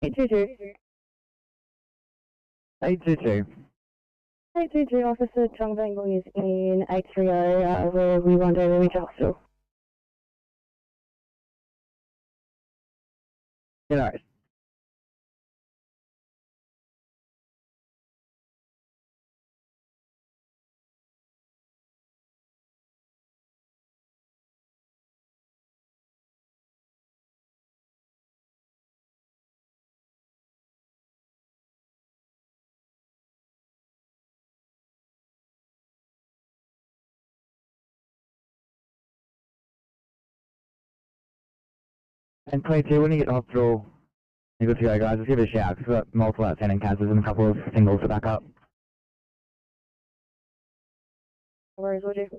822. 822. 822, Officer Chung Bangong is in 830, where we want to reach hospital. You know. And 22, when you get to hospital, you're good to go, guys. Just give it a shout, because we've got multiple outstanding cancers and a couple of singles to back up. No worries, would you?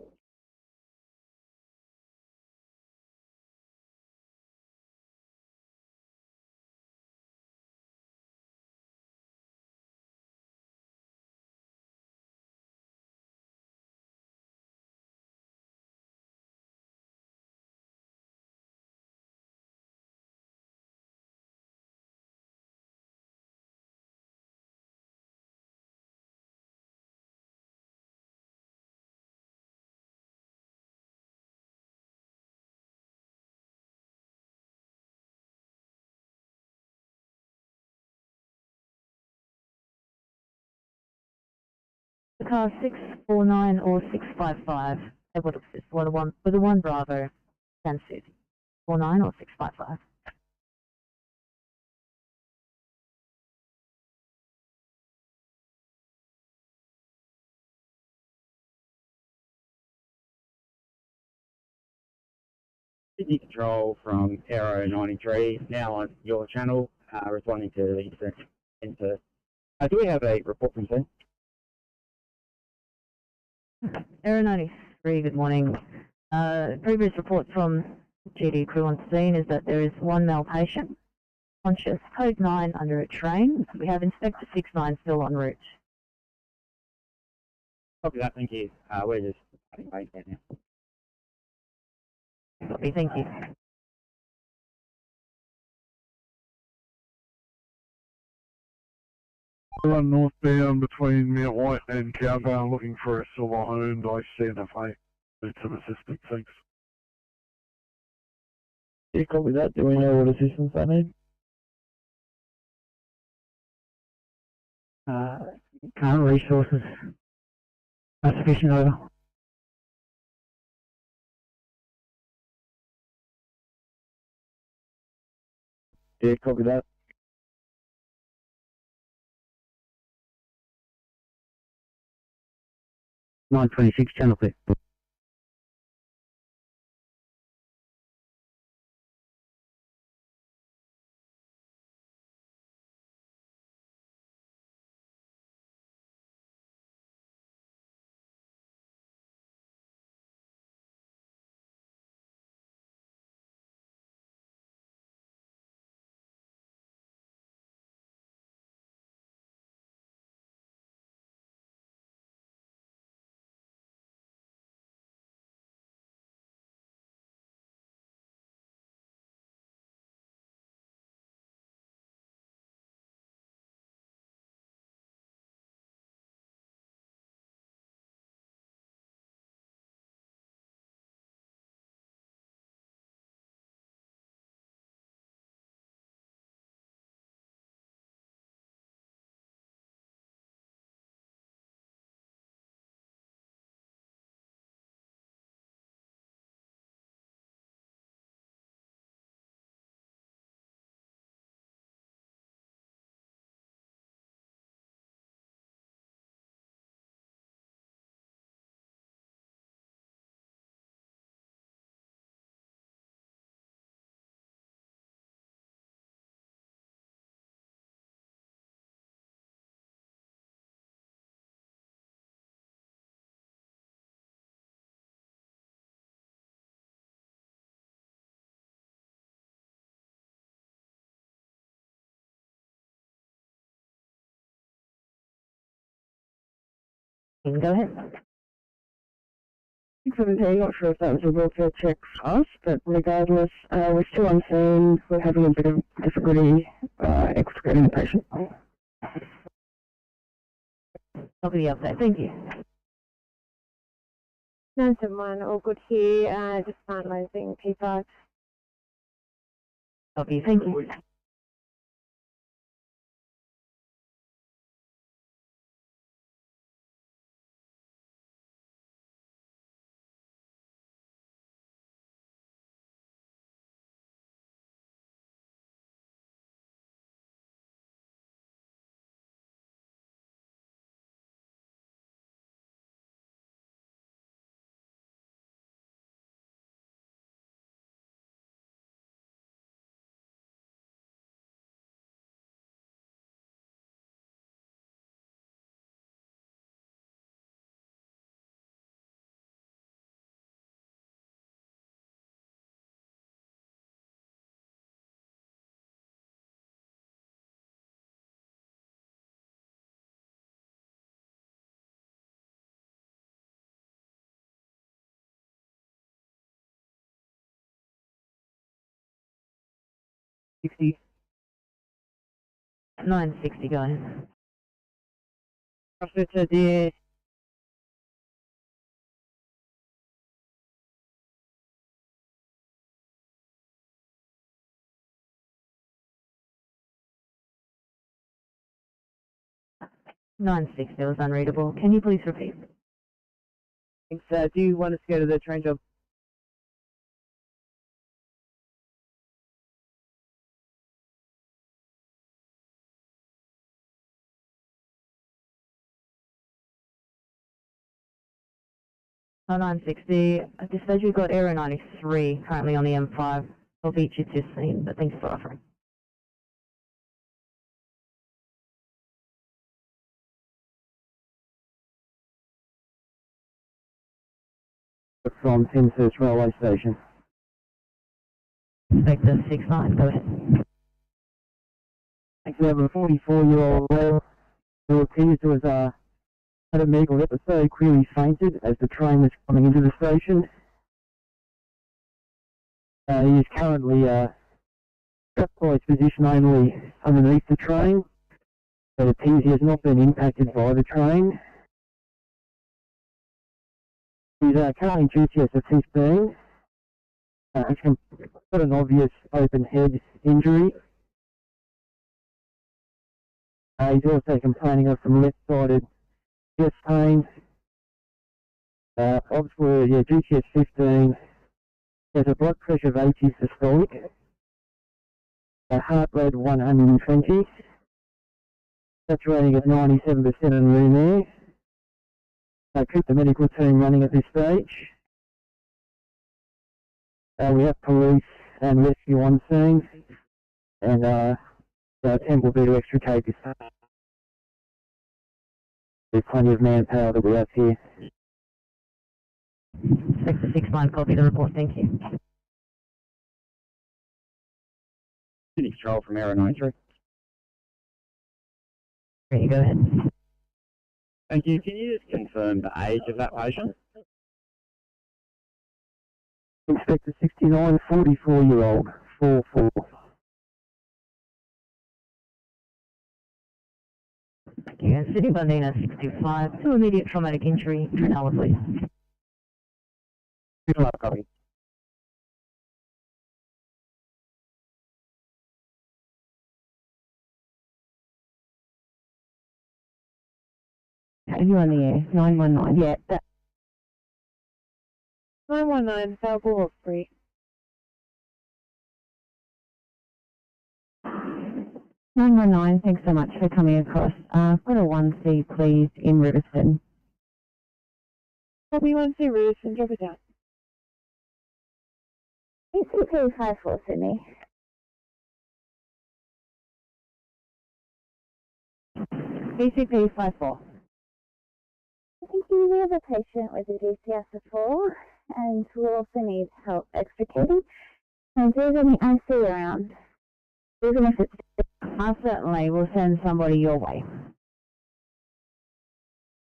The car 649 or 655, able to assist with a 1 Bravo, San Susie. 49 or 655. Sydney Control from Aero 93, now on your channel, responding to the incident. Do we have a report from Sydney? Aero 93, good morning. Previous reports from GD crew on scene is that there is 1 male patient, conscious, code 9 under a train. We have Inspector 69 still en route. Copy that, thank you. We're just waiting right now. Copy, thank you. Run northbound between Mount White and Cowvale looking for a silver Hyundai Santa Fe. Need some assistance, thanks. Yeah, copy that. Do we know what assistance they need? Current resources are sufficient, over. Yeah, copy that. (926) channel clear. Go ahead. I'm not sure if that was a welfare check for us, but regardless, we're still on scene. We're having a bit of difficulty extricating the patient. Copy the update. Thank you. 971, all good here. Just finalising P5. Copy. Thank you. $60. 960, go ahead. Officer, dear. $960 was unreadable. Can you please repeat? Thanks, do you want us to go to the train job? Oh, 960. At this stage, we've got error 93 currently on the M5. I'll beat you to scene, but thanks for offering. From Penshurst Railway Station. Inspector 69, go ahead. Thanks, we have a 44-year-old male who appears to have had a medical episode, clearly fainted as the train was coming into the station. He is currently strapped by his position only underneath the train, but it appears he has not been impacted by the train. He's currently GTS of 15. He's got an obvious open head injury. He's also complaining of some left-sided chest pain. Obviously, GTS 15 has a blood pressure of 80 systolic, a heart rate of 120, saturating at 97% in room air. Keep the medical team running at this stage. We have police and rescue on scene, and the attempt will be to extricate this. There's plenty of manpower that we have here. Sector 69, copy the report, thank you. Sydney Control from Error 93. Ready, go ahead. Thank you. Can you just confirm the age of that patient? Inspector 69, 44-year-old, 44. Thank you. And Sydney Bundina 625, 2 immediate traumatic injury, Trinella, please. Copy. Are you on the air? 919. Yeah, that. 919, Falco or Free. 919, thanks so much for coming across. I've got a 1C, please, in Riverstone. Copy 1C, Riverstone, drop it down. ECP 54, Sydney. ECP 54. Thank you. We have a patient with a GCS of 4, and we'll also need help extricating. And if there's any IC around, even if it's... Certainly, we'll send somebody your way.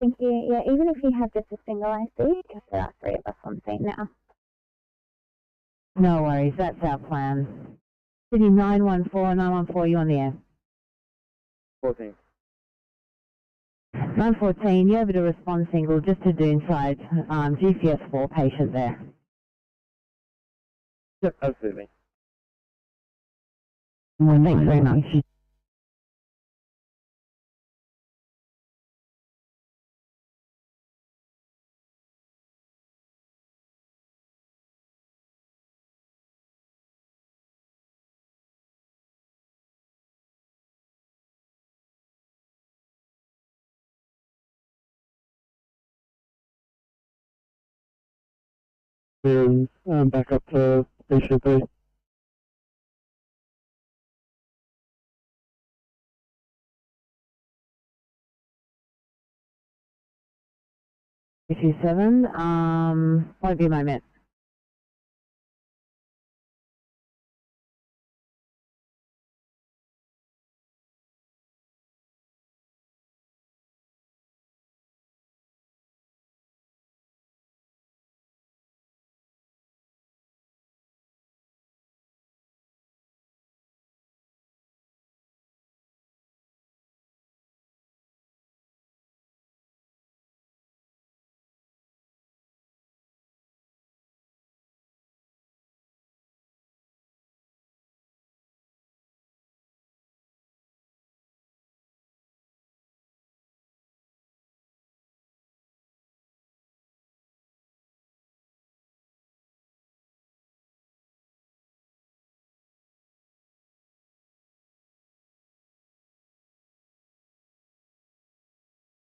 Thank you. Yeah, even if you have just a single IC, because there are 3 of us on scene now. No worries, that's our plan. City 914, you on the air. 14. 914, you able to respond single just to Doonside, GCS4 patient there. Yep, absolutely. Well, thanks very much. Then back up to patient B. Issue 7, won't be a moment.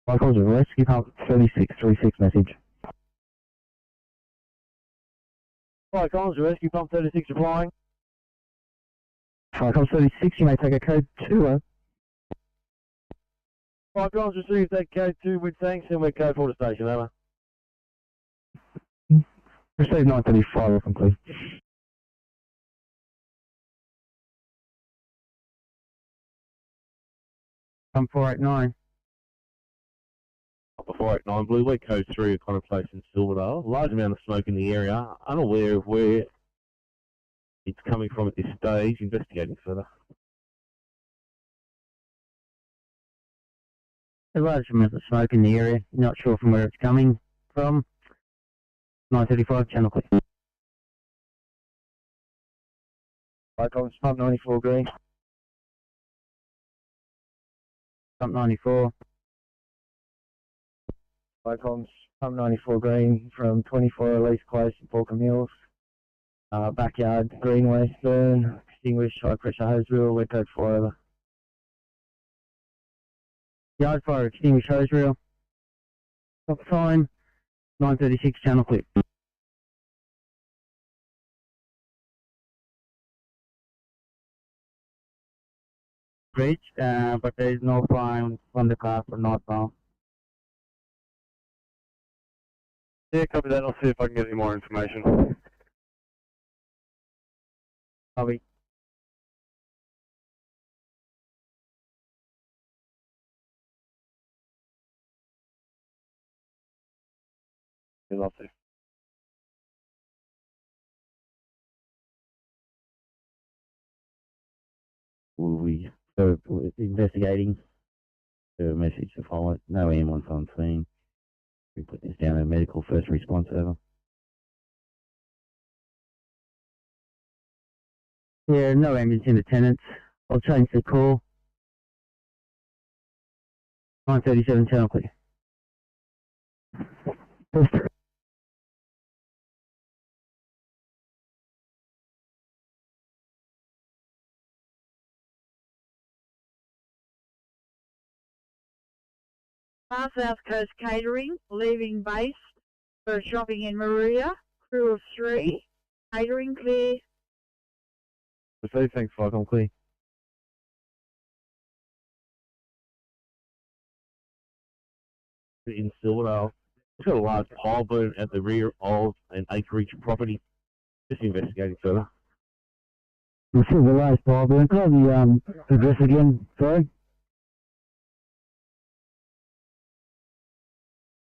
Michael's rescue pump 3636 message. Hi, Collins, rescue pump 36 replying. Hi, Collins 36, you may take a code 2. Hi, Collins, received that code 2 with thanks and we're code 4 to station, over. Received 935, welcome, please. Pump 489. 489 Blue, we're code 3, contemplation Silverdale. Large amount of smoke in the area. Unaware of where it's coming from at this stage. Investigating further. A large amount of smoke in the area. Not sure from where it's coming from. 935, channel clear. Icons, pump 94 green. Pump 94. Icons, pump 94 green from 24 Elise Close to Balcombe Hills. Backyard, Greenway, Stern, extinguished, high pressure hose reel, we're code 4 over. Yard fire, extinguished hose reel. Stop time, 936, channel clip. Bridge, but there is no fire on the car for northbound. Yeah, copy that. I'll see if I can get any more information. Copy. I'd love to. We we're investigating. A message to follow. No ambulance on scene. We put this down to medical first response over. Yeah, no ambulance in attendance. I'll change the call. 937 channel clear. South Coast Catering, leaving base for shopping in Maria, crew of 3, catering clear. Received, thanks, I'm clear. In Silverdale. It's got a large pile burn at the rear of an acreage property. Just investigating further. This is the last ball, but call the address again, sorry.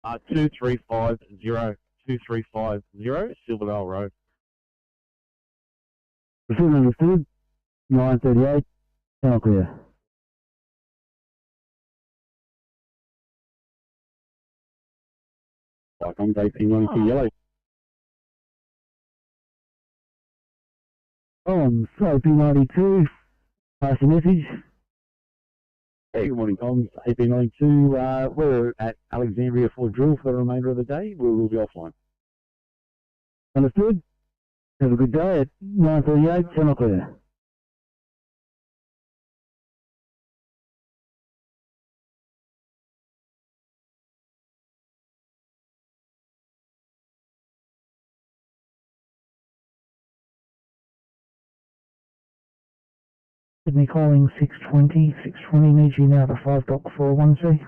2350 Silverdale Road. Received, understood. 938, channel clear. I'm AP92 yellow. Comms, AP92, pass the message. Hey, good morning, Comms, AP92. We're at Alexandria for drill for the remainder of the day. We will be offline. Understood. Have a good day at 9:38, 10 clear. Sydney calling 620, 620 needs you now to 5.413.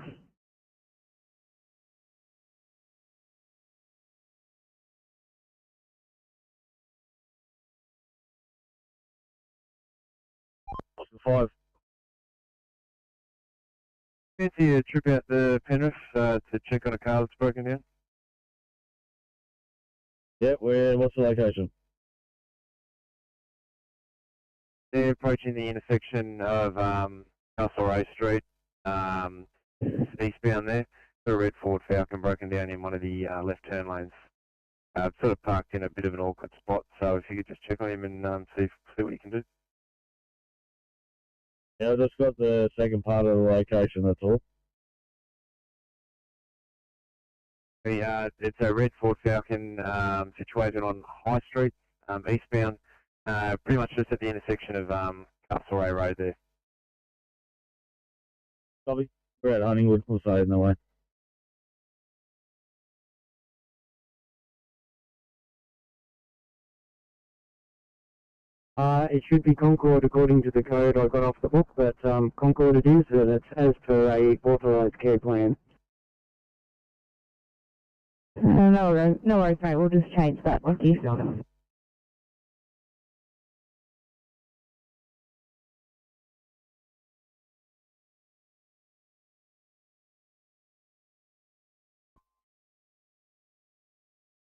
Austin 5. Fancy a trip out to Penrith to check on a car that's broken down? Yeah, what's the location? They're approaching the intersection of Castlereagh Street, eastbound there. Got a red Ford Falcon broken down in one of the left turn lanes. Sort of parked in a bit of an awkward spot, so if you could just check on him and see what you can do. Yeah, I just got the second part of the location, that's all. It's a red Ford Falcon situated on High Street, eastbound, pretty much just at the intersection of Castlereagh Road there. Copy. We're at Huntingwood, we'll say in the way. It should be Concord according to the code I got off the book, but Concord it is, and it's as per a authorised care plan. No worries, mate. We'll just change that. Thank you.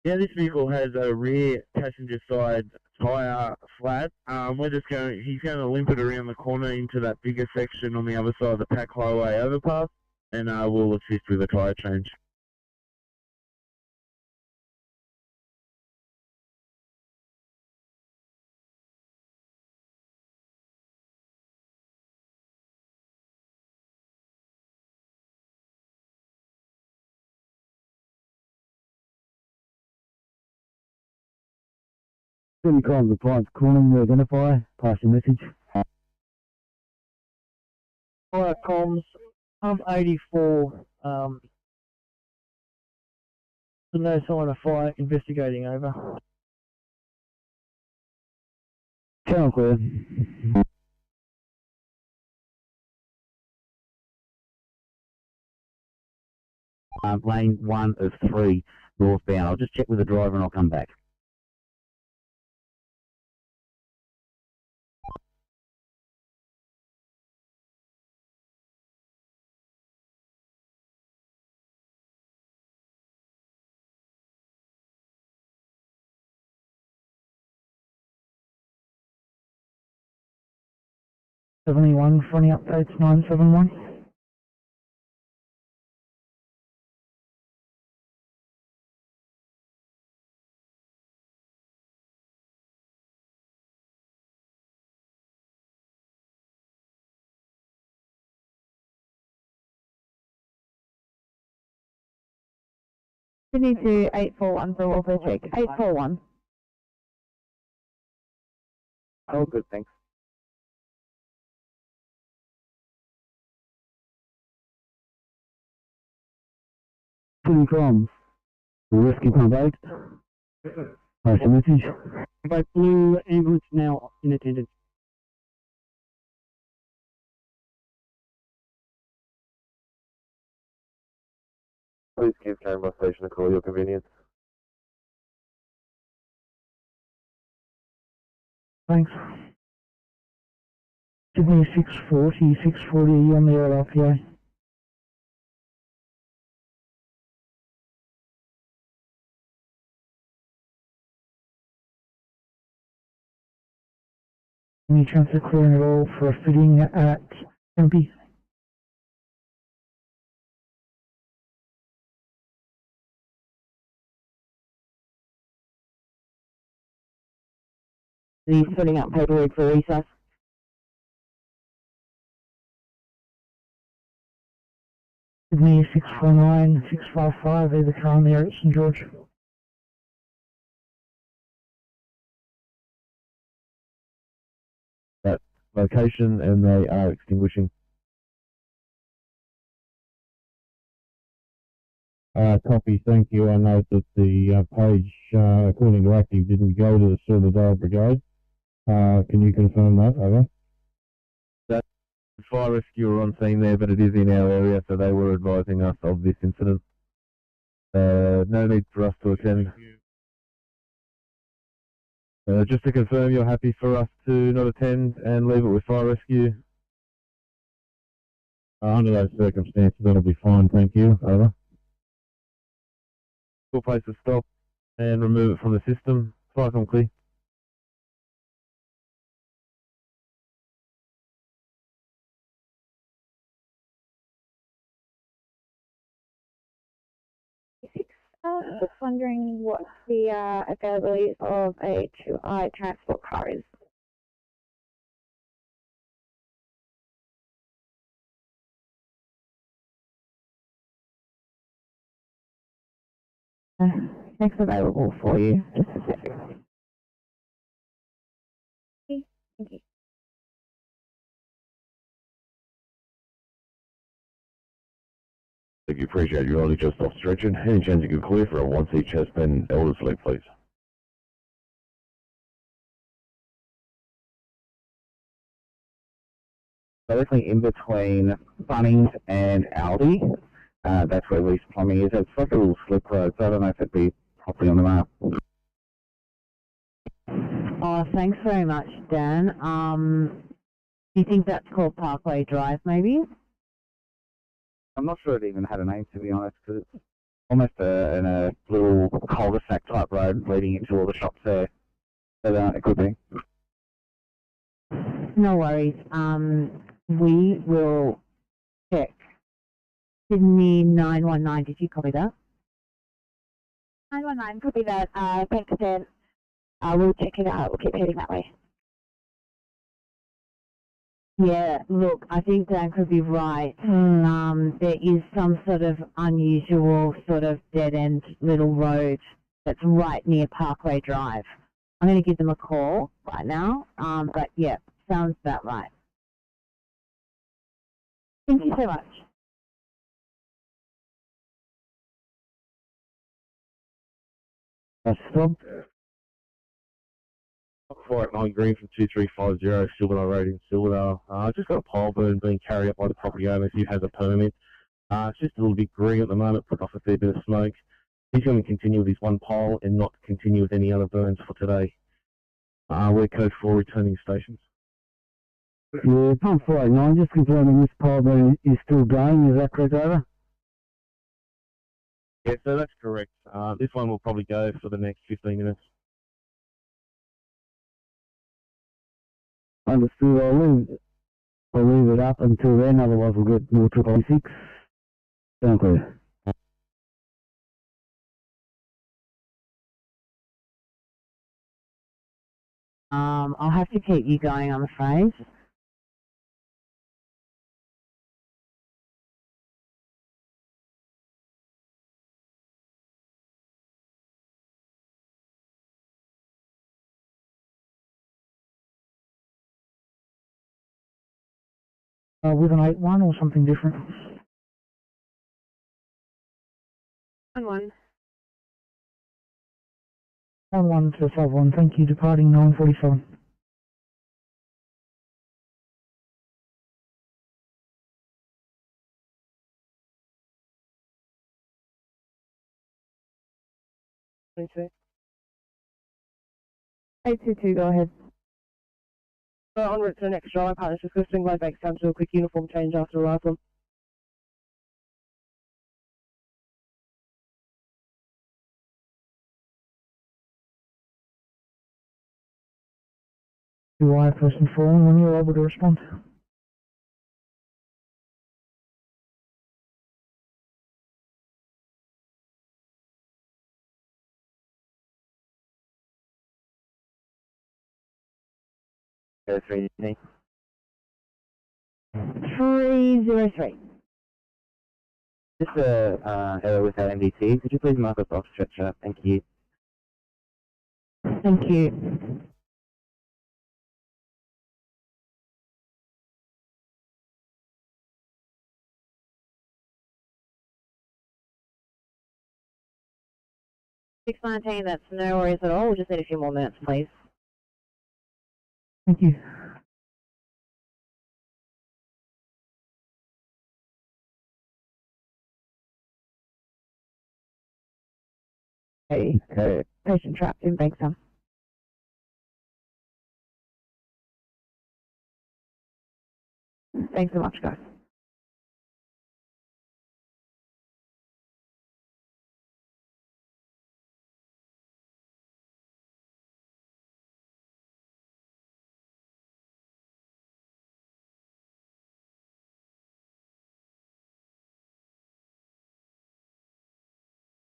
Yeah, this vehicle has a rear passenger side tyre flat. He's going to limp it around the corner into that bigger section on the other side of the Pack Highway overpass, and we'll assist with a tyre change. Sydney calls appliance calling to identify, pass your message. Alright, comms, I'm 84, no sign of fire, investigating over. Channel clear. Lane 1 of 3 northbound. I'll just check with the driver and I'll come back. '71, fronting updates 971. Sydney to 841 for welfare check. 841. Oh, good, thanks. Sydney comms. Rescue pump 8. Pass your message. Both blue ambulance now in attendance. Please give Canberra Station a call, your convenience. Thanks. Sydney 640 on the LRPA. Any chance of clearing it all for a fitting at Tempe? He's filling out paperwork for recess. Sydney 649 655 is the car in the area at St George. That location, and they are extinguishing. Copy, thank you. I note that the page, according to Active, didn't go to the Silverdale Brigade. Can you confirm that? Over. That fire rescue are on scene there, but it is in our area, so they were advising us of this incident. No need for us to attend. Just to confirm, you're happy for us to not attend and leave it with fire rescue? Under those circumstances, that'll be fine, thank you. Over. We'll place a stop and remove it from the system. Fire on clear. Just wondering what the availability of a 2i transport car is. Next available for you. Just a second. Thank you. Thank you, appreciate you only just off stretching. Any chance you could clear for a once each has been Elderslie, please? Directly in between Bunnings and Aldi. That's where Least Plumbing is. It's like a little slip road, so I don't know if it'd be properly on the map. Oh, thanks very much, Dan. Do you think that's called Parkway Drive, maybe? I'm not sure it even had a name, to be honest, because it's almost in a little cul-de-sac type road leading into all the shops there. But it could be. No worries. We will check. Sydney 919, did you copy that? 919, copy that. Thanks, Dan. We'll check it out. We'll keep heading that way. Yeah, look, I think Dan could be right. There is some sort of unusual sort of dead-end little road that's right near Parkway Drive. I'm going to give them a call right now, but yeah, sounds about right. Thank you so much. Stop. Flight 9 Green from 2350 Silverdale Road in Silverdale. Just got a pole burn being carried out by the property owner who has a permit. It's just a little bit green at the moment, put off a fair bit of smoke. He's going to continue with his one pole and not continue with any other burns for today. We're code 4 returning stations. Yeah, pump 489, just confirming this pole burn is still going. Is that correct, over? Yeah, so that's correct. This one will probably go for the next 15 minutes. Understood. I'll leave it up until then, otherwise we'll get more 666. Sound clear. I'll have to keep you going, I'm afraid. With an 8-1 or something different? 1-1. 1-1 to 5-1, thank you, departing 947. Thank you. 822, go ahead. En route to the next drive, partners requesting load back down to a quick uniform change after arrival. UI person falling when you're able to respond. Go 3, Sydney. 303. Just a error with our MDT. Could you please mark us off stretcher? Thank you. Thank you. $619, that's no worries at all. We'll just need a few more minutes, please. Thank you. Okay, patient trapped in Bankstown. Thanks so much, guys.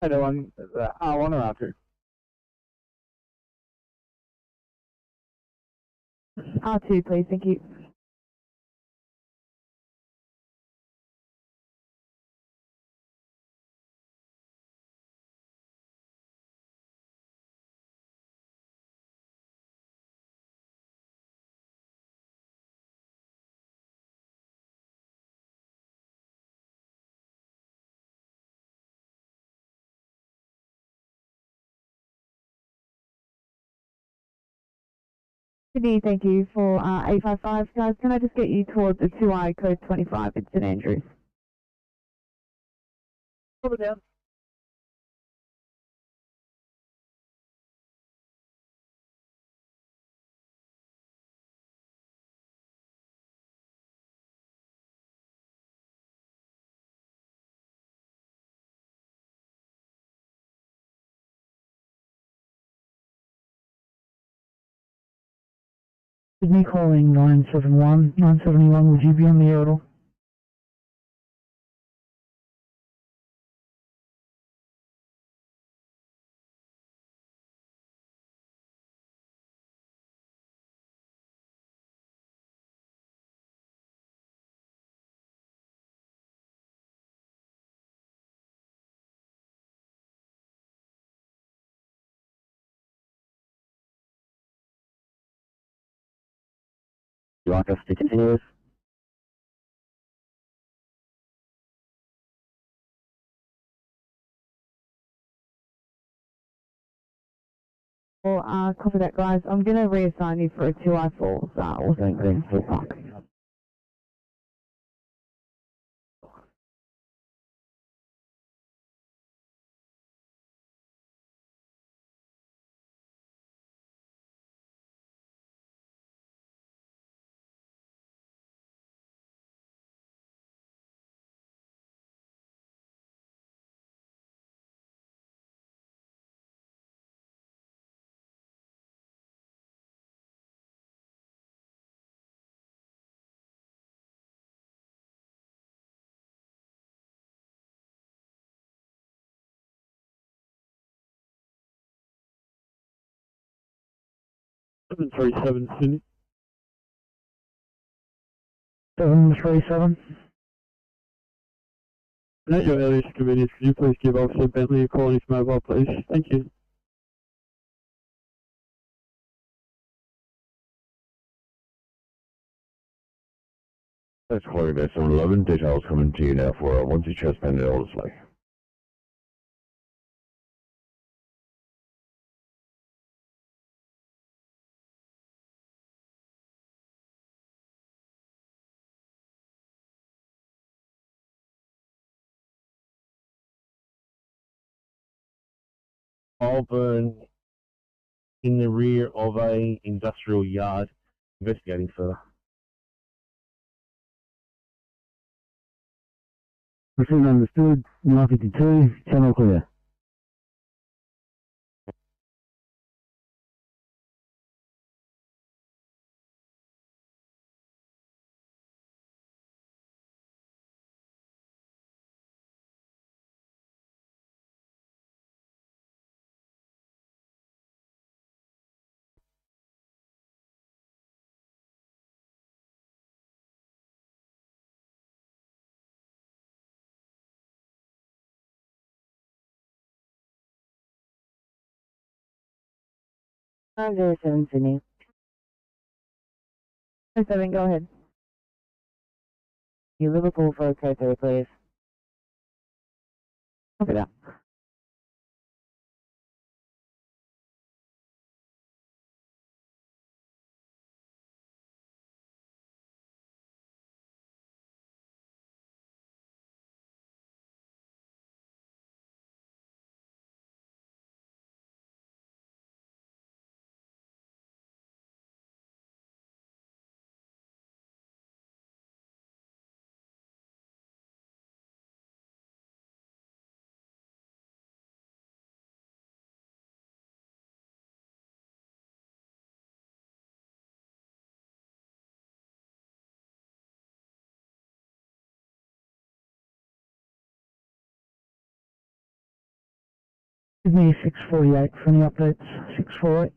Hello, I'm R1 or R2? R2, please, thank you. Sydney, thank you for 855. Guys, can I just get you towards the 2I code 25 in St Andrews? Over down. Sydney calling 971. 971, would you be on the air at all? You like us to continue this? Well, copy that, guys. I'm going to reassign you for a 2I Falls, also in Greenfield Park. Seven 37, Sydney. 737. At your earliest convenience, could you please give Officer Bentley a call on his mobile, please? Thank you. That's Chloe Base 711. Details coming to you now for a 1-2 chest and an order display. Auburn in the rear of a industrial yard, investigating further. Proceed understood. 952, channel clear. 507 Sydney. 07, go ahead. You Liverpool for code 3, please. Copy that. Sydney 648 for any updates. 648.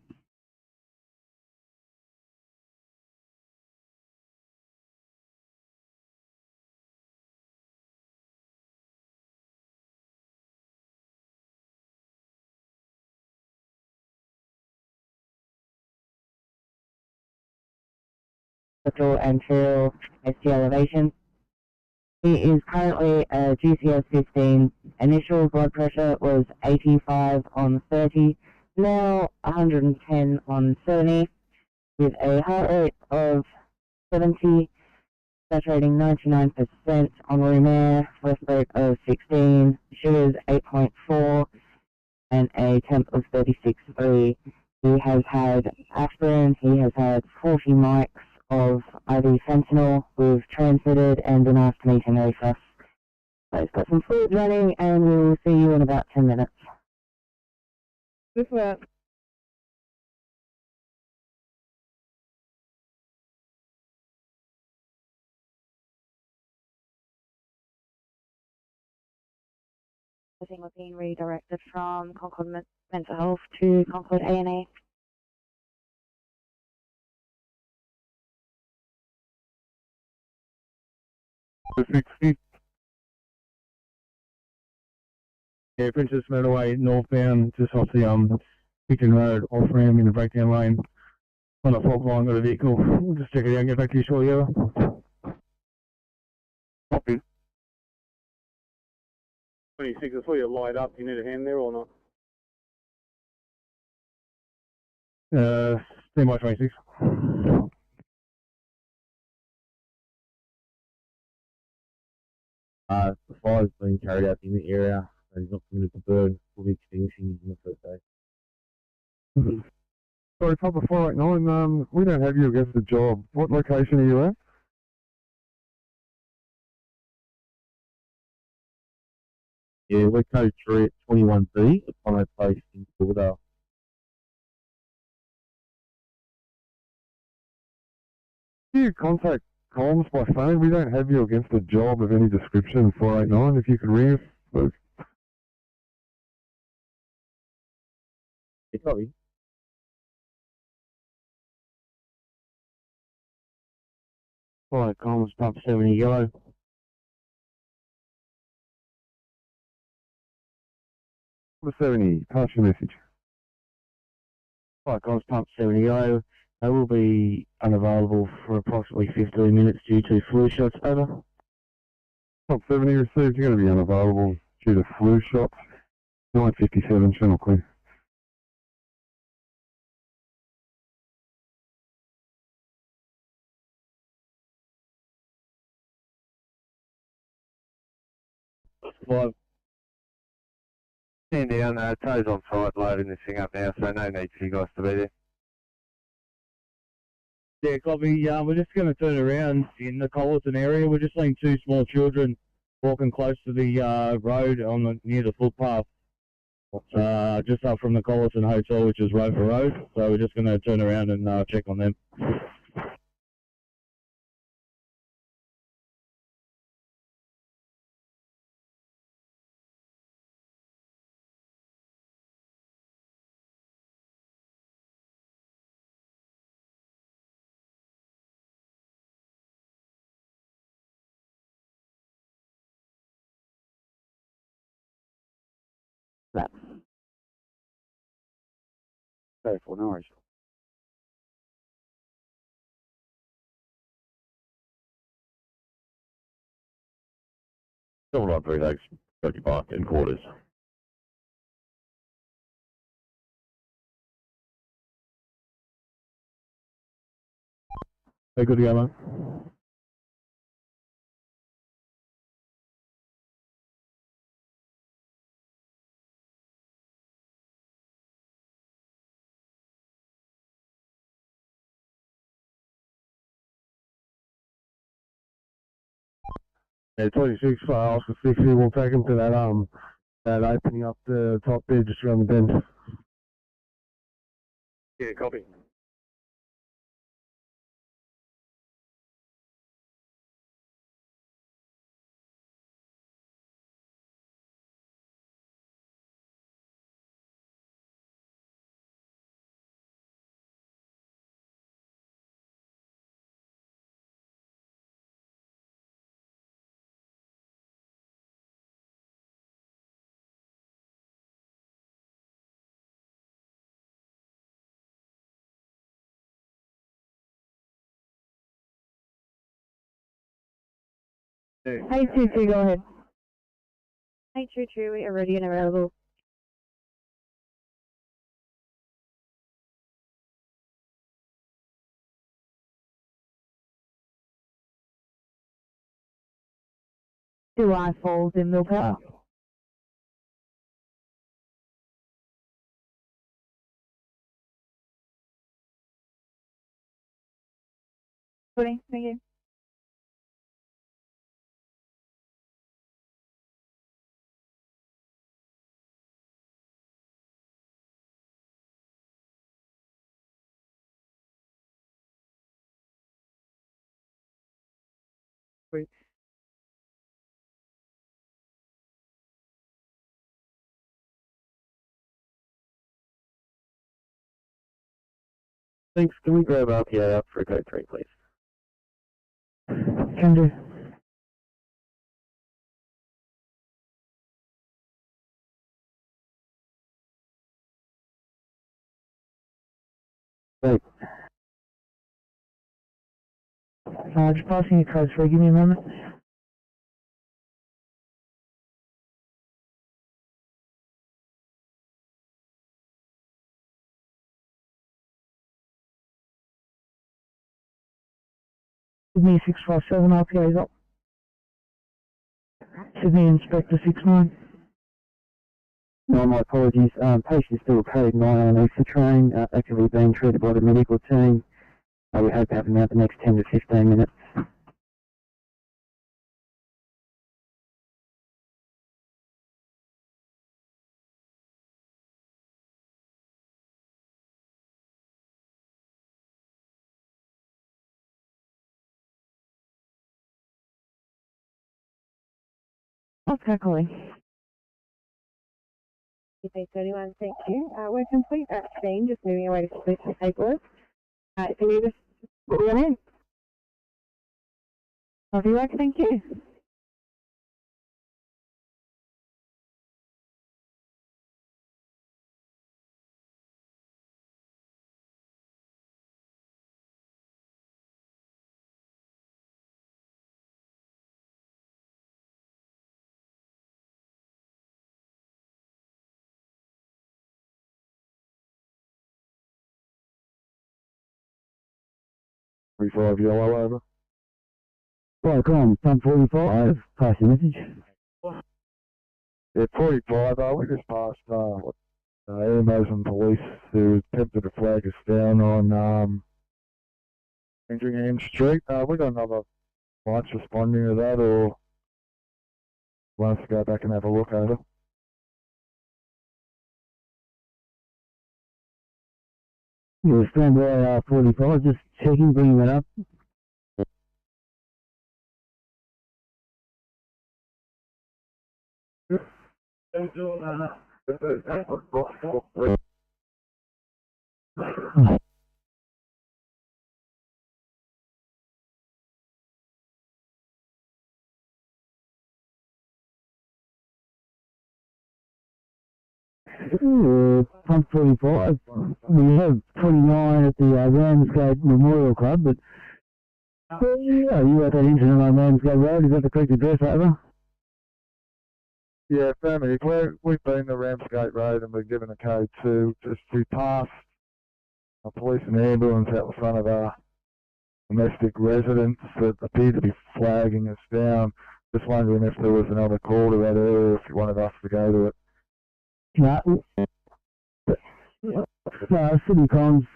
Central anterior ST elevation. He is currently a GCS 15. Initial blood pressure was 85 on 30, now 110 on 70, with a heart rate of 70, saturating 99% on room air, breath rate of 16, sugars 8.4, and a temp of 36.3. He has had aspirin, he has had 40 mics of IV fentanyl. We've transmitted and been asked to meet in refus. So he's got some fluids running, and we'll see you in about 10 minutes. Good work. I think we're being redirected from Concord Mental Health to Concord A&E. Yeah, Princess Motorway northbound, just off the Picton Road off ramp in the breakdown lane. On the fault line, got a vehicle. We'll just check it out and get back to you shortly, over. Copy. 26, I saw you light up. You need a hand there or not? Stand by 26. The fire's being carried out in the area, and he's not permitted to burn. We'll be extinguishing in the first day. Sorry, Papa 489, we don't have you against the job. What location are you at? Yeah, we're code 3 at 21B, Apollo Place in Silverdale. Do you contact comms by phone? We don't have you against a job of any description, 489, if you could ring us, please. Yeah, copy. Apollo comms, pump 70 yellow. Number 70, pass your message. Apollo comms, pump 70 yellow. They will be unavailable for approximately 15 minutes due to flu shots, over. Pump 70 received, you're going to be unavailable due to flu shots. 957, channel clear. Five. Stand down, toes on site, loading this thing up now, so no need for you guys to be there. Yeah, copy. We're just going to turn around in the Colleton area. We're just seeing two small children walking close to the road near the footpath. Just up from the Colleton Hotel, which is Rover Road. So we're just going to turn around and check on them. That. Go for no worries. 793, thanks. Got your bike in quarters. Hey, good to go, mate. Yeah, 26 for Oscar 60, we'll take him to that opening up the top there just around the bend. Yeah, copy. Hey, 22, go ahead. Hey, 22, we are ready and available. July Falls in Milltower. Thank you. Great. Thanks. Can we grab RPA up for code 3, please? Can do. Great. Just passing your code 3, give me a moment. Sydney 657, RPA is up. Sydney Inspector 69. No, my apologies. Patient is still code 9 on exit train, actively being treated by the medical team. We hope to have him out the next 10 to 15 minutes. Okay, calling. UK 31, thank you. We're complete at scene, just moving away to split the paperwork. If you need us, put your name. Lovely work, thank you. Five yellow over. Welcome, 1045, pass your message. Yeah, 45, we just passed, EMOs and police who attempted to flag us down on, Andringham Street. We got another lights responding to that, or want us to go back and have a look over? Yeah, stand by 45, just checking, bringing that up. Pump 45, we have 29 at the Ramsgate Memorial Club, but you at that incident on Ramsgate Road, is that the correct address, over? Yeah, family, we've been to Ramsgate Road and we're given a code 2. Just we passed a police and ambulance out the front of our domestic residence that appeared to be flagging us down. Just wondering if there was another call to that area, if you wanted us to go to it. City Comms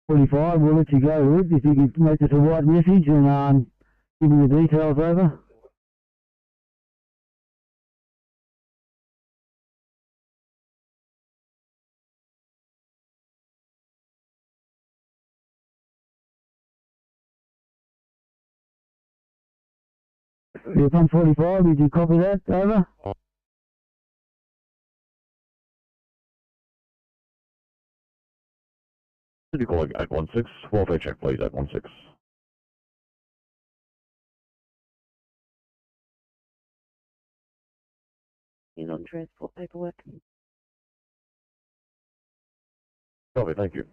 45, we'll let you go with if you could make us a white message and give me the details over. You're on 45, did you copy that? Over? City calling 816. Welfare check, please, 816. He's on transport paperwork. Copy, thank you.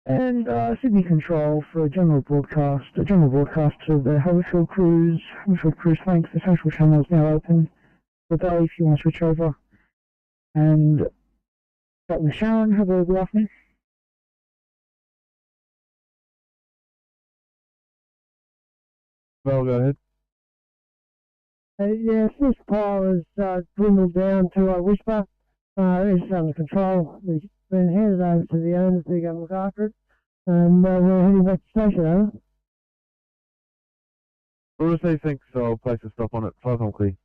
And Sydney Control for a general broadcast to the Hurricane Cruise. Hurricane Cruise, thanks. The social channel is now open for Bay if you want to switch over. And start with Sharon, have a good afternoon. Well, go ahead. Yeah, first pile has dwindled down to a whisper. It's under control. We've been handed over to the owners to go look after it. And we're heading back to station, over. What does he think, so I'll place a stop on it. 5 on clear.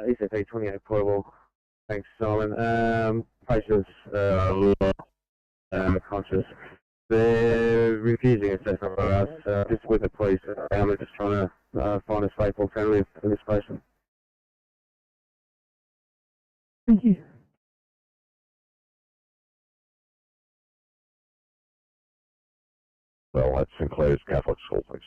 ECP 28 portable. Thanks, Simon. Patients conscious. They're refusing assessment by us, just with the police. We're just trying to find a safe alternative for this patient. Thank you. Well, that's Sinclair's Catholic School, please.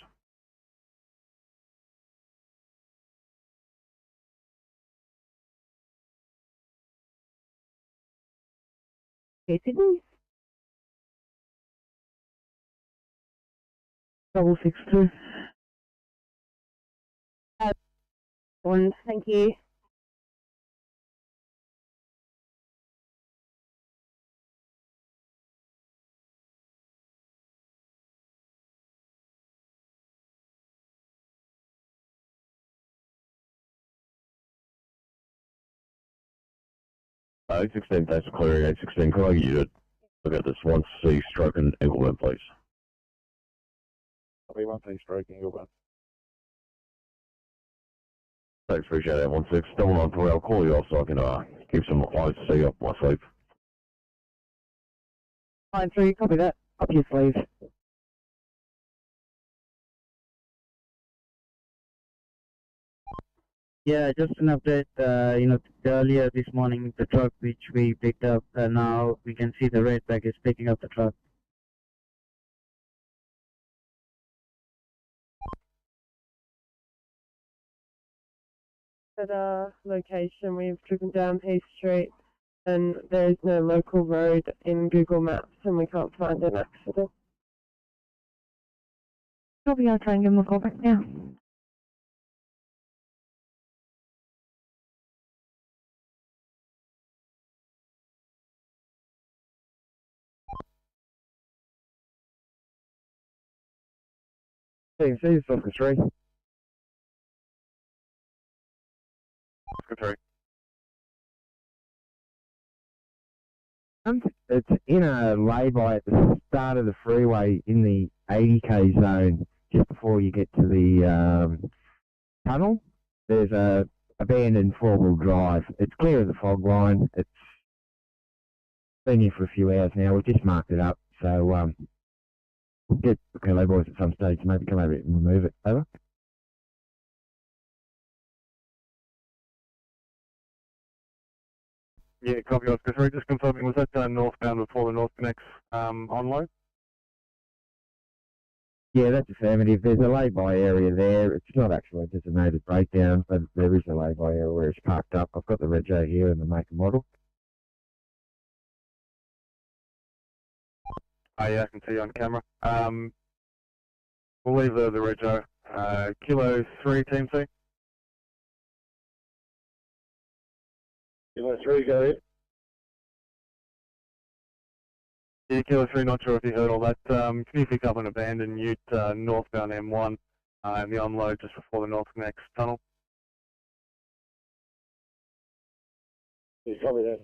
Okay, Sydney. 662. One, thank you. Eight 16, thanks for clearing 816. Could I get you to look at this 1C stroke and ankle bend, please? I'll be 1C stroke, ankle bend. Thanks, appreciate it. 16, still on 3. I'll call you off so I can keep some IC up my sleep. 9-3, copy that. Up your sleeve. Yeah, just an update. Earlier this morning, the truck which we picked up, now we can see the red bag is picking up the truck. At our location, we've driven down Heath Street, and there is no local road in Google Maps, and we can't find an accident. Copy, I'll try and give him a call back now. Hey, see you, Oscar 3. Oscar 3. It's in a lay-by at the start of the freeway in the 80k zone, just before you get to the tunnel. There's a abandoned four-wheel drive. It's clear of the fog line. It's been here for a few hours now. We've just marked it up, so we'll get the Kilo boys at some stage. Maybe come over and remove it. Over. Yeah, copy Oscar 3. Just confirming, was that northbound before the North Connects on load? Yeah, that's affirmative. There's a lay-by area there. It's not actually a designated breakdown, but there is a lay-by area where it's parked up. I've got the rego here and the make and model. Oh yeah, I can see you on camera. We'll leave the rego. Kilo 3, Team C. Kilo 3, go ahead. Yeah, Kilo 3, not sure if you heard all that. Can you pick up an abandoned ute northbound M1 and the unload just before the North Connects tunnel? Yeah, copy that.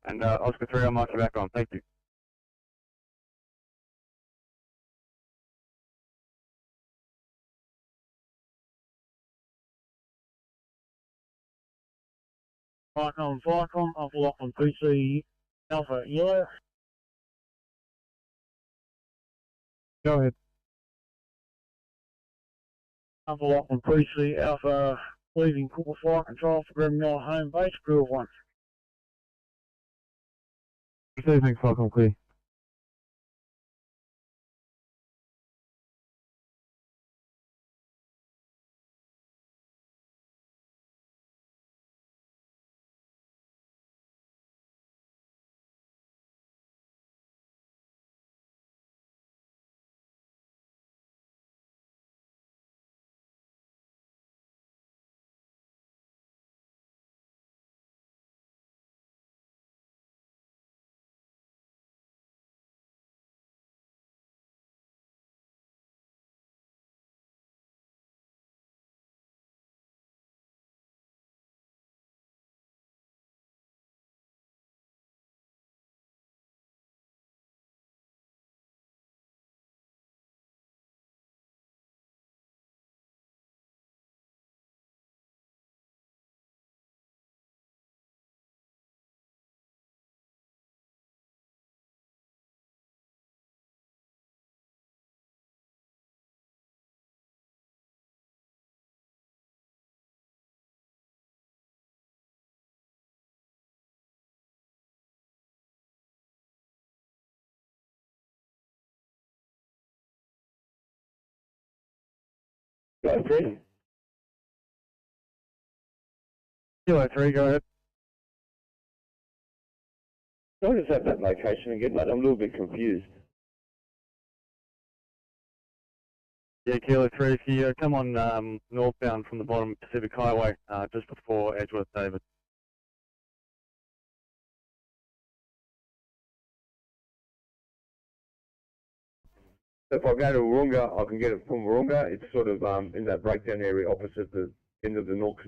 And Oscar 3, I'll mark you back on. Thank you. Vicom, Alpha Lock on PC, Alpha Yellow. Go ahead. Alpha Lock on PC, Alpha leaving Cooper Flight Control for Gremnell home base, crew of 1. Good evening, Falcon Clear. Go 3. Kilo 3, go ahead. Can I just have that location again, mate? I'm a little bit confused. Yeah, Kilo 3, if you come on northbound from the bottom Pacific Highway, just before Edgeworth, David. If I go to Warunga, I can get it from Warunga. It's sort of in that breakdown area opposite the end of the North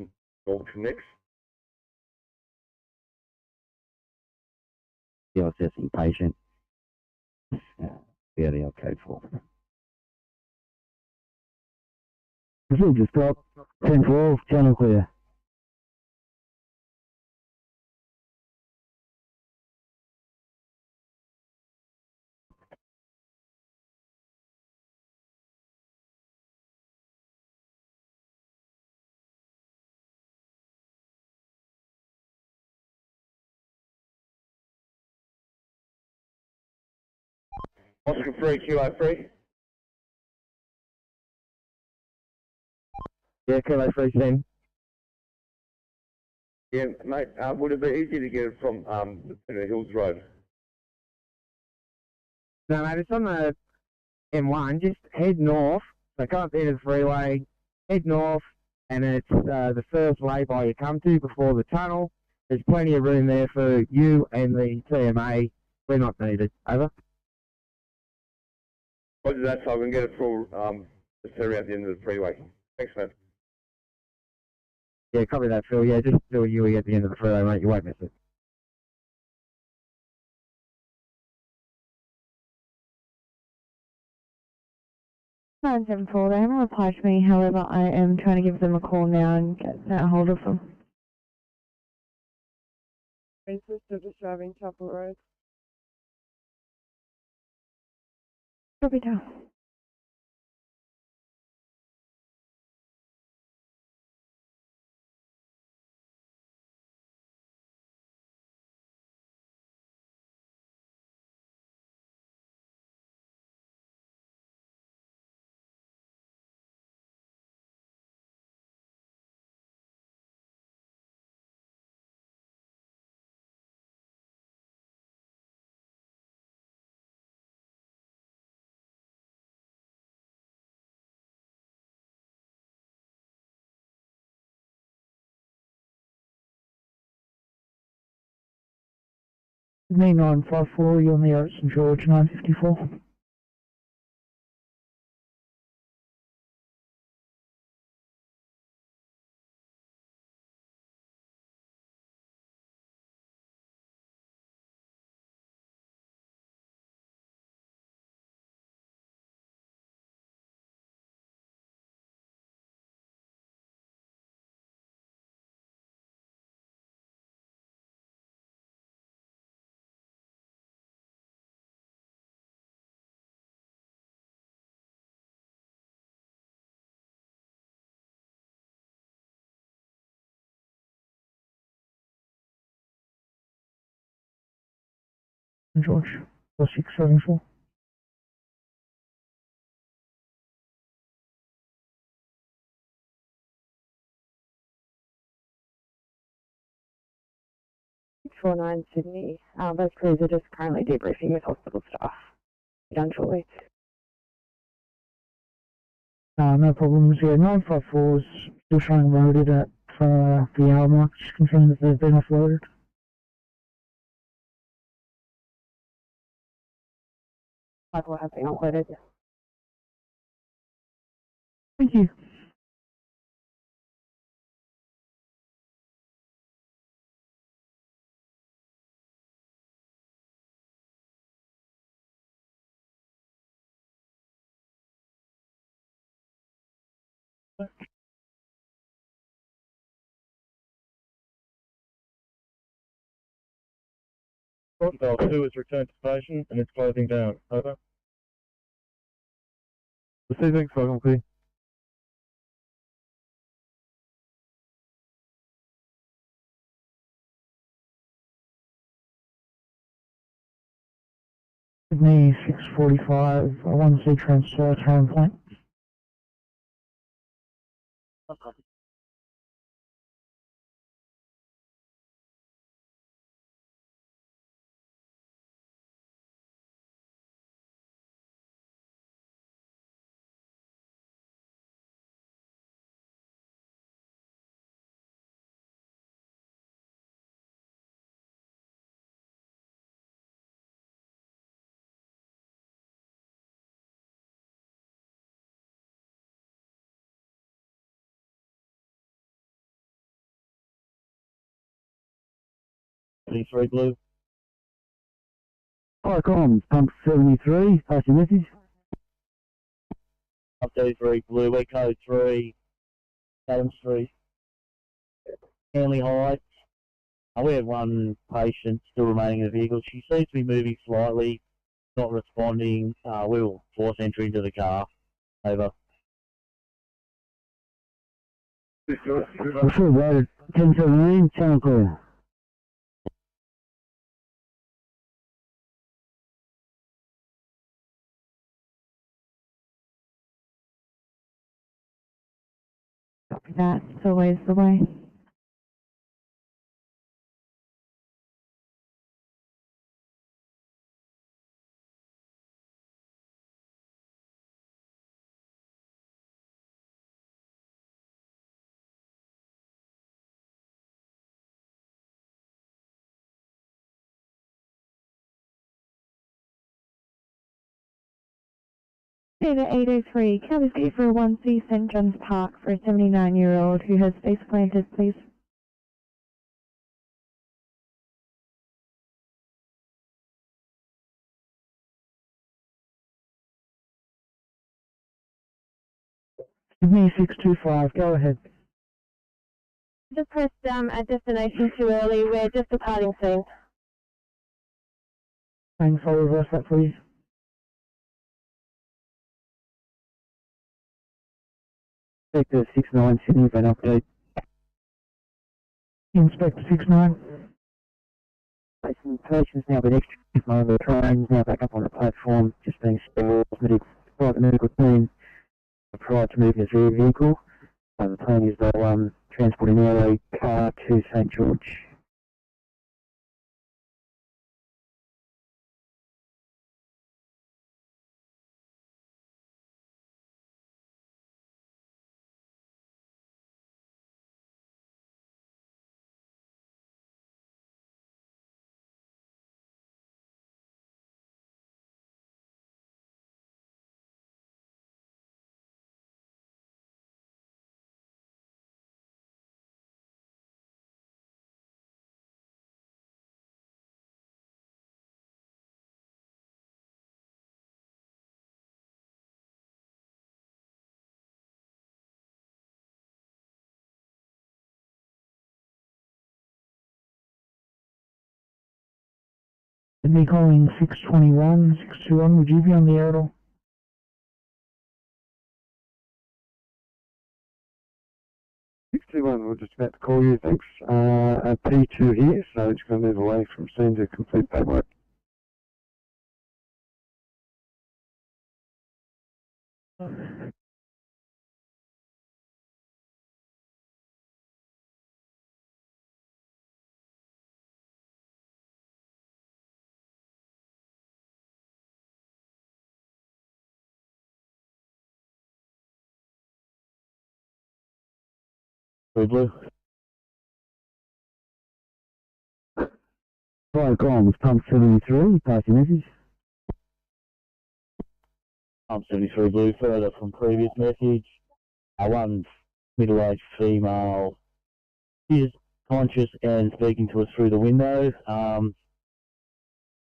Connects. The assessing patient. VLL code 4. Procedure stop. 10-12, channel clear. Oscar 3, Kilo 3. Yeah, Kilo 3, 10. Yeah, mate, would it be easy to get it from the Hills Road? No, mate, it's on the M1. Just head north. So come up the end of the freeway, head north, and it's the first lay-by you come to before the tunnel. There's plenty of room there for you and the TMA. We're not needed. Over. Roger that, so I can get it for just around the end of the freeway. Thanks, mate. Yeah, copy that, Phil. Yeah, just do a UE at the end of the freeway, mate. You won't miss it. 974, they haven't replied to me, however I am trying to give them a call now and get a hold of them. We're still just driving Chapel Road. Copy down. Me 954, you're on the Oak St George 954. St George 4674. Four nine Sydney. Both crews are just currently debriefing with hospital staff. Be done shortly. No problems. Yeah, 954's still showing loaded at the hour mark, just confirming that they've been offloaded. I will have been uploaded. Thank you. Bell 2 is returned to station and it's closing down. Over. Receiving faculty. Sydney 645, I want to see transfer turn point. D3 Blue. Hi, comms, pump 73, pass your message. Up D3 Blue, we're code 3, Adam Street, Hanley Heights. We have one patient still remaining in the vehicle. She seems to be moving slightly, not responding. We will force entry into the car. Over. I'm sure about it. 1017, channel clear. Copy that. It's always the way. Data 803, can I please get you for 1C St John's Park for a 79-year-old who has face planted, please? Sydney 625, go ahead. Just pressed at destination too early. We're just departing soon. Thanks, I'll reverse that please. Inspector 69 Sydney for an update. Inspector 69. Patients now been extricated from the trains, now back up on the platform, just being stored by the medical team prior to moving through the vehicle. The plan is they'll transport an airway car to St George. Sydney calling 621, 621, would you be on the air at all? We're just about to call you, thanks. P2 here, so it's going to move away from scene to complete paperwork. Blue. Fire comms, pump 73, pass your message. I'm 73 Blue, further from previous message. One middle-aged female is conscious and speaking to us through the window.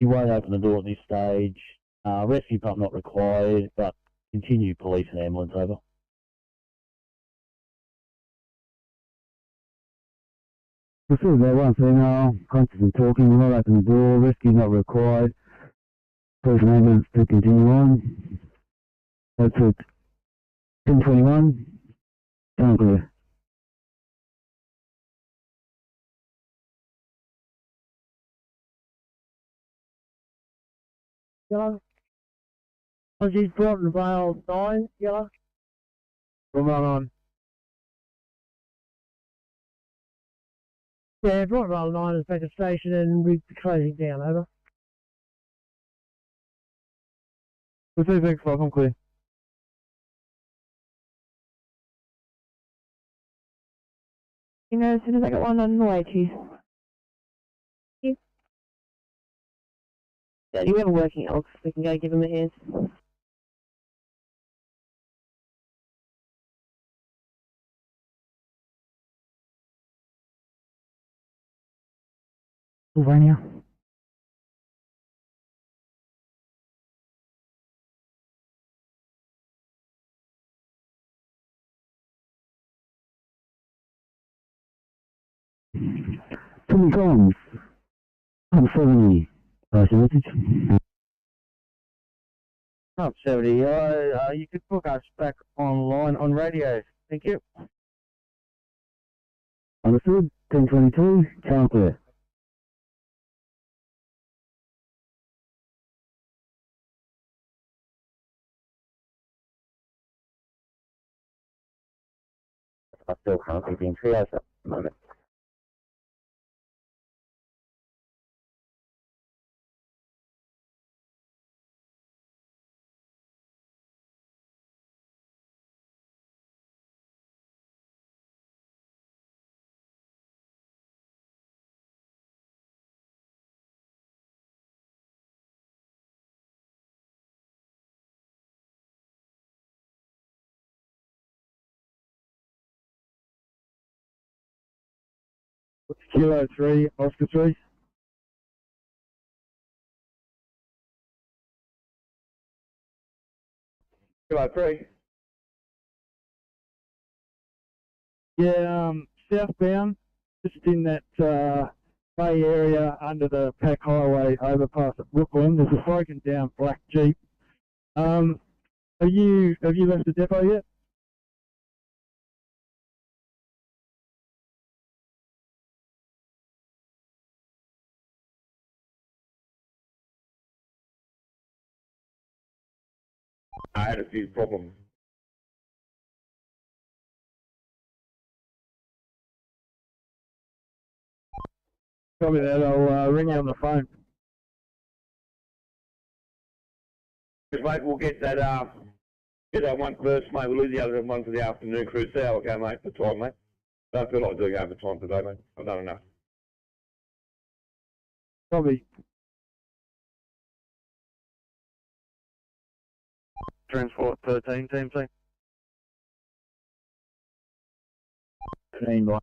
She won't open the door at this stage. Rescue pump not required, but continue police and ambulance over. Proceed there, one female, conscious and talking, will not open the door, rescue not required. Police and ambulance to continue on. That's it. 1021, sound clear. Yellow. Aussie's brought in rail 9, yellow. We'll run on. Yeah, brought rail 9 is back to station and we're closing down, over. Proceed, thanks, I'm clear. You know, as soon as I get one on the way to you. Yeah, do you have a working elk? We can go give him a hand. Pennsylvania. Tommy Collins. I'm 70. Pass your message. Up 70, you could book us back online on radio. Thank you. Understood. 1022, sound clear. I still currently being triaged at the moment. Kilo 3, Oscar 3. Kilo 3. Yeah, southbound, just in that bay area under the Pack Highway overpass at Brooklyn. There's a broken down black Jeep. Have you left the depot yet? I had a few problems. Copy that. I'll ring you on the phone. Mate, we'll get that one first, mate. We'll leave the other one for the afternoon crew. See how it go, mate, for time, mate. Don't feel like doing overtime today, mate. I've done enough. Copy. Transport 13, team C. Team one.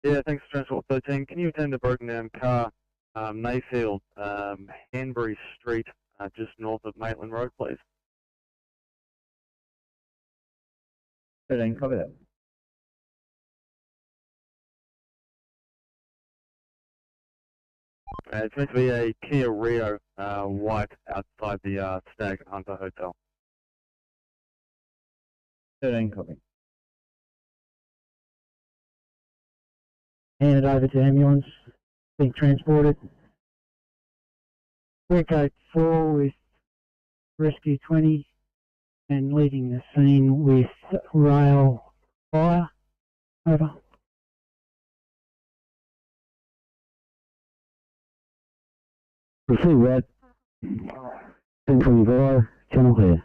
Yeah, thanks, Transport 13. Can you attend a broken down car, Mayfield, Hanbury Street, just north of Maitland Road, please? 13, copy that. It's meant to be a Kia Rio white outside the Stag Hunter Hotel. 13, copy. Hand it over to ambulance, being transported. Code 4 with Rescue 20 and leaving the scene with rail fire. Over. Receive that. 1025, channel clear.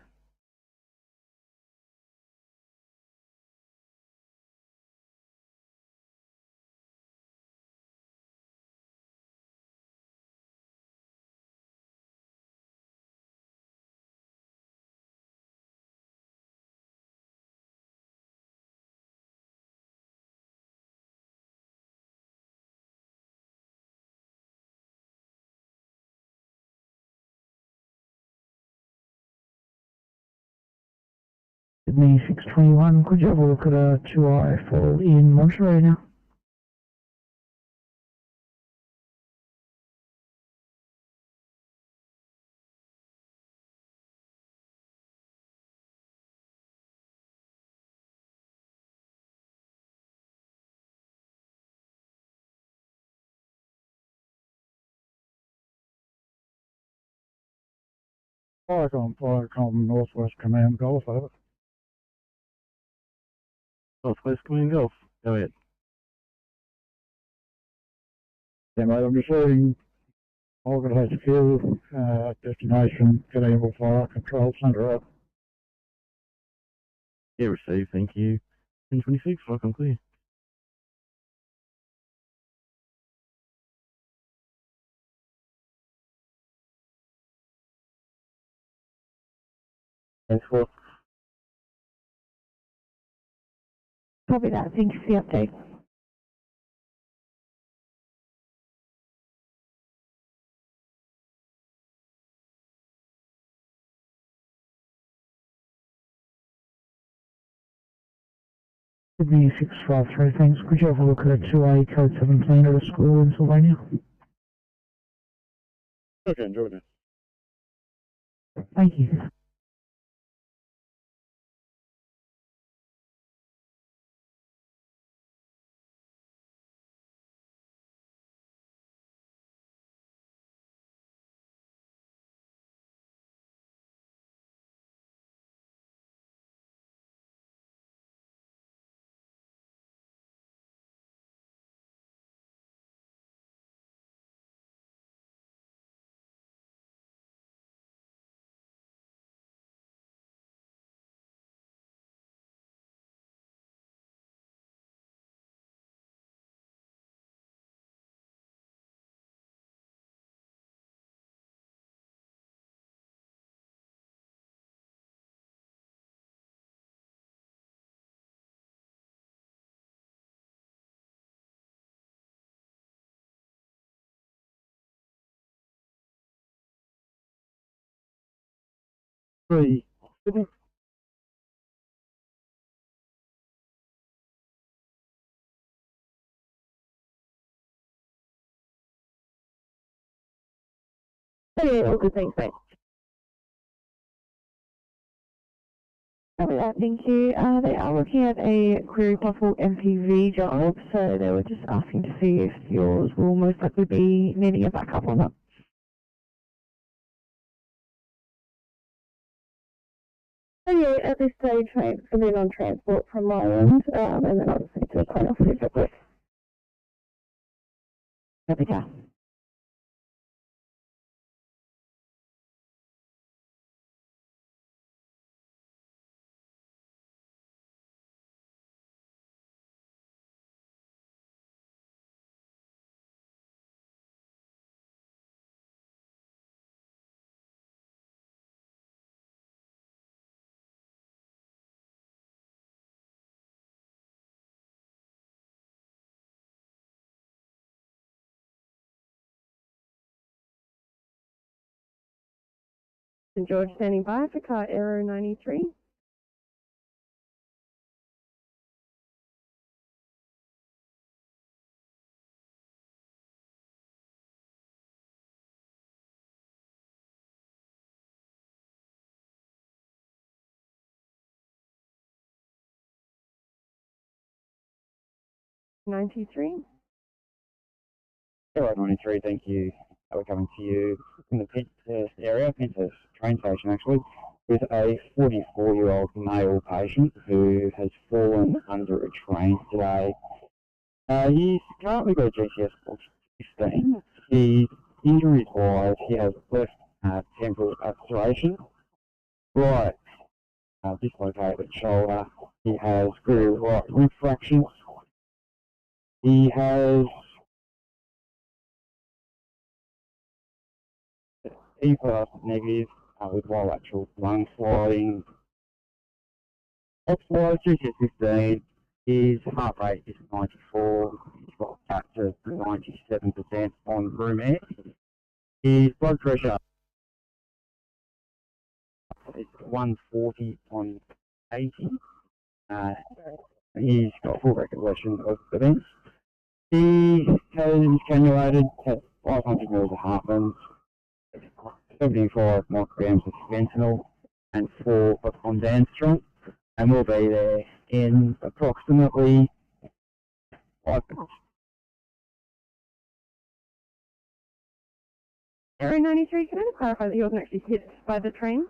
Sydney 621, could you have a look at a 2i fall in Monterey now? Firecom, Northwest Command Golf, over. Northwest Command Golf, go ahead. Yeah, mate, I'm just reading Organised Fuel, destination, Canadian Fire Control Centre up. Yeah, received, thank you. 1026, welcome clear. Thanks for. Copy that. Thanks for the update. Sydney 653, thanks. Could you have a look at a 2A code 17 at a school in Sylvania? Okay, enjoy that. Thank you. Three. Okay, all good, thanks, mate. Thank you. They are looking at a query possible MPV job, so they were just asking to see if yours will most likely be needing a backup or not. Okay, at this stage, mate, I'm in on transport from my end, and then I'll just need to sign off with it quick. Okay. St George standing by for car Aero 93. Aero 93, thank you. We're coming to you in the Penshurst area, Penshurst train station actually, with a 44-year-old male patient who has fallen under a train today. He's currently got a GCS of 15. His injuries-wise, he has left temporal obturation, right dislocated shoulder. He has screw right rib fractures. He has E+ negative with bilateral lung sliding. Oxide GCS 15. His heart rate is 94. He's got back to 97% on room air. His blood pressure is 140 on 80. He's got full recollection of events. He has cannulated, has 500 mils of Hartman's, 75 micrograms of fentanyl, and 4 of ondansetron, and we'll be there in approximately 5 minutes. Aero 93, can I just clarify that he wasn't actually hit by the train?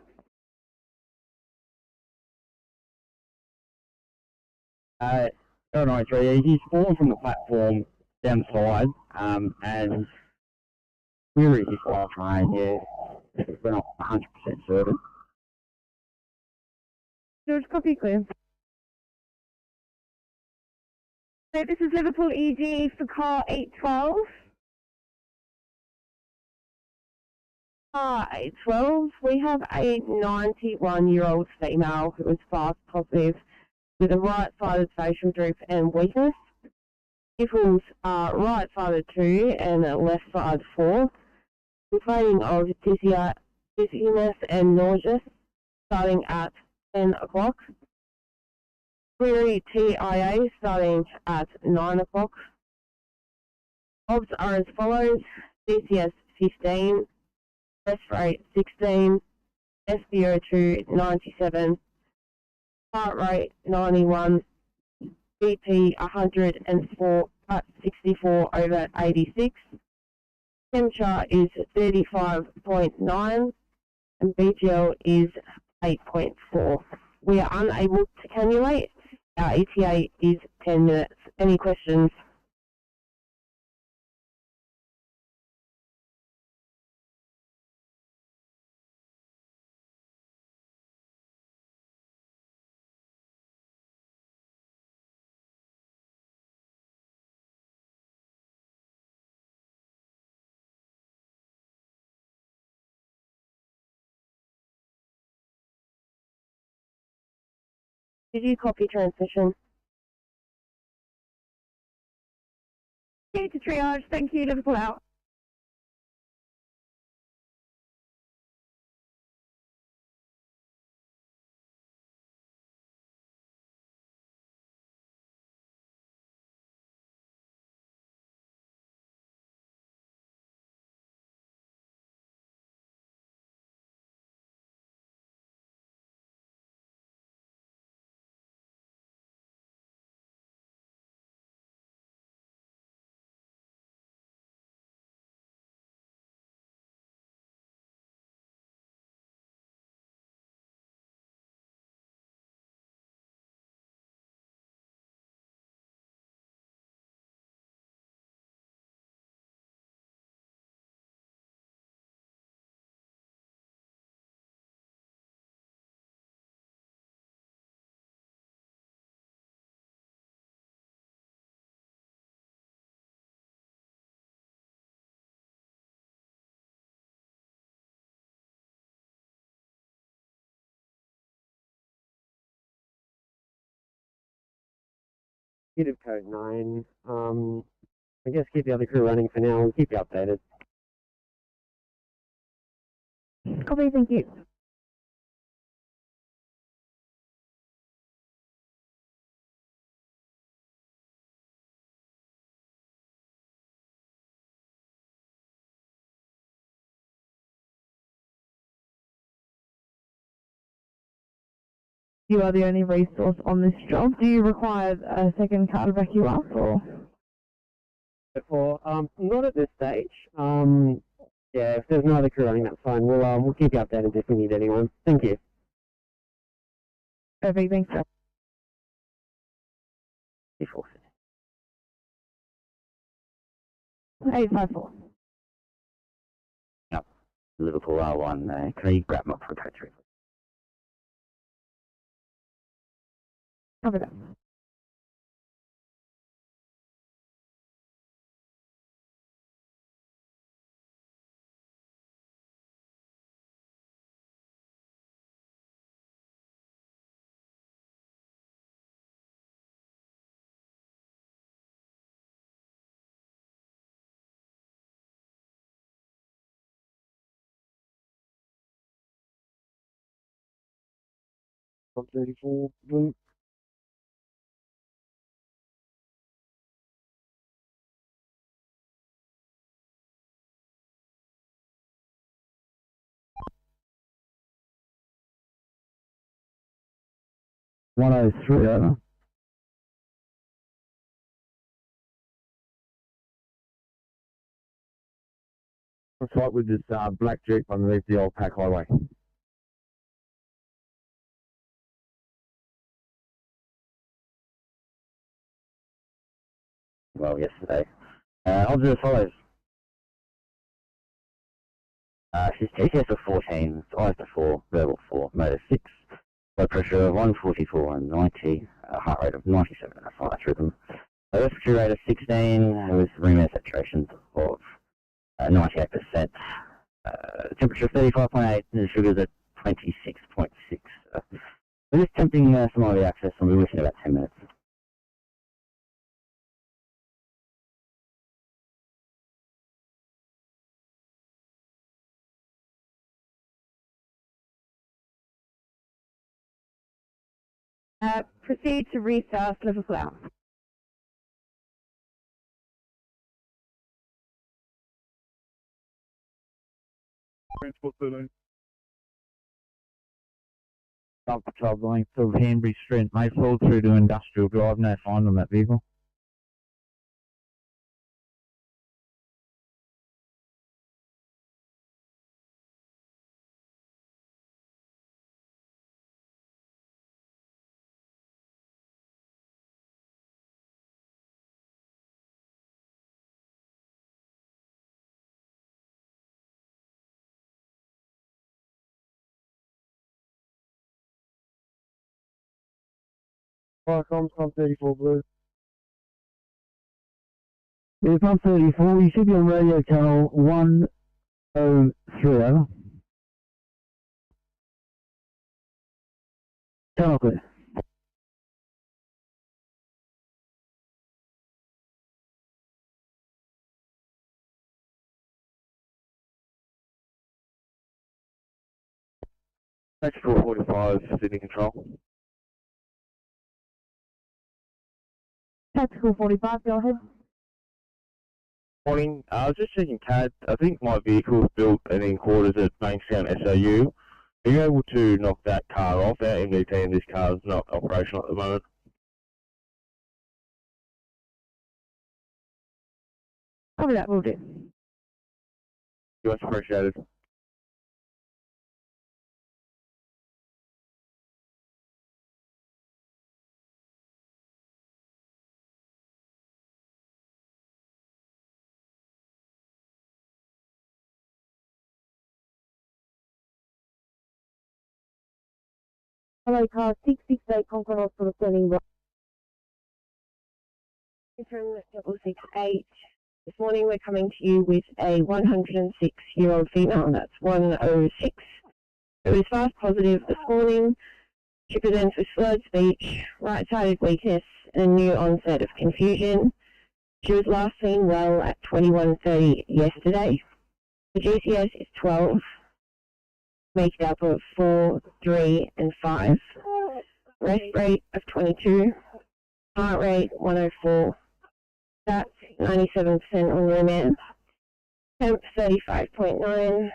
Aero 93, he's fallen from the platform down the side, and we're his last train, yeah. We're not 100% certain. George, copy clear. So this is Liverpool ED for car 812. Car 812, we have a 91-year-old female who is fast positive with a right-sided facial droop and weakness. Nipples are right-sided 2 and left side 4. Complaining of dizziness and nausea starting at 10 o'clock. Query TIA starting at 9 o'clock. Obs are as follows: GCS 15, breath rate 16, SpO2 97, heart rate 91, BP 104 at 64 over 86. Temperature is 35.9 and BGL is 8.4. We are unable to cannulate. Our ETA is 10 minutes. Any questions? Did you copy transmission? Okay, to triage. Thank you. Liverpool out. executive code 9. I guess keep the other crew running for now and keep you updated. Copy, thank you. You are the only resource on this job. Do you require a second car to back you up, or? Not at this stage. Yeah, if there's no other crew running, that's fine. We'll keep you updated if we need anyone. Thank you. Perfect, thanks, sir. 854. Yep. Liverpool R1, can you grab them up for code 3? Copy that. From 34 blue. over. Looks like with this black Jeep underneath the old pack highway. Well, yesterday. I'll do as follows. She's TCS of 14, eyes to 4, verbal 4, motor 6, blood pressure of 144 and 90, heart rate of 97 and a flight rhythm. Respiratory rate of 16, with room air saturation of 98%. Temperature of 35.8, and sugars at 26.6. We're just tempting some IV access, and we'll be within about 10 minutes. Proceed to restart Liverpool out. Transport 13. Stop patrol length of Hanbury Street, may fall through to Industrial Drive, no find on that vehicle. Firecoms from 34 blue. Yeah, pump 34, you should be on radio channel 103, over. Channel clear. Tactical 45, Sydney Control. Tactical 45, go ahead. Morning. I was just checking CAD. I think my vehicle is built and in quarters at Bankstown SOU. Are you able to knock that car off? Our MDT and this car is not operational at the moment. Copy that, will do. You much appreciated. Hello, car 668 Concord Hospital standing by. From 668. This morning we're coming to you with a 106-year-old female, and that's 106. It was fast positive this morning. She presents with slurred speech, right-sided weakness, and a new onset of confusion. She was last seen well at 21:30 yesterday. The GCS is 12, made up of 4, 3, and 5. Rest rate of 22, heart rate 104, stats 97% on room amp, temp 35.9,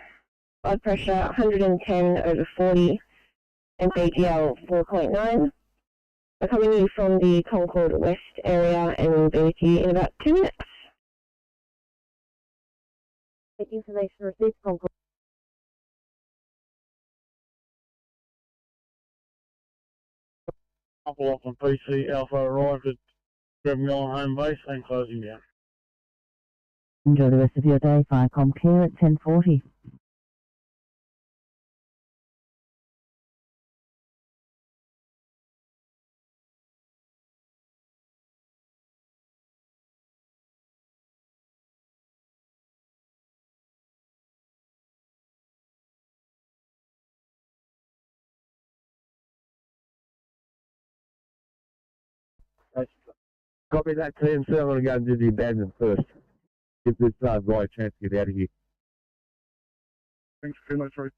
blood pressure 110/40, and BGL 4.9. We're coming in from the Concord West area and we'll be with you in about 2 minutes. Information received, Concord. Couple off on PC Alpha arrived at Greville home base and closing down. Enjoy the rest of your day. Viacom Care at 10:40. Copy that, TMC. I'm going to go and do the abandonment first. Give this guy a chance to get out of here. Thanks very much, Ruth.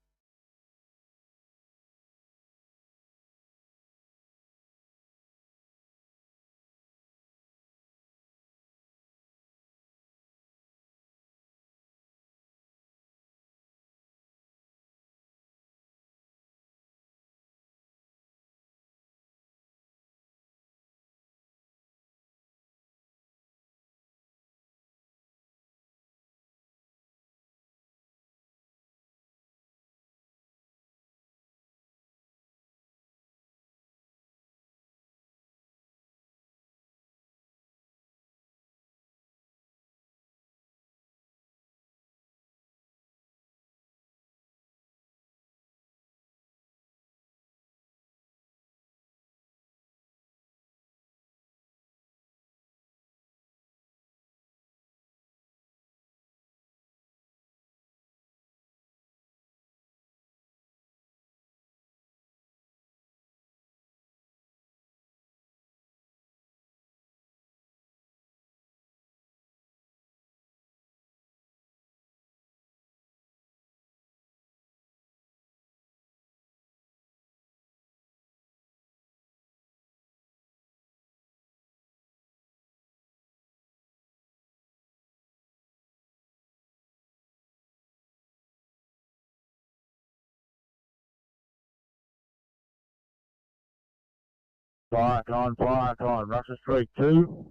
Fire on. Russia Street 2.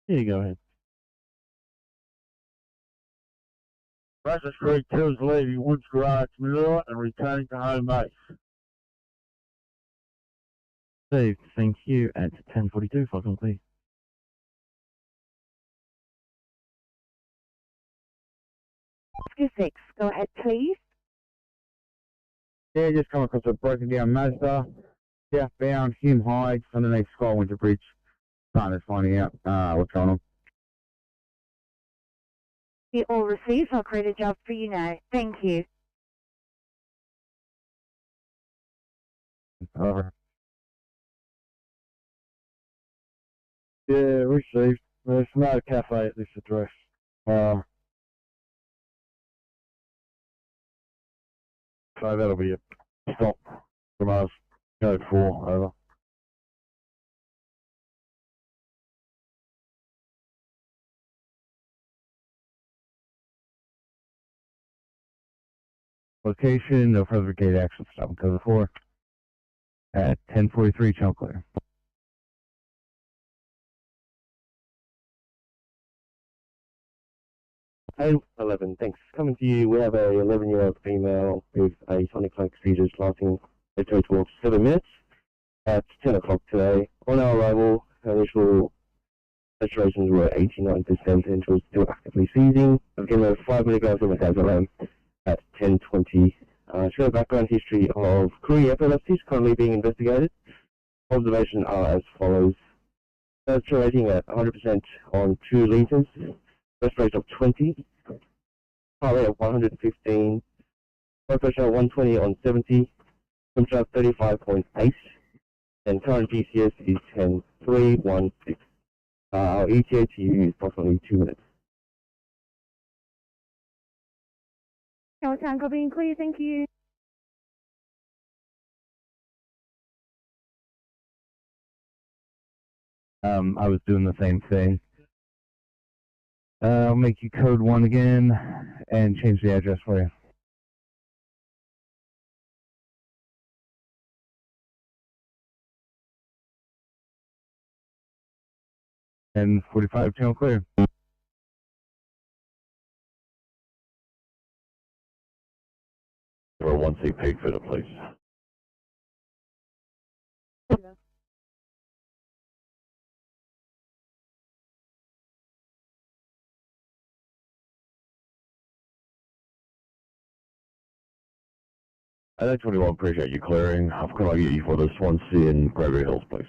Yeah, go ahead. Russia Street 2 is leaving Woods Garage Manila and returning to home base. Steve, thank you at 10:42, Falcon, please. Rescue 6, go ahead, please. Yeah, just come across a broken down Mazda. Southbound, Hume Heights, underneath Sky Winter Bridge. Partners finding out what's going on. You all received. I'll create a job for you now. Thank you. Over. Yeah, received. There's no cafe at this address. So that'll be a stop from us. Code 4, over. Location, no further gate action. Stop and cover 4 at 10:43, channel clear. 11, thanks. Coming to you, we have a 11-year-old female with a tonic clonic seizures lasting a total of 7 minutes at 10 o'clock today. On our arrival, her initial saturations were 89% and she was still actively seizing. I've given her 5 milligrams of midazolam at 10:20. She had a background history of crude epilepsy currently being investigated. Observations are as follows. Saturating at 100% on 2 liters. Rest rate of 20, heart rate of 115, blood pressure 120 on 70, Contract 35.8, and current PCS is 10316. Our ETA to you is approximately 2 minutes. Tower Town, copy and clear, thank you. I was doing the same thing. I'll make you code 1 again and change the address for you. And 45 channel clear. Or 1C pig fitter, please. I 21, appreciate you clearing. How can I get you for this 1C in Gravy Hills, please?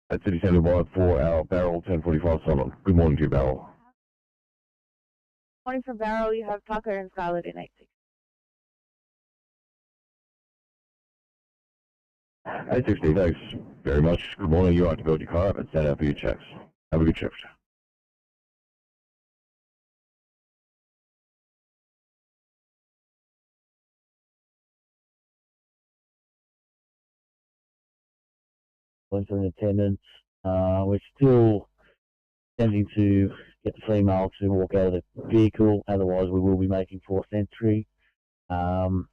At City Centre Wide for our Barrel 1045 Solomon. Good morning to you, Barrel. Morning from Barrel, you have Tucker and Scarlett in 86. 860, thanks very much. Good morning. You are to build your car up and stand out for your checks. Have a good shift. Police are in attendance. We're still attempting to get the female to walk out of the vehicle. Otherwise, we will be making forced entry. Further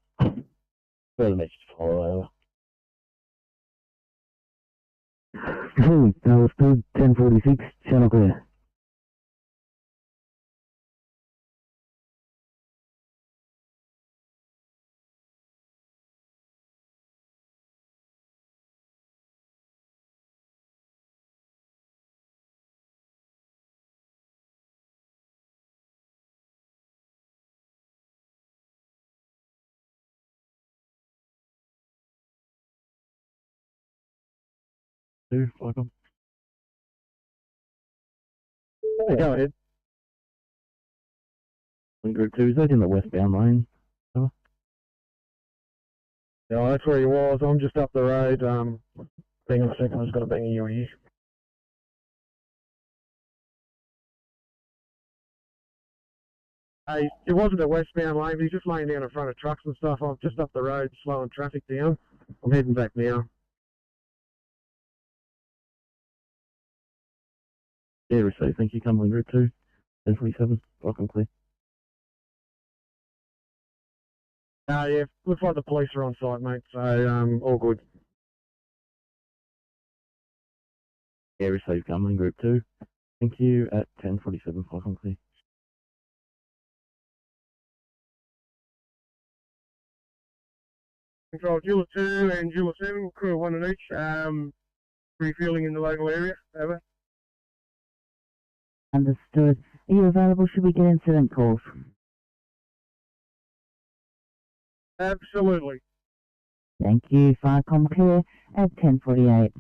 message to follow over. That was good. 1046, channel clear. Welcome. Go ahead. Group 2, is that in the westbound lane? Yeah, that's where he was. I'm just up the road. Hang on a second, I've just got to bang a UE. It wasn't a westbound lane, but he's just laying down in front of trucks and stuff. I'm just up the road, slowing traffic down. I'm heading back now. Yeah, received. Thank you. Cumberland Group 2, 1047. Welcome, clear. Yeah, looks like the police are on site, mate, so all good. Yeah, received. Cumberland Group 2. Thank you at 1047. Welcome, clear. Control Jula 2 and Jula 7, crew 1 in each. Refueling in the local area, over. Understood. Are you available? Should we get incident calls? Absolutely. Thank you. Firecom clear at 1048.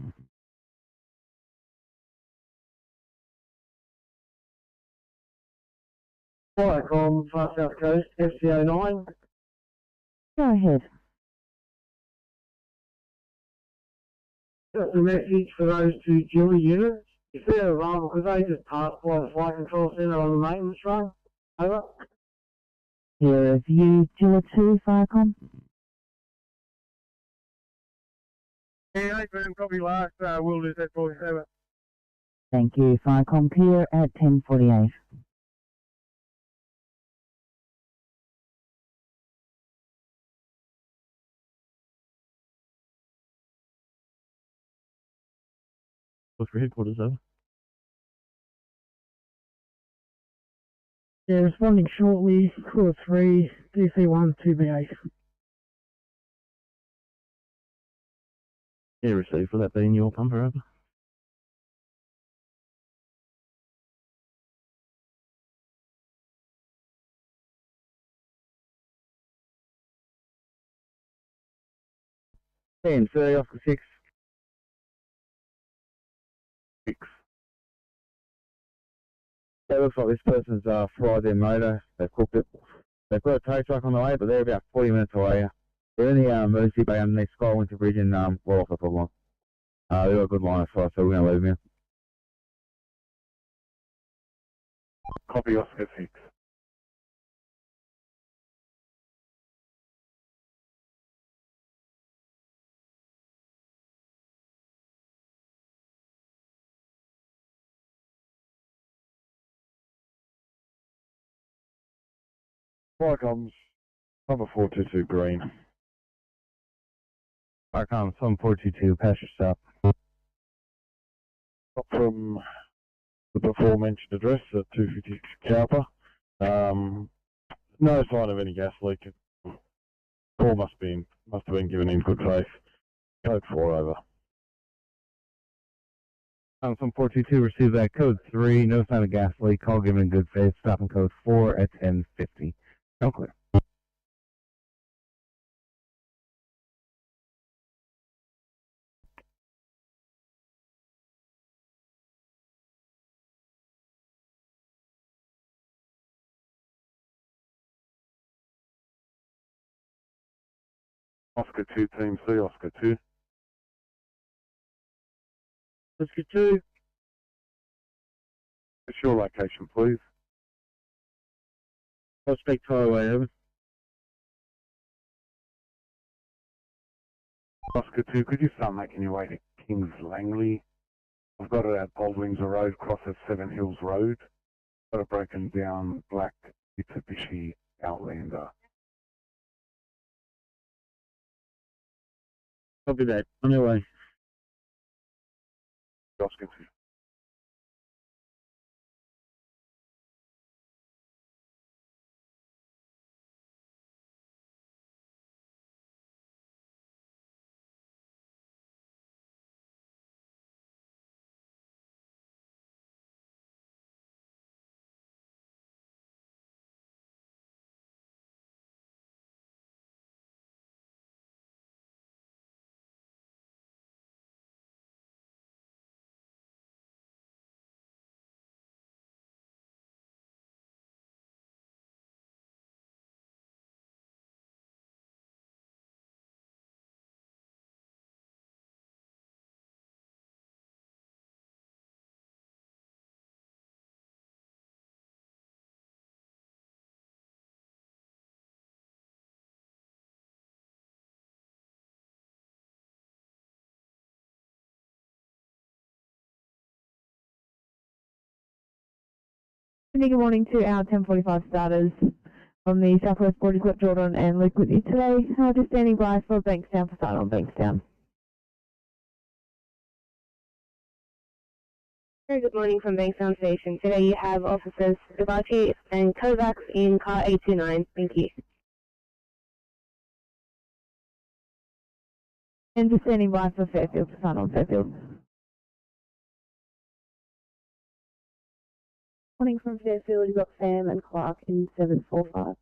Firecom, Far South Coast, FCO 9. Go ahead. Got the message for those 2 Jula units. If they're wrong, because they just passed by the flight control centre on the maintenance run. Over. Here is you, Jilla 2, Firecom. Yeah, 8 man, copy last. We'll do that for you, over. Thank you. Firecom clear at 1048. Look for headquarters, over. Yeah, responding shortly. Crew 3, DC1, 2BA. Yeah, received. For that being your pumper, over. And 30 off the 6. 6. It looks like this person's fried their motor. They've cooked it. They've got a tow truck on the way, but they're about 40 minutes away. They're in the emergency bay underneath Sky Winter Bridge and we're off the problem. They've got a good line of sight, so we're going to leave them here. Copy Oscar 6. Fire comms, number 422 green. Fire comms, 422, pass your stop. From the before mentioned address at 256 Cowper. No sign of any gas leak. Call must have been given in good faith. Code 4 over. Some 422, receive that code 3, no sign of gas leak, call given in good faith, stopping code 4 at 1050. No clear. Oscar 2, Team C, Oscar 2. Oscar 2. What's your location, please? Prospect Highway, over. Oscar 2, could you start making your way to Kings Langley? I've got it at Baldwin's Road, crosses Seven Hills Road. Got a broken down black Mitsubishi Outlander. Copy that. On your way. Oscar 2. Good morning to our 10:45 starters on the Southwest Border Clip, Jordan and Luke with you today. Just standing by for Bankstown for start on Bankstown. Very good morning from Bankstown Station. Today you have officers Debachi and Kovacs in car 829. Thank you. And just standing by for Fairfield for start on Fairfield. Morning from Fairfield, you've got Sam and Clark in 745.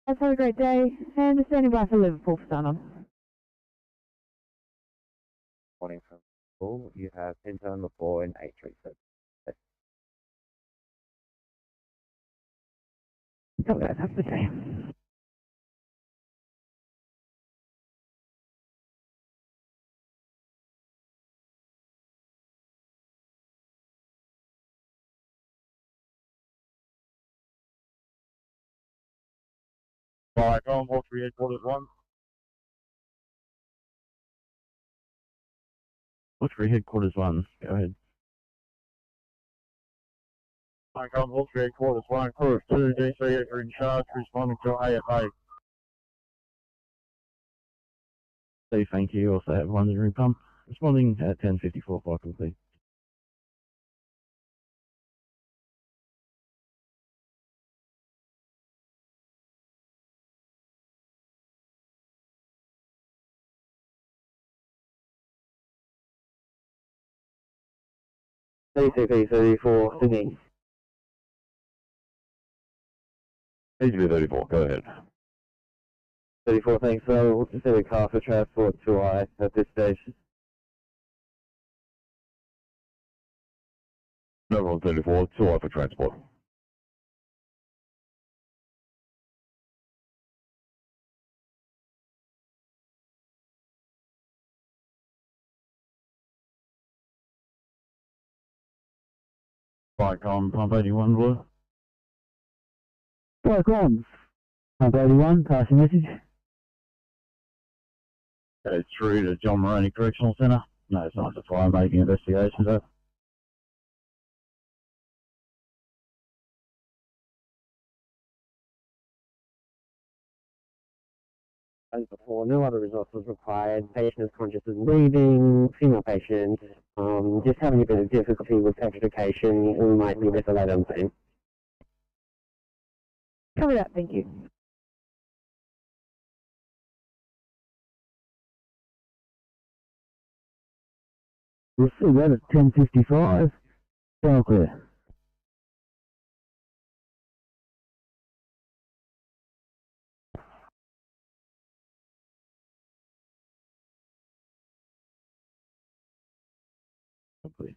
Have a great day, and just standing by for Liverpool for start on. Morning from Liverpool, you have Pinto number 4 and 837. So guys, have a good day. Alright, go on, Hawkesbury headquarters 1. Hawkesbury headquarters 1, go ahead. Alright, go on, Hawkesbury headquarters 1, Chorus 2, DC are in charge, responding to AFA. So thank you, also have one in pump. Responding at 10:54, fire complete. ACP 34, Sydney. ACP 34, go ahead. 34, thanks. We'll just have a car for transport to I at this station. Number 134, 2 for transport. Flight com, pump 81 blue. Flight comms, pump 81, passing message. Go through to John Moroney Correctional Centre. No signs of fire, making investigations over. As before, no other resources required. Patient is conscious and breathing. Female patient, just having a bit of difficulty with petrification. We might leave it for later on scene. Cover that, thank you. We'll see that at 10:55. Channel clear. Hopefully.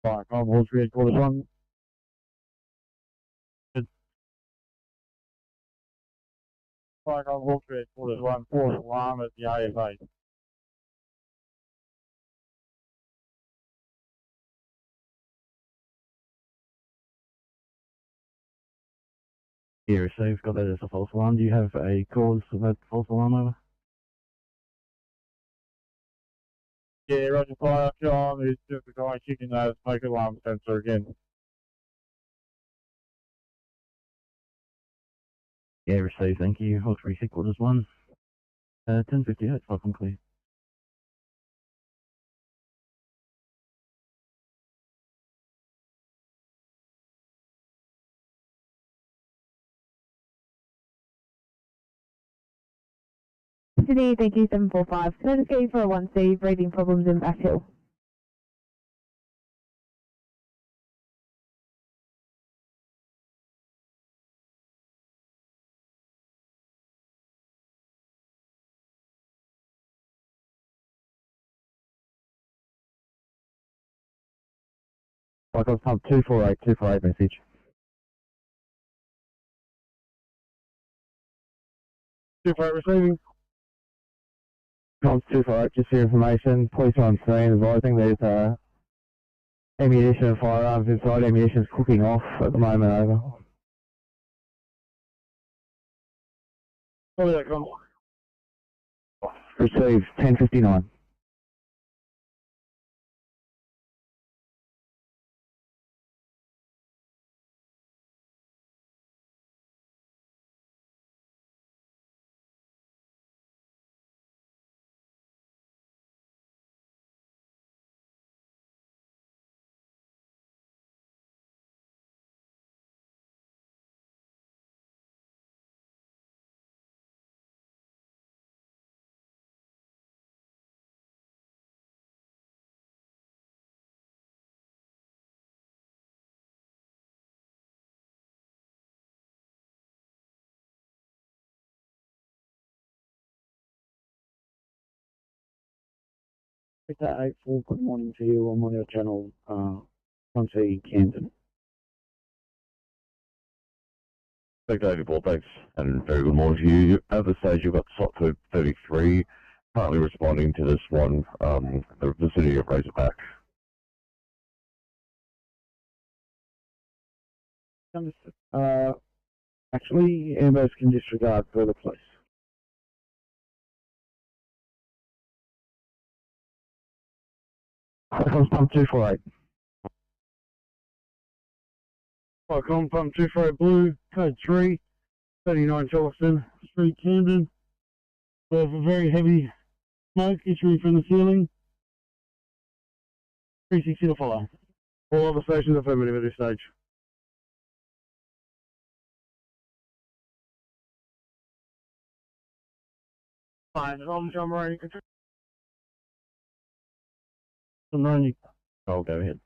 Flight com, Wall Street, quarters 1. Flight com, Wall Street, quarters 1. False alarm at the AFA. Yeah, received. Got that as a false alarm. Do you have a cause for that false alarm over? Yeah, Roger, fire John. It's just a guy checking that smoke alarm sensor again. Yeah, received. Thank you. Hawkesbury headquarters 1. 10:58. Welcome, clear. Sydney, thank you, 745. Can I just get you for a 1C, breathing problems in Back Hill? Flight com, pump 248 message. 248 receiving. Comms 248, just for your information. Police are on scene advising there's ammunition and firearms inside. Ammunition's cooking off at the moment, over. Copy that, comms. Received 10:59. Victor 84, good morning to you. I'm on your channel, Swansea, Camden. Victor 84, thanks, and very good morning to you. At the stage, you've got slot 33, currently responding to this one, the vicinity of Razorback. Actually, ambos can disregard further, please. Comes pump 248. Icon pump 248 blue, code 3, 39 Charleston Street, Camden. We have a very heavy smoke issuing from the ceiling. 360 to follow. All other stations affirmative at this stage. Fine, I'm John Moroney. Oh, go ahead.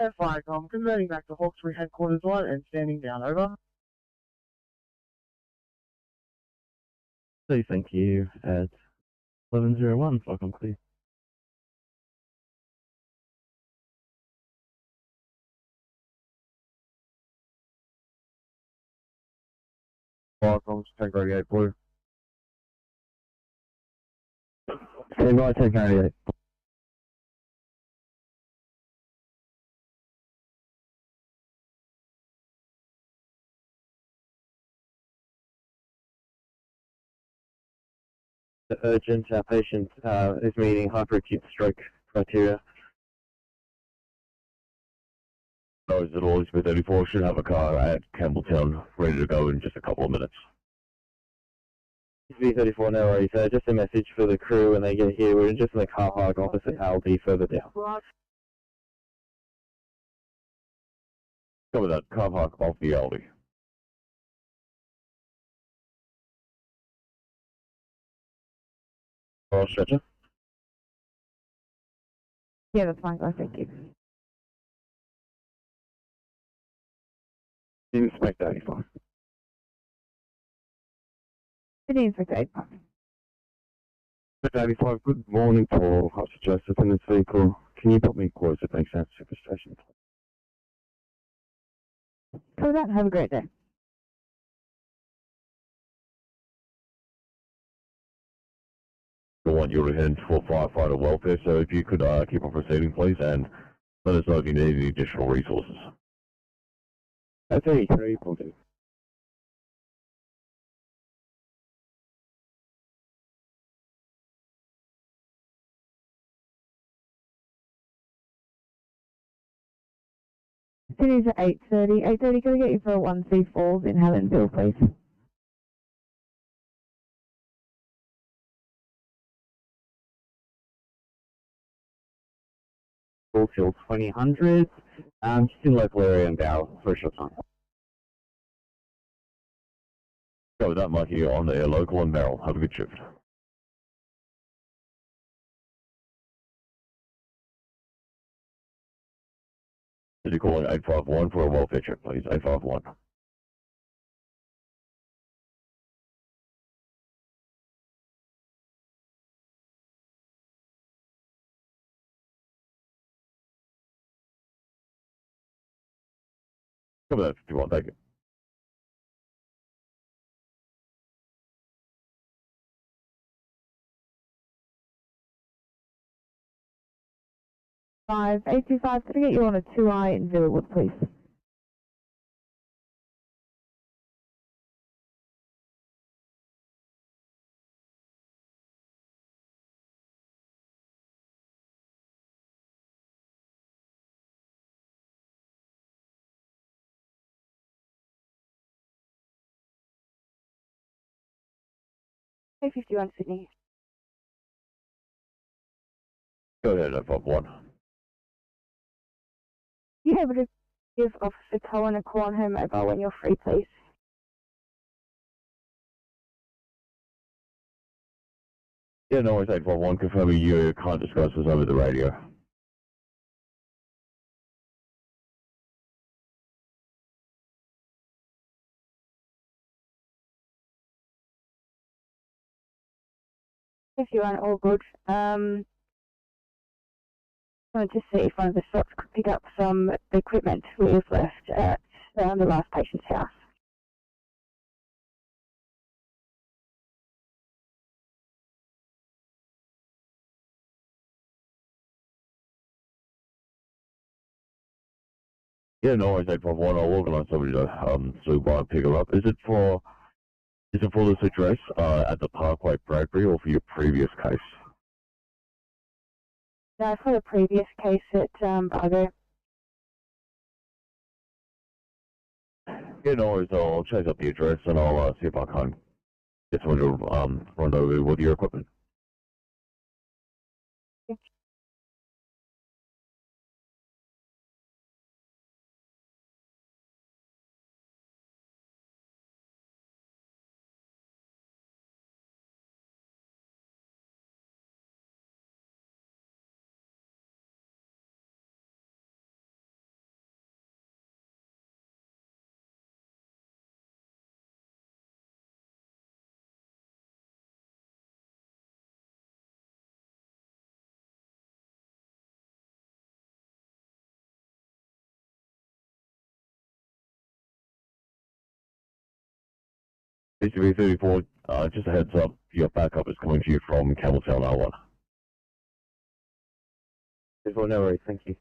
F5, converting back to Hawkesbury headquarters line and standing down, over. So thank you at 1101, so I'm clear. Icons, Tank 88 blue. Stand by, Tank 88. Urgent, our patient is meeting hyperacute stroke criteria. Those at all, Elizabeth 84 should have a car at Campbelltown ready to go in just a couple of minutes. V34, no worries. Just a message for the crew when they get here. We're just in the car park opposite Aldi further down. Cover that car park off the Aldi. Or stretcher. Yeah, that's fine, guys. Thank you. Inspect 85. Sydney Inspector 85. Inspect 85, good morning to all. Officer Joseph in this vehicle. Can you put me closer? Thanks, out super station. For that, have a great day. I want you to head for firefighter welfare, so if you could keep on proceeding, please, and let us know if you need any additional resources. That's 83, will do. Sydney's at 8:30. 8:30, can I get you for 1C Falls in Helensville, please? Full 2000. Just in local area and Barrel for a short time. Cover that, Mike, here on the air local and Merrill. Have a good shift. City calling 851 for a welfare check, please. 851. Cover that 51, thank you. Five 825. Can I get you on a 2I in Villawood, please? Hey, 51 Sydney. Go ahead, 851. You able to give Officer Cohen a call on her mobile when you're free, please? Yeah, no worries, 851. Confirming you can't discuss this over the radio. If you aren't all good, wanted to see if one of the shops could pick up some equipment we've left at the last patient's house. Yeah, no worries, 851. I'll organise somebody to swing by and pick it up. Is it for this address at the Parkway Bradbury or for your previous case? No, for the previous case at Bargo. Yeah, no worries. I'll chase up the address and I'll see if I can get someone to run over with your equipment. BCB 34, just a heads up, your backup is coming to you from Campbelltown R1. Well, no worries, thank you.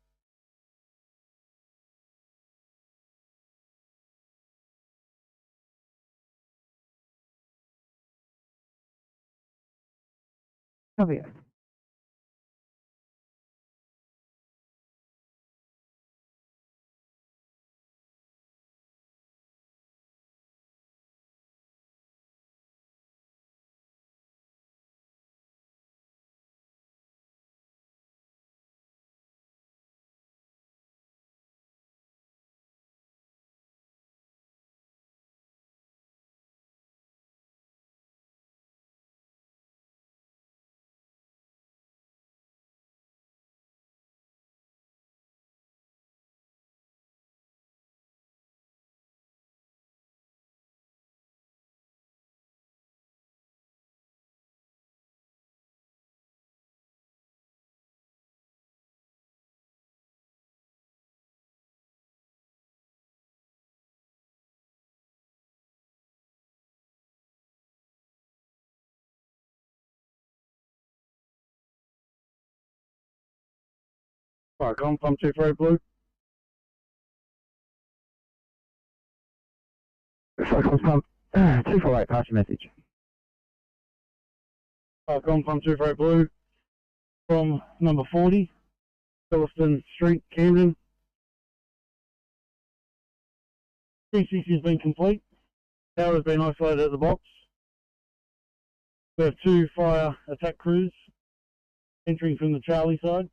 Copy it. Alright, go on, pump 2 blue. Cycles pump 248, pass your message. Alright, go on, pump 2 blue from number 40, Philliston Street, Camden. CCC has been complete. Tower has been isolated at the box. We have 2 fire attack crews entering from the Charlie side.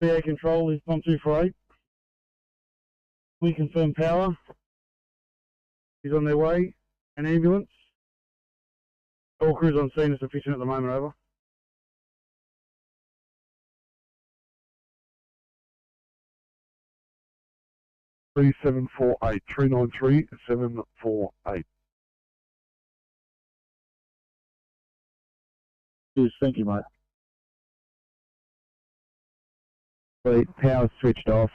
VA control is pump 248. We confirm power is on their way. An ambulance. All crews on scene are sufficient at the moment, over. Three 748 393 748. Cheers, thank you, mate. Power's switched off.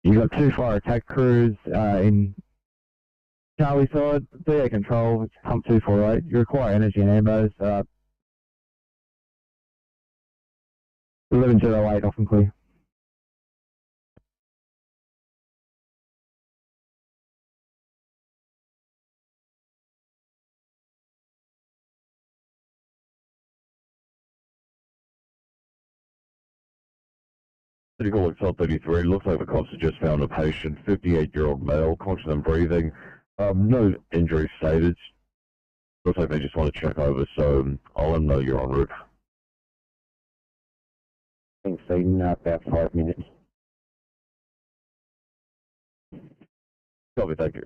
You got 2 fire attack crews in Charlie side, VA control, it's pump 248. You require energy and ambos. 1108 off and clear. City Hall Excel 33, looks like the cops have just found a patient, 58-year-old male, conscious and breathing. No injury stated. Looks like they just want to check over, so I'll let them know you're en route. Thanks, in about 5 minutes. Copy, thank you.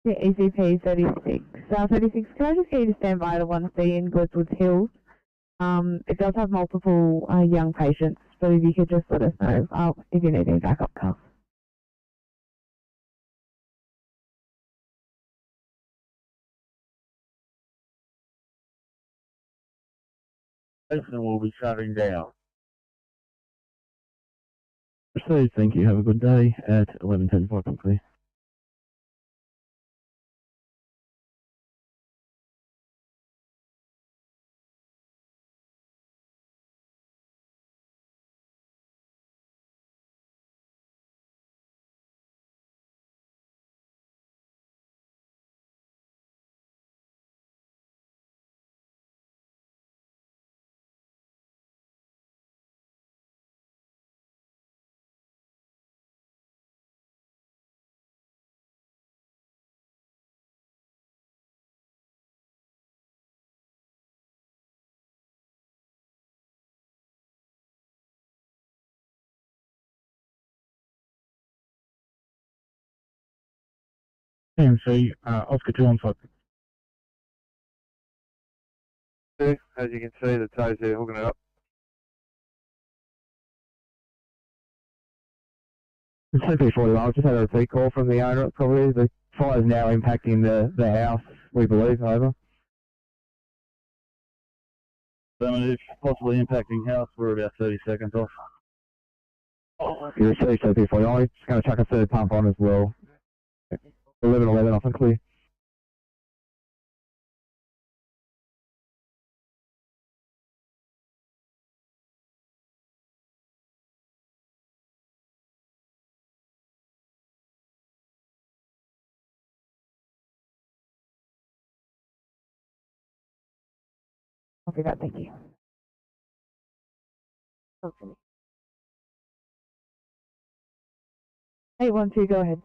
Yeah, ECP 36. 36, can I just get you to stand by to 1C in Gledwood Hills? It does have multiple young patients, but if you could just let us know if you need any backup cars. Station will be shutting down. So, thank you. Have a good day at 11:10. Welcome, clear. TMC, Oscar 2 on site. As you can see, the toes there hooking it up. It's CP41. I just had a repeat call from the owner. Probably the fire is now impacting the house, we believe, over. Affirmative, possibly impacting house. We're about 30 seconds off. You received CP41. I'm just going to chuck a third pump on as well. 11:11 off and clear. Copy that, thank you. Okay. 812, go ahead.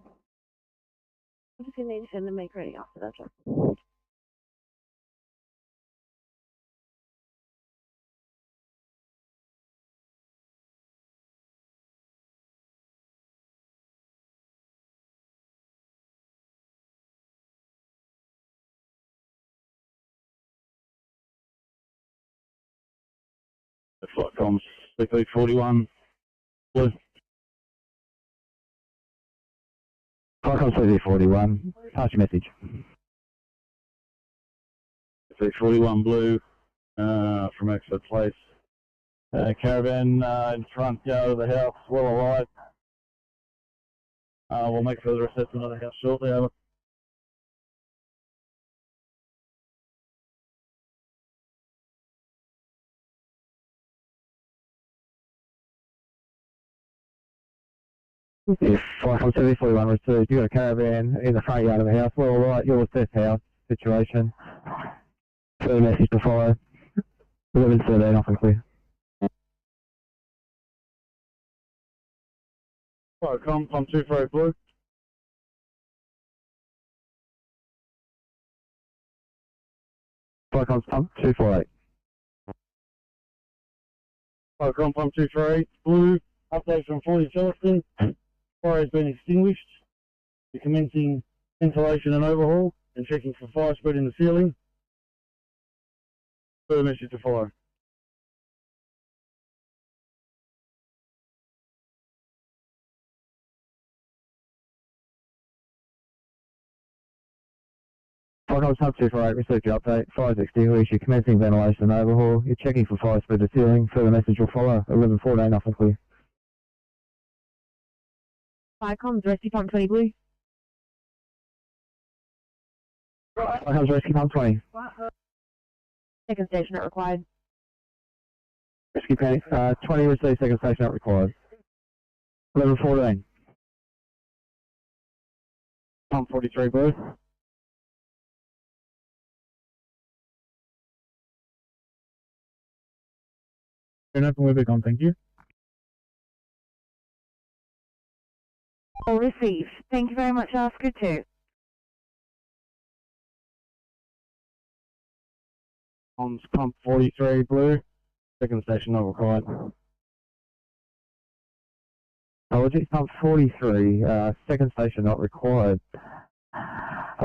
I'm just going to need to send the make ready after that job. The flight comms, CP41, blue. Flycom CP41. Pass your message. CP41 blue, from Exeter Place. Caravan in front yard of the house, well alive. We'll make further assessment of the house shortly, over. If Flycom CP41 received, you've got a caravan in the front yard of the house. Well, alright, you'll assess house situation. Further message to follow. 11:13 off and clear. Flight comms, I'm 248 blue. Flycom's pump 248. Flight comm, pump 248 blue. Update from 40 Celestin. Fire has been extinguished. We're commencing ventilation and overhaul and checking for fire spread in the ceiling. Further message to follow. Flycom's pump 248, received your update. Fire's extinguished. You're commencing ventilation and overhaul. You're checking for fire spread to ceiling. Further message will follow. 11:14 off and clear. Flycom's rescue pump 20 blue. Flycom's rescue pump 20. Second station not required. Rescue panic. 20 received, second station not required. 11:14. Pump 43 blue. An open with on, thank you. All received. Thank you very much, Oscar 2. Comms pump 43 blue. Second station not required. Apologies, pump 43, second station not required.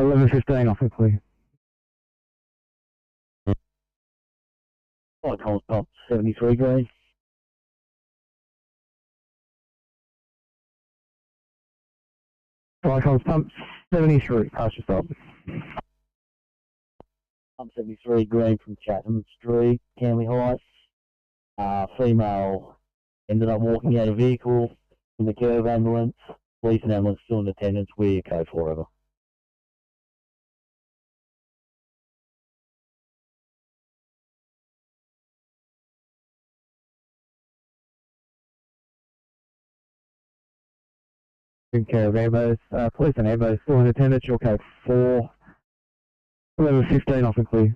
11:15 off quickly. Icons pump 73 green. Icons pump 73, pass your stop. Pump 73 green from Chatham Street, Canley Heights. Female ended up walking out of vehicle in the curve ambulance. Police and ambulance still in attendance. We're code 4 over. In care of ambos, police and ambos still in attendance, your code 4. 11:15 off and clear.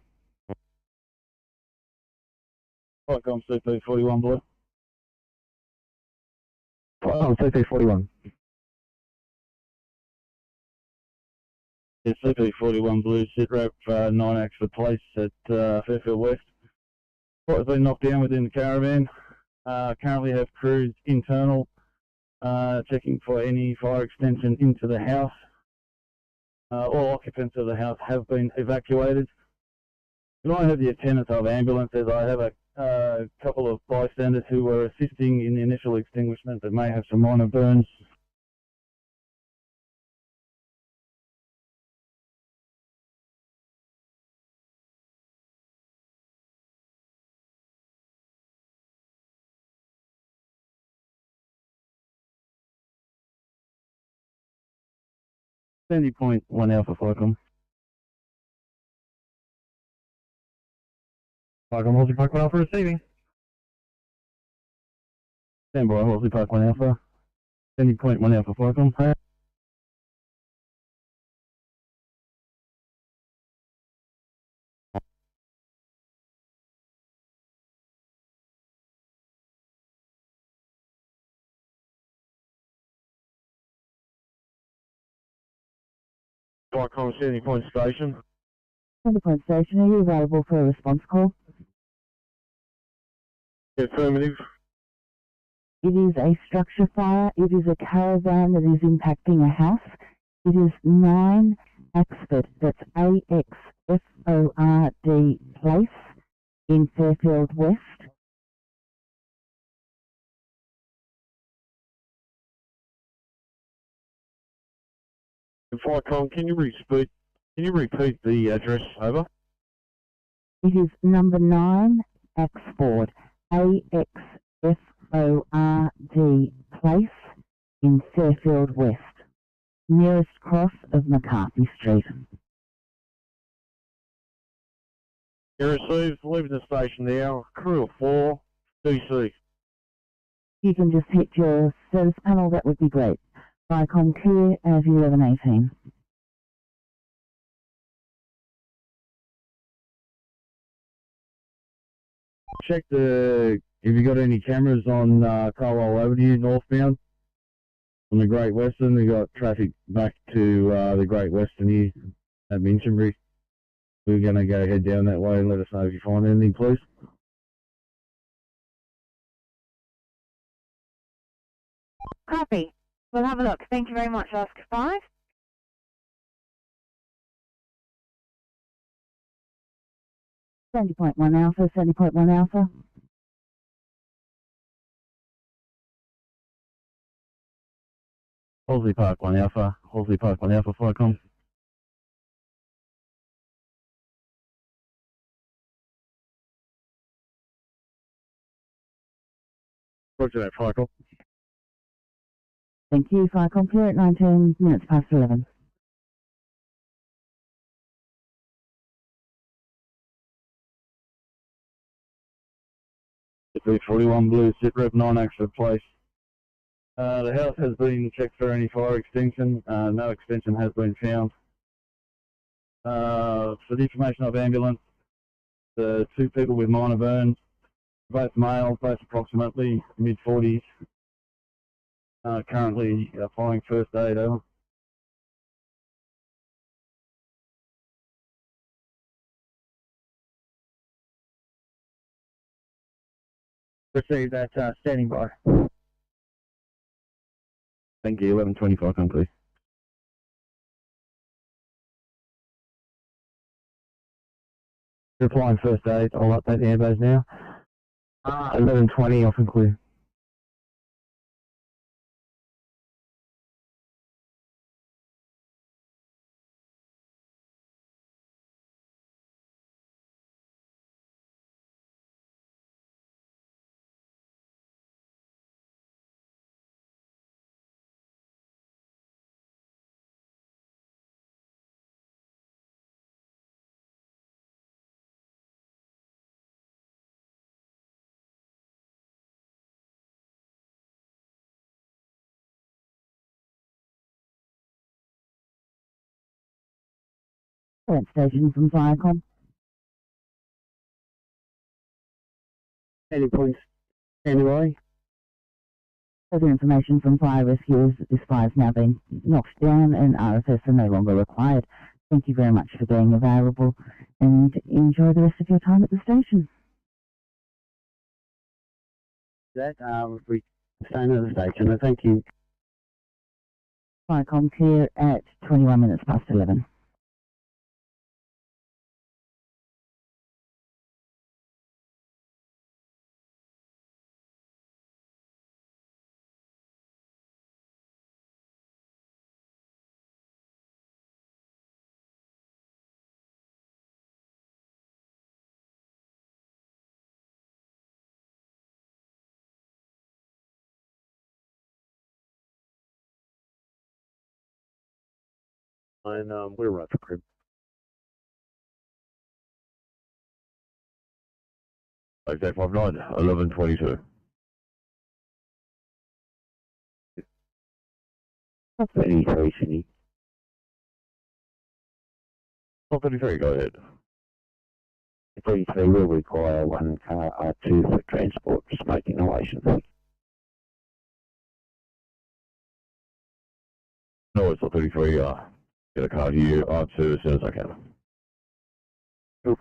Icon CP41 blue. Oh, CP41. Yeah, CP41 blue, sit rep 9 Axford Place at Fairfield West. What has been knocked down within the caravan. Currently have crews internal checking for any fire extension into the house. All occupants of the house have been evacuated. And I have the attendance of ambulances. I have a couple of bystanders who were assisting in the initial extinguishment that may have some minor burns. Sandy Point 1 Alpha Falcon. Falcon Halsey Park 1 Alpha receiving. Stand by Halsey Park 1 Alpha. Sandy Point 1 Alpha Falcon. Icon Sandy Point Station. Sandy Point Station, are you available for a response call? Affirmative. It is a structure fire. It is a caravan that is impacting a house. It is 9 Axford, that's AXFORD Place in Fairfield West. Icon, can you repeat the address over? It is number 9 Axford, AXFORD Place in Fairfield West, nearest cross of McCarthy Street. You received, leaving the station now, crew of 4, DC. You can just hit your service panel, that would be great. Vicom clear as 1118. Check if you got any cameras on Carlisle Avenue northbound from the Great Western. We got traffic back to the Great Western here at Minchinbury. We're going to go head down that way and let us know if you find anything, please. Copy. We'll have a look. Thank you very much, Oscar 5. Sandy Point 1 Alpha, Sandy Point 1 Alpha. Halsey Park 1 Alpha, Halsey Park 1 Alpha, Falcon. Roger that, Falcon. Thank you, Vicom clear at 19 minutes past 11. B41 Blue, sit rep 9 Axford Place. The house has been checked for any fire extinction. No extension has been found. For the information of ambulance, the 2 people with minor burns, both males, both approximately mid-40s. Currently applying first aid over. Received that, standing by. Thank you, 1125, come please. You're applying first aid. I'll update the ambos now. 11:20 off and clear. Current station from Viacom. Any points? Anyway. Further information from fire rescuers that this fire has now been knocked down and RFS are no longer required. Thank you very much for being available and enjoy the rest of your time at the station. That, we staying at the station. Thank you. Viacom clear at 21 minutes past 11. And we're right for crib. Okay, 59, 11:22. Top 33, Sydney. Top 33, go ahead. 33 will require one car R2 for transport for smoke inhalation. No, it's top 33, get a car here, R2 as soon as I can. Oop.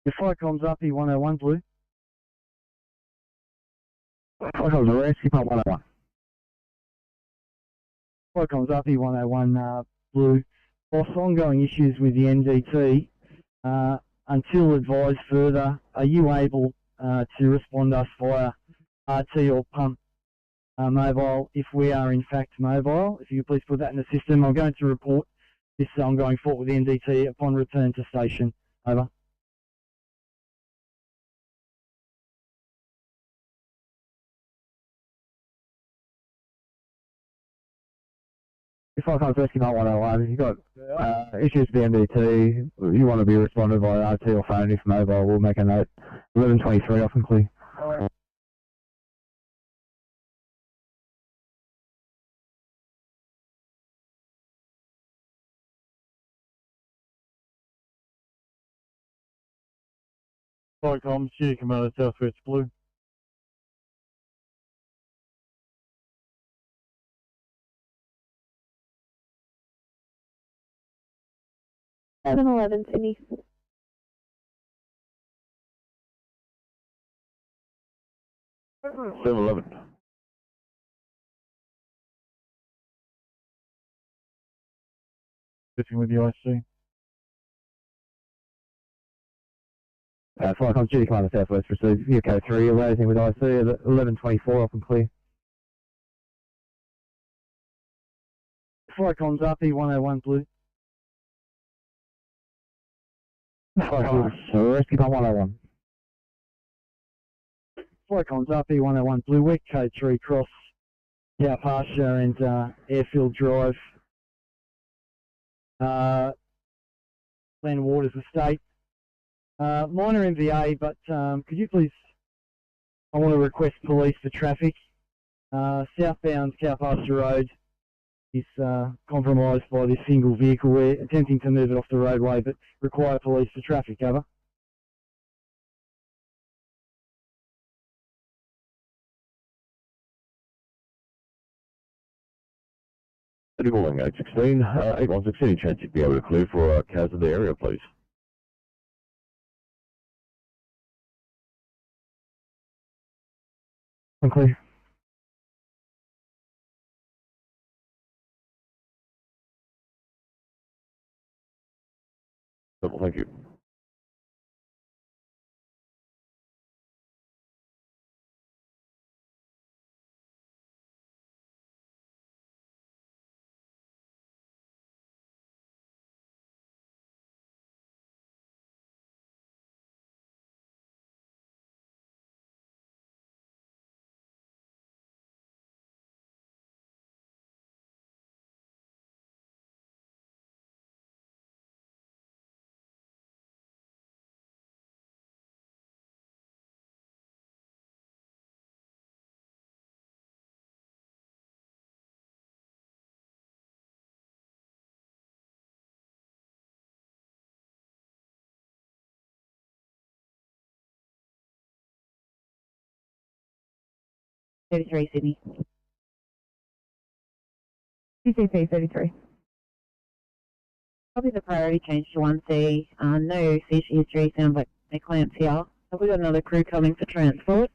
Your flight comms up, E101 Blue. Flight comms arrest, keep on 101. Flight comms up, E101 Blue. Whilst ongoing issues with the NDT, until advised further, are you able to respond us via RT or pump mobile if we are in fact mobile? If you could please put that in the system. I'm going to report this ongoing fault with the NDT upon return to station. Over. If I can't rescue 101, you've got issues with the MDT, you want to be responded by RT or phone if mobile, we'll make a note. 11:23 off and clear. Flight comms, Studio Commander Southwest Blue. Seven 11, Sydney. Seven 11. Sitting with the IC. Flight comms, Studio Commander Southwest received UK 3, raising with IC at 11:24 off and clear. Flight comms up, E101 Blue. Flight comms, rescue pump 101. Flight comms up, E101 Blue, Wet Code 3 cross Cow Pasture and Airfield Drive. Land Waters Estate. Minor MVA, but could you please, I want to request police for traffic. Southbound Cow Pasture Road, is compromised by this single vehicle. We're attempting to move it off the roadway, but require police for traffic cover. City calling 816, 816, any chance you'd be able to clear for cars in the area, please? Unclear. Simple, thank you. Thirty-three, Sydney. CCP 33. Probably the priority change to 1C. No seizure history, sounds like eclampsia. Have we got another crew coming for transport?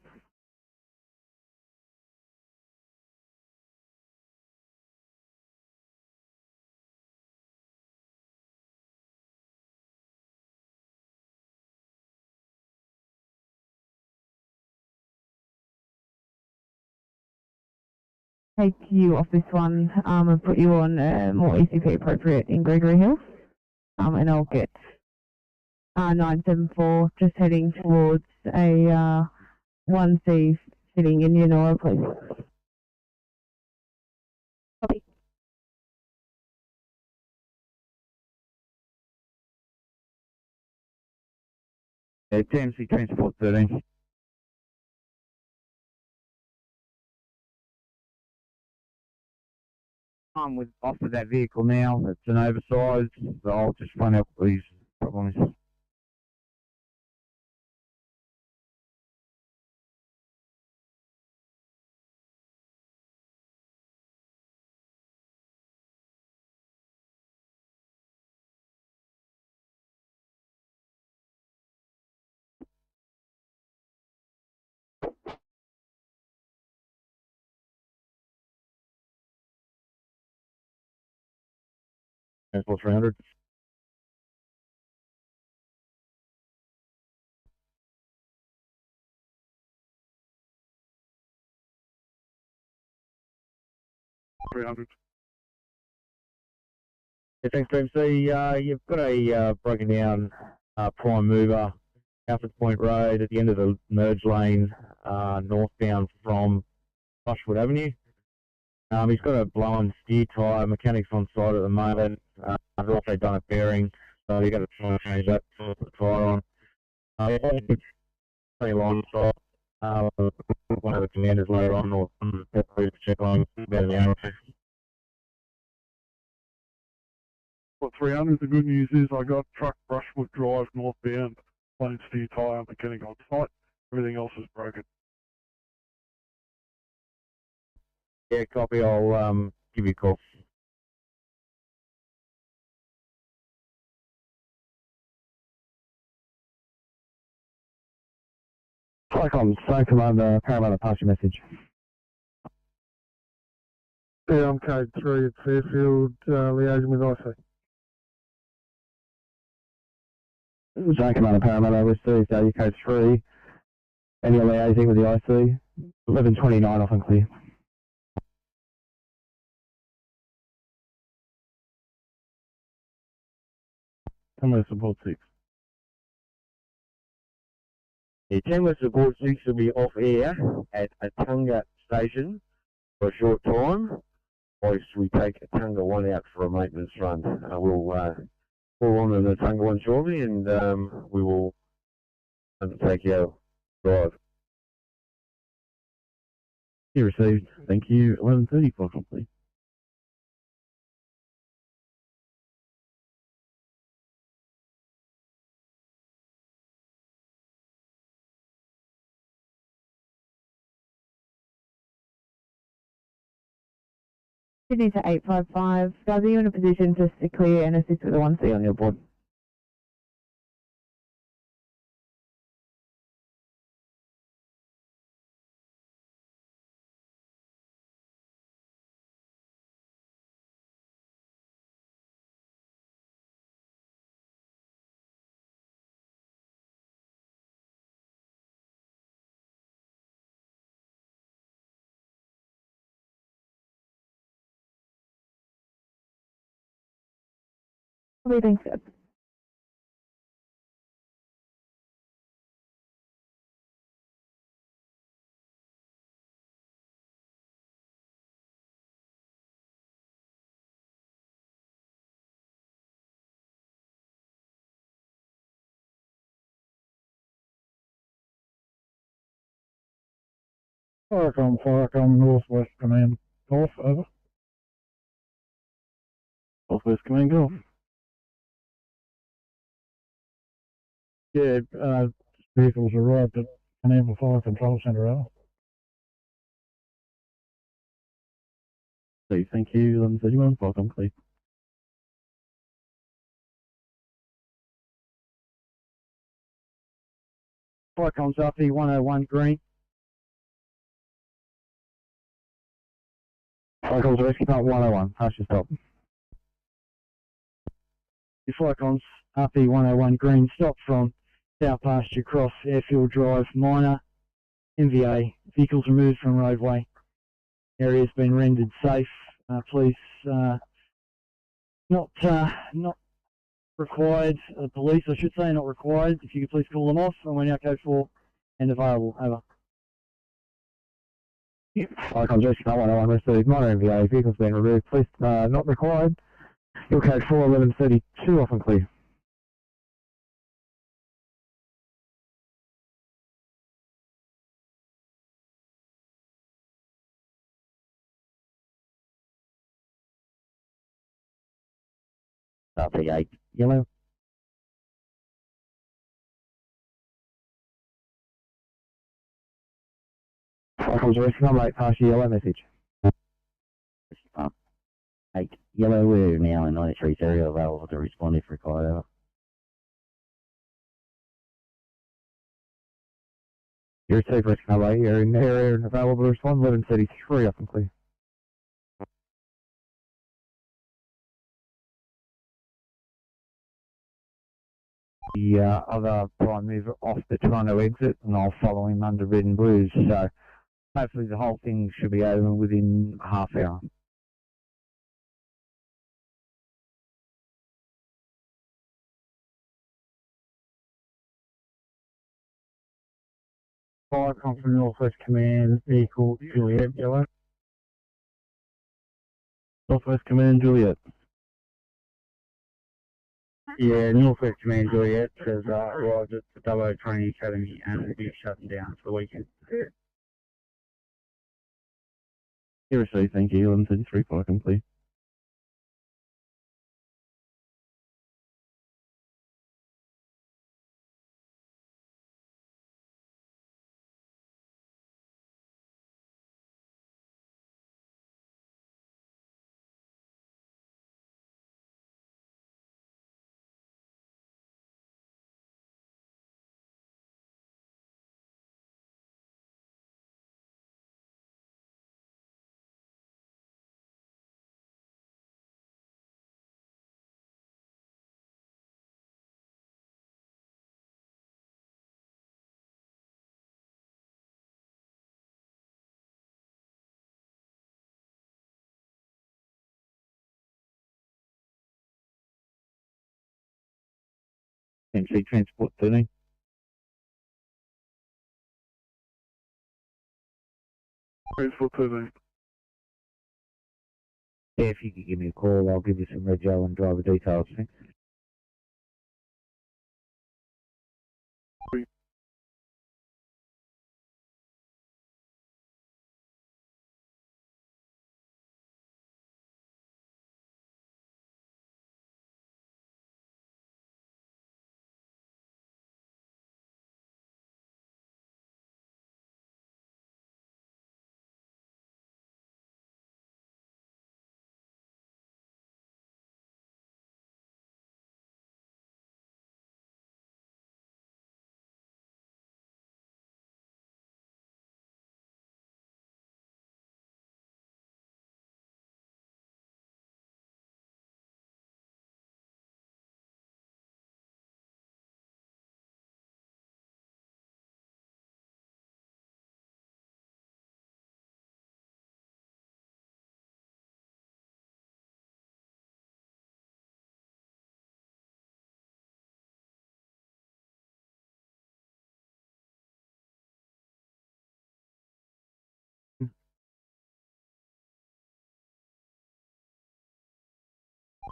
Take you off this one and put you on more ECP appropriate in Gregory Hills. And I'll get 974 just heading towards a 1C sitting in Yennora, please. Copy. TMC Transport 13. I'm off with that vehicle now. It's an oversized, so I'll just find out what these problems. Transport 300. Yeah, thanks, TMC. You've got a broken down prime mover, Alfred Point Road at the end of the merge lane, northbound from Rushwood Avenue. He's got a blown steer tyre. Mechanics on site at the moment. I've also done a bearing, so you've got to try and change that to put the tyre on. Pretty long stop. One of the commanders later on, or check on about an hour or two. For 300, the good news is I got truck Brushwood Drive northbound, plain steer tyre, mechanic on site. Everything else is broken. Yeah, copy. I'll give you a call. Cycom, Commander, Parramatta, pass your message. Yeah, I'm code 3 at Fairfield, liaison with IC. Zone Commander, Parramatta, received your code 3. And you're liaising with the IC. 1129 off and clear. Commander support 6. The Tamworth Support 6 will be off air at Atunga Station for a short time, whilst we take Atunga 1 out for a maintenance run. We'll pull on to the Atunga 1 shortly, and we will undertake our drive. You received. Thank you. 11:30 for complete. Sydney to 855. Guys, are you in a position just to clear and assist with the 1C on your board? Everything's good. Firecom, Northwest Command, Golf, over. Northwest Command, Golf. Yeah, vehicles arrived at an Fire Control Centre, over. Thank you, 1131, welcome, clear. Firecom's RP 101 green. Firecom's Rescue Part 101, pass your stop. Your Firecom's RP 101 green, stop from South Pasture Cross, Airfield Drive, minor, MVA, vehicles removed from roadway. Area's been rendered safe. Please, not required, police I should say, not required. If you could please call them off, and we're now code 4 and available, over. Firecom's Rescue Part 101, received, minor MVA, vehicles being removed, please, not required. Your code 4, 1132, off and clear. RP8, yellow. Firecom's Rescue Part 8, pass your yellow message. 8, yellow, we're now in 93 area, available to respond if required, over. You received Rescue Part 8, you're in the area and available to respond, 1133, off and clear. The other prime mover off the Toronto exit, and I'll follow him under red and blues, so hopefully the whole thing should be over within half hour. Firecom from Northwest Command, vehicle Juliet, yellow. Northwest Command, Juliet. Yeah, Northwest Command Juliet has arrived at the Dubbo Training Academy and will be shutting down for the weekend. You received, thank you, 1133, welcome, clear. MC Transport 13. Transport 13. Yeah, if you could give me a call, I'll give you some rego and driver details, thanks.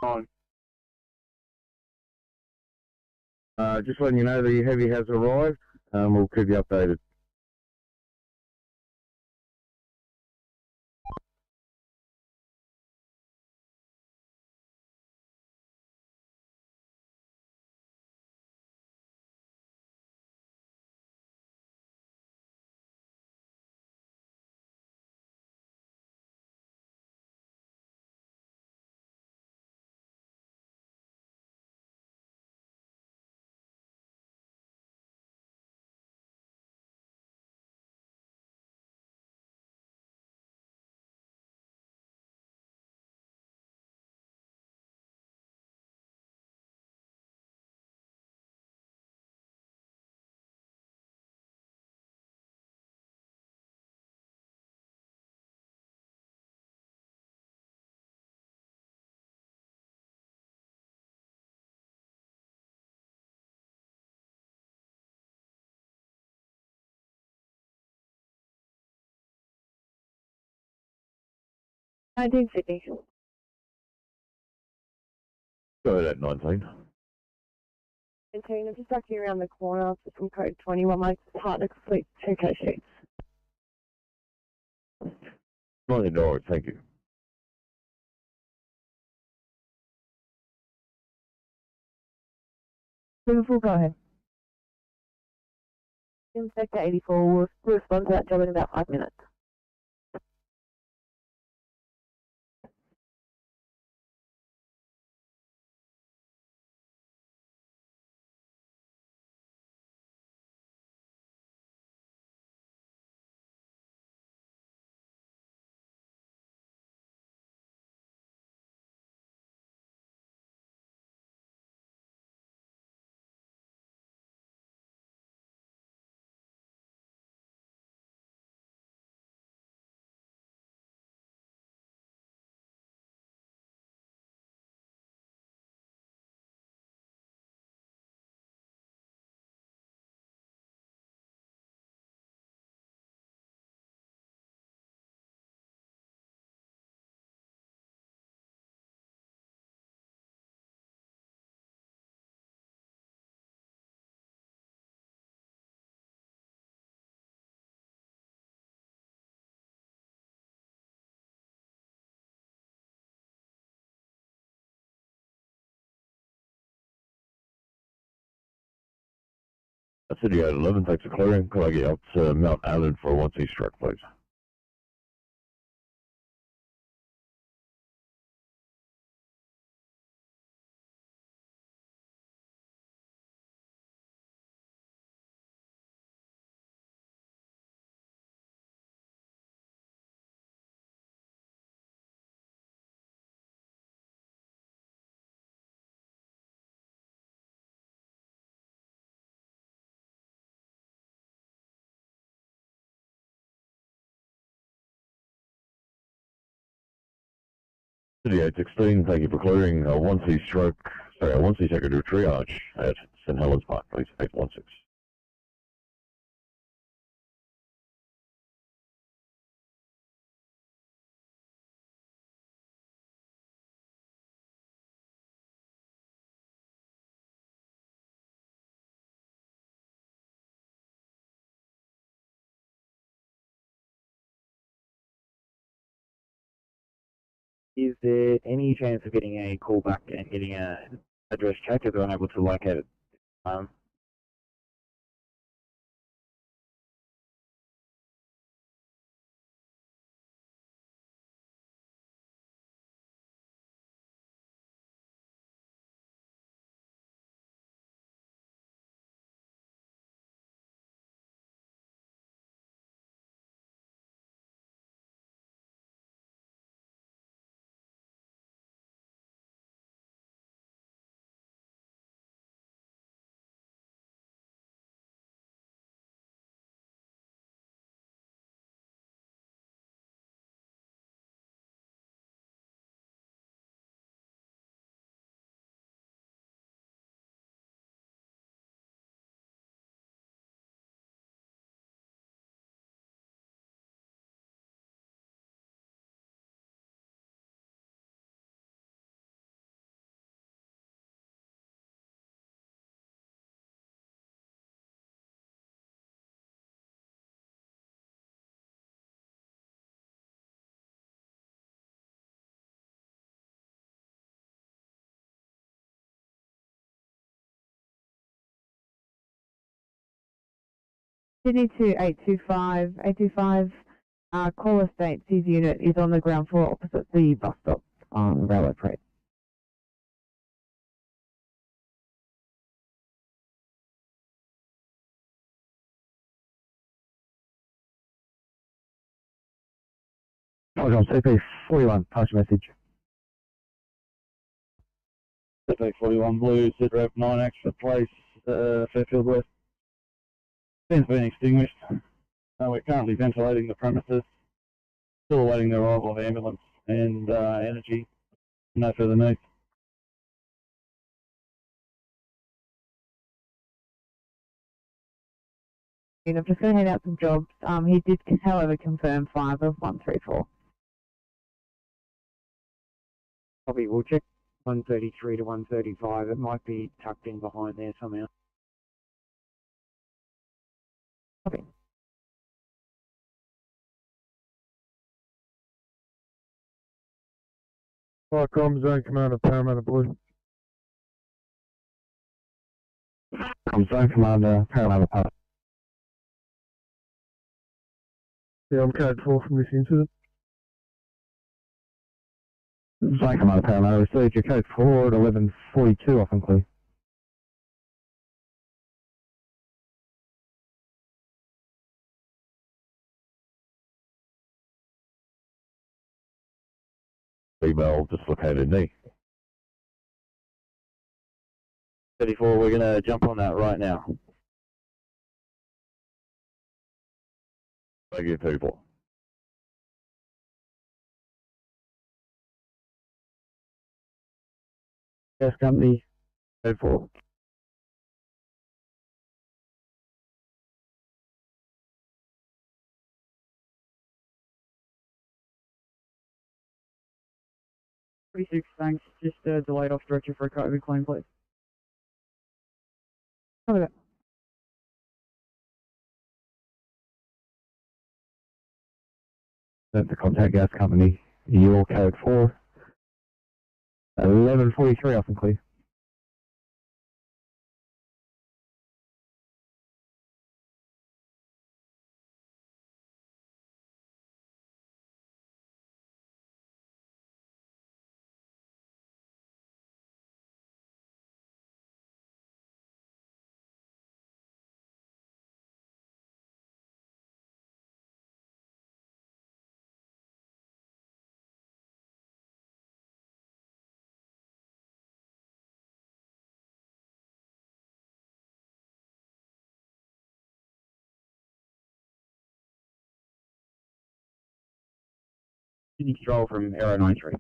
On. Just letting you know the heavy has arrived. We'll keep you updated. Sydney. Go ahead at 19. And Tina, I'm just ducking around the corner for some code 21. My partner complete 2 code sheets. $19, thank you. Liverpool, go ahead. In sector 84, we'll respond to that job in about 5 minutes. City at 11, thanks for clearing. Could I get up to Mount Allen for a 1C stroke, please? City 816, thank you for clearing. A 1C stroke, sorry, a 1C secondary triage at St. Helens Park, please, 816. Is there any chance of getting a call back and getting a address check if they're unable to locate it? Sydney to 825. 825, caller states his unit is on the ground floor opposite the bus stop on Railway Parade. Polygon CP41, pass your message. CP41 Blue, SITREP 9 extra place, Fairfield West. Fence been extinguished. We're currently ventilating the premises. Still awaiting the arrival of ambulance and energy. No further need. And I'm just going to hand out some jobs. He did, however, confirm 5 of 134. Copy, we'll check 133 to 135. It might be tucked in behind there somehow. Copy. Com Zone Commander, Parramatta Blue. Zone Commander, Parramatta Pass. Yeah, I'm code 4 from this incident. Zone Commander, Parramatta, received your code 4 at 11:42 off and clear. Female dislocated knee. 34, we're going to jump on that right now. Thank you, people. Gas company, code 4. Thanks. Just delayed off director for a COVID claim, please. Copy that. That's the contact gas company, your code 4. 11:43 off and clear. Sydney Control from Aero 93.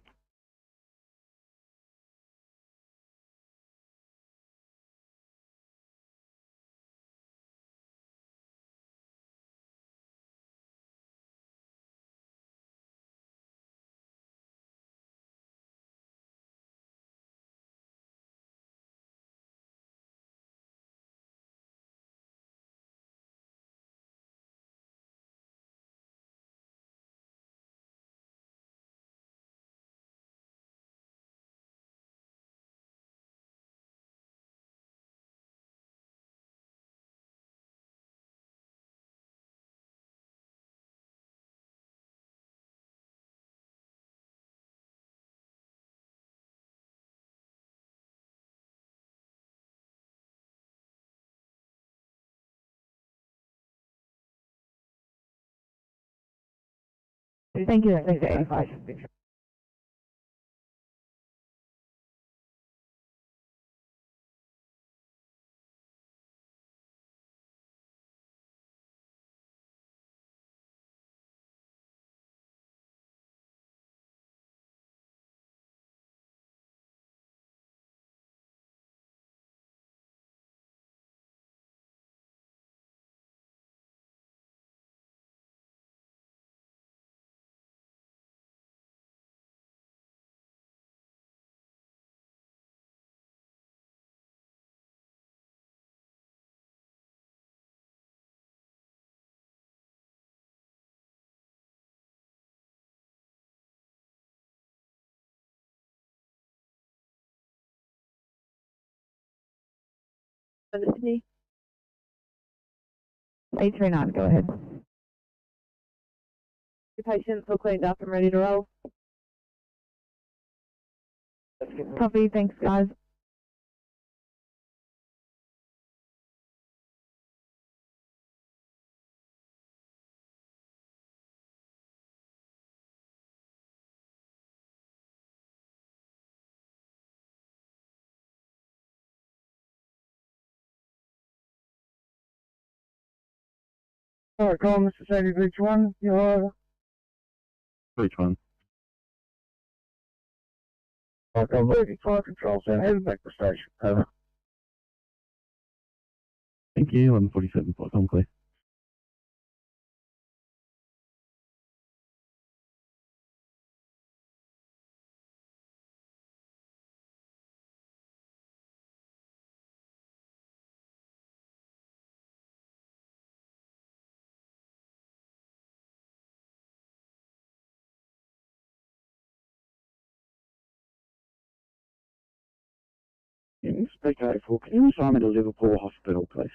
Thank you. Thanks, 85. Sydney. 839, go ahead. The patients all cleaned up and ready to roll. Copy, thanks guys. Alright, call Mr. Sadie Beach 1, you're Beach 1. Alright, call Beach Fire Control Center, heading back to the station. Over. Thank you, 1147, I'm clear. Inspector 84, can you assign me to Liverpool Hospital, please?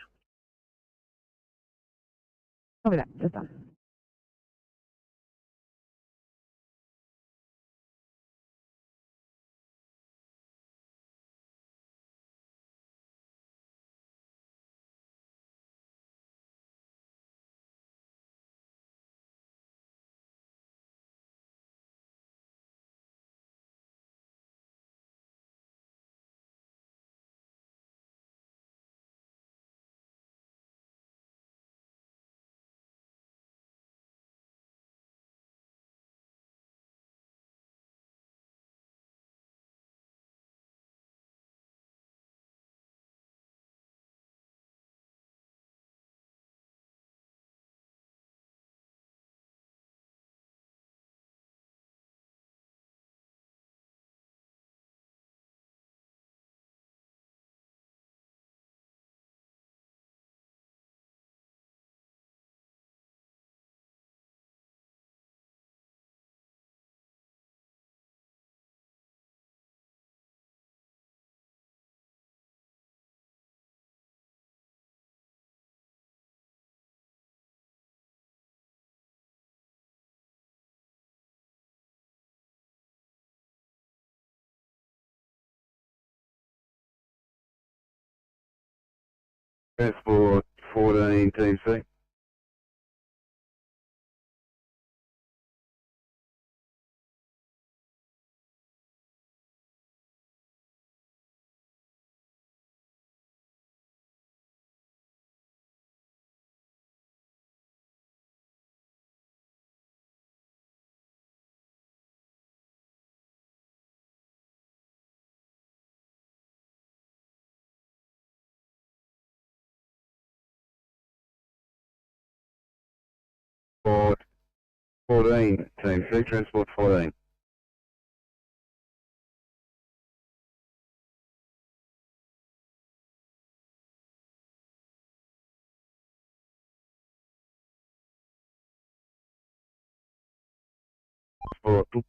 Copy that, just done. Transport 14, Team C. Transport 14, Team C, Transport 14. Transport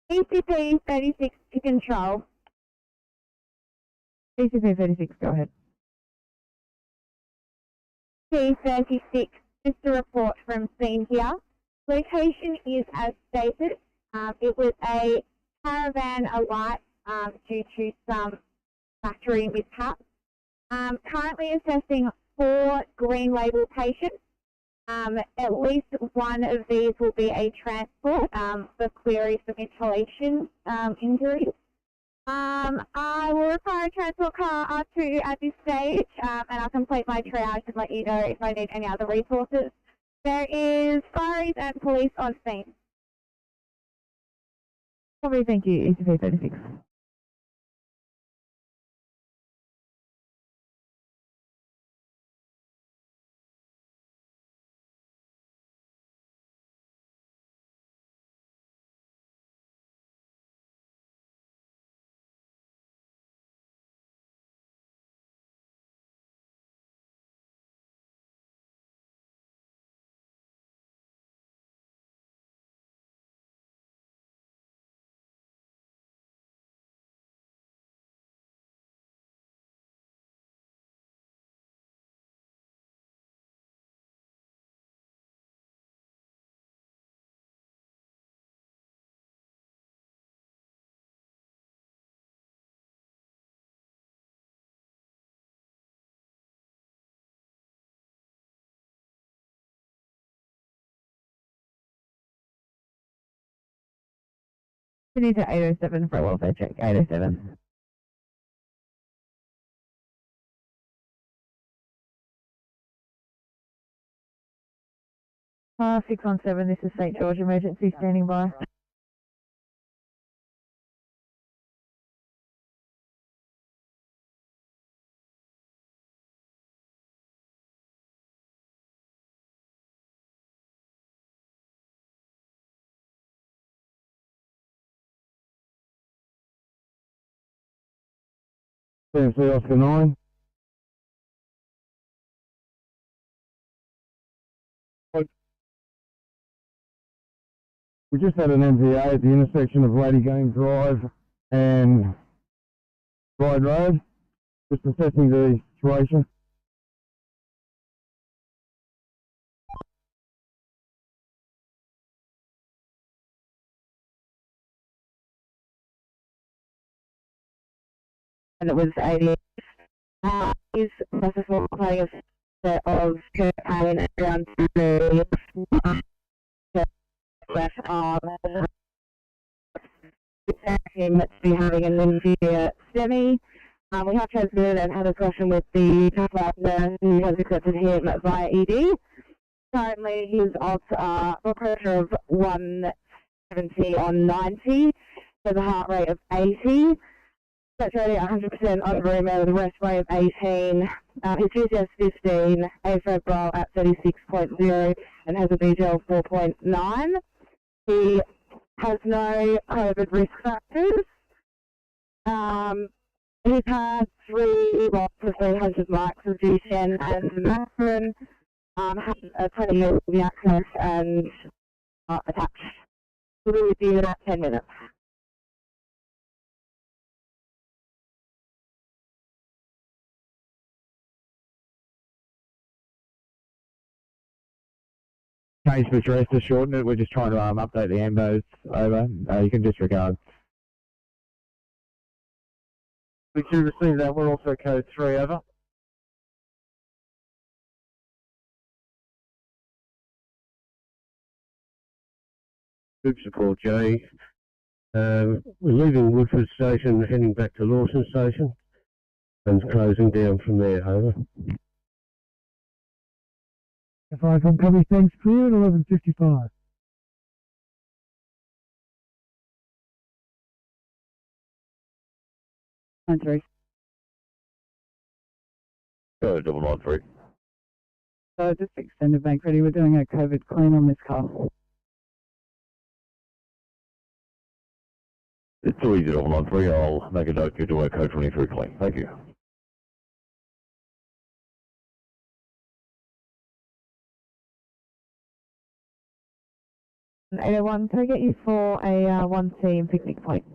ECP 36 to control. ECP 36, go ahead. P36, just a report from scene here. Location is as stated. It was a caravan alight due to some factory mishaps. Currently assessing 4 green label patients. At least one of these will be a transport for queries for ventilation injuries. I will require a transport car R2 at this stage, and I'll complete my triage and let you know if I need any other resources. There is fires and police on scene. Copy, thank you, ECP 36. We need to 807 for a welfare check, 807. Uh, 617, this is St. George Emergency standing by. CMC Oscar 9. We just had an MVA at the intersection of Lady Game Drive and Ryde Road, just assessing the situation. And it was 80. Is successful playing a set of cocaine around the left arm. Him to be having an inferior STEMI. We have transmitted and had a discussion with the pathology nurse who has accepted him via ED. Currently, his odds are blood pressure of 170 on 90, with a heart rate of 80. Saturating 100% on room with a rest rate of 18. His GCS 15, A febrile at 36.0, and has a BGL of 4.9. He has no COVID risk factors. He's had 3 lots of 300 marks of GCN and Macron, had a 20-year access and attached. We'll be with you in about 10 minutes. Change the address to shorten it. We're just trying to update the ambos. Over. You can disregard. We should receive that. We're also code 3 over. Group support, Jay. We're leaving Woodford Station, heading back to Lawson Station, and closing down from there. Over. If I can copy, thanks, clear at 11:55. On 3. Go 993. So just extended bank ready. We're doing a COVID clean on this car. It's too easy 993. I'll make a note you're doing a code 23 clean. Thank you. An 801, can I get you for a 1 team picnic point?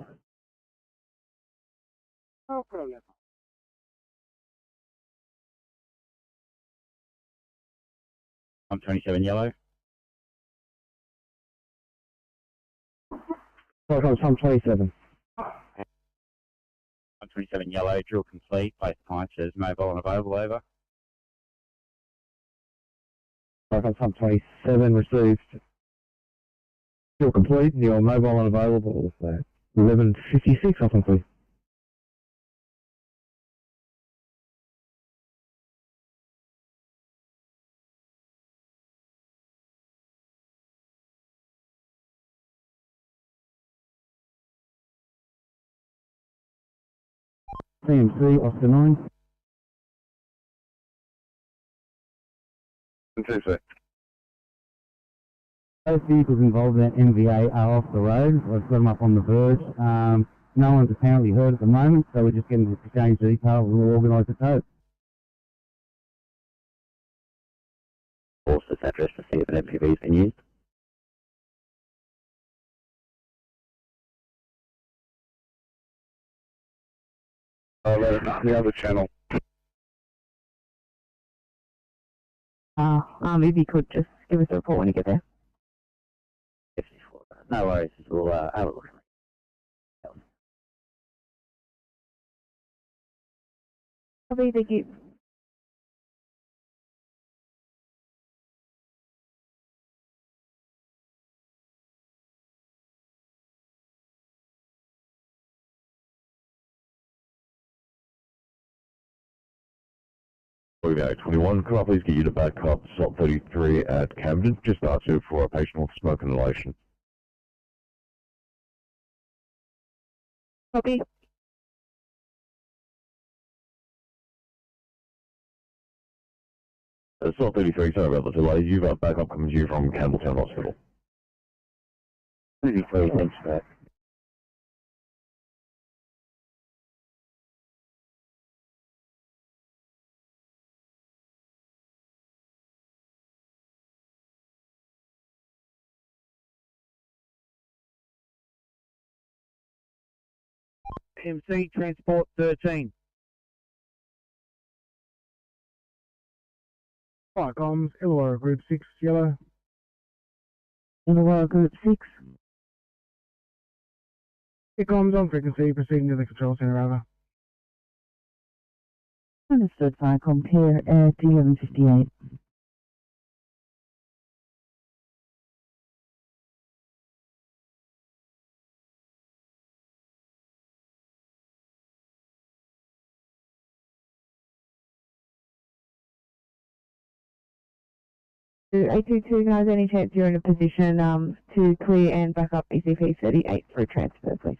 No problem. I'm 27 yellow. I'm 27. I'm 27 yellow, drill complete, place pints as mobile and available, over. I'm 27, received. Still complete, your mobile and available. 11:56, I think. CMC, Oscar 9. Both vehicles involved in that MVA are off the road. I've got them up on the verge. No one's apparently hurt at the moment, so we're just getting to exchange details and we'll organise the tow. Force this address to see if an MPV's been used. I'll let it on the other channel. If you could just give us a report when you get there. No worries, we'll have a look. Copy, thank you. Moving 21, could I please get you to back up slot 33 at Camden, just R2 for a patient with smoke inhalation. Copy. Slot 33, sorry about the delay. You've got backup coming to you from Campbelltown Hospital. 33, thanks for that. MC Transport 13. Fire comms, Illawarra Group 6, yellow. Illawarra Group 6. Here comms on frequency, proceeding to the control centre, over. Understood, Firecom here at 11:58. A22 has any chance you're in a position to clear and back up ECP 38 for a transfer, please?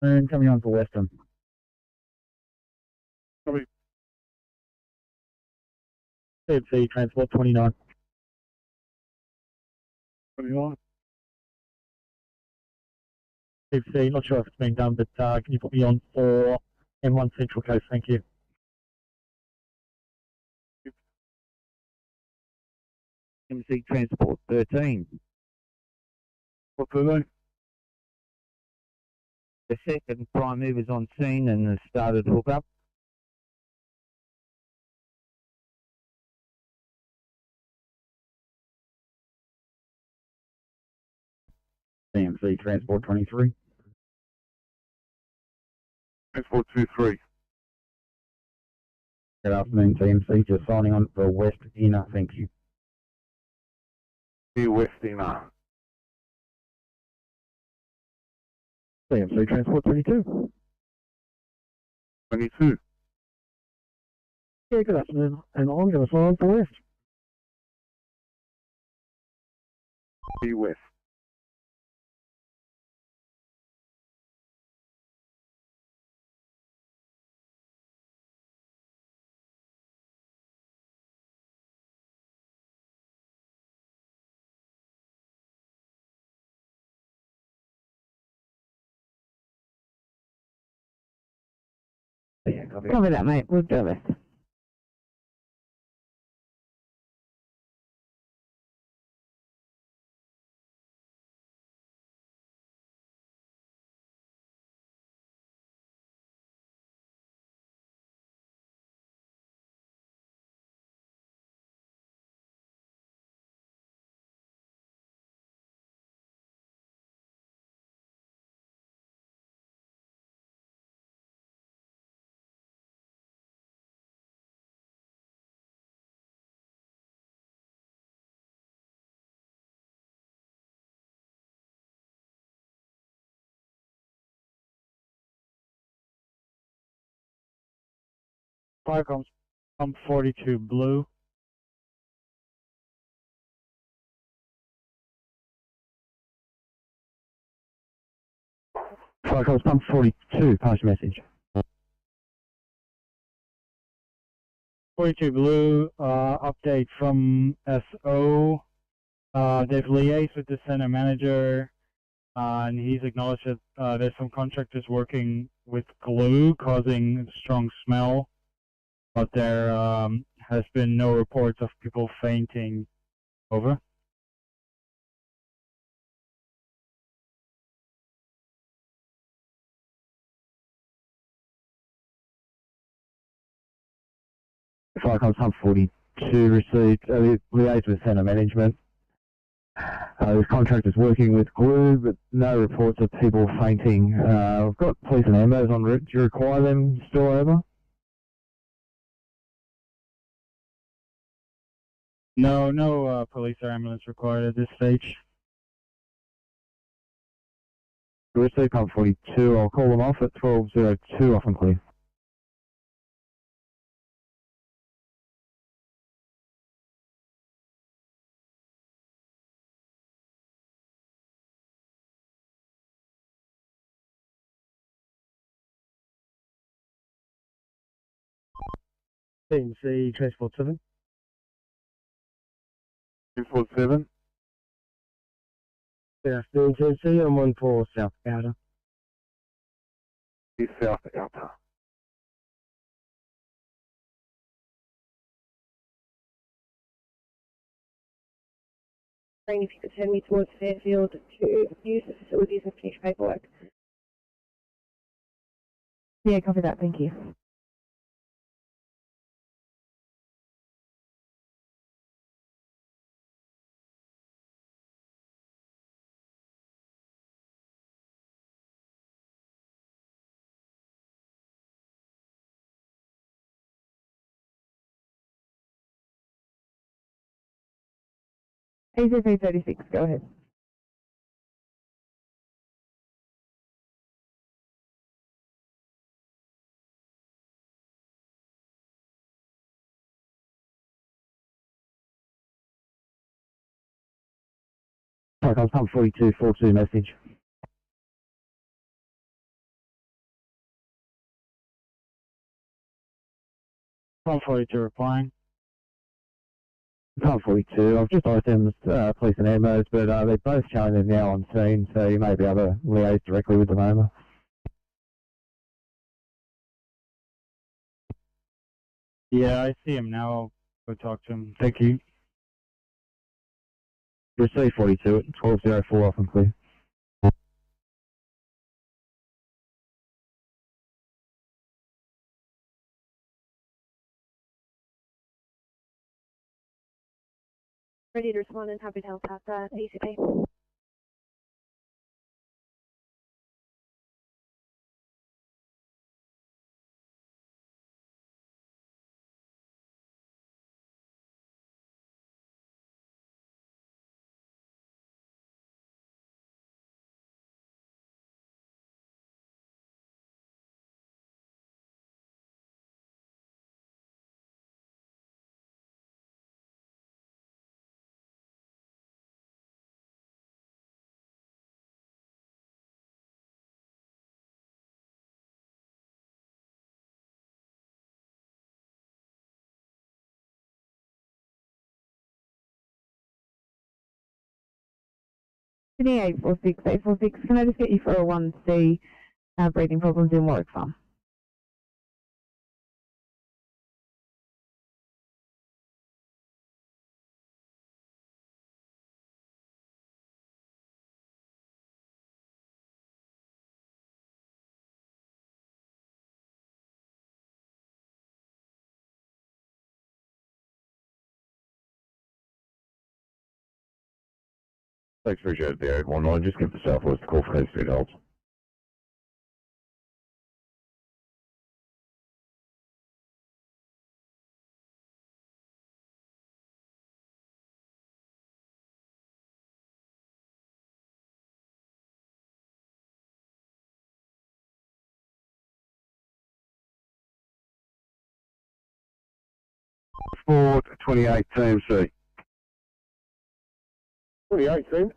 And coming on for Western. Copy. CFC Transport 29. 29. CFC, not sure if it's been done, but can you put me on for M1 Central Coast? Thank you. MC Transport 13. What's the name? The second prime mover's on scene and has started hookup. CMC Transport 23. Transport 23. Good afternoon, CMC. Just signing on for West Inner. Thank you. West Inner. CMC Transport 22. 22. Yeah, good afternoon. And I'm going to sign on for West. West. Yeah, copy. Cover that, mate. We'll do this. Fire comms. Pump 42 blue. Flight calls pump 42, pass message. 42 blue, update from SO. They've liaised with the center manager, and he's acknowledged that there's some contractors working with glue causing strong smell, but there has been no reports of people fainting. Over. Flight calls pump 42 received, liaised with center management. There's contractors working with glue, but no reports of people fainting. We've got police and ambos en route. Do you require them still over? No police or ambulance required at this stage. Receive pump 42. I'll call them off at 12:02 off and clear. Team C, Transport 7. Transport 7. Good afternoon, Team C. I'm on for South Outer. South Outer. If you could send me towards Fairfield to use the facilities and finish paperwork. Yeah, copy that, thank you. AZP 36, go ahead. Flight calls pump 42, 42 message. Pump 42 replying. Pump 42. I've just asked them, police and ambos, but they're both showing them now on scene, so you may be able to liaise directly with them over. Yeah, I see him now. I'll go talk to him. Thank you. Receive 42 at 12:04 off and clear. Ready to respond and happy to help out the ACP. Sydney 846, can I just get you for a 1C breathing problems in Warwick Farm? Thanks, appreciate it, the 819. Just give the Southwest a call for any speed help. Transport 28 TMC. 28 team.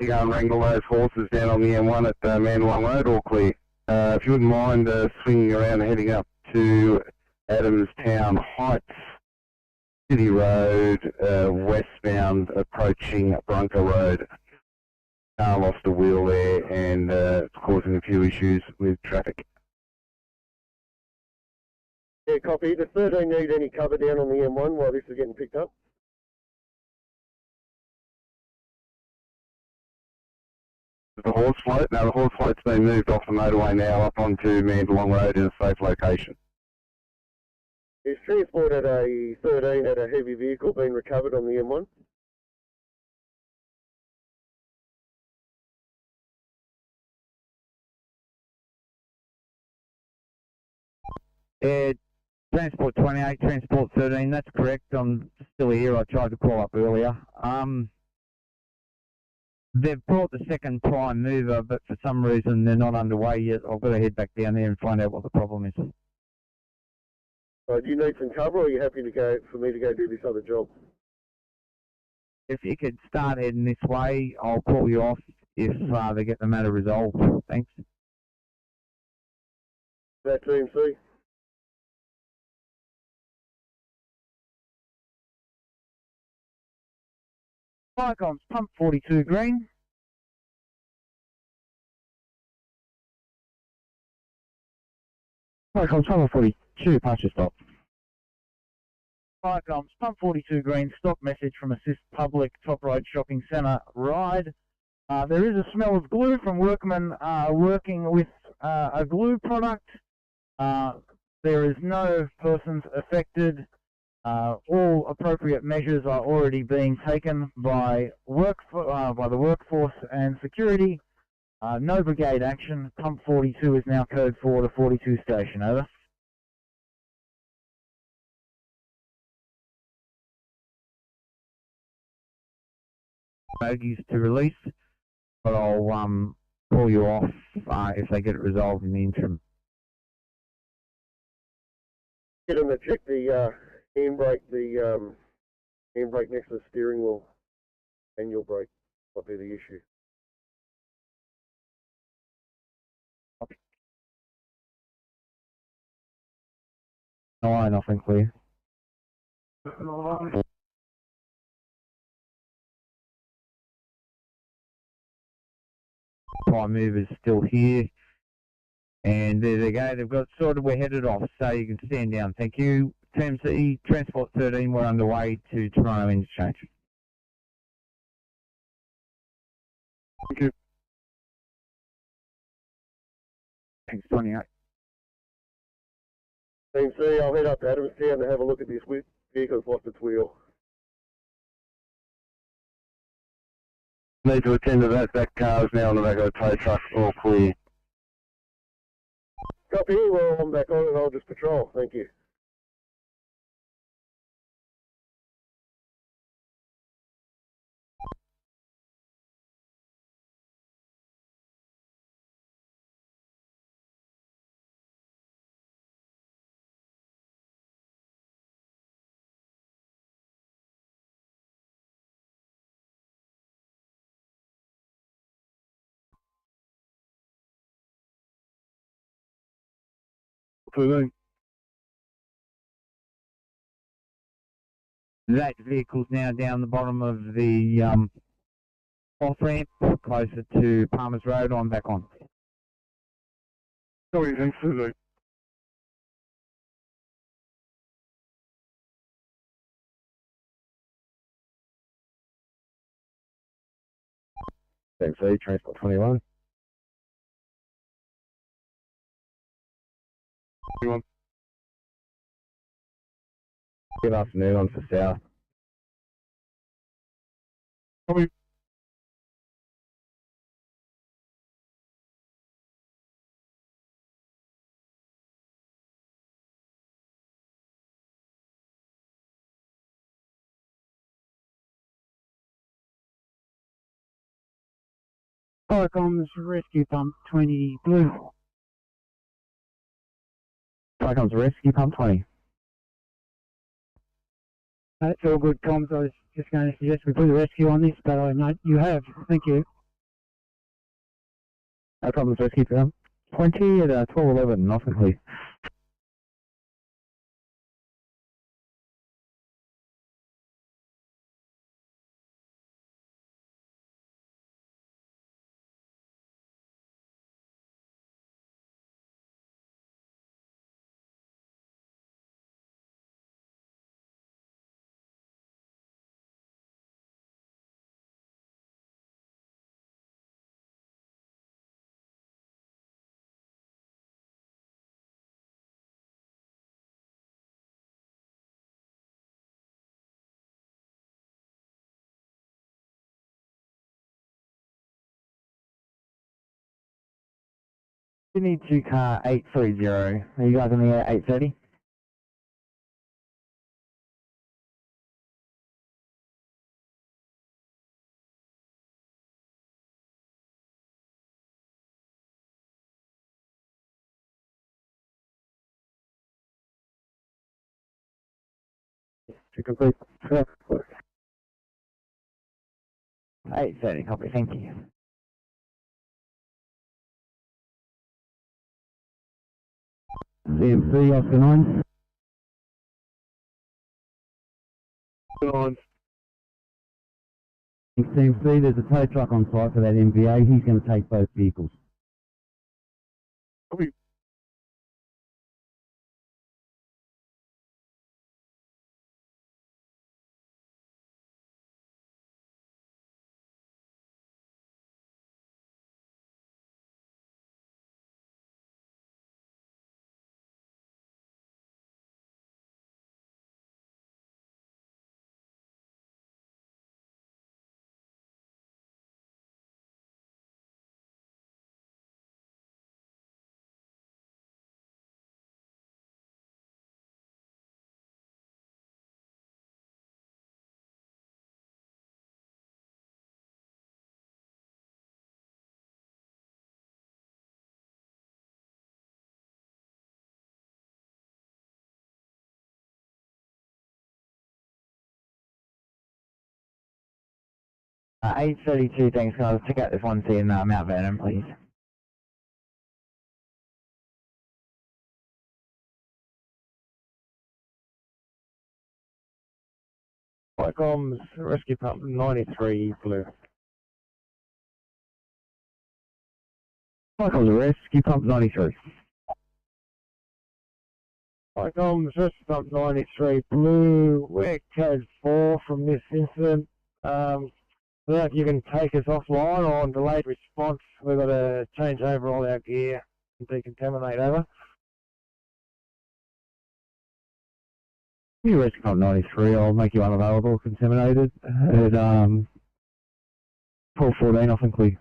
You go and wrangle those horses down on the M1 at Mandalong Road, all clear. If you wouldn't mind swinging around and heading up to Adamstown Heights, City Road, westbound, approaching Bronco Road. Car lost a wheel there and it's causing a few issues with traffic. Yeah, copy. Does 13 need any cover down on the M1 while this is getting picked up? The horse float? No, the horse float's been moved off the motorway now up onto Mandalong Road in a safe location. Is transport at a 13 at a heavy vehicle being recovered on the M1? Transport 28, Transport 13, that's correct. I'm still here. I tried to call up earlier. They've brought the second prime mover, but for some reason they're not underway yet. I've got to head back down there and find out what the problem is. Do you need some cover, or are you happy to go for me to go do this other job? If you could start heading this way, I'll call you off if they get the matter resolved. Thanks. That TMC. Icons, pump 42 green. Icons, pump 42, pasture stop. Icons, pump 42 green, stop message from Assist Public, Top Road Shopping Centre, ride. There is a smell of glue from workmen working with a glue product. There is no persons affected. All appropriate measures are already being taken by the workforce and security. No brigade action. Pump 42 is now code for the 42 station. Over. Bogies to release, but I'll call you off if they get it resolved in the interim. Get them to check the handbrake, handbrake next to the steering wheel. Manual brake might be the issue. No, nothing clear. Prime mover's still here. And there they go, they've got sorted, we're headed off, so you can stand down. Thank you. TMC, Transport 13, we're underway to Toronto Interchange. Thank you. Thanks, 28. TMC, I'll head up to Adamstown to have a look at this vehicle's lost its wheel. Need to attend to that car is now on the back of a tow truck, all clear. Copy, well, I'm back on and I'll just patrol. Thank you. That vehicle's now down the bottom of the off-ramp, closer to Palmer's Road. I'm back on. Sorry, thanks for the... TMC, Transport 21. Good afternoon, on for South. Copy. Icons, rescue pump 20 blue. Icons, rescue pump 20. That's all good, comms. I was just going to suggest we put a rescue on this, but I know you have. Thank you. No problems, rescue firm. 20 at 1211, Northern please. Sydney to car 830. Are you guys on the air 830? To complete. 830, copy, thank you. CMC, Oscar 9. On. CMC, there's a tow truck on site for that MVA. He's going to take both vehicles. Copy. . 832, thanks guys. Check out this one in Mount Vernon, please. Comms, rescue pump 93 blue. Comms, rescue pump 93. Comms, rescue pump 93 blue. We're code 4 from this incident. If you can take us offline or on delayed response, we've got to change over all our gear and decontaminate over. You rescue pump 93, I'll make you unavailable, contaminated. At 1214, off and clear.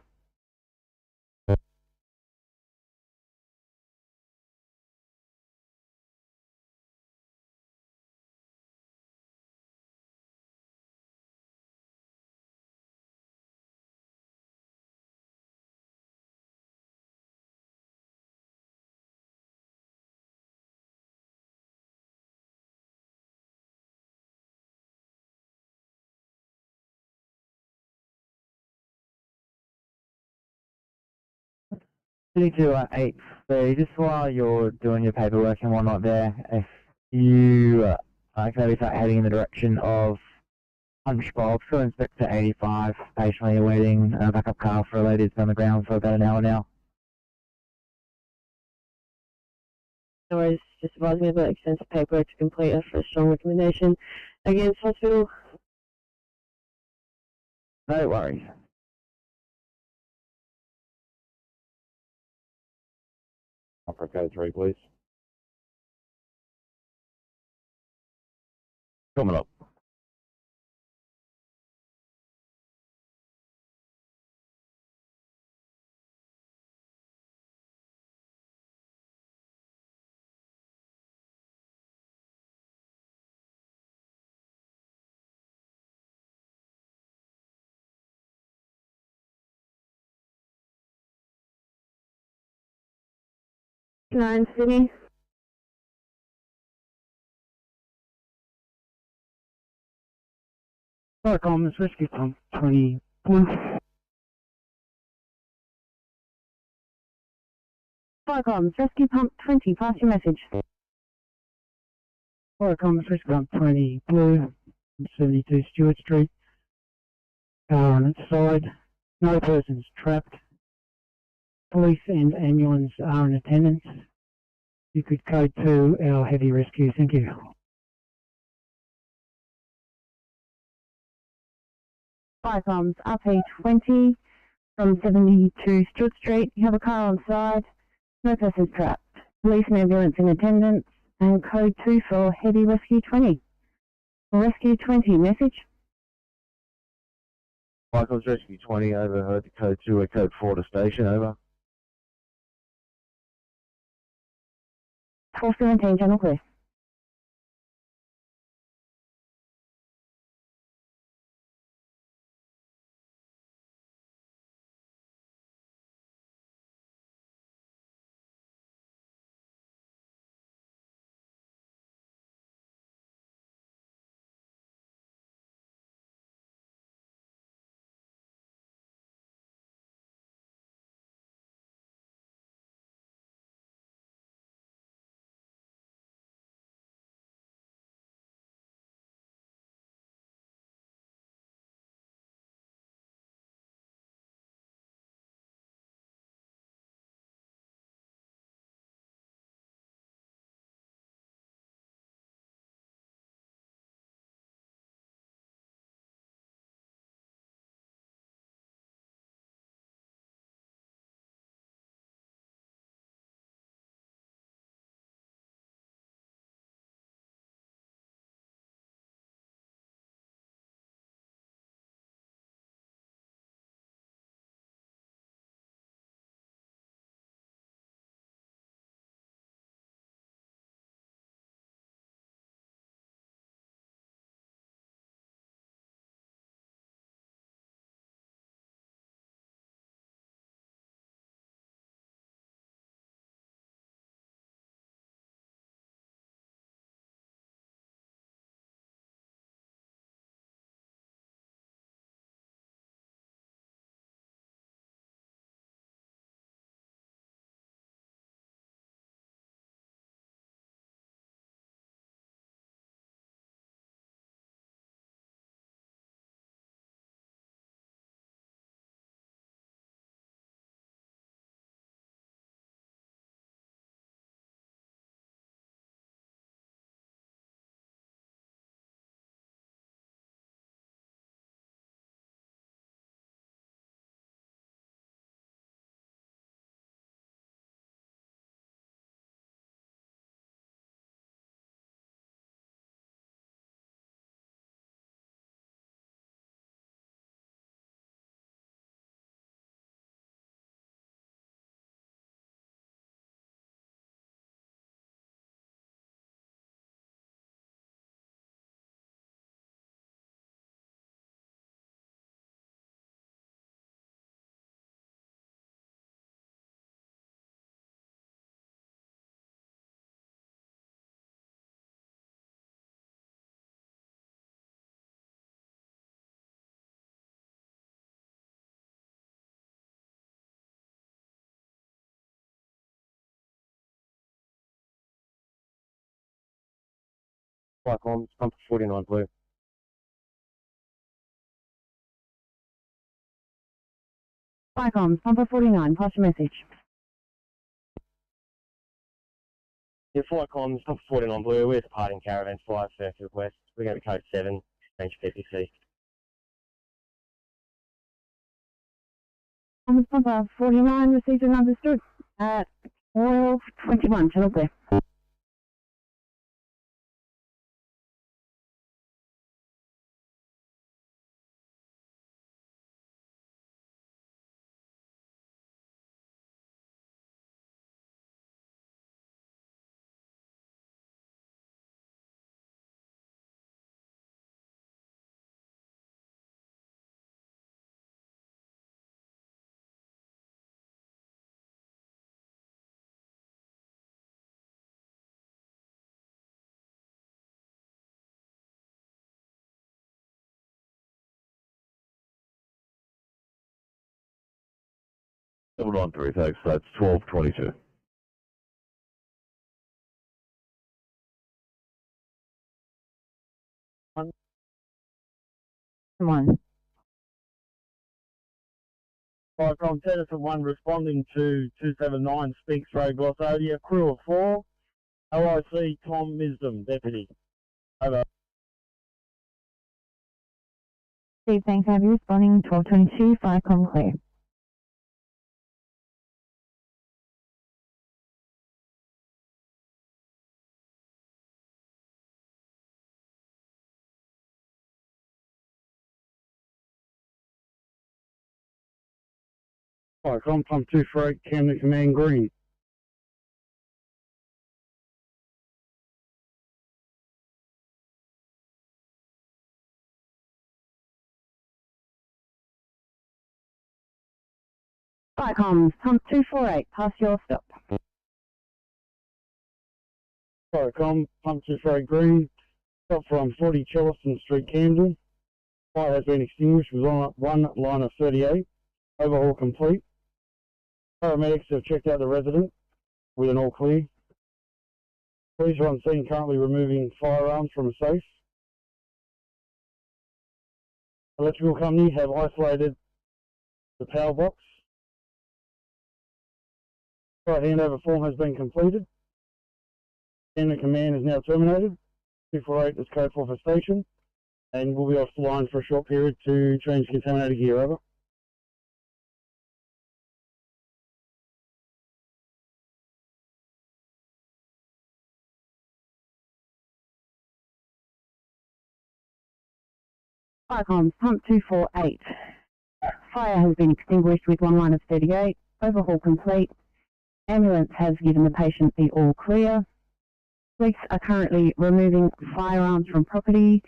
To 830, just while you're doing your paperwork and whatnot there, if you can maybe start heading in the direction of Punchbowl, to Inspector 85, patiently awaiting a backup car for a lady that's on the ground for about an hour now. No worries, just advising about extensive paperwork to complete for a strong recommendation against hospital. No worries. Opera code 3, please. Coming up. Sydney. Comms, rescue pump 20 blue. Comms, rescue pump 20, pass your message. Comms, rescue pump 20 blue, 72 Stewart Street. Car on its side. No persons trapped. Police and ambulance are in attendance. You could code to our heavy rescue. Thank you. Comms, RP20 from 72 Stewart Street. You have a car on side. No persons trapped. Police and ambulance in attendance. And code 2 for heavy rescue 20. Rescue 20, message. Michael's Rescue 20, over, heard the code 2, we're code 4 to station, over. 417, channel clear. Comms, pump 49 blue. Comms, pumper 49, pass your message. Yeah, Comms, pump 49 blue, we're departing caravan 5, Fairfield West. We're going to code 7, change PPC. Pumper 49, received and understood. 1221, channel clear. 793, thanks. That's 1222. Come on. From Tennyson 1 responding to 279 Spinks Road, Glossodia, crew of 4, OIC Tom Misdom, Deputy. Over. Steve, thanks. Have you responding 1222, Firecom clear. Firecom, Tom 248, Camden Command Green. Firecoms, pump 248, pass your stop. Firecom, Pump 248 Green, stop from 40 Chellaston Street, Camden. Fire has been extinguished with one line of 38. Overhaul complete. Paramedics have checked out the resident with an all clear. Police are on scene currently removing firearms from a safe. Electrical company have isolated the power box. Fire handover form has been completed. Camden command is now terminated. 248 is code for station, and we'll be off the line for a short period to change contaminated gear. Over. Firecoms, pump 248. Fire has been extinguished with one line of 38. Overhaul complete. Ambulance has given the patient the all clear. Police are currently removing firearms from property.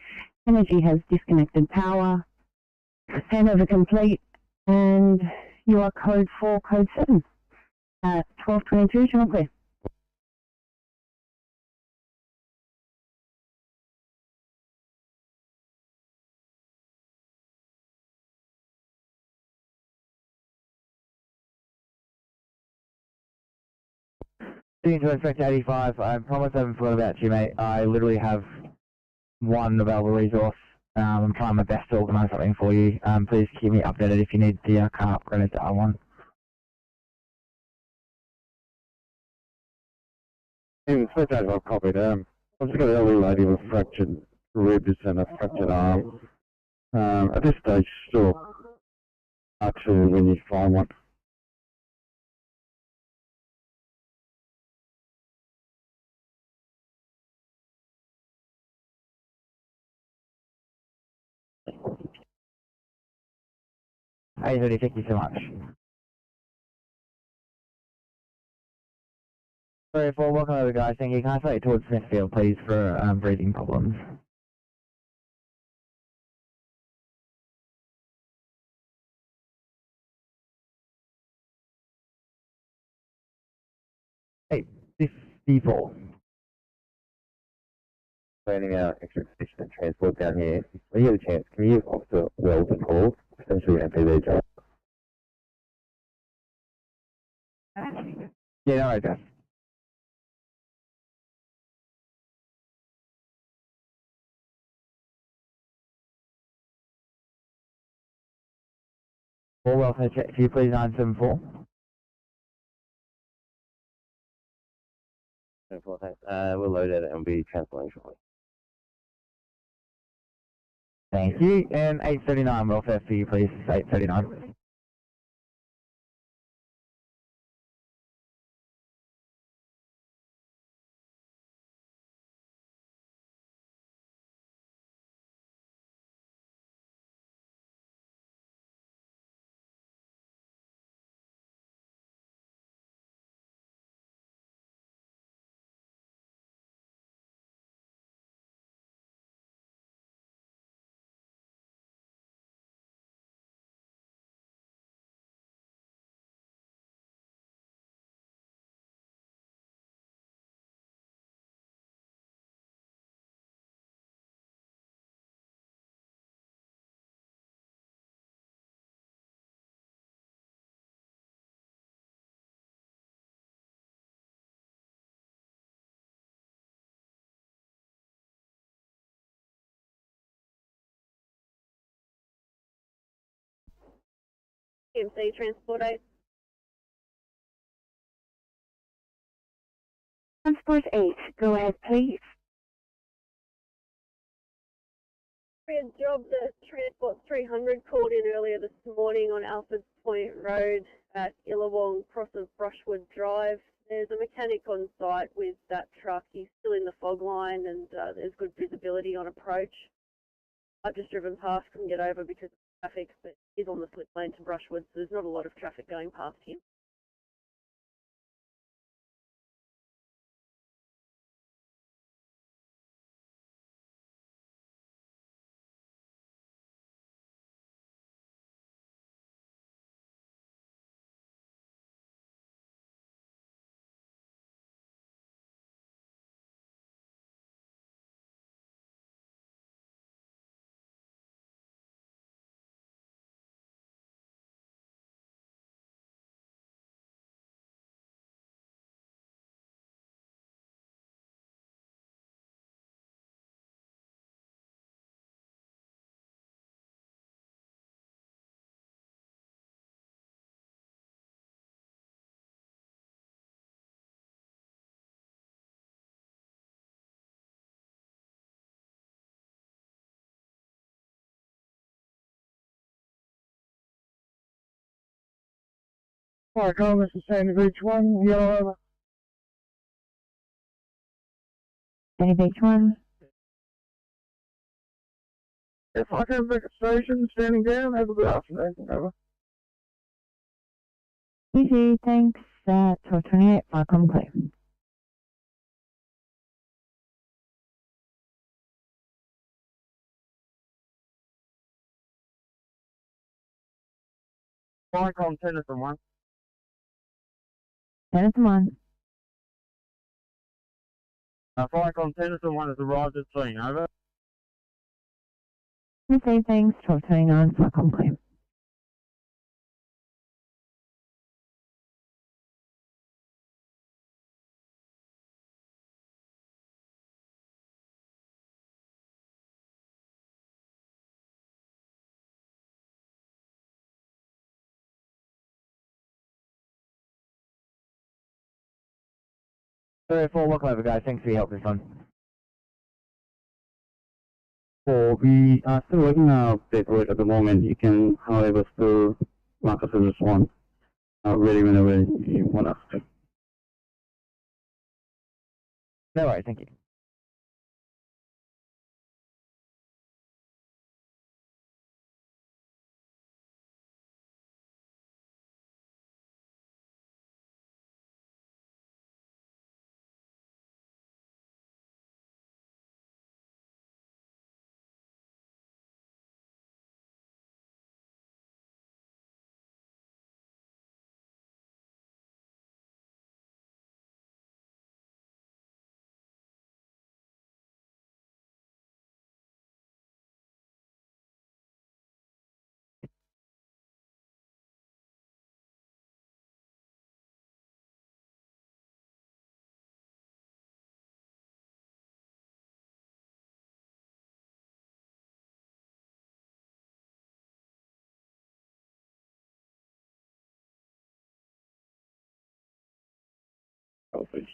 Energy has disconnected power. Handover complete. And you are code 4, code 7. 1222, channel clear. Sitting to Inspector 85, I promise I haven't forgot about you, mate. I literally have one available resource. I'm trying my best to organise something for you. Please keep me updated if you need the car upgraded to R1. Inspector 85 copied. I've just got an elderly lady with fractured ribs and a fractured arm. At this stage, still R2 when you find one. Hey, Zodi, thank you so much. Sorry for welcome over, guys. Thank you. Can I take you towards Smithfield, please, for breathing problems? Hey, 54. Planning our extra expedition and transport down here. When you get a chance, can you offer Wells a call? Essentially, MPD job. Yeah, no, worries, guys. All welfare check, can you please 974? Thanks. We'll load it and be transporting shortly. Thank you. And 839 welfare for you, please. 839. TMC Transport 8. Transport 8, go ahead please. We had jobs at Transport 300 called in earlier this morning on Alfred's Point Road at Illawong, cross of Brushwood Drive. There's a mechanic on site with that truck. He's still in the fog line and there's good visibility on approach. I've just driven past, couldn't get over because of traffic, but he's on the slip lane to Brushwood, so there's not a lot of traffic going past him. Hi, Carl, this is Sandy Beach 1, yellow over. Sandy Beach 1. If I come back at station, standing down, have a good afternoon, over. Easy, thanks. 1228, Falcon clear. Falcon Tennyson 1. Tennyson 1. Falcon Tennyson 1 has arrived at scene, over. Receive, thanks. 1229, Falcon clear. Four, walk over, guys. Thanks for your help this one. For we are still working our paperwork at the moment. You can, however, still mark us as one. Ready whenever you want us to. No worries, thank you.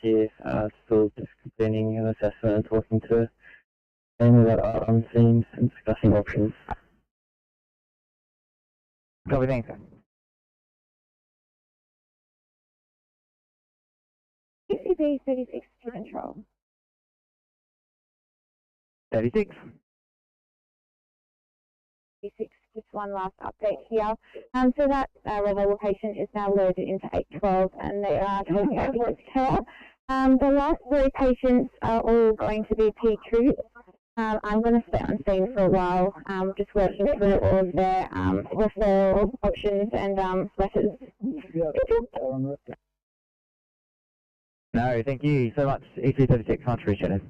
Here, still just completing an assessment and talking to Amy about on themes and discussing options. Copy, thanks, sir. UCB 36 to control. 36. 36, just one last update here. So that level location is now loaded into 812 and they are taking over its care. The last three patients are all going to be P2. I'm going to stay on scene for a while, just working through all of their referral options and letters. No, thank you so much. EC36, much appreciated.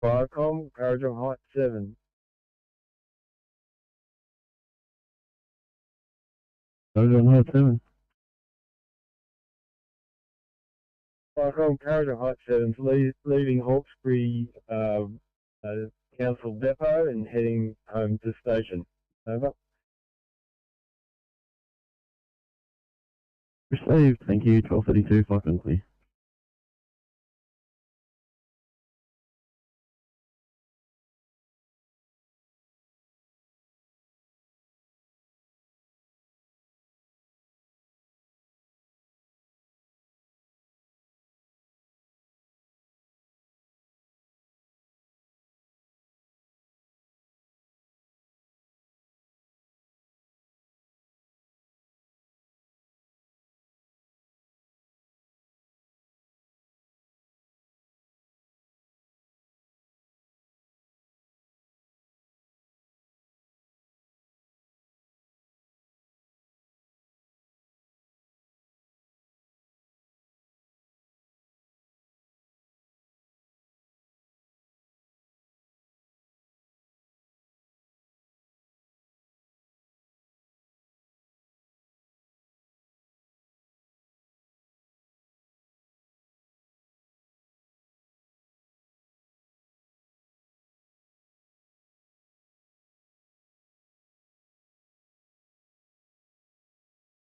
Viacom, Carriage of Height 7. Roger on High 7. From Carriger Heights 7, leaving Hawkesbury Council Depot and heading home to station. Over. Received, thank you, 1232, fucking clear.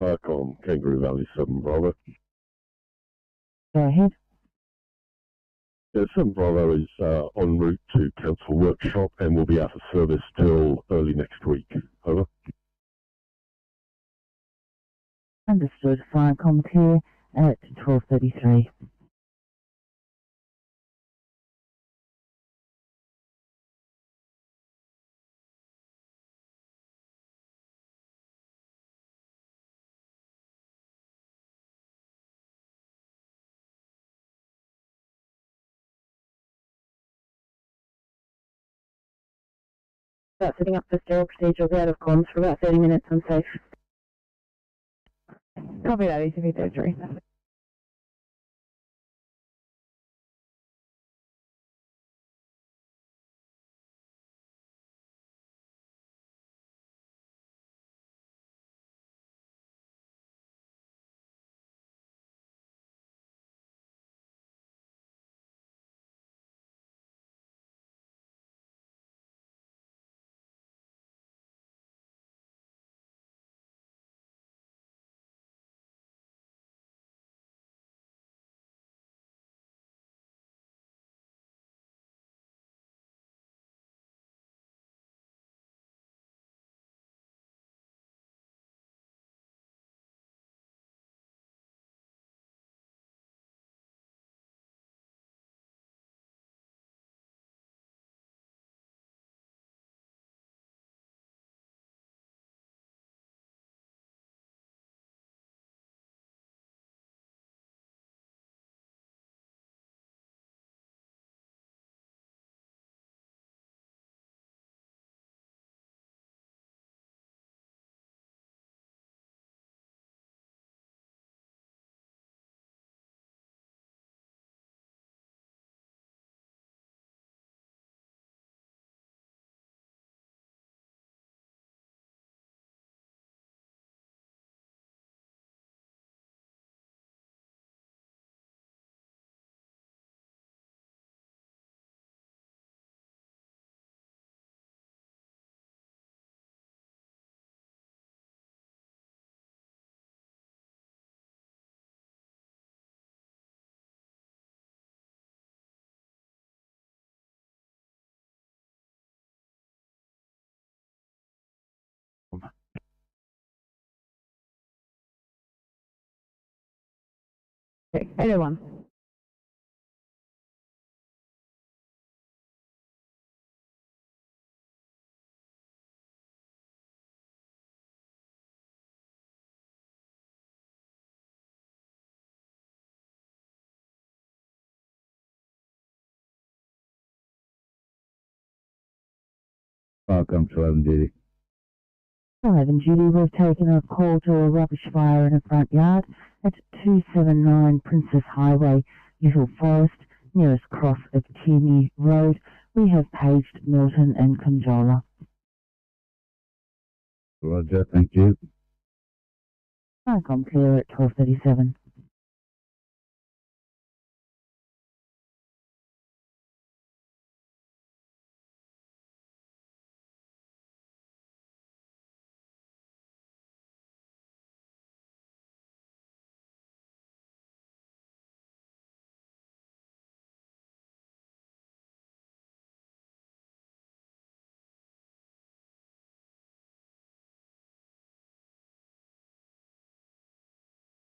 Parcom, Kangaroo Valley 7 Bravo. Go ahead. Yeah, 7 Bravo is en route to Council Workshop and will be out of service till early next week. Over. Understood. Fire comms here at 12:33. About setting up the sterile procedures out of comms for about 30 minutes, unsafe. Copy that, ECV 33. Okay, 801. Welcome to 11 duty. 11 duty, we've taken a call to a rubbish fire in a front yard at 279 Princess Highway, Little Forest, nearest cross of Tierney Road. We have paged Milton and Conjola. Roger, thank you. I'm clear at 12:37.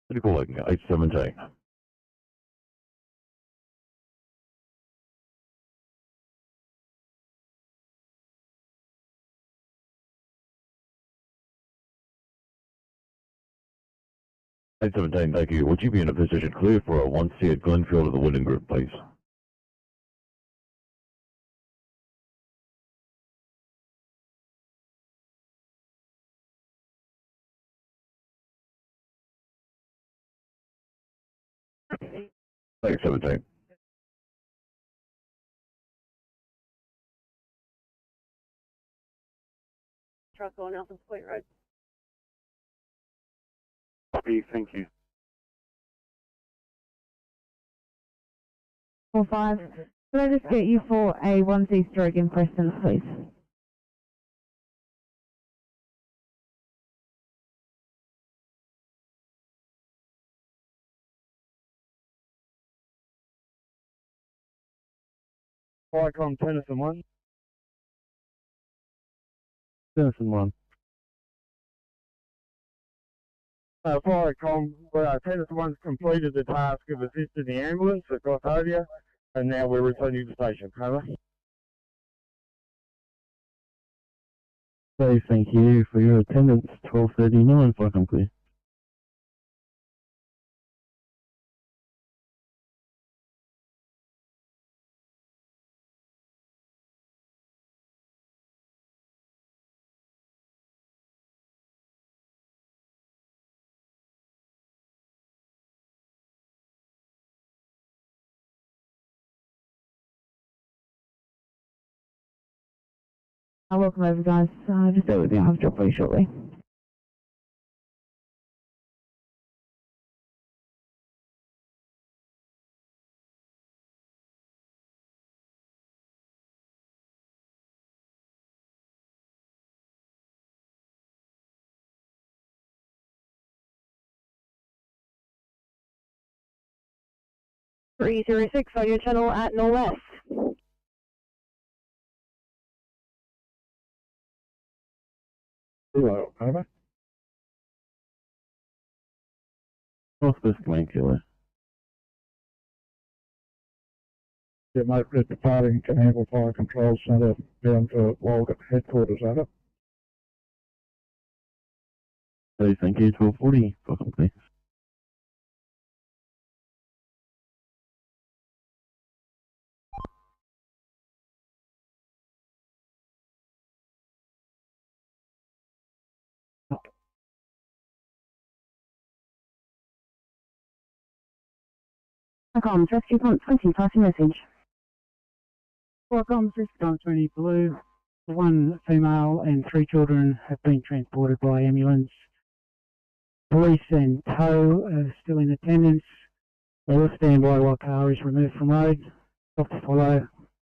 City calling 817. Thank you. Would you be in a position clear for a 1C at Glenfield of the Winning Group, please? Thanks, 17. Truck on Alpha Point Road. Copy, thank you. 45. Could I just get you for a 1C stroke in Preston, please? Viacom Tennyson 1. Tennyson 1. Viacom, Tennyson 1's completed the task of assisting the ambulance that got over you, and now we're returning to station. Over. So thank you for your attendance. 12:39, Viacom clear. Welcome over, guys. Just bear with me. I'll have a drop for you shortly. .306 on your channel at Norwest. Hello, over. Northwest Glenfield. Yeah, mate, we're departing Canberra Fire Control Centre down to Walgett headquarters, over. So thank you. 12:40, Viacom clear. Comms, Rescue Pump 20, passing message. Welcome, Rescue 20 Blue. One female and 3 children have been transported by ambulance. Police and tow are still in attendance. They will stand by while car is removed from road. Stop to follow.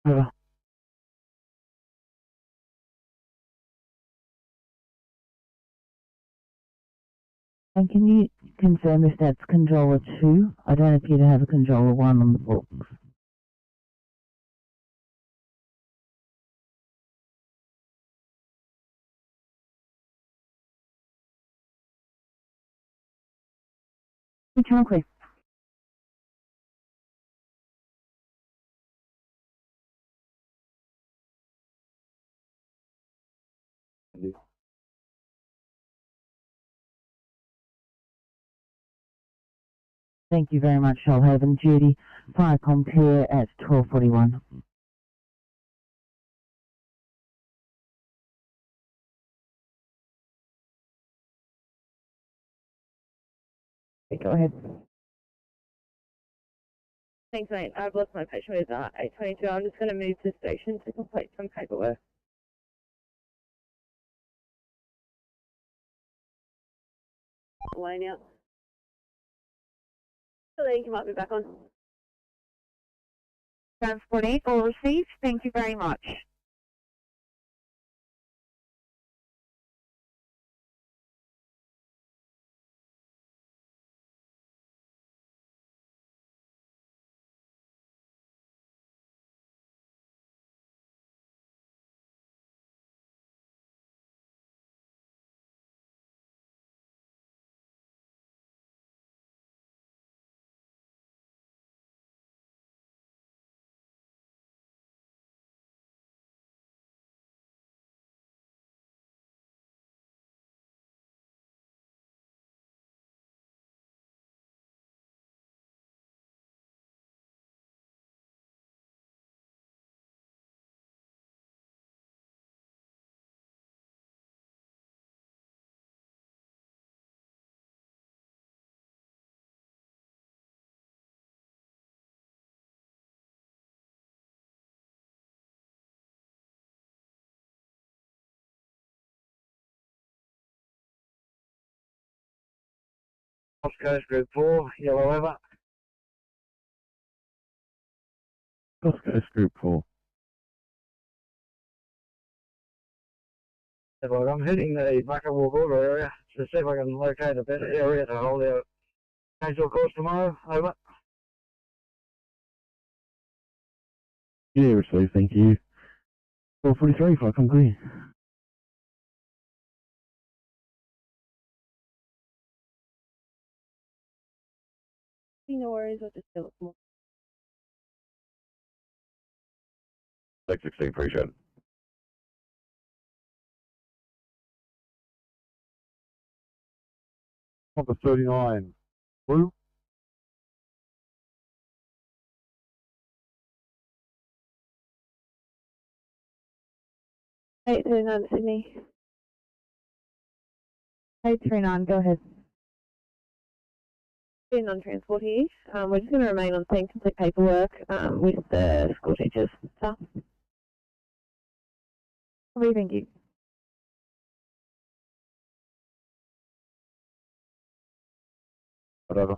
Over. And can you confirm if that's controller 2? I don't appear to have a controller 1 on the books. Channel clear. Thank you very much, Shoalhaven. Judy, Viacom clear at 12:41. Go ahead. Thanks, mate. I've left my patient with 822. I'm just going to move to station to complete some paperwork. lane out. So then you might be back on. Transport 8, all received. Thank you very much. Coast Group 4, yellow over. Coast Group 4. I'm hitting the Buckerwell border area to see if I can locate a better area to hold our casual course tomorrow. Over. Yeah, received, thank you. 443, if I come clear. No worries, I'll just fill it more. 616, appreciate it. Number 39, blue. Eight 39 Sydney. 839, go ahead. Being on transport here, we're just going to remain on scene, complete paperwork with the school teachers. So, Thank you. Whatever.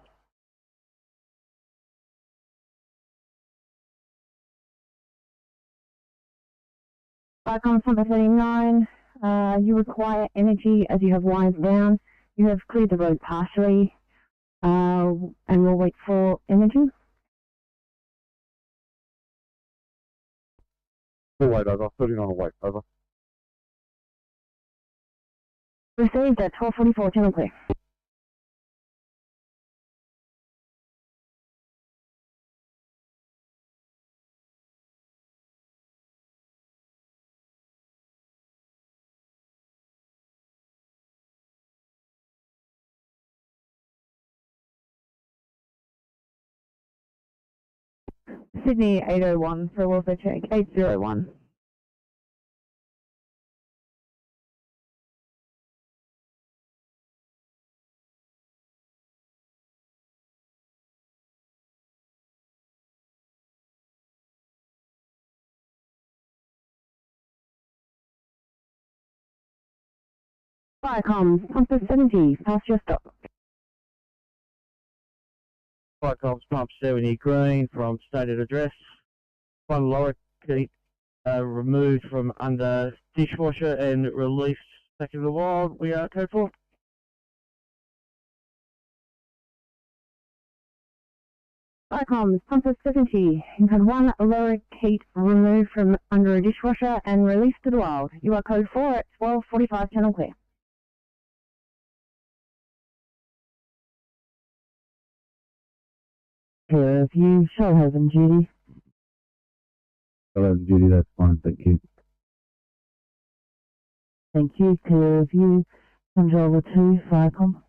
Icon number 39, you require energy as you have lines down. You have cleared the road partially, and we'll wait for energy. Full weight over, 39 weight over. Received at 12:44, channel clear. Sydney 801 for a welfare check, 801. Viacom, Compass 70, pass your stop. Viacom's pump 70 green from stated address. One lower key removed from under dishwasher and released back in the wild. We are code 4. Viacom, Compass 70, you had one lower key removed from under a dishwasher and released to the wild. You are code 4 at 12:45, channel clear. Curfew, Shoalhaven duty. Shoalhaven duty, that's fine, thank you. Thank you, Curfew, Controller 2, Viacom.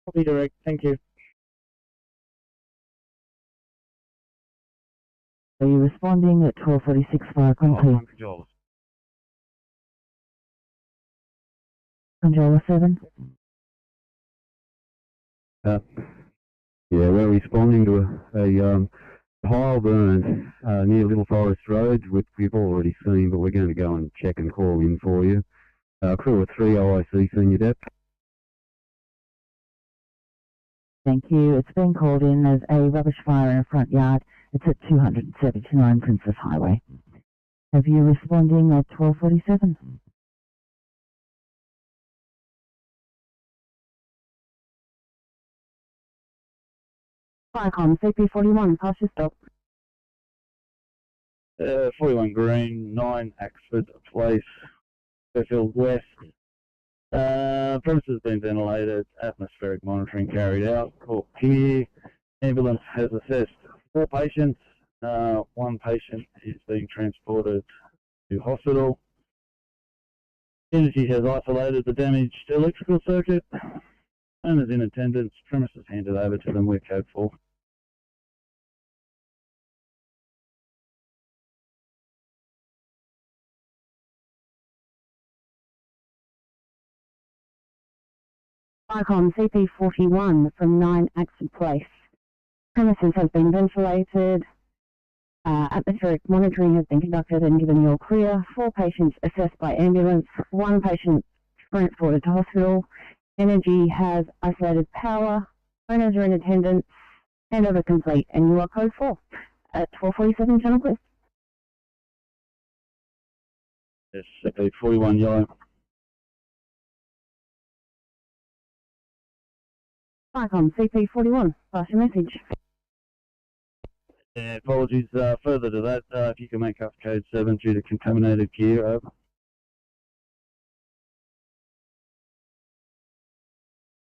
Copy direct, thank you. Are you responding at 12:46, Viacom, clear? Controller. Controller 7. Yeah, we're responding to a pile burn near Little Forest Road, which we've already seen, but we're going to go and check and call in for you. Crew of 3 OIC Senior Dep. Thank you. It's been called in as a rubbish fire in a front yard. It's at 279 Princess Highway. Have you responding at 12:47? Firecom, CP41, pass your stop. 41 Green, 9 Axford Place, Fairfield West. Premises been ventilated, atmospheric monitoring carried out. Call here. Ambulance has assessed 4 patients. 1 patient is being transported to hospital. Energy has isolated the damaged electrical circuit and is in attendance. Premises handed over to them with code 4. Icon CP41 from 9 Axford Place. Premises has been ventilated. Atmospheric monitoring has been conducted and given your clear. 4 patients assessed by ambulance. 1 patient transported to hospital. Energy has isolated power. Owners are in attendance. Handover complete. And you are code 4 at 12:47 Channel Quest. Yes, CP41 yellow. Icon CP41, pass your message. Apologies further to that, if you can make up code 7 due to contaminated gear, over.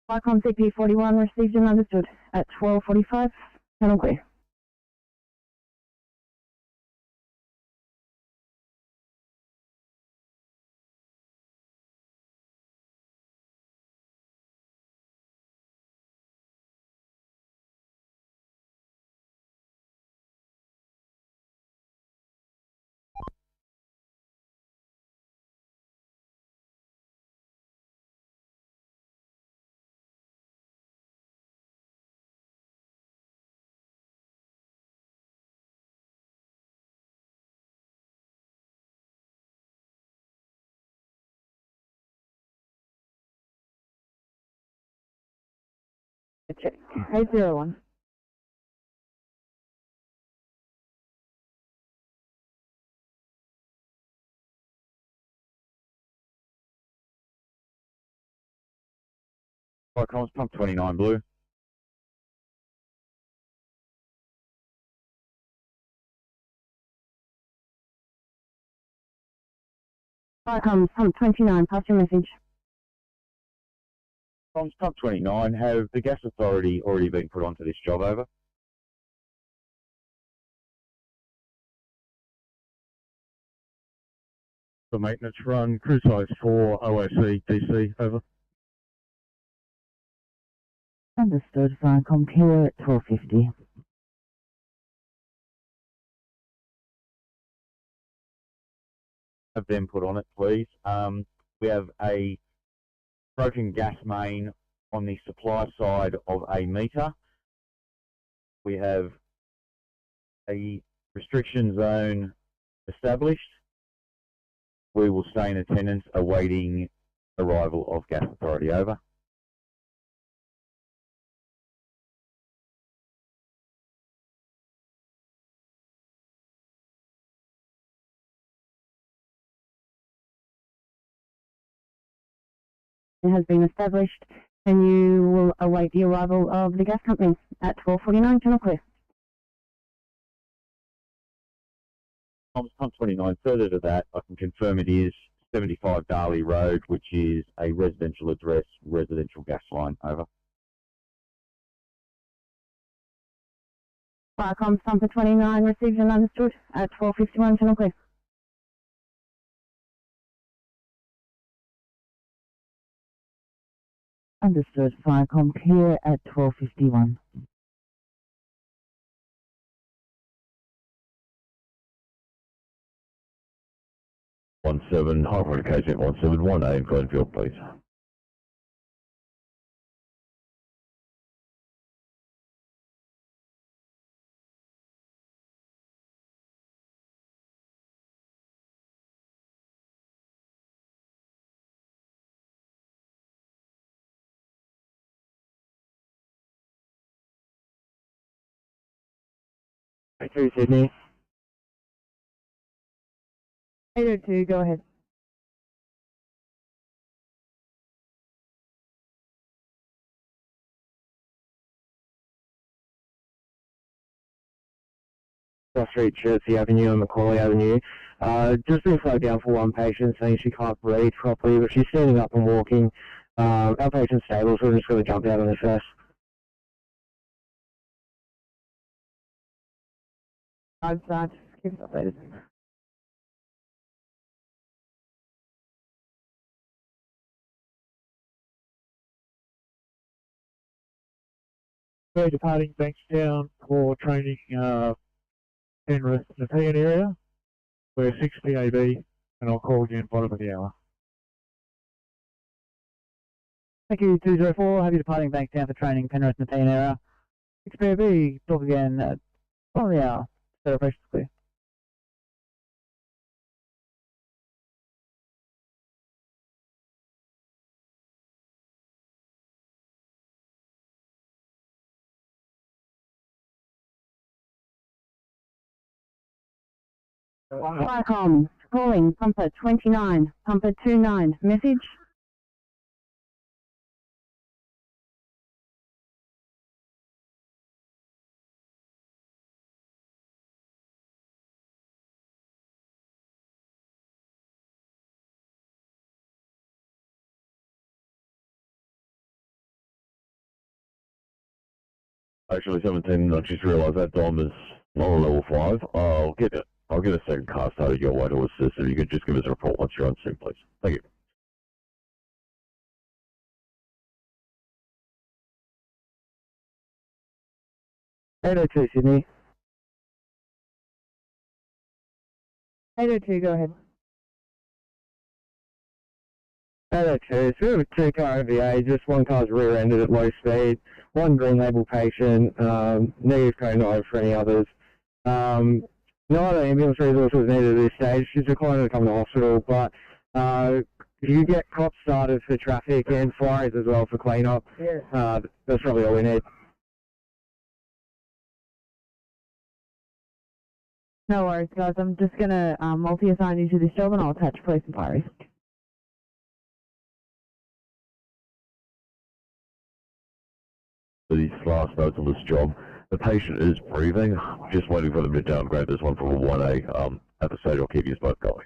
Icon CP41 received and understood at 12:45, Channel Clear. Check. 801. Icons, pump 29 blue. Icon pump 29, pass your message. Comms pump 29, have the gas authority already been put onto this job, over? The maintenance run, crew size 4, OAC, DC, over. Understood. Viacom here at 12:50. Have them put on it, please. We have a broken gas main on the supply side of a meter. We have a restriction zone established. We will stay in attendance awaiting arrival of gas authority, over. It has been established and you will await the arrival of the gas company at 12:49 Channel Clear. Pump 29, further to that, I can confirm it is 75 Darley Road, which is a residential address, residential gas line, over. Viacom pump 29 received and understood at 12:51 Channel Clear. Understood. Viacom here at 12:51. High road KZ 171A in Glenfield, please. 802 Sydney. 802, go ahead. Cross Street, Chertsey Avenue and Macaulay Avenue. Just been flagged down for one patient saying she can't breathe properly, but she's standing up and walking. Our patient's stable, so we're just going to jump out on her first. I've keep us updated. We're departing Bankstown for training Penrith and the Herein area. We're 6 PAB, and I'll call again bottom of the hour. Thank you, 204. Happy departing Bankstown for training Penrith and the Herein area. 6 PAB, talk again at bottom of the hour. Set operations clear. Viacom, calling, pumper 29, pumper 29, message. Actually, 17, I just realised that Dom is not on level 5. I'll get a second car started your way to assist. If you could just give us a report once you're on scene, please. Thank you. Hello, Sydney. 802, go ahead. Hello, it's we have a two-car OVA, just one car's rear-ended at low speed, one green label patient, negative code 9 for any others. No other ambulance resources needed at this stage. She's required to come to hospital, but you get cops started for traffic and flurries as well for clean-up. Yeah. That's probably all we need. No worries, guys. I'm just going to multi-assign you to this job and I'll attach police inquiries. These last notes on this job, the patient is breathing. Just waiting for them to downgrade this one from a 1A. At the stage, I'll keep you both going.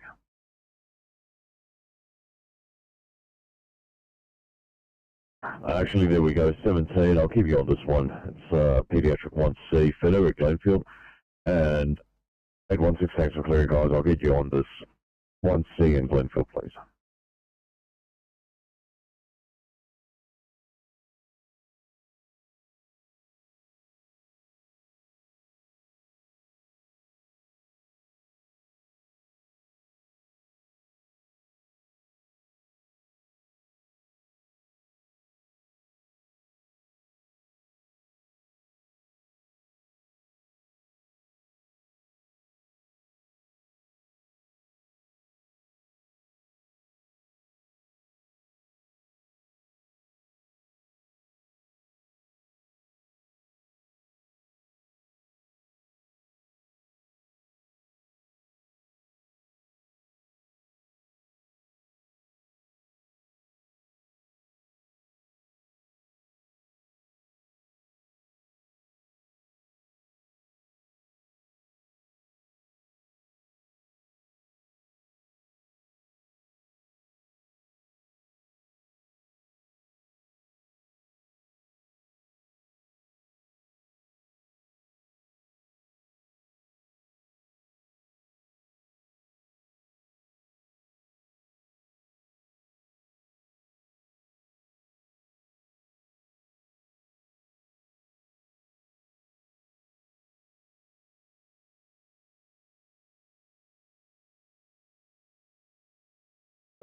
Actually, there we go, 17. I'll keep you on this one. It's pediatric 1C, Fido at Glenfield. And 816, thanks for clearing, guys. I'll get you on this 1C in Glenfield, please.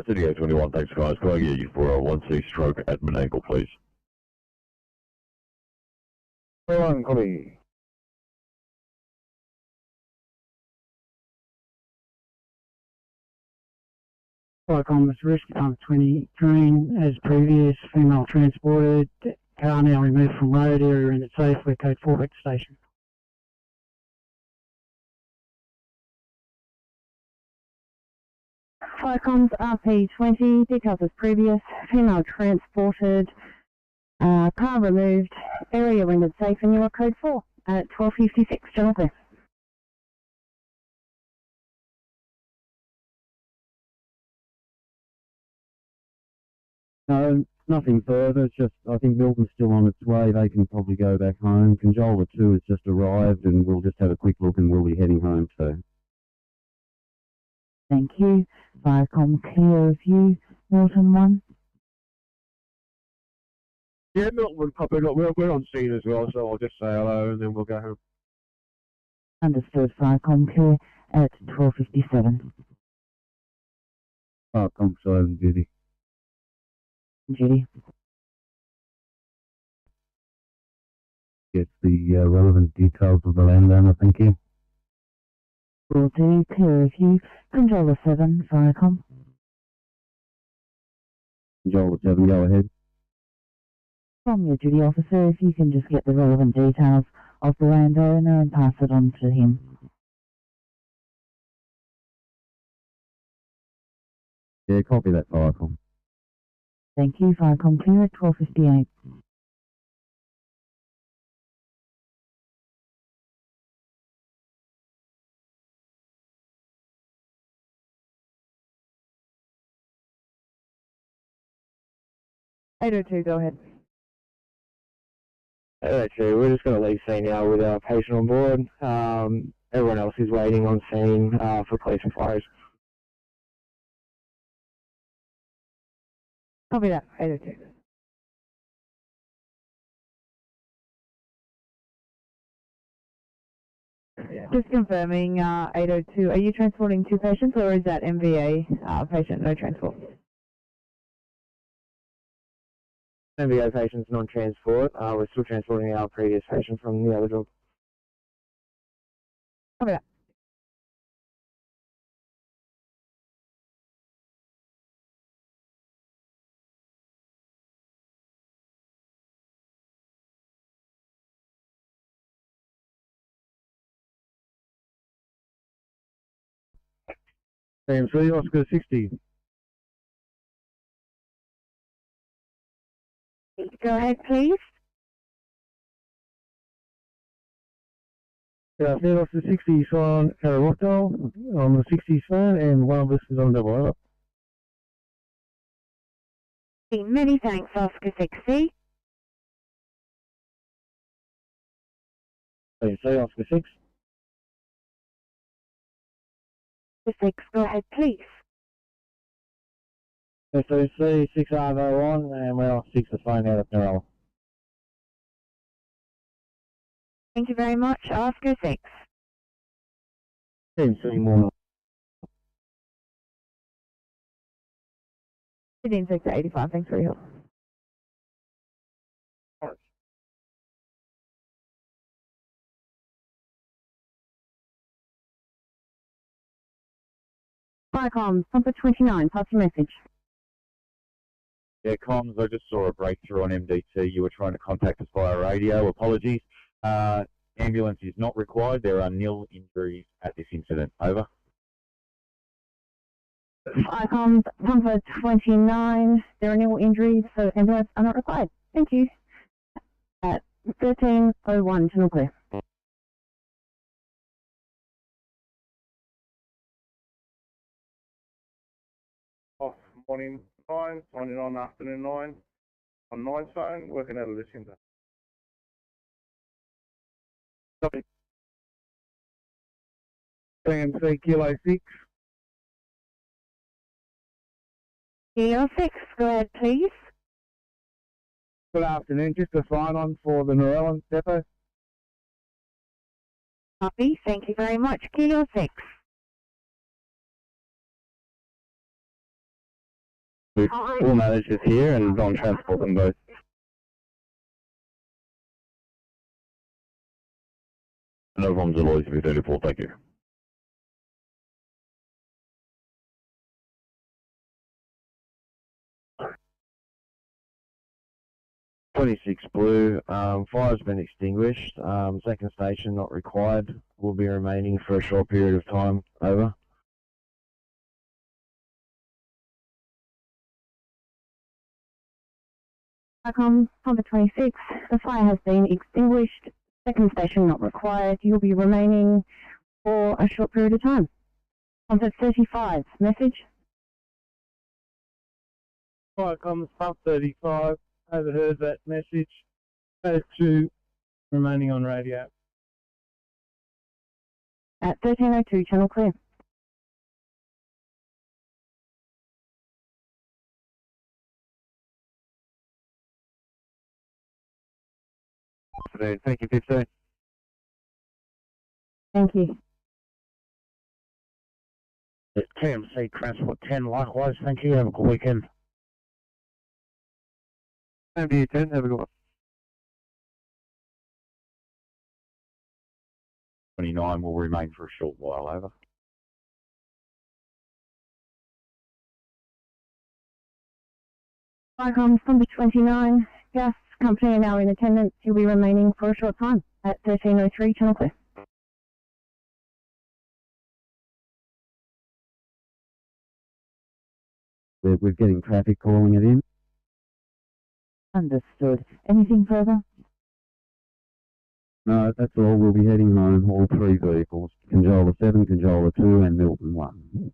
City 821, thanks guys. Can I get you for a 1C stroke admin angle, please? One, copy. Viacom, it's risk pump 20, drain as previous, female transported, car now removed from road area and it's safe, we're code 4 at station. Firecoms RP20, details as previous, female transported, car removed, area rendered safe, and you are code 4 at 12:56, General Clear. No, nothing further. It's just, I think Milton's still on its way. They can probably go back home. Conjola 2 has just arrived, and we'll just have a quick look, and we'll be heading home, so. Thank you. Viacom clear of you. Milton 1. Yeah, Milton would pop in. Look, we're on scene as well, so I'll just say hello and then we'll go home. Understood. Viacom clear at 12:57. Viacom silent, Judy. Judy. Get the relevant details of the landowner, thank you. Will do. Clear of you. Controller 7. Viacom. Conjola 7, go ahead. From your duty officer, if you can just get the relevant details of the landowner and pass it on to him. Yeah, copy that, Viacom. Thank you. Viacom clear at 12:58. (802), go ahead. Actually, we're just going to leave scene now with our patient on board. Everyone else is waiting on scene for police inquiries. Copy that, 802. Just confirming, 802, are you transporting 2 patients or is that MVA patient no transport? MVA patients non-transport. We're still transporting our previous patient from the other job. Copy that. AMC, Oscar 60. Go ahead, please. Yeah, Oscar 60 is on Karamoto on the 60s phone, and one of us is on double over. Many thanks, Oscar 60. AMC, Oscar 6. Oscar 6, go ahead, please. SOC 6501, and we're on 6 the phone out of Neural. Thank you very much, Oscar 6. AMC more. Sydney and 685, thanks for your help. Viacom, Pumper 29, pass your message. Yeah, comms, I just saw a breakthrough on MDT. You were trying to contact us via radio. Apologies. Ambulance is not required. There are nil injuries at this incident. Over. Viacom, Pumper 29, there are nil injuries, so ambulance are not required. Thank you. At 13:01, General Clear. Off morning 9, signing on afternoon 9, on 9 phone, working out of this centre. Copy. AMC Kilo 6. Kilo 6, go ahead, please. Good afternoon. Just a sign-on for the Norellan depot. Copy, thank you very much. Kilo 6. All managers here and on transport them both. No problems at all. It's 34. Thank you. .26 Blue, fire's been extinguished. Second station not required. Will be remaining for a short period of time. Over. Number 26, the fire has been extinguished. Second station not required. You'll be remaining for a short period of time. Number 35, message. Fire comms pump 35, overheard that message. Code 2, remaining on radio. At 1302, channel clear. Afternoon, thank you, 15. Thank you. TMC Transport 10, likewise, thank you, have a good weekend. Same to you, 10, have a good one. 29 will remain for a short while, over. Firecoms number 29, gas company are now in attendance. You'll be remaining for a short time at 1303, channel clear. We're getting traffic calling it in. Understood. Anything further? No, that's all. We'll be heading home, all three vehicles. Conjola 7, Conjola 2 and Milton 1.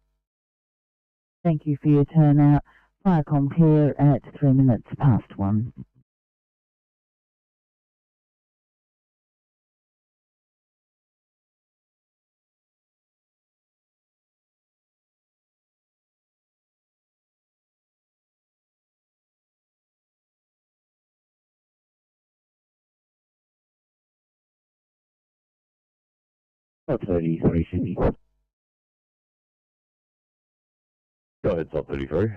Thank you for your turnout. Firecom here at 3 minutes past 1. Top 33, Sydney. Go ahead, top 33.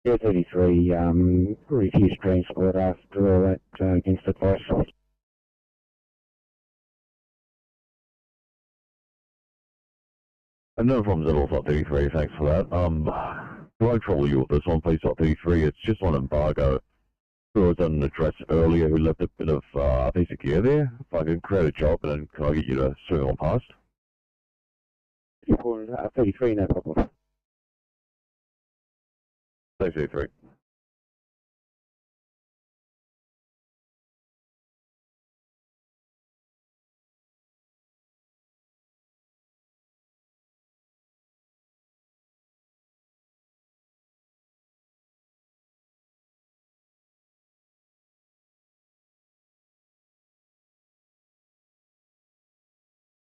Yeah, 33, refused transport after all that against advice. No problems at all, top 33, thanks for that. I won't trouble you with this one, please, top 33. It's just on embargo. There was an address earlier who left a bit of piece of gear there. If I can create a job, and then can I get you to swing on past? 33, no problem. Thanks, 33.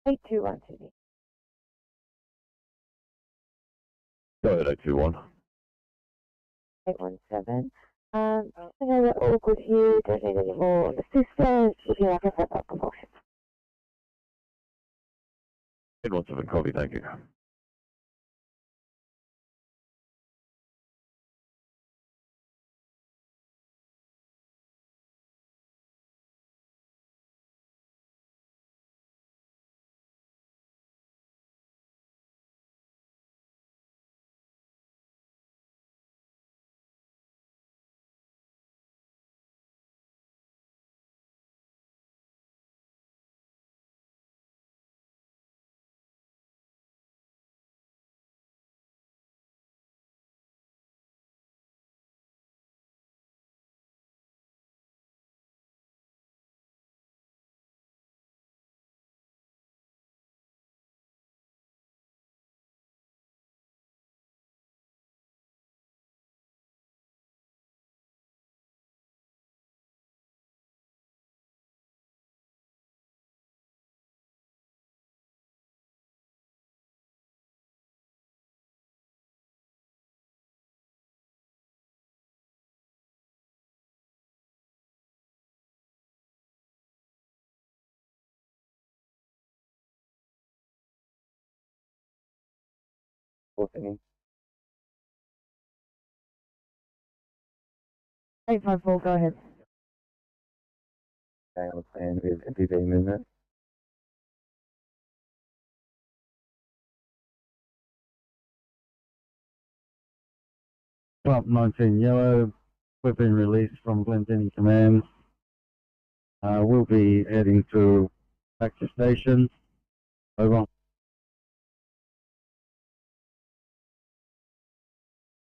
Eight two one Sydney. Go ahead, 821. 817. I know that all good here. Don't need any more assistance. Looking like I've got compulsion. 817, copy, thank you. Okay. 854, go ahead. Okay, I'll stand with MPV movement. Pump 19 yellow, we've been released from Glendinning Command. We'll be heading back to station. Over.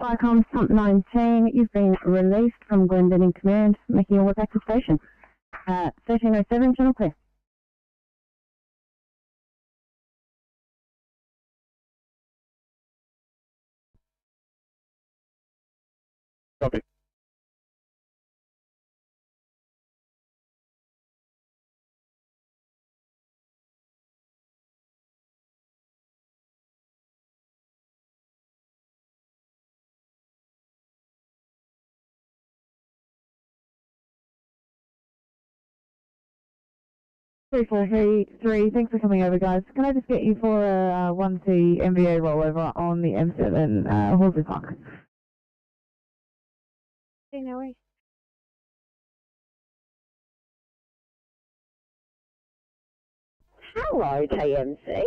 Vicom Pump 19, you've been released from Glendon Command, making your way back to station. 1307, channel clear. Copy. Three, four, three. Thanks for coming over, guys. Can I just get you for a 1C MVA rollover on the M7 Horsley Park? Okay, no worries. Hello, TMC.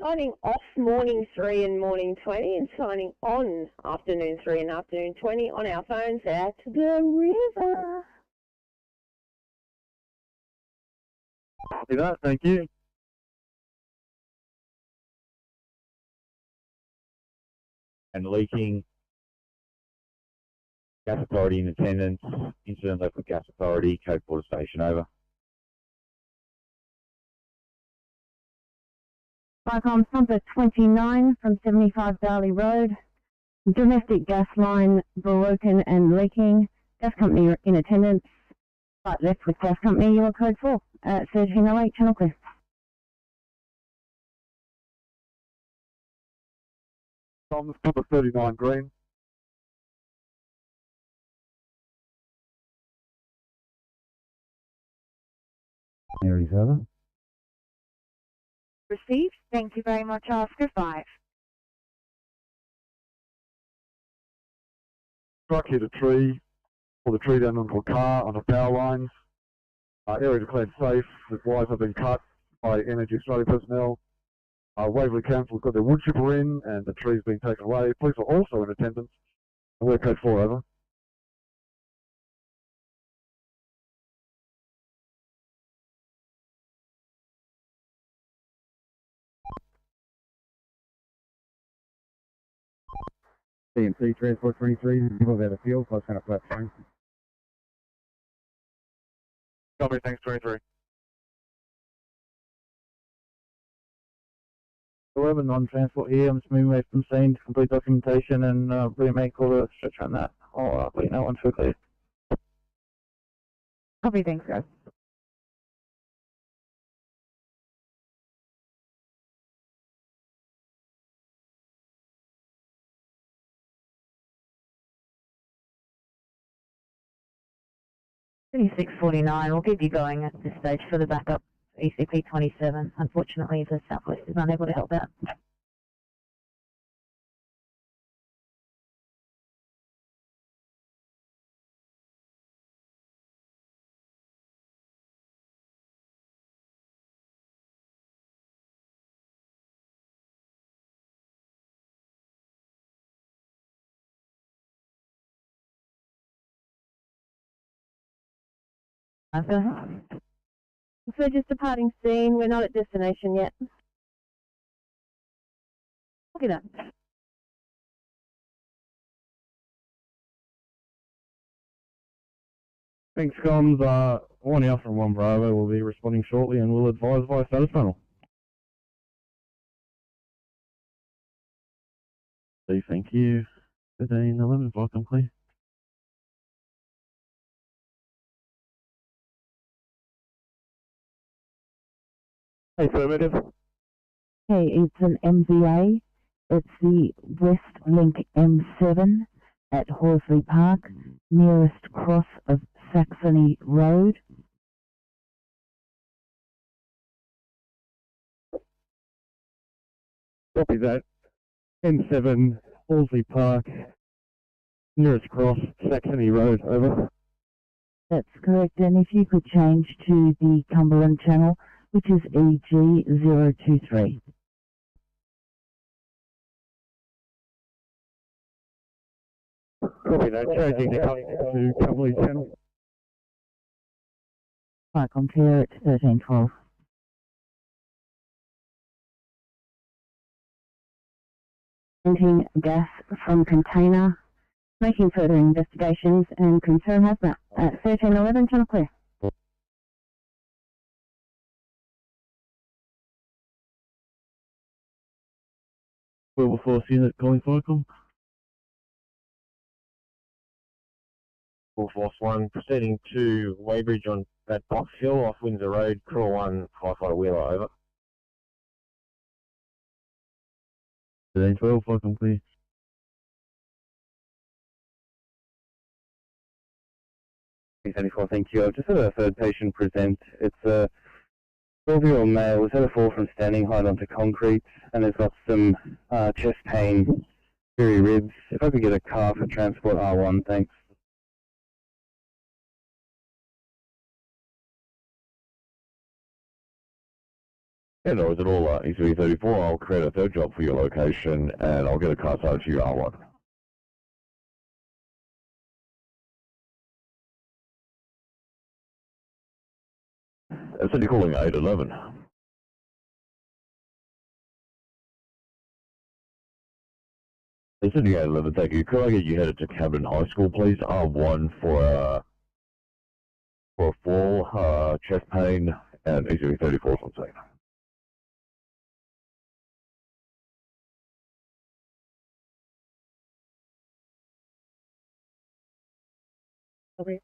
Signing off morning 3 and morning 20 and signing on afternoon 3 and afternoon 20 on our phones out to the river. Copy that, thank you. And leaking. Gas Authority in attendance. Incident local Gas Authority, Code Porter Station, over. Vicom Number 29 from 75 Darley Road. Domestic gas line broken and leaking. Gas company in attendance. Right left with gas company, you are code 4 at 1308, channel clear. Tom's number 39 green. Mary's over. Received. Thank you very much, Oscar 5. Struck hit a tree, pulled the tree down onto a car on the power lines. Area declared safe. The wires have been cut by Energy Australia personnel. Waverley Council got their wood chipper in and the tree's been taken away. Police are also in attendance. We're code 4, over. CMC Transport 23, people out of field, close kind of flat train. Copy, thanks 23. 11 non-transport here. I'm just moving away from scene to complete documentation and remake all the stretch on that. I'll let you know once we're clear. Copy, thanks, guys. $26.49. We'll keep you going at this stage for the backup ECP 27. Unfortunately, the Southwest is unable to help out. So just departing scene, we're not at destination yet. Look at that. Thanks, comms. 1 Alpha and 1 Bravo will be responding shortly and will advise via status panel. Thank you. 1311, welcome, clear. Affirmative. Okay, it's an MVA. It's the West Link M7 at Horsley Park, nearest cross of Saxony Road. Copy that. M7, Horsley Park, nearest cross, Saxony Road, over. That's correct, and if you could change to the Cumberland channel, which is EG023. Copy that, changing to Cumberland channel. Vicom clear at 1312. venting gas from container, making further investigations and confirm hazmat at 1311 Channel Clear. Global Force Unit calling Forcom. Full Force 1 proceeding to Weybridge on that Box Hill off Windsor Road, Crew 1, Firefighter Wheeler, over. 1312, Forcom clear. Thank you. I've just had a third patient present. It's a 12-year-old male who's had a fall from standing height onto concrete and has got some chest pain, weary ribs. If I could get a car for transport R1, thanks. Yeah, no worries at all. ECV34, I'll create a third job for your location and I'll get a car side to your R1. City calling 811. Sydney and 811, thank you. Could I get you headed to Camden High School, please? R1 for a fall, chest pain, and ECV34 on scene. Okay.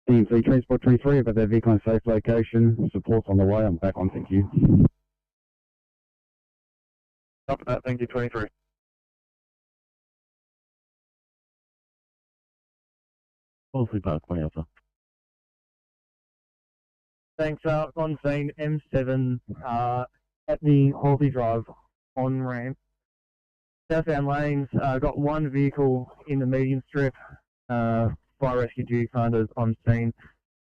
EMC Transport 23, about their vehicle in safe location. Support's on the way. I'm back on, thank you. Stop that, thank you, 23. Wolseley Park, 20 Alpha. Thanks, on scene M7 at the Halsey Drive on ramp. Southbound lanes, got one vehicle in the median strip. Fire rescue duty finders on scene.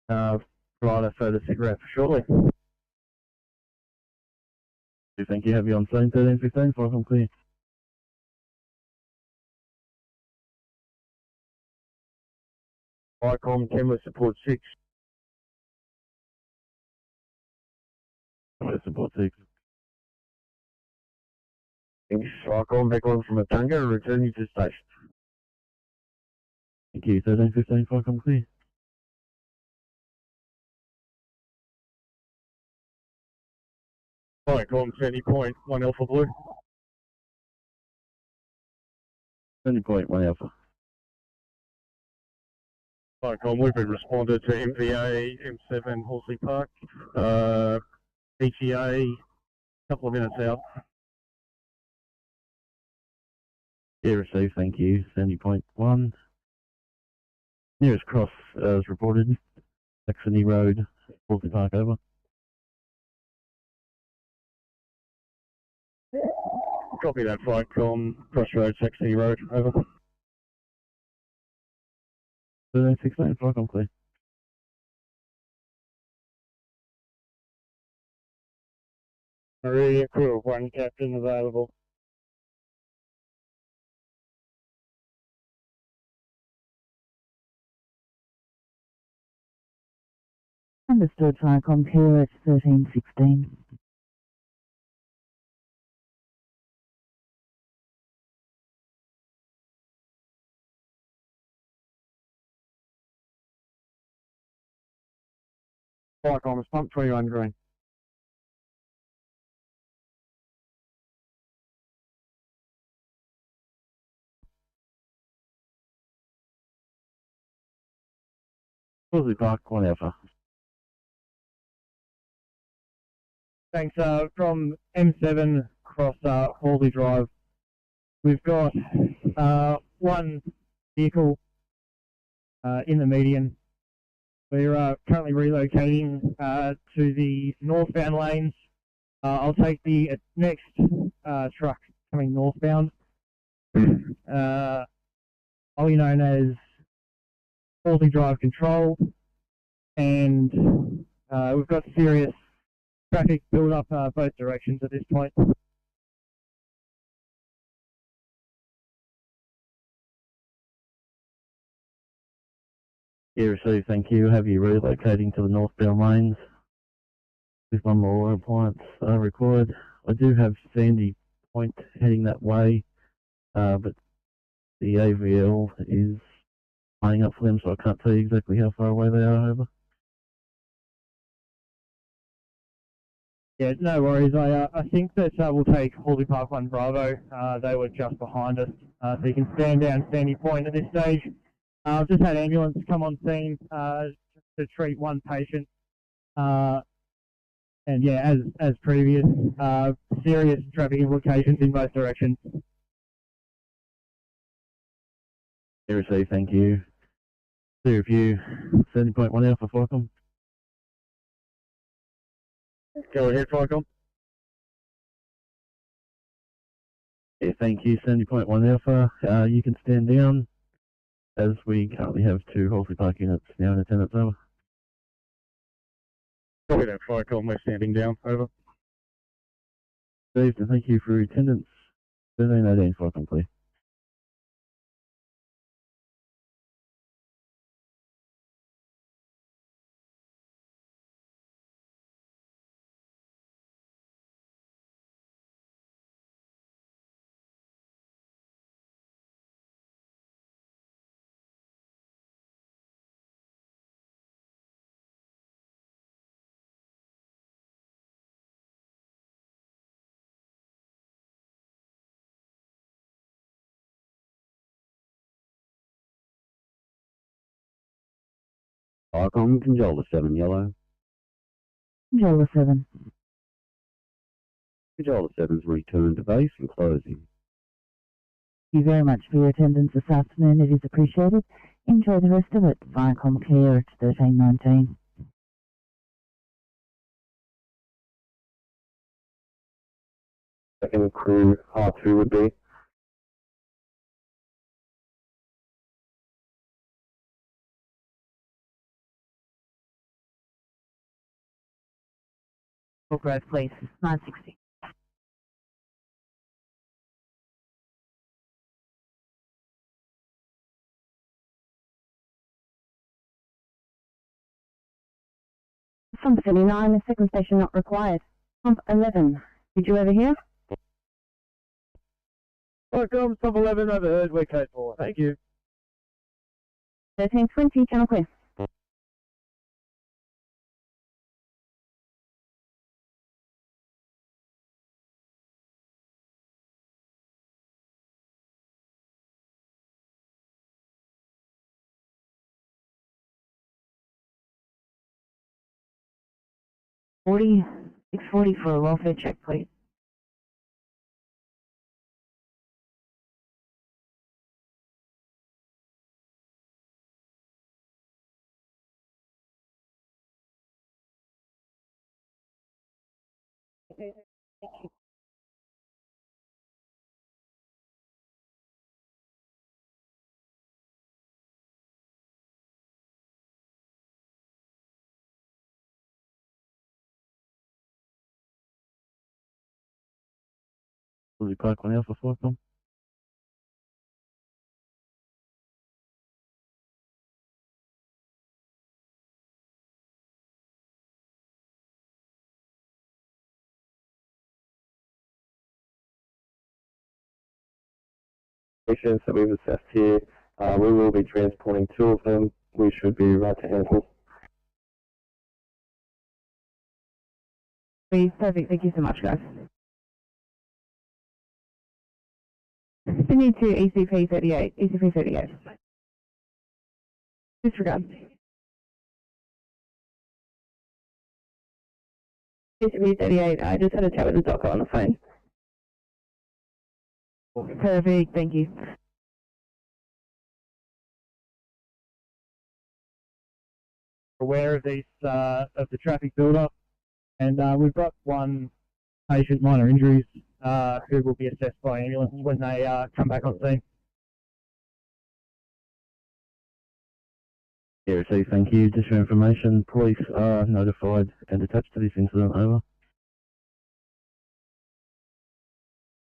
Provide a further sit rep shortly. Thank you, have you on scene 1315, Forcom clear. Icon, Kenworth Support 6. Support 6. Thanks, Icon, back on from Matunga, returning to station. Thank you, 1315, Forcom clear. Icon, 30.1 Alpha Blue. 20.1 Alpha. Icon, we've been responded to MVA, M7, Halsey Park, ETA, couple of minutes out. Yeah, received, thank you, 70.1. Nearest cross is reported, Saxony Road, Halsey Park, over. Copy that, Icon, Crossroads, Saxony Road, over. 1316, Forcom clear. Maria, crew of 1, captain available. Understood, Firecom here at 1316. Icon, pump 21 green. Halsey Park, 1 Alpha. Thanks, from M7 across Halsey Drive. We've got one vehicle in the median. We're currently relocating to the northbound lanes. I'll take the next truck coming northbound. Ollie known as faulty drive control, and we've got serious traffic build up both directions at this point. Yeah, received, thank you. Have you relocating to the northbound lanes with one more appliance required. I do have Sandy Point heading that way, but the AVL is playing up for them, so I can't tell you exactly how far away they are, over. Yeah, no worries. I think that we'll take Hawley Park 1 Bravo. They were just behind us, so you can stand down Sandy Point at this stage. I've just had ambulance come on scene to treat one patient. And yeah, as previous, serious traffic implications in both directions. Yeah, received, thank you. Clear review, 70.1 Alpha Falcon. Go ahead, Falcon. Yeah, thank you, 70.1 Alpha. You can stand down, as we currently have 2 Hawley Park units now in attendance, over. Copy that, Falcon. We're standing down, over. Received, and thank you for your attendance. 1318 Falcon, please. Falcon, Conjola 7 yellow. Conjola 7. Conjola 7's return to base and closing. Thank you very much for your attendance this afternoon. It is appreciated. Enjoy the rest of it. Viacom Care at 1319. Second crew R2 would be. Oak Grove, please. 960. Pump 79, a second station not required. Pump 11, did you overhear? Welcome, Pump 11 overheard, we're code 4. Thank you. 1320, channel clear. $640 for a welfare check, please. Hawley Park 1 Alpha Falcon. Patients that we've assessed here, we will be transporting 2 of them. We should be right to handle. Please, perfect. Thank you so much, guys. Sydney to ECP 38, ECP 38. Disregard. ECP 38, I just had a chat with the doctor on the phone. Perfect. Thank you. aware of these of the traffic build-up, and we've got one patient, minor injuries, who will be assessed by ambulance when they come back on scene. Yeah, received, thank you. Just for information, police are notified and attached to this incident, over.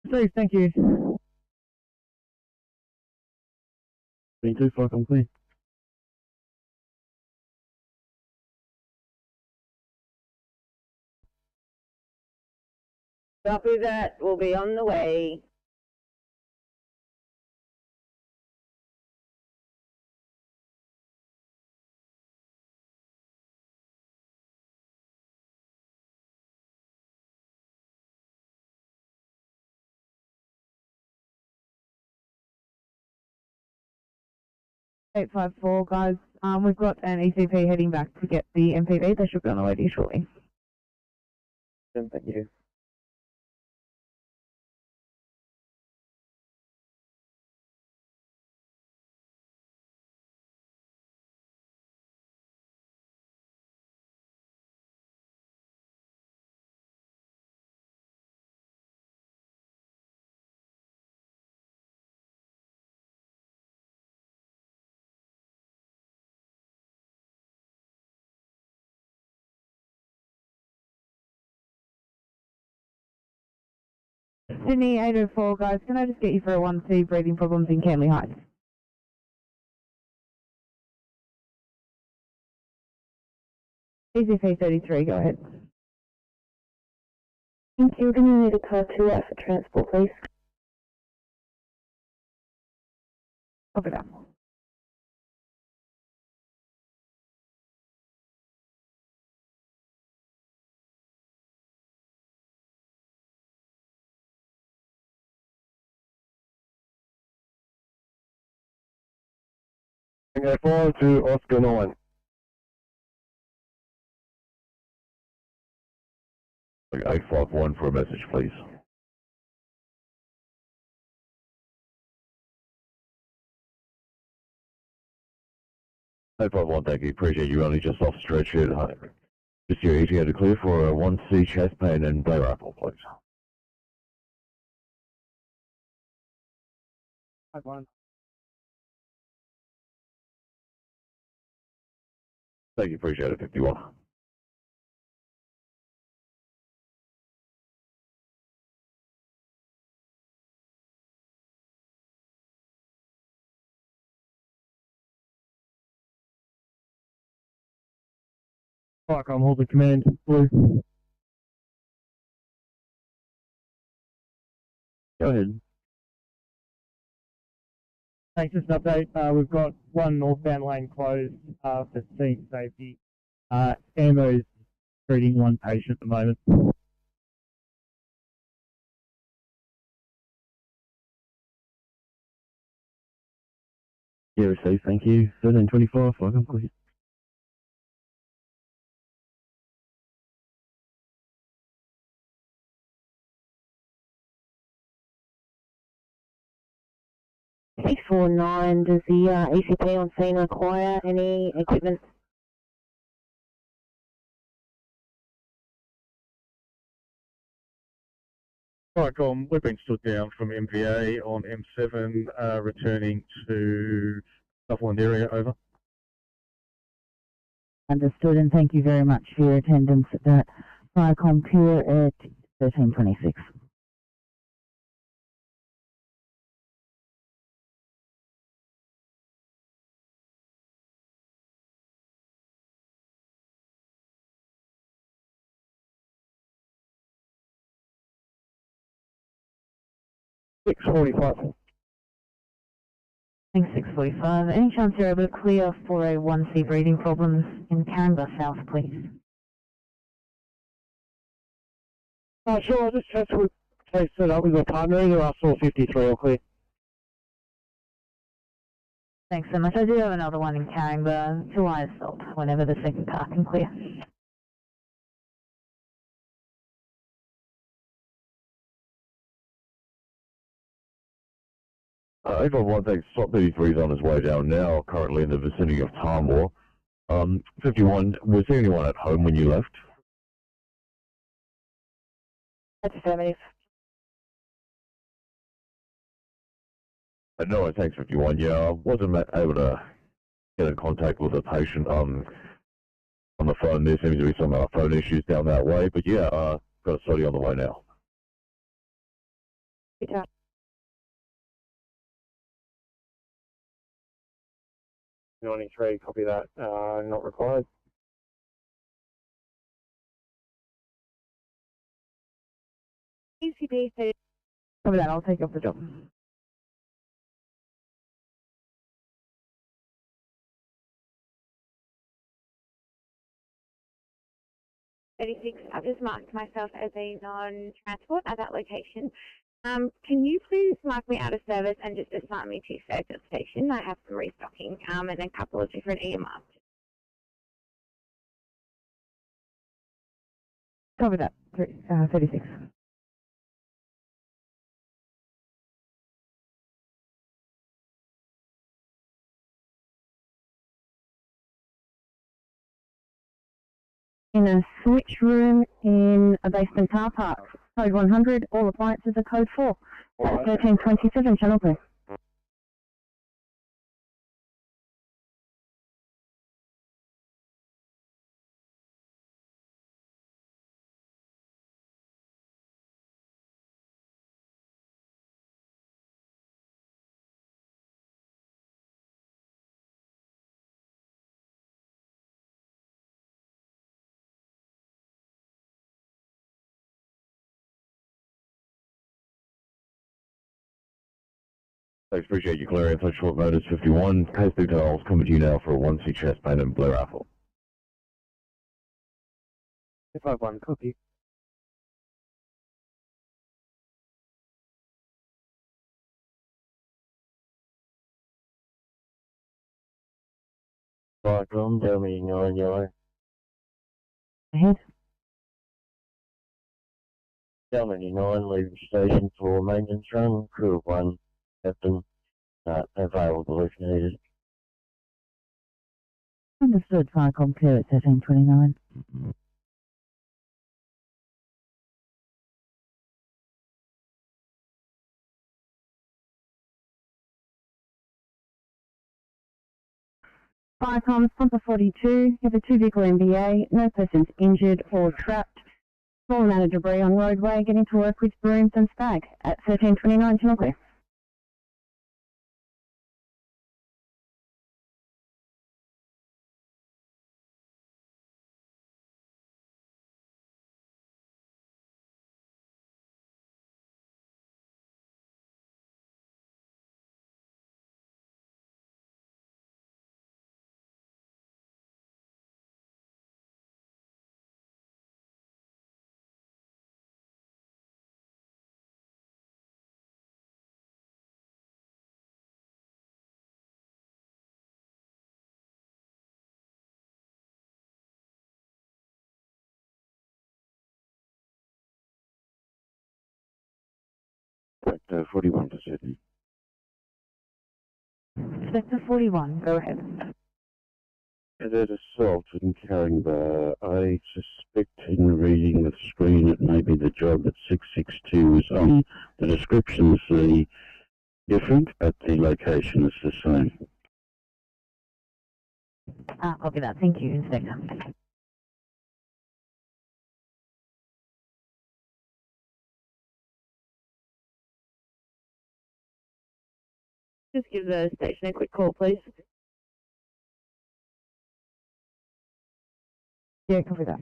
Received, thank you. 22, 5, I'm clear. Copy that. We'll be on the way. Eight 854, guys. We've got an ECP heading back to get the MPV. They should be on the way to you shortly. Thank you. Sydney 804, guys. Can I just get you for a 1C breathing problems in Canley Heights? ECP 33, go ahead. Thank you. Can you need a car 2 out for transport, please? Copy that. Tango 4 to Oscar 9. Like 851 for a message, please. Hey, 551, thank you. Appreciate you only just off stretch here. Just your ETA to clear for a 1C chest pain and day rifle, please. 5-1. Thank you, appreciate it, 51. Fuck, I'm holding command. Blue. Go ahead. Thanks, just an update. We've got one northbound lane closed for scene safety. Ambo's treating one patient at the moment. Yeah, received, thank you. 1325, 5, I'm clear. Six 49, does the ECP on scene require any equipment? Right, we've been stood down from MVA on M7, returning to Sutherland area, over. Understood, and thank you very much for your attendance at that Firecom Pure at 1326. Six 45. Thanks, 645. Any chance you're able to clear for a 1C breathing problems in Caringbah South, please? Sure, I'll just test with case set up with my partner, either us or 53 or clear. Thanks so much. I do have another one in Caringbah. 2 eyes stop whenever the second car can clear. Everyone thanks. Slot 33 is on his way down now, currently in the vicinity of Tamworth. 51, was there anyone at home when you left? That's affirmative. No, thanks, 51. Yeah, I wasn't able to get in contact with the patient on the phone. There seems to be some phone issues down that way, but yeah, got a study on the way now. Good job. 93, copy that. Not required. ECD says Copy that, I'll take you off the job. I've just marked myself as a non-transport at that location. Can you please mark me out of service and just assign me to Circuit Station? I have some restocking and a couple of different EMRs. Copy that, 36. In a switch room in a basement car park. Code 100, all appliances are code 4. At 1327 Channel 2. Thanks, appreciate you clearing such short notice. 51, case details coming to you now for a 1C chest pain and Blair Apple. 51, copy. Cyclone, Delmy 9 yellow. Ahead. Delmy 9, leaving station for maintenance run. Crew of 1, captain, available if needed. Understood, Firecom clear at 1329. Firecom, Pumper 42, you have a 2-vehicle MBA, no persons injured or trapped. Small amount of debris on roadway, getting to work with brooms and spag at 1329 Channel 2. Sector 41 to Sydney. Sector 41, go ahead. There's assault in Caringbah. I suspect in reading the screen it may be the job that 662 is on. The descriptions are different, but the location is the same. Copy that, thank you, Inspector. Just give the station a quick call, please. Yeah, copy that.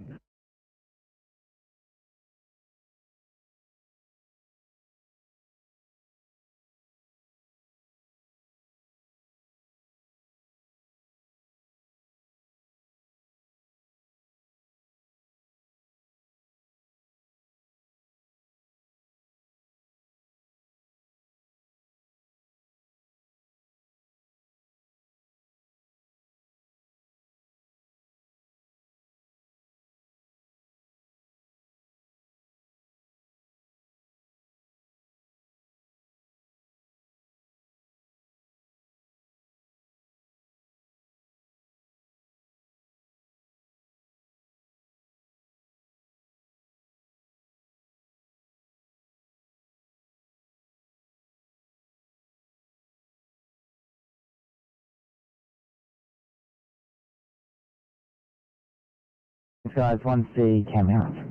This guy's 1C camera.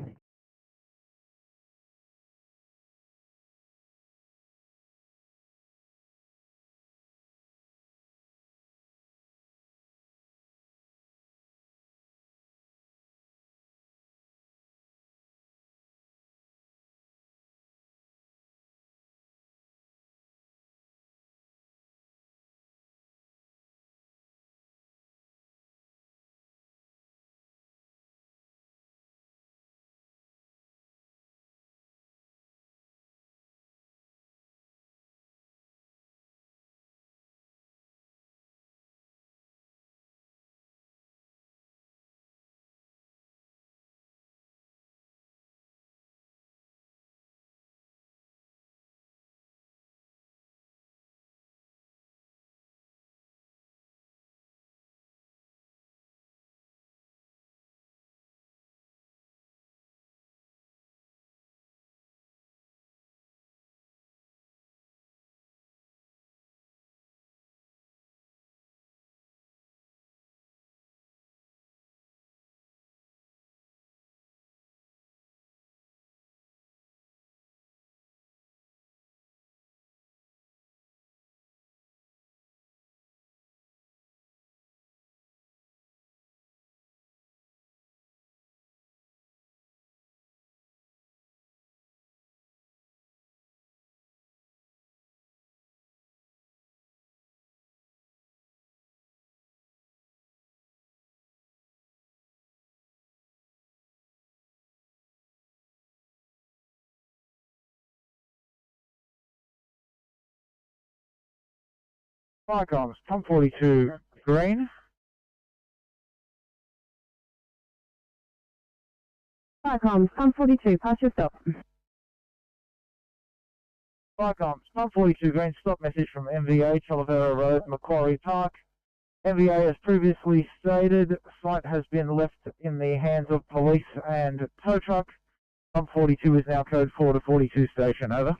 Icons, Tom 42 green. Icons, Tom 42, pass your stop. Icons, Tom 42 green, stop message from MVA, Talavera Road, Macquarie Park. MVA, as previously stated, site has been left in the hands of police and tow truck. Tom 42 is now code 4 to 42 station, over.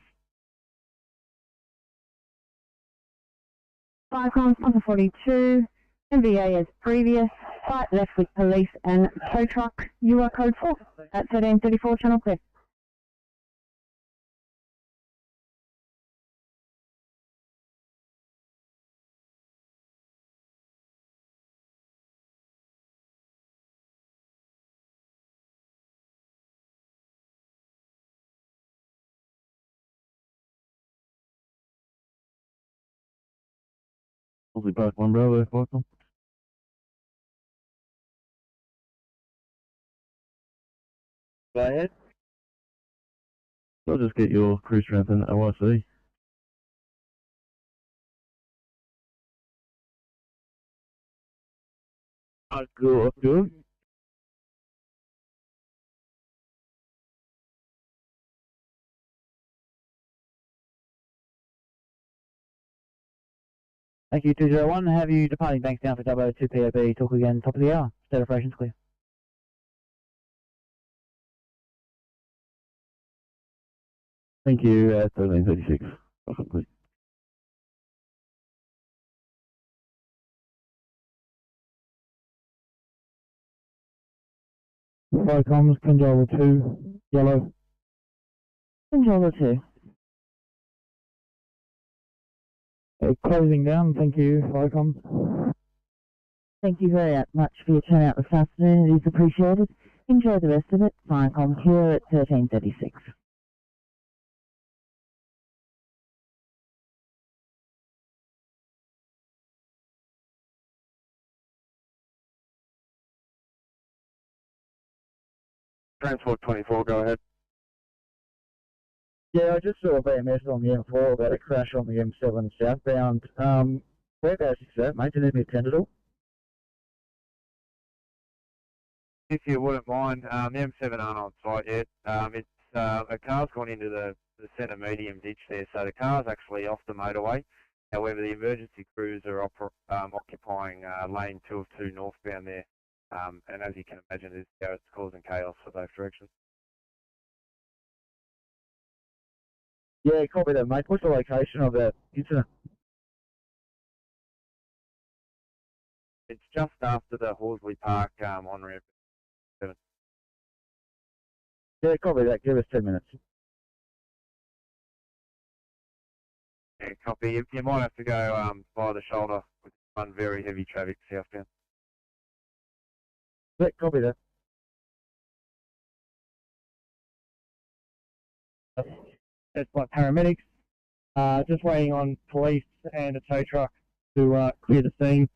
Icons, Tom 42, MVA as previous, site left with police and tow truck. You are code 4 at 1334 channel clear. Hopefully Park 1 Bravo, welcome. Go ahead. I'll just get your cruise strength in OIC. Good. Thank you, 201. Have you departing banks down for 002 POB. Talk again, top of the hour. State operations clear. Thank you at 1336. Welcome, please. Comms, Controller 2, yellow. Controller 2. Closing down, thank you, Comms. Thank you very much for your turnout this afternoon. It is appreciated. Enjoy the rest of it. Viacom here at 1336. Transport 24, go ahead. Yeah, I just saw a BMS on the M4 about a crash on the M7 southbound. Whereabouts is that, mate? Do you need me to attend at all? If you wouldn't mind, the M7 aren't on site yet. A car's gone into the centre medium ditch there, so the car's actually off the motorway. However, the emergency crews are occupying lane 202 northbound there. And as you can imagine, it's causing chaos for both directions. Yeah, copy that, mate. What's the location of that incident? It's just after the Horsley Park on-ramp. Yeah, copy that. Give us 10 minutes. Yeah, copy. You might have to go by the shoulder with one very heavy traffic southbound. Yeah, copy that. That's by paramedics. Just waiting on police and a tow truck to clear the scene.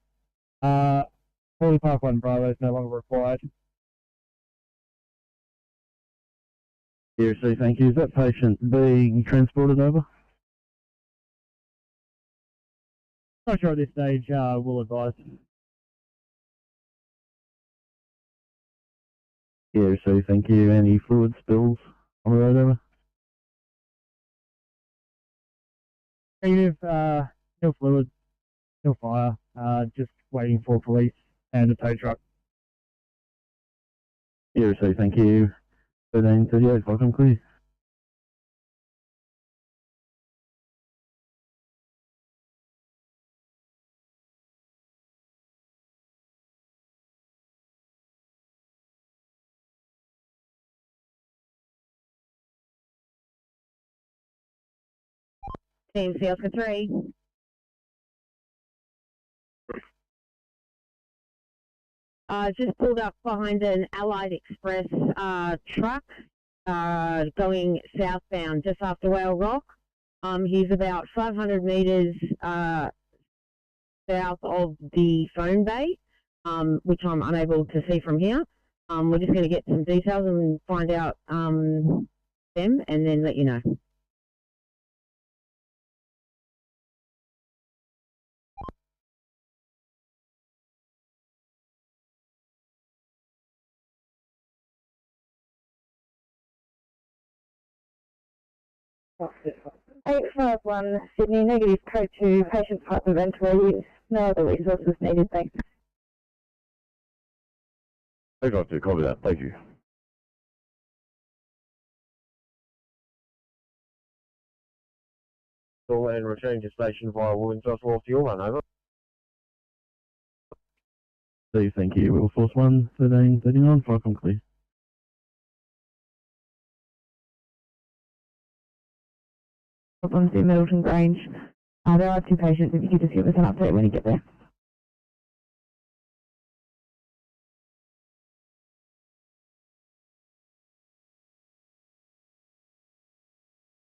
Holy Park 1 Bravo is no longer required. Here, see, thank you. Is that patient being transported over? Not sure at this stage, we'll advise. Here, see, thank you. Any fluid spills on the road over? Negative, no fluid, no fire, just waiting for police and a tow truck. Here, see, thank you. 13:38, welcome, clear. Team Oscar 3. Just pulled up behind an Allied Express truck going southbound just after Whale Rock. He's about 500 metres south of the phone bay, which I'm unable to see from here. We're just going to get some details and find out them and then let you know. Eight-5-1 Sydney, negative code 2, patient hyperventilating, no other resources needed, thanks. I got to copy that. Thank you. And returning to station via Williams Wharf, you'll run over. See, thank you. Will Force 1, 13:39, welcome, clear. Problems in Middleton Grange. There are 2 patients, if you could just give us an update when you get there.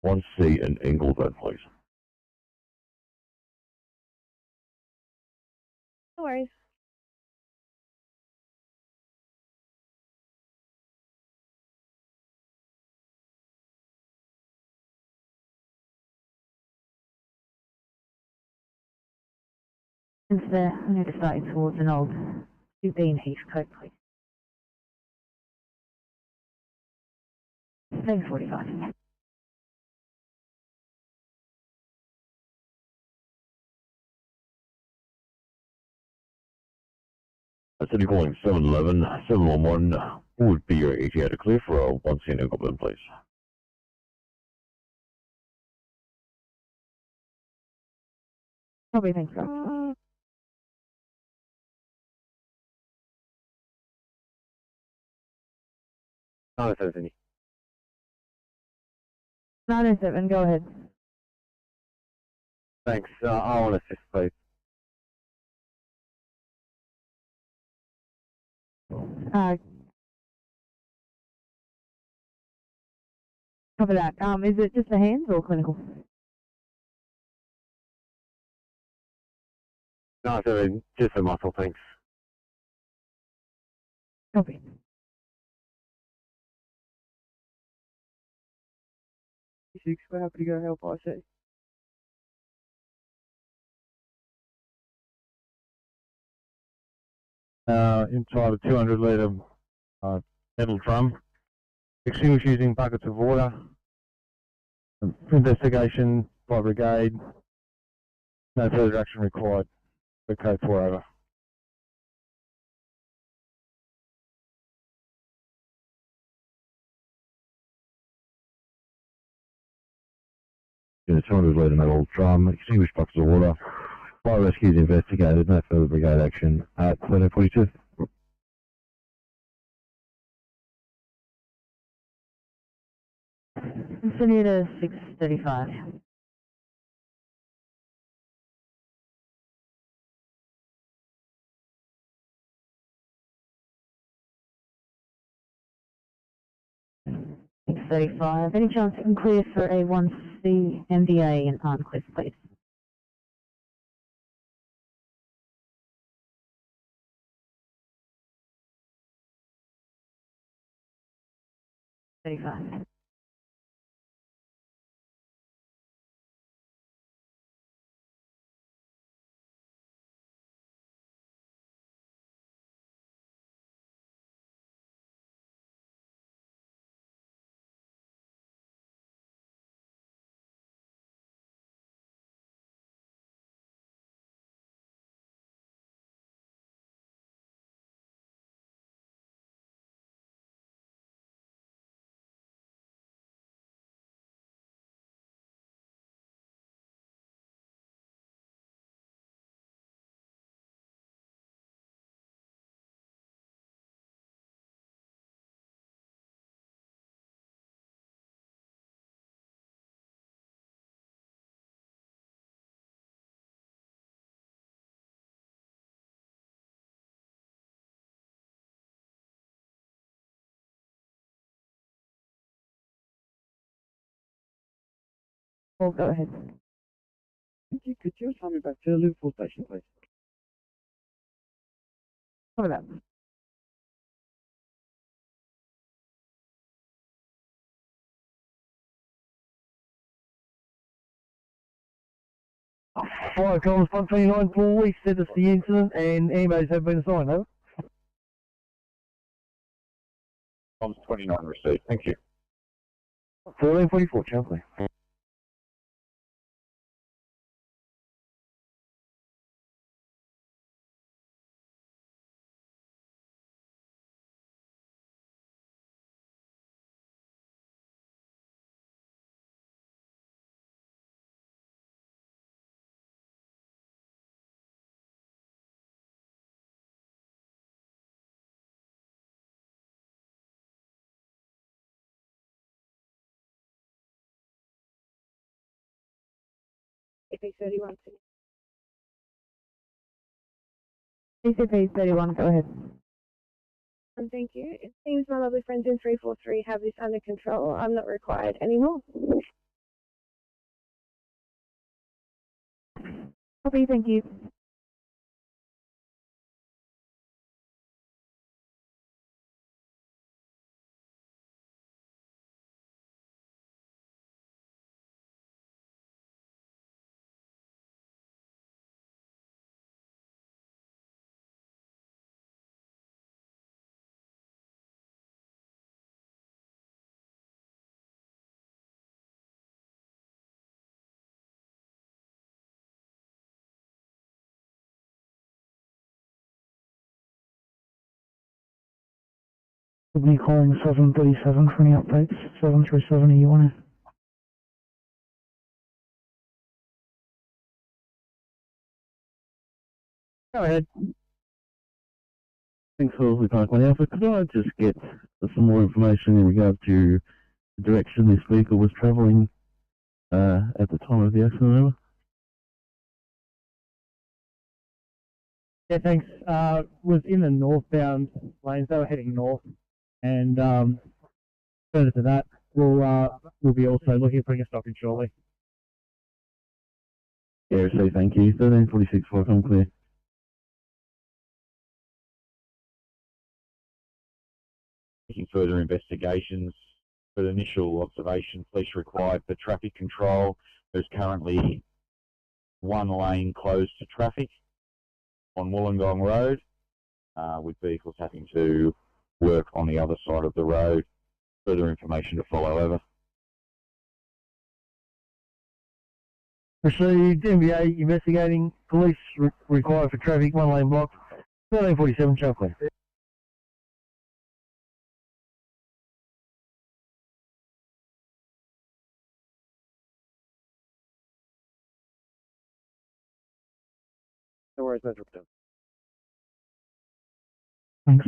One C in Inglewood, please. No worries. Since I need to start towards an old 2B in Heathcote, please. 7:45. City calling 711, 711, who would be your ATA to clear for a 1C in Inglewood, please? Probably thanks, Rob. No, it's Anthony. 907, go ahead. Thanks. I want to assist, please. Cover that. Is it just the hands or clinical? No, it's just a muscle, thanks. Copy. We're happy to go help IC. Inside a 200 litre metal drum. Extinguish using buckets of water. Investigation by brigade. No further action required. Okay, 4 over. In a 200 litre metal drum, extinguish buckets of water. Fire rescue is investigated, no further brigade action at 13:42. continue to 6:35. Six 35. Any chance you can clear for a 1C MDA in Arncliffe, please? 35. Well, go ahead. Thank you. Could you tell me back to the Liverpool station, please? What about? Fire comms 129 4, said it's the incident and ambos have been assigned, over. Comms 29 received. Thank you. 1444, Chelsea. AP31. CCP 31, go ahead. Thank you. It seems my lovely friends in 343 have this under control. I'm not required anymore. Copy, thank you. We'll be calling 737 for any updates. 737, are you on it? Go ahead. Thanks for the Park 1 Alpha. Could I just get some more information in regard to the direction this vehicle was travelling at the time of the accident, over? Yeah, thanks. Was in the northbound lanes. They were heading north, and further to that, we'll be also looking at putting a stop in shortly. Yeah, received, thank you. 1346 for come clear. Making further investigations. For the initial observation, police required for traffic control. There's currently one lane closed to traffic on Wollongong Road, with vehicles having to work on the other side of the road. Further information to follow, over. Received, MBA investigating, police required for traffic, one lane block. 1347, Chelsea. No worries, Metro. Thanks.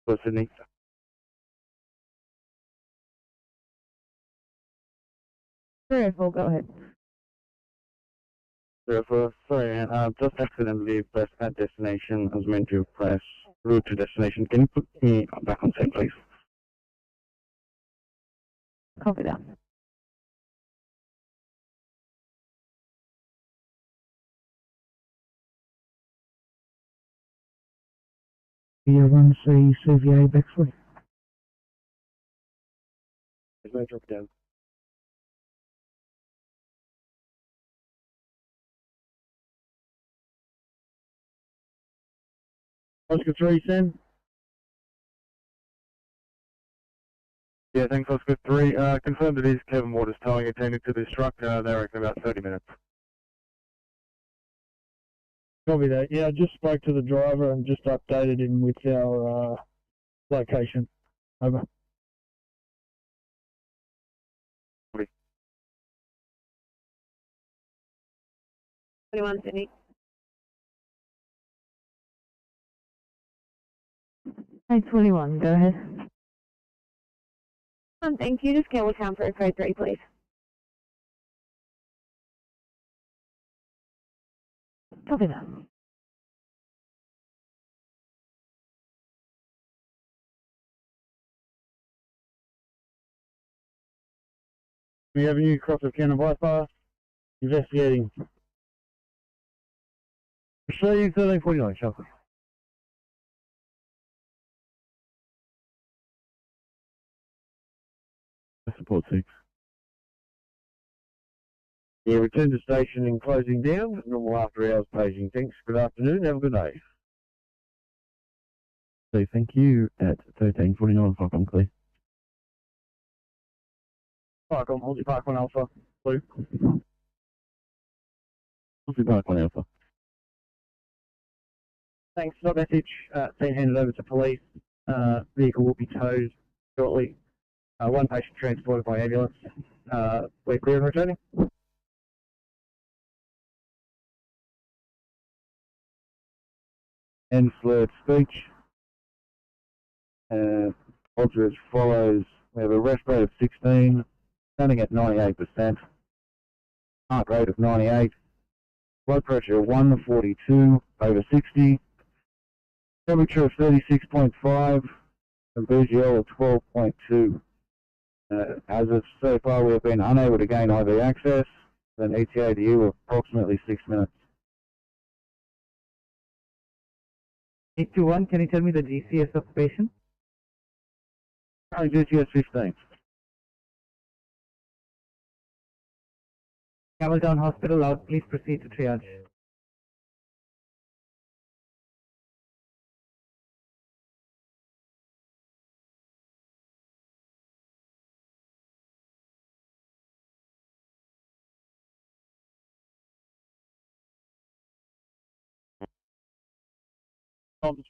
for Sydney. 304, go ahead. Sorry, man, just accidentally pressed at destination. I was meant to press route to destination. Can you put me back on scene, please? Copy that. Year 1C CVA Bexley. There's no drop down. Oscar 3, Sam. Yeah, thanks, Oscar 3. Confirmed it is Kevin Waters towing attending to this truck. They reckon about 30 minutes. Copy that. Yeah, I just spoke to the driver and just updated him with our location. Over. 21 Sydney. Hey, 21, go ahead. Thank you. Just can we come for code 3, please? Copy that. We have a new cross of Cannon bypass. Investigating. Received 1349, Shuffle. Support 6. Yeah, return to station and closing down. Normal after hours paging. Thanks. Good afternoon. Have a good day. So thank you at 1349 Falcon Clear. Falcon, Aussie Park 1 Alpha. Blue. Aussie Park 1 Alpha. Thanks. Not message. Been handed over to police. Vehicle will be towed shortly. One patient transported by ambulance. We're clear and returning. And slurred speech. Alter as follows. We have a rest rate of 16, standing at 98%. Heart rate of 98. Blood pressure of 142 over 60. Temperature of 36.5. And VGL of 12.2. As of so far, we have been unable to gain IV access. An ETA to you of approximately 6 minutes. 821, can you tell me the GCS of patient? GCS 15. Campbelltown Hospital out, please proceed to triage.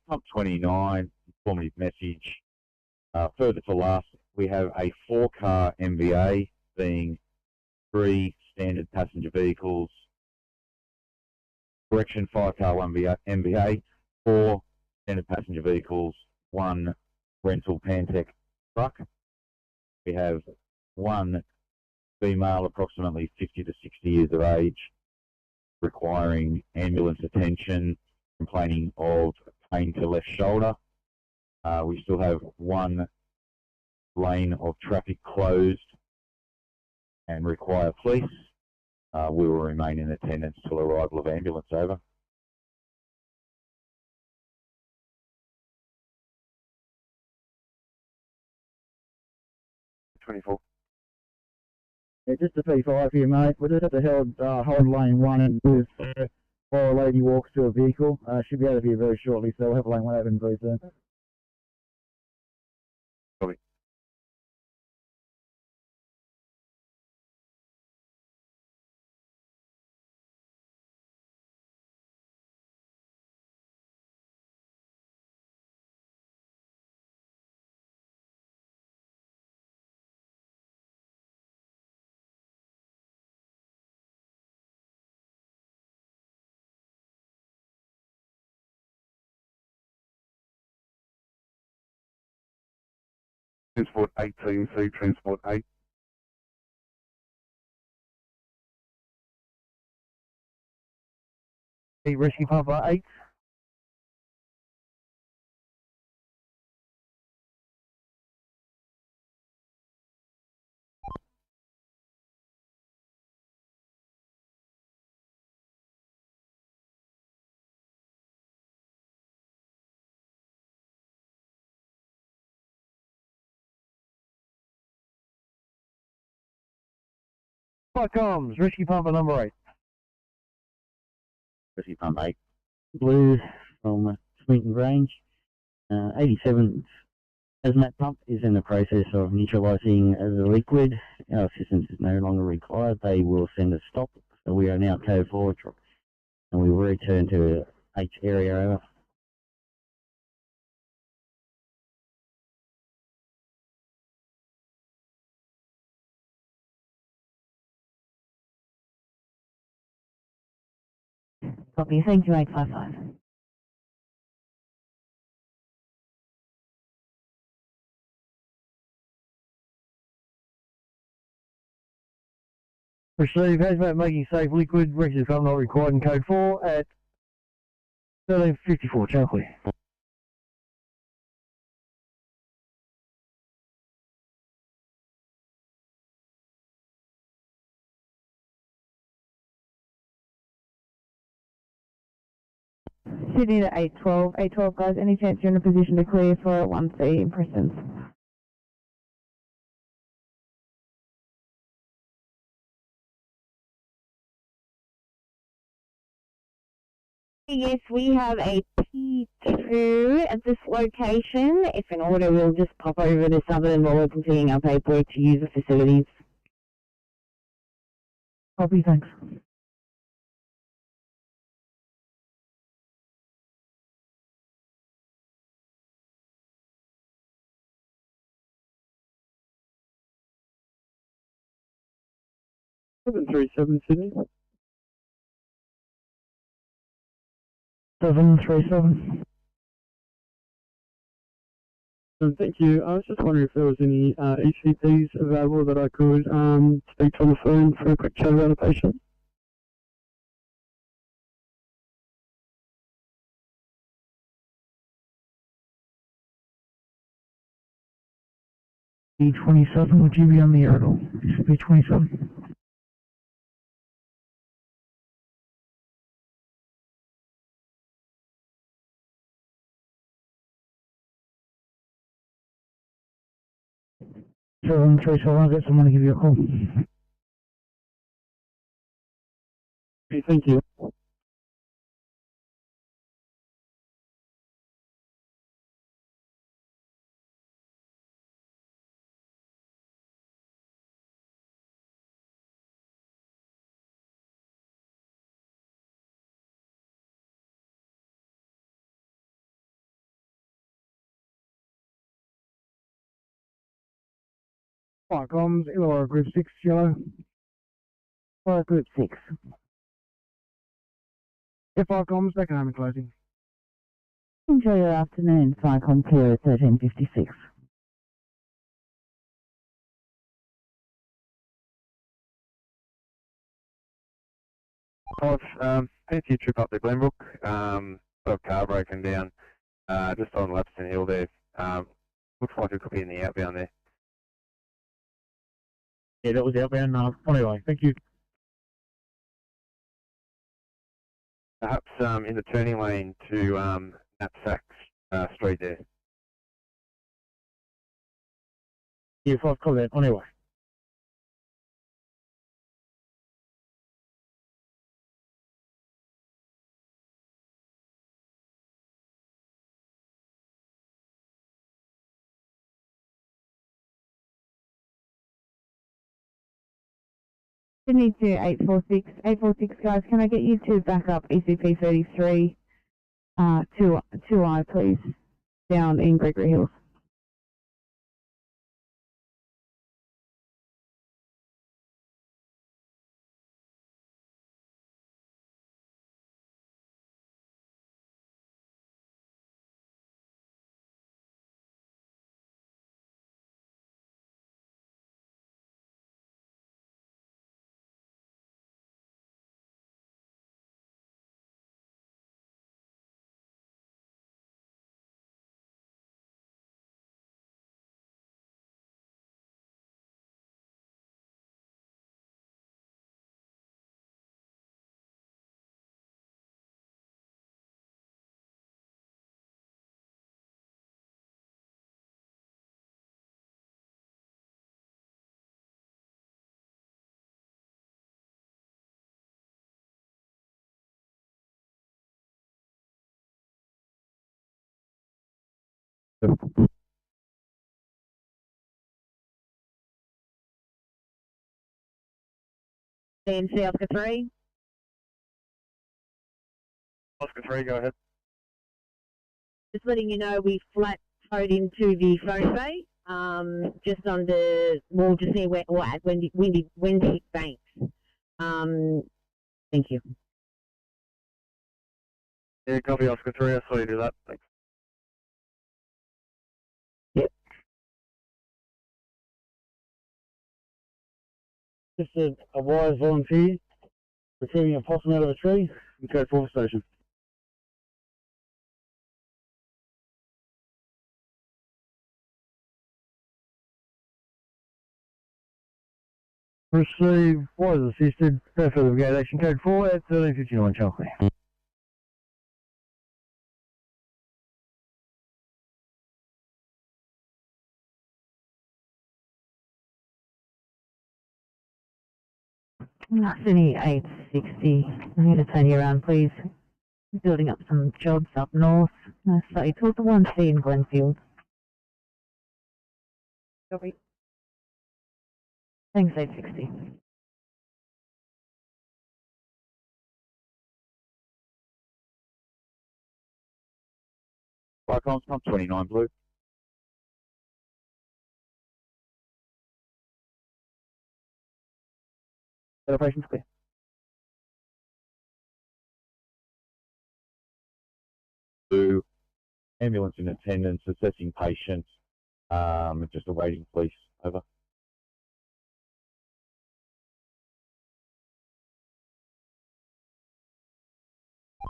Pump 29, informative message. Further to last, we have a 4-car MVA being 3 standard passenger vehicles. Correction, 5-car MVA, 4 standard passenger vehicles, 1 rental Pantech truck. We have 1 female, approximately 50 to 60 years of age, requiring ambulance attention, complaining of pain to left shoulder. We still have 1 lane of traffic closed and require police. We will remain in attendance till arrival of ambulance. Over. 24. Yeah, just a P5 here, mate. We'll just have to hold lane 1 and move while a lady walks to a vehicle. She'll be out of here very shortly, so we'll have lane 1 open very soon. Transport 18, see Transport 8. Rescue Papa 8. Comms, Rescue Papa number 8. Rescue Pump 8. Blue from Swinton Grange. 87th hazmat pump is in the process of neutralising the liquid. Our assistance is no longer required. They will send a stop. So we are now code 4 and we will return to H area over. Copy, thank you, 855. Receive hazmat making safe liquid, rescue pump not required in code 4 at 1354, channel clear. Sydney to 812. 812 guys, any chance you're in a position to clear for 1C impressions? Yes, we have a P2 at this location. If in order, we'll just pop over to Southern while we're completing our paperwork to use the facilities. Copy, thanks. Seven 737 Sydney. 737. Thank you. I was just wondering if there was any ECPs available that I could speak to on the phone for a quick chat about a patient. B27, would you be on the air at all? B27. I'll get someone to give you a call. Okay, thank you. Fire comms, Illawarra Group 6, yellow. Fire Group 6. Fire comms, back at home and closing. Enjoy your afternoon. Cycom clear at 1356. Fancy a trip up to Glenbrook. Got a car broken down just on Lapston Hill there. Looks like it could be in the outbound there. Yeah, that was outbound. Anyway, thank you. Perhaps in the turning lane to Knapsack Street there. Yeah, 5 comment, anyway. Sydney to 846. 846 guys, can I get you to back up ECP 33 2I please, down in Gregory Hills. CMC Oscar 3. Oscar 3, go ahead. Just letting you know we flat towed into the phone bay, just under, well, just near where, or at Wendy Banks. Thank you. Yeah, copy Oscar 3, I saw you do that. Thanks. Yep. Just a wise volunteer retrieving a possum out of a tree from Code 4 station. Received, was assisted, no further brigade action code 4 at 1359 Chalkley. Sydney 860. I'm going to turn you around, please. Building up some jobs up north. Slightly towards the 1C in Glenfield. Copy. Thanks, 860. Vicom's come 29 blue. Operations clear. Blue, ambulance in attendance, assessing patients, just awaiting police. Over.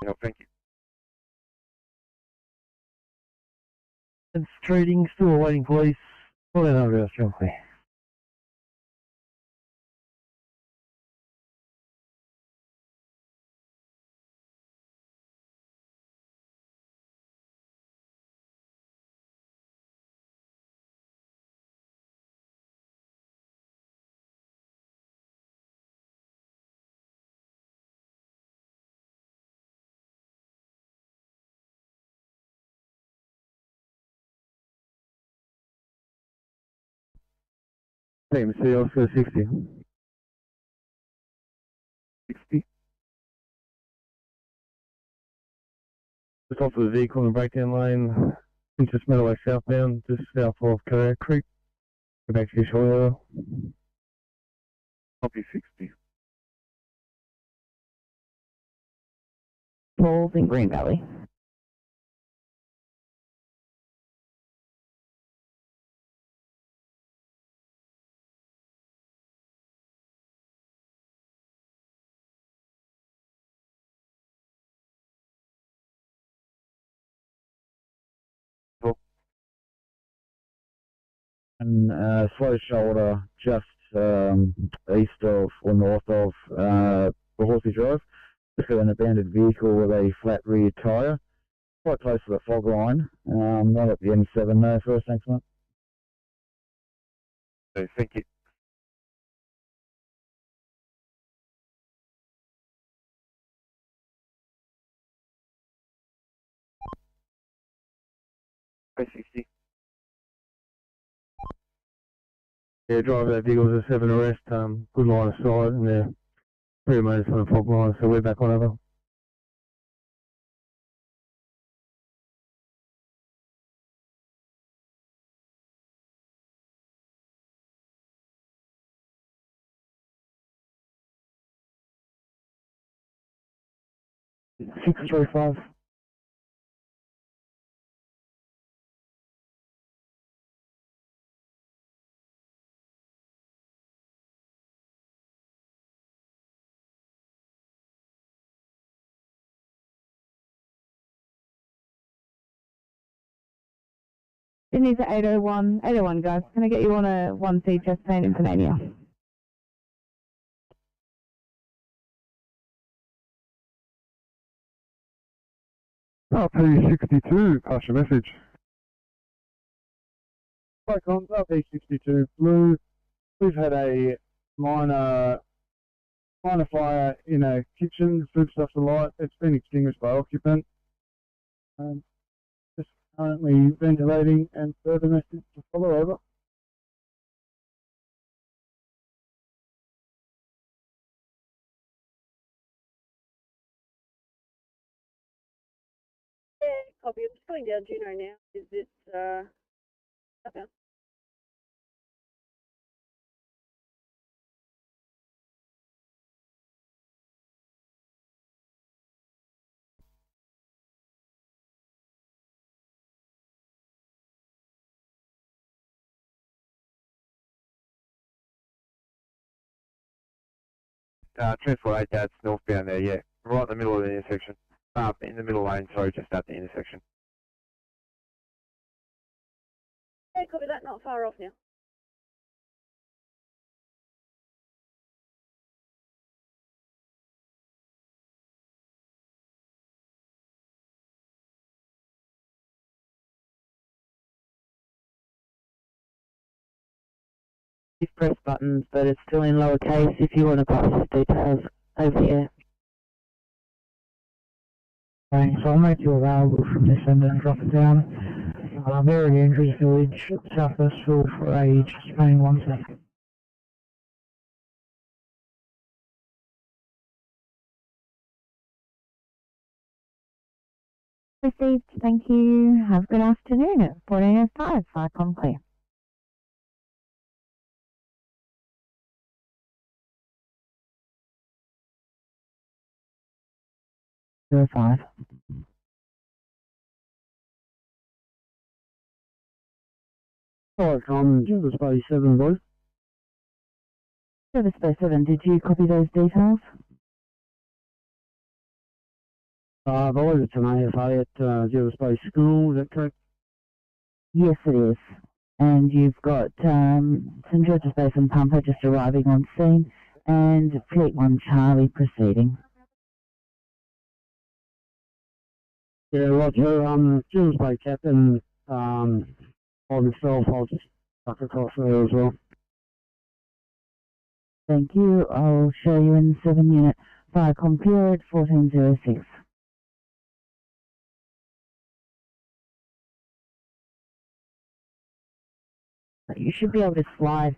Yeah, thank you. It's trading, still awaiting police. 1400 Chalkley. CMC Oscar 60. 60. Just off the vehicle in the breakdown lane, Princess Meadoway southbound, just south of Carrera Creek. Go back to your shoulder. Copy 60. Falls in Green Valley. And slow shoulder just east of or north of the Horsey Drive. Just got an abandoned vehicle with a flat rear tyre. Quite close to the fog line. Not at the N7 though, first, thanks mate. Okay, thank you. Okay, 60. Yeah, driver that vehicle's a 7 arrest, good line of sight, and they're 3 metres from the fog line, so we're back on over. Six, 3, 5. Sydney's at 801. 801, guys. Can I get you on a 1C chest pain in Penania? RP62, pass your message. Vicom's RP62 blue. We've had a minor fire in a kitchen, foodstuffs alight. It's been extinguished by occupant. Just currently ventilating and further message to follow. Over. Yeah, copy. I'm just going down Juno now. Is it okay? Transport 8, that's northbound there, yeah. Right in the middle of the intersection. In the middle lane, sorry, just at the intersection. Yeah, copy that. Not far off now. You've pressed buttons, but it's still in lowercase if you want to pass the details over the air. Thanks, I'll make you available from this end and drop it down. Very Andrews Village, South Westville for age, Spain 1 second. Received, thank you. Have a good afternoon at 14:05, Farcom clear. Zero 05. Alright, Service Bay 7, boys. Service Bay 7, did you copy those details? I believe it's an AFA at Service Bay School, is that correct? Yes, it is. And you've got St George's Basin Pumper just arriving on scene, and Fleet 1 Charlie proceeding. Yeah, Roger. Service Bay Captain, by myself, I'll just tuck across there as well. Thank you. I'll show you in the 7 unit. Farcom clear at 14:06. You should be able to slide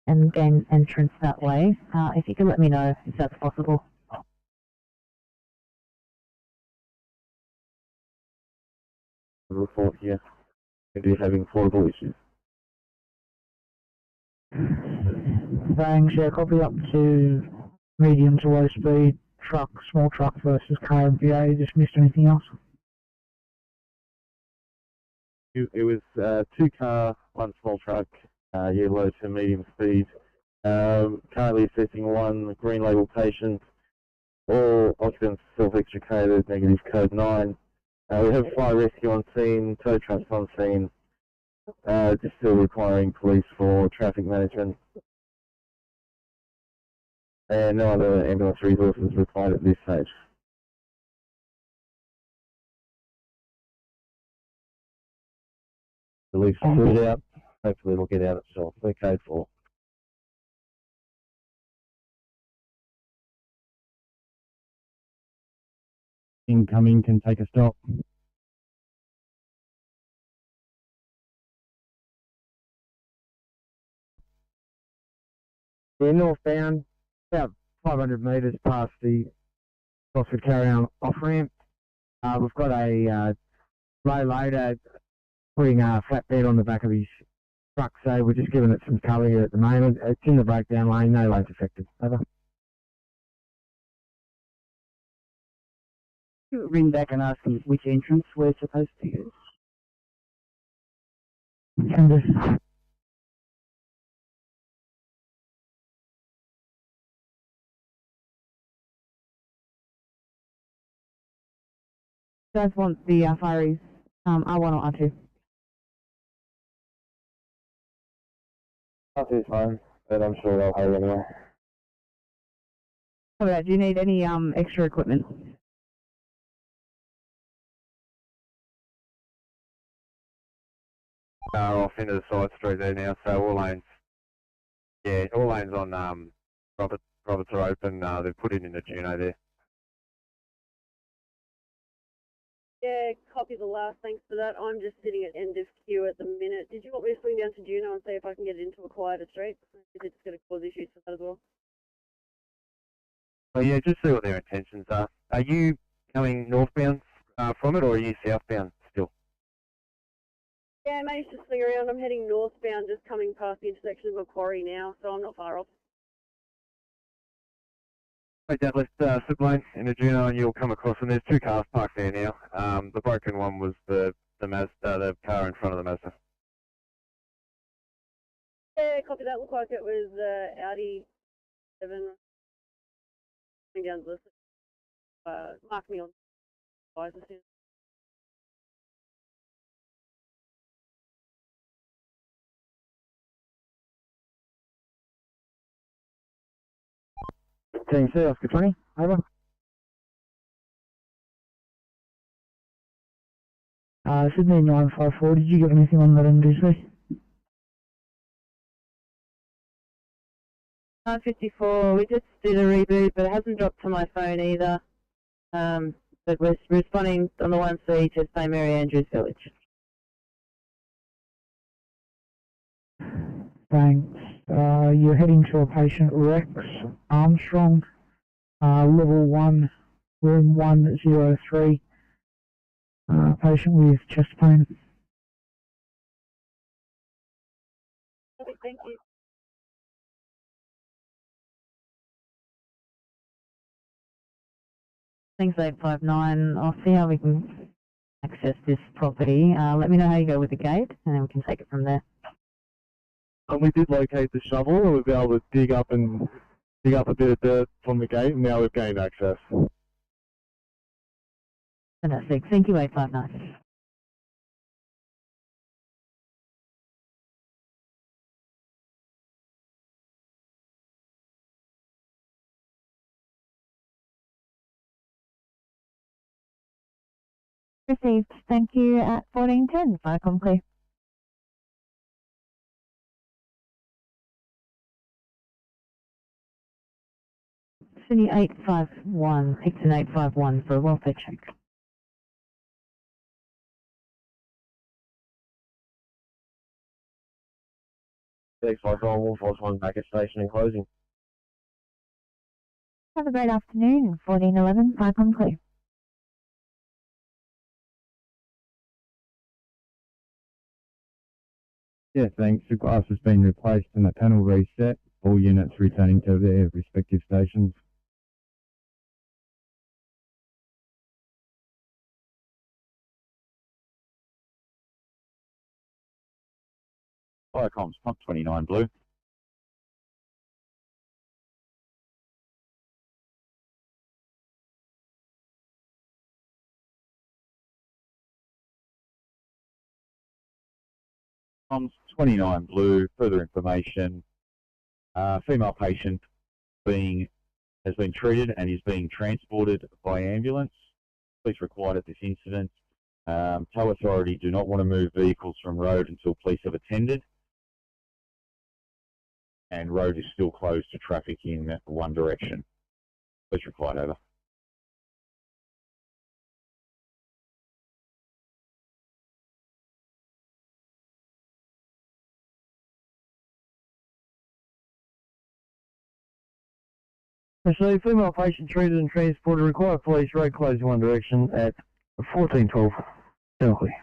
and gain entrance that way. If you could let me know if that's possible. Report here. Maybe having portable issues. Thanks, yeah, copy up to medium to low speed, truck, small truck versus car and VA. Just missed anything else? It was 2 car, 1 small truck, low to medium speed. Currently assessing 1 green label patient. All occupants self-extricated, negative code 9. We have fire rescue on scene, tow trucks on scene. Just still requiring police for traffic management. And no other ambulance resources required at this stage. The leaf will get out. Hopefully it'll get out itself. We're code 4. Incoming can take a stop. Yeah, northbound, about 500 metres past the Gosford carry-on off-ramp. We've got a low loader putting a flatbed on the back of his truck, so we're just giving it some cover here at the moment. It's in the breakdown lane, no loads affected. Over. Ring back and ask them which entrance we're supposed to use. You guys want the fireys R1 or R2? R2 is fine, but I'm sure they'll hurry anyway. Okay, do you need any extra equipment? Off into the side street there now, so all lanes. Yeah, all lanes on Roberts are open. They've put it in the Juno there. Yeah, copy the last. Thanks for that. I'm just sitting at end of queue at the minute. Did you want me to swing down to Juno and see if I can get it into a quieter street? Is it just going to cause issues for that as well? Well, yeah, just see what their intentions are. Are you coming northbound from it, or are you southbound still? Yeah, I managed to swing around. I'm heading northbound, just coming past the intersection of Macquarie now, so I'm not far off. Hey, Dad, let's slip lane into Juno and you'll come across, and there's two cars parked there now. The broken one was the Mazda, the car in front of the Mazda. Yeah, copy that. Looked like it was Audi 7. Coming down the list. Mark me on. Guys, as soon as Team C, Oscar 20, over. Sydney 954, did you get anything on that NDC? 954, we just did a reboot, but it hasn't dropped to my phone either. But we're responding on the 1C to St Mary Andrews Village. Thanks. You're heading to a patient, Rex Armstrong, level 1, room 103, patient with chest pain. okay, thank you. Things 859, I'll see how we can access this property. Let me know how you go with the gate, and then we can take it from there. We did locate the shovel, and we've been able to dig up a bit of dirt from the gate, and now we've gained access. Fantastic. Thank you, 859. Received. Thank you at 1410. Vicom clear. Sydney 851, Picton 851 for a welfare check. Thanks, Vicom, Wolf Force 1 back at station and closing. Have a great afternoon. 1411. Vicom clear. Yeah, thanks. The glass has been replaced and the panel reset. All units returning to their respective stations. Firecoms, pump 29 blue. Comms 29 blue, further information. Female patient has been treated and is being transported by ambulance. Police required at this incident. Tow authority do not want to move vehicles from road until police have attended. And road is still closed to traffic in one direction. Police required, over. Received. Female patient treated and transported. Require police. Road closed in one direction at 1412. Penalty.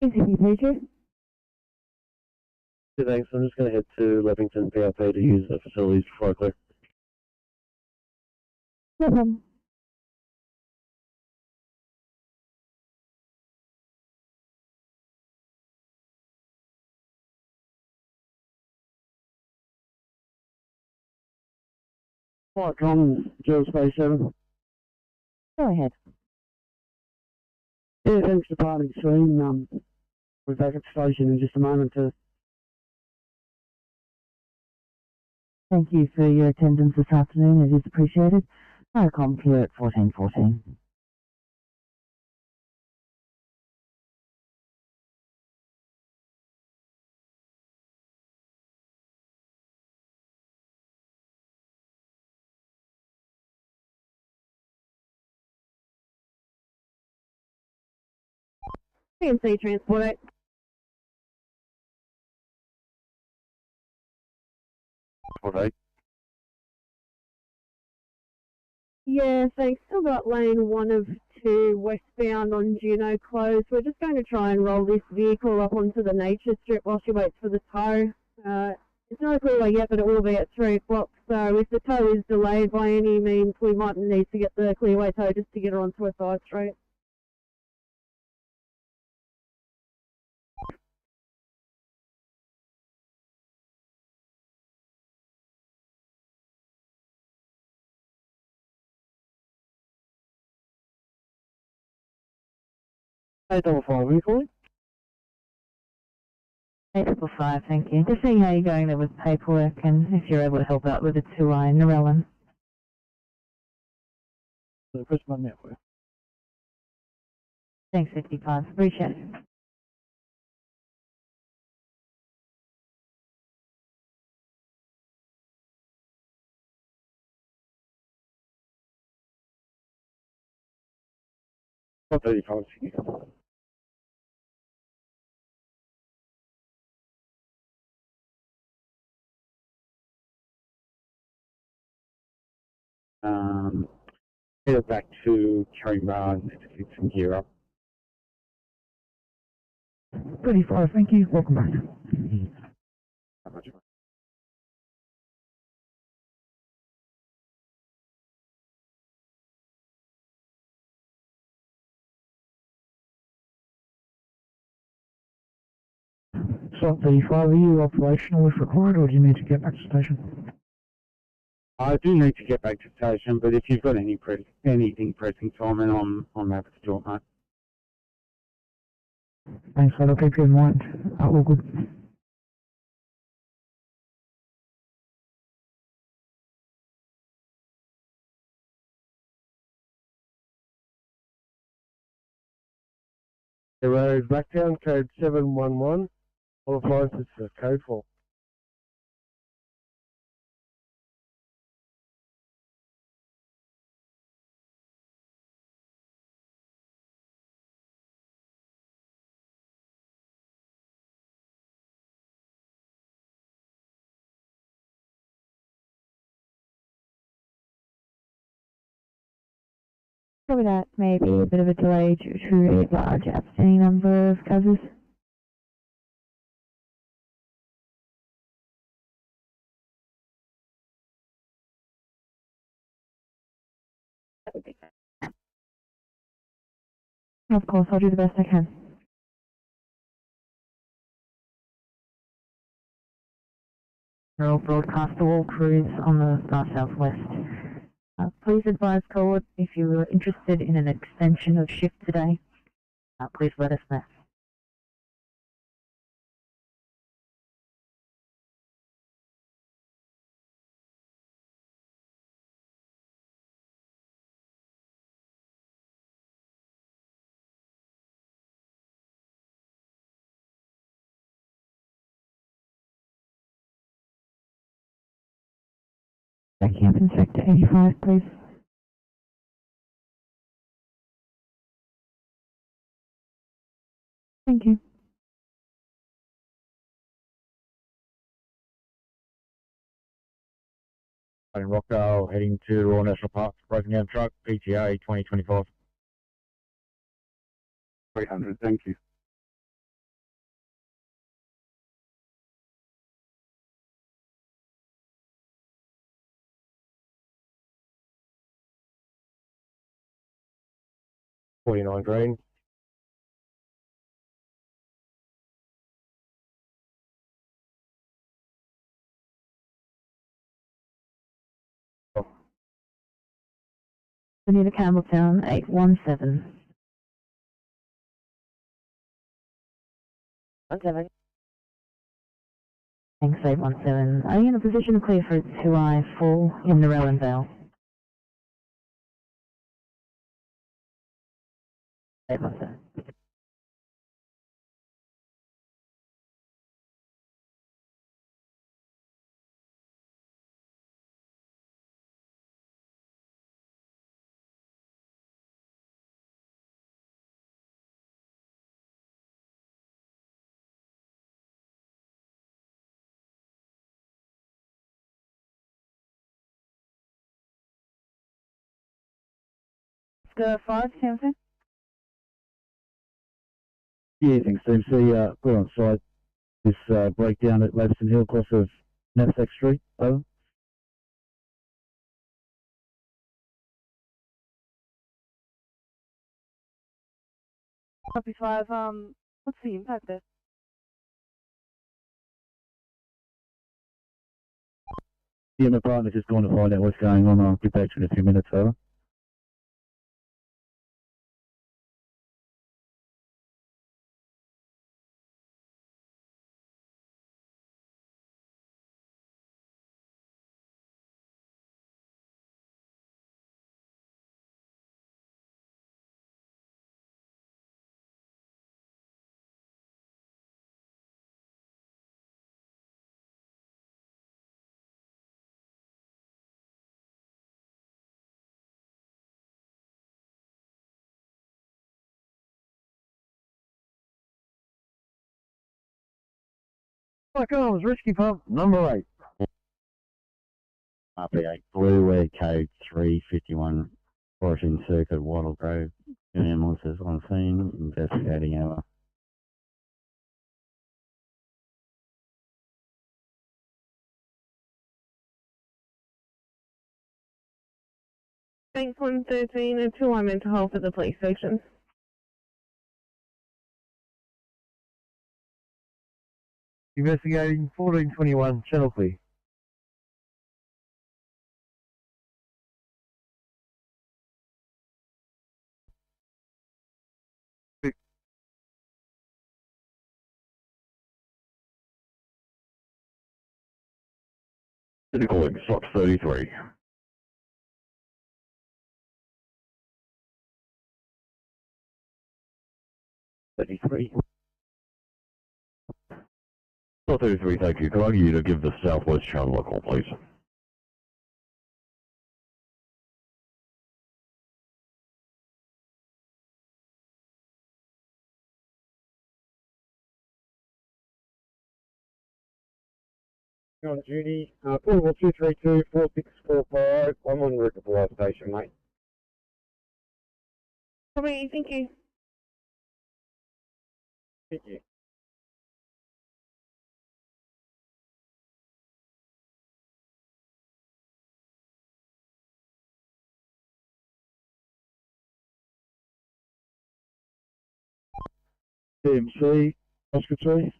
ECP Major. Yeah, thanks. I'm just going to head to Leppington PRP to use the facilities before I clear. No problem. Flight com, Jill Space 7. Go ahead. Yeah, thanks for parting soon. We're back at the station in just a moment to... Thank you for your attendance this afternoon. It is appreciated. Maricom here at 1414. PMC Transport 8. Transport 8. Yeah, thanks. Still got lane 1 of 2 westbound on Juno closed. We're just going to try and roll this vehicle up onto the nature strip while she waits for the tow. It's not a clear yet, but it will be at 3 o'clock. So if the tow is delayed by any means, we might need to get the clearway tow just to get her onto a side street. Hey, double five, are you calling? 855, thank you. Just seeing how you're going there with paperwork and if you're able to help out with the 2I in Narellan. So press my network. Thanks, 55. Appreciate it. What 35? Headed back to Carrying Barn to fix some gear up. 35, thank you. Welcome back. Slot 35, are you operational if required, or do you need to get back to station? I do need to get back to station, but if you've got anything pressing, Simon, I'm happy to do it, mate. Thanks, I'll keep you in mind. All good. The road Blacktown, code 711. All appliances are code 4. Probably that may be a bit of a delay due to a large outstanding number of cases. Of course, I'll do the best I can. I'll broadcast to all crews on the southwest. Please advise Court if you are interested in an extension of shift today. Please let us know. Camp in Sector 85, please. Thank you. In Rockdale, heading to Royal National Park, broken down truck, PTA 2025. 300, thank you. $49 green. Near Campbelltown, 817. 17. Thanks, 817. Are you in a position to clear for 2I4 in the Rowan Vale? 817. Go 5, Timothy. Yeah, thanks, Team C. We're on site. This breakdown at Laveston Hill, cross of Knapsack Street. Over. Copy 5, what's the impact there? Yeah, my partner's just going to find out what's going on. I'll get back to you in a few minutes, over. Like oh, risky pump, number 8. RP8 Blue, we're code 351, Forestry Circuit, Wattle Grove. Ambulances on scene, investigating our. Thanks 113 until I'm mental health at the police station. Investigating 1421, channel clear. Calling Fox 33. Fox 33, thank you. Could I get you to give the Southwest Channel a call, please? On duty, portable 232 4645. I'm on route to Blythe Station, mate. Copy, thank you. Thank you. TMC, Oscar 3.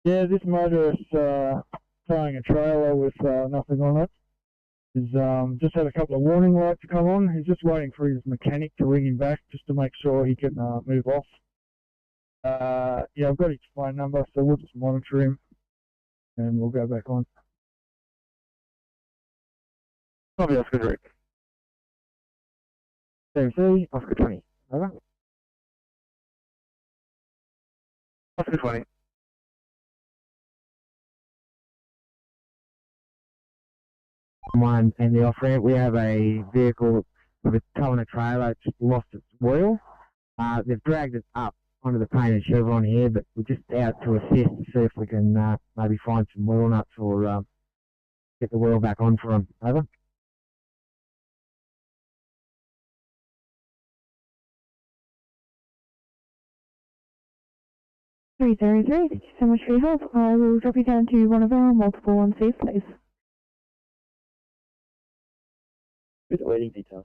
Yeah, this motorist towing a trailer with nothing on it. He's just had a couple of warning lights come on. He's just waiting for his mechanic to ring him back just to make sure he can move off. Yeah, I've got his phone number, so we'll just monitor him and we'll go back on. Copy, Oscar 3. TMC, Oscar 20. Over. Oscar 20. One and the off ramp, we have a vehicle with a tow and a trailer. It's lost its wheel. They've dragged it up onto the painted chevron here, but we're just out to assist to see if we can maybe find some wheel nuts or get the wheel back on for them. Over. Three thank you so much for your help. I will drop you down to one of our multiple on-safe please. With waiting details.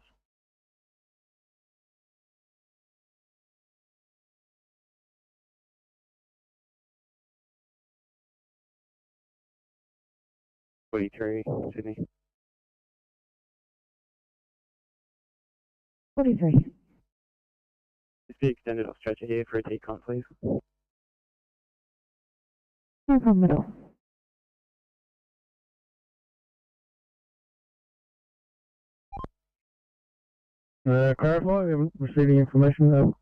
43, Sydney. 43. Just be extended off stretcher here for a decon, please. No problem at all. Clarify, we haven't received any information though.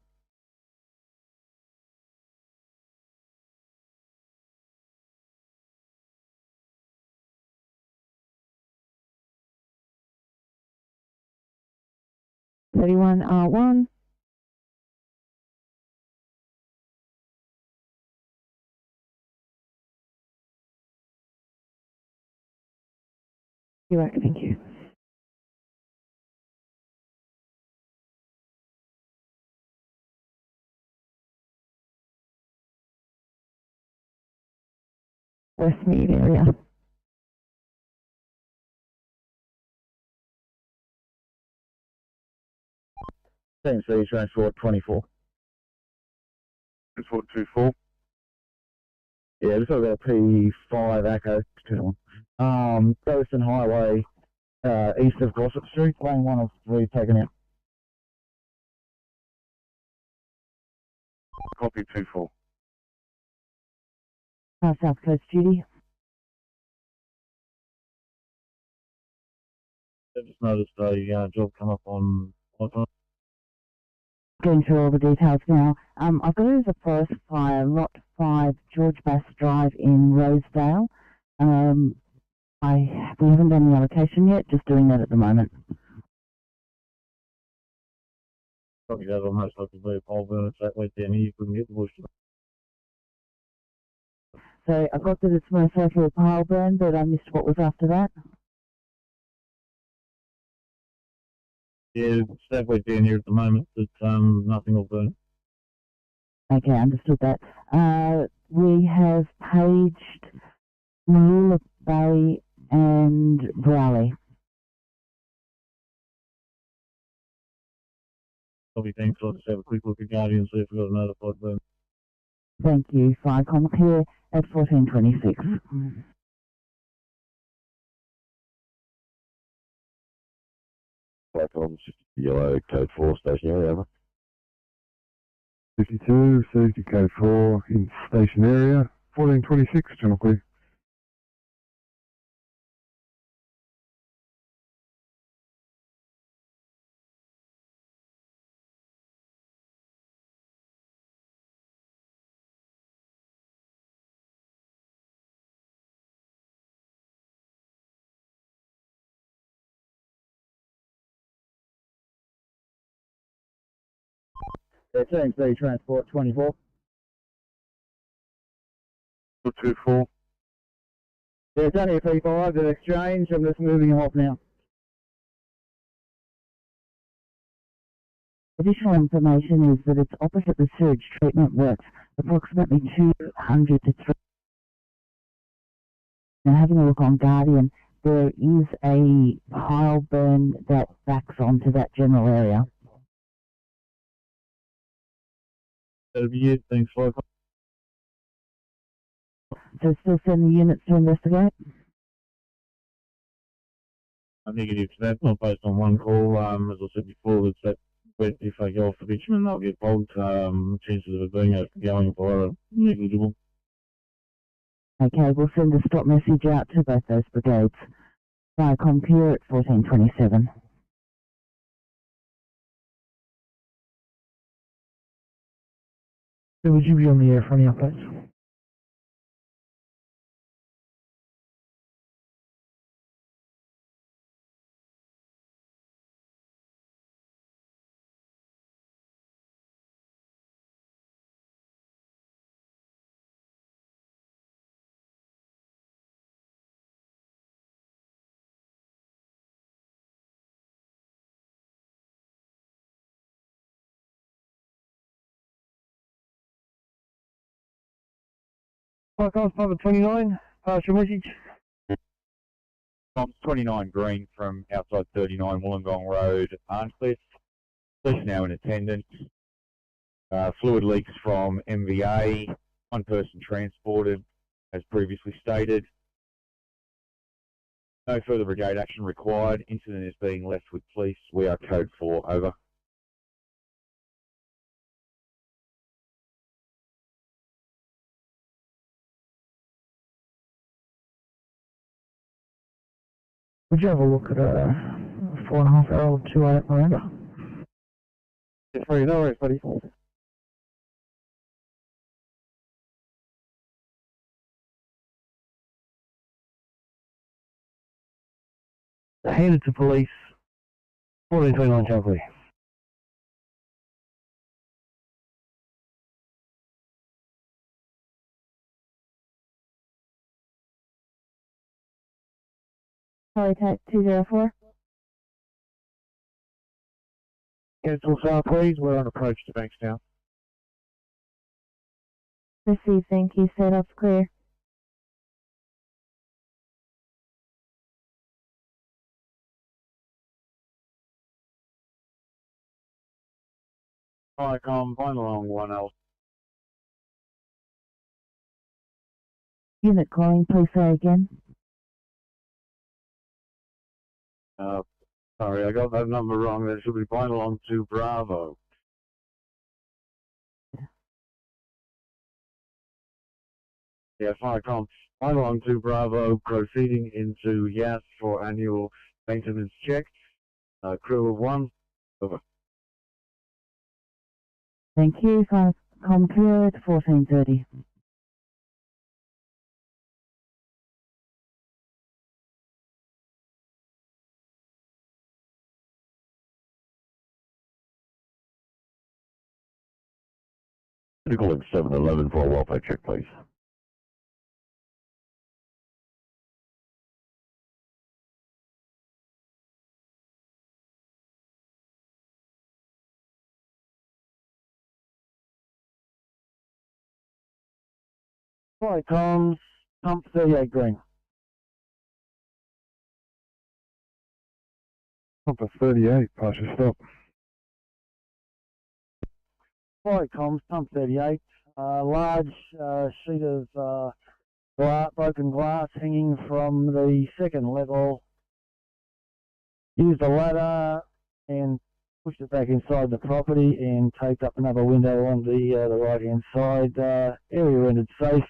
R1. You're right, thank you. Westmead area. CMC transport 24. Transport 24. Yeah, just got about P5 Echo 21. Goston Highway, east of Gossip Street, lane 1 of 3 taken out. Copy 24. South Coast duty. I just noticed a job come up on Going through all the details now. I've got it as a forest fire, Lot 5, George Bass Drive in Rosedale. We haven't done the allocation yet, just doing that at the moment. probably that almost like a very pole burn. It's that way down here, you couldn't get the bush. So I got that it's most likely a pile burn, but I missed what was after that. Yeah, it's that way down here at the moment, but nothing will burn. Okay, understood that. We have paged Marula Bay and Browley. Probably thanks. I'll just have a quick look at Guardian, see if we've got a notified burn. Thank you. FireCom here at 1426. FireCom, yellow, code 4, station area, over. 52, received code 4 in station area, 1426, channel clear. Yeah, TNC Transport 24. 24. Yeah, it's only a P5 at exchange. I'm just moving them off now. Additional information is that it's opposite the sewage treatment works, approximately 200 to 3. Now, having a look on Guardian, there is a pile burn that backs onto that general area. That'll be it. Thanks, FireCom. So still send the units to investigate? I'm negative to that, not based on one call. As I said before, it's that wet, if they go off the bitumen, they'll get bogged. Chances of it being going fire are negligible. Okay, we'll send a stop message out to both those brigades. FireCom here at 1427. So would you be on the air for any updates? FireCom, number 29, your message. Tom 29 Green from outside 39 Wollongong Road, Arncliffe. Police now in attendance. Fluid leaks from MVA. One person transported, as previously stated. No further brigade action required. Incident is being left with police. We are code 4, over. Would you have a look at a 4.5-year-old 208 Miranda? Yes, no worries, buddy. Handed to police, 1429 Chelsea. Sorry, Tech 204. Cancel south, please. We're on approach to Bankstown. Received, thank you. Setup's clear. Viacom, find along 1L. Unit calling, please say again. Sorry, I got that number wrong. There should be find along 2 Bravo. Yeah, Viacom, find along 2 Bravo, proceeding into Yas for annual maintenance check. Crew of 1, over. Thank you. Com clear at 1430. Calling 711 for a welfare check, please. Right, comms, pump 38 green. Pump 38, partial stop. Right, comms, pump 38. Large sheet of broken glass hanging from the second level. Used a ladder and pushed it back inside the property and taped up another window on the right hand side. Area rendered safe.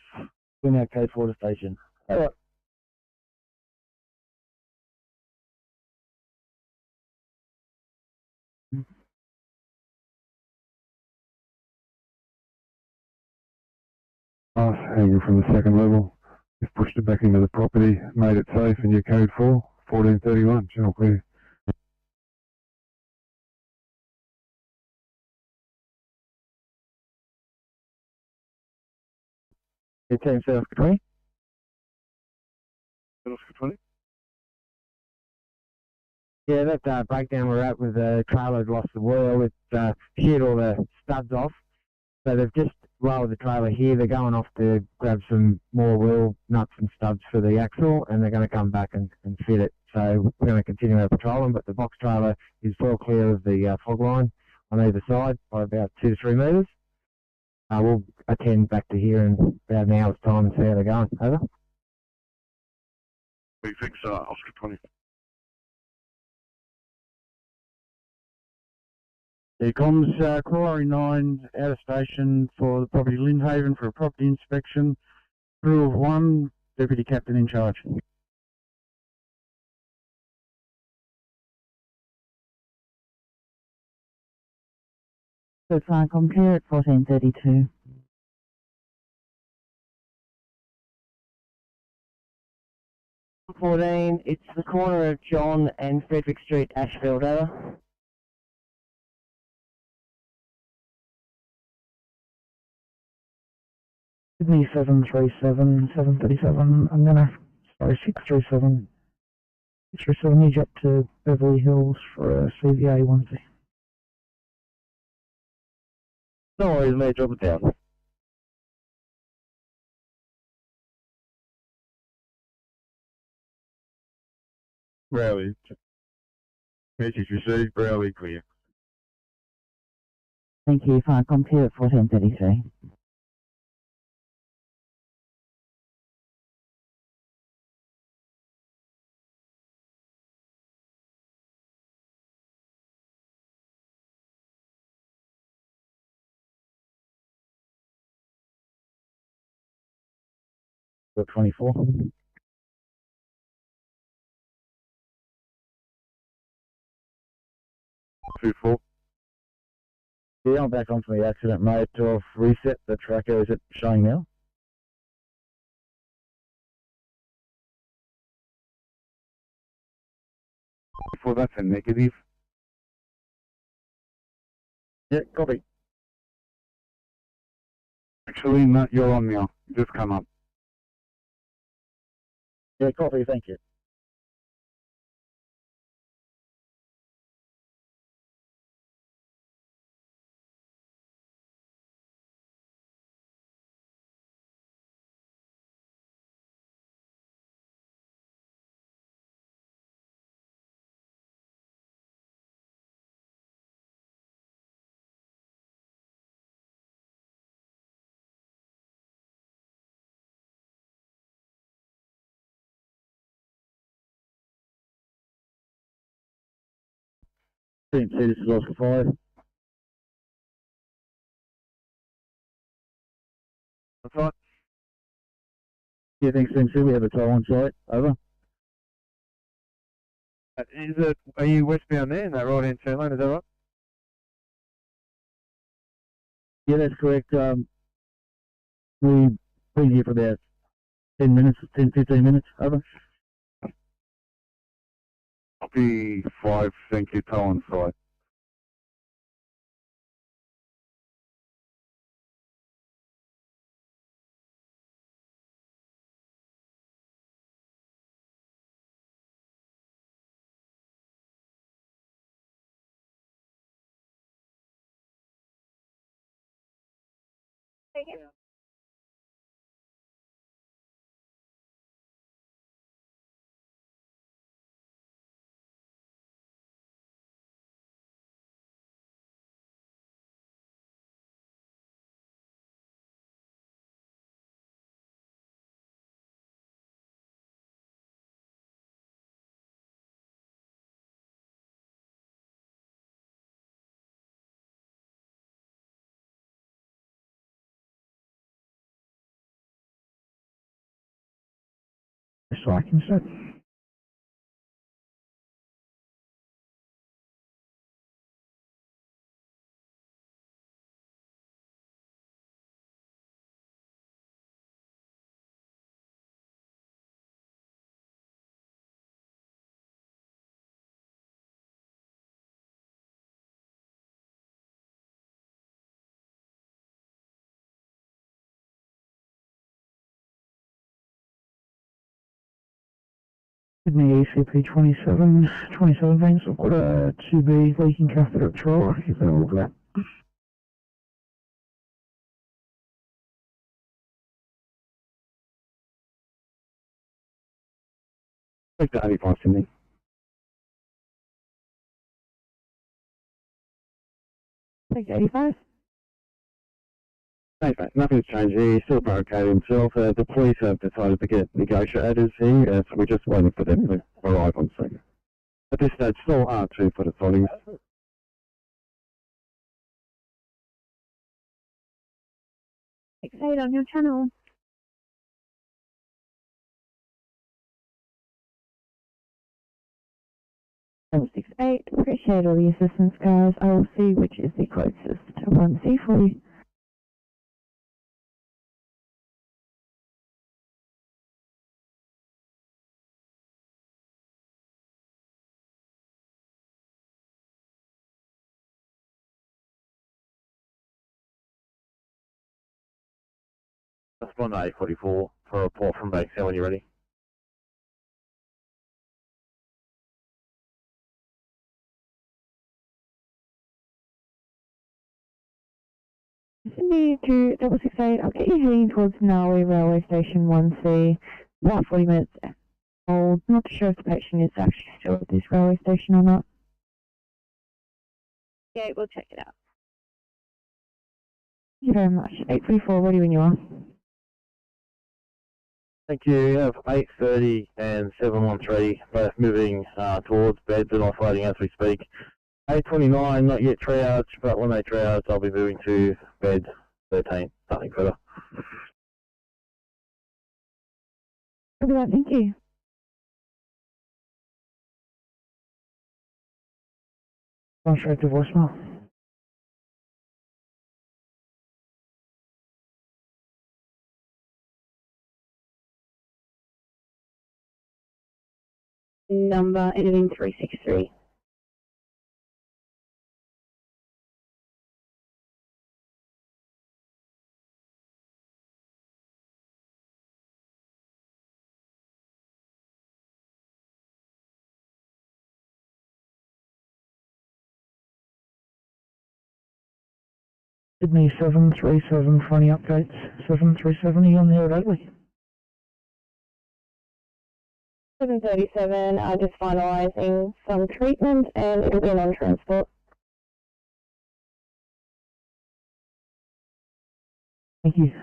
We're now code 4 to station. Over. Glass hanging from the second level. We've pushed it back into the property, made it safe, and you're code 4, 1431, channel clear. Team South 20. South 20. Yeah, that breakdown we're at with the trailer had lost the wheel. It sheared all the studs off. So they've just lowered the trailer here. They're going off to grab some more wheel nuts and studs for the axle, and they're going to come back and fit it. So we're going to continue our patrolling, but the box trailer is well clear of the fog line on either side by about 2 to 3 metres. We'll attend back to here in about an hour's time and see how they're going. Over. We fix Oscar 20. Here comes Crawlery 9 out of station for the property Lindhaven for a property inspection. Crew of 1, Deputy Captain in charge. So Viacom clear at 1432. It's the corner of John and Frederick Street, Ashfield, over. Sydney 737, 737, I'm gonna, sorry, 637. 637 needs up to Beverly Hills for a CVA onesie. No worries, mate, drop it down. Rally. Message received, Rally clear. Thank you. Viacom clear at 1433. Got 24. 2-4. Yeah, I'm back onto the accident mode to reset the tracker. Is it showing now? Well, that's a negative. Yeah, copy. Actually, no, you're on now. Just come up. Yeah, copy, thank you. CMC, this is Oscar 5. That's right. Yeah, thanks, CMC. We have a tow on site. Over. Are you westbound there in that right hand turn lane, is that right? Yeah, that's correct. We've been here for about 10 minutes, 10, 15 minutes. Over. Copy 5, thank you, tow on site. Take it. Striking, sir. Sydney ACP 27 veins. I've got a 2B leaking catheter at trial. You can look at that. Take the 85 Sydney. Take 85. Thanks, mate. Nothing's changed here. He's still barricaded himself. The police have decided to get negotiators here, so we're just waiting for them to arrive on scene. At this stage, still R2 for the sightings. 68 on your channel. Double 68. Appreciate all the assistance, guys. I will see which is the closest to 1C for you. Respond to 844 for a report from Bakesell when you're ready. Sydney to 668. I'll get you heading towards Narwee Railway Station 1C. About 40 minutes old. Not sure if the patient is actually still at this railway station or not. Yeah, we'll check it out. Thank you very much. 834, ready when you are. Thank you. You have 830 and 713 both moving towards beds and offloading as we speak. 829 not yet triaged, but when they triage I'll be moving to bed 13. Nothing further. Copy that, thank you. Gone straight to voicemail. Number ending in 363. Sydney 737 20 updates. 737, are you on the air lately? 737, just finalising some treatment and it'll be on transport. Thank you.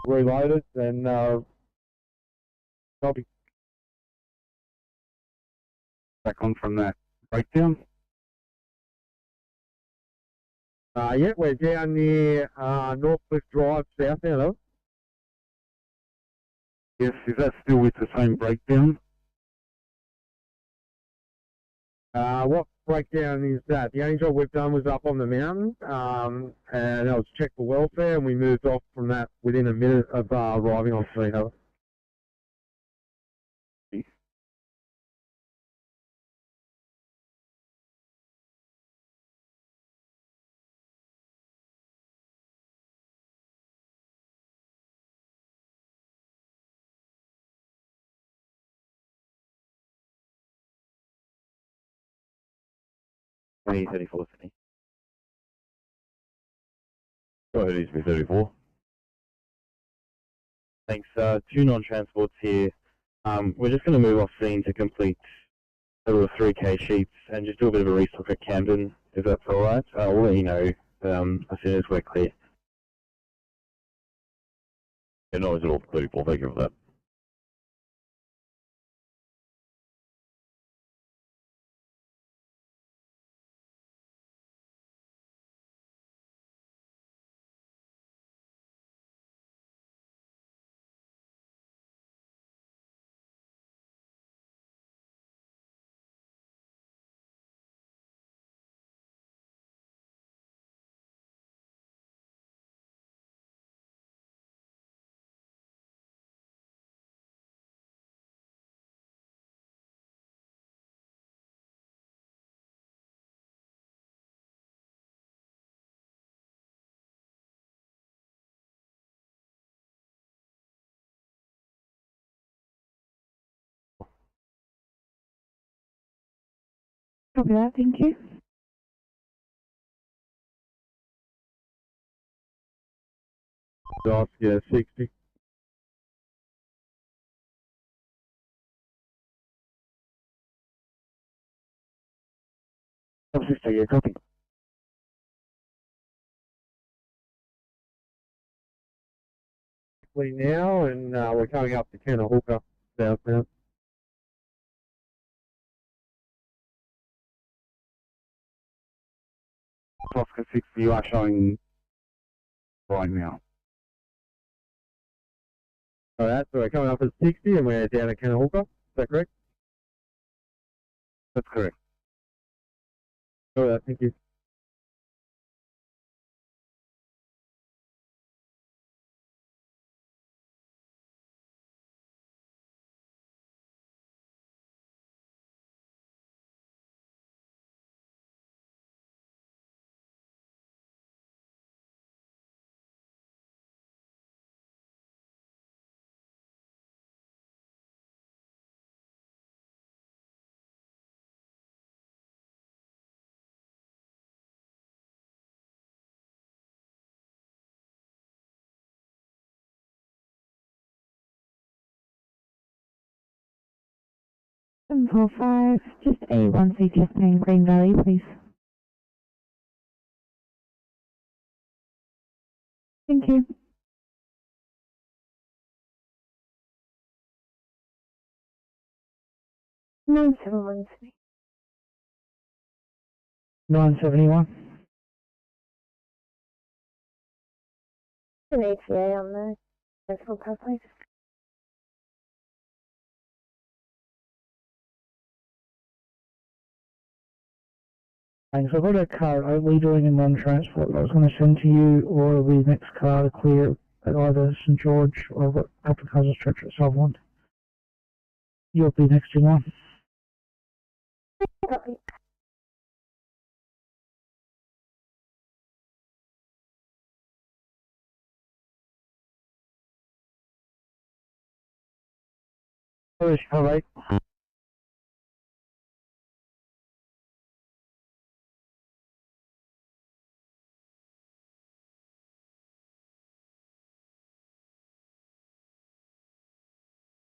Reloaded and copy. Back on from that breakdown. Yeah, we're down near Northcliffe Drive south now, though. Yes, is that still with the same breakdown? What breakdown is that? The only job we've done was up on the mountain, and that was check for welfare, and we moved off from that within a minute of arriving on scene. Over. Me 34, Sydney. Go ahead, East 34. Thanks. Two non-transports here. We're just going to move off scene to complete a little 3K sheets and just do a bit of a restock at Camden, if that's alright. We'll let you know as soon as we're clear. Yeah, no, it's at all 34. Thank you for that. Copy that, thank you. Yeah, 60. Yeah, copy. Now, and we're coming up to Kenner Hooker southbound. Oscar 60, you are showing right now. Alright, so we're coming up at 60 and we're down at Kenner Hooker. Is that correct? That's correct. Alright, thank you. Seven four five, just a 1 CTS name, Green Valley, please. Thank you. No, 71. 971. An ETA on the central car, please. Thanks. I've got a car only doing a non-transport that I was going to send to you, or the next car to clear at either St George or I've got a couple of cars of stretch at Sutherland. You'll be next in line. Copy. All right.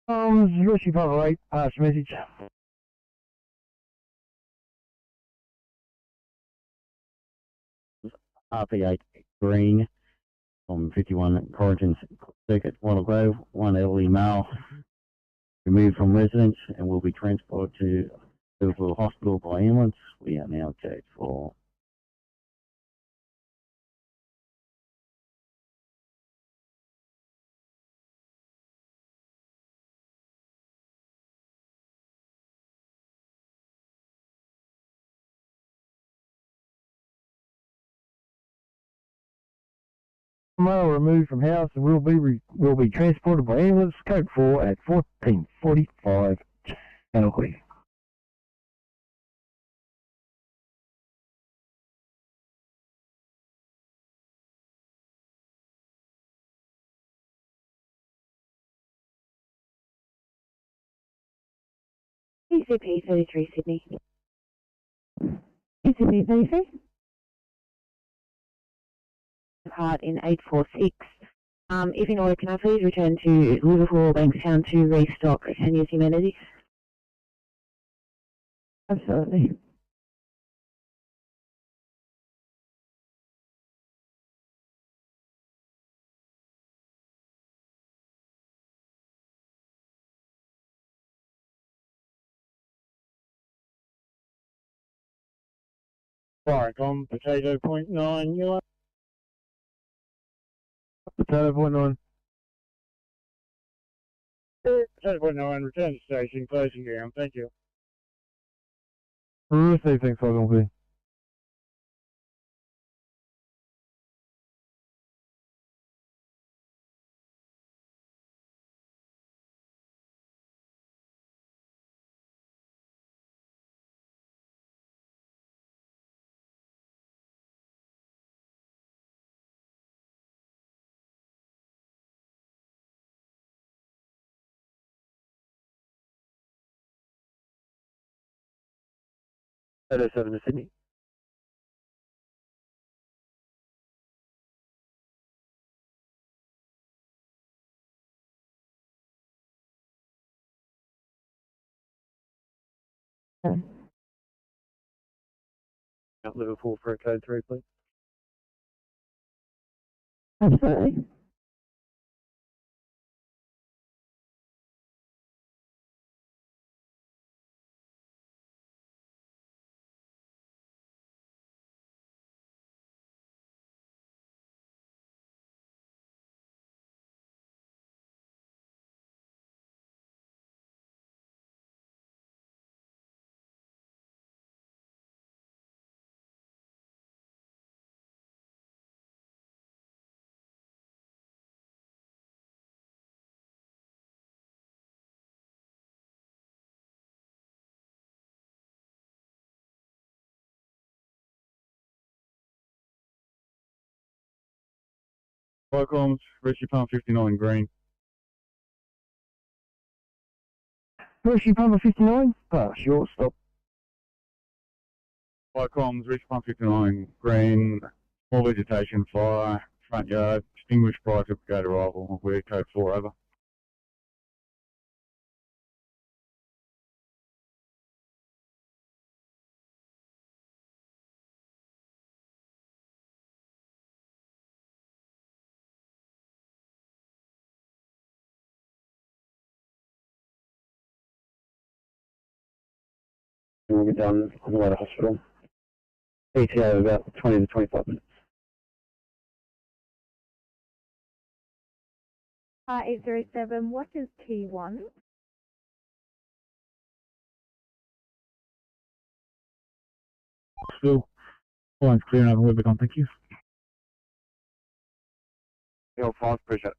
Richie Papa 8, pass message. RP8 Green from 51 Corrington Circuit, Wattle Grove, one elderly male removed from residence and will be transported to Liverpool Hospital by ambulance. We are now checked for Male removed from house and will be transported by ambulance. Code 4 at 14:45. Channel clear. ECP 33 Sydney. ECP 33. Part in 846. If in order, can I please return to Liverpool, Bankstown to restock and use amenities? Absolutely. Warracom, potato 0.9, you are. Potato 0.9. Potato 0.9, return to station, closing down, thank you. Receive, thanks, Ogilvy. NSW to Sydney. Liverpool for code 3, please. Absolutely. Warracoms, Richie Palm 59 Green. Richie Papa 59, pass shortstop. Warracoms, Richie Palm 59 Green, small vegetation, fire, front yard, extinguished prior to brigade arrival, we're code 4 over. We'll get down on the way to hospital. ETA of about 20 to 25 minutes. 807, what is T1? Still, line's clear and over Webicon, thank you. L5 pressure.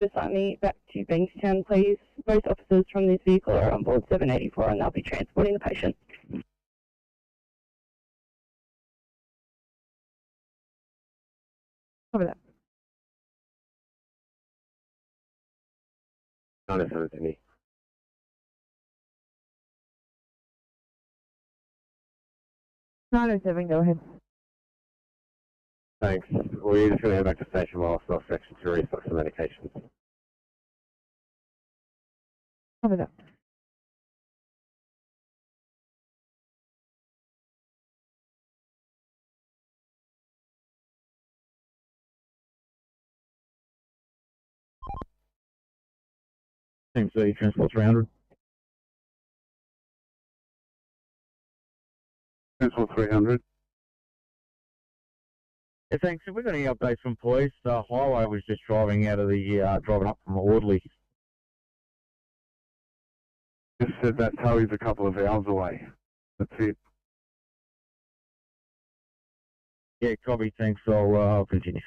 Just me back to Bankstown, please. Both officers from this vehicle are on board 784 and they'll be transporting the patient. Cover that. 97 Sydney. Go ahead. Thanks. We're just going to head back to station while staff section to restock some medications. Cover that. Team C, transport 300. Transport 300. Yeah, thanks. Have we got any updates from police? Highway was just driving out of the, driving up from Audley. Just said that Towie's a couple of hours away. That's it. Yeah, copy, thanks. I'll continue.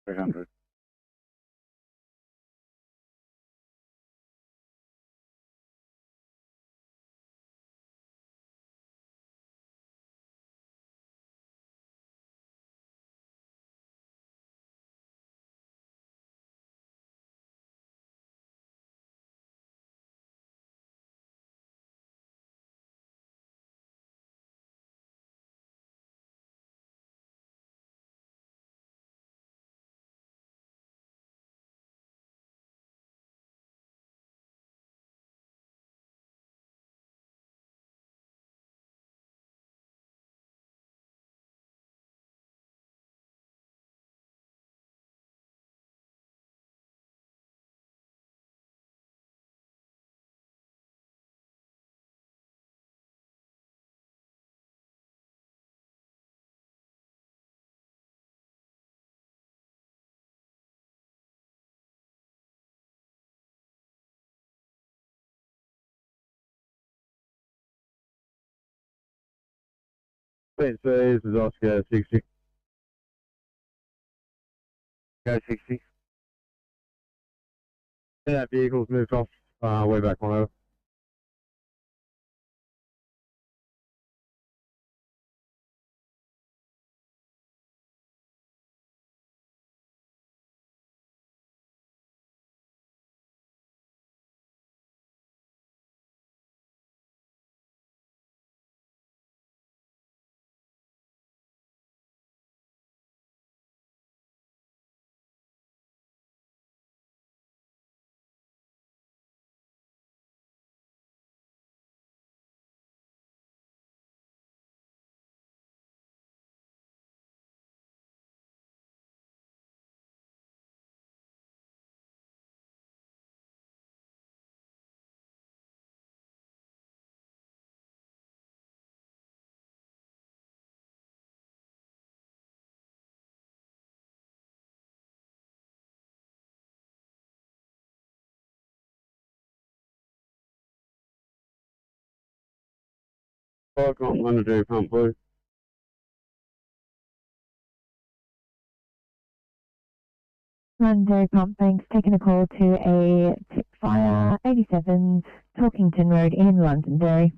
300. This is Oscar 60. Go 60. That vehicle's moved off, way back one over. Got mandatory pump blue. Mandatory pump, thanks. Taking a call to a tip fire 87 Talkington Road in Londonderry.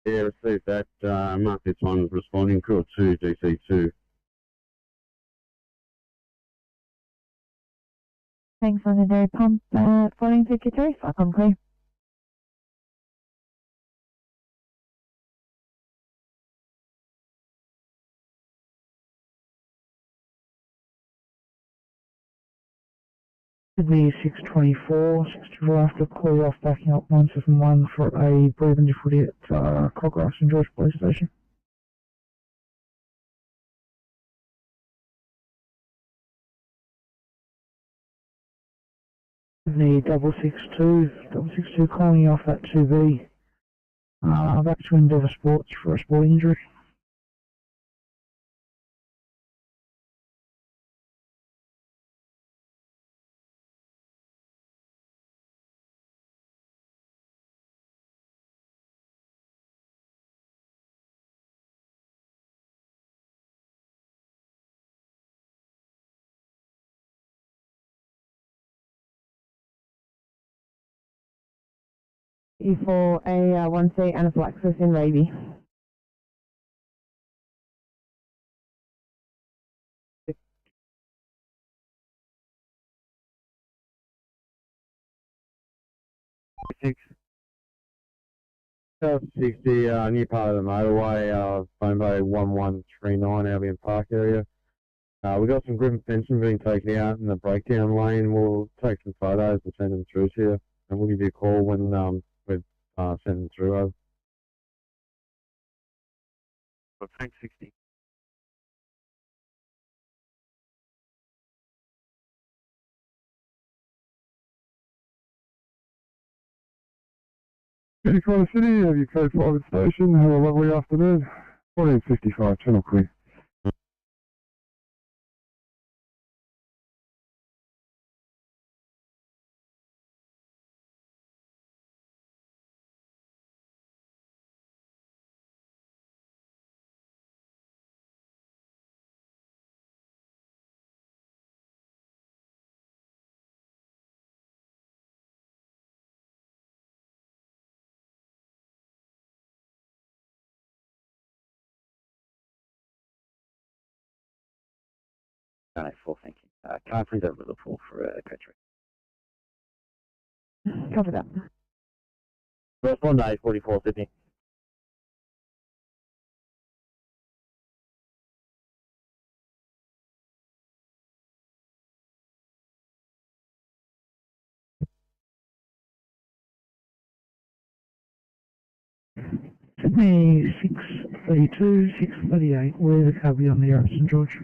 Yeah, received that. Mark this one responding. Crew 2, DC2. Thanks, Mandatory pump. 1453, fuck on clear. Sydney 624 after call off backing up 171 for a breathing difficulty at Cockroach and George Police Station. Sydney 662 calling you off at 2B. Back to Endeavour Sports for a sporting injury. for a 1C anaphylaxis in Raby. Six. 60, new part of the motorway, phone bay 1139 Albion Park area. We got some grim fencing being taken out in the breakdown lane. We'll take some photos and send them through to you, and we'll give you a call when we've sent them through over. Tank 60. City, City, have your code 5 at station. Have a lovely afternoon. 1455, channel clear. No, 4, thank you. Can I please have a report for coach? Copy that. Respond to 44 Sydney. Sydney 632, 638, where's the car beyond the St George?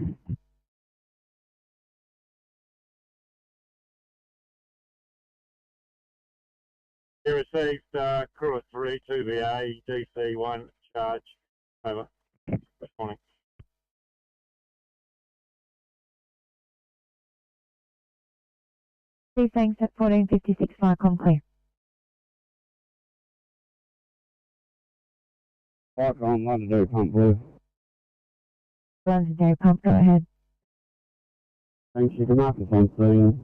You received crew of 3, 2BA, DC1, charge, over. Responding. Steve, thanks at 1456 Viacom clear. Viacom, Londonderry Pump Blue. Londonderry Pump, go ahead. Thanks, you can mark us on scene,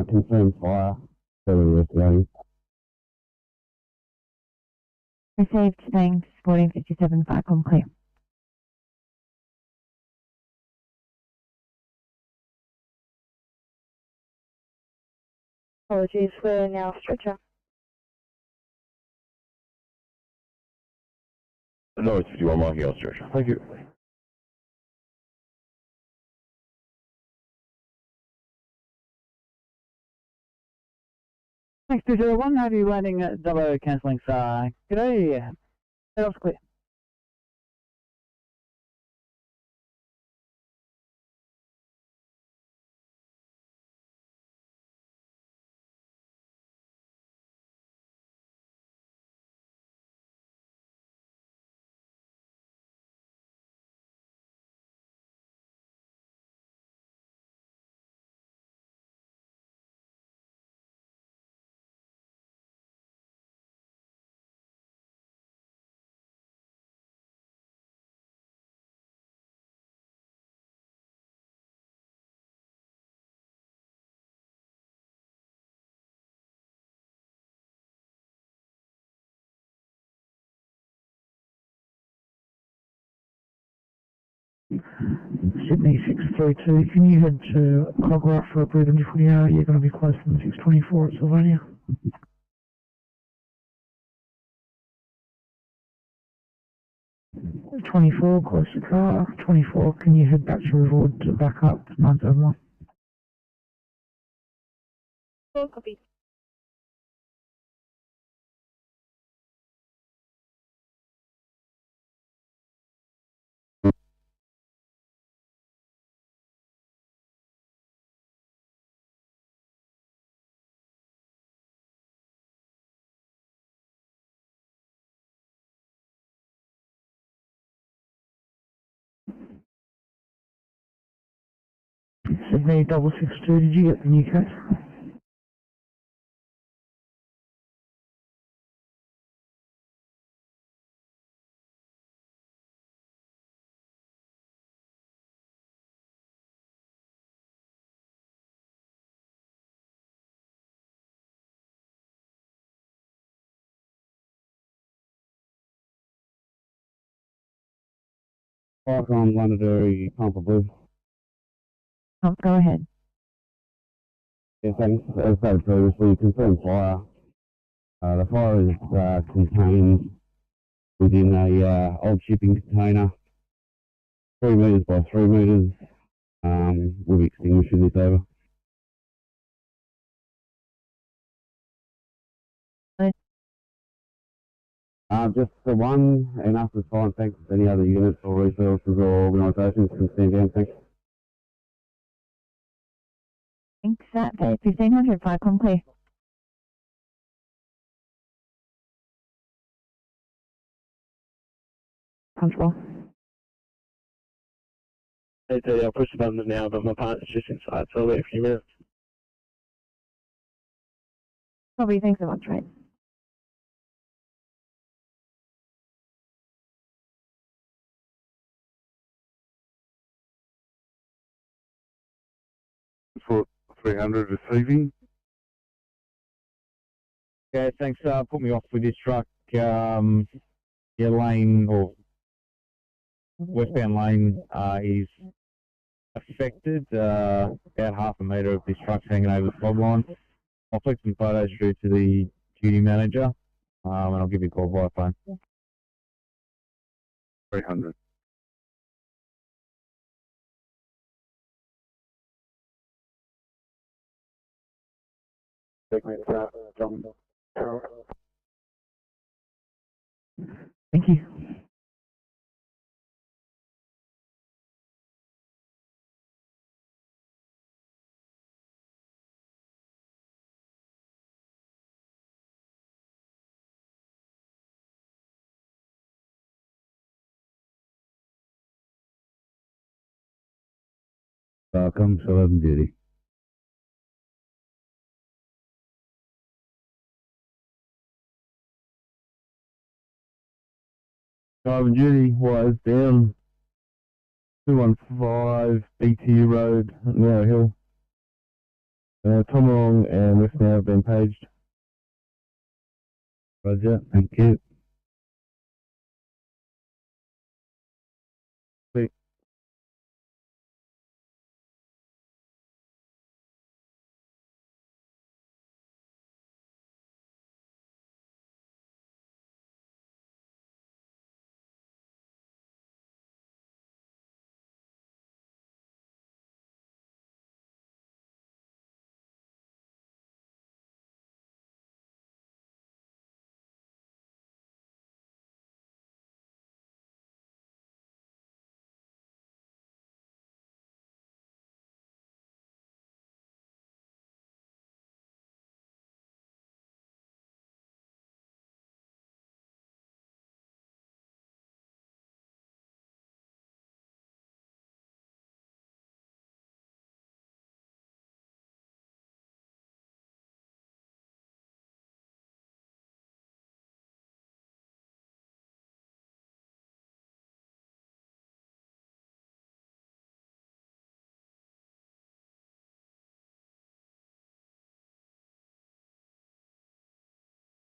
confirm fire, further investigating. Received, thanks, 1457 Viacom clear. Apologies, we're now stretcher. No, it's 51 marking on stretcher. Thank you. Thanks, 201. Have you landing at double cancelling side? G'day. That was clear. Sydney 632, can you head to Cogra for a breathing for the hour? You're going to be close to the 624 at Sylvania. '24, close to car. 24, can you head back to Reward to back up 971? Copy. Sydney 662, did you get the new case? Park on Londonderry, Comfort Blue. Go ahead. Yeah, thanks. As stated previously, confirmed fire. The fire is contained within a old shipping container, 3 metres by 3 metres. We'll be extinguishing this over. Just the one, enough is fine, thanks. Any other units or resources or organisations can stand down, thanks. Thanks. Okay, 1500, fire con clear. Comfortable. Hey, I'll push the button now, but my partner's just inside, so I'll wait a few minutes. Probably, thanks so much, right? For 300 receiving. Yeah, thanks. Put me off with this truck. Your lane or westbound lane is affected. About half a metre of this truck's hanging over the fog line. I'll flick some photos through to the duty manager, and I'll give you a call by phone. 300. Thank you. Welcome, Southern Duty. Southern Duty was down 215 BT Road, Narrow Hill. Tomarong and West now have been paged. Roger, thank you.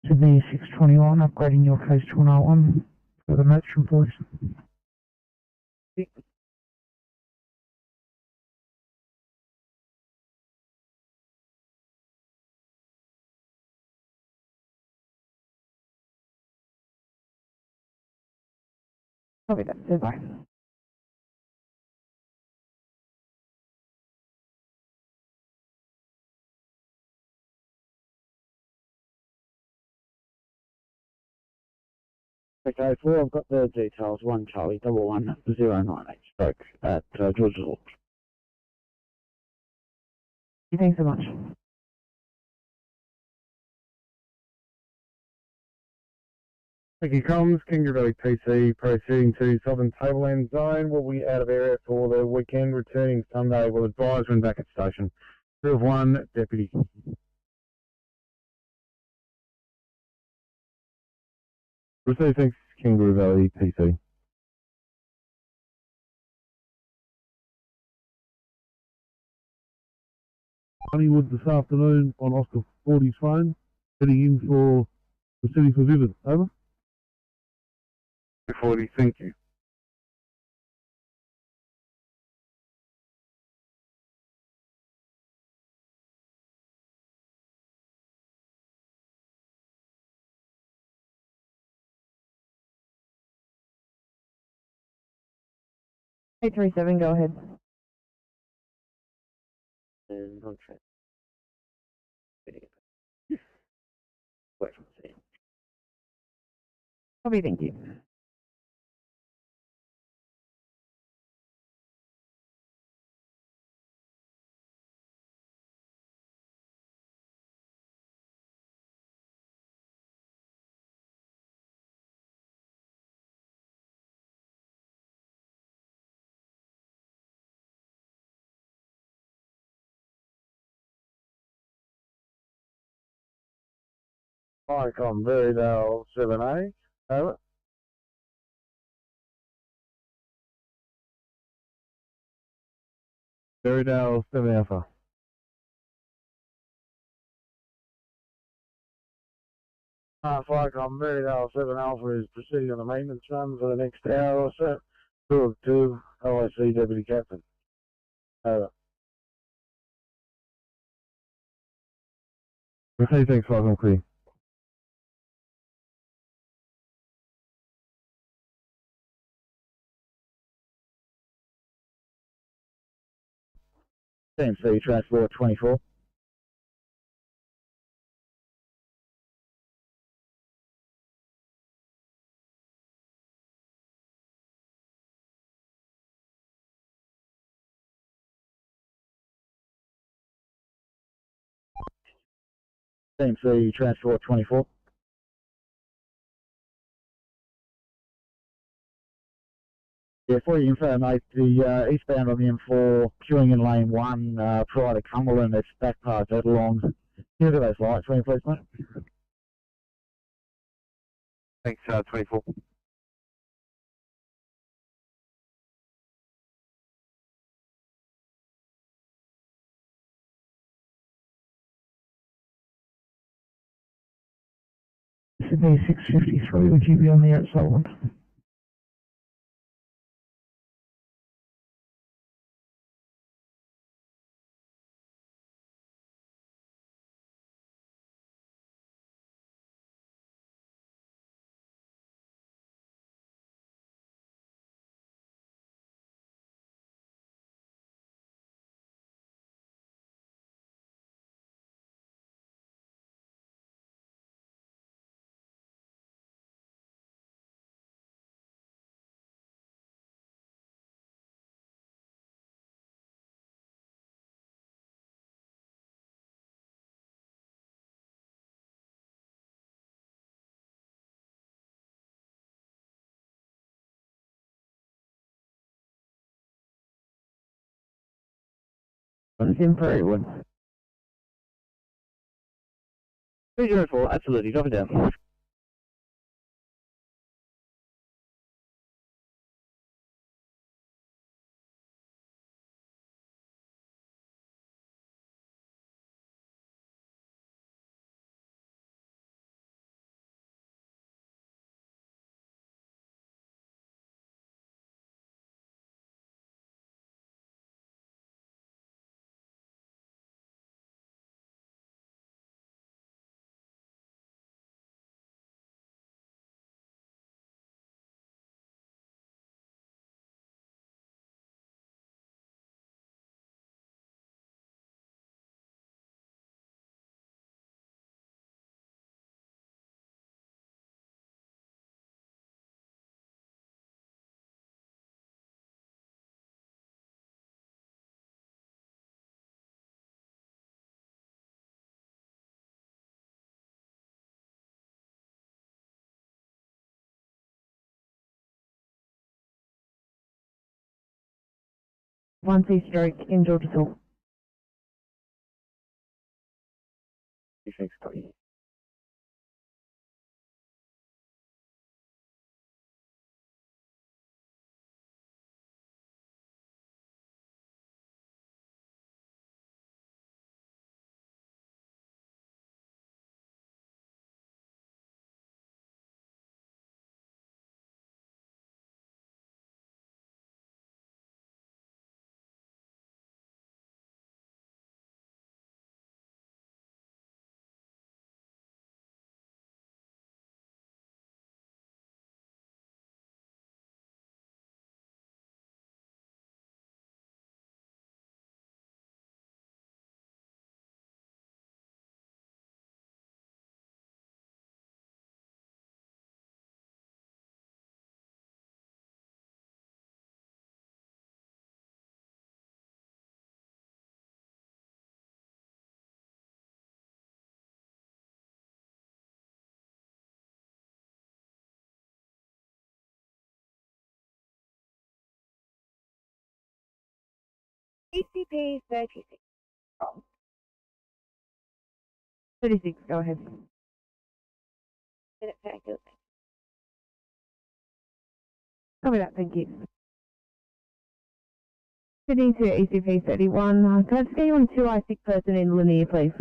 Sydney 621, upgrading your case to 101 for the matron, please. Probably that's it. Bye. Okay, 4, I've got the details. 1 Charlie 11098 stroke at George's Hawk. Thanks so much. Thank you, comms. Kangaroo Valley PC proceeding to Southern Tableland Zone. Will be out of area for the weekend, returning Sunday. Will advise when back at station. 2 of 1, Deputy. Receive, thanks, Kangaroo Valley PC. Honeywood this afternoon on Oscar 40's phone, heading in for the city for Vivid. Over. 40, thank you. 837, go ahead. And contract. Wait from the scene. Copy, thank you. Icon Berrydale 7A, over. Berrydale 7 Alpha. Icon Berrydale 7 Alpha is proceeding on the maintenance run for the next hour or so. 2 of 2, OIC Deputy Captain. Over. Okay, thanks, Icon Clear. CMC Transport 24. CMC Transport 24. Yeah, for your info, mate, the eastbound on the M4, queuing in lane 1 prior to Cumberland, it's back past that long. Can you look at those lights for me, please, mate? Thanks, 24. Sydney 653, would you be on the outside one? It's in for everyone. 304, absolutely, drop it down. One C stroke in Georgia Hill. Thanks, Tony. ECP 36. 36, go ahead. Minute packet. Copy that, thank you. Sydney to ECP 31. Can I just get you on 2I sick person in Linear, please?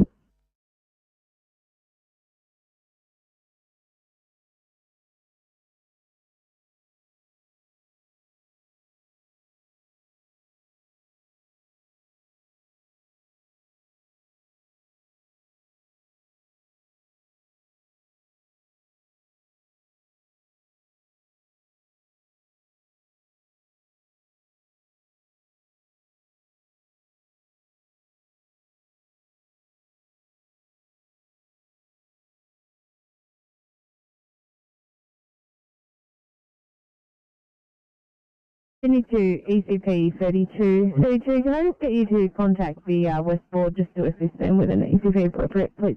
Sydney to ECP 32. 32, can I just get you to contact the West Board just to assist them with an ECP appropriate, please?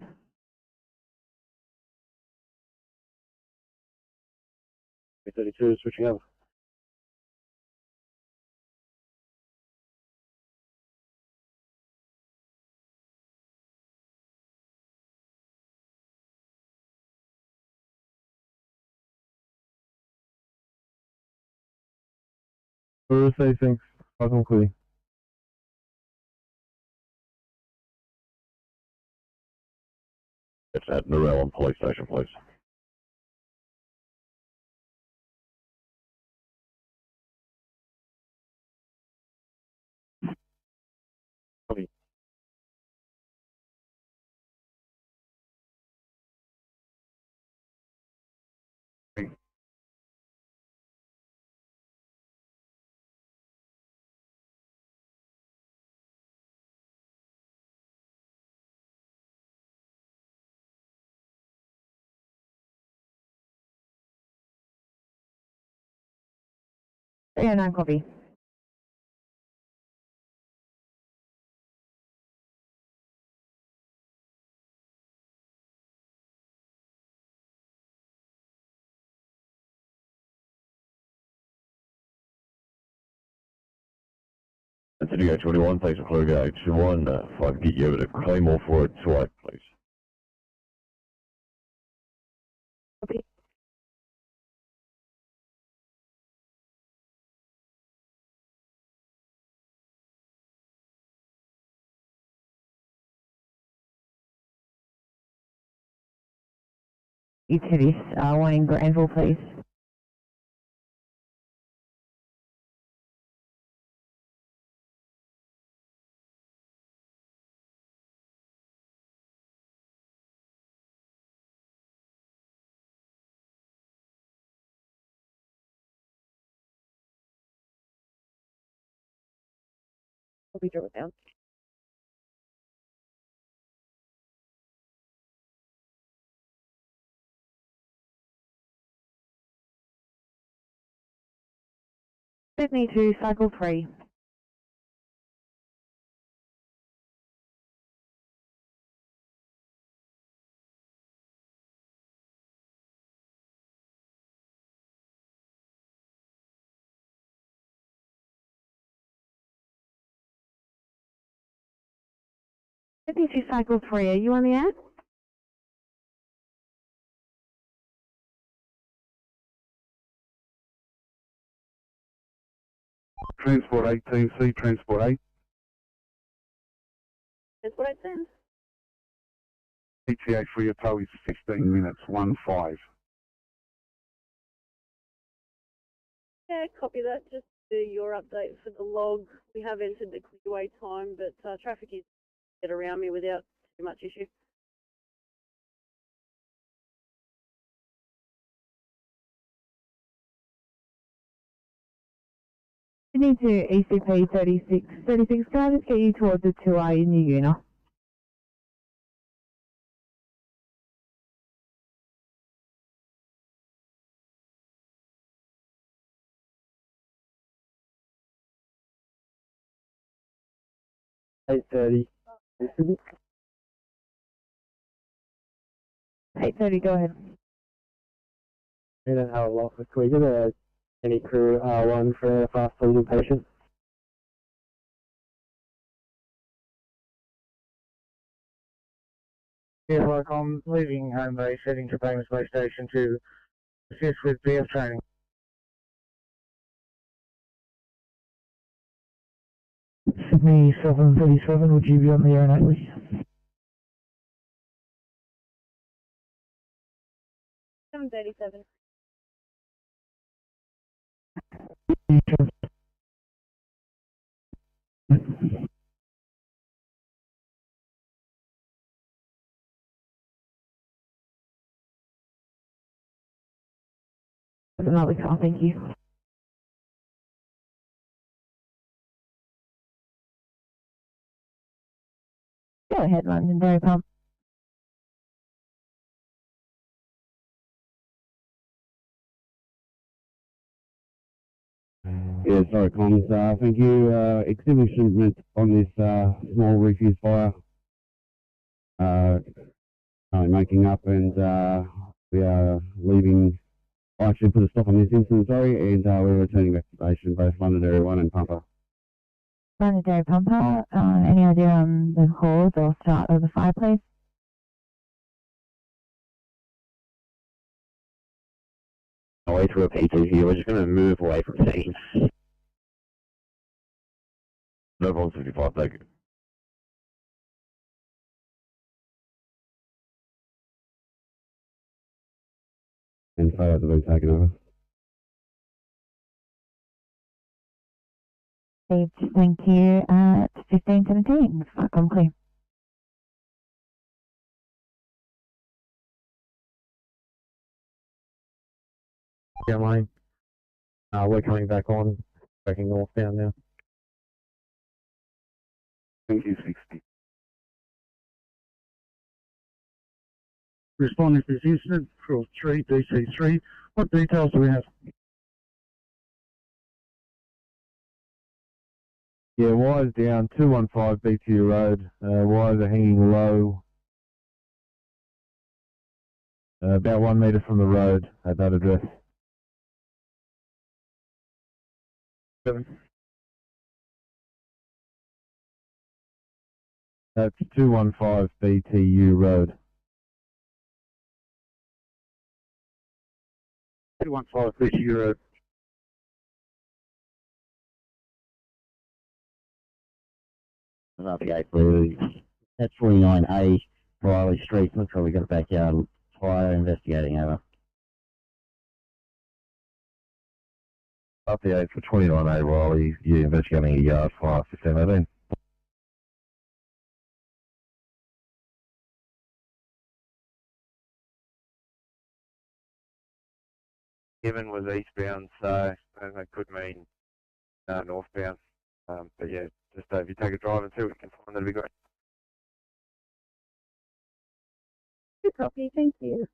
B32 switching over. Thursday, thanks. Fucking clear. It's at Narellan Police Station, please. Copy. Yeah, no, copy. Sydney 21, thanks for clearing out 21. If I can get you over to Claymore for it, 28, please. Copy. Utilities, one in Granville, please. Copy, drop it down. Sydney to cycle 3. Sydney to cycle 3, are you on the air? Transport 18C, Transport 8. That's what I said. ETA for your tow is 15 minutes, 1-5. Yeah, copy that. Just do your update for the log. We have entered the clearway time, but traffic is get around me without too much issue. Sydney to ECP 36. 36, can I just get you towards the 2I in your unit? $8:30. 8:30, go ahead. We don't have a lot. Can we get any crew R1 for a fast holding patient? Yes, like I'm leaving home base, heading to Famous Bay Station to assist with BF training. Sydney 737, would you be on the air nightly? $7.37. Another call, thank you. Go ahead, London Dairy Pump. Yeah, sorry, comms. Thank you. Extending shipment on this small refuse fire. Making up, and we are leaving. I actually put a stop on this incident, sorry, and we're returning back to station, both London Area 1 and Pumper. London Dairy Pumper, any idea on the cause or start of the fire, please? Away through a P2 here, we're just going to move away from scene. No problem, 55, thank you. And photos have been taken over. Thank you. 1517, I'm clear. Yeah, mine. We're coming back on, tracking northbound now. Thank you, 60. Responding to this incident for 3 DC3. What details do we have? Yeah, wires down, 215 BTU Road. Wires are hanging low. About 1 metre from the road at that address. 7. That's 215 BTU Road. 215 BTU Road. RPA for that's 49A Riley Street. Looks like we got a backyard fire investigating over. RPA for 29A Riley, you're investigating a yard fire, 1518. Given was eastbound, so that could mean northbound. But yeah, just if you take a drive and see what you can find, that'd be great. Good copy, thank you.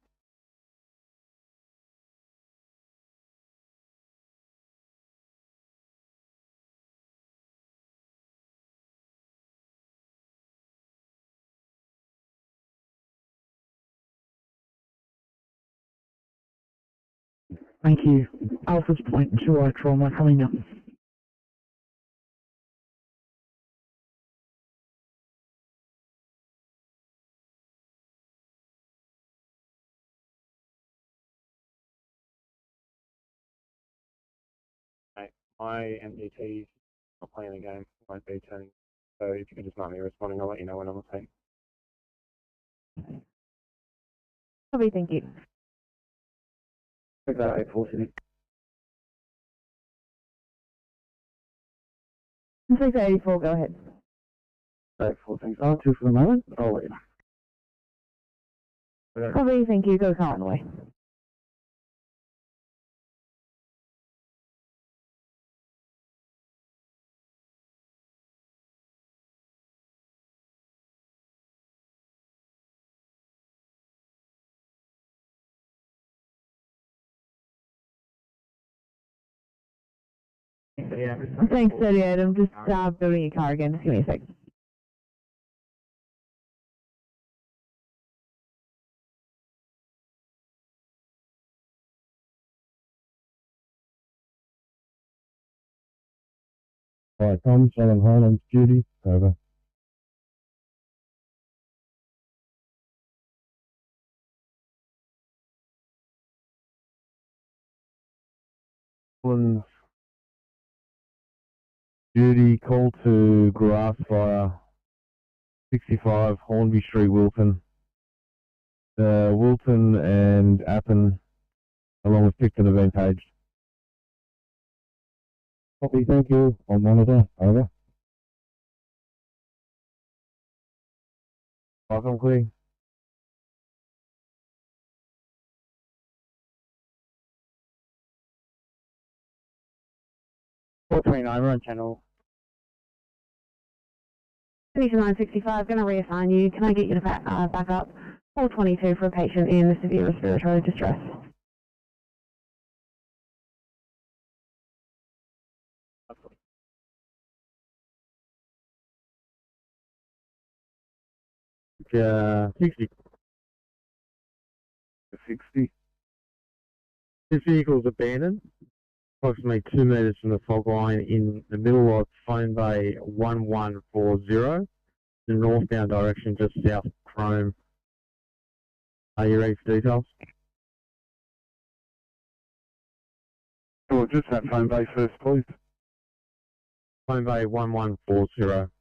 Thank you. Alpha's point 2 trauma coming up. My MDT's not playing the game, won't be turning. So if you can just mark me responding, I'll let you know when I'm on scene. Copy, thank you. 84 Sydney. 684, go ahead. 84 things are 2 for the moment, I'll let you know. Copy, thank you. Go Conway. Thanks, 38. I'm just building your car again. Just give me a sec. Alright, Tom, Southern Highlands, Judy, over. One's duty call to grass fire 65 Hornby Street, Wilton. Wilton and Appen, along with Picton, have been paged. Copy, thank you. On monitor, over. I'm clear. We're on channel. Station 965, going to reassign you. Can I get you to back up? 422 for a patient in severe respiratory distress. Uh, 60. 60. This vehicle is abandoned, approximately 2 metres from the fog line in the middle of phone bay 1140, the northbound direction just south of Chrome. Are you ready for details? Sure, just that phone bay first, please. Phone bay 1140,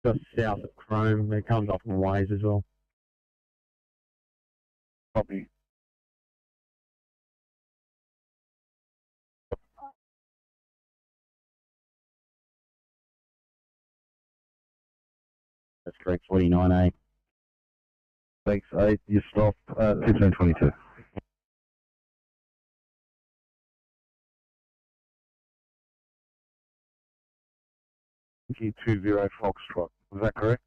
just south of Chrome. It comes off on Ways as well. Copy. That's correct, 49A. Thanks, 8. You stop at 1522. Yankee 20 Foxtrot. Was that correct?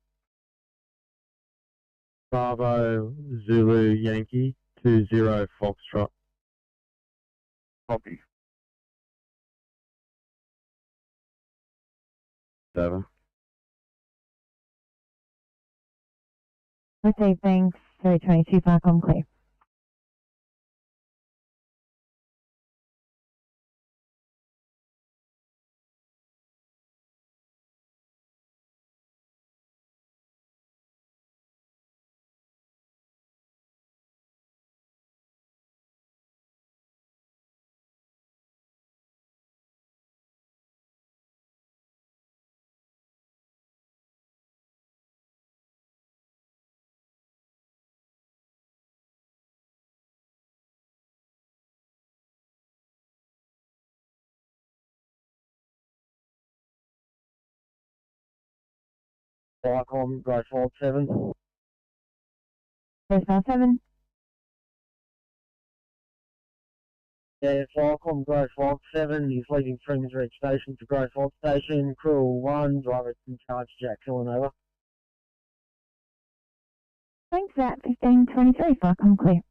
Bravo Zulu Yankee 20 Foxtrot. Copy. 7. Okay, thanks. 322 Farcom clear. Farcom, Grey Fault 7. Grey Fault 7. Yeah, Farcom, Grey Fault 7. He's leaving Freeman's Ridge Station to Grey Fault Station. Crew 1, driver in charge, Jack Hillen, over. Thanks, at 1523 Farcom clear.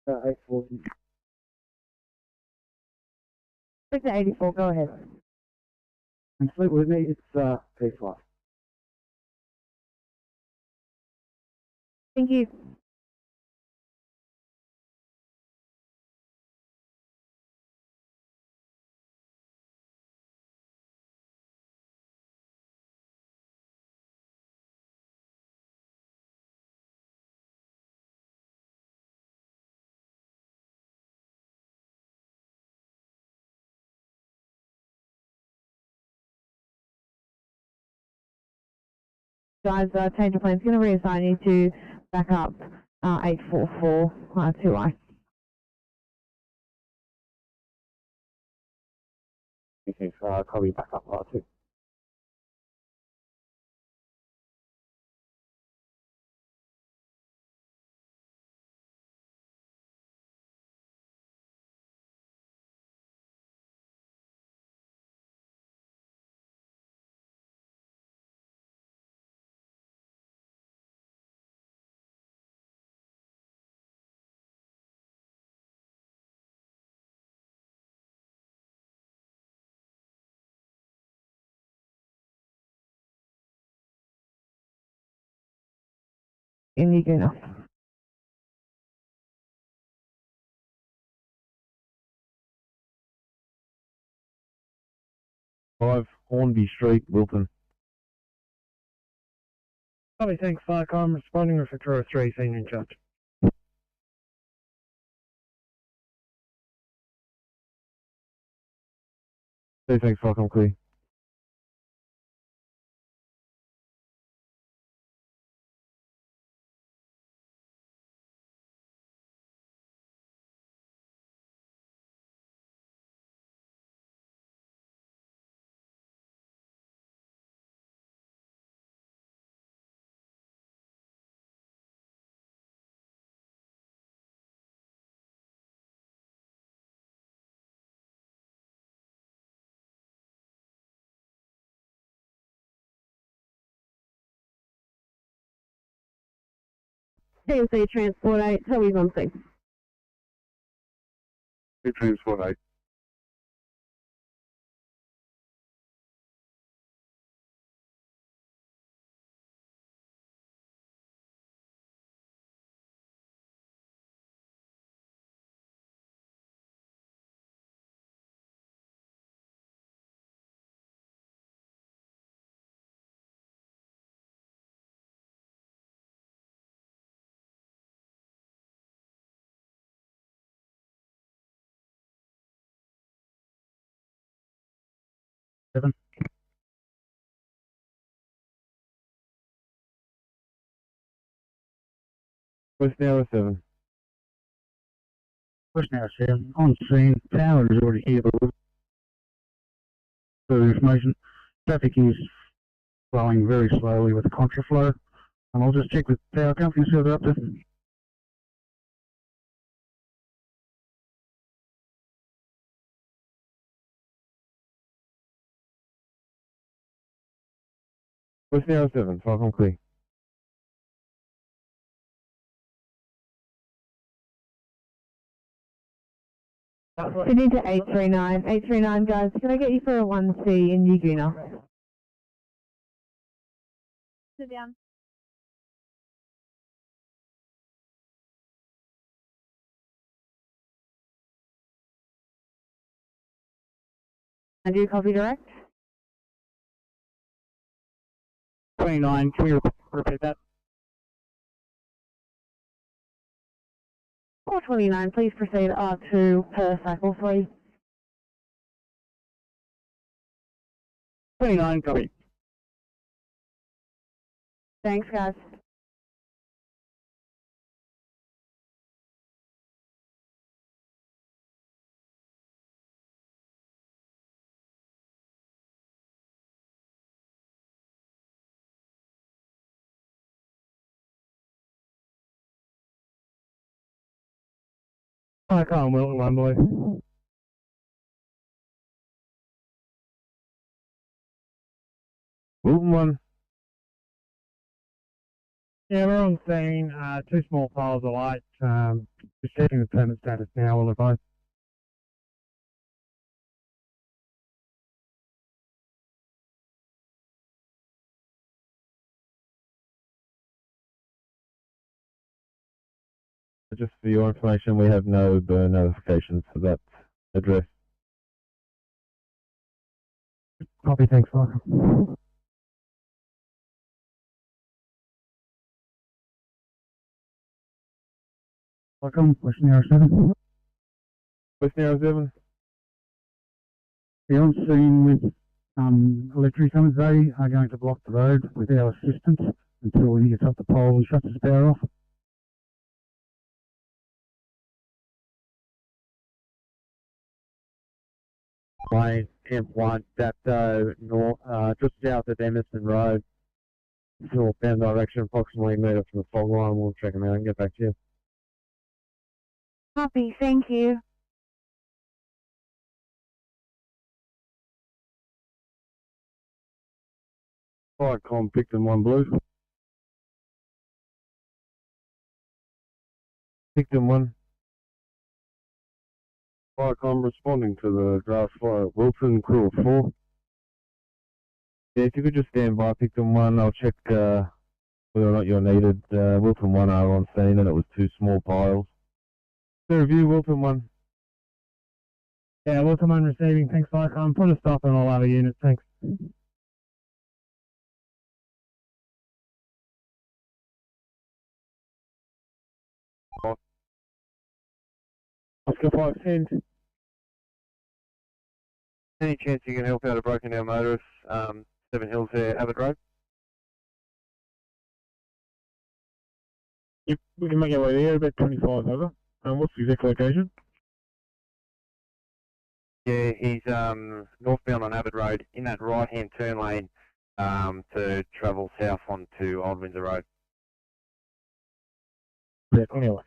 Uh, 840. 684, go ahead. And sleep with me, it's P5. Thank you. Guys, change of plans. Going to reassign you to back up 844 2I. Okay, so I'll call you back up part 2. And you go now. Five. Hornby Street, Wilton. Copy, thanks, Firecom. Responding with Victoria 3, senior in charge. Thanks, Firecom, clear. TMC Transport 8, tell me one thing. Transport 8. Seven. West Narrow 7. West Narrow 7. On scene. Tower is already here, but further information. Traffic is flowing very slowly with contraflow. And I'll just check with power company and see what they're up to. West Narrow 7, Firecom, clear. Sydney to 839. 839, guys, can I get you for a 1C in Uguna? Sit down. I do copy direct. 29, can we repeat that? 429, please proceed R2 per cycle, please. 29, copy. Thanks, guys. I can't Wilton, one boy. Wilton 1. Yeah, we're on scene. Two small piles of light. Just checking the permit status now, will advise. Just for your information, we have no burn notifications for that address. Copy, thanks, Firecom. Firecom, West Narrow 7. West Narrow 7. We're on scene with electric summons. They are going to block the road with our assistance until he gets up the pole and shuts his power off. Lane M1, Dapto, north, just south of Emerson Road. Northbound direction, approximately a metre from the fog line. We'll check them out and get back to you. Copy, thank you. Firecom, Picton 1 blue. Picton 1. Firecom responding to the draft fire at Wilton, crew of 4. Yeah, if you could just stand by Picton 1, I'll check whether or not you're needed. Wilton 1 are on scene and it was two small piles. So review Wilton 1. Yeah, Wilton 1 receiving, thanks, Firecom. Put a stop on all other units, thanks. Oscar 510. Any chance you can help out a broken down motorist, 7 Hills there, Abbott Road? Yep, we can make our way there, about 25 over. What's the exact location? Yeah, he's northbound on Abbott Road in that right hand turn lane to travel south onto Old Windsor Road. Yeah, anyway.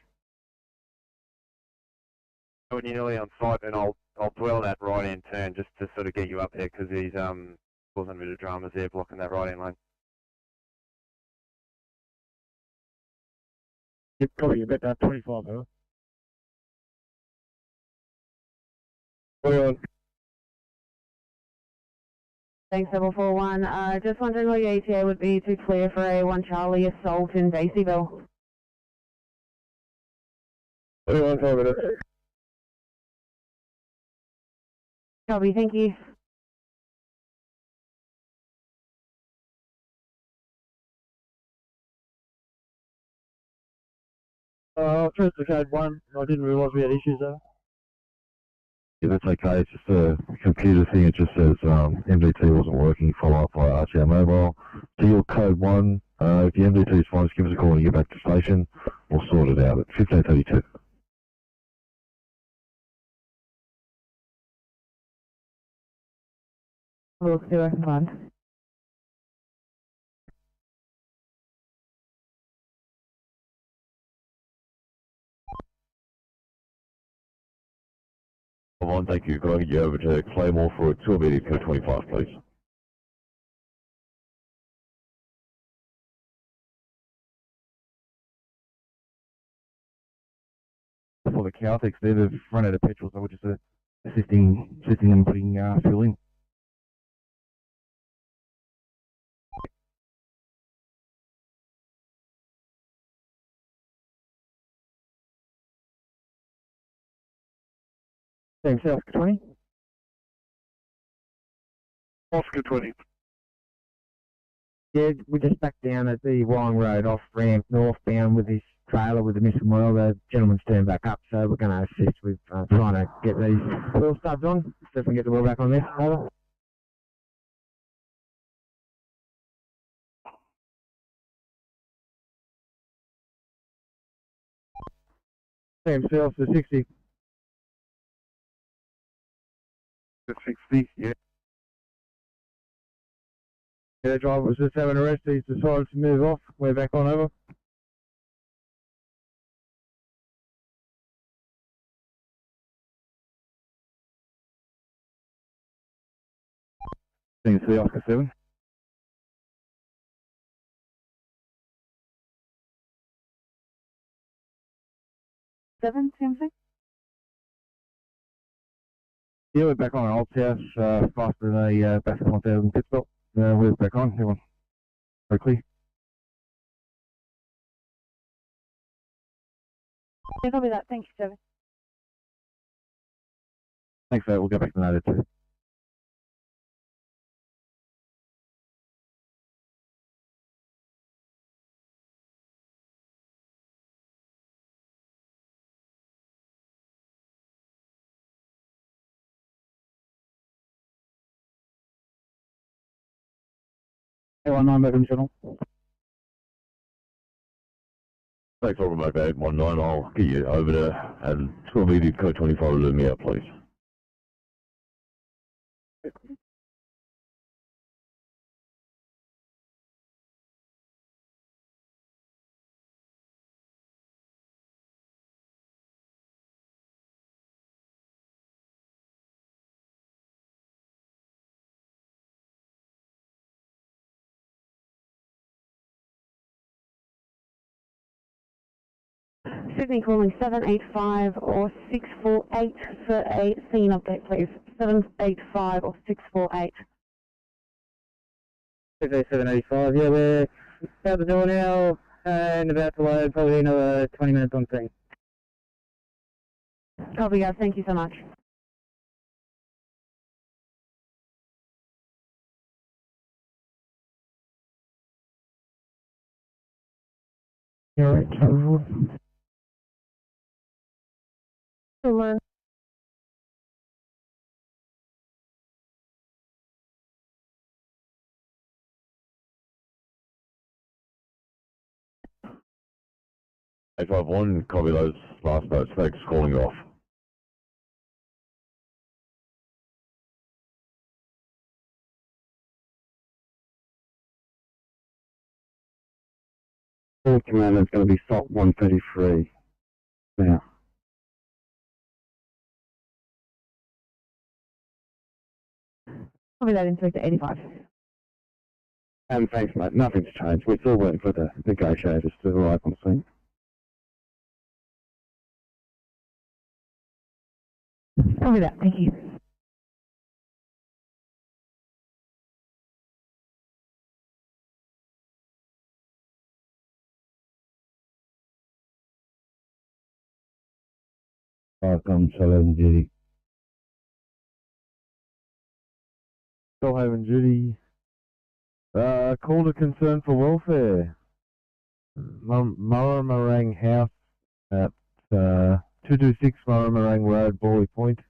When you're nearly on site, and I'll dwell that right hand turn just to sort of get you up there because he's causing a bit of dramas there blocking that right hand lane. Yep, copy, about that 25 over. Thanks, 741. Just wondering what your ETA would be to clear for a 1 Charlie assault in Daisybell. 21 target. Copy, thank you. First to code 1, I didn't realise we had issues there. Yeah, that's okay. It's just a computer thing. It just says MDT wasn't working. Follow up by RTO Mobile. To your code 1, if the MDT is fine, just give us a call when you get back to station. We'll sort it out at 1532. We'll do it, fine. Come on, thank you. Can I get you over to Claymore for a tour meeting code 25, please? For the Caltex, they've run out of petrol, so we're just assisting them putting fuel in. Thanks, Oscar 20. Oscar 20. Yeah, we're just back down at the Wong Road off ramp northbound with this trailer with the missing wheel. The gentleman's turned back up, so we're going to assist with trying to get these wheel stubs on. See if we can get the wheel back on this. Over. Same self to 60. The 60, yeah. Yeah, the driver was just having a rest. He's decided to move off. We're back on over. Thanks to the Oscar 7. Same thing? Yeah, we're back on our old house, faster than a Bassett 1000 pit stop. We're back on, everyone. Very clear. Yeah, copy that. Thank you, 7. Thanks, we'll go back to later too. Hey, 19 back on channel. Thanks, Robert Mike 819. I'll get you over there and tour meeting code 25 Lumia, please. Sydney calling 785 or 648 for a scene update, please. 785 or 648. 785, yeah, we're out the door now and about to load, probably another 20 minutes on scene. Copy, guys. Thank you so much. You're right. Come on. Eight five one, copy those last notes. Thanks, calling off. Forward commander is going to be SOT 133 now. Copy that, Inspector 85. Thanks, mate. Nothing's changed. We're still waiting for the negotiators to arrive on scene. Copy that, thank you. Welcome, Shalom Duty. Stillhaven duty. Call to concern for welfare. Murramarang House at 226 Murramarang Road, Borley Point.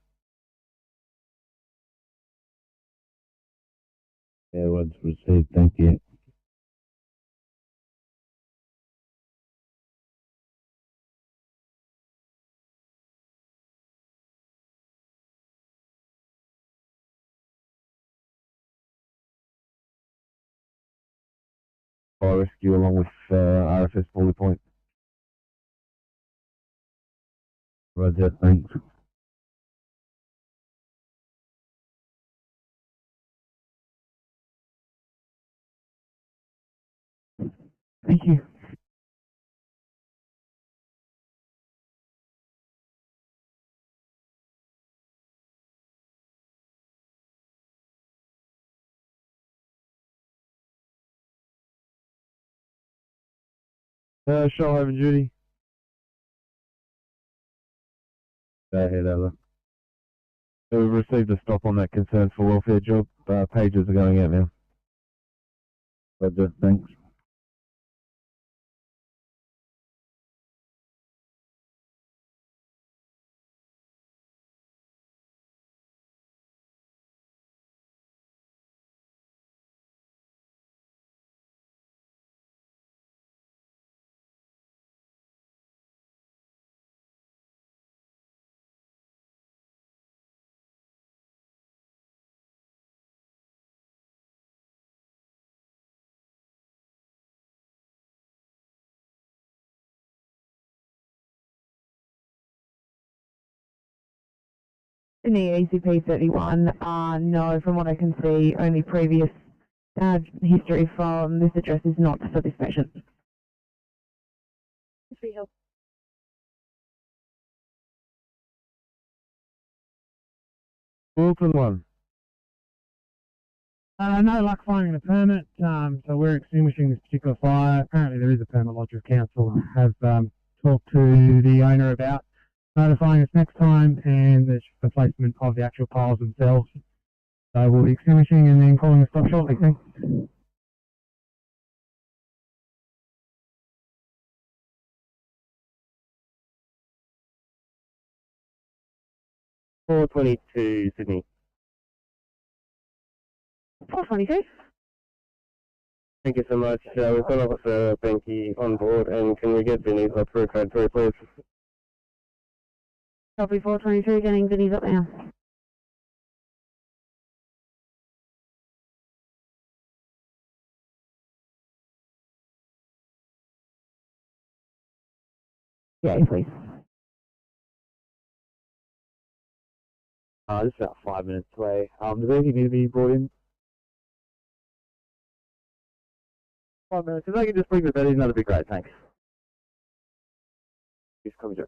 Yeah, words received. Thank you. Fire rescue along with RFS Borley Point. Roger, thanks. Thank you. Shoalhaven duty. Go ahead, Ella. We've received a stop on that concern for welfare job. Pages are going out now. Roger, thanks. In the ECP 31, no, from what I can see, only previous history from this address is not for this patient. Wilton one. No luck finding the permit, so we're extinguishing this particular fire. Apparently there is a permit lodge of council. Have talked to the owner about notifying us next time, and there's the placement of the actual piles themselves. So we'll be extinguishing and then calling a stop shortly. Thanks. $422 Sydney. 422. Thank you so much. We've got Officer Benke on board, and can we get Vinny's up for a code 3, please? Copy 422, getting Vinny's up now. Yeah, please. Just about 5 minutes away. Does anything need to be brought in? 5 minutes. If I can just bring the bed in, that'd be great, thanks. Just come here.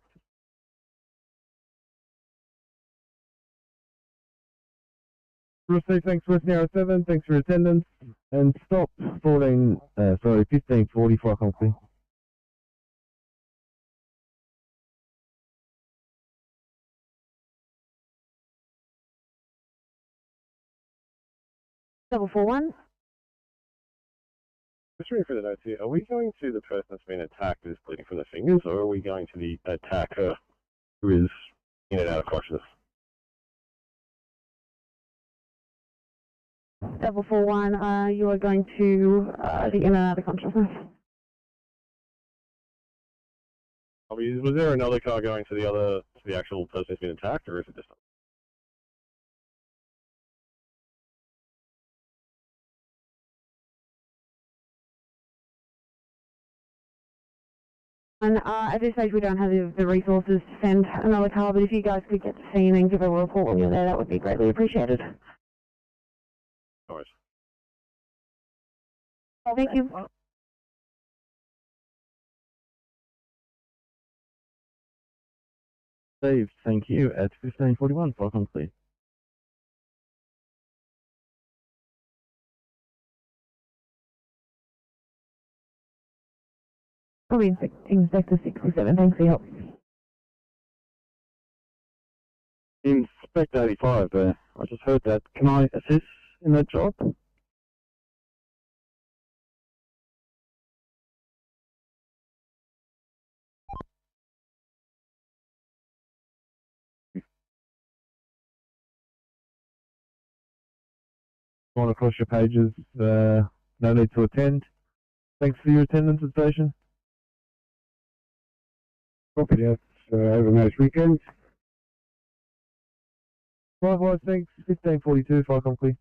Received, thanks West Narrow 7, thanks for your attendance. And stop 1540 for company. Double 41. Just reading through the notes here, are we going to the person that's been attacked who's bleeding from the fingers, or are we going to the attacker who is in and out of consciousness? Double 41, you are going to the in and out of consciousness. I mean, was there another car going to the actual person who's been attacked, or is it just? And at this stage, we don't have the resources to send another car, but if you guys could get to scene and give a report when you're there, that would be greatly appreciated. No worries. Thank you. Steve, thank you, at 15:41, file complete. Probably Inspector 67, thanks for your help. Inspector 85 there. I just heard that. Can I assist in that job? Going across your pages, no need to attend. Thanks for your attendance at station. Copy that. Have a nice weekend. Likewise, thanks. 15:42, file complete.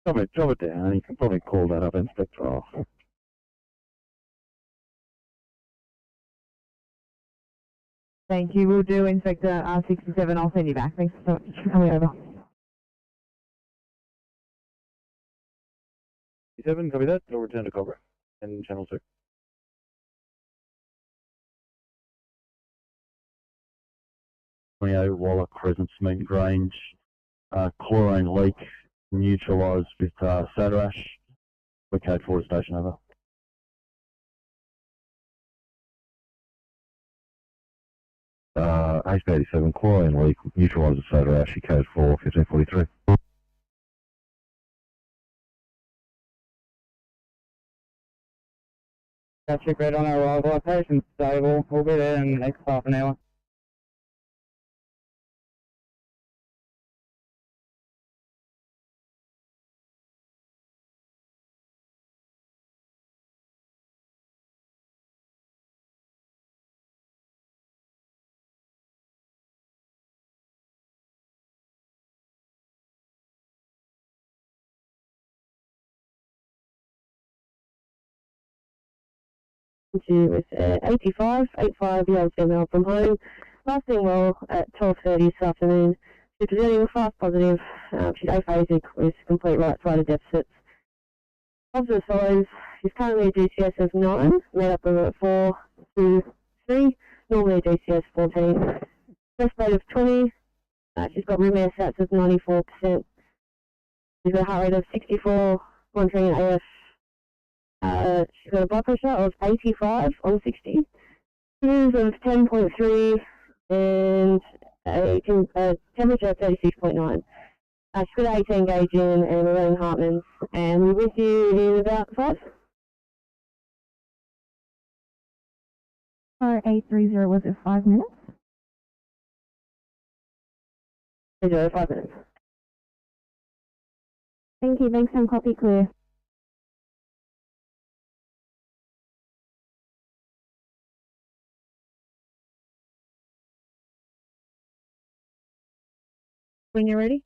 Drop it down. You can probably call that up, Inspector. Thank you, we'll do Inspector 67, I'll send you back. Thanks so much for coming over. 7, copy that. I'll return to Cobra and Channel 2. Waller Crescent Meat Range, chlorine leak neutralised with Sadarash. We're code 4 station over. HP87, chlorine leak neutralised with Sadarash, code 4, 1543. Check rate on our arrival location, stable. We'll be there in the next half an hour. She was 85-year-old female from home, lasting well at 12:30 this afternoon. She's presenting with fast positive. She's aphasic with complete right-sided deficits. Of the signs, she's currently a DCS of 9, made up of a 4, 2, 3, normally a DCS 14. Stress rate of 20. She's got room air stats of 94%. She's got a heart rate of 64, monitoring an AF. She's got a blood pressure of 85 on 60, sugars of 10.3, and a temperature of 36.9. She's got 18 gauge in and 11 Hartmans, and we're with you in about 5. 830, was it 5 minutes? 5 minutes. Thank you, thanks, and copy clear. When you're ready.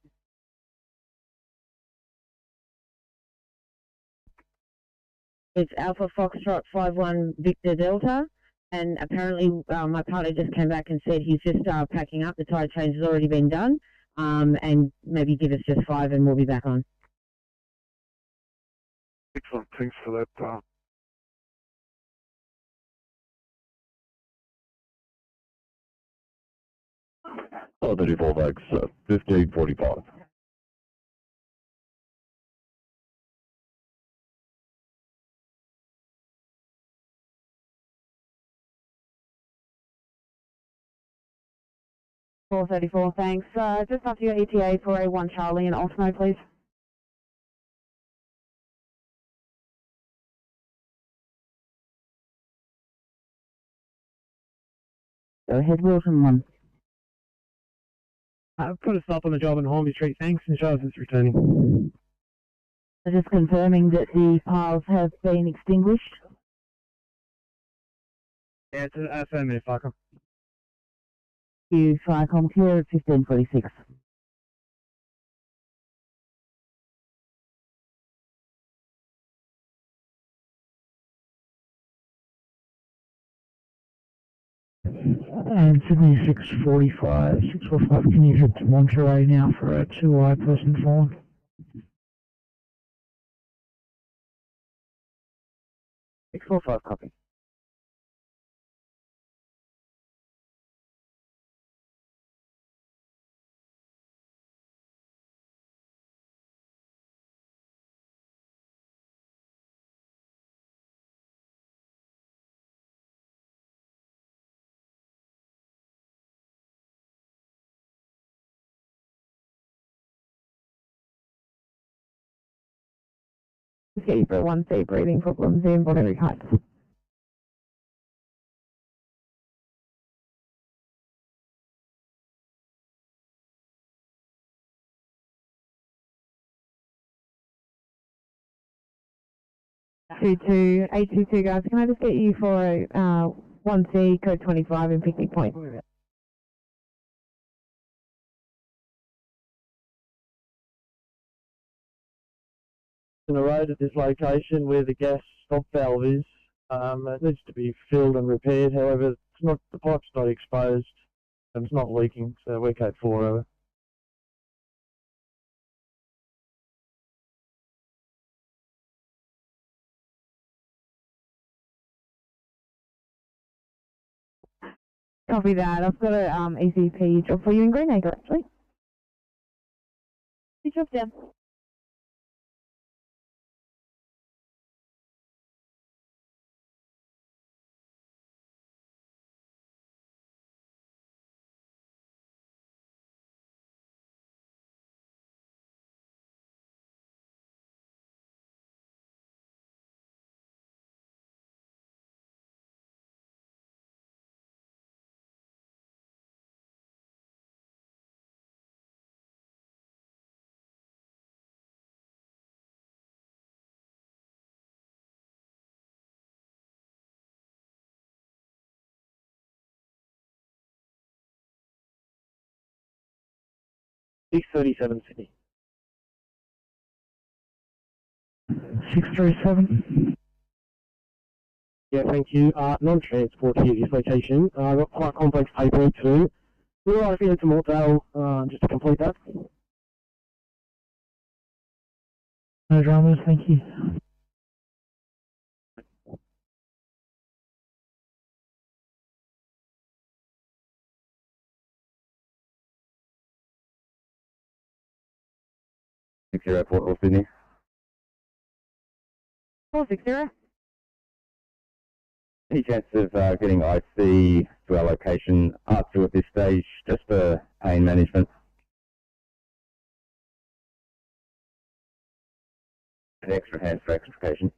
It's Alpha Foxtrot 51 Victor Delta, and apparently my partner just came back and said he's just packing up. The tire change has already been done, and maybe give us just 5 and we'll be back on. Excellent, thanks for that. 34 bags, 1545. 434, thanks. Just after your ETA for a 1 Charlie and Ultimo, please. Go ahead, Wilson 1. I've put a stop on the job on Hornby Street, thanks, and shows it's returning. So just confirming that the piles have been extinguished. Yeah, it's an affirmative, fucker. You Firecom clear at 1546. And Sydney 645. 645, can you head to Monterey now for a 2i person form? Six 4-5 copy. Let's get you for 1C breathing problems in Botany Heights. Two 822 guys, can I just get you for a 1C code 25 in Picnic Point? In a road at this location where the gas stop valve is, it needs to be filled and repaired. However, it's not, the pipe's not exposed and it's not leaking, so we're code 4 over. Copy that. I've got a ECP job for you in Greenacre actually. Good job, Dan. Six 37 Sydney. 637. Yeah, thank you. Non-transport here at this location. I've got quite complex paperwork to do. We're right here to Mortdale, just to complete that. No dramas, thank you. Six zero Port Sydney. 460. Any chance of getting IC to our location R2 at this stage, just for pain management? An extra hand for extrication.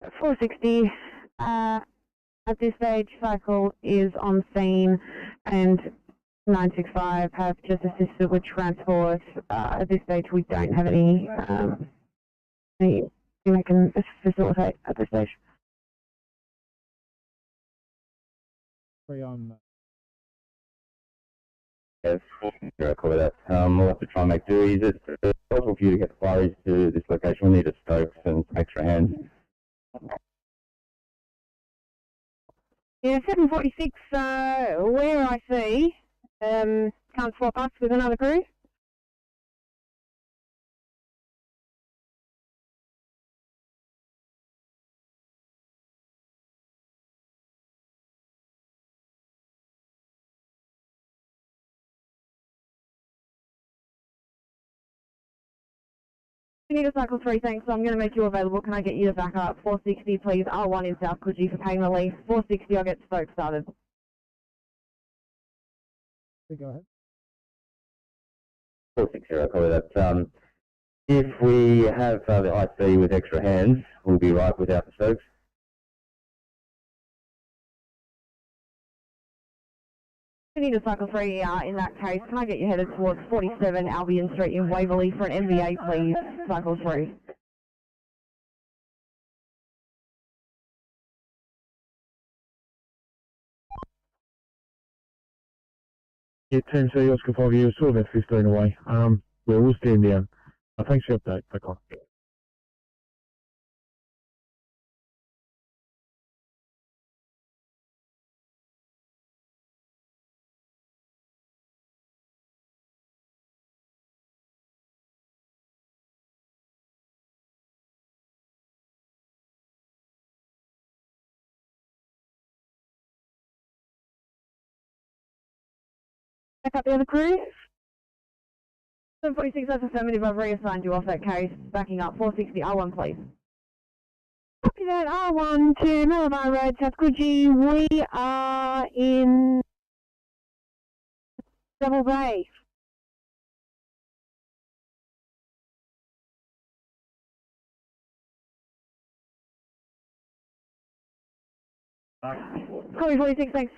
At 460, at this stage, cycle is on scene and 965 have just assisted with transport. At this stage, we don't have anything that can facilitate at this stage. Yes, I call that. We'll have to try and make do. Is it possible for you to get the flurries to this location? We need a stoke and extra hands. Yeah, 746, where I see, can't swap us with another crew. We need a cycle 3, thanks. So I'm going to make you available. Can I get you to back up? 460, please. R1 in South Coogee for pain relief. 460, I'll get Stoke started. Go ahead. 460, copy that. If we have the IC with extra hands, we'll be right without the Stokes. We need a cycle 3 in that case. Can I get you headed towards 47 Albion Street in Waverley for an MVA, please? Cycle 3. Yeah, 10 C, Oscar 5, you were sort of about 15 away. Yeah, we'll stand down. Thanks for the update. Back on. Back up the other crew. 746, that's affirmative. I've reassigned you off that case. Backing up. 460, R1, please. Copy that, R1 to Malabar Road, South Coogee. We are in Double Bay. Copy 46, thanks.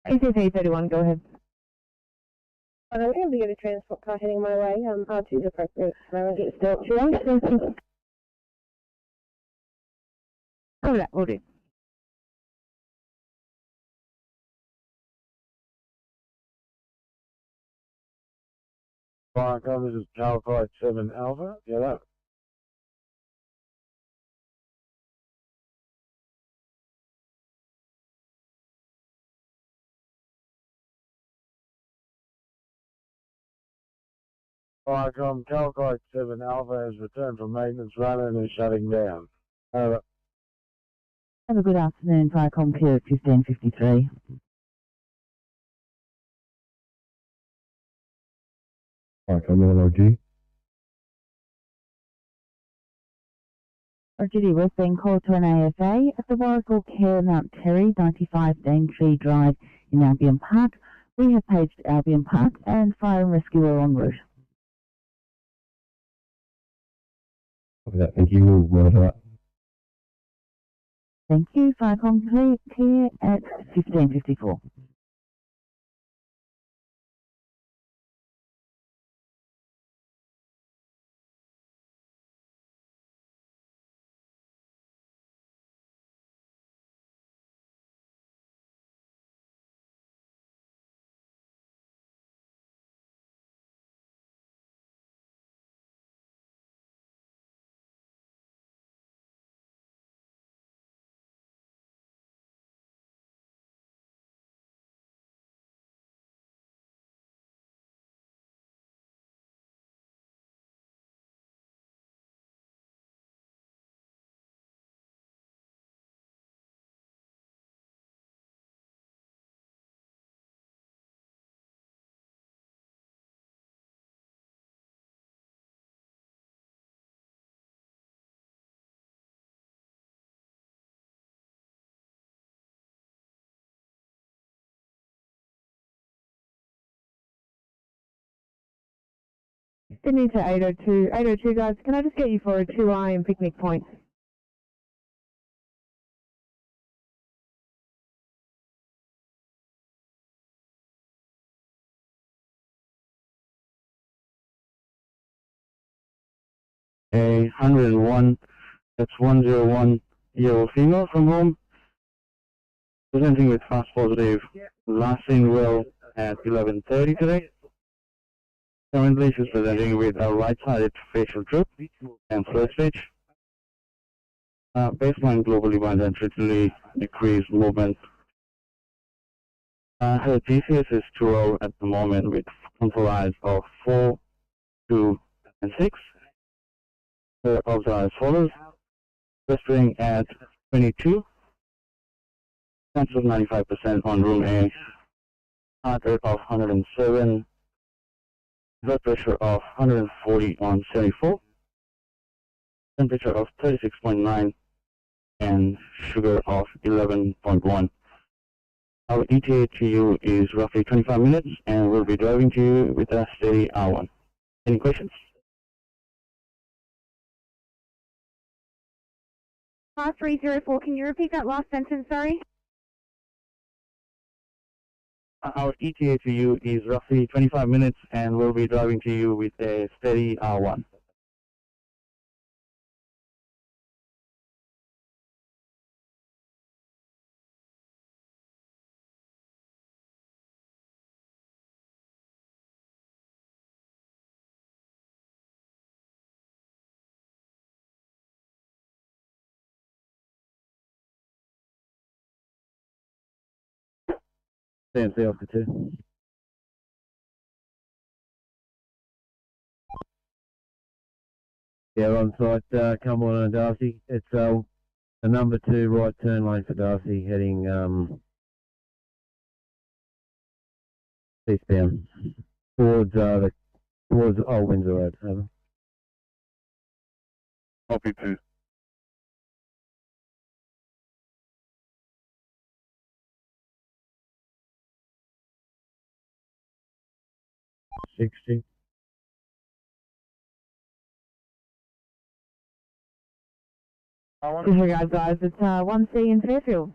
ACT 31, go ahead. I'm going to get a transport car heading my way. R2 is appropriate. I won't get still too long. Copy that, will do. Viacom, this is Calcite 7 Alpha. Yeah, that. Viacom, Calcite 7 Alpha has returned from maintenance run and is shutting down. Over. Have a good afternoon, Viacom Pier 1553. Viacom LOG. Orchidea, we've been called to an AFA at the Warrigal Care Mount Terry, 95 Daintree Drive in Albion Park. We have paged Albion Park and fire and rescue are en route. Copy that, thank you. We'll monitor that. Thank you, Viacom Pier at 1554. Sydney to 802. 802, guys, can I just get you for a 2I and picnic point? A 101, that's 101 year old female from home, presenting with fast positive, last seen well at 11:30 today. Currently she's presenting with a right-sided facial droop and flirt speech. Baseline globally blind and treatedly decreased movement Her GCS is 2-0 at the moment with control eyes of 4, 2, and 6. Her odds are as follows. Westering at 22. Chance of 95% on room A. Heart rate of 107. Blood pressure of 140 on 74. Temperature of 36.9. And sugar of 11.1. Our ETA to you is roughly 25 minutes, and we'll be driving to you with a steady R1. Any questions? Car 304, can you repeat that last sentence, sorry? Our ETA to you is roughly 25 minutes, and we'll be driving to you with a steady R1. CMC off the 2. Yeah, on site, come on and Darcy. It's the number 2 right turn lane for Darcy heading eastbound towards Old Windsor Road. Over. Copy 2. $60. Disregard, guys. It's 1C in Fairfield.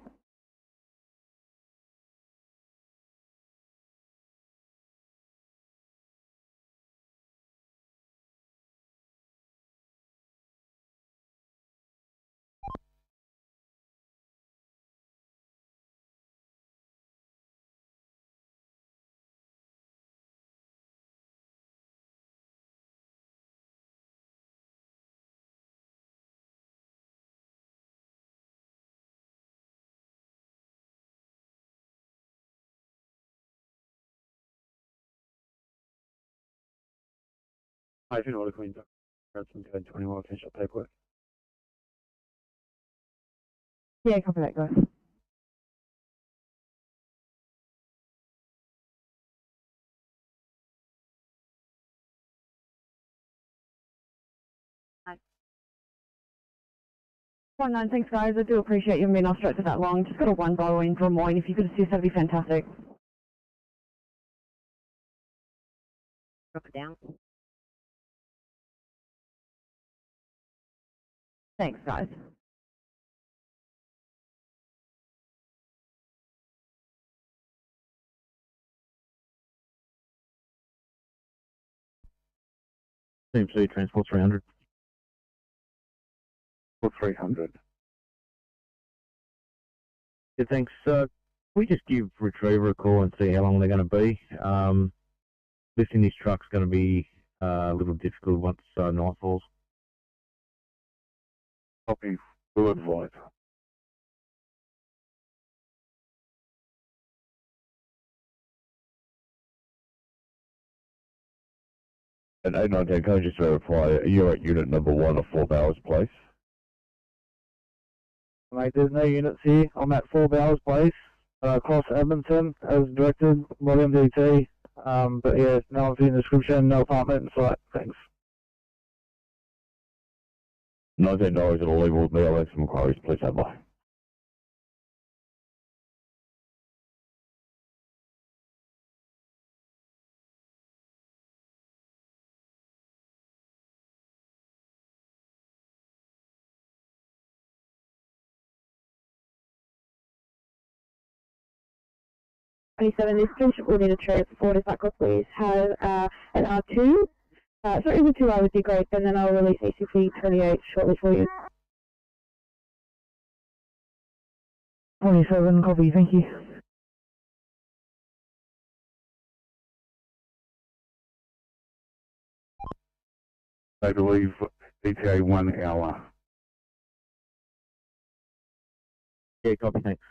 Hi, if you're not a Queen, grab some code 21, finish up paperwork. Yeah, copy that, guys. One nine, thanks guys. I do appreciate you being off straight for that long. Just got a 1 in from Moyne. If you could assist, that'd be fantastic. Drop it down. Thanks, guys. CMC transport 300. For 300. Yeah, thanks. We just give Retriever a call and see how long they're going to be. Lifting this truck's going to be a little difficult once night falls. Copy. We'll advise. And 819, can I just verify, you're at unit number 1 of 4 Bowers Place? Mate, there's no units here. I'm at 4 Bowers Place, across Edmonton, as directed by the MDT. But yeah, no one's in the description, no apartment in sight. Thanks. $19 it'll leave with me. I'll make some inquiries. Please stand by. This friendship will need a transport, if I could please have an R2. Sorry, the 2R would be great, and then I'll release ECP 28 shortly for you. 27, copy, thank you. I believe ETA 1 hour. Yeah, copy, thanks.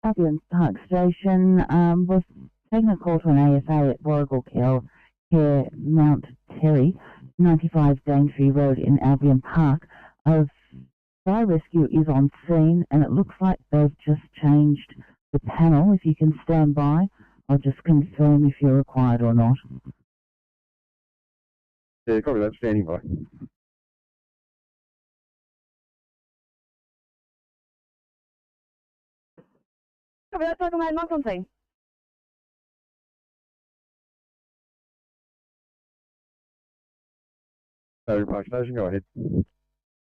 Albion Park Station, was taking a call to an ASA at Warrigal Care, Mount Terry, 95 Daintree Road in Albion Park. Fire rescue is on scene, and it looks like they've just changed the panel. If you can stand by, I'll just confirm if you're required or not. Yeah, copy that, standing by. Copy that, Tiger Man, mark on scene. Daintree Park Station, go ahead.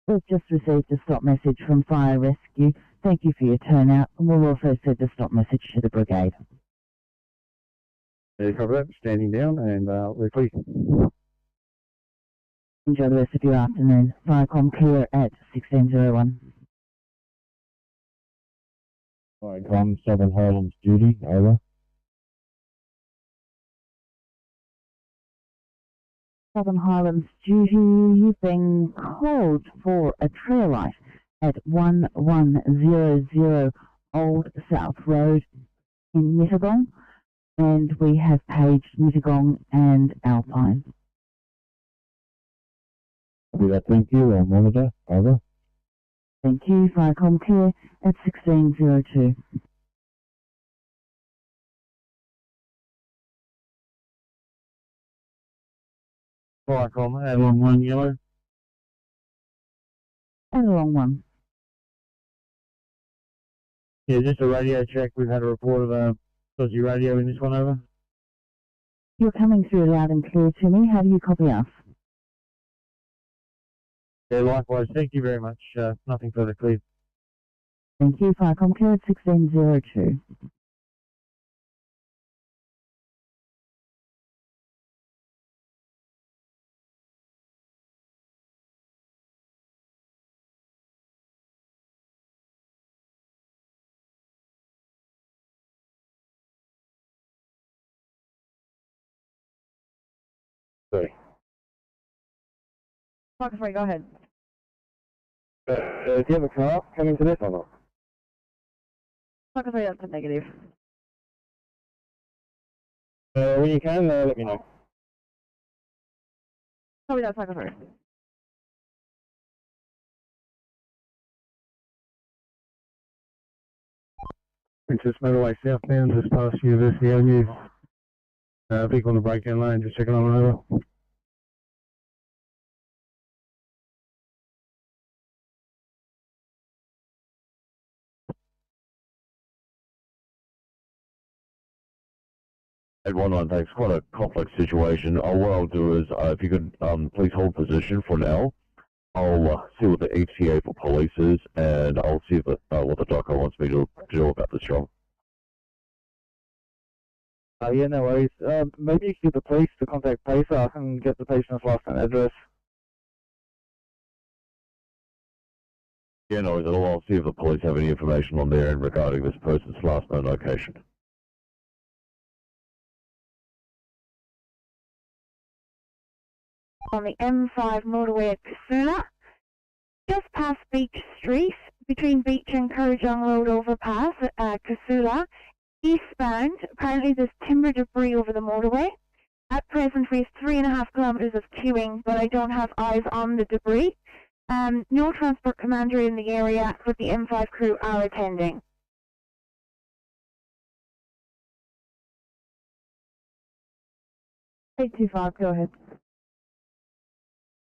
We've just received a stop message from Fire Rescue. Thank you for your turnout, and we'll also send a stop message to the brigade. Yeah, copy that, standing down, and we're clear. Enjoy the rest of your afternoon. Firecom clear at 1601. Firecom, Southern Highlands duty, over. Southern Highlands duty, you've been called for a trail light at 1100 Old South Road in Mittagong, and we have paged Mittagong and Alpine. Copy that, thank you, on monitor, over. Thank you, Firecom clear at 1602. Firecom, along 1 yellow. And along one. Yeah, just a radio check. We've had a report of a dodgy radio in this one, over. You're coming through loud and clear to me. How do you copy us? Yeah, likewise. Thank you very much. Nothing further, clear. Thank you, Firecom clear at 1602. Sorry. Mark 3, go ahead. Do you have a car coming to this or not? Mark 3, that's a negative. When you can, let me know. Copy that, Mark 3. Princess Motorway southbound, just past University Avenue. Vehicle on the breakdown lane, just checking on over. At 1-1, thanks. Quite a complex situation. What I'll do is, if you could please hold position for now, I'll see what the HCA for police is, and I'll see what the doctor wants me to do about this job. Yeah, no worries. Maybe you could get the police to contact PACER and get the patient's last name and address. Yeah, no worries. I'll see if the police have any information on their end regarding this person's last known location. On the M5 motorway at Casula, just past Beach Street, between Beach and Kurrajong Road overpass at Casula, eastbound. Apparently there's timber debris over the motorway. At present we have 3.5 kilometres of queuing, but I don't have eyes on the debris. No transport commander in the area, but the M5 crew are attending. 825, go ahead.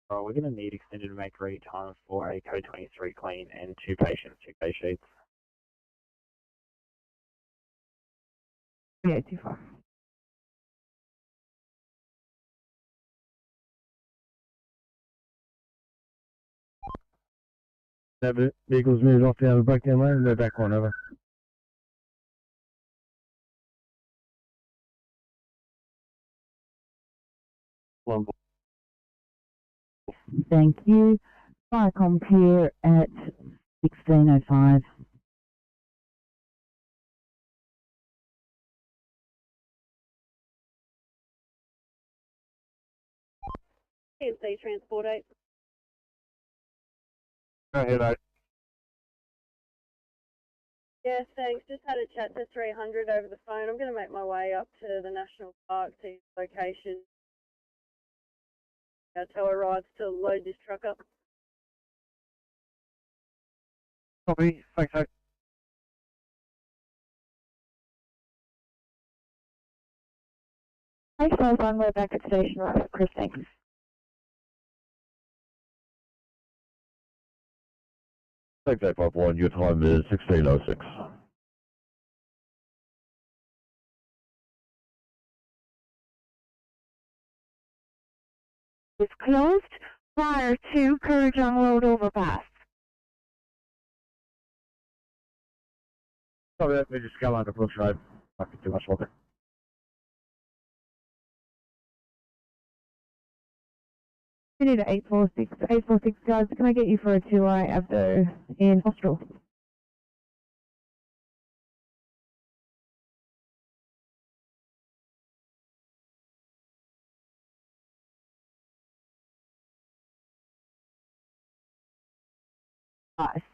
We're going to need extended make read time for a code 23 clean and 2 patients, 2 case sheets. 825. That vehicle's moved off down the breakdown lane, and they're back on, over. Thank you. Firecom clear at 1605. NSW Transport 8. Go ahead, 8. Yeah, thanks. Just had a chat to 300 over the phone. I'm going to make my way up to the national park, see the location. Tell a ride to load this truck up. Copy. Thanks, Hank. Thanks, Phone. We're back at station right. Chris, thanks. Thanks, 851. Your time is 16:06. Is closed prior to Kurrajong Road overpass. Sorry, let me just go under Bush Road. Might be too much longer. We need an 846. 846 guys, can I get you for a 2i Abdo in Hostel?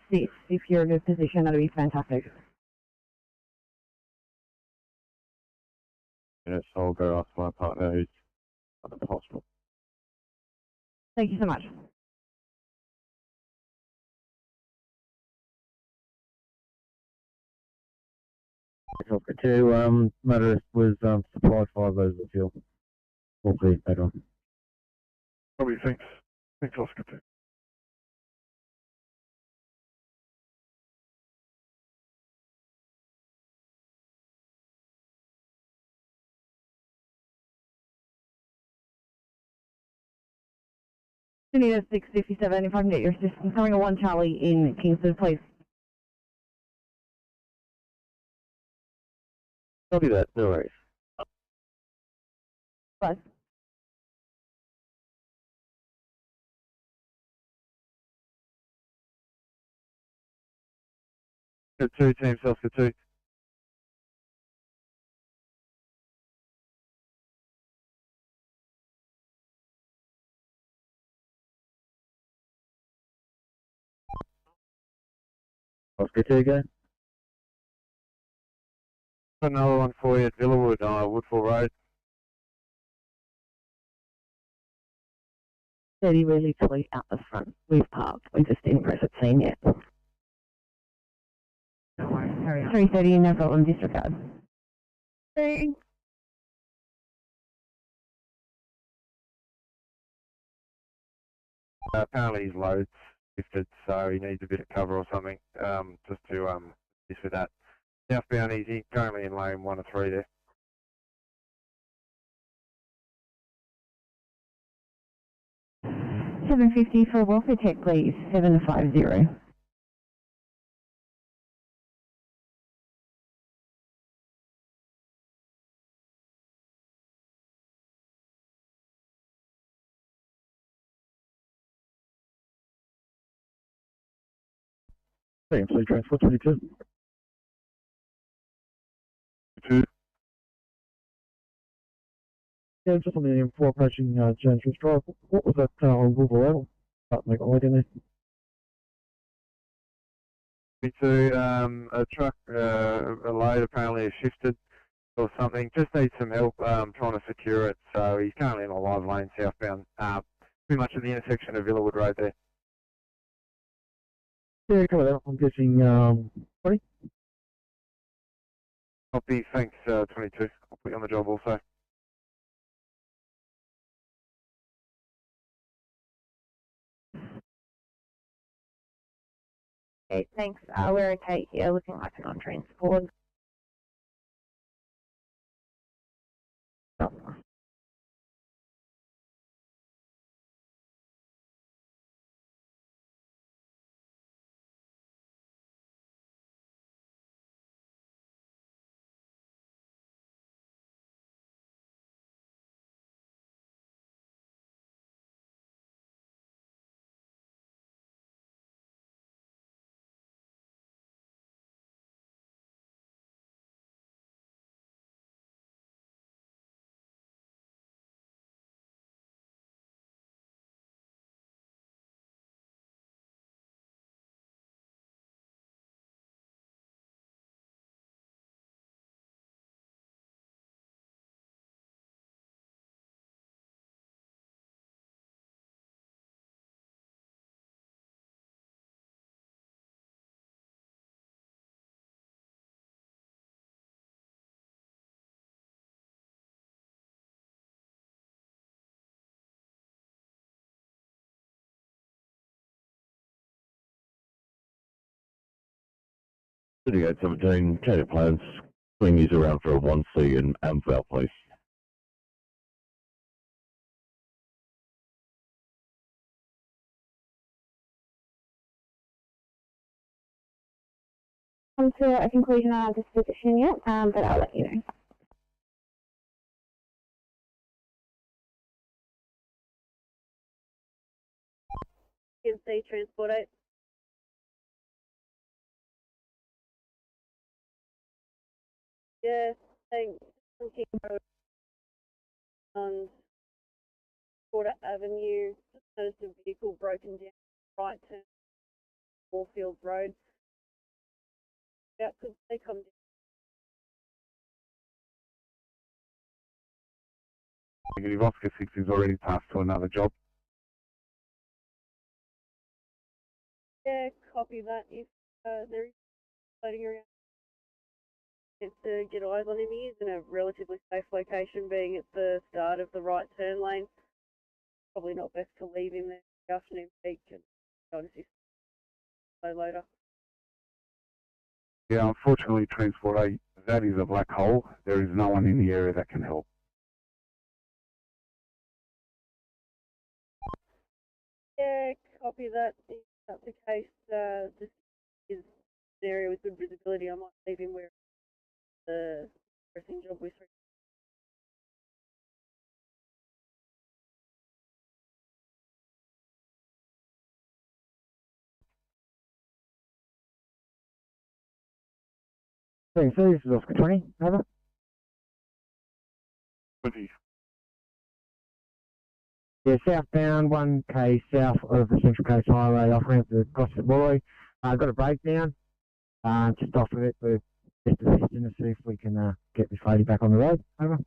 Sis, if you're in a position, that'd be fantastic. Yes, I'll go ask my partner who's at the hospital. Thank you so much. Oscar 2, motorist was supplied 5 loads of fuel. We'll see later on. Probably thanks. Thanks, Oscar 2. We need a 657 if I can get your assistance. Having a 1 Charlie in Kingston, please. I'll do that, no worries. Bye. Oscar 2, Team Oscar 2. Oscar 2 again. Another one for you at Villawood, Woodfall Road. 30 really fully out the front. We've parked. We just didn't press it scene yet. 330, no problem, disregard. Thanks. Apparently his load's shifted, so he needs a bit of cover or something, just to assist with that. Southbound easy, currently in lane 1 or 3 there. $750 for a welfare check, please. 750. CMC Transport 22. 2. Yeah, just on the M4 approaching James Ross Drive. What was that on Wolverhampton? Make a leg in there. 22, a truck, a load apparently has shifted or something. Just needs some help trying to secure it. So he's currently in a live lane southbound, pretty much at the intersection of Villawood Road there. Yeah, cover that. I'm guessing 20. Copy, thanks 22. I'll put you on the job also. Okay, thanks. We're okay here, looking like an on-train support. Sydney 817, change of plans. Swing these around for a 1C in Amval, please. Come to a conclusion on this position yet, but I'll let you know. NC Transport 8. Yeah, thanks. On King Road on Porter Avenue, just noticed a vehicle broken down right turn Warfield Road. Yeah, could they come down? Negative, Oscar 6 is already passed to another job. Yeah, copy that. If there is floating around, it's to get eyes on him. He is in a relatively safe location, being at the start of the right turn lane. Probably not best to leave him there in the afternoon peak and notice his low loader. Yeah, unfortunately, Transport 8, that is a black hole. There is no one in the area that can help. Yeah, copy that. If that's the case, this is an area with good visibility. I might leave him where the pressing job was. Thanks, this is Oscar 20, over. 20. Yeah, southbound, 1K south of the Central Coast Highway, off ramp to across the buoy. Got a breakdown, just off of it, but just assisting to see if we can get this lady back on the road. Over.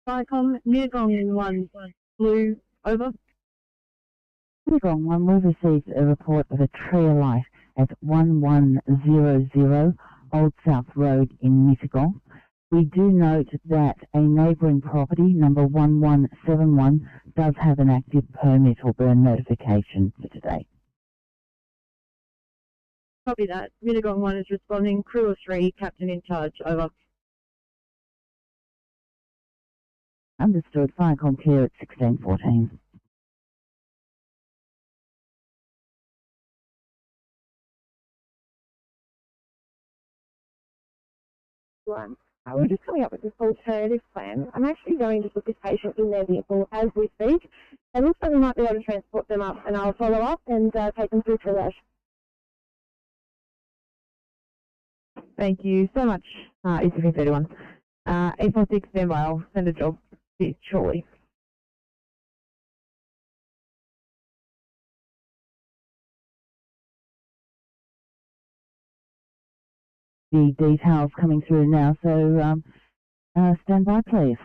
Vicom, Newgong 1, Blue, over. Newgong 1, we've received a report of a tree alight at 1100 Old South Road in Mittagong. We do note that a neighbouring property, number 1171, does have an active permit or burn notification for today. Copy that. Mittagong 1 is responding. Crew of 3, captain in charge, over. Understood. Firecom clear at 1614. We're just coming up with this alternative plan. I'm actually going to put this patient in their vehicle as we speak. It looks like we might be able to transport them up, and I'll follow up and take them through triage. Thank you so much, ECP 31. 846, stand by. I'll send a job shortly. The details coming through now, so stand by, please.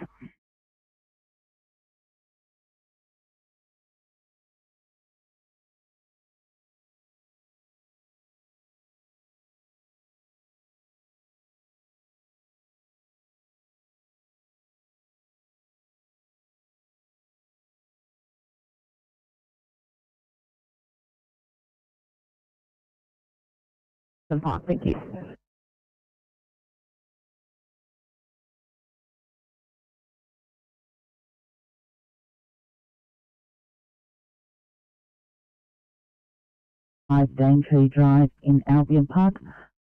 Thank you. Daintree Drive in Albion Park.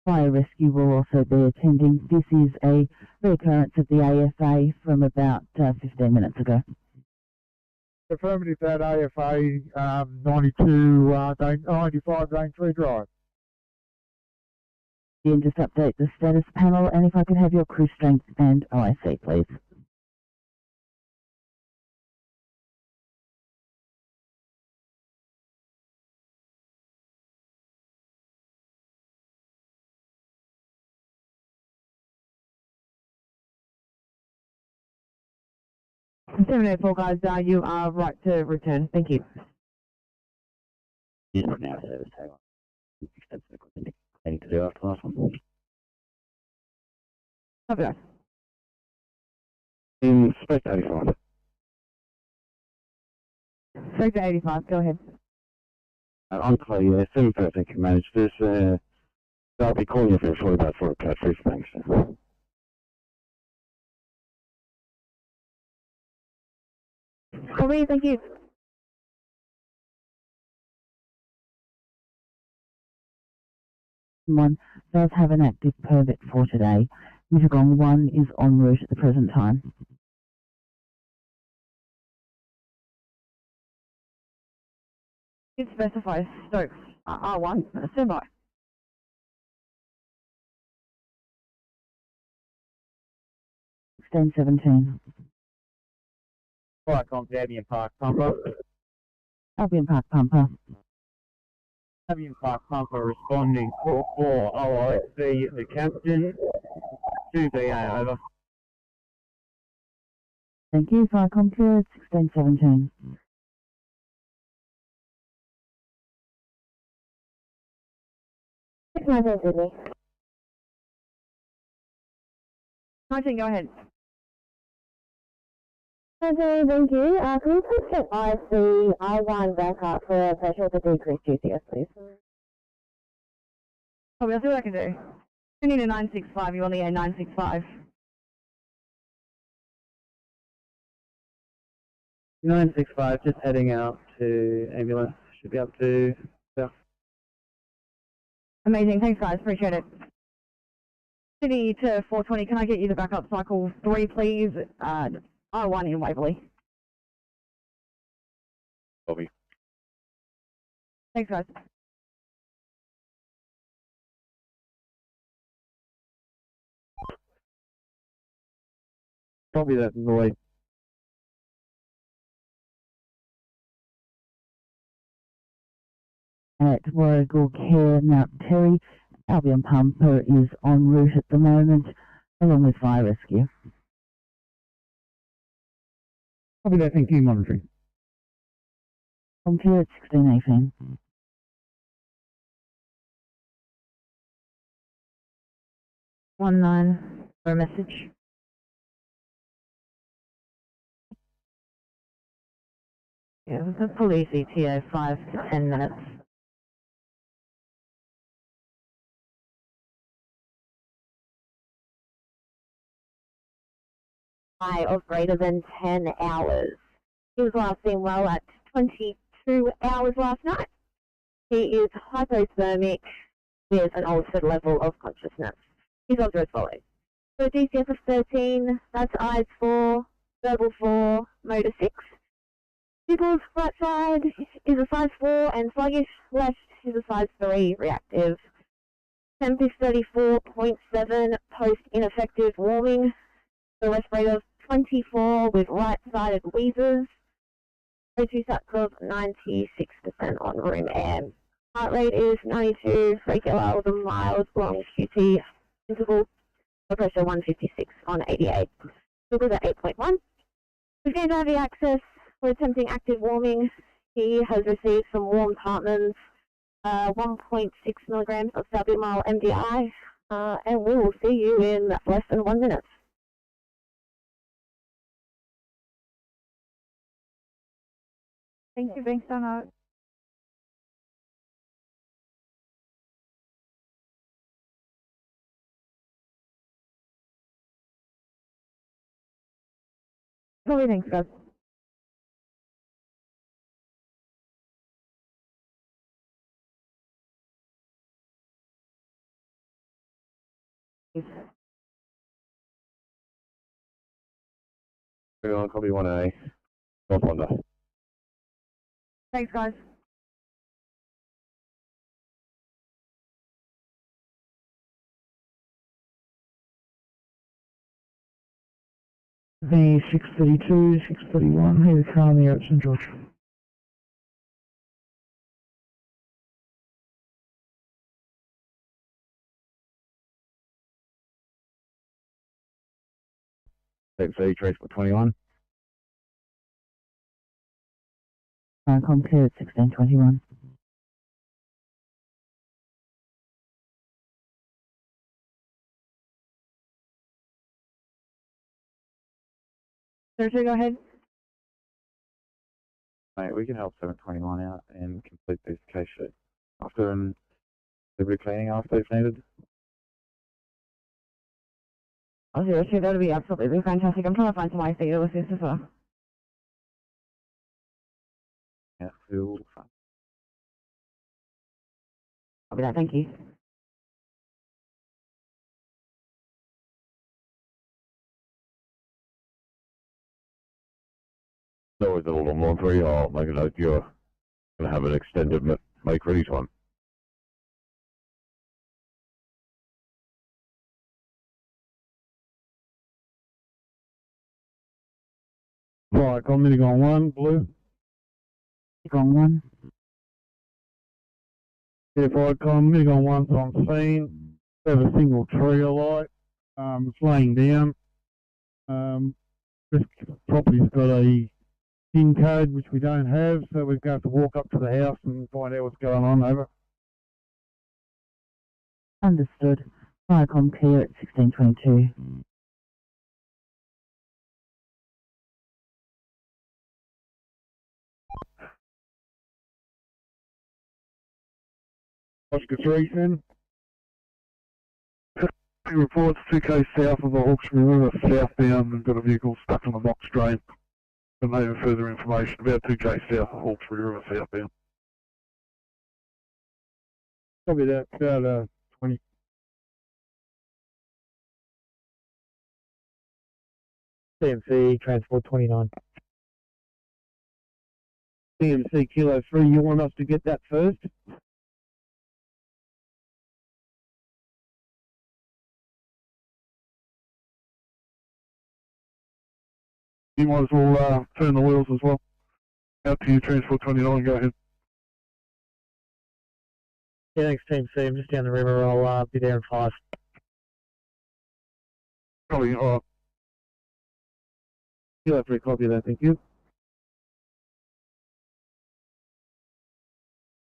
Fire rescue will also be attending. This is a reoccurrence of the AFA from about 15 minutes ago. Affirmative, that AFA 95 Daintree Drive. And just update the status panel, and if I could have your crew strength and OIC, please. Seven 4 guys, you are right to return. Thank you. Yeah, for now, service tag on. Extensive cleaning to do after the last one. Okay. Inspect 85. Sector 85, go ahead. I'm Clay, 713 can manage this. I'll be calling you for shortly about for a cut free for thanks. Copy, thank you. One does have an active permit for today. Mittagong 1 is en route at the present time. It specifies Stokes R1, stand by. Extend 17. Alright, on to Albion Park Pumper. Albion Park Pumper. Albion Park Pumper responding 4-4 OIC, the captain, 2BA over. Thank you. Viacom cleared. Extend 17. Sydney. 19, go ahead. Okay, thank you. Can you please get IC R1 back up for a pressure to decrease GCS, please? Copy, I'll see what I can do. You need a 965, you only a 965. 965, just heading out to ambulance. Should be up to. Yeah. Amazing, thanks guys, appreciate it. City to 420, can I get you the backup cycle 3 please? R1 in Waverley. Copy. Thanks guys. Copy that, Roy. At Warrigal Care, Mount Terry, Albion Pumper is en route at the moment, along with fire rescue. Copy that, thank you, monitoring. Clear at 1618. One nine for a message. Yeah, the police ETA 5 to 10 minutes. High of greater than 10 hours. He was last seen well at 22 hours last night. He is hypothermic with an altered level of consciousness. His odds are as follows. So DCF of 13, that's eyes 4, verbal 4, motor 6. People's right side is a size 4 and sluggish, left is a size 3 reactive. Temp is 34.7 post ineffective warming. The respirator of 24 with right-sided wheezes. O2 sats of 96% on room air. Heart rate is 92 regular with a mild long QT interval. Blood pressure 156 on 88. Sugars at 8.1. We've gained IV access. We're attempting active warming. He has received some warm Hartmann's, 1.6 milligrams of sublingual MDI, and we will see you in less than 1 minute. Thank you, being so out. Probably thanks, guys. On copy 1A. North Wonder. Thanks, guys. The 632, 631, here the car near at St George. XC, Transport 21. Viacom clear at 1621. Sir, go ahead. Mate, we can help 721 out and complete this case sheet after and delivery cleaning after if needed. Oh, seriously, that would be absolutely fantastic. I'm trying to find some way for you to assist as well. Yeah, feel fun. I'll be that, thank you. No, it's all on line 3. I'll make a note you're going to have an extended make ready time. Right, got medic on 1, blue. On 1. Yeah, right, got medic on 1's on scene. Have a single tree alight. It's laying down. This property's got a PIN code which we don't have, so we're going to have to walk up to the house and find out what's going on. Over. Understood. Viacom clear at 1622. Oscar 3, then. Reports 2k south of the Hawkesbury River, southbound, and got a vehicle stuck on the box drain. And no further information about 2k south of Hawkesbury River, southbound. Probably that, about 20. CMC, transport 29. CMC Kilo 3, you want us to get that first? You might as well turn the wheels as well. Out to you, transport 29, go ahead. Yeah, thanks, Team C. I'm just down the river. I'll be there in 5. Probably, alright. Kilo 3, copy that, thank you.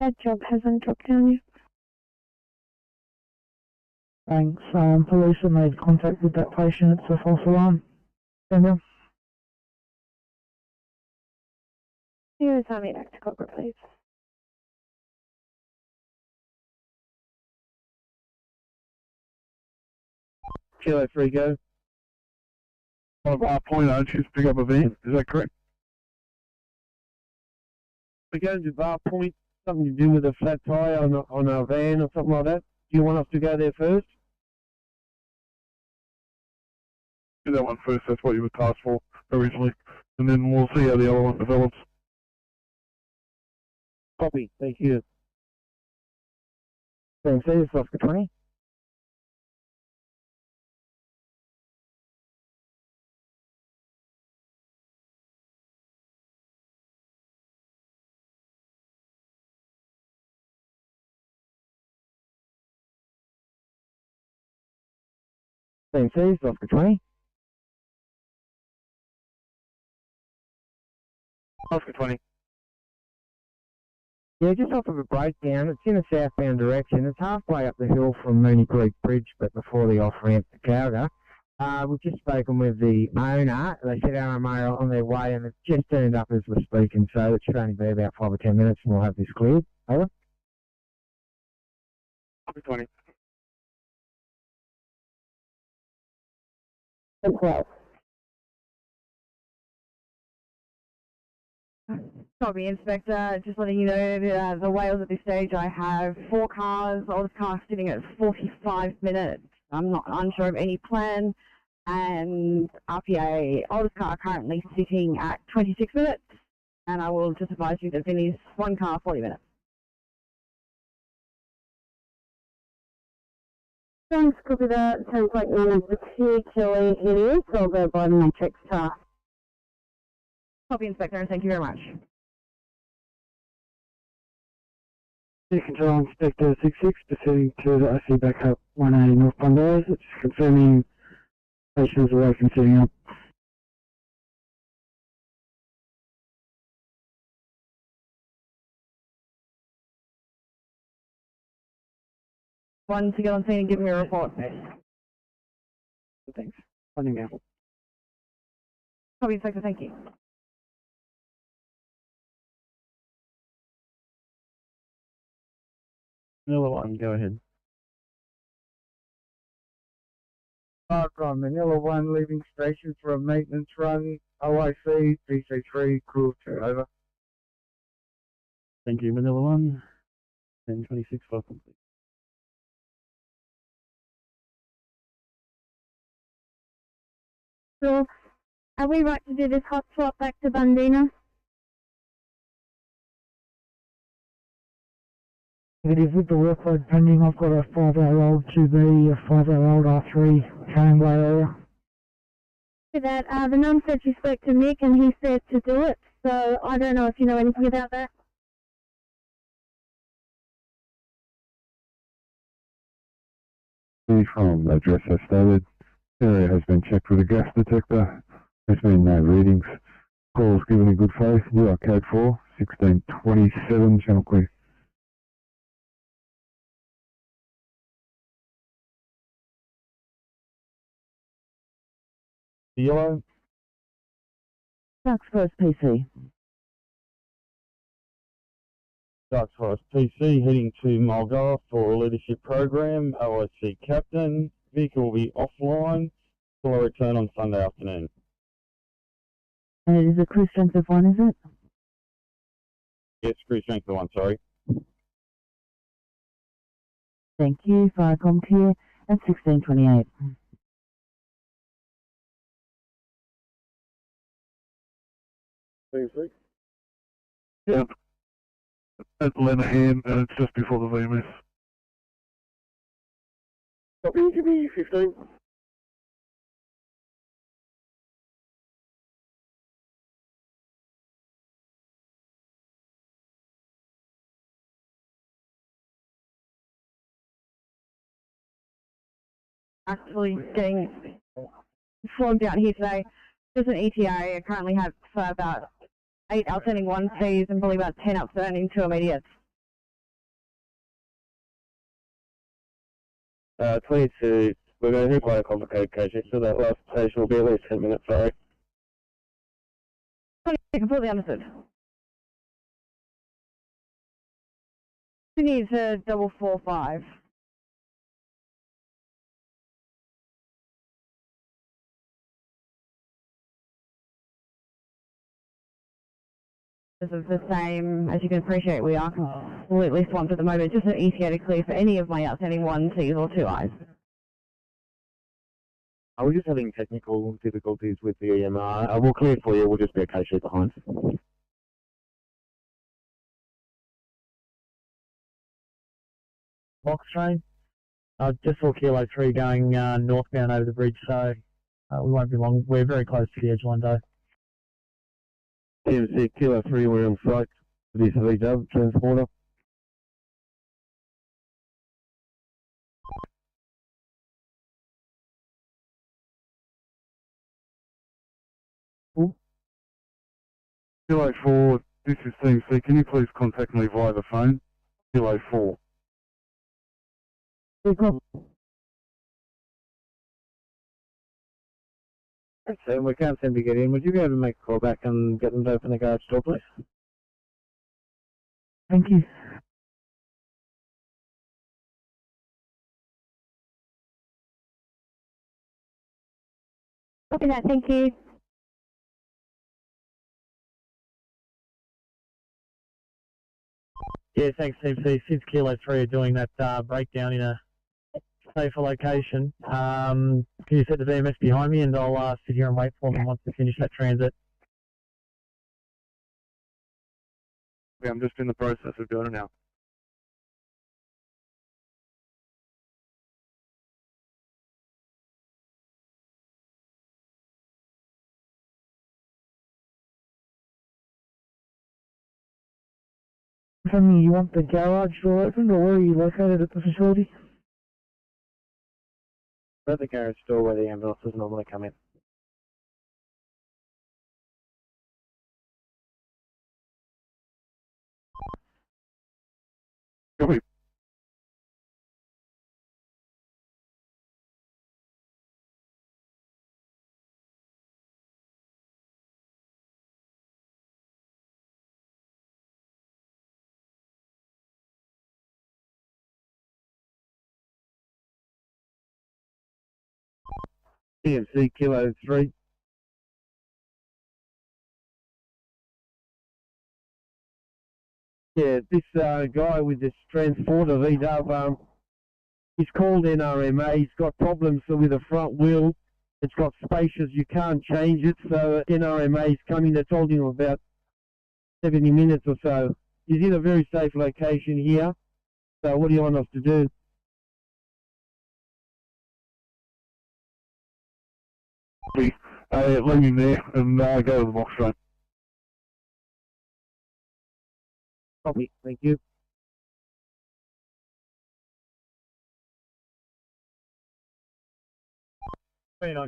That job hasn't dropped down yet. Thanks. Police have made contact with that patient. It's a false alarm. Stand down. Here is Army back to Cobra, please. Kilo 3, go. One of our point archers pick up a van, is that correct? We're going to Bar Point, something to do with a flat tyre on a van or something like that. Do you want us to go there first? Do that one first, that's what you were tasked for originally. And then we'll see how the other one develops. Copy, thank you. Thanks, this is Oscar 20. Thanks, this is Oscar 20. Oscar 20. Yeah, just off of a breakdown. It's in a southbound direction. It's halfway up the hill from Mooney Creek Bridge, but before the off-ramp to Cowger. We've just spoken with the owner. They said RMA are on their way, and it's just turned up as we're speaking, so it should only be about 5 or 10 minutes, and we'll have this cleared. Over. Oscar 20. Well. Copy, Inspector. Just letting you know the Wales at this stage. I have 4 cars, oldest car sitting at 45 minutes. I'm not unsure of any plan. And RPA, oldest car currently sitting at 26 minutes. And I will just advise you that Vinny's 1 car, 40 minutes. Thanks, copy that. Sounds like none of particularly it is, so I'll go by the matrix task. Copy, Inspector, and thank you very much. Control Inspector 66, proceeding to the OC backup 180 North Bondi. It's confirming patients are awake and sitting up. One to get on scene and give me a report. Thanks. Running now. Copy, Inspector, thank you. Manila 1, go ahead. From Manila 1, leaving station for a maintenance run, OIC, PC3, crew 2, over. Thank you, Manila 1. 1026 for complete. So, are we right to do this hot swap back to Bundina? It is with the workload pending. I've got a 5-hour-old 2B, a 5-hour-old R3 Canberra area. For that, the nun said she spoke to Mick and he said to do it, so I don't know if you know anything about that. From address as stated, area has been checked with a gas detector. There's been no readings. Calls given in good faith. You are code 4, 1627, channel clear. Yellow. Ducks Forest PC. Ducks Forest PC heading to Mulgoa for a leadership program. OIC captain. Vehicle will be offline. Will return on Sunday afternoon. And it is a crew strength of 1, is it? Yes, crew strength of 1, sorry. Thank you. Firecom clear at 1628. Thanks, Luke. Yeah. At Lenahan, and it's just before the VMS. Copy, give me 15. Actually getting flogged out here today. Just an ETA. I currently have about 8 outstanding 1Cs and probably about 10 outstanding 2 immediates. 22, we're going to hit quite a complicated case, so that last station will be at least 10 minutes, sorry. Completely understood. Sydney to 445. This is the same, as you can appreciate, we are completely swamped at the moment. Just an ETA to clear for any of my outstanding 1Cs or 2Is. We're just having technical difficulties with the EMR. We'll clear for you, we'll just be a case sheet behind. Box train. Just saw Kilo 3 going northbound over the bridge, so we won't be long. We're very close to the edge line, though. TMC Kilo 3, we're on site for this VW transporter. Kilo 4, this is TMC. Can you please contact me via the phone? Kilo 4. So we can't seem to get in. Would you be able to make a call back and get them to open the garage door, please? Thank you. Copy that, thank you. Yeah, thanks, TMC. Since Kilo 3 are doing that breakdown in a safer location, can you set the VMS behind me and I'll sit here and wait for them once they finish that transit. Yeah, I'm just in the process of doing it now. From you want the garage door opened, or where are you located at the facility? We're at the garage door where the ambulances normally come in. Copy. PMC Kilo 3. Yeah, this guy with this transporter, he's called NRMA. He's got problems with the front wheel. It's got spacious, you can't change it, so NRMA's coming. They told him about 70 minutes or so. He's in a very safe location here. So what do you want us to do? Leave him there and go to the box front. Copy, thank you.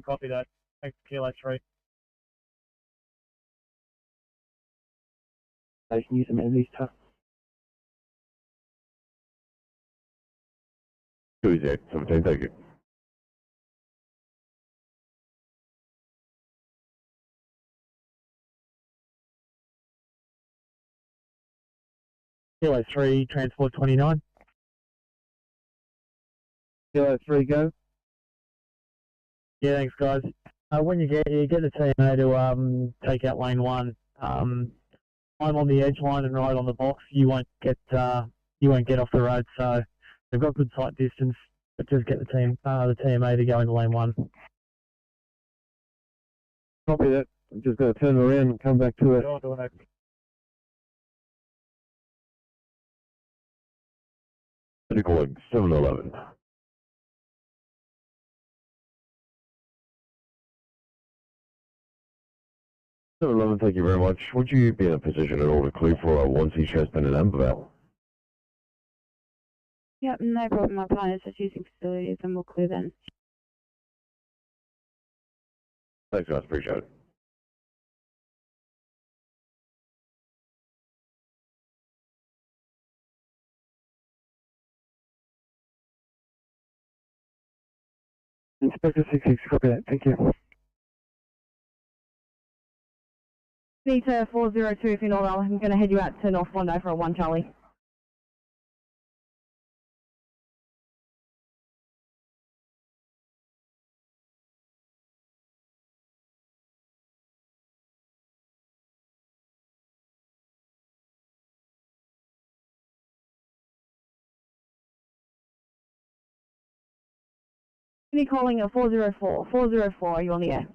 Copy that. Thanks, Kilo 3. I can use them as these tough. 17, thank you. Kilo 3, transport 29. Kilo 3, go. Yeah, thanks, guys. When you get the TMA to take out lane 1. I'm on the edge line and right on the box. You won't get off the road, so they've got good sight distance. But just get the TMA to go into lane 1. Copy that. I'm just going to turn around and come back to it. Calling 711. 711, thank you very much. Would you be in a position at all to clear for a 1C chest and an Amberval? Yep, no problem. My plan is just using facilities and we'll clear then. Thanks, guys. Appreciate it. Inspector 66, copy that. Thank you. Meter 402 if you're not well. I'm going to head you out to North Bondi for a 1 Charlie. Be calling a 404. 404, are you on the air?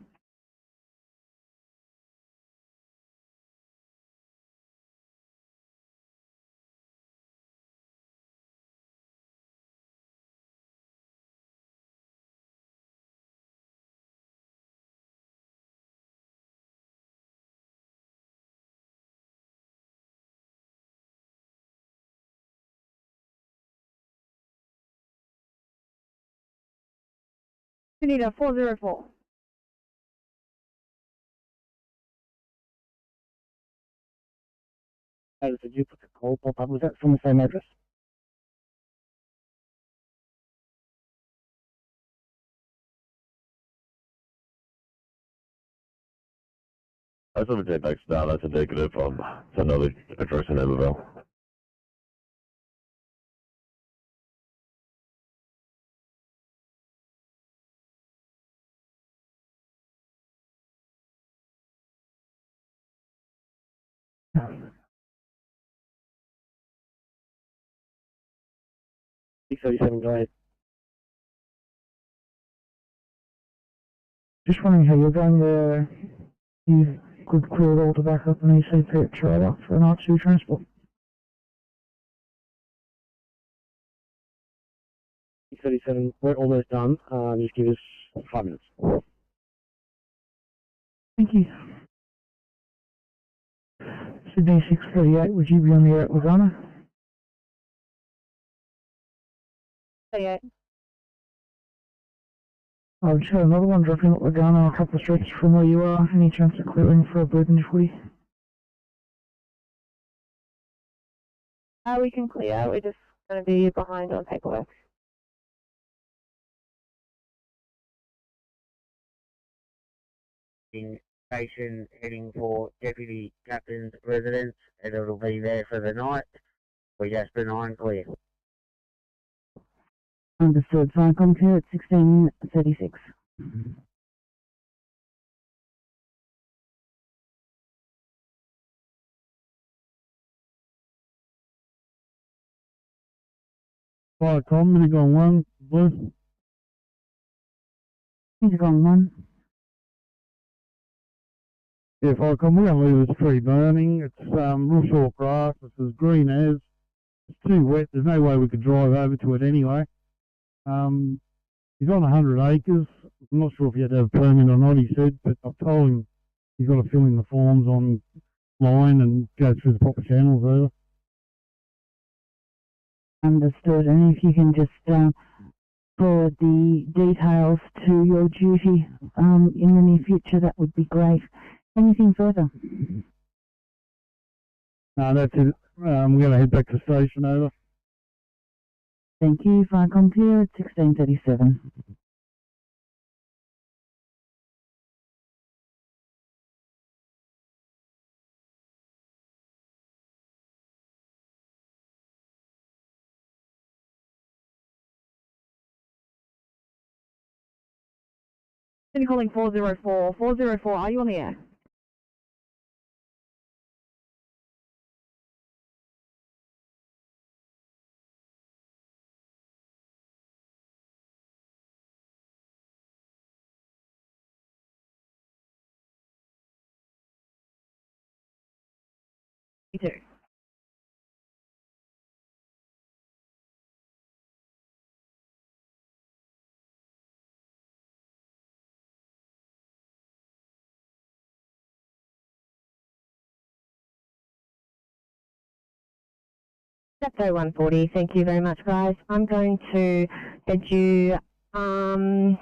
You need a 404. Hey, did you put the call pop up? Was that from the same address? I just want to take back down. That's a negative. It's another address in Amberval. $637, go ahead. Just wondering how you're going there. You could clear it all to back up an ECP trailer for an R2 transport. 637, we're almost done. Just give us 5 minutes. Thank you. Sydney 638, would you be on the air at Lugano? 38. I've just got another one dropping at Lugano, a couple of streets from where you are. Any chance of clearing for a Burgundy footy? We can clear. We're just going to be behind on paperwork. Station heading for Deputy Captain's residence, and it'll be there for the night. We just been on clear. Understood. Viacom care at 1636. Viacom, minute gone 1, blue. Minute gone 1. Yeah, Viacom, we're going to leave this tree burning. It's real short grass, it's as green as. It's too wet, there's no way we could drive over to it anyway. He's on 100 acres. I'm not sure if he had to have a permit or not, he said, but I've told him he's got to fill in the forms online and go through the proper channels over. Understood. And if you can just forward the details to your duty in the near future, that would be great. Anything further? No, that's it. We're going to head back to the station, over. Thank you. Viacom clear at 16:37. Sydney calling 404. 404, are you on the air? Me too. That's 0140. Thank you very much, guys. I'm going to head you to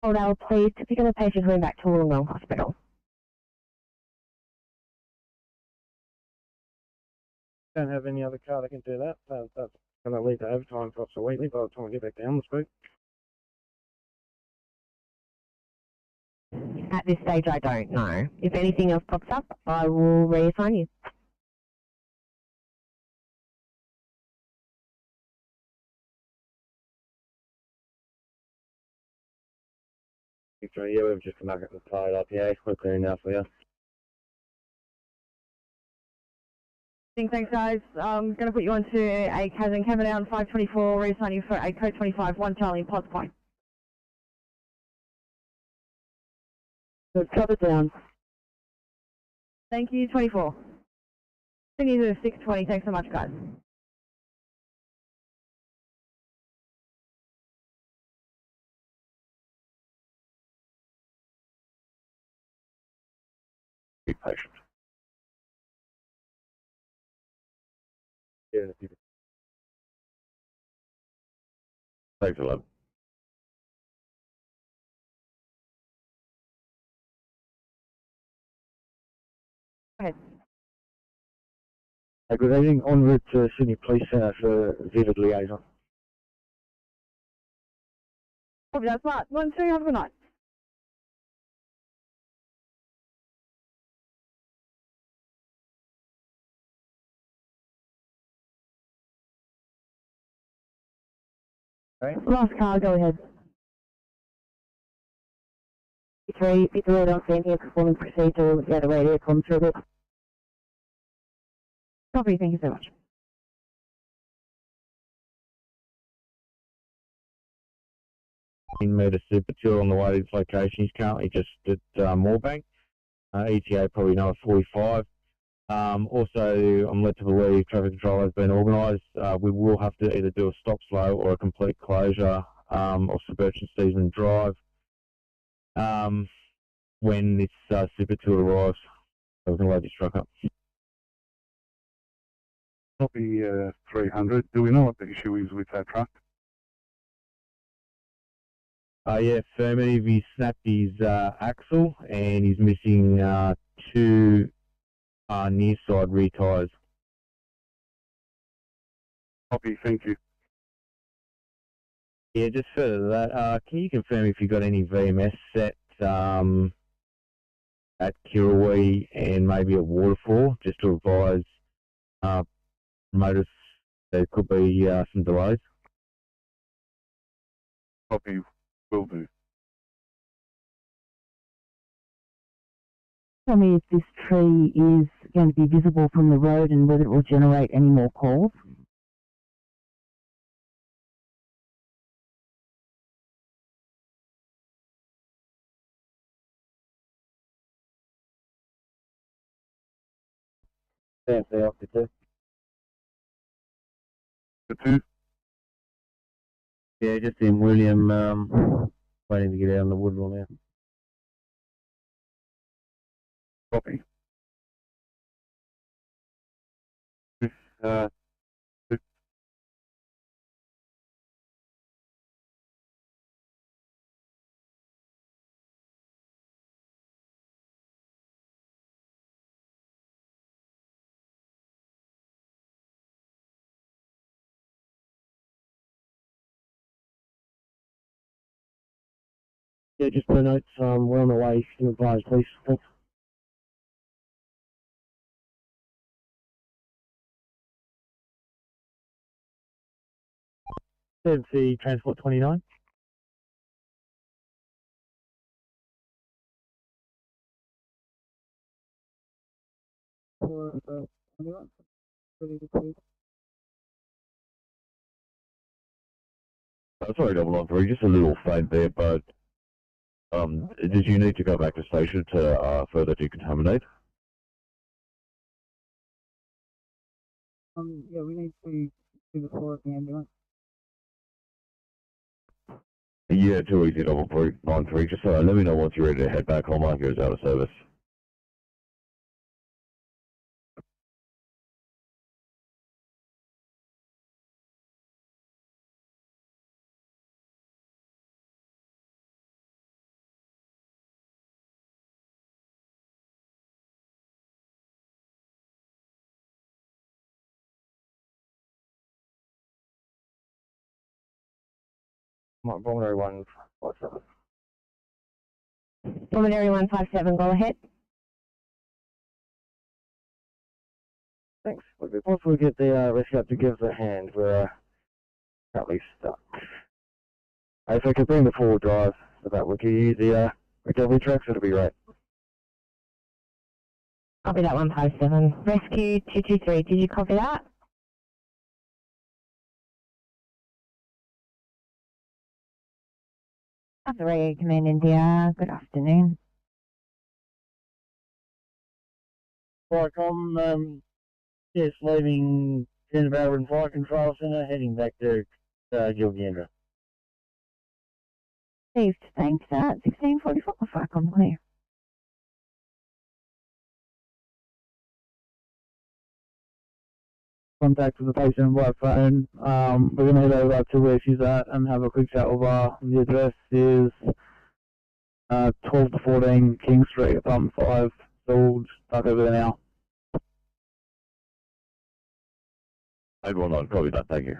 Oldale, please, to pick up a patient going back to Wollongong Hospital. Don't have any other car that can do that. That's going to lead to overtime for Officer Wheatley by the time we get back down the street. At this stage, I don't know. If anything else pops up, I will reassign you. Victoria, yeah, we've just come back at the side up here. We're clearing now for you. Thanks, guys. I'm going to put you onto a Kazan camera down 524, reassign you for a code 25, 1 Charlie in Potts Point. So cover down. Thank you, 24. Sydney to 620, thanks so much, guys. Be patient. Yeah, Thanks a lot. Go ahead. Good evening. En route to Sydney Police Centre for Vivid Liaison. Copy that, smart. 1, 2, have a good night. Okay. Last car, go ahead. 3, Peter Road on scene here, performing procedure with the other radio comm through it. Copy, thank you so much. Meter Super Tour on the way to this location. He's currently just at Moorebank. ETA probably another 45. Also, I'm led to believe traffic control has been organised. We will have to either do a stop slow or a complete closure of Suburban Season Drive when this Super Tour arrives. So we can load this truck up. Copy 300. Do we know what the issue is with that truck? Yeah, affirmative. He snapped his axle and he's missing 2 near side rear tyres. Copy, thank you. Yeah, just further to that, can you confirm if you got any VMS set at Kirrawee and maybe at Waterfall, just to advise motorists there could be some delays? Copy, will do. Tell me if this tree is going to be visible from the road and whether it will generate any more calls. Fancy officer. Yeah, just in William, waiting to get out on the Woodville now. Copy. Uh, yeah, just put a note, we're on the way, can advise, please. Thanks. CMC Transport 29. Sorry, 093, just a little faint there, but did you need to go back to station to further decontaminate? Yeah, we need to do the floor of the ambulance. Yeah, too easy, 093, just let me know once you're ready to head back home. Mark is out of service. Voluntary 157. Voluntary 157, go ahead. Thanks. Would it be possible to get the rescue up to give us a hand? We're currently stuck. If I could bring the forward drive so that we could use the recovery trucks, it'll be right. Copy that 157. Rescue 223, did you copy that? Cavalry Command India, good afternoon. Flycom, yes, leaving Jennifer and Flight Control Centre, heading back to Gilgandra. Received, thanks, 1644, Flycom clear. Contact with the patient by phone. We're going to head over to where she's at and have a quick chat with her. The address is 12 to 14 King Street, apartment 5. So we'll start over there now. 819, copy that, thank you.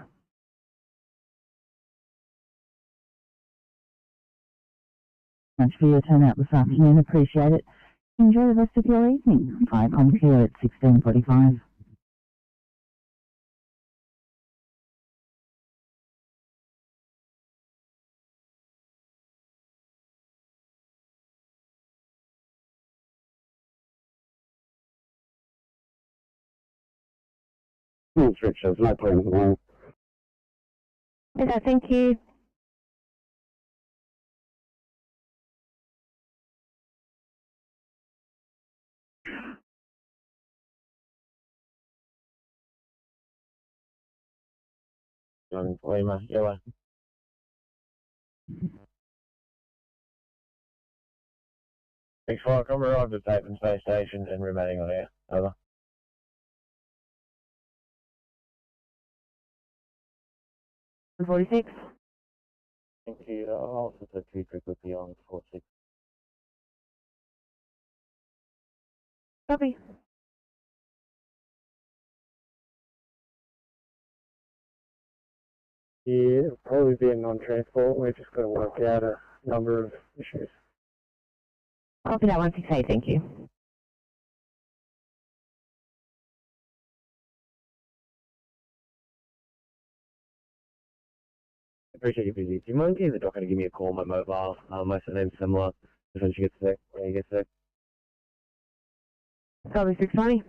Much for your turnout this afternoon, appreciate it. Enjoy the rest of your evening. Flycom clear at 1645. Restrictions, no problem. Okay, thank you. Lima, yellow. Thanks, Flycom, arrived at Bateman Space Station and remaining on air. Over. 46. Thank you. I'll also set 2 quickly on 46. Copy. Yeah, it'll probably be a non-transport. We're just going to work out a number of issues. Copy that 168, thank you. Appreciate you busy. Do you mind giving the doctor to give me a call on my mobile? My surname's similar. Just when she gets sick, when he gets sick. Copy 620.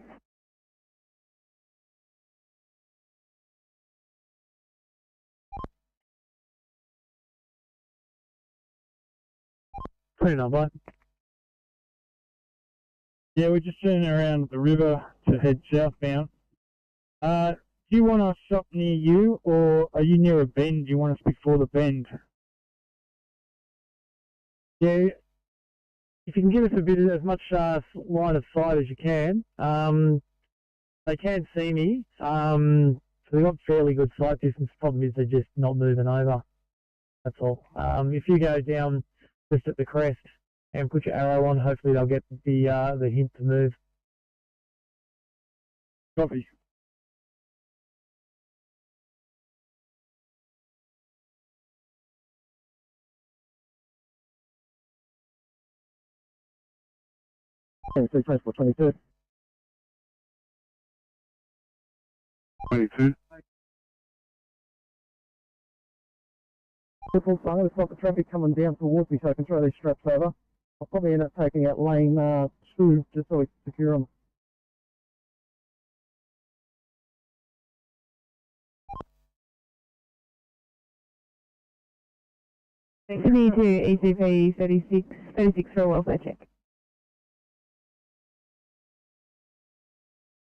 29 bye. Yeah, we're just turning around the river to head southbound. Do you want us up near you, or are you near a bend? Do you want us before the bend? Yeah, if you can give us a bit of as much line of sight as you can. They can see me, so they've got fairly good sight distance. Problem is they're just not moving over. That's all. If you go down just at the crest and put your arrow on, hopefully they'll get the hint to move. Copy. NSW Transport 22. 22. I'm going to stop the traffic coming down towards me so I can throw these straps over. I'll probably end up taking out lane 2 just so we can secure them. Sydney to ECP 36 for a welfare check.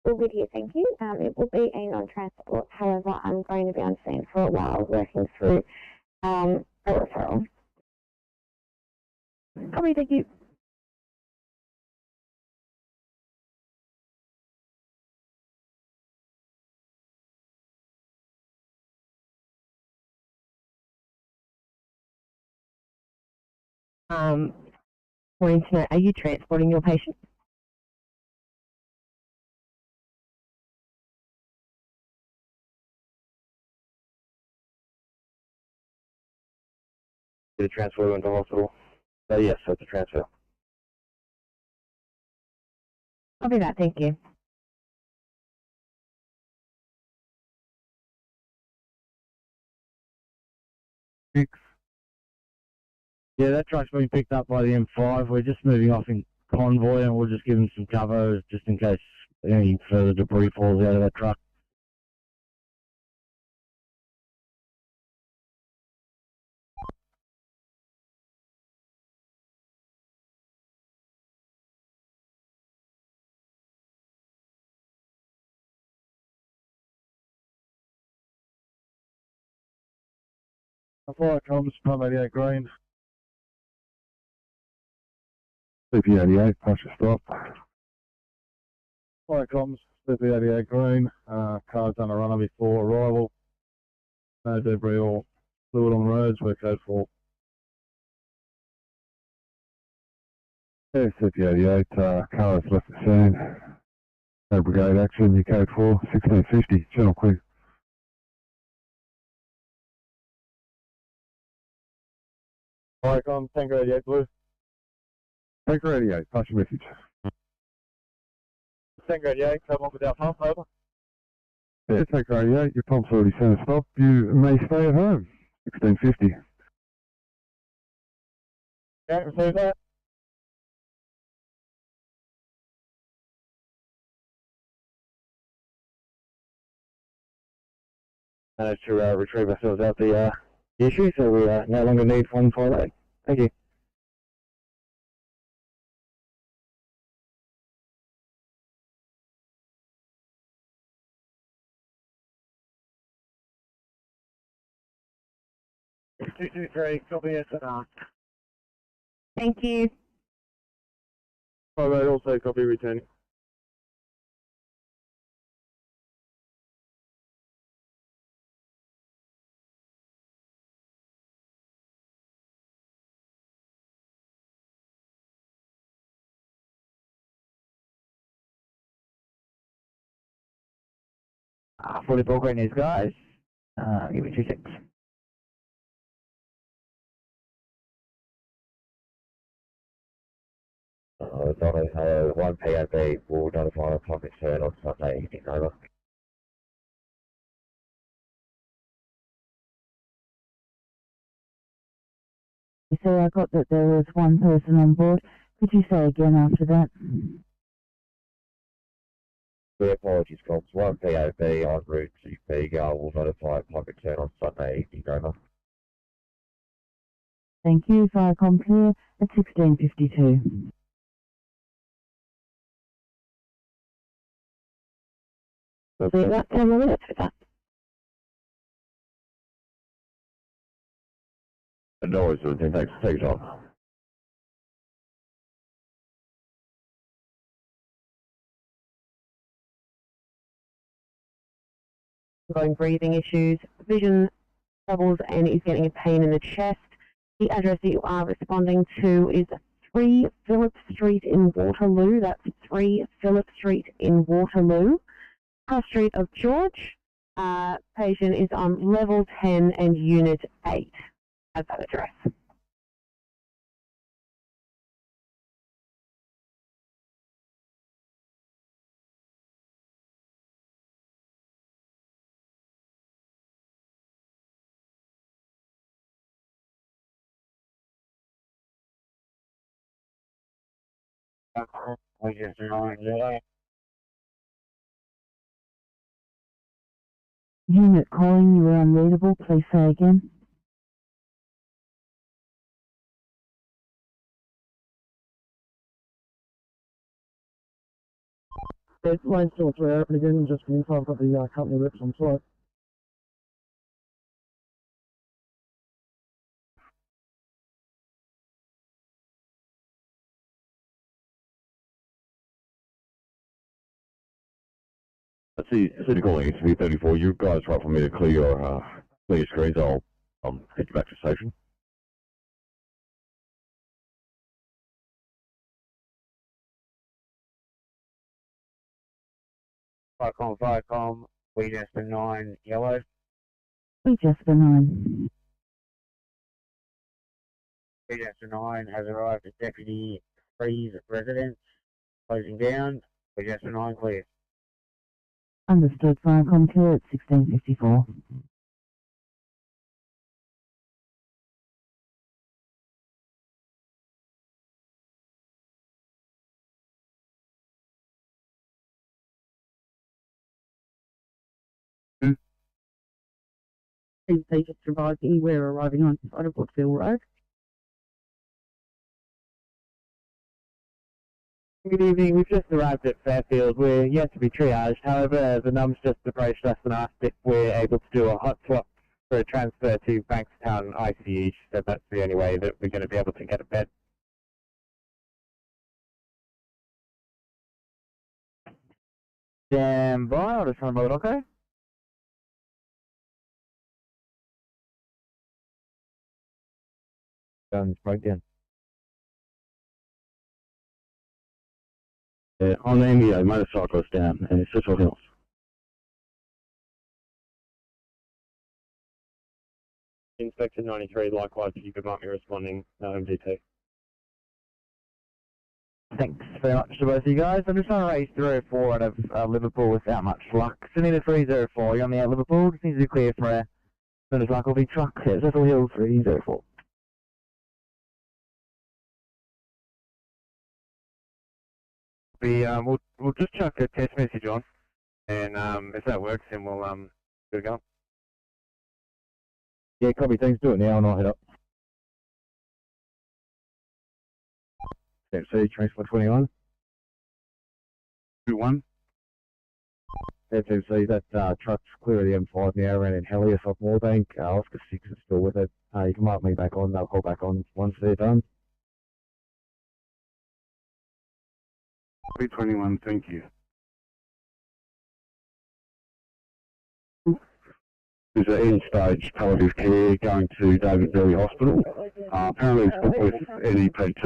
All good here, thank you. It will be a non-transport, however, I'm going to be on scene for a while working through a referral. Copy, thank you. Wanting to know, are you transporting your patient? Did a transfer into hospital? Yes, that's a transfer. Copy that, thank you. Thanks. Yeah, that truck's been picked up by the M5. We're just moving off in convoy and we'll just give them some cover just in case any further debris falls out of that truck. Fire comms, pump 88 green. CP88, partial stop. Fire comms, CP88 green. Car's done a runner before arrival. No debris or fluid on the roads, we're code 4. Yeah, CP88, car has left the scene. No brigade action, you code 4, 1650, channel clear. Icon, Tango 88 Blue. Tango 88, pass your message. Tango 88, come on without pump, over. Yeah, Tango 88, your pump's already sent a stop. You may stay at home. 1650. Yeah, receive that. Managed to retrieve ourselves out the issue, so we no longer need 158. Thank you. Two, 3, copy SNR. Thank you. Alright, also copy returning. Fully ball green is guys. Give me 2 seconds. Donald, 1 POB will notify a public turn on Sunday evening, over. So I got that there was one person on board. Could you say again after that? We apologies, comms. 1 POB en route to Beagle will notify a public turn on Sunday evening, over. Thank you. Firecom clear at 16:52. We'll be about 10 more minutes with that. No worries, thanks. Take it off. Ongoing breathing issues, vision troubles, and is getting a pain in the chest. The address that you are responding to is 3 Phillip Street in Waterloo. That's 3 Phillip Street in Waterloo. Cross Street of George. Patient is on level 10 and unit 8 at that address. Unit calling, you were unreadable. Please say again. Line still 3 open again, just for info, I've got the company reps on site. Let's see, City calling HV 34. You guys right for me to clear your screens. I'll head you back to station. Firecom, we just for 9 yellow. We just for 9. We just for 9 has arrived at Deputy 3's residence, closing down. We just for 9 clear. Understood. Firecom clear at 16:54. They just arriving. We're arriving on side of Woodville Road. Good evening, we've just arrived at Fairfield. We're yet to be triaged. However, the NUM's just approached us and asked if we're able to do a hot swap for a transfer to Bankstown ICU. She said that's the only way that we're going to be able to get a bed. Stand by, I'll just run mode, okay? Guns broken. On the MEO, motorcyclist down in Cecil Hills. Inspector 93, likewise, if you could mark me responding, MDT. Thanks very much to both of you guys. I'm just trying to raise 304 out of Liverpool without much luck. Sydney to 304, you're on the out Liverpool, just needs to be clear for as soon as luck will be truck. Cecil Hill 304. We'll just chuck a test message on, and if that works, then we'll get it going. Yeah, copy, thanks, do it now and I'll head up. MC, Transport 21. 2-1. That's MC, that truck's clear of the M5 now, around in Helios off Moorebank. Oscar 6 is still with it. You can mark me back on, they'll call back on once they're done. 321, thank you. There's an end-stage palliative care going to David Berry Hospital. Apparently it's booked with NEPT,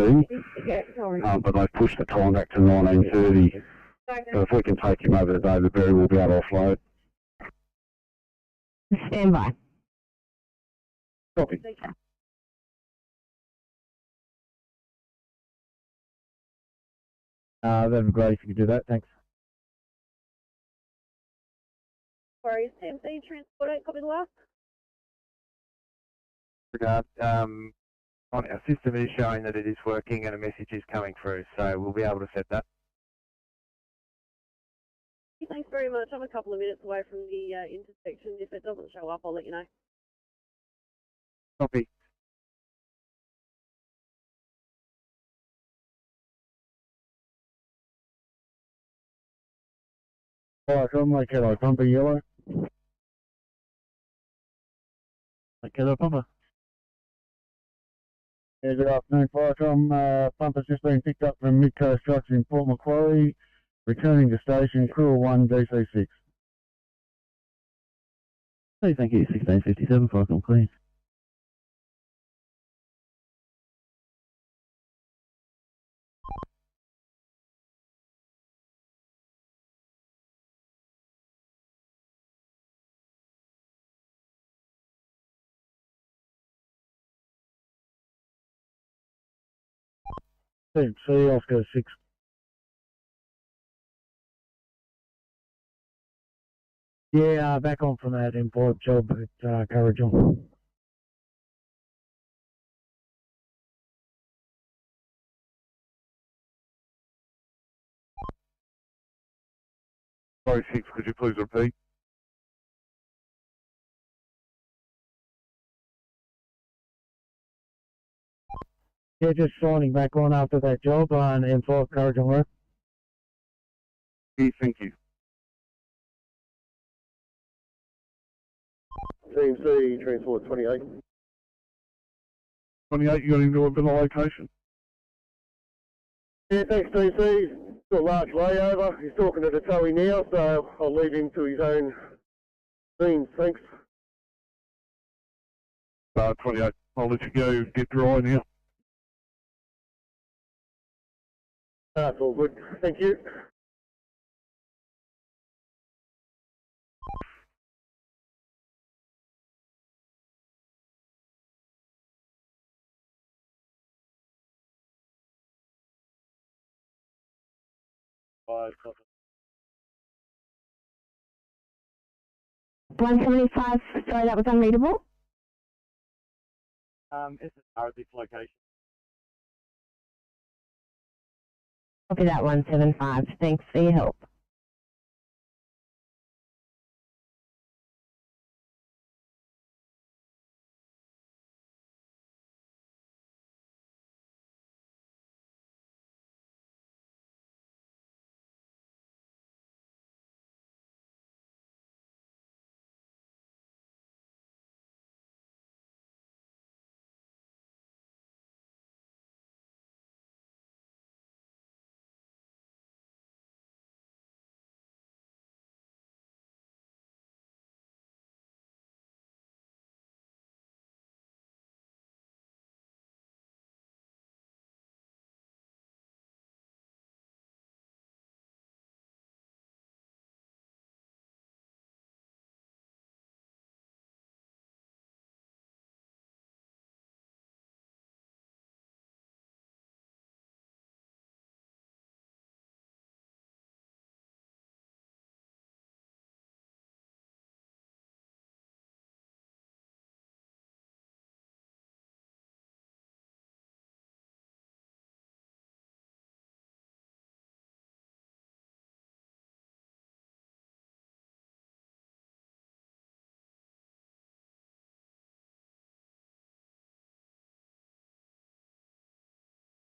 but they've pushed the time back to 19:30. So if we can take him over to David Berry, we'll be able to offload. Stand by. Copy. That'd be great if you could do that, thanks. Sorry, CMC Transport 8, copy the last. Regard, on our system is showing that it is working and a message is coming through, so we'll be able to set that. Thanks very much. I'm a couple of minutes away from the intersection. If it doesn't show up, I'll let you know. Copy. Firecom, Lake Hello, Pumper Yellow. Lake Hello, Pumper. Yeah, good afternoon, Firecom. Pumper's just been picked up from Mid-Coast Trucks in Port Macquarie, returning to station, Crew 1, DC6. Hey, thank you. 1657, Firecom clean. See, Oscar 6. Yeah, back on from that import job at Courage on. Sorry, 6, could you please repeat? Yeah, just signing back on after that job on import Courage on work. Okay, thank you. CMC, transport 28. 28, you got into a bit of location? Yeah, thanks, DC. Got a large layover. He's talking to the towie now, so I'll leave him to his own scenes. Thanks. 28, I'll let you go, get dry now. That's all good. Thank you. Bye. 175, sorry, that was unreadable. Is it Arabic location? Copy that 175. Thanks for your help.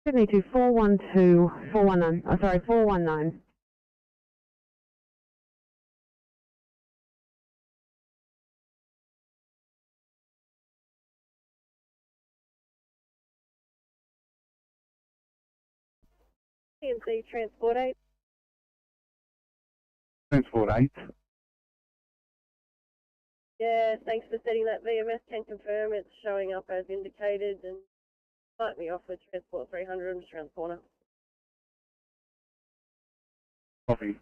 Sydney to 412, 419, oh sorry, 419. CMC Transport 8. Transport 8. Yeah, thanks for setting that VMS. Can confirm it's showing up as indicated and start me off with Transport 300. I'm just around the corner. Copy.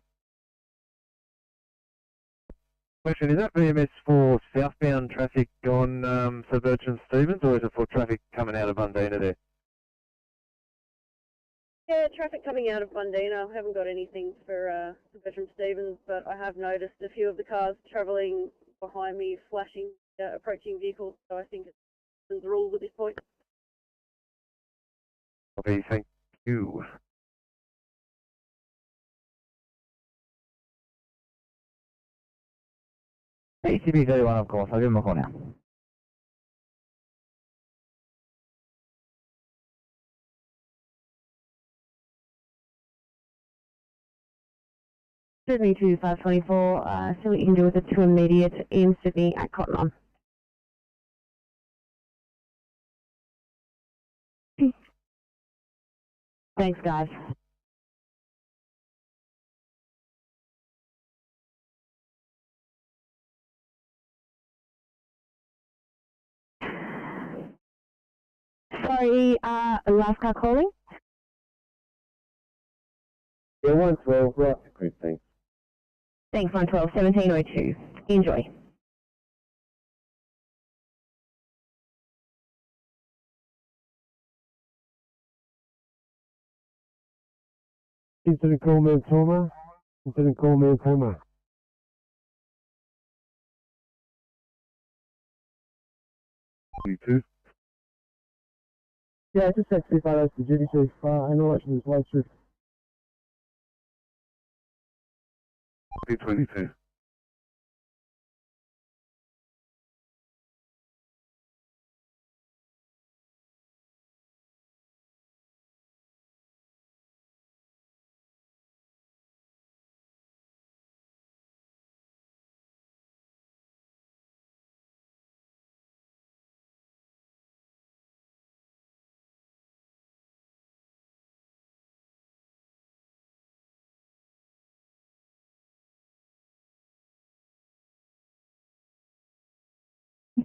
Question, is that VMS for southbound traffic on Sir Bertrand Stevens, or is it for traffic coming out of Bundina there? Yeah, traffic coming out of Bundina. I haven't got anything for Bertram Stevens, but I have noticed a few of the cars travelling behind me flashing approaching vehicles, so I think it's the rules at this point. Copy, thank you. ACB31, of course. I'll give him a call now. Sydney to 524, see what you can do with the 2 immediate in Sydney at Cotton On. Thanks, guys. Sorry, last car calling? Yeah, 112, right. Great, thanks. Thanks, 112, 1702. Enjoy. Incident call man Toma. Incident call man Toma. 22. Yeah, just had 2 photos to duty chief, and all that was low shift. 22.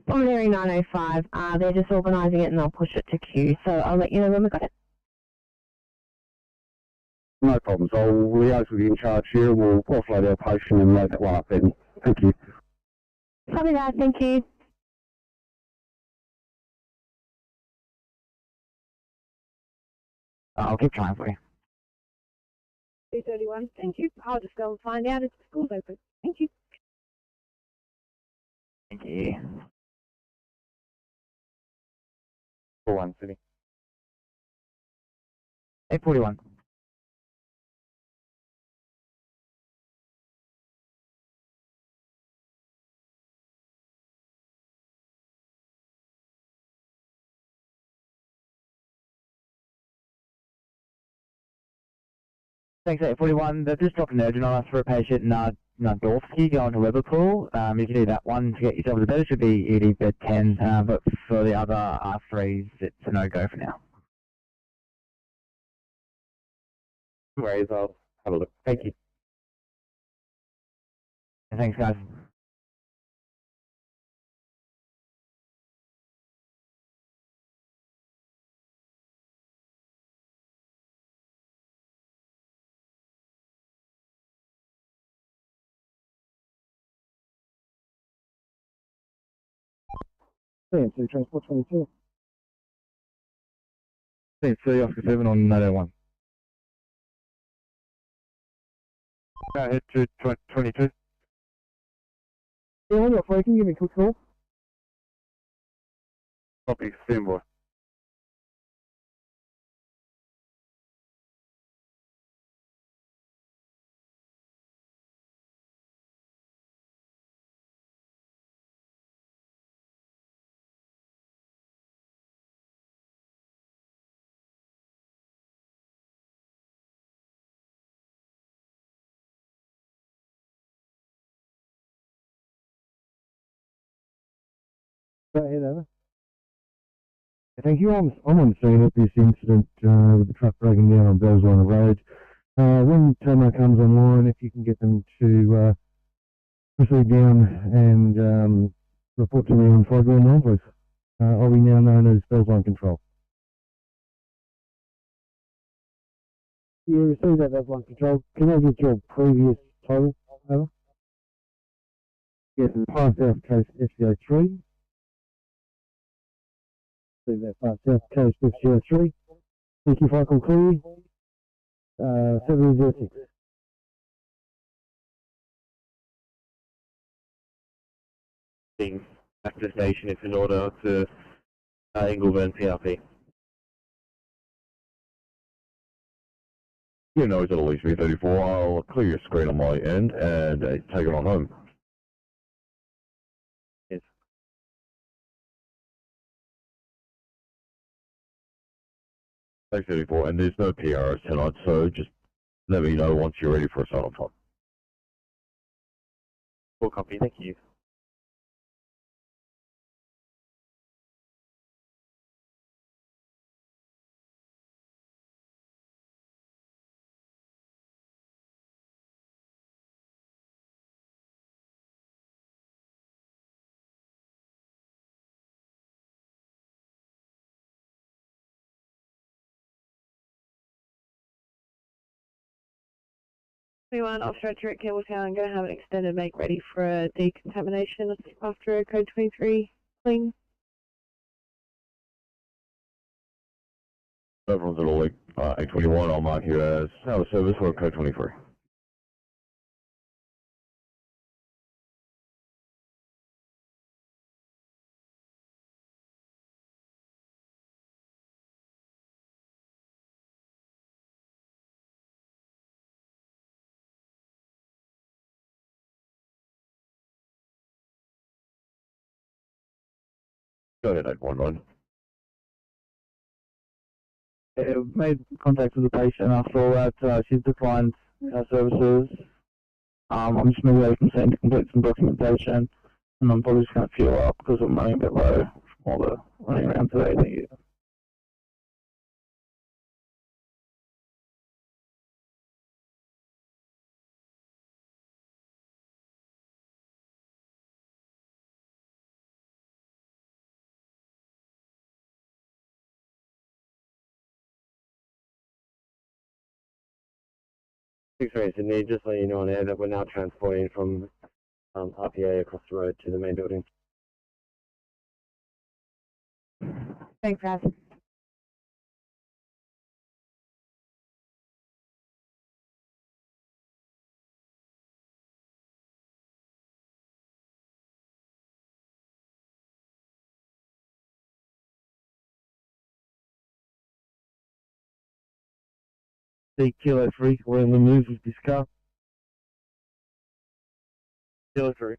I'm hearing 905. They're just organising it and they'll push it to queue, so I'll let you know when we got it. No problems. I'll liaise with the in charge here. We'll offload our patient and load that one up then. Thank you. Copy that, thank you. I'll keep trying for you. 231, thank you. I'll just go and find out if the school's open. Thank you. Thank you. 41 City. 841. Thanks, 841. They've just dropped an urgent on us for a patient in Nardorski going to Liverpool. If you do that one to get yourself to bed, it should be ED bed 10, but for the other R3s, it's a no-go for now. No worries, I'll have a look. Thank you. Thanks, guys. CNC Transport 22. CNC Oscar 7 on 901. Go ahead to 22. Yeah, when you're free, can you give me a quick call? Copy, stand by. Go ahead, over. Thank you. I'm on the scene of this incident with the truck breaking down on Bellsline Road. When Tomo comes online, if you can get them to proceed down and report to me on 519, please. I'll be now known as Bellsline Control. You received that Bellsline Control. Can I get your previous total? Over. Yes, it's Far South Coast FCO3. See that Far South Coast FCO3. Thank you, Michael Cleary. 706. Back to the station if in order to Ingleburn PRP. You know, it's at least 334. I'll clear your screen on my end and take it on home. Yes. Thanks, 34. And there's no PRs tonight, so just let me know once you're ready for a sign-off time. Full copy, thank you. Anyone off stretcher at Campbelltown going to have an extended make ready for a decontamination after a code 23 clean? Everyone's at all week. 821, I'll mark you as out of service for code 23. Go ahead, 811. We've made contact with the patient after all that. She's declined our services. I'm just moving away from saying to complete some documentation, and I'm probably just going to fuel up because I'm running a bit low from all the running around today. Thank you. Sorry, Sydney, just letting you know on air that we're now transporting from RPA across the road to the main building. Thanks, Raz. The Kilo 3, we're in the move with this car. Kilo 3.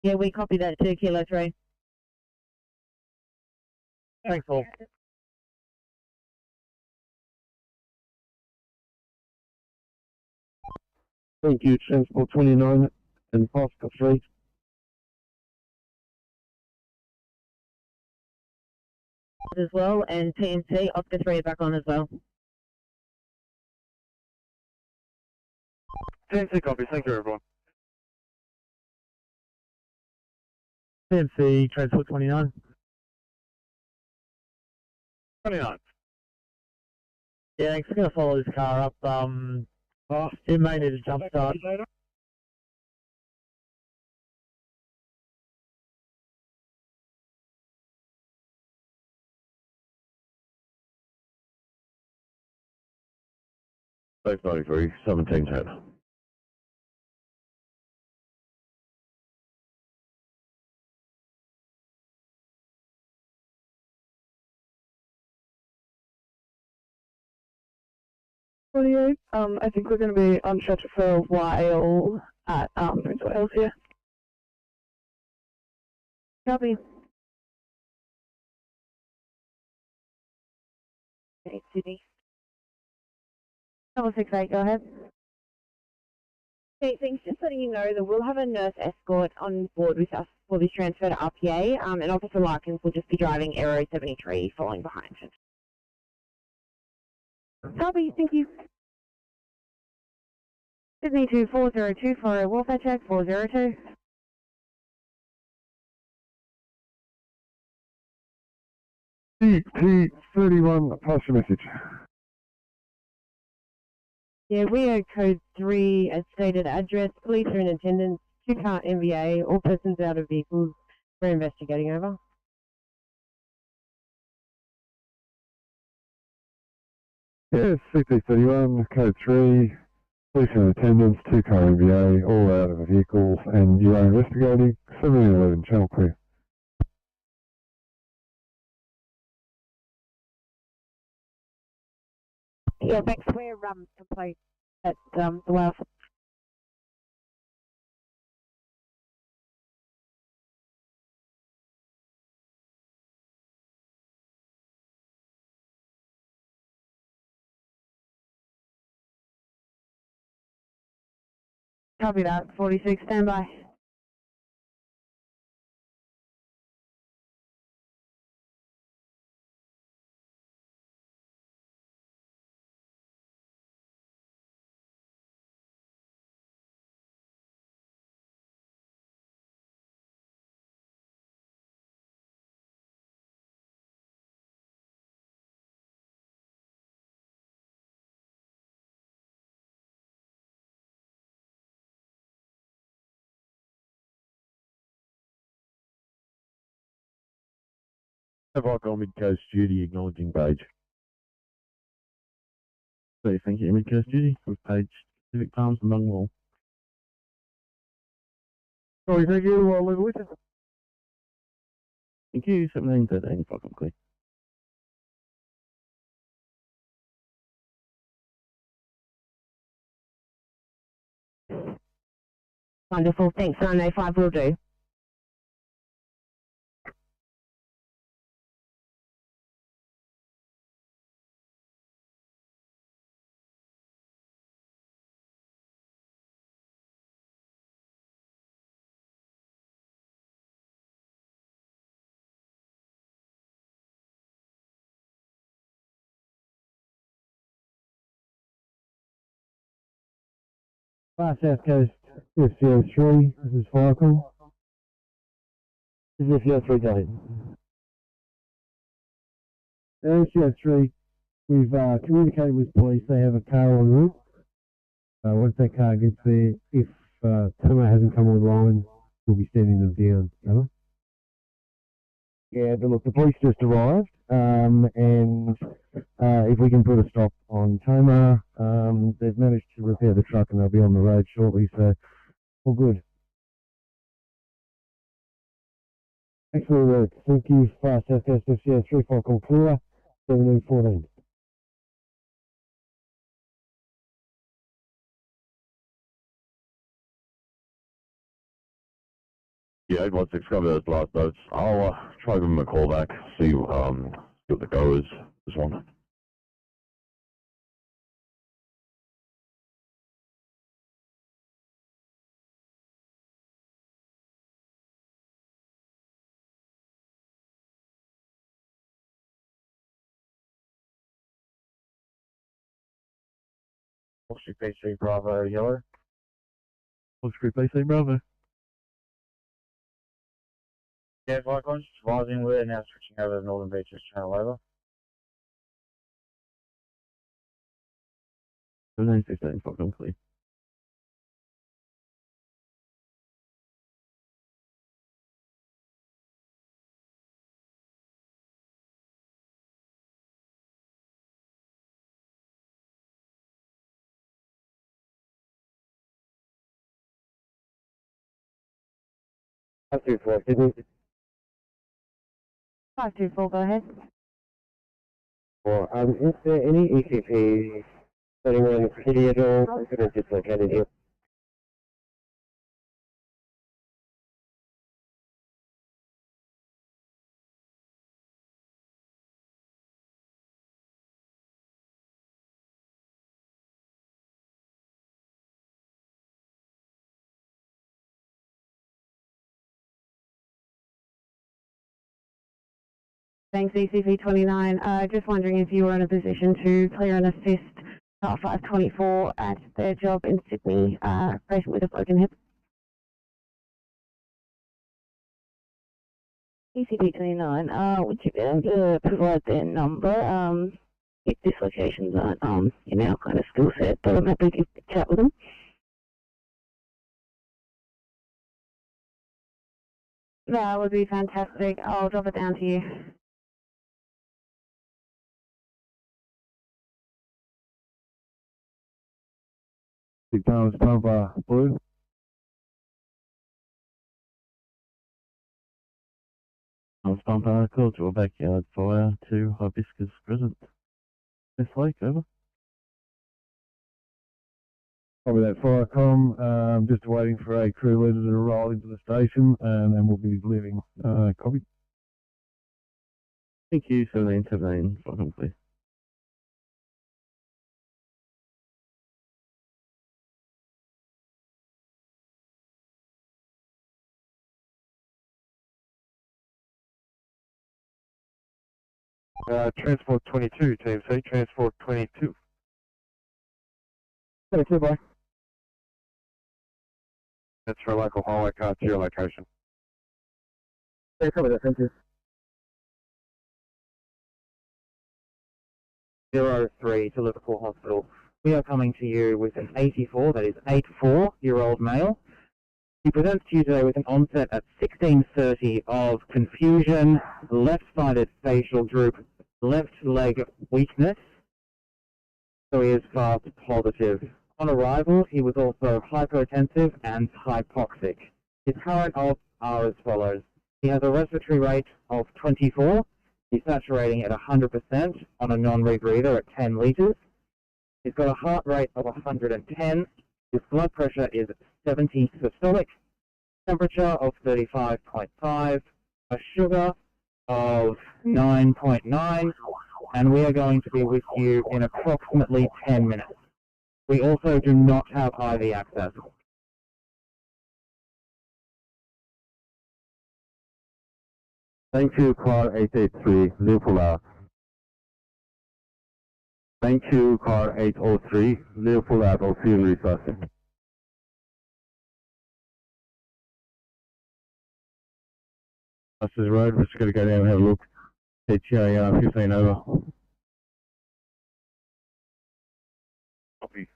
Yeah, we copy that too, Kilo 3. Thanks, all. Thank you, Transport 29 and Pascal 3. As well, and TNC, Oscar 3 are back on as well. TNC copy, thank you everyone. TNC, Transport 29. 29. Yeah, thanks. We're going to follow this car up. It may need a jump start. Safe 93, 1710. I think we're going to be on stretcher for a while at Prince Wales here. Copy. Okay, Sydney. 768, go ahead. Okay, thanks. Just letting you know that we'll have a nurse escort on board with us for this transfer to RPA, and Officer Larkins will just be driving Aero 73 following behind. Copy, thank you. Sydney 2402 for a welfare check, 402. P31, pass your message. Yeah, we are code 3 as stated address. Police are in attendance. 2-car MVA. All persons out of vehicles. We're investigating over. Yes, CP31, code 3, police in attendance, 2-car MVA, all out of the vehicles, and you are investigating. 711, channel clear. Yeah, thanks. We're complete at the Wales. Copy that. 46, stand by. Have I got mid-coast duty acknowledging Page? So thank you, mid-coast duty with Page Pacific Palms and Mungwall. Sorry, thank you. I'll leave it with you. Thank you, 1713, fuck, I'm clear. Wonderful, thanks. 905 will do. Far South Coast, FCO3, this is Firecall. This is FCO3 going. FCO3, we've communicated with police, they have a car en route. Once that car gets there, if Tama hasn't come online, we'll be sending them down. Over. Yeah, but look, the police just arrived, and if we can put a stop on Toma, they've managed to repair the truck and they'll be on the road shortly, so all good. Excellent work. Thank you, Far South Coast FCO3, Firecall clear, 1714. Yeah, 816, cover those last notes. I'll try to give him a call back, see what the go is, this one. Street PC Bravo Yellow. Street PC Bravo. Yeah, Vicons, rising, we're now switching over to Northern Beaches channel over. 1715, fuck, I'm clear. That's too far, isn't it? 524, go ahead. Well, is there any ECP anywhere in the city at all? Incident dislocated here. Thanks, ECV 29. Just wondering if you were in a position to clear and assist 524 at their job in Sydney, patient with a broken hip. ECB 29, would you be able to provide their number? If dislocations aren't in our kind of skill set, but I'm happy to chat with them. That would be fantastic. I'll drop it down to you. Big Palms Pumper Blue. Palms Pumper, call to a backyard fire to Hibiscus Crescent. West Lake, over. Copy that, Firecom. Just waiting for a crew leader to roll into the station, and then we'll be leaving. Copy. Thank you, 1717, fuck, I'm clear. Transport 22, Team C, Transport 22. 22, boy. That's for a local highway car to your location. Yeah, cover that, thank you. 03 to Liverpool Hospital. We are coming to you with an 84, that is 84-year-old male. He presents to you today with an onset at 16:30 of confusion, left-sided facial droop, left leg weakness, so he is fast positive. On arrival, he was also hypotensive and hypoxic. His current odds are as follows. He has a respiratory rate of 24. He's saturating at 100% on a non-rebreather at 10 litres. He's got a heart rate of 110. His blood pressure is 70 systolic. Temperature of 35.5. A sugar of 9.9. And we are going to be with you in approximately 10 minutes. We also do not have IV access. Thank you, car 883, Liverpool out. Thank you, car 803, Liverpool out, auxiliary resourcing. Buses Road, we're just going to go down and have a look. HTA 15 over. Copy.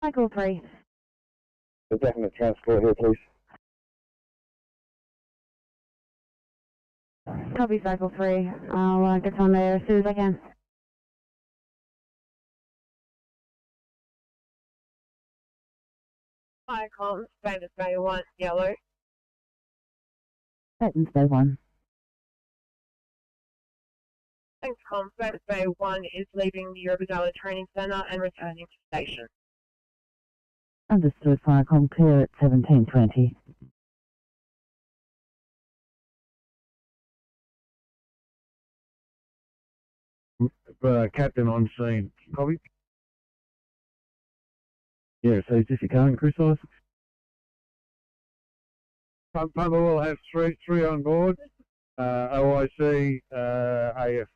Cycle 3. The definite transport here, please. Copy Cycle 3. I'll get on there as soon as I can. Hi, Colin. Status Bay 1, yellow. Patents Bay 1. Thanks, Colin. Status Bay 1 is leaving the Eurobagala Training Centre and returning to station. Understood, Firecom clear at 1720. Captain on scene. Copy. Yeah, so is this your current crew size? Papa will have three on board. OIC, AF.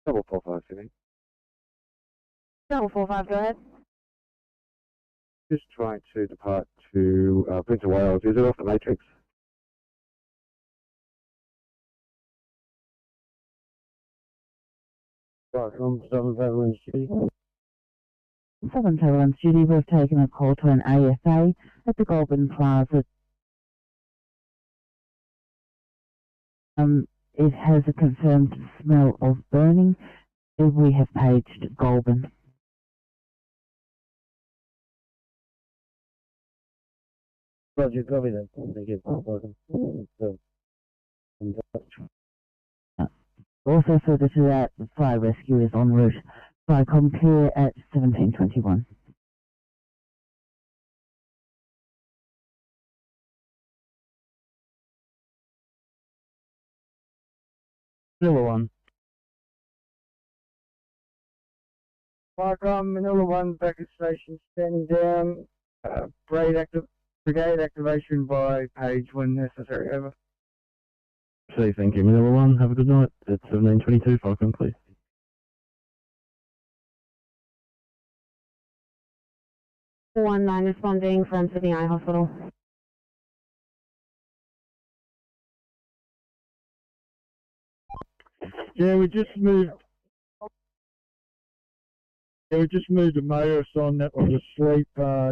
Double 45, Sydney. Double 45, go ahead. Just trying to depart to Prince of Wales. Is it off the matrix? Right, from Southern Netherlands City. Southern Netherlands Judy, we've taken a call to an ASA at the Goulburn Plaza. It has a confirmed smell of burning. We have paged Goulburn. Roger, copy that. Thank you. Also further to that, the fire rescue is en route. Firecom clear at 1721. Manila 1. Firecom, Manila 1, back at station, standing down. Brigade activation by page when necessary, over. See, thank you. Manila 1, have a good night. It's 1722, Falcon, please. One 9 responding from Sydney Eye Hospital. Yeah, we just moved. Yeah, we just moved a motorist on that was asleep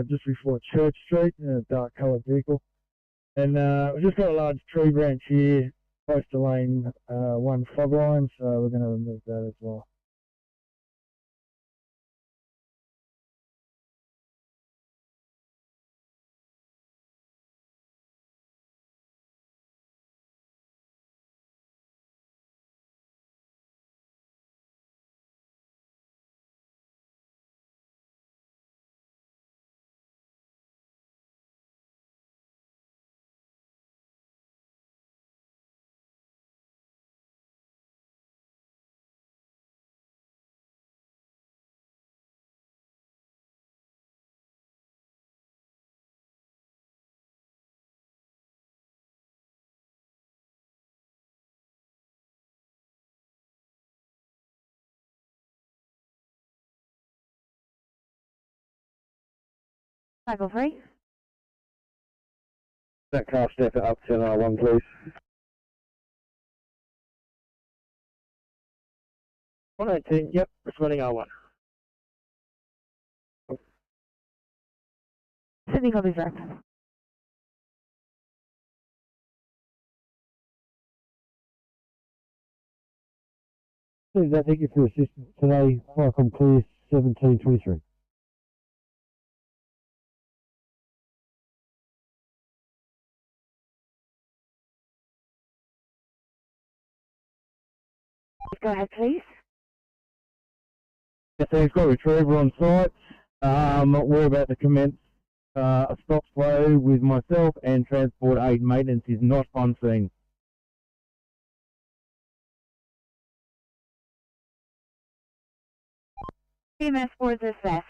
just before Church Street in a dark coloured vehicle. And we've just got a large tree branch here close to lane 1 fog line, so we're going to remove that as well. Cycle 3. That car step it up to R1, please. 118, yep, responding R1. Sydney copies rep. Please, thank you for your assistance today. Welcome, clear 1723. Go ahead, please. Yes, he's got a retriever on site. We're about to commence a stop flow with myself, and transport aid maintenance is not on scene. EMS boards assess.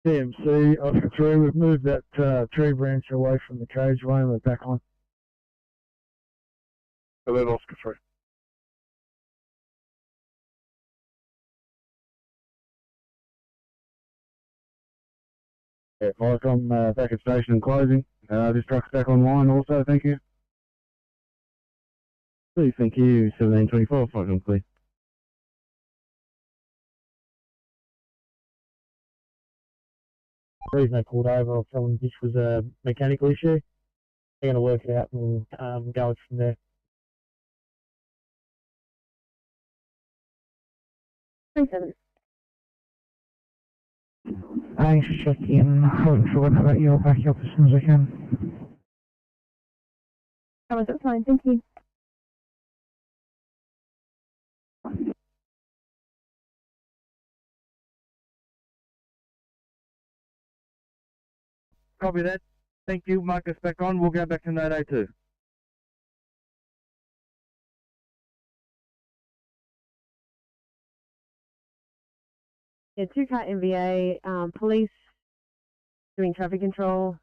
CMC, Oscar 3, we've moved that tree branch away from the carriageway and we're back on. Alert Oscar 3. Yeah, Viacom back at station and closing. This truck's back online also, thank you. Please, thank you, 1724, Viacom, please. The reason I called over, I was telling this was a mechanical issue. They're going to work it out and go from there. Thanks for checking. Hope for what about your back up as soon as I can. Oh, that's fine, thank you. Copy that. Thank you. Mark us back on. We'll go back to Note A2. Yeah, 2-car MVA, police doing traffic control.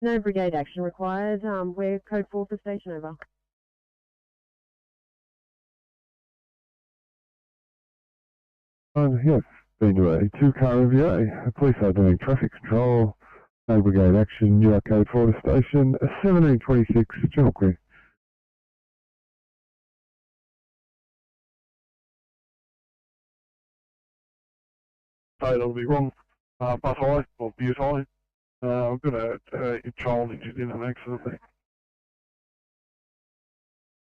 No brigade action required. We're code 4 for station, over. Yes, been to a 2-car MVA. The police are doing traffic control. No brigade action. You are code 4 to station 1726. General clear. So that'll be wrong. Bus high or Butte high. I've got a child injured in an accident there.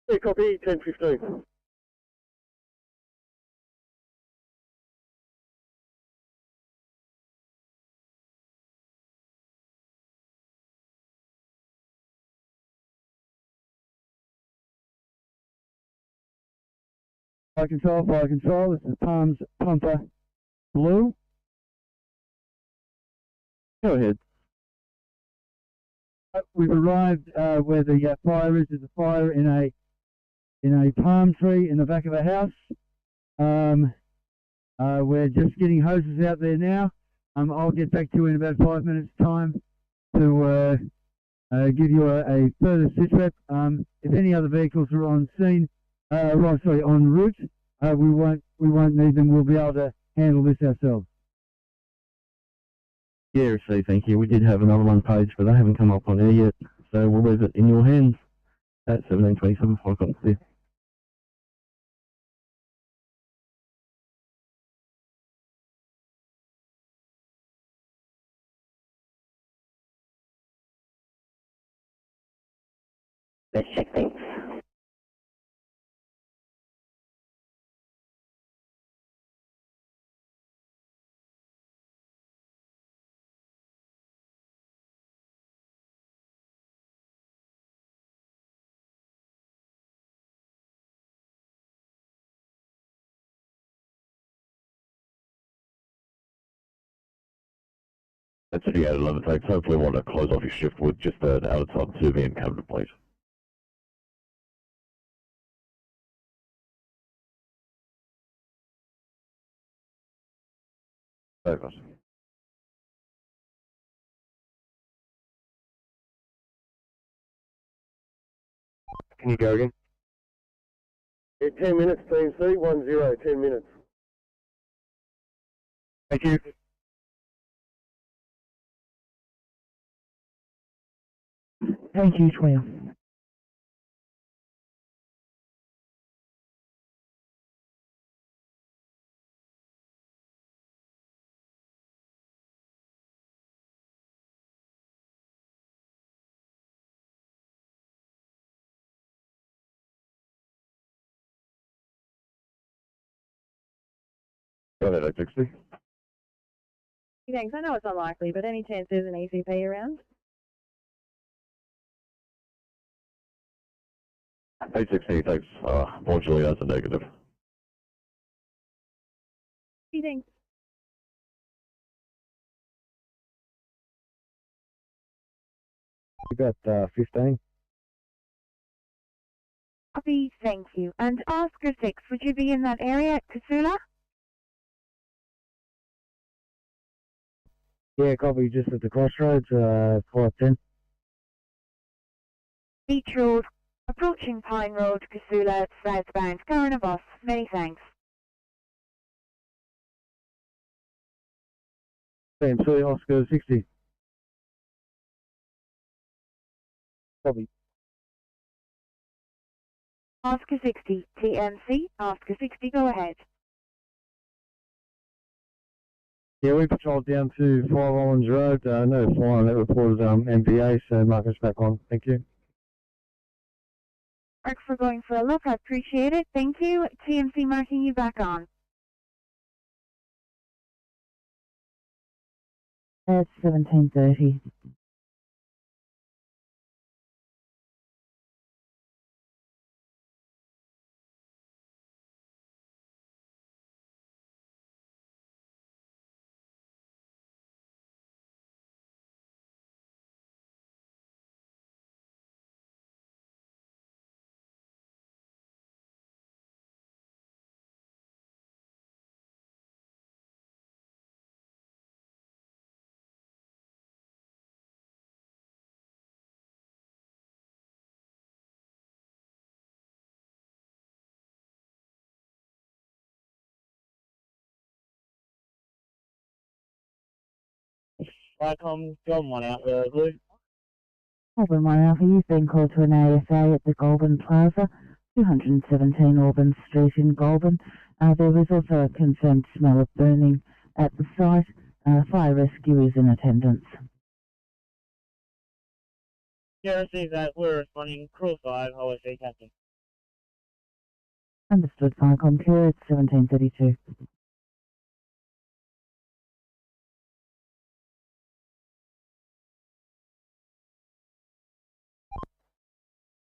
Yeah, copy, 1015. Fire control, this is Palms Pumper Blue. Go ahead. we've arrived where the fire is. There's a fire in a palm tree in the back of a house. We're just getting hoses out there now. I'll get back to you in about 5 minutes' time to give you a further sit rep. If any other vehicles are on scene, en route, we won't need them. We'll be able to handle this ourselves. Yeah, received, thank you. We did have another one page, but they haven't come up on air yet, so we'll leave it in your hands at 17:27. I've got clear. Let's check things. That's City at 11, thanks. Hopefully want to close off your shift with just an outside 2 and cabinet, please. Over. Can you go again? Yeah, 10 minutes, Team C, 1-0, 10 minutes. Thank you. Thank you, 12. Go ahead, 860. Thanks. I know it's unlikely, but any chance there's an ECP around? 860, thanks. Unfortunately, that's a negative. Thanks. We got 15. Copy, thank you. And Oscar 6, would you be in that area at Kasula? Yeah, copy, just at the crossroads, 510. Beach Road, approaching Pine Road, Kasula, southbound, current of us. Many thanks. TMC, Oscar 60. Copy. Oscar 60, TMC, Oscar 60, go ahead. Yeah, we patrolled down to 5 Islands Road. No fire on that reported MVA, so mark us back on. Thank you. Mark for going for a look, I appreciate it. Thank you. TMC marking you back on. At 17:30. Vicom, John 1 out there, Blue. Auburn 1 Alpha, you've been called to an ASA at the Goulburn Plaza, 217 Auburn Street in Goulburn. There was also a confirmed smell of burning at the site. Fire rescue is in attendance. Yeah, receive that. We're responding. Crew 5, OSC Captain. Understood, Vicom. Care at 17:32.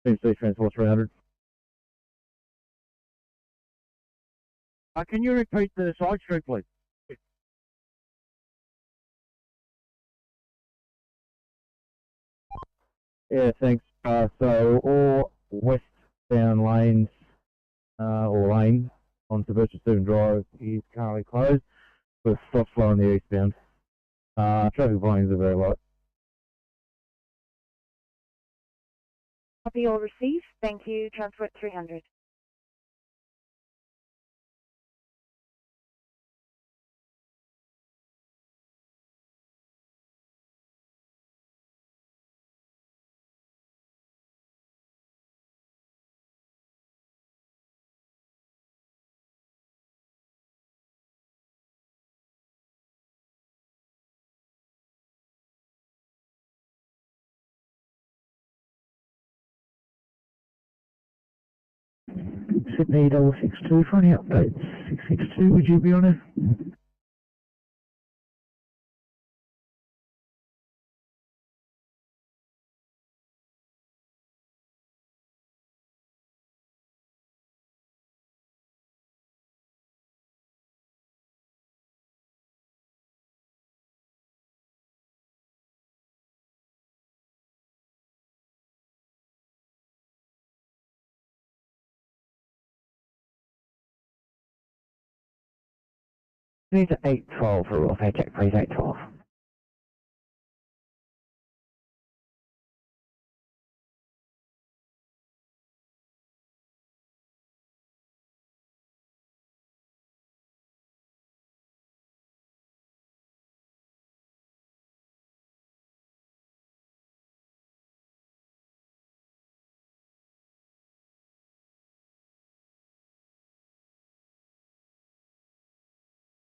TMC, Transport 300. Can you repeat the side street, please? Yeah, thanks. So all westbound lanes, or lane onto Birchwood Stephen Drive is currently closed, with stop flow on the eastbound. Traffic volumes are very light. Copy all received. Thank you. Transport 300. Sydney 662 for any updates. 662, would you be on it? Need 812 for welfare check, please, 812.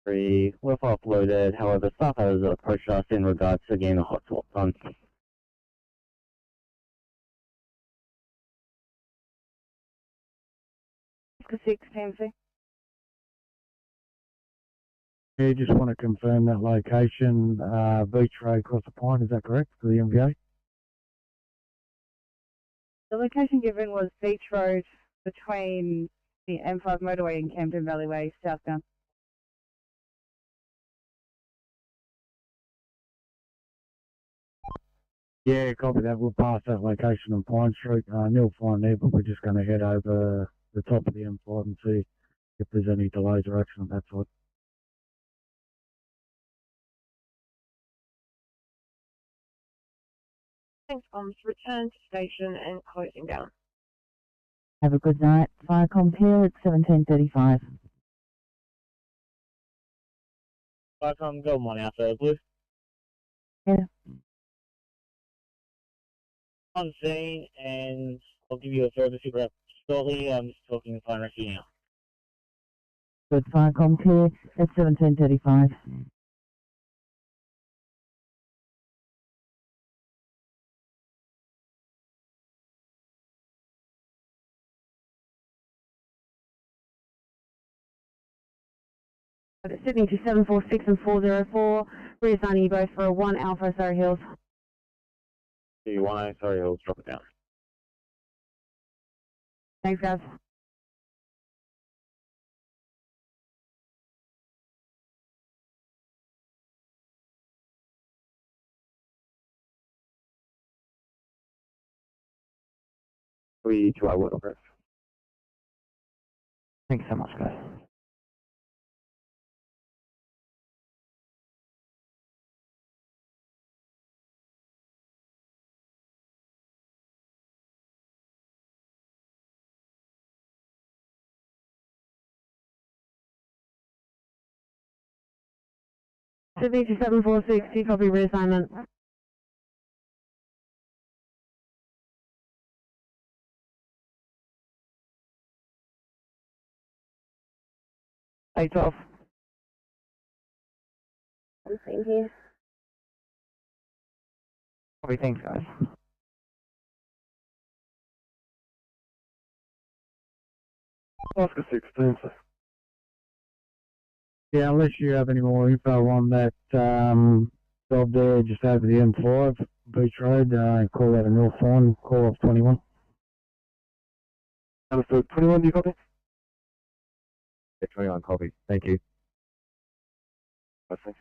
We've uploaded, however, staff has approached us in regards to getting a hot swap done. Oscar 6, TMC. You just want to confirm that location, Beach Road across the pine, is that correct, for the MVA? The location given was Beach Road between the M5 motorway and Camden Valley Way, southbound. Yeah, copy that. We'll pass that location on Pine Street. Neil fine there, but we're just going to head over the top of the M5 and see if there's any delays or action on that side. Thanks, comms. Return to station and closing down. Have a good night. Firecom Hill at 17:35. Firecom, go morning after blue. Yeah. On scene, and I'll give you a further super up shortly. I'm just talking to Fire Rescue now. Good. Firecom clear at 17:35. Sydney to 746 and 404. Reassigning you both for a 1 Alpha Surrey Hills. C1, sorry, I'll drop it down. Thanks, guys. We to our water press. Thanks so much, guys. Sydney to 746, you copy reassignment. Eight 12. Same here. Copy, thanks, guys. Oscar 16, sir. Yeah, unless you have any more info on that job there just over the M5, Beach Road, call that a North Fine, call off 21. Understood. 21, do you copy? Yeah, 21, copy. Thank you. Thanks.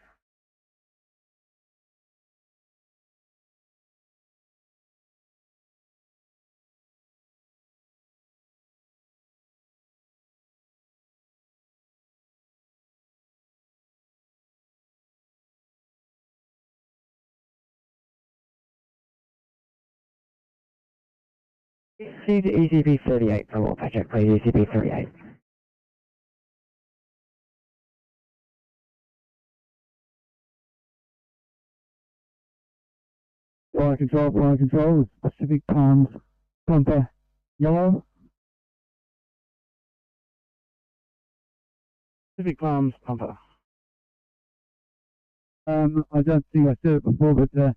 See the ECP 38 for all paycheck, please. ECP 38. Fire control, Pacific Palms, Pumper, yellow. Pacific Palms, Pumper. I don't think I said it before, but this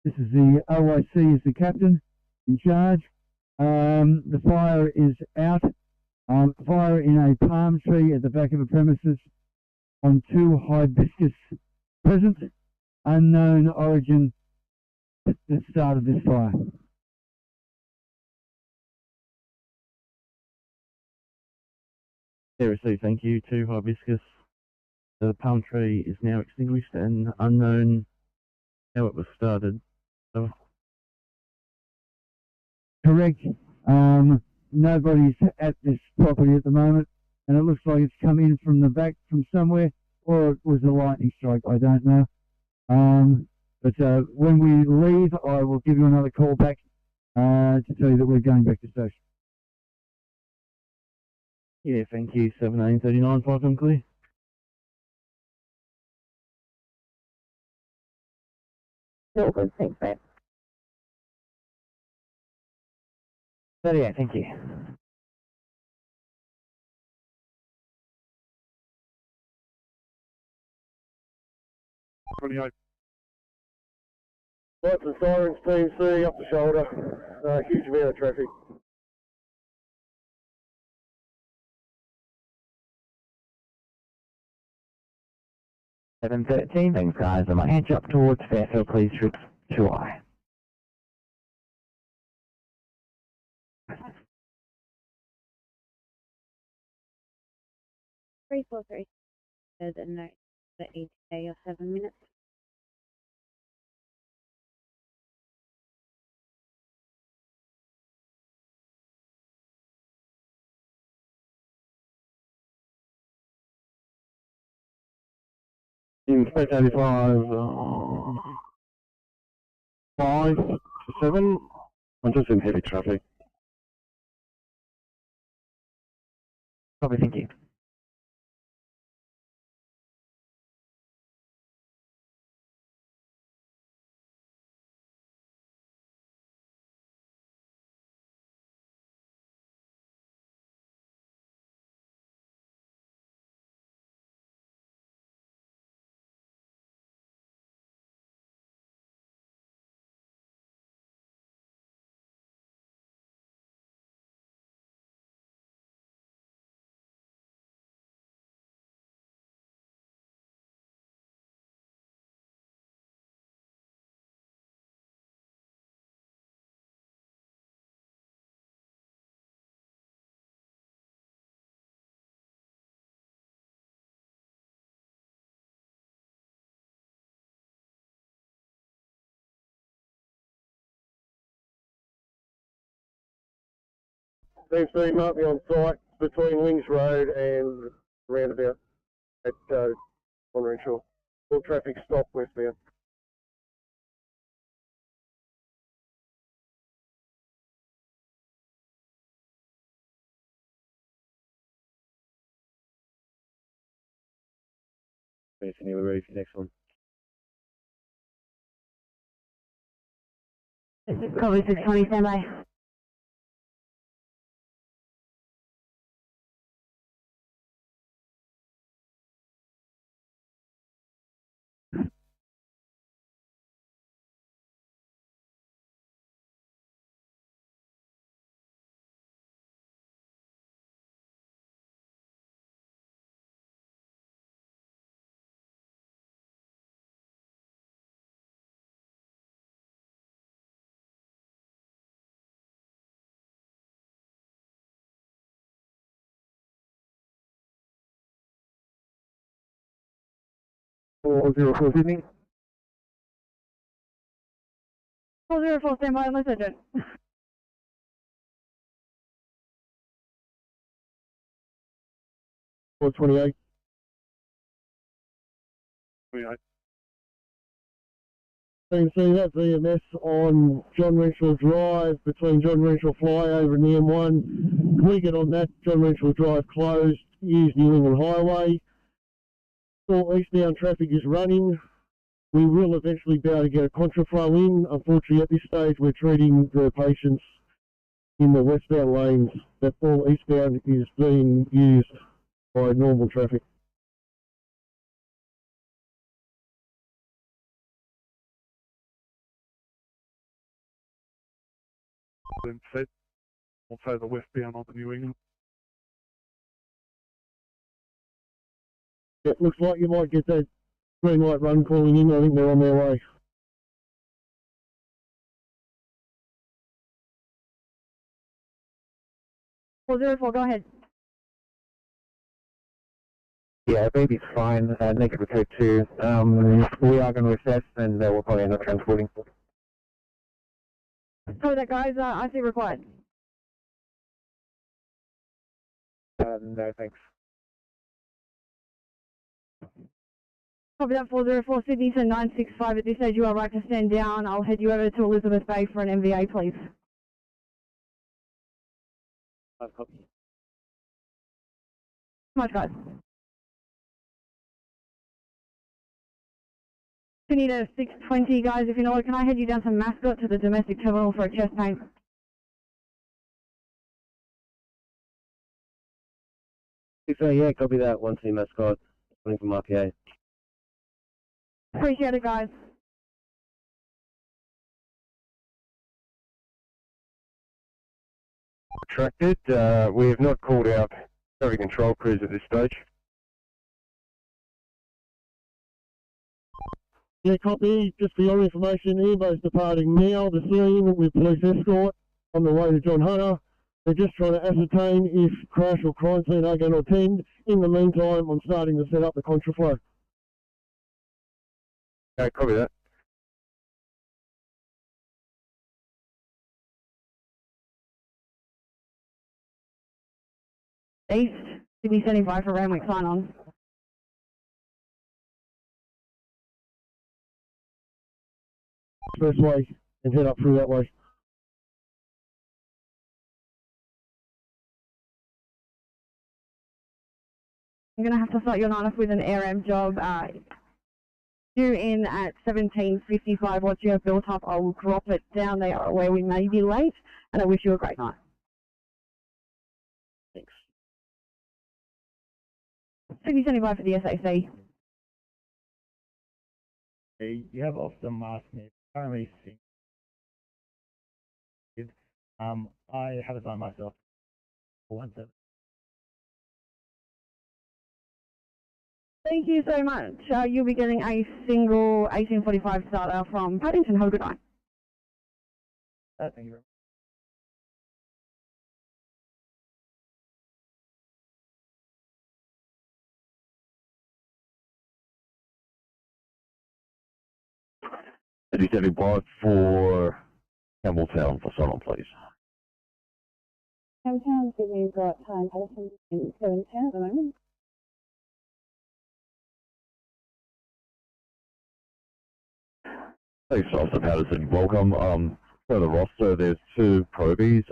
is the OIC is the captain in charge. The fire is out. Fire in a palm tree at the back of the premises on 2 hibiscus present. Unknown origin that started this fire. Yeah, received, thank you. 2 hibiscus. The palm tree is now extinguished and unknown how it was started. So. Correct. Nobody's at this property at the moment, and it looks like it's come in from the back from somewhere, or it was a lightning strike, I don't know. But when we leave, I will give you another call back to tell you that we're going back to station. Yeah, thank you. 1739, 5 and clear. All good, thanks, babe. 38, thank you. Lights and sirens, team C, up the shoulder. Huge amount of traffic. Seven 13, thanks guys. I'm my hands up towards Fairfield, please, troops 2I. Three, 4, 3. There's a note that ETA of 7 minutes. In 85, 5 to 7. I'm just in heavy traffic. Copy, thank you. Team C, mark me on site between Lings Road and roundabout at Renshaw. All traffic stop westbound. Anthony, we're ready for the next one. Copy 620, standby. .04 Sydney. 404, standby, unless I don't. 428. 28. Been seeing that VMS on John Renshaw Drive between John Renshaw Flyover and the M1. We get on that, John Renshaw Drive closed, use New England Highway. All eastbound traffic is running. We will eventually be able to get a contraflow in. Unfortunately, at this stage, we're treating the patients in the westbound lanes. That all eastbound is being used by normal traffic. Then set also the westbound onto New England. It looks like you might get that green light run calling in. I think they're on their way. .404, go ahead. Yeah, baby's fine. Negative code 2. We are going to assess and we'll probably end up transporting. Copy that, guys. I see required. No, thanks. Copy that, 404. Sydney to 965. At this stage, you are right to stand down. I'll head you over to Elizabeth Bay for an MVA, please. Much, guys. Finita 620, guys. If you know what, can I head you down to Mascot to the domestic terminal for a chest pain? So yeah, copy that. 1-2 Mascot, coming from RPA. Appreciate it, guys. Retracted. We have not called out traffic control crews at this stage. Yeah, copy. Just for your information, Evo's departing now the scene with police escort on the way to John Hunter. They're just trying to ascertain if crash or crime scene are going to attend. In the meantime, I'm starting to set up the contraflow. Okay, copy that. East, Sydney 75 for Ramwick, sign on. First way and head up through that way. I'm going to have to start your 9 off with an AirM job. Due in at 17:55. What you have built up, I will drop it down there where we may be late, and I wish you a great night. Thanks. Sydney 75 for the SAC. You have off the mask me. Currently seeing. I have assigned myself 1-7. Thank you so much. You'll be getting a single 1845 starter from Paddington. Have a good night. Thank you very much. City 75 for Campbelltown for someone, please. Campbelltown, we've got Paddington in 710 at the moment. Thanks, Officer Patterson. Welcome. For the roster, there's 2 probies,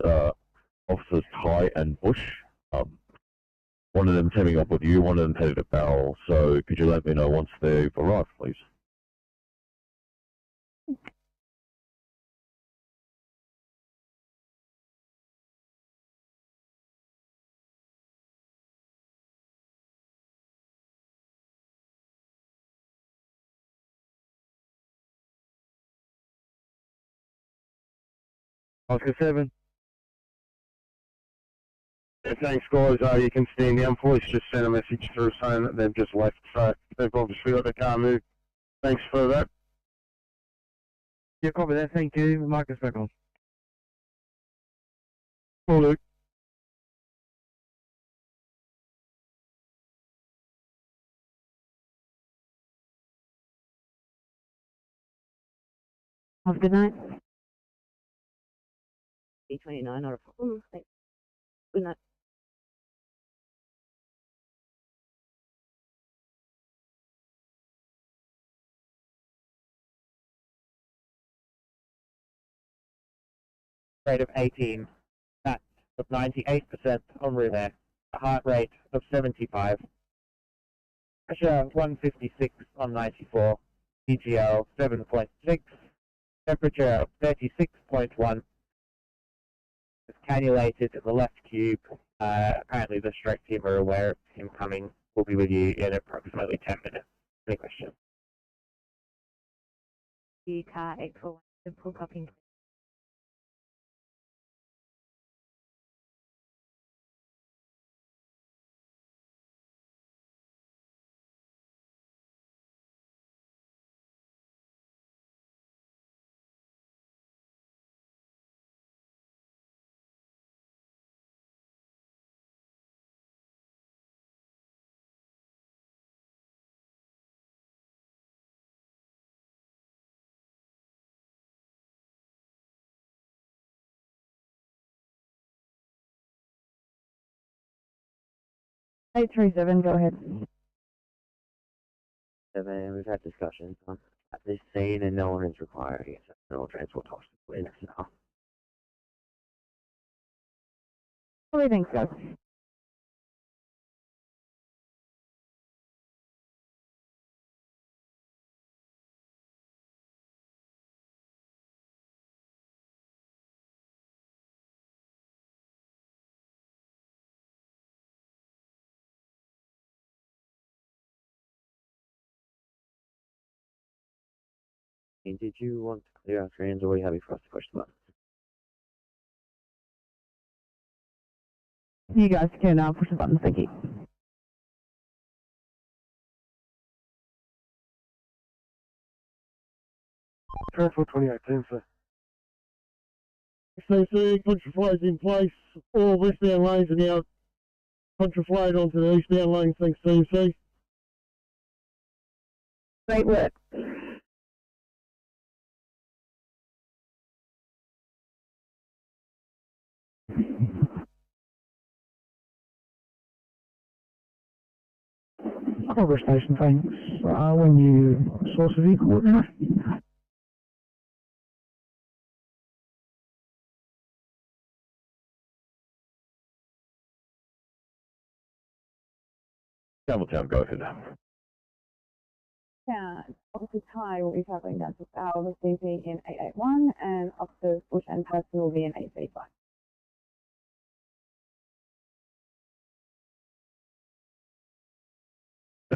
Officers Ty and Bush. One of them teaming up with you, one of them headed to Barrel. So could you let me know once they've arrived, please? Oscar 7. Thanks, guys. You can stand down. Police just sent a message through saying that they've just left, so they've obviously got the car moved. Thanks for that. Yeah, copy that. Thank you. Marcus back on. Cool, Luke. Have a good night. B29, not a problem. Thanks. Good night. rate of 18, stats of 98% on room air, a heart rate of 75, pressure 156 on 94, PGL 7.6, temperature of 36.1, is cannulated in the left cube. Apparently the stroke team are aware of him coming. We'll be with you in approximately 10 minutes. Any questions? Car 841 to pull up in. Eight 37, go ahead. 7, we've had discussions at this scene and no one is requiring exceptional transport hospital in now. What do you think, guys? Did you want to clear our screens or were you happy for us to push the button? You guys can push the button, thank you. Transport 2018, sir. CC, contraflows in place. All westbound lanes are now contraflowed onto the eastbound lanes, thanks CC. Great work. Cover station, thanks. When you source a vehicle, Campbelltown, go ahead. Yeah, Officer Ty will be travelling down to the CP in 881 and Officers Bush and Person will be in 835.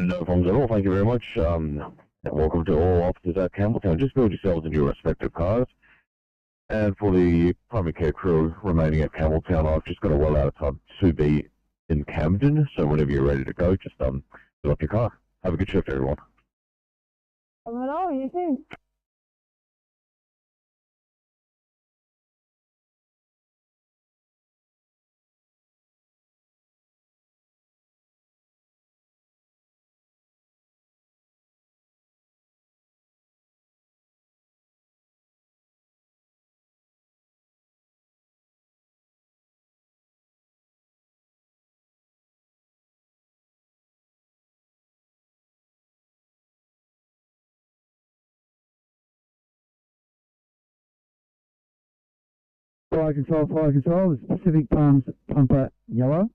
No problems at all, thank you very much. Welcome to all officers at Campbelltown. Just build yourselves into your respective cars. And for the primary care crew remaining at Campbelltown, I've just got a well out of time to be in Camden, so whenever you're ready to go, just fill up your car. Have a good shift, everyone. Hello, you too. fire control, the Pacific Palms pumper yellow.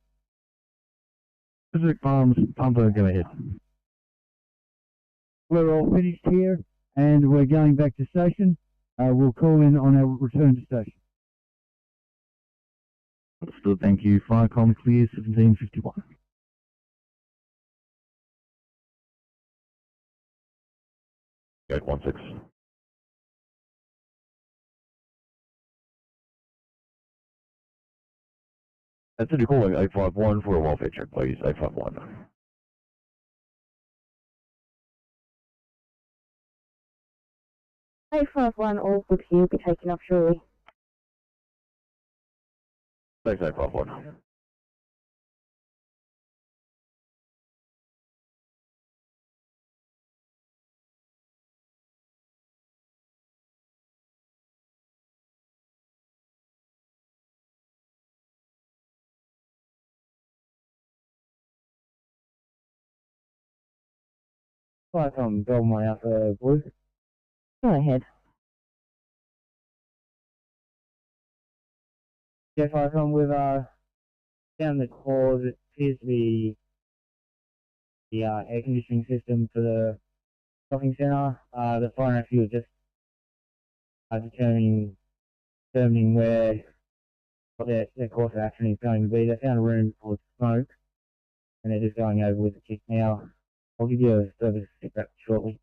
Pacific Palms pumper, go ahead. We're all finished here and we're going back to station. We'll call in on our return to station. Understood, thank you. Firecom clear 1751. Gate 16. That's it, you're calling 851 for a welfare check, please. 851. A51, all good here, be taken off shortly. Thanks, 851. Firecom, Belmont Alpha Blue. Go ahead. Jeff, I come with down the cause. It appears to be the air conditioning system for the shopping centre. The fire and rescue is just determining where what their course of action is going to be. They found a room full of smoke, and they're just going over with the chick now. I'll give you a service feedback shortly.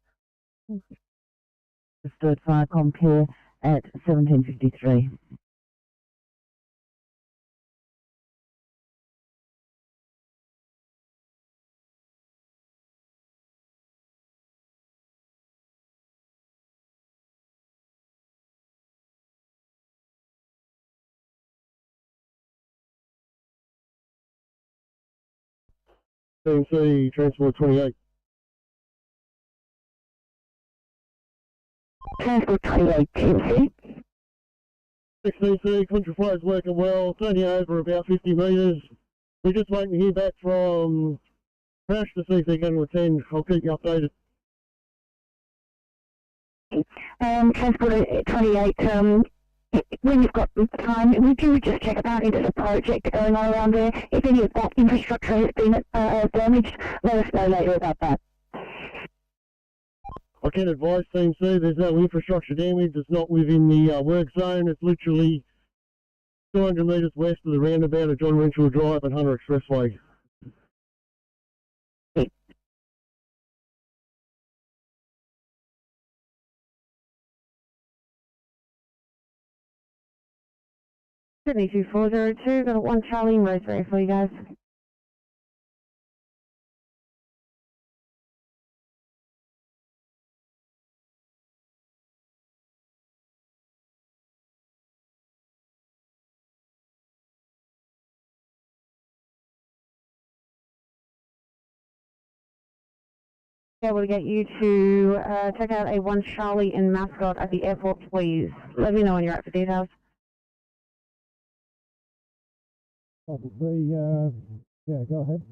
Restored Firecom Care at 1753. CMC Transport 28. Transport 28, TMC. 16C, contraflow is working well, it's only over about 50 metres. We're just waiting to hear back from Crash to see if they're going to attend. I'll keep you updated. Transport 28, when you've got time, would you just check about if there's a project going on around there? If any of that infrastructure has been damaged, let us know later about that. I can advise Team C there's no infrastructure damage. It's not within the work zone. It's literally 200 metres west of the roundabout of John Renshaw Drive and Hunter Expressway. Sydney 2402, got a 1 Charlie in Rosebery for you guys. Able to get you to check out a 1 Charlie in Mascot at the airport, please. Let me know when you're out for details. Yeah, go ahead.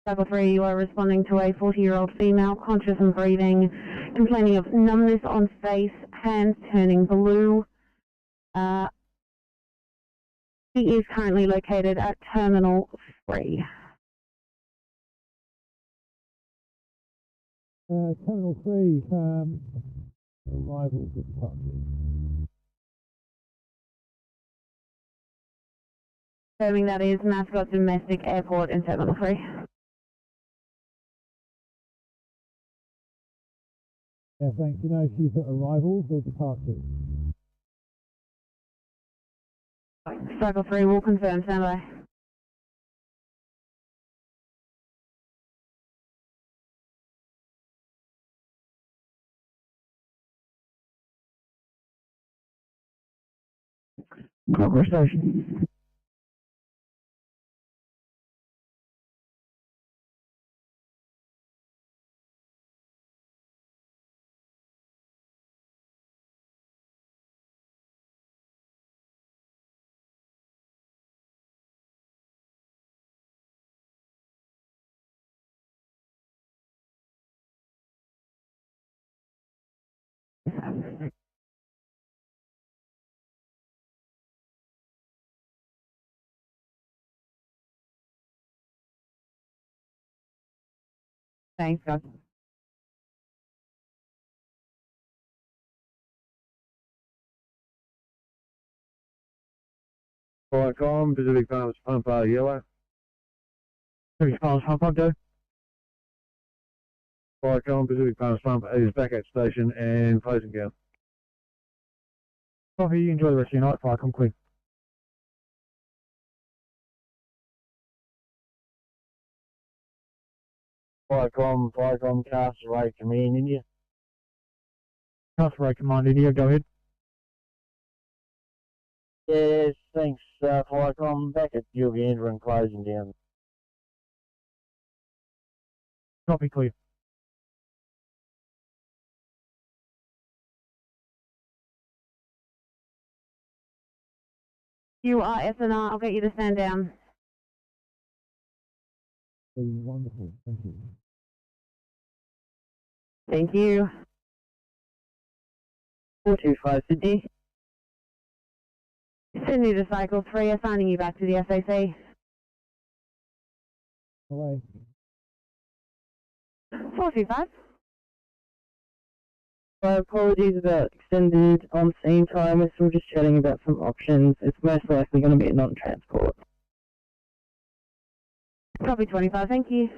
Cycle 3, you are responding to a 40-year-old female, conscious and breathing, complaining of numbness on face, hands turning blue. He is currently located at Terminal 3. Terminal 3, arrival departure. Confirming that is Mascot Domestic Airport in Terminal 3. Yeah, thanks. You know if she's at arrivals or departures? Cycle 3 will confirm, stand by. Conversation. Thanks, guys. Firecom, Pacific Farmers Pump Yellow. Pacific Farmers Pump, go. Firecom, Pacific Farmers Pump is back at station and closing count. Copy, you enjoy the rest of your night, Firecom, clear. Firecom, Castlereagh, Command India. Castlereagh, Command India, go ahead. Yes, thanks, Firecom, back at Uganda and closing down. Copy, clear. You are SNR, I'll get you to stand down. Wonderful, thank you. Thank you. 425 Sydney. Sydney to Cycle 3, assigning you back to the SAC. Away. 425. My apologies about extended on-scene time. We're still just chatting about some options. It's most likely going to be a non-transport. Copy 25, thank you.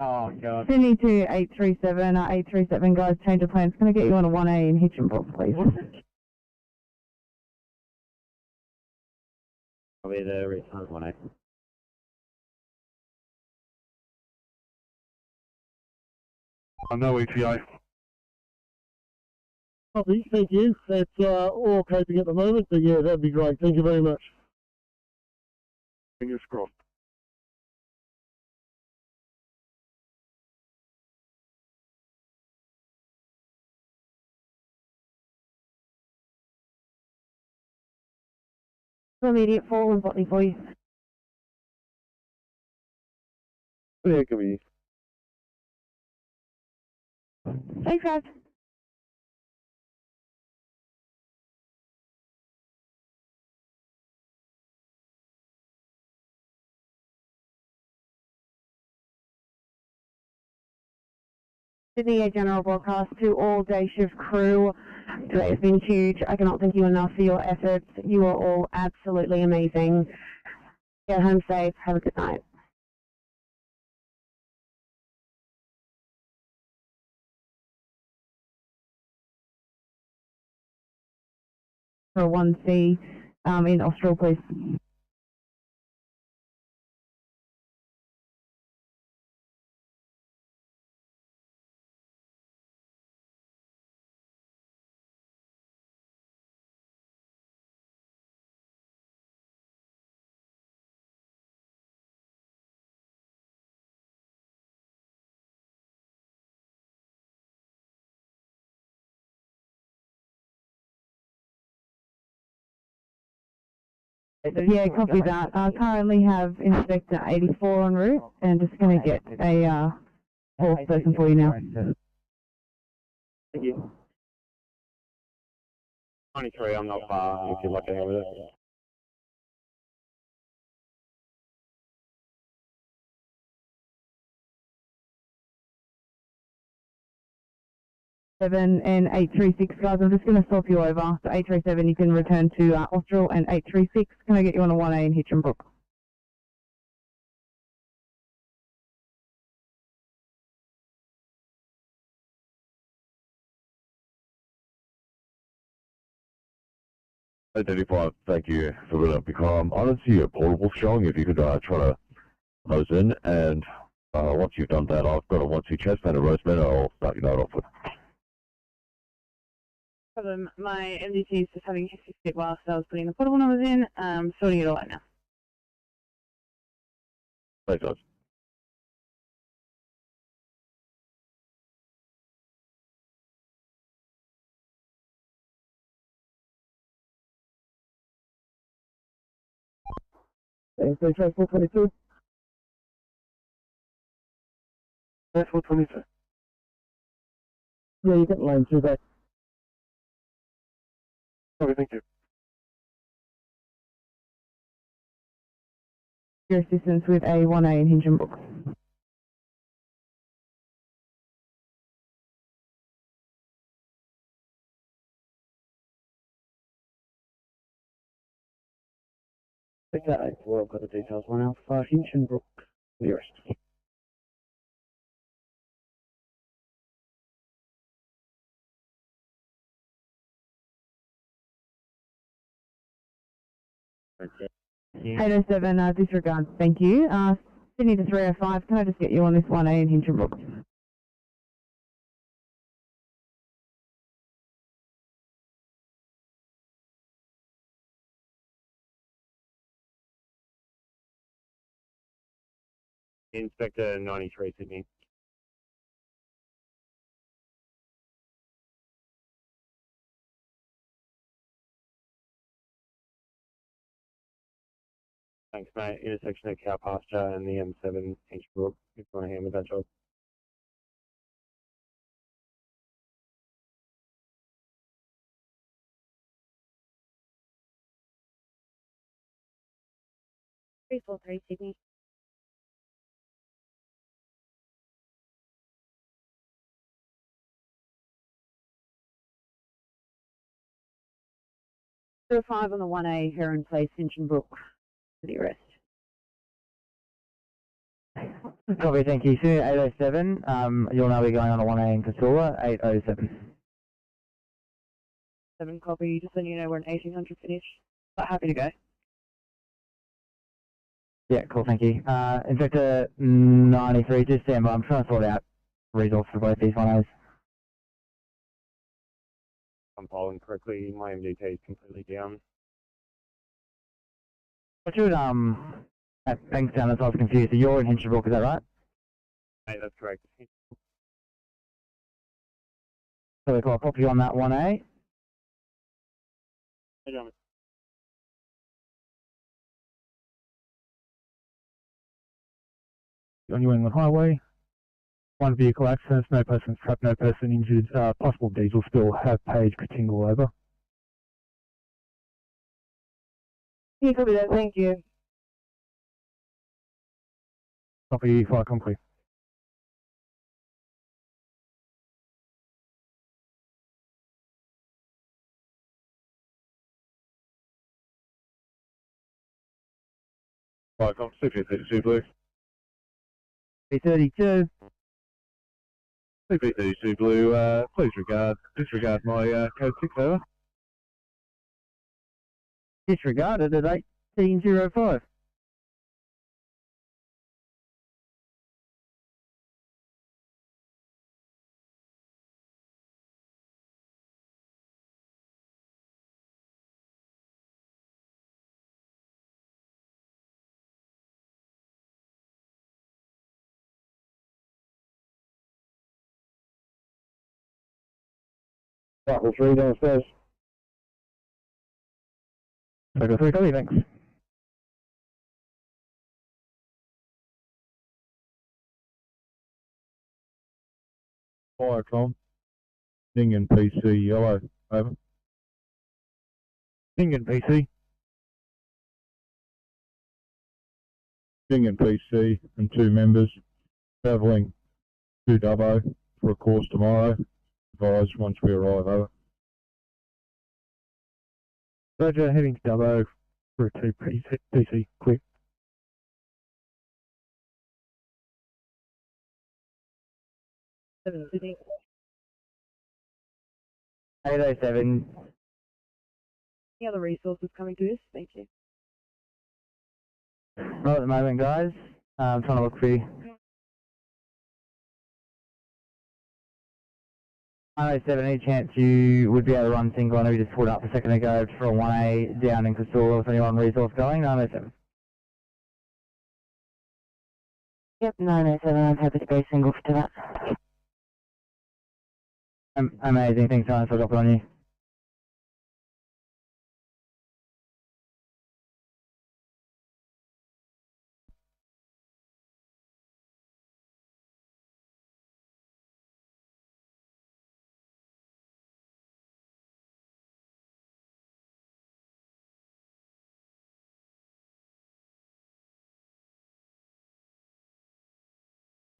Oh, God. Sydney to 837, 837 guys, change of plans. Can I get you on a 1A in Hitchinbrook, please? Probably the return 1A. No ETA. Copy, thank you. That's all coping at the moment, but yeah, that'd be great. Thank you very much. Fingers crossed. Immediate fall and Botany for you. Yeah, come here. Thanks, guys. Sydney, a general broadcast to all day shift crew. Today has been huge. I cannot thank you enough for your efforts. You are all absolutely amazing. Get home safe. Have a good night. For 1C in Austral, please. Yeah, copy that. I currently have Inspector 84 en route and just going to get a fourth person for you now. Thank you. 23, I'm not far if you'd like to have it. Seven and 836 guys, I'm just going to swap you over. So 837 you can return to Austral, and 836 can I get you on a 1A in Hitchinbrook? Identified, thank you for bringing up your car. I don't see a portable showing. If you could try to close in, and once you've done that, I've got a 1C chest and a roast man. I'll start your note off with. Problem. My MDT is just having a hectic fit whilst I was putting the portable numbers in. Sorting it all out now. Thanks, guys. Thanks, Transport 22. Transport 22. Yeah, you get lane 2 back. Okay, thank you. Your assistance with a 1A in Hinchinbrook. Okay, well, I've got the details. 1 Alpha, Hinchinbrook, nearest. Okay. 807, disregard, thank you. Sydney to 305, can I just get you on this 1A in Hinchinbrook? Inspector 93, Sydney. Thanks, mate. Intersection of Cow Pasture and the M7 Hinchinbrook. If you want to hand with that job. Three four three Sydney. Zero 5 on the 1A, Heron Place, Hinchinbrook, for the arrest. Copy, thank you. Soon 807, you'll know we're going on a 1A in Casula, 807. 7 copy, just letting you know we're an 1800 finish. But happy to go. Yeah, cool, thank you. Inspector 93, just stand by. I'm trying to sort out resource for both these 1As. I'm following correctly. My MDT is completely down. What should, thanks, Dan, that's why I was confused. So you're in Hinchinbrook, is that right? Hey, that's correct. So we'll pop you on that 1A. Hey, gentlemen. On New England Highway. 1 vehicle accident, no person trapped, no person injured, possible diesel spill, have page Katingle over. Yeah, copy that, thank you. Copy, fire complete. Fire com, CP32 Blue. P32. CP32 Blue, please disregard my code 6 over. Disregarded at 1805. Cycle 3 downstairs. Cycle 3, copy, thanks. Fire com. Ningen PC yellow, over. Ningen PC. Ningen PC and 2 members travelling to Dubbo for a course tomorrow. Advise once we arrive, over. Roger, heading to Dubbo for a 2 PC, quick. Sydney. 807. Any other resources coming to this? Thank you. Not at the moment, guys. I'm trying to look for you. 907, any chance you would be able to run single? I know you just pulled up a second ago for a 1A down in Casula. If anyone resource going, 907. Yep, 907, I'm happy to go single for that. Amazing, thanks, Ryan, so I'll drop it on you.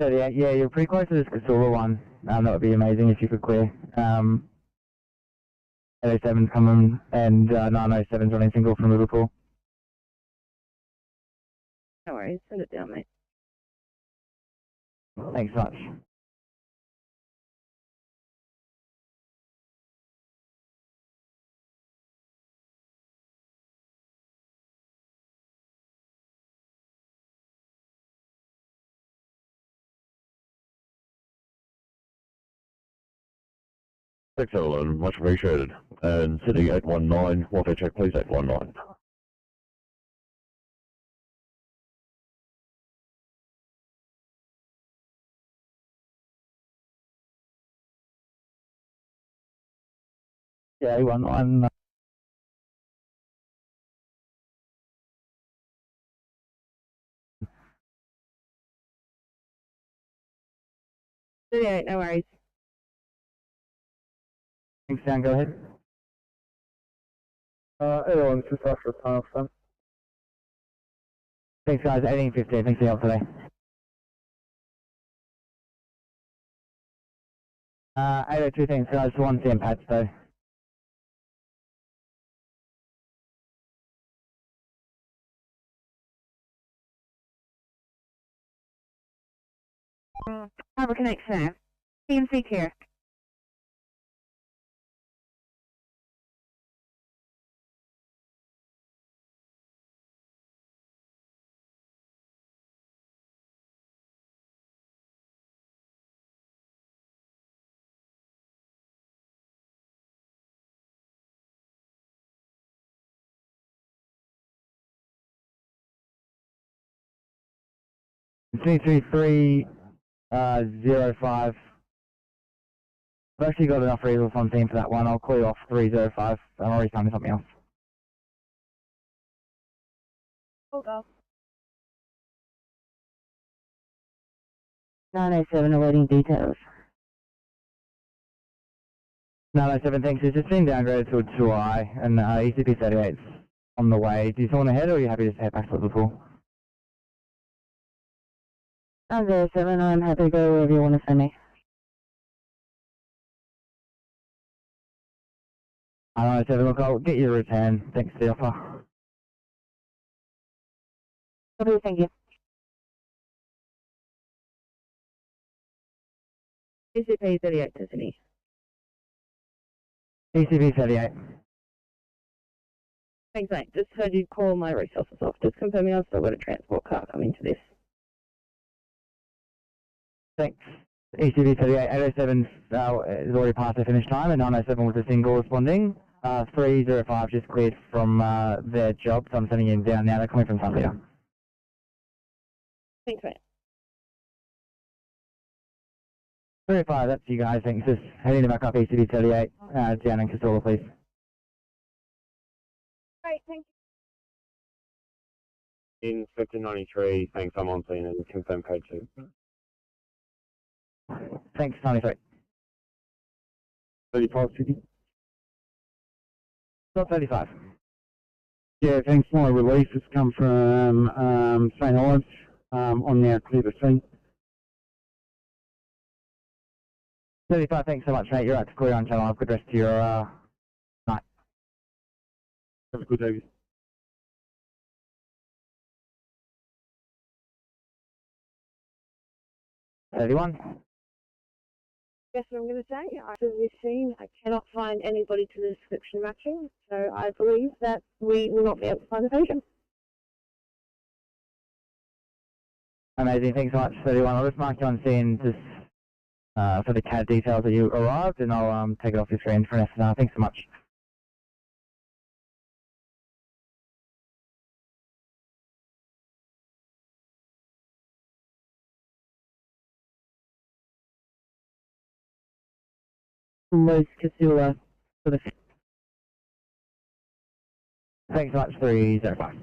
38, yeah, you're pretty close to this Casula one. That would be amazing if you could clear. 807's coming and 907's running single from Liverpool. No worries, send it down, mate. Thanks so much. Thanks, Evelyn. Much appreciated. And Sydney 819, welfare check, please, 819. Yeah, one. 38, no worries. Thanks, Dan, go ahead. Everyone's just after a tunnel, son. Thanks, guys. 1850. Thanks for your help today. 802, thanks, guys. 1 CM pads, though. Harbour Connect Nav. CMC care. C3305. I've actually got enough resource on team for that one. I'll call you off 305. I'm already finding something else. Hold off. 907 awaiting details. 907, thanks. It's just been downgraded to a 2I, and ECP 38's on the way. Do you still want to head, or are you happy to just head back to Liverpool? 907, I'm happy to go wherever you want to send me. 907, look, I'll get you a return. Thanks for the offer. Okay, thank you. ECP 38 to Sydney. ECP 38. Thanks, mate. Just heard you call my resources off. Just confirming I've still got a transport car coming to this. Thanks. ECP 38, 807 is already past their finish time, and 907 was a single responding. 305 just cleared from their job, so I'm sending you down now. They're coming from Sunday. Thanks, mate. 305, that's you guys. Thanks. Just heading back up ECP 38, down in Casula, please. Great, thank you. Inspector 93, thanks, I'm on scene and confirm code 2. Thanks, 93. 35, Sydney. Not 35. Yeah, thanks. My release has come from St Ives. I'm now clear to see. 35, thanks so much, mate. You're out to clear on channel. Have a good rest of your night. Have a good day. 31. Guess what I'm going to say? After this scene, I cannot find anybody to the description matching, so I believe that we will not be able to find the patient. Amazing, thanks so much, 31. I'll just mark you on scene just for the CAD details that you arrived, and I'll take it off your screen for an SNR. Thanks so much. Los Casula for the... Thanks so much, 305.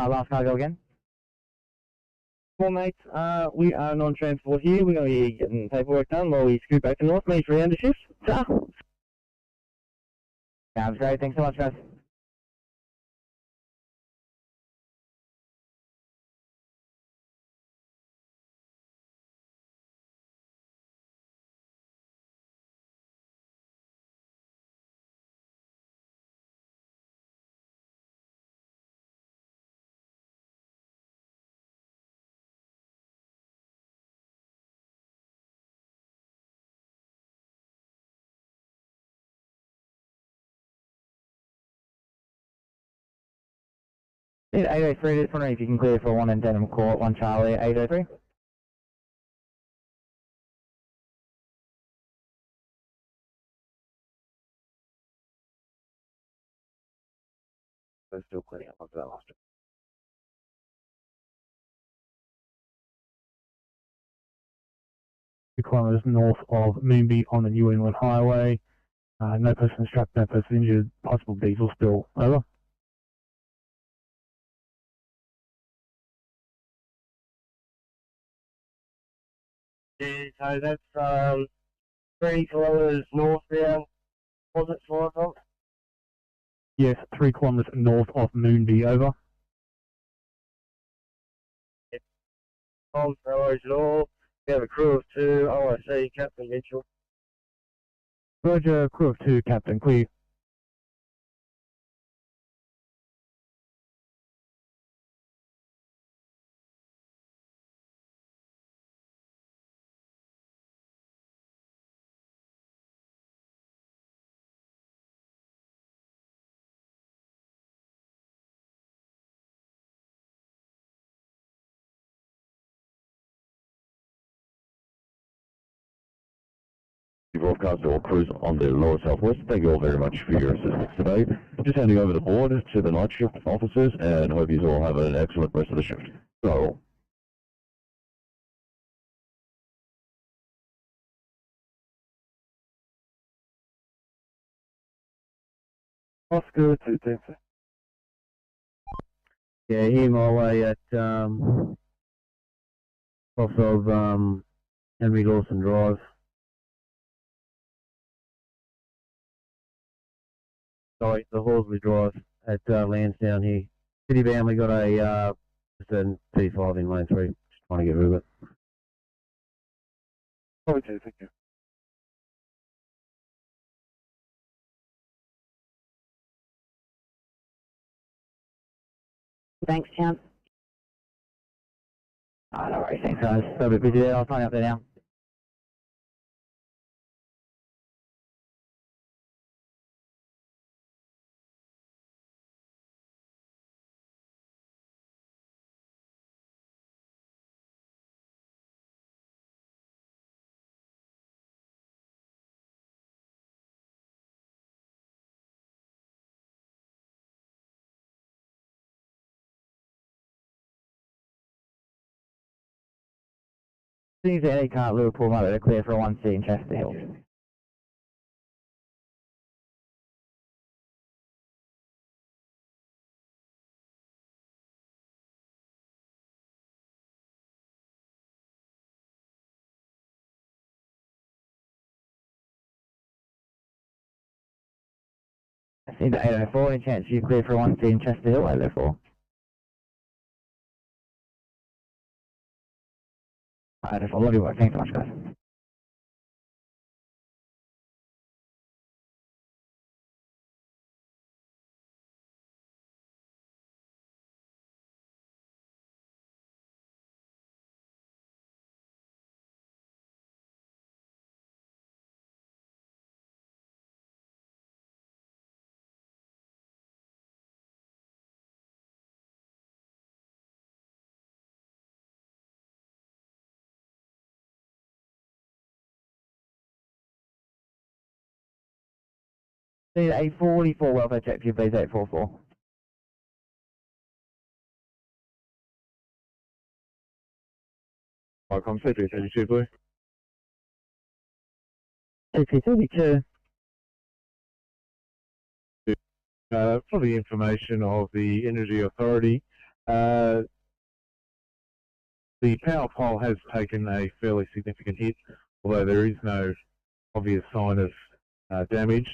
Last cargo again. Well, mates, we are non-transport here. We're going to be getting paperwork done while we scoot back to North Meet for round of shifts. Sounds great. Thanks so much, guys. Need 803, just wondering if you can clear for 1 in Denham Court, 1 Charlie, 803. We're still cleaning up after that last one. Kilometres north of Moonby on the New England Highway. No person strapped, no person injured, possible diesel spill. Over. Yeah, so that's 3 kilometres northbound. Was it for us? Yes, 3 kilometres north of Moonby. Over. Tom, no worries at all. We have a crew of 2, OIC, Captain Mitchell. Roger, crew of 2, Captain, clear. Broadcast to all crews on the lower southwest. Thank you all very much for your assistance today. Just handing over the board to the night shift officers and hope you all have an excellent rest of the shift. So. Oscar 210. Yeah, here my way at off of Henry Lawson Drive. Sorry, the Horsley Drive at Lansdowne here. City bound, we got a just a T5 in lane 3. Just trying to get rid of it. Okay, thank you. Thanks, champ. Oh, no worries, thanks guys. So a bit busy there, I'll sign up there now. Things at any car at Liverpool might be clear for a 1C in Chester Hill. I see the 804, any chance you clear for a 1C in Chester Hill, 804? 804, lovely work, thanks so much guys. See the 844, welfare check for you please, 844. Welcome, Cedric, 32, please. CP32. For the information of the Energy Authority, The power pole has taken a fairly significant hit, although there is no obvious sign of damage.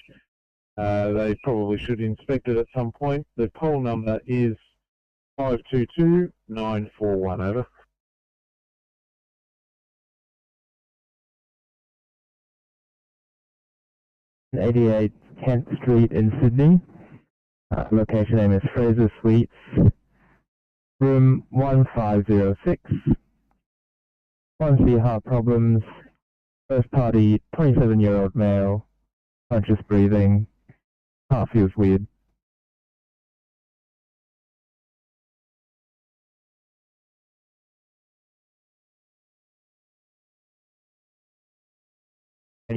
They probably should inspect it at some point. The pole number is 522941, over. 88 Kent Street in Sydney. Location name is Fraser Suites. Room 1506. 1 heart problems. First party, 27-year-old male. Conscious breathing. Heart feels weird.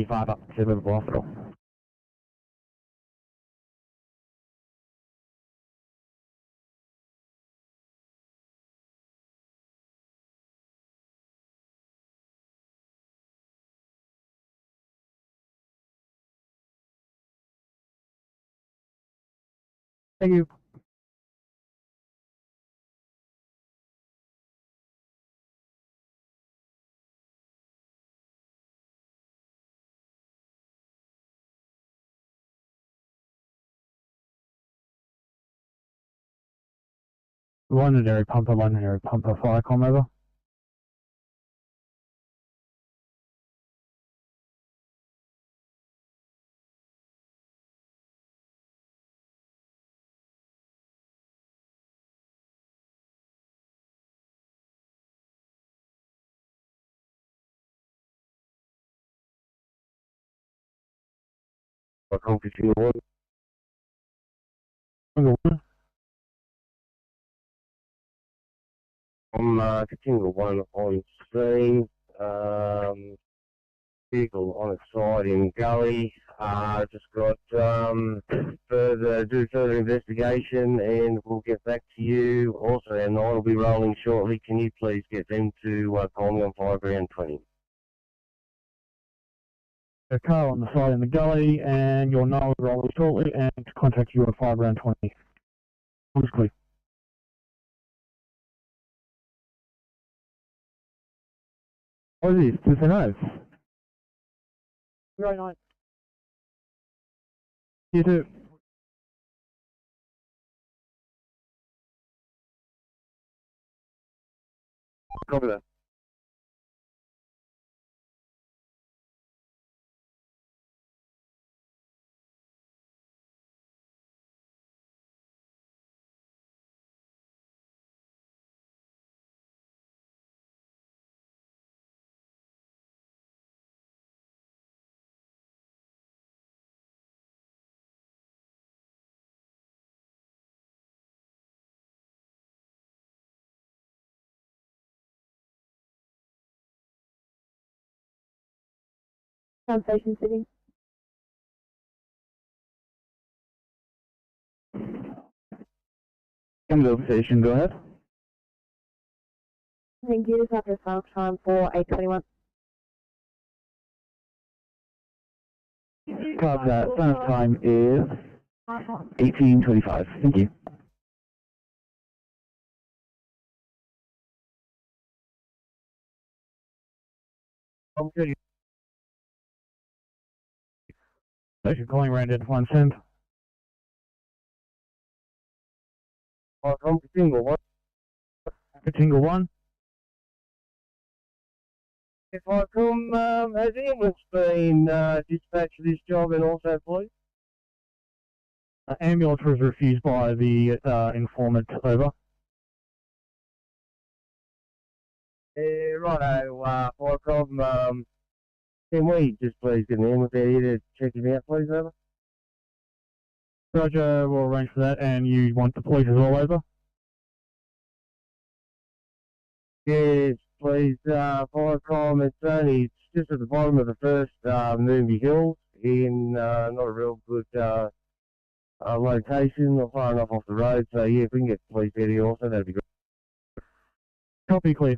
Up to Liverpool Hospital. Thank you. Londonderry pumper, fire com over. Conferencing one. Continual one on screen. Vehicle on its side in gully. Just got further investigation, and we'll get back to you. Also, our 9 will be rolling shortly. Can you please get them to call me on 5 20? A car on the side in the gully, and your null will roll shortly, and to contact you on 5 20. Honestly. What is this? 209? Very nice. You too. Copy that. Station City. Come to the station, go ahead. Thank you. This after start time for 8:21. Copy that. Start time is 18:25. Thank you. Okay. Thanks for calling Randed 1 cent. Tingle 1. Tingle 1. If I come, has anyone been dispatched for this job, and also please? Ambulance was refused by the informant, over. Righto, Firecom, can we just please get an ambulance out here to check him out, please, over? Roger, we'll arrange for that, and you want the police as well, over? Yes, please, Firecom, it's just at the bottom of the first Moonby Hills, in not a real good location, not far enough off the road, so yeah, if we can get the police out here also, that'd be great. Copy, clear.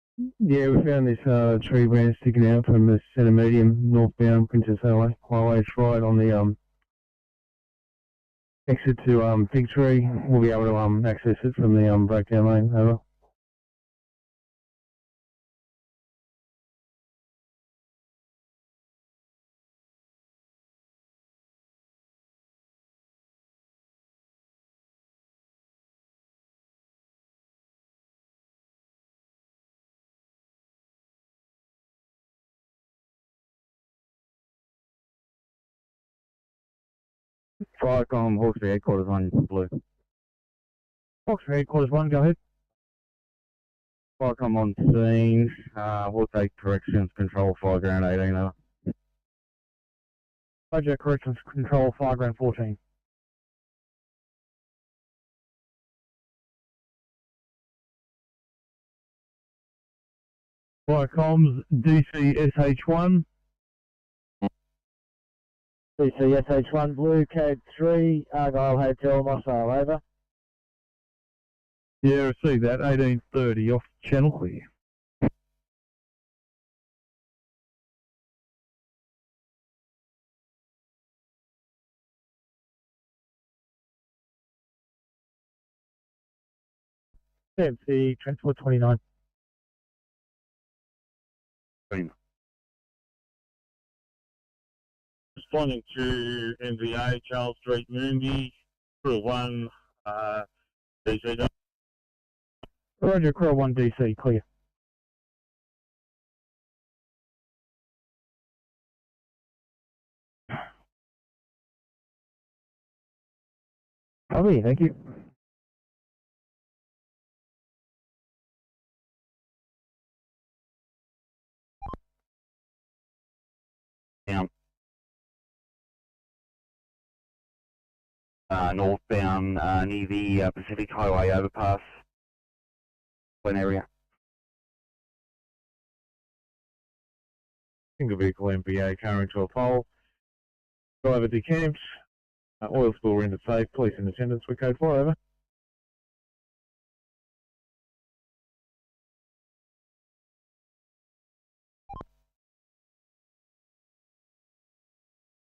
Yeah, we found this tree branch sticking out from the centre median northbound Princess Highway. It's right on the exit to Big Tree. We'll be able to access it from the breakdown lane. Over. Firecom, Hawkesbury Headquarters 1, Blue. Hawkesbury Headquarters 1, go ahead. Firecom on scene, we'll take corrections, control, fire ground 18, over. Roger, corrections control, fire ground 14. Firecoms, DCSH1. DCSH1 Blue, code 3, Argyle Hotel, Mossale, over. Yeah, received that, 1830 off channel clear. CMC, Transport 29. Responding to NVA, Charles Street, Moonby, Crew 1, DC. Roger, Crew 1 DC, clear. Copy, thank you. Down. Northbound near the Pacific Highway overpass. One area. Single vehicle MVA car into a pole. Driver decamped. Oil spill rendered safe. Police in attendance with code 4, over.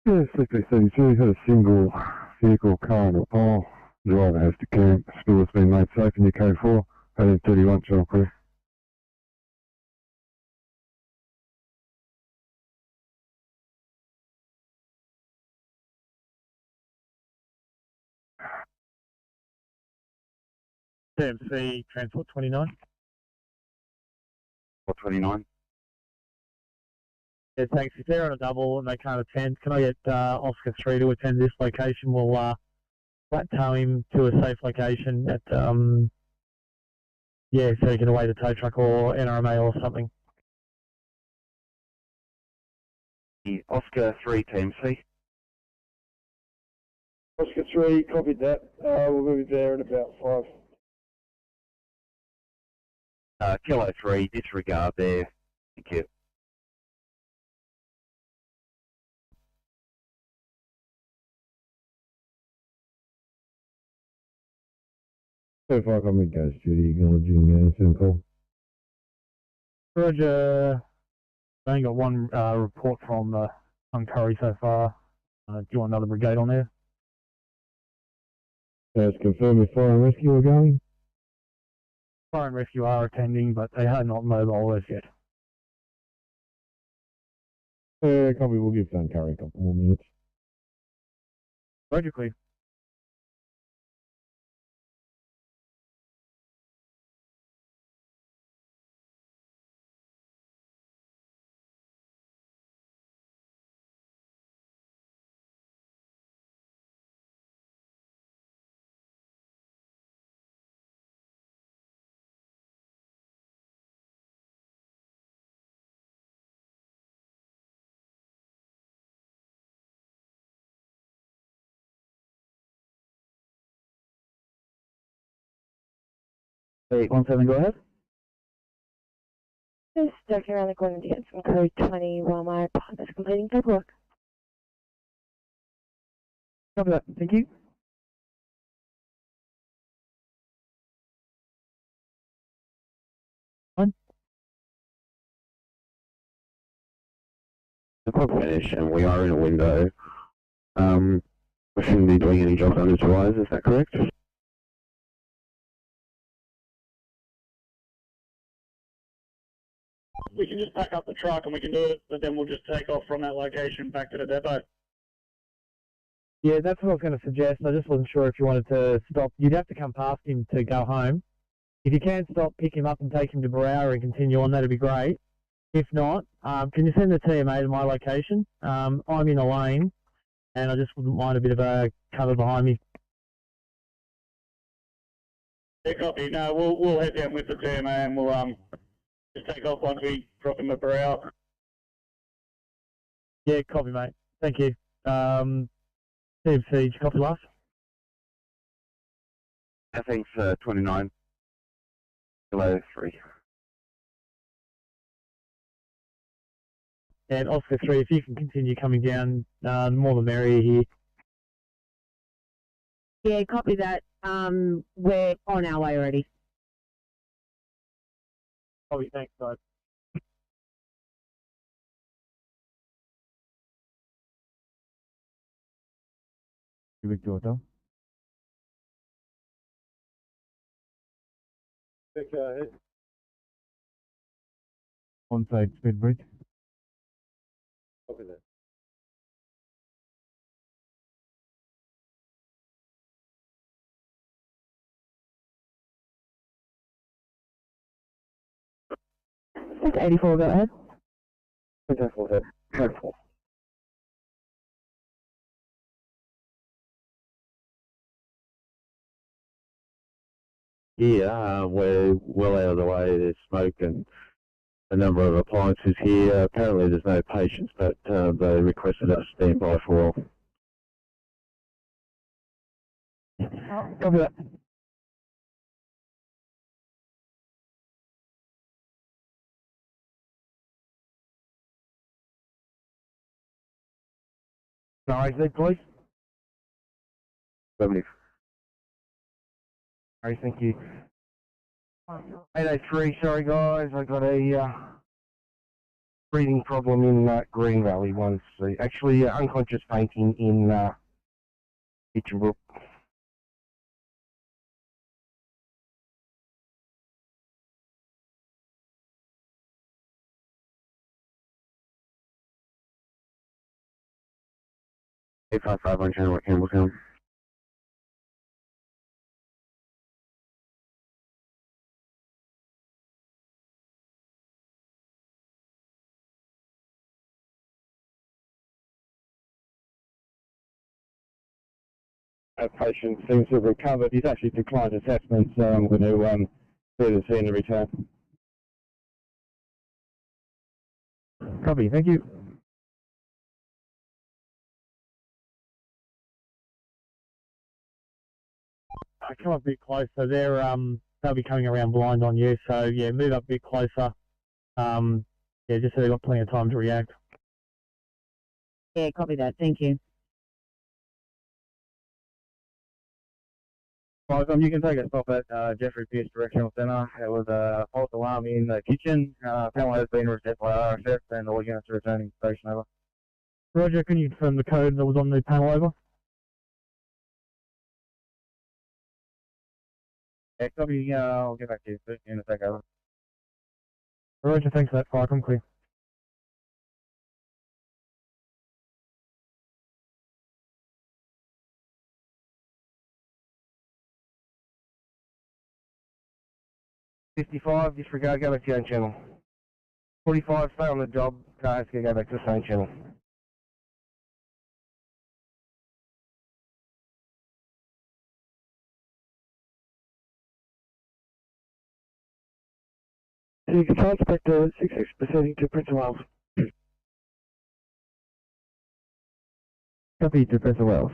Yeah, CP32 had a single vehicle car in a pole. Driver has decamped. Spill has been made safe in your code 4. 1831, channel clear. CMC, Transport 29. 429. Yeah, thanks. If they're on a double and they can't attend, can I get Oscar 3 to attend this location? We'll flat tow him to a safe location at, yeah, so he can await a tow truck or NRMA or something. The Oscar 3 TMC. Oscar 3, copied that. We'll be there in about 5. Kilo 3, disregard there. Thank you. So far, I'm in Ghost Duty, acknowledging incident call. Roger. I only got one report from Curry so far. Do you want another brigade on there? It's confirmed if fire and rescue are going. Fire and rescue are attending, but they are not mobile as yet. Copy, we'll give Curry a couple more minutes. Roger, clear. Hey, 17, go ahead. Just joking around the corner to get some code 20 while my partner's completing paperwork. Copy that. Thank you. The clock finished and we are in a window. We shouldn't be doing any jobs under 2 hours, is that correct? We can just pack up the truck and we can do it, but then we'll just take off from that location back to the depot. Yeah, that's what I was going to suggest. I just wasn't sure if you wanted to stop. You'd have to come past him to go home. If you can stop, pick him up and take him to Barrow and continue on, that'd be great. If not, can you send the TMA to my location? I'm in a lane, and I just wouldn't mind a bit of a cover behind me. Yeah, copy. No, we'll head down with the TMA and we'll just take off once we drop him at Barrow. Yeah, copy, mate. Thank you. TMC, did you copy last? I think 29. Below 3. And Oscar 3, if you can continue coming down, the more the merrier here. Yeah, copy that. We're on our way already. Copy, thanks, guys. Victoria. Go ahead. On-site speed bridge. Copy that. It's 84, go ahead. Careful. Yeah, we're well out of the way. There's smoke and a number of appliances here. Apparently there's no patients, but they requested us to stand by for Copy that. Sorry, please. 70. Alright, thank you. 803, sorry guys, I got a breathing problem in Green Valley 1C. Actually, unconscious fainting in Hitchinbrook. Eight 5 on channel at Campbelltown. That patient seems to have recovered. He's actually declined assessment, so I'm going to do the scene and return. Copy, thank you. I come up a bit closer. They'll be coming around blind on you, so yeah, move up a bit closer. Yeah, just so they've got plenty of time to react. Yeah, copy that. Thank you. Right, you can take a stop at Jeffrey Pierce Directional Centre. There was a false alarm in the kitchen. Panel has been reset by RSF and all units are returning station over. Roger, can you confirm the code that was on the panel over? Yeah, copy. I'll get back to you in a sec, over. Roger, thanks for that. Fire, I'm clear. $55, disregard, go back to your own channel. 45, stay on the job, go back to the same channel. You can transpect the 66 proceeding to Prince of Wales. Copy to Prince of Wales.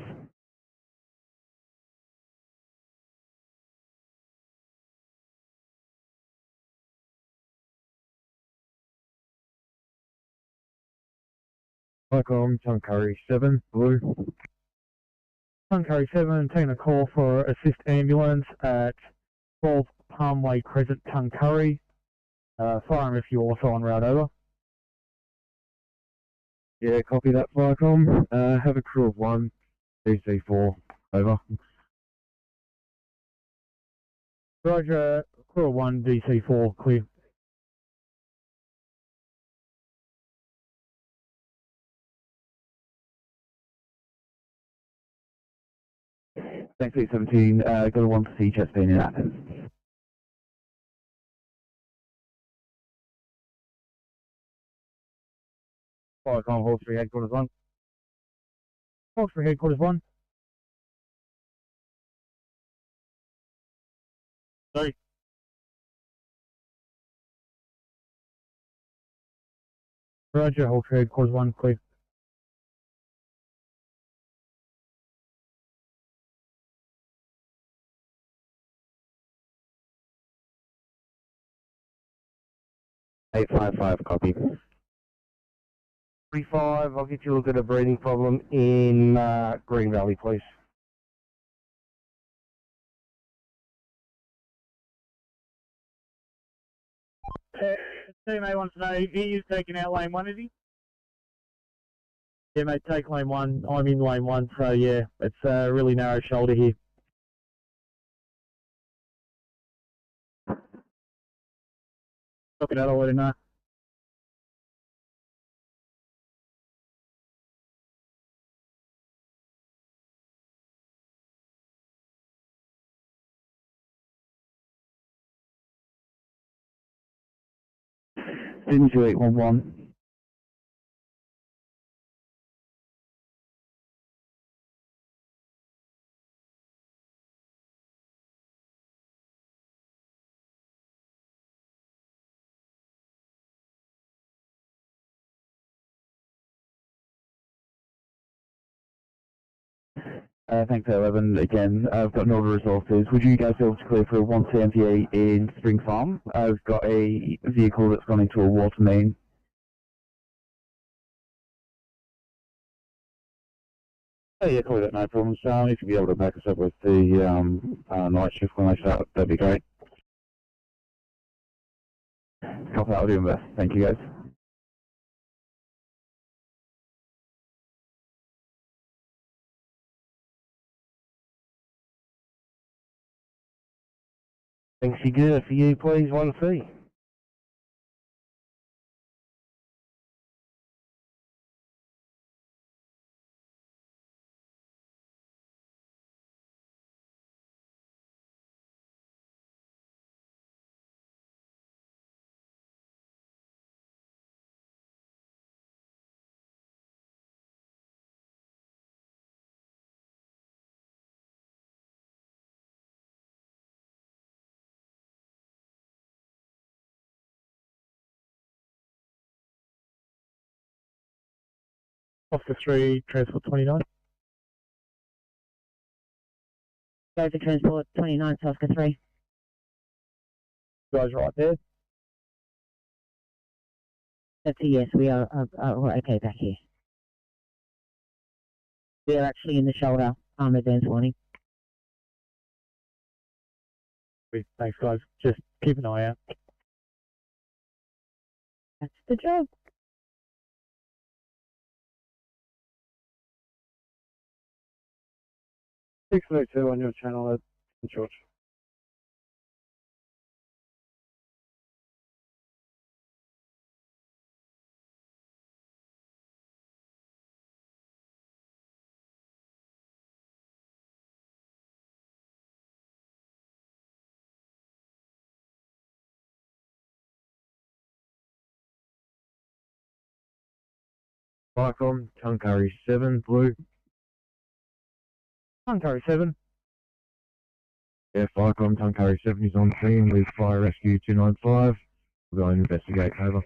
Welcome, Tuncurry 7, blue. Tuncurry 7, taking a call for assist ambulance at 12 Palmway Crescent, Tuncurry. Fire if you're also on route over. Yeah, copy that, Viacom. Have a crew of 1, DC4, over. Roger, crew 1, DC4, clear. Thanks, 817. Got a 1 to see chest pain in Athens. Viacom, Hall 3, headquarters 1. Hall 3, headquarters 1. Sorry. Roger, Hall 3, headquarters 1, clear. Eight 5 copy. 3-5, I'll get you a look at a breathing problem in Green Valley, please. Teammate wants to know, he is taking out lane 1, is he? Yeah, mate, take lane 1. I'm in lane 1, so yeah, it's a really narrow shoulder here. Copy that, I'll let him know. Sydney 2811. Thanks, 11. Again, I've got no other resources. Would you guys be able to clear for a 178 in Spring Farm? I've got a vehicle that's gone into a water main. Oh yeah, call that, no problems. If you'd be able to back us up with the night shift when they start, that'd be great. Copy that, I'll do my best. Thank you, guys. Thanks, you good. For you, please, 1C. Oscar 3, transport 29. Go for transport 29, Oscar 3. Guys right there. That's a yes, we are okay back here. We are actually in the shoulder, advance warning. Thanks, guys. Just keep an eye out. That's the job. Six 602 on your channel at George. Viacom, Tuncurry 7, blue. Tuncurry 7. Yeah, Viacom, Tuncurry 7 is on scene with Fire Rescue 295. We'll go and investigate, over.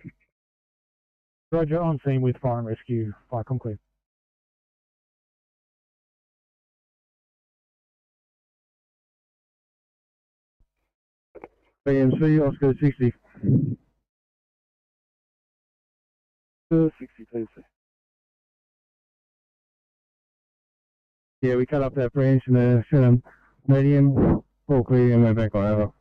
Roger, on scene with fire and rescue. Viacom clear. BMC, Oscar 60. 62. Yeah, we cut up that branch in the medium, all clear, and we're back on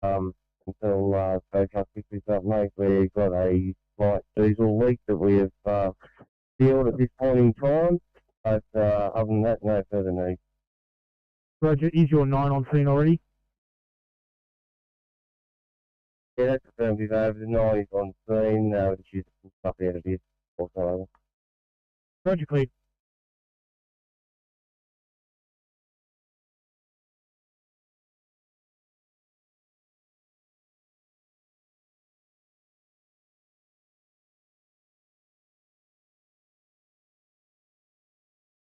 over. until Baker picks this up, mate. We've got a slight diesel leak that we have sealed at this point in time, but other than that, no further need. Roger, is your 9 on scene already? Yeah, that's affirmative over. The 9 is on scene, which is stuff out of this. Also, Roger, clear.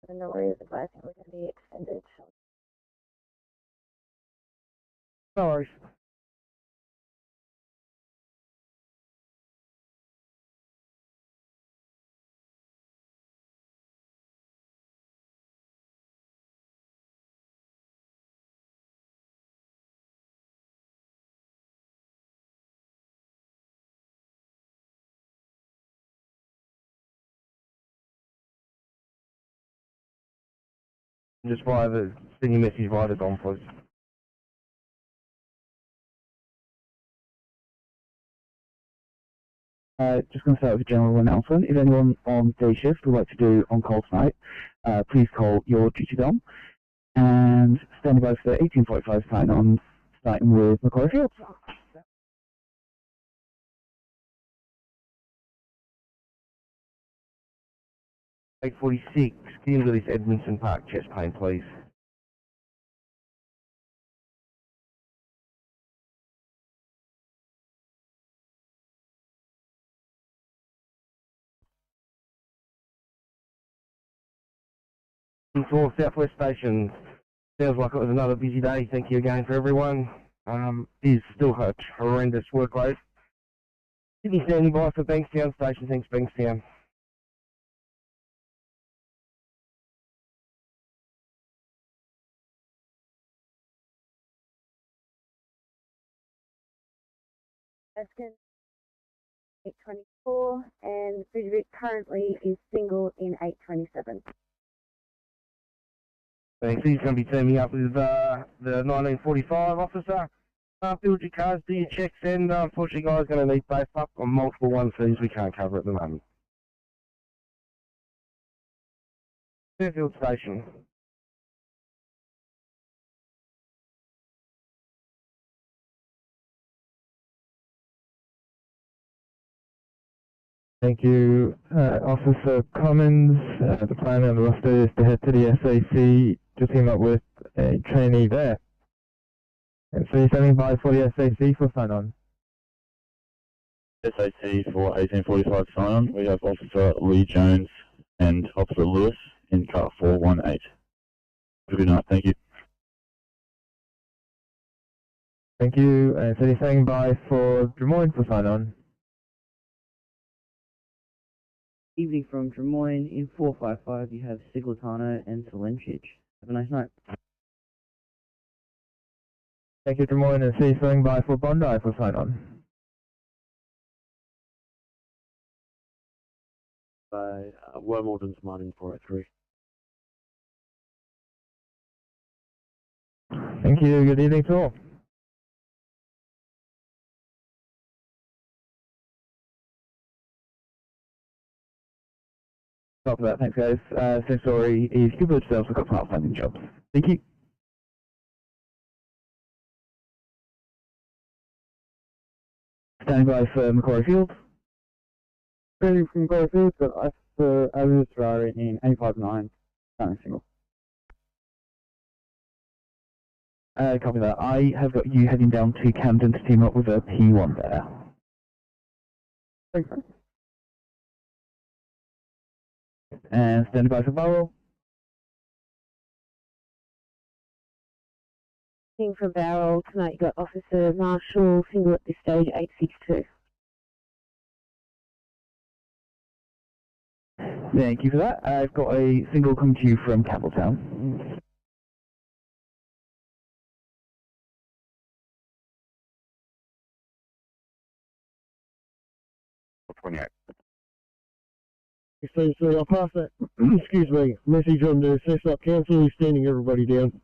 No worries, but I think we're going to be extended. No worries. just via the sending a message via the DOM, please. Just going to start with a general announcement. If anyone on day shift would like to do on call tonight, please call your duty dom and standing by for the 1845 sign on, starting with Macquarie Fields. Eight 46, Kimberley's Edmondson Park, chest pain, please. For Southwest Station, sounds like it was another busy day. Thank you again for everyone. It is still a horrendous workload. Sydney standing by for Bankstown Station. Thanks, Bankstown. Eskin 824 and Frederick currently is single in 827. Thanks. He's going to be teaming up with the 1945 officer. Build your cars, do your checks, and unfortunately, guys, going to need both up on multiple 1Cs we can't cover at the moment. Fairfield Station. Thank you, Officer Commons. The plan on the roster is to head to the SAC to team up with a trainee there. And so you're standing by for the SAC for sign-on. SAC for 1845 sign-on. We have Officer Lee Jones and Officer Lewis in car 418. Have a good night. Thank you. Thank you. And so you're standing by for Des Moines for sign-on. Evening from Des Moines. In 455 you have Sigletano and Salenchich. Have a nice night. Thank you, Des Moines, and see you standing by for Bondi for sign-on. By Wormaldon's Mining 403. Thank you. Good evening to all. Stop that, thanks guys. Same story is keep it yourselves, we've got part finding jobs. Thank you. Standing by for Macquarie Field. Ready from Macquarie Field, got Officer Alice Ferrari in 859, starting single. Copy that. I have got you heading down to Camden to team up with a P1 there. Thanks. And standing by for Barrel. From Barrel tonight, you got Officer Marshall, single at this stage, 862. Thank you for that. I've got a single coming to you from Campbelltown. So I'll pass that, excuse me, message on to Cessnock Council, who's standing everybody down.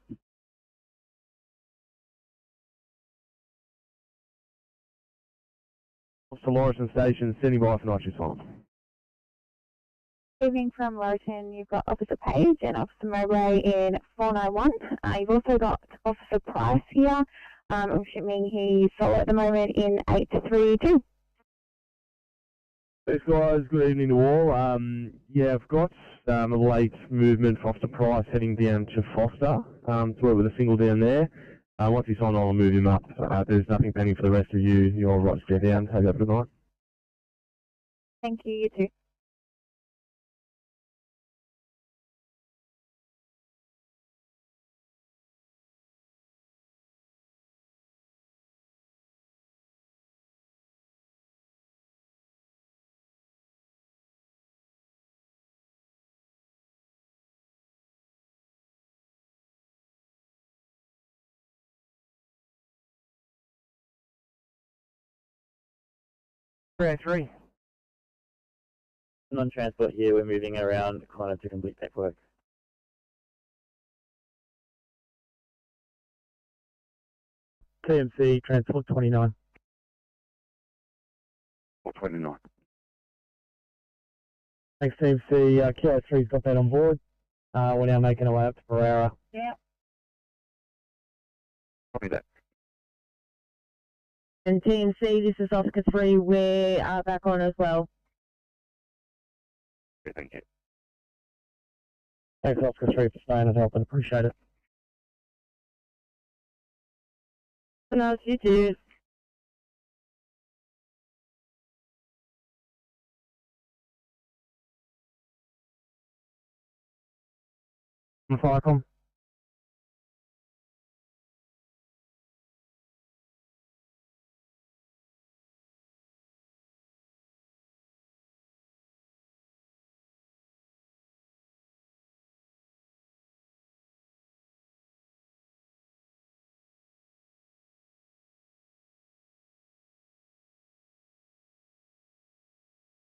Officer Lawrence Station, standing by for night shift on. Evening from Lowton, you've got Officer Page and Officer Mowbray in 491. You've also got Officer Price here. I'm assuming he's solo at the moment in 832. Thanks guys, good evening to all. Yeah, I've got a late movement for Officer Price heading down to Foster to work with a single down there. Once he's on, I'll move him up. There's nothing pending for the rest of you. You're right to step down. Have a good night. Thank you, you too. Three. Non-transport here, we're moving around Connor to complete paperwork. TMC, transport 29. 29. Thanks, TMC. Kilo 3's got that on board. We're now making our way up to Pereira. Yeah. Copy that. And TMC, this is Oscar 3, we're back on as well. Okay, thank you. Thanks, Oscar 3, for staying and helping. Appreciate it. No, you too. Firecom.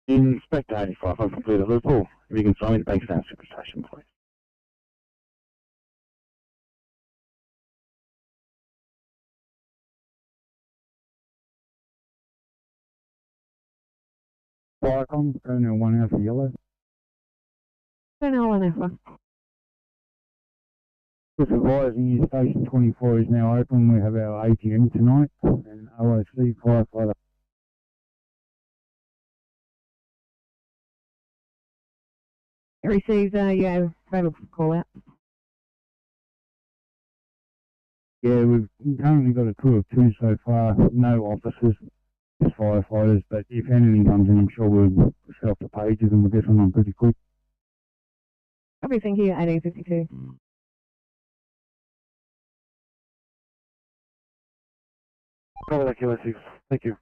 Inspector 85, I've completed the loophole. If you can throw in Bankstown Superstation, please. Firecom, Colonel 1 Alpha Yellow. Colonel 1 Alpha. Just advising you, Station 24 is now open. We have our ATM tonight, and OOC firefighter. Received, yeah, available for call out. Yeah, we've currently got a crew of 2 so far. No officers, just firefighters. But if anything comes in, I'm sure we'll set off the pages and we'll get them on pretty quick. Copy, thank you, 1852. Cover that, Kilo 6. Thank you.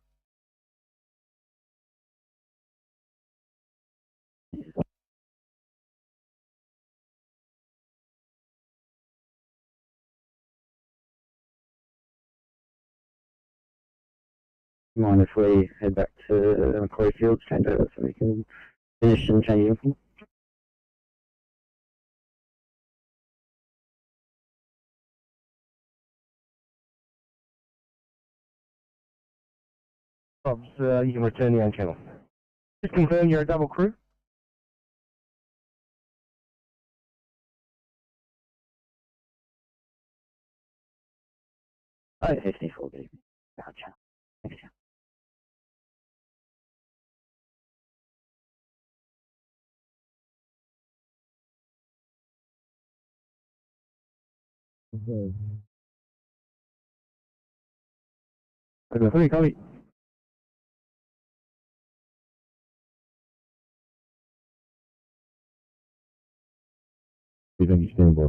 Mind if we head back to Macquarie Fields, change over so we can finish and change uniform? Bobs, you can return the on channel. Just confirm you're a double crew. Oh, 54, good evening. Gotcha. Thanks, yeah. Over 3, copy. You think you stand by?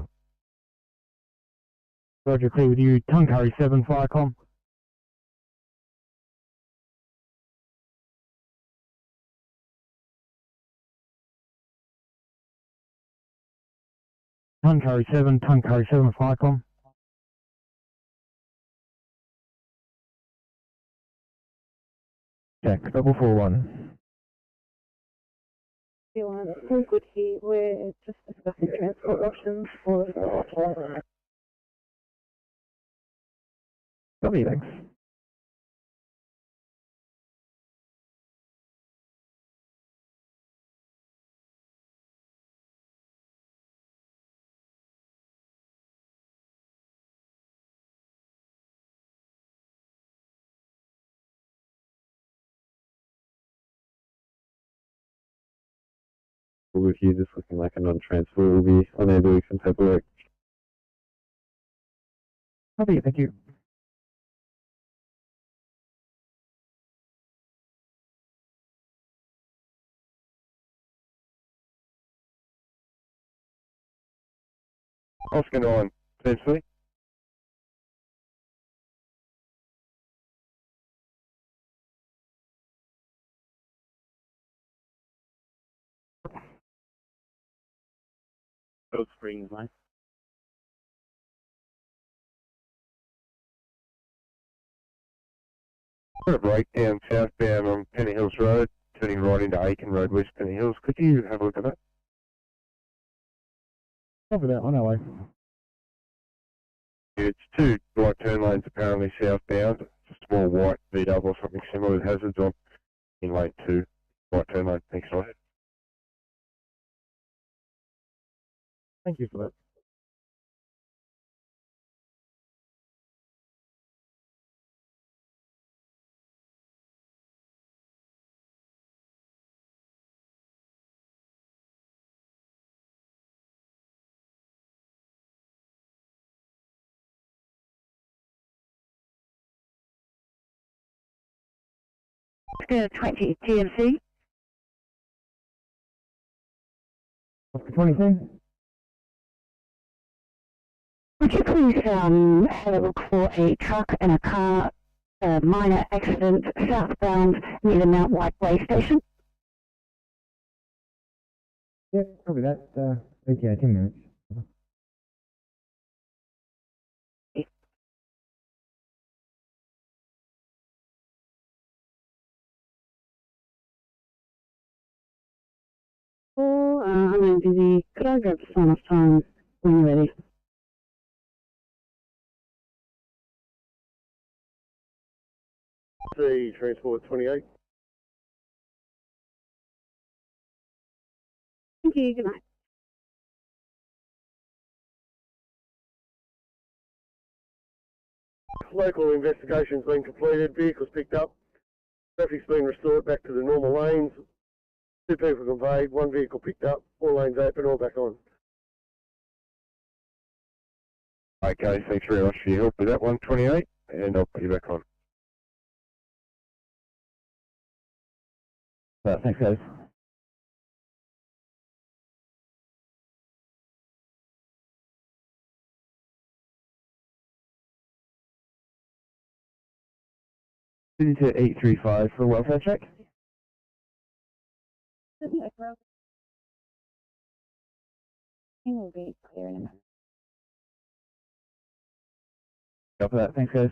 Roger, clear with you. Tuncurry 7, Firecom. Tuncurry 7, Firecom. Jack, 441. All good here. We're just discussing transport options for the Copy, thanks. With you just looking like a non-transfer, we'll be on there doing some paperwork. Copy, thank you. Oscar 9, potentially. Those Springs, mate. For a breakdown southbound on Penny Hills Road, turning right into Aiken Road, West Penny Hills. Could you have a look at that? Copy that, on our way. It's two right turn lanes apparently southbound. It's a small white VW or something similar with hazards on in lane 2. Right turn lane. Thanks, guys. Thank you for that. Oscar 20 TMC. Oscar 22. Would you please have a look for a truck and a car, minor accident southbound near the Mount White Way station? Yeah, copy that. Okay, 10 minutes. Oh, I'm busy. Could I grab some time when you're ready? C Transport 28. Thank you. Good night. Local investigation's been completed, vehicles picked up, traffic's been restored back to the normal lanes, 2 people conveyed, 1 vehicle picked up, 4 lanes open, all back on. Okay, thanks very much for your help with that one, 28, and I'll put you back on. Thanks, guys. To 835 for a welfare check. He will be clear in a minute. Copy that. Thanks, guys.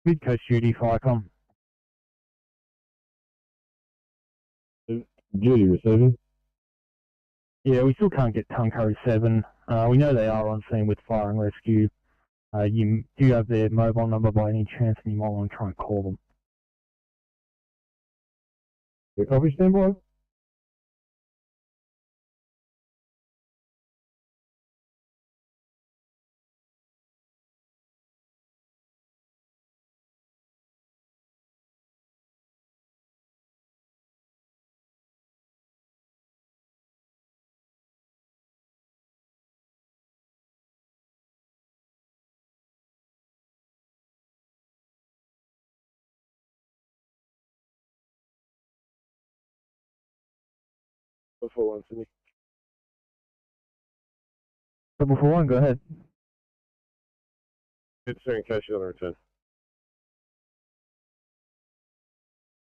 Mid Coast Duty Firecom. Duty receiving. Yeah, we still can't get Tunco 7. We know they are on scene with fire and rescue. You do you have their mobile number by any chance, and you might want to try and call them. Your copy, standby. Before one, Sydney. 441, go ahead. It's in case you're on a return.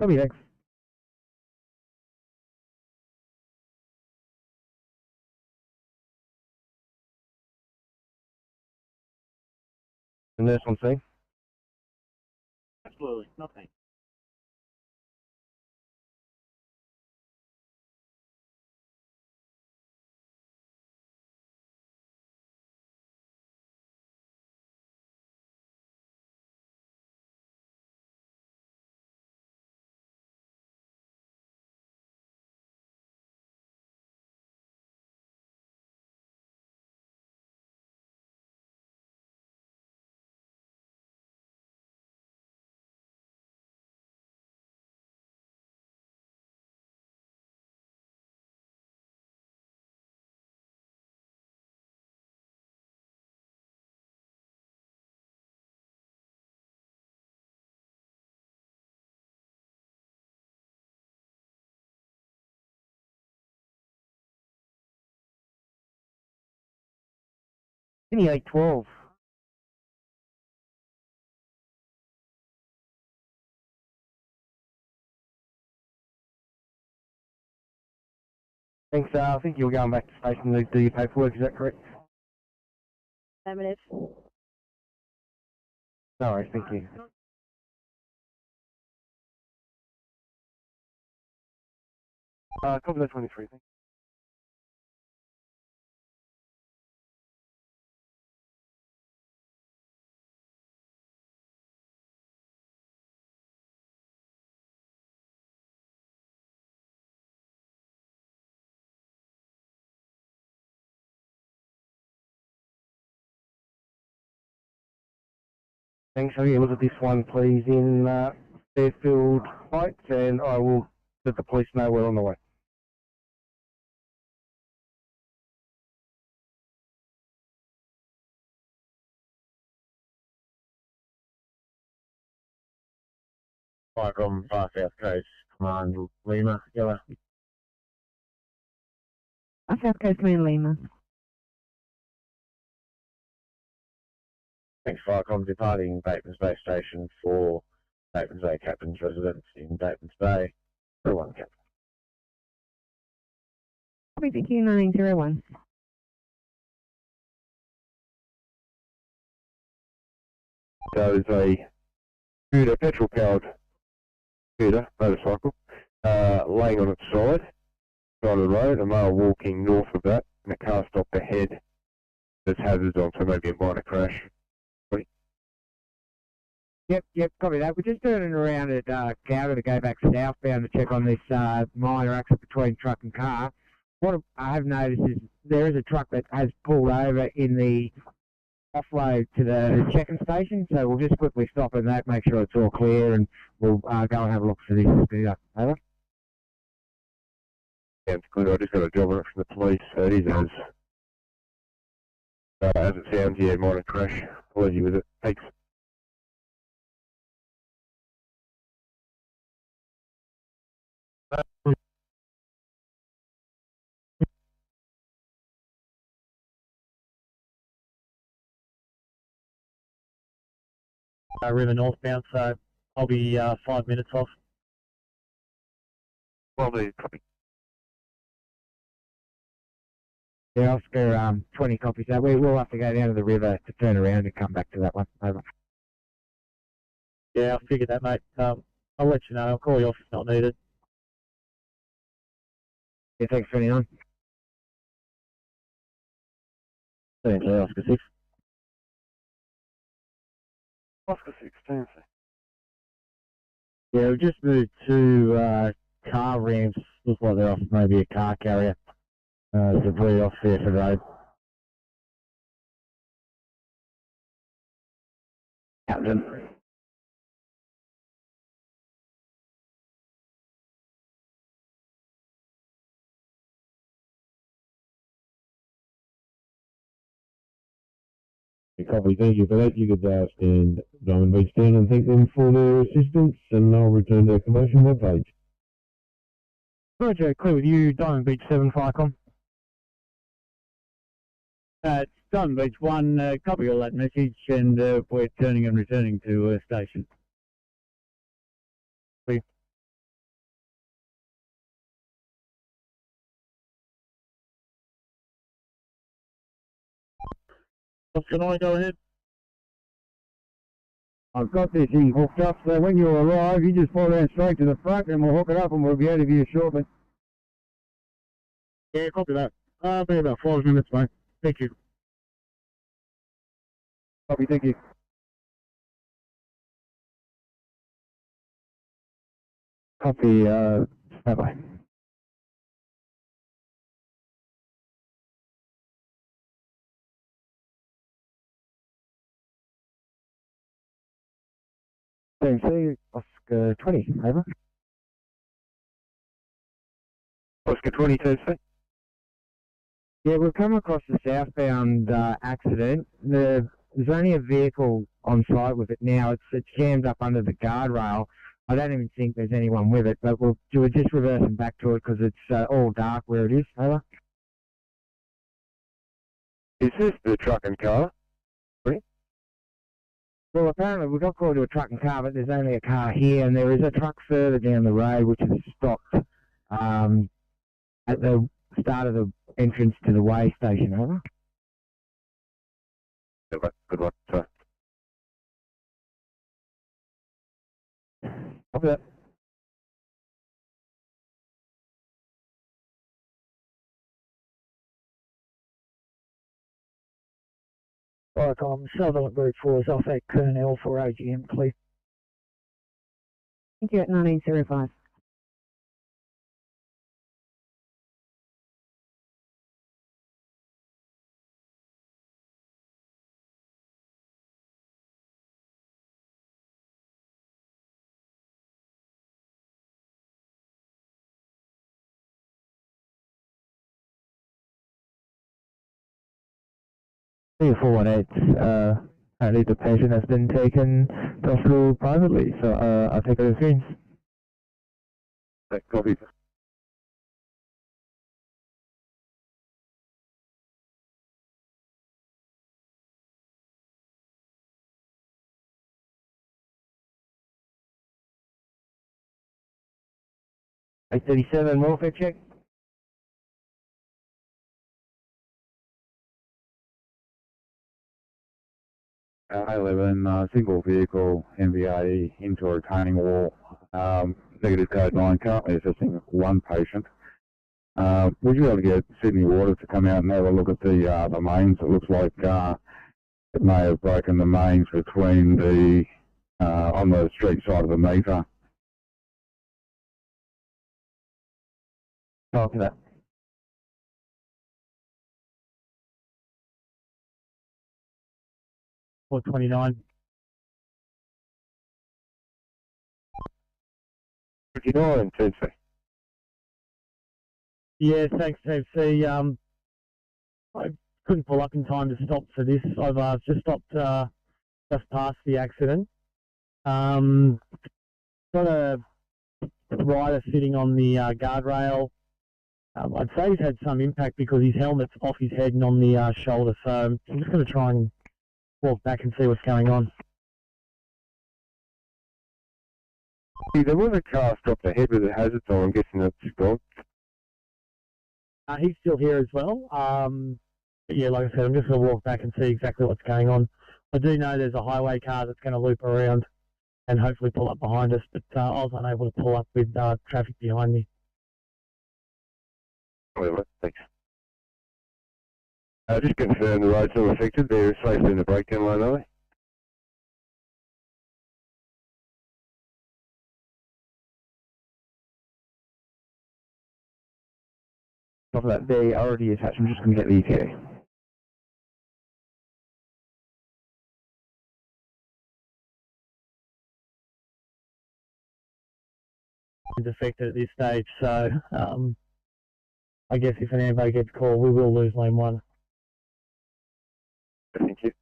Copy, thanks. And there's one thing. Absolutely, nothing. Sydney 812. Thanks, I think you were going back to station to do your paperwork, is that correct? Affirmative. No worries, thank you. Copy that 23, thank you. Thanks, have you look at this one, please, in Fairfield Heights, and I will let the police know we're on the way. From Far South Coast Command Lima, Yellow. South Coast Command Lima. Thanks, Firecom, departing Bateman's Bay Station for Bateman's Bay Captain's residence in Bateman's Bay. 01 Captain. Copy VQ 901. There's a scooter, petrol-powered scooter, motorcycle, laying on its side of the road, a male walking north of that, and a car stopped ahead. There's hazards on, so maybe a minor crash. Yep, copy that. We're just turning around at Cowder to go back southbound to check on this minor accident between truck and car. What I have noticed is there is a truck that has pulled over in the offload to the checking station, so we'll just quickly stop in that, make sure it's all clear, and we'll go and have a look for this scooter. Over. Yeah, it's good. I just got a job on it from the police. It is as it sounds, yeah, minor crash. I'll leave you with it. Thanks. River northbound, so I'll be 5 minutes off. Well, copy. Yeah, Oscar, 20 copies. So we'll have to go down to the river to turn around and come back to that one. Over. Yeah, I figured that, mate. I'll let you know. I'll call you off if not needed. Yeah, thanks, 29. Thanks, Oscar 6. Oscar 16. Yeah, we've just moved to car ramps. Looks like they're off maybe a car carrier. Debris off there for the road. Captain. Copy, thank you for that. You could stand Diamond Beach down and thank them for their assistance, and I'll return to the commotion webpage. Roger, clear with you, Diamond Beach 7 Firecom. It's Diamond Beach 1, copy all that message, and we're turning and returning to station. Clear. Can I go ahead? I've got this thing hooked up, so when you arrive, you just follow down straight to the front and we'll hook it up and we'll be out of here shortly. Yeah, copy that. I'll be about 5 minutes, mate. Thank you. Copy, thank you. Copy, bye-bye. CMC, Oscar 20, over. Oscar 20, Thursday. Yeah, we've come across the southbound accident. There's only a vehicle on site with it now. It's jammed up under the guardrail. I don't even think there's anyone with it, but we're just reversing back to it because it's all dark where it is. Over. Is this the truck and car? Well, apparently we got called to a truck and car, but there's only a car here, and there is a truck further down the road which is stopped at the start of the entrance to the way station. Over. Good luck, sir. Copy that. Viacom, Sutherland Group 4 is off at Kernel for OGM, clear. Thank you at 1905. Clear 418, apparently the patient has been taken to hospital privately, so I'll take those screens. Copy. $837, welfare check. A11, single vehicle MVA into a retaining wall, negative code 9, currently assessing one patient. Would you be able to get Sydney Water to come out and have a look at the mains? It looks like it may have broken the mains between the on the street side of the meter. Copy that. $429. 59, TC. Yeah, thanks, TC. I couldn't pull up in time to stop for this. I've just stopped just past the accident. Got a rider sitting on the guardrail. I'd say he's had some impact because his helmet's off his head and on the shoulder, so I'm just going to try and walk back and see what's going on. There was a car stopped ahead with a hazard, so I'm guessing that's gone. He's still here as well. But yeah, like I said, I'm just going to walk back and see exactly what's going on. I do know there's a highway car that's going to loop around and hopefully pull up behind us, but I was unable to pull up with traffic behind me. Whatever, thanks. Just confirm the road's not affected. They're safely in the breakdown lane, are they? Top of that, they already attached. I'm just going to get the ETA. It's affected at this stage, so I guess if an ambo gets called, we will lose lane 1. Thank you.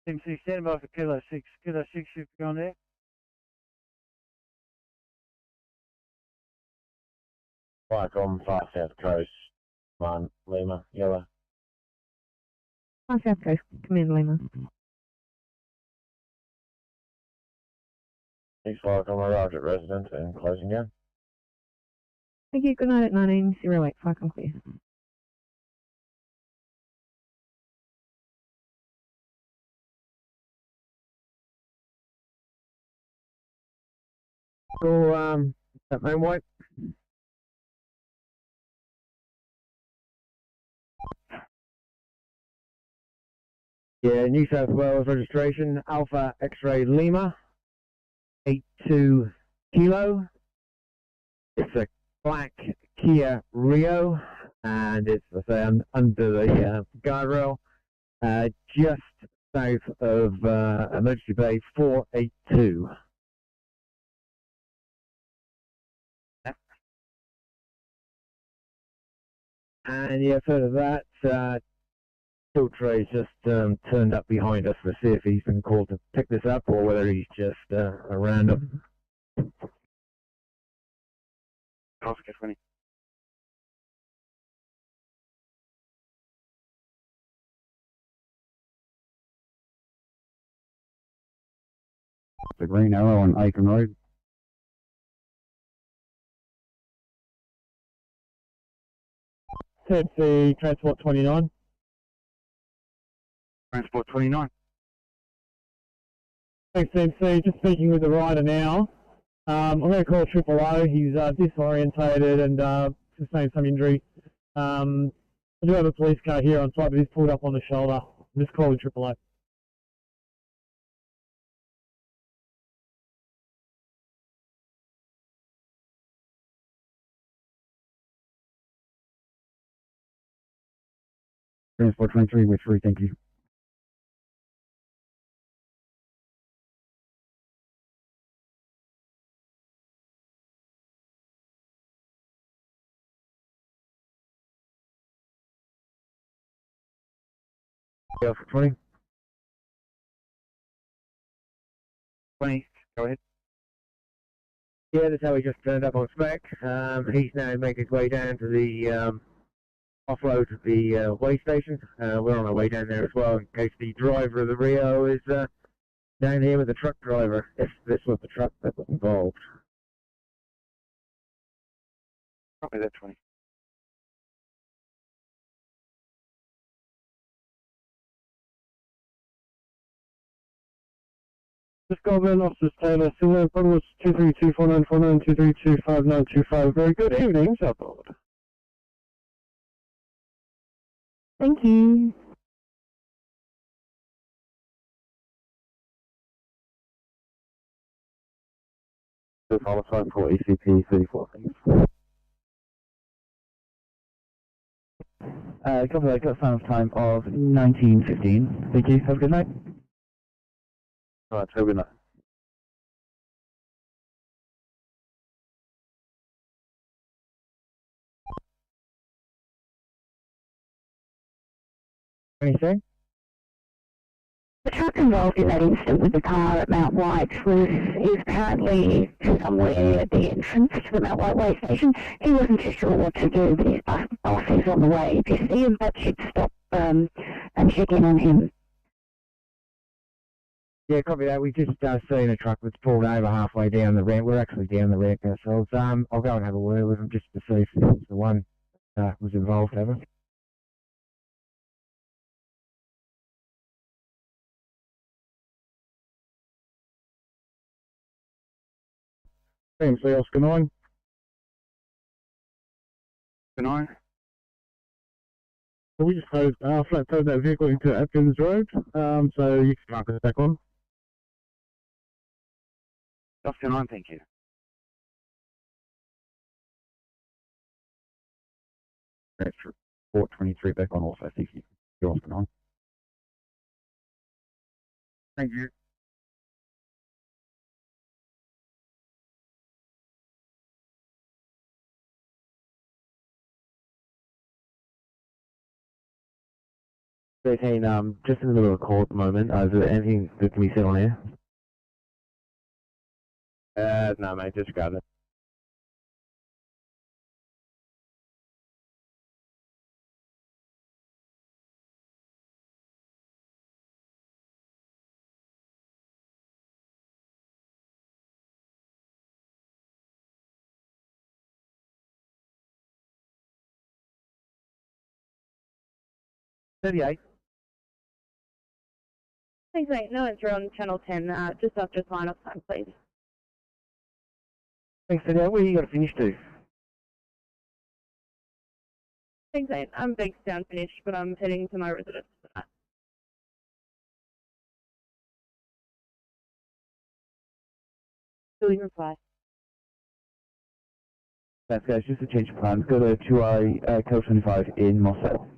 MC, stand by for Kilo 6. Kilo 6, you've gone there. Viacom, far south coast, 1, Lima, yellow. On South Coast, Command Lima. East Viacom arrived at residence and closing down. Thank you, good night at 1908, Viacom clear. So, that main white. Yeah, New South Wales registration, Alpha X-Ray Lima, 82 Kilo. It's a black Kia Rio, and it's, I say, under the guardrail, just south of Emergency Bay 482. And yeah, further that, Tilt Trey's just turned up behind us to see if he's been called to pick this up or whether he's just a random. Oscar 20. The green arrow on Aiken Road. TFC Transport 29. Transport 29. Thanks, MC. Just speaking with the rider now. I'm going to call Triple O. He's disorientated and sustained some injury. I do have a police car here on site, but he's pulled up on the shoulder. I'm just calling Triple O. Transport 23 with 3, thank you. Alpha 20. 20, go ahead. Yeah, that's how he just turned up on spec. He's now making his way down to the offload at the way station. We're on our way down there as well in case the driver of the Rio is down here with the truck driver, if this was the truck that was involved. Copy that 20. Just Goldman, Officers Taylor, similar problem was 2324949, 2325925. Very good evening, Southport. Thank you. Homicide for ECP 34, thanks. Copy that, got sign off time of 19:15. Thank you, have a good night. Alright, have a good night. Anything? The truck involved in that incident with the car at Mount White is apparently somewhere at the entrance to the Mount White way station. He wasn't too sure what to do, but his boss is on the way. If you see him, that should stop and check in on him. Yeah, copy that. We just seen a truck that's pulled over halfway down the ramp. We're actually down the ramp ourselves. I'll go and have a word with him just to see if the one was involved ever. MC Oscar 9. Good night. So we just flat towed that vehicle into Atkins Road, so you can mark it back on. Oscar 9, thank you. Transport 23 back on also, thank you. You're Oscar 9. Thank you. Just in the middle of a call at the moment. Is there anything that can be said on air? No, mate, just got it. Thanks, mate. No, it's on Channel 10, just after sign-off time, please. Thanks, Lydia. Where you got to finish to? Thanks, mate. I'm Bankstown finished, but I'm heading to my residence for that. Will you reply? That's guys, just a change of plans. Go to 2I Code 25 in Mossel.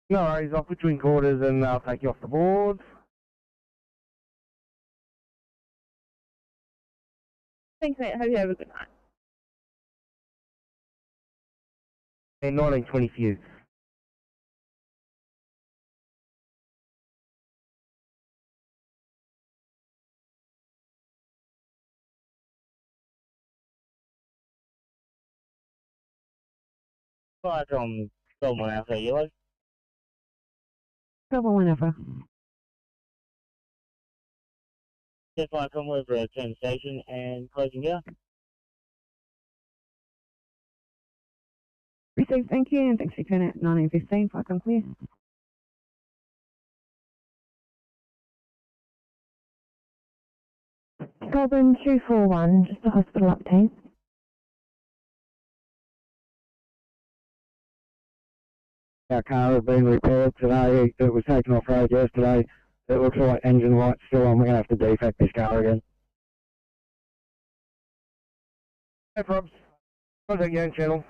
No worries, I'll put you in quarters and I'll take you off the board. Thanks, mate. Hope you have a good night. And 1920 fuse. Right on Someone else at yellow. Trouble whenever. Step I come over a turn station and closing down. Received, thank you, and thanks for turning at 19:15. If I come clear. Goblin 241, just a hospital update. Our car has been repaired today. It was taken off road yesterday. It looks like engine light's still on. We're going to have to defect this car again. No problems. Contact Young Channel.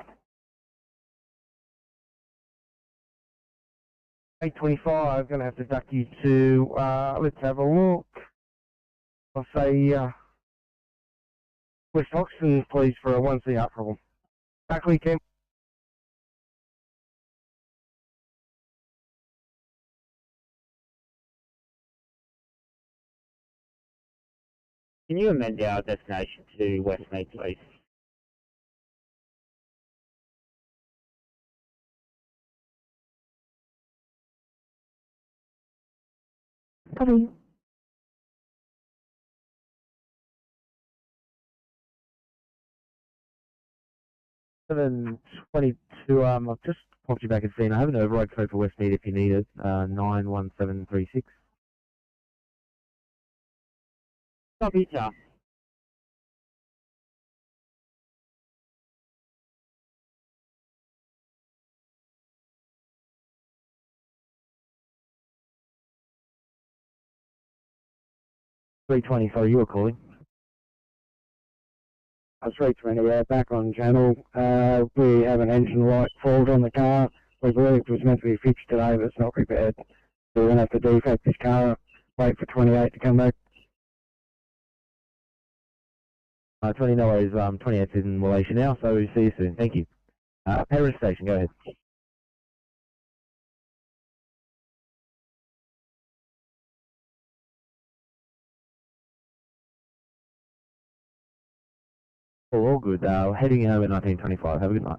825, going to have to duck you to, let's have a look. I'll say, West Oxton, please, for a 1C up problem. Buckley, Kemp. Can you amend our destination to Westmead, please? Copy. Seven 22. I've just popped you back at scene. I have an override code for Westmead if you need it. 91736. Copy, sir. .320, sorry, you were calling. 320, yeah, back on channel. We have an engine light fault on the car. We believe it was meant to be fixed today, but it's not repaired. So we're going to have to defect this car, wait for 28 to come back. 20, no worries, 28's in Malaysia now, so we'll see you soon. Thank you. Herein station, go ahead. All good. Heading home at 1925. Have a good night.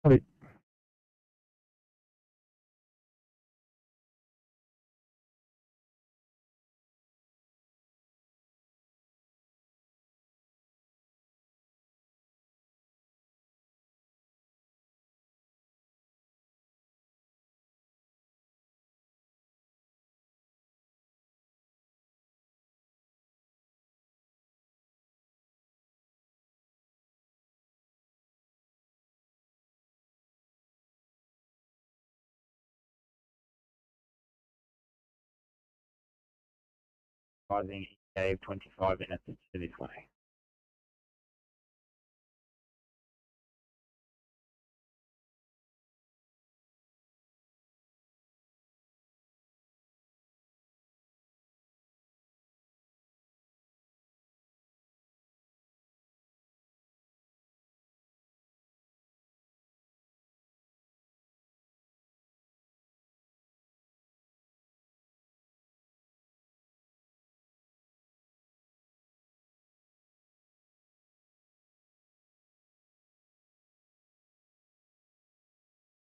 Copy. I think he gave 25 minutes to this way.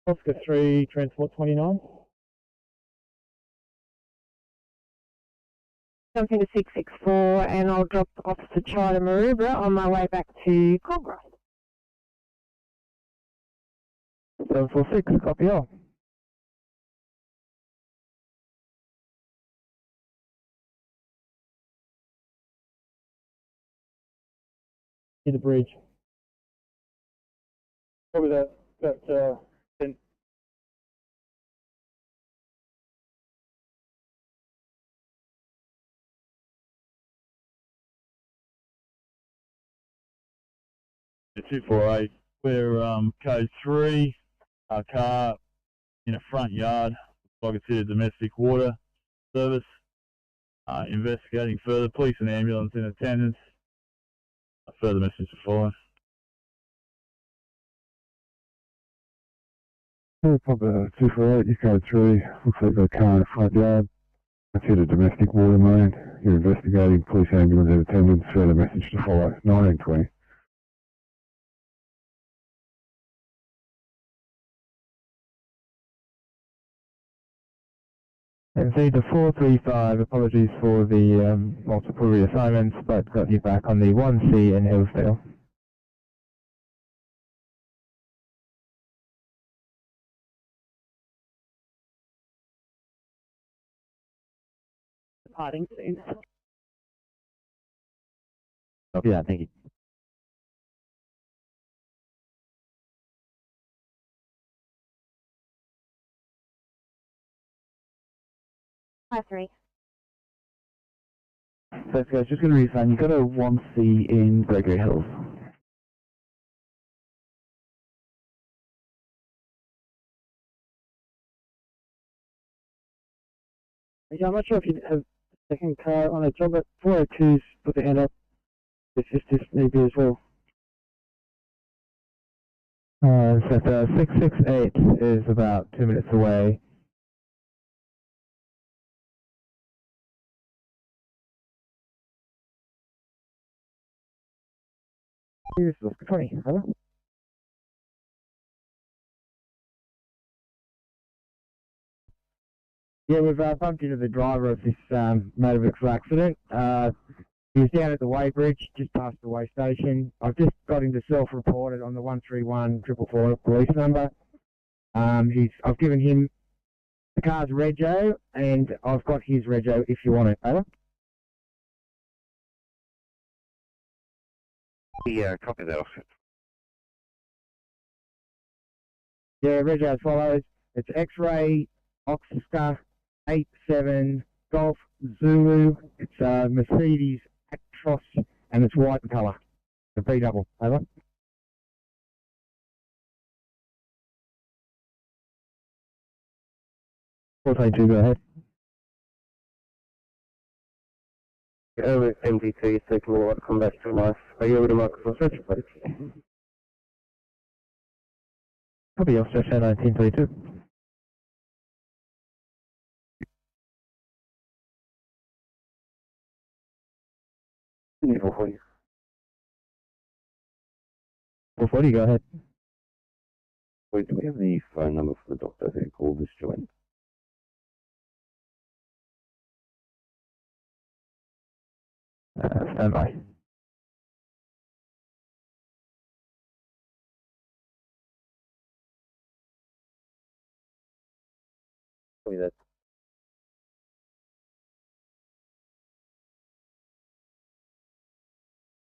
Oscar 3, Transport 29. Jump into 664 and I'll drop Officer China Maroubra on my way back to Cogra. 746, copy all. See the bridge. Probably that The 248, we're code 3, our car in a front yard, like it's hit a domestic water service, investigating further, police and ambulance in attendance, further message to follow. Probably 248, you code 3, looks like a car in the front yard. Consider domestic water main. You're investigating police ambulance in attendance. Further message to follow. 1920. MC to 435, apologies for the multiple reassignments, but got you back on the 1C in Hillsdale. Departing soon. Yeah, thank you. Hi, 3. So guys, just going to reassign. You've got a 1C in Gregory Hills. Yeah, I'm not sure if you have a second car on a job, but 402's put their hand up. It's just if need be as well. So 668 is about 2 minutes away. Here's 20, hello? Yeah, we've bumped into the driver of this motor vehicle accident. He was down at the weighbridge, just past the weigh station. I've just got him to self-report it on the 131 444 police number. I've given him the car's rego, and I've got his rego if you want it. Over. Yeah, copy that. Yeah, rego as follows. It's X-ray Oscar 87 Golf Zulu. It's Mercedes Actros, and it's white in colour. The B double. Over. 422, go ahead. Over MDT, it's taking a while to come back to life. Are you able to mark us on stretcher, please? Copy, your stretcher 1922. Level for you. 440, go ahead. Wait, do we have the phone number for the doctor who called this joint? Stand by. Copy that.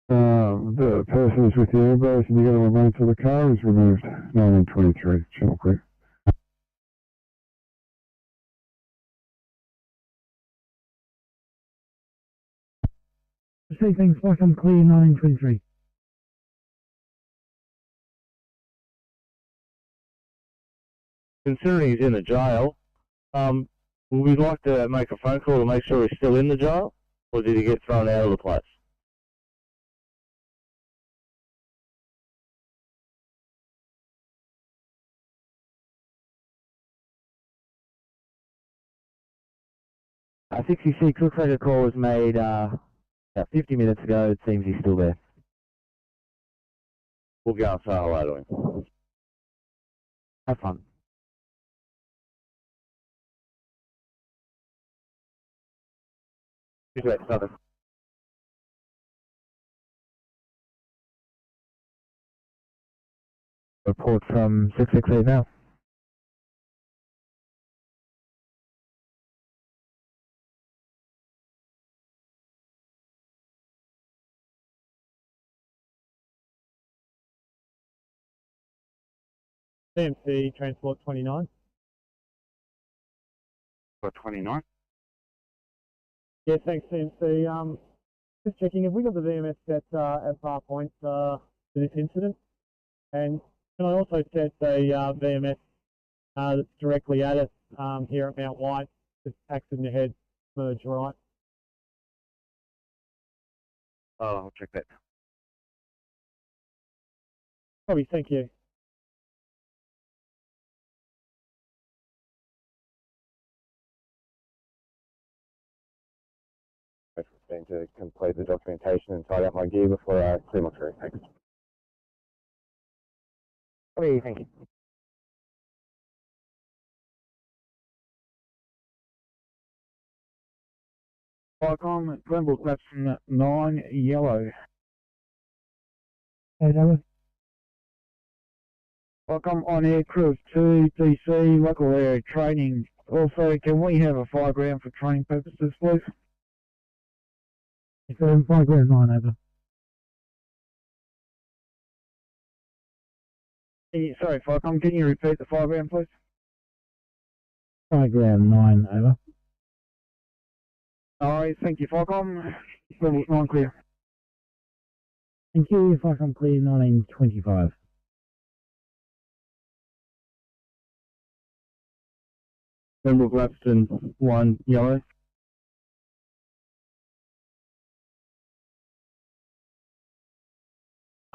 The person is with the airbus and you got to remain till the car is removed. 1923, channel clear. Say things like I'm clear 1923. Considering he's in the jail, we'd like to make a phone call to make sure he's still in the jail, or did he get thrown out of the place? Uh, 66, looks like a call was made about 50 minutes ago. It seems he's still there. We'll go and say hello to him. Have fun. Great, Southern. Report from 668 now. CMC Transport 29. For 29? Yeah, thanks, CMC. Just checking, have we got the VMS set at bar points for this incident? And can I also set a VMS that's directly at us here at Mount White, just accident ahead, merge right? Oh, I'll check that. Probably, thank you. been to complete the documentation and tidy up my gear before I clear my crew. Thanks. What do you think? Icon, Glenville Gladstone 9, yellow. AW. Icon on air crew of 2, DC, local area training. Also, can we have a fire ground for training purposes, please? It's fire ground 9 over. Sorry, Firecom, can you repeat the fire ground, please? Fire ground 9 over. Alright, thank you, Firecom. Level 9 clear. Thank you, fire com clear 1925. Glenville Gladstone 1, yellow.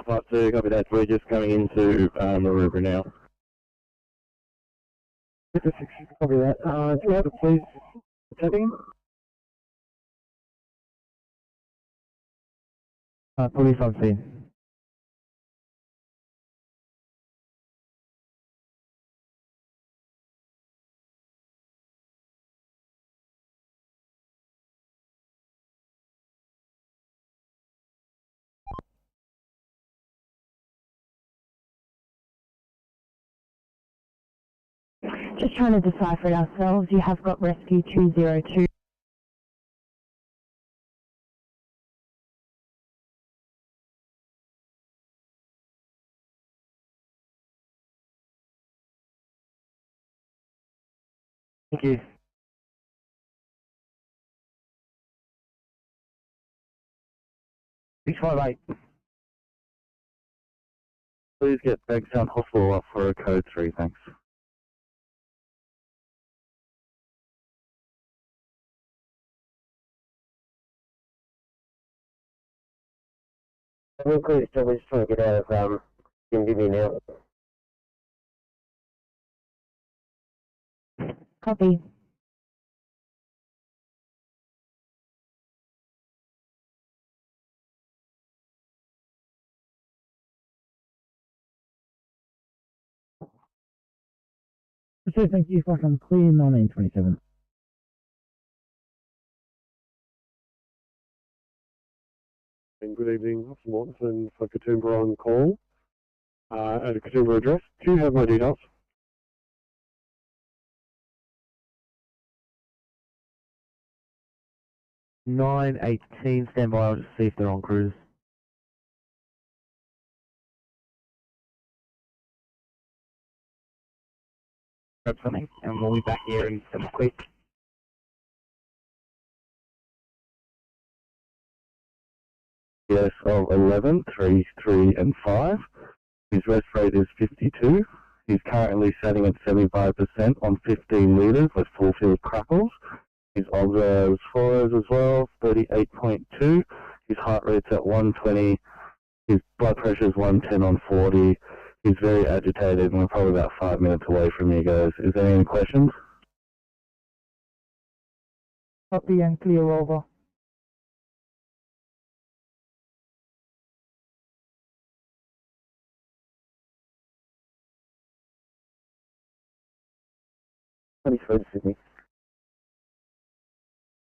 Part 2, copy that. We're just coming into Maroubra now. Copy that. Do you have it, please? Setting? Police on scene. Just trying to decipher it ourselves. You have got rescue 202. Thank you. Six 5 8. Please get Bankstown Hospital up for a code 3, thanks. We're clear, still we're just trying to get out of Jimmy now. Copy. So thank you, fire com clear 1927. Good evening, Officer Mortensen for Katoomba on call at a Katoomba address. Do you have my details? 918, stand by, I'll just see if they're on cruise. Grab something, and we'll be back here in a quick. Yes, of 11, 3, 3, and 5. His rest rate is 52. He's currently sitting at 75% on 15 litres with full field crackles. His observes follows as well, 38.2. His heart rate's at 120. His blood pressure is 110 on 40. He's very agitated, and we're probably about 5 minutes away from you guys. Is there any questions? Copy and clear over. Sydney.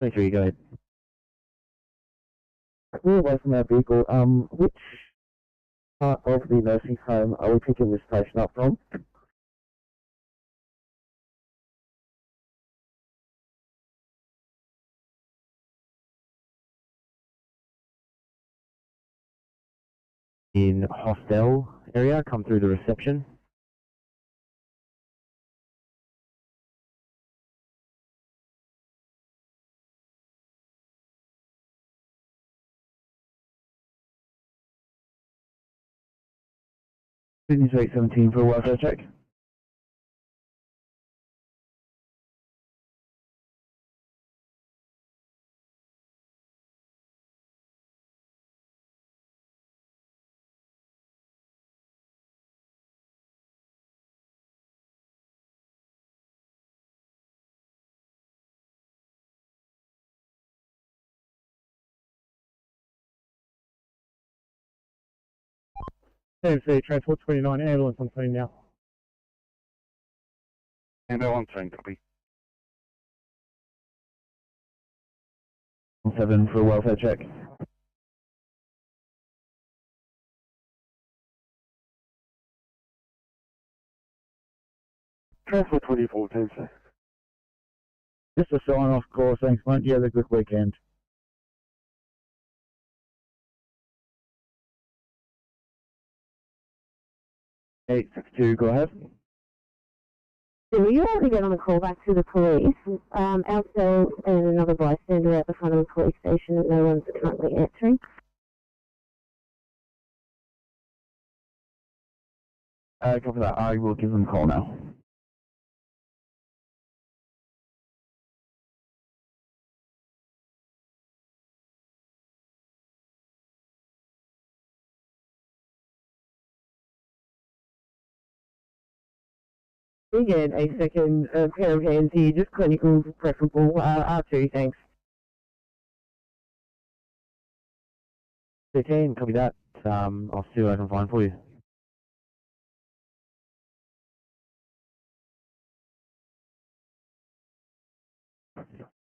23, go ahead. We're away from our vehicle. Which part of the nursing home are we picking this patient up from? In hostel area, come through the reception. Sydney 17 for a welfare check. TMC, Transport 29, ambulance on scene now. And on scene, copy. 7 for a welfare check. Transport 24, TMC. Just a sign off course, thanks mate. You have a good weekend. 862, go ahead. So you already get on a call back to the police. Ourselves and another bystander at the front of the police station that no one's currently answering. Copy that. I will give them a call now. Again, a second pair of hands here, just clinical preferable, R2, thanks. 15, copy that. I'll see what I can find for you.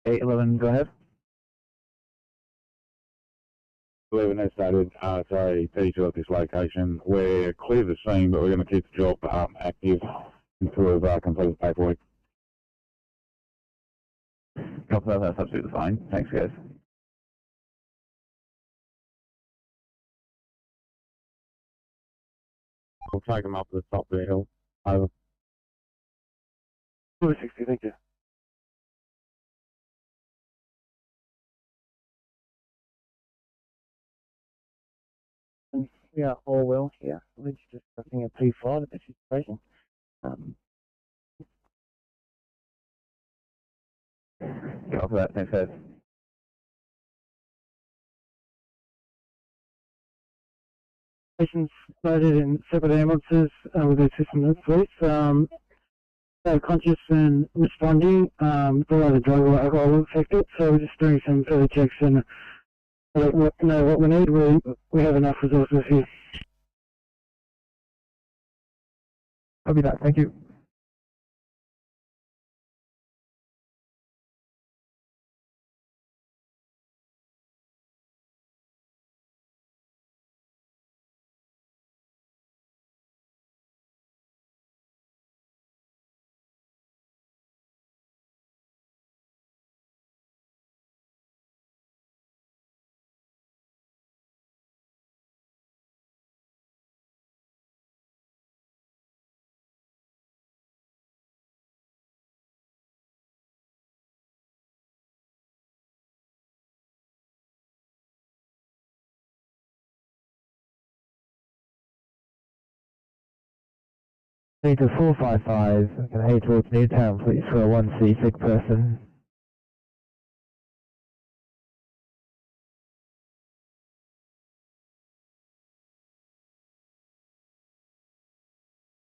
Eight 11, go ahead. 11 has started, sorry, 32 at this location. We're clear the scene, but we're going to keep the job active until we've completed paperwork. Copy that, that's absolutely fine. Thanks, guys. We'll take them up to the top of the hill. Over. 260, thank you. We are all well here. We're just discussing a P5 at this situation. Copy that, thanks, guys. Patients loaded in separate ambulances with their system of police. They're conscious and responding. They're either drug or alcohol affected, so we're just doing some further checks and know what we need. We have enough resources here. Copy that, thank you. Meter 455, can head towards Newtown, please, for a 1C sick person.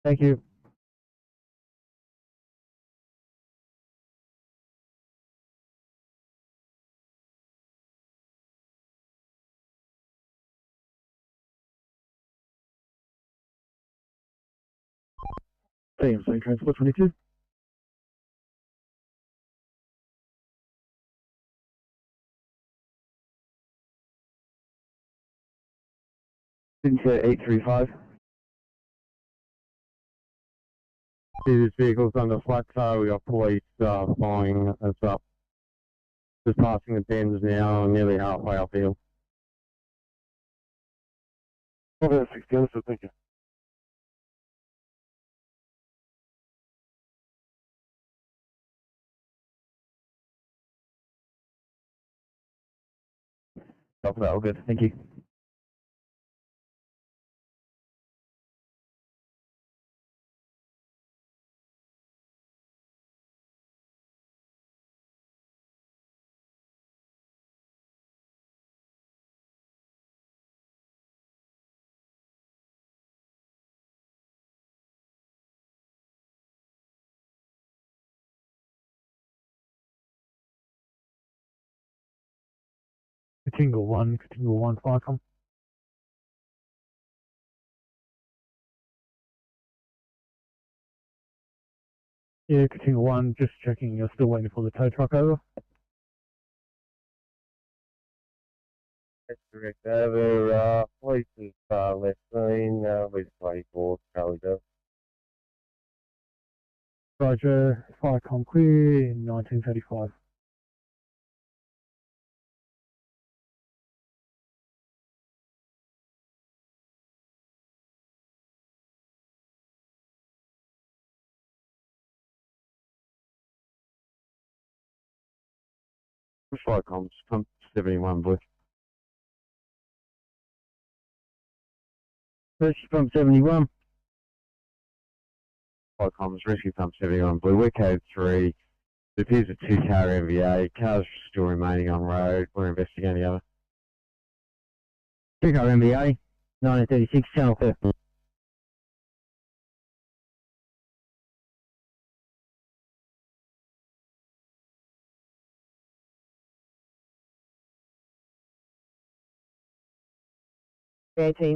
Thank you. TMC, Transport 22. Cynthia 835. See, this vehicle's under flat tow. We got police following us up. Just passing the bends now, nearly halfway uphill. 60, understood, thank you. Copy that, all good. Thank you. Tingle 1, Tingle 1, Ficom. Yeah, Katinga 1, just checking you're still waiting for the tow truck over. That's correct. Over, police is left seen, with 24, Charlie Bill. Roger, Firecom clear in 1935. Firecom's pump 71, Blue. Rescue Pump 71. Firecom's Rescue Pump 71, Blue. We're code 3. It appears a 2-car MVA. Cars still remaining on road. We're investigating the other. 2-car MBA, 1936, Channel 5.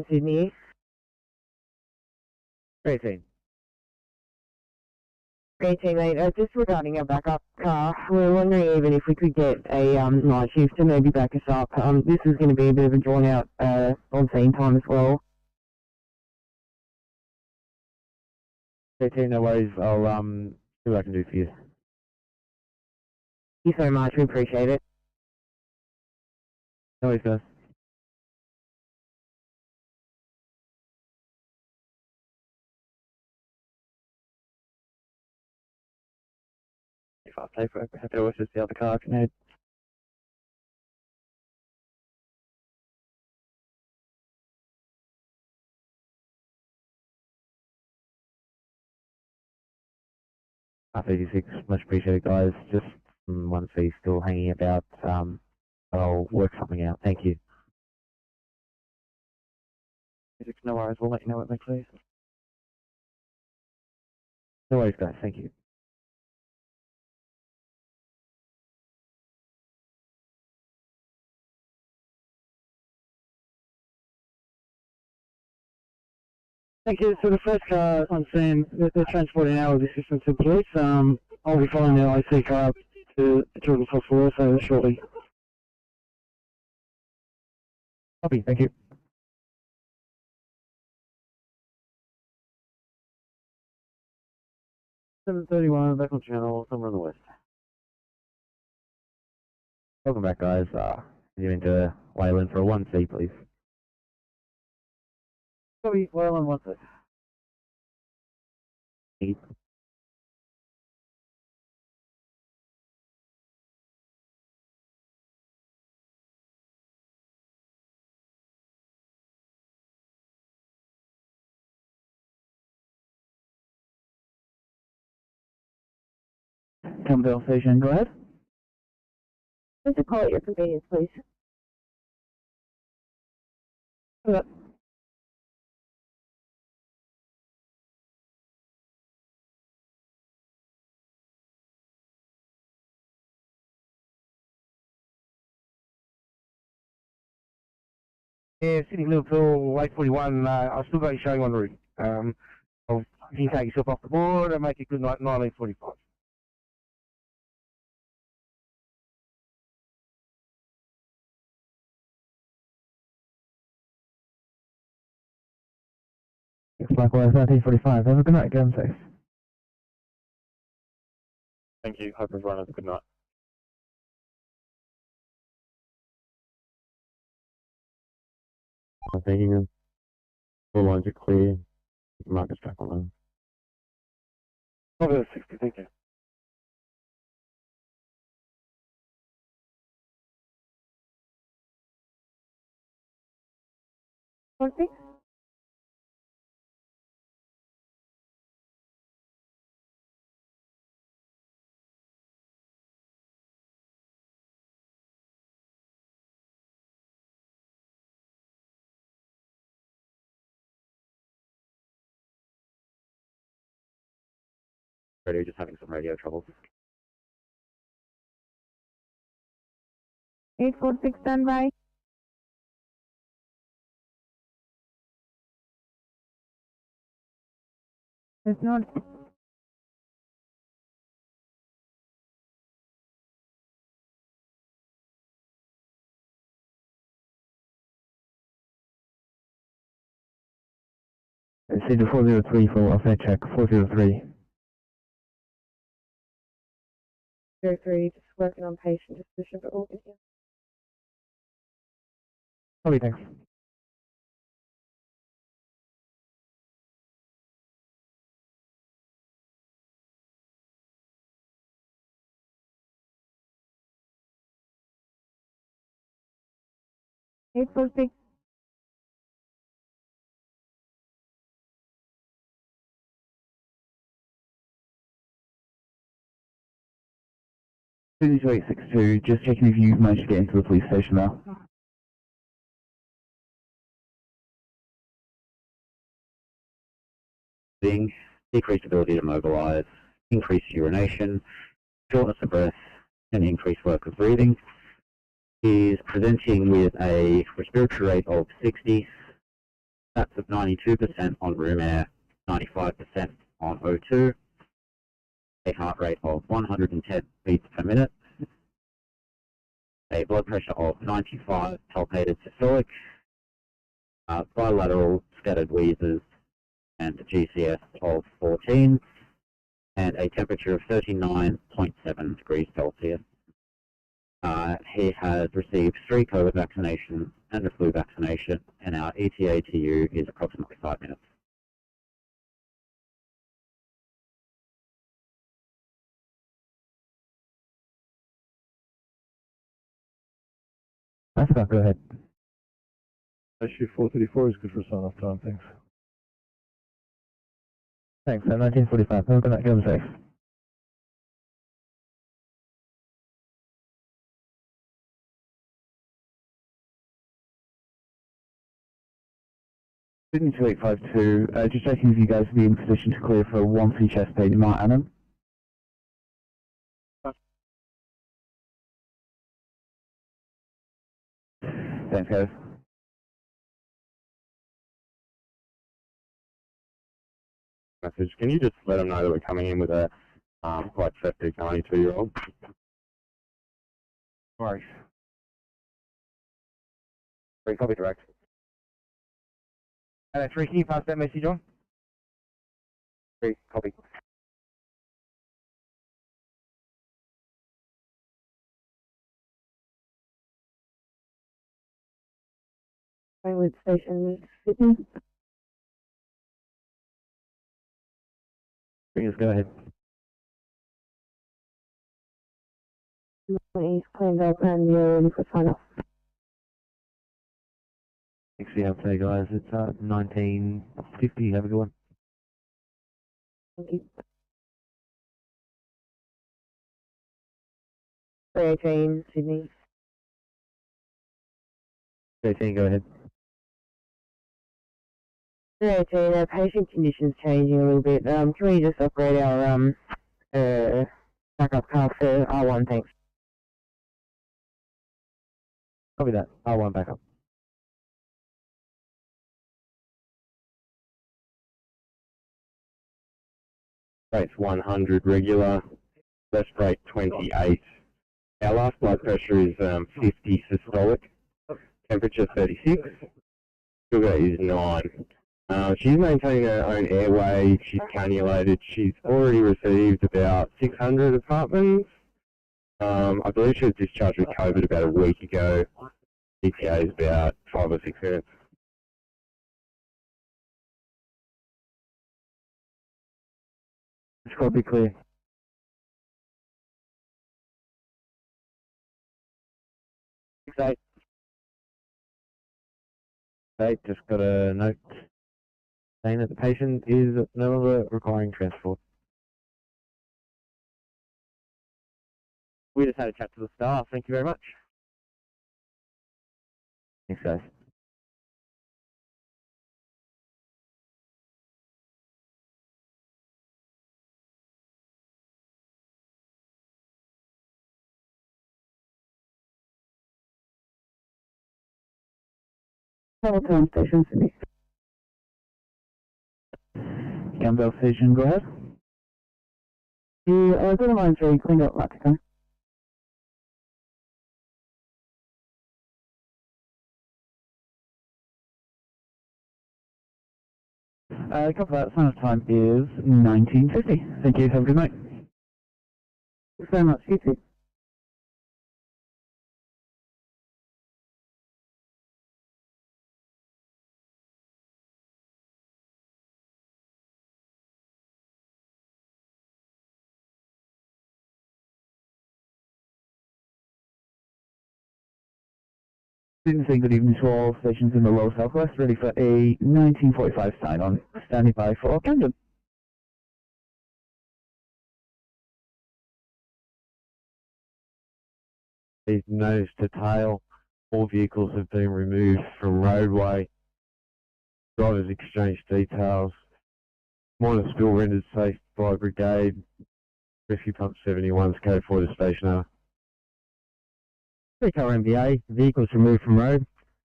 Sydney. 18. 18, mate. Just regarding our backup car, we're wondering even if we could get a night shift to maybe back us up. This is going to be a bit of a drawn out on-scene time as well. 18, no worries. I'll see what I can do for you. Thank you so much. We appreciate it. No worries, guys. If I pay for it, have to assist the other car, can I? R36, much appreciated, guys. Just one fee still hanging about. I'll work something out. Thank you. No worries. We'll let you know what makes sense. No worries, guys. Thank you. Thank you. So the first car on scene, they're transporting our assistance to police. I'll be following the IC car up to the Children's Hospital also shortly. Copy. Thank you. 731, back on channel, somewhere on the west. Welcome back, guys. You're into Wayland for a 1C, please. Copy, Wayland 1C. Campbell Station, go ahead. Just a call at your convenience, please. Okay. Yeah, Sydney Liverpool, 841, I've still got you showing on the route. You can take yourself off the board and make a good night, 1945. Likewise, 1945. Have a good night, again, safe. Thank you. Hope everyone has a good night. I'm thinking of all lines are clear. Marcus back on line. Over 60, thank you. Something? Radio, just having some radio troubles. 846 standby. There's not procedure 403 for welfare check 403. 03, just working on patient disposition for organ here. Copy, thanks. Eight four six. Sydney 2862, just checking if you've managed to get into the police station now. Decreased ability to mobilise, increased urination, shortness of breath, and increased work of breathing. Is presenting with a respiratory rate of 60, stats of 92% on room air, 95% on O2, a heart rate of 110 beats per minute, a blood pressure of 95 palpated systolic, bilateral scattered wheezes, and a GCS of 14, and a temperature of 39.7 degrees Celsius. He has received 3 COVID vaccinations and a flu vaccination, and our ETA to you is approximately 5 minutes. That's about, go ahead. Issue 434 is good for sign-off time, thanks. Thanks, 1945. Have a good night, get safe. Sydney 2852, just checking if you guys will be in position to clear for 1C chest pain in Mount Annan. Thanks, guys. Message. Can you just let them know that we're coming in with a quite septic 92-year-old? Right. 3, copy direct. 3, can you pass that message on? 3, copy. With station Sydney. Please go ahead. He's cleaned up and you're ready for sign off. Thanks for your help today, guys. It's 1950. Have a good one. Thank you. 318 Sydney. 13, go ahead. 318, our patient condition's changing a little bit. Can we just operate our backup car for R1, thanks. Copy that. R1 backup. Rate's 100 regular, left rate 28. Our last blood pressure is 50 systolic, temperature 36, sugar is 9. She's maintaining her own airway, she's cannulated, she's already received about 600 apartments. I believe she was discharged with COVID about a week ago. ETA is about 5 or 6 minutes. It's copy clear. Eight. Okay, just got a note saying that the patient is no longer requiring transport. We just had a chat to the staff. Thank you very much. Thanks, guys. Telephone station Sydney. Campbell Station, go ahead. You go to line 3, cleaned up Latica. Copy that. Sign-off time is 1950. Thank you. Have a good night. Thanks very much. You too. Saying good evening to all stations in the low southwest, ready for a 1945 sign-on. Standing by for Camden. Please nose to tail. All vehicles have been removed from roadway. Drivers exchange details. Minor spill rendered safe by brigade. Rescue pump 71's code 4 to station over. 3-car MBA, vehicles removed from road,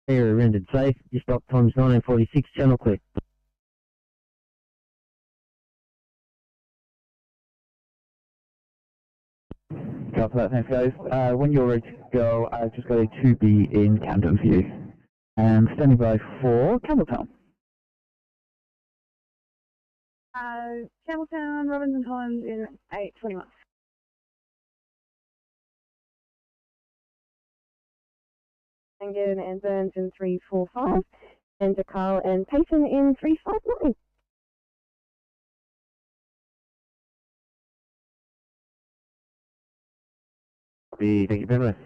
area rendered safe, your stop time's 1946, channel clear. Copy that, thanks guys. When you're ready to go, I've just got a 2B in Camden for you. And standing by for Campbelltown. Campbelltown, Robinson Collins in 821. Angan and Burns in 345, and DeCarl and Payton in 359. Thank you very much.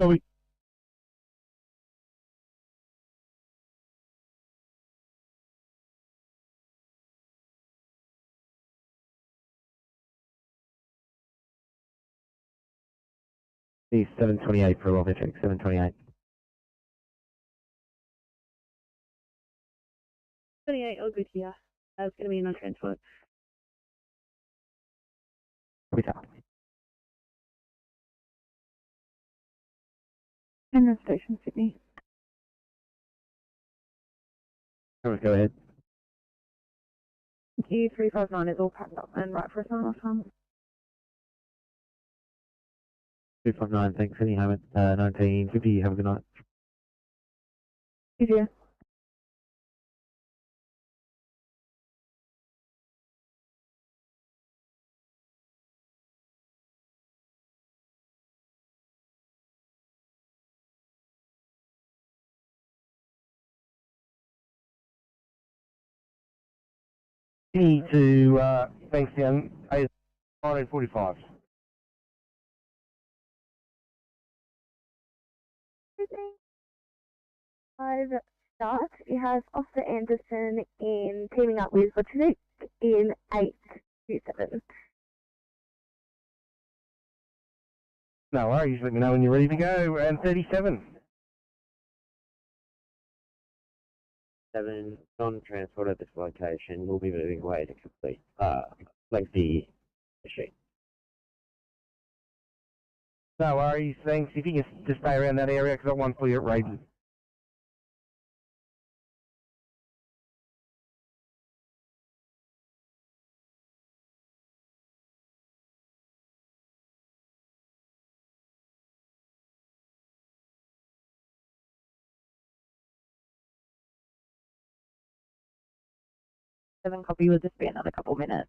Sorry. The 728 for Rovitric, 728. 28, all good here. That's going to be a non-transport. Penrith Station, Sydney. Go ahead. Thank you. 359 is all packed up and right for a sign-off time. 259, thanks. Any home at 1950. Have a good night. Easier. To Bankstown, 1945. Five start. It has Officer Anderson in teaming up with Lieutenant in 827. No worries, let me know when you're ready to go. And 37. 7 non-transport at this location will be moving away to complete lengthy machine. No worries, thanks. If you can just stay around that area, because I want for you at Raiden. Copy will just be another couple minutes.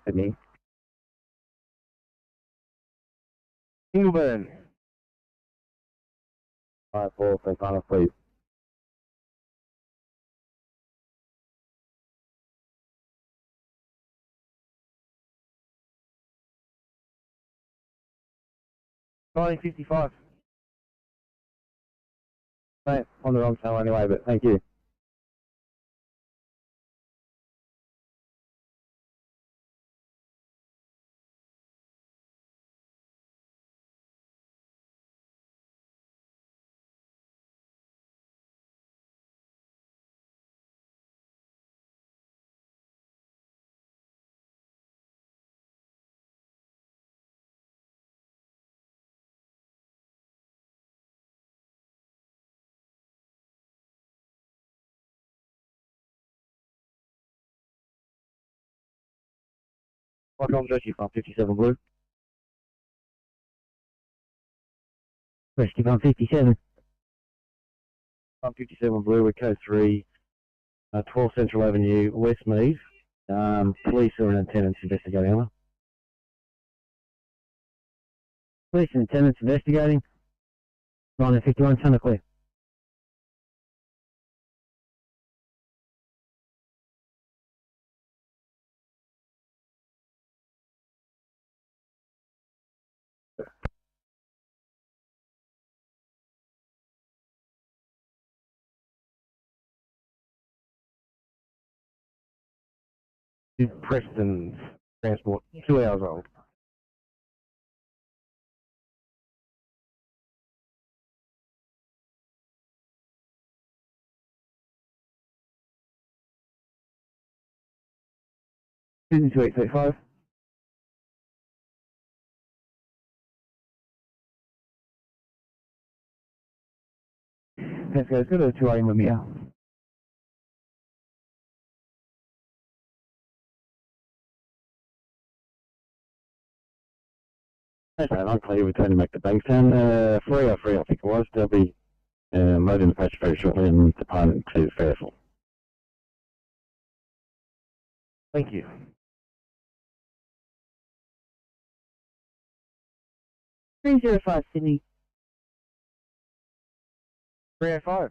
Sydney. Ingleburn. 5-4, so final please. $19.55. Right, on the wrong channel anyway, but thank you. Welcome to Farm 57 Blue. Rescue Farm 57. Farm 57 Blue, we're code 3, 12 Central Avenue, Westmead. Police are in attendance investigating. Police in attendance investigating. 951, Thunder Clear. Preston's transport, 2 hours old. Sydney 2835. Let's go to 2 AM with me now. Okay, I'm clear, returning back to Bankstown. 303 I think it was. They'll be loading the patch very shortly and departing to Fairfield. Thank you. $305 Sydney. 305.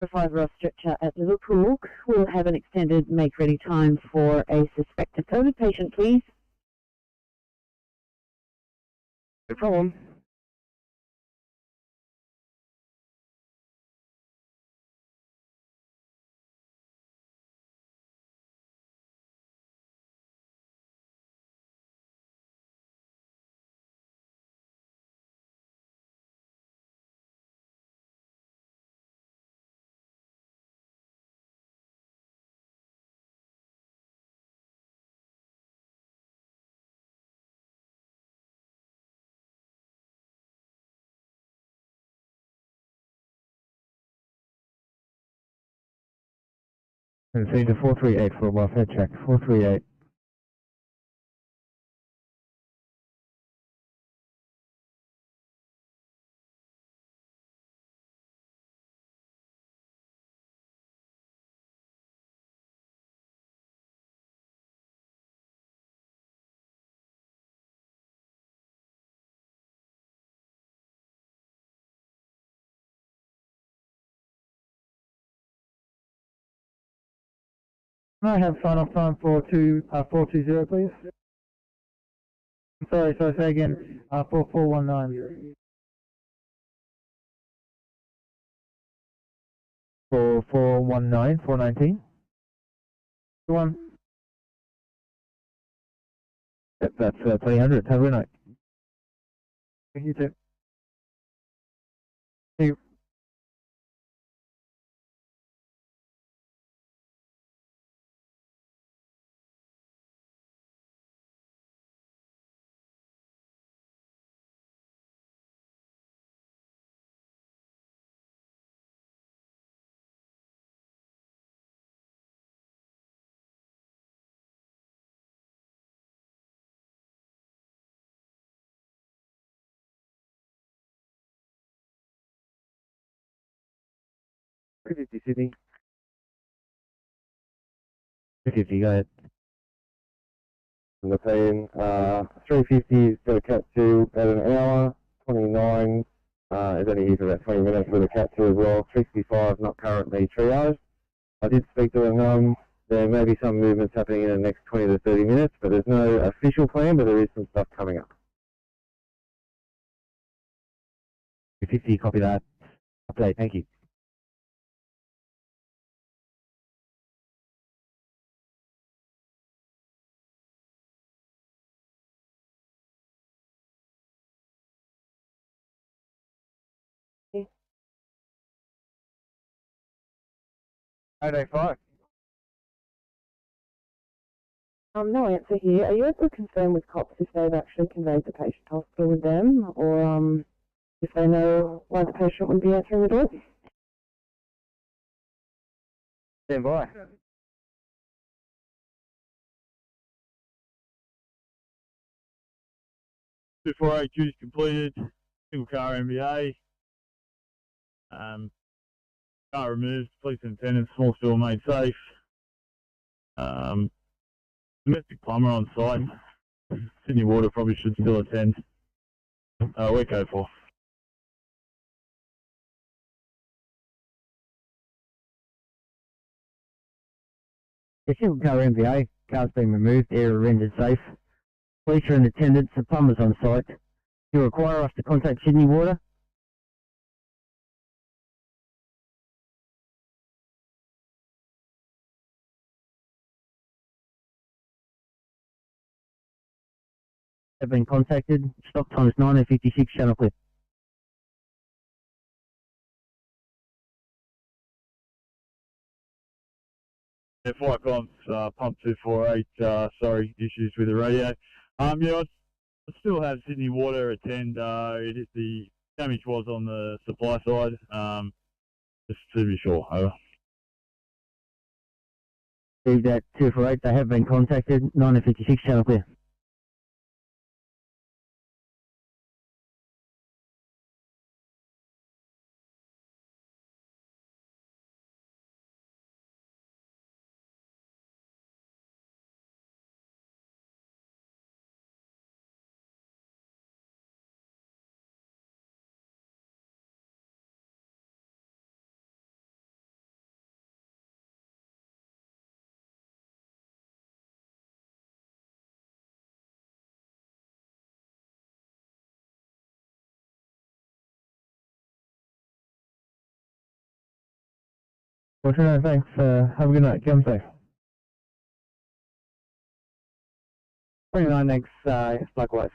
5 Ross stretcher at Liverpool. We'll have an extended make-ready time for a suspected COVID patient, please. No problem. And see the 438 for a welfare check. 438. Can I have sign-off time for 420, please? Sorry, say again. 4419. 4419, 419. One. Yep, that's 2000. Have a good night. You too. Sydney. 350, go ahead. And the paying 350 is got a Cat 2 at an hour, 29 is only here for about 20 minutes with a Cat 2 as well, 65 not currently triaged. I did speak to them, there may be some movements happening in the next 20 to 30 minutes, but there's no official plan, but there is some stuff coming up. 350, copy that. Update, thank you. Day 5. No answer here. Are you able to confirm with cops if they've actually conveyed the patient to hospital with them, or if they know why the patient wouldn't be answering the door? Stand by. 248 duties completed. Single car MVA. Car removed. Police and attendants. Small spill made safe. Domestic plumber on site. Sydney Water probably should still attend. We're code 4. The single car MVA, car's been removed, area rendered safe. Police are in attendance, the plumbers on site. You require us to contact Sydney Water. Have been contacted. Stock times 1956, channel clear. Yeah, fire comms, pump 248, sorry, issues with the radio. Yeah, I still have Sydney Water attend. The damage was on the supply side, just to be sure, over. Leave that 248, they have been contacted. 1956, channel clear. Well, no, thanks. Have a good night. Come safe. 29, thanks, likewise.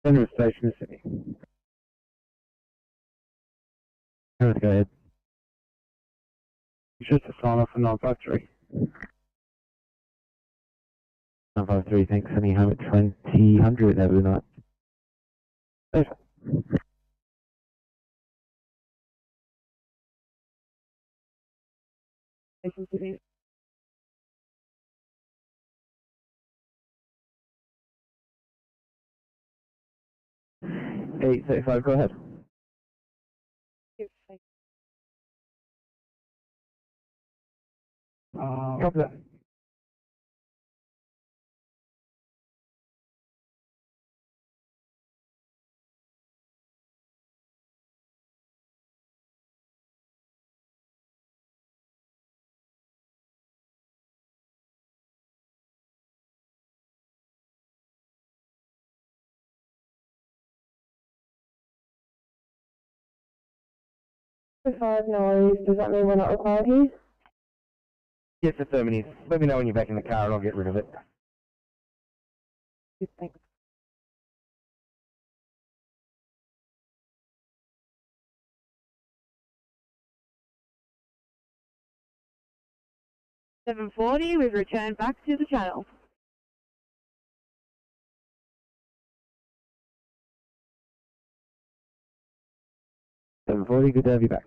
Central Station, Sydney. Let's go ahead. It's just a sign off for 953. 953, thanks. Sending home at 2000. Have a good night. Thanks. 835, go ahead. Copy that. Five, no worries. Does that mean we're not required here? Yes, affirmative. Let me know when you're back in the car and I'll get rid of it. Thanks. $740, we've returned back to the channel. $740, good to have you back.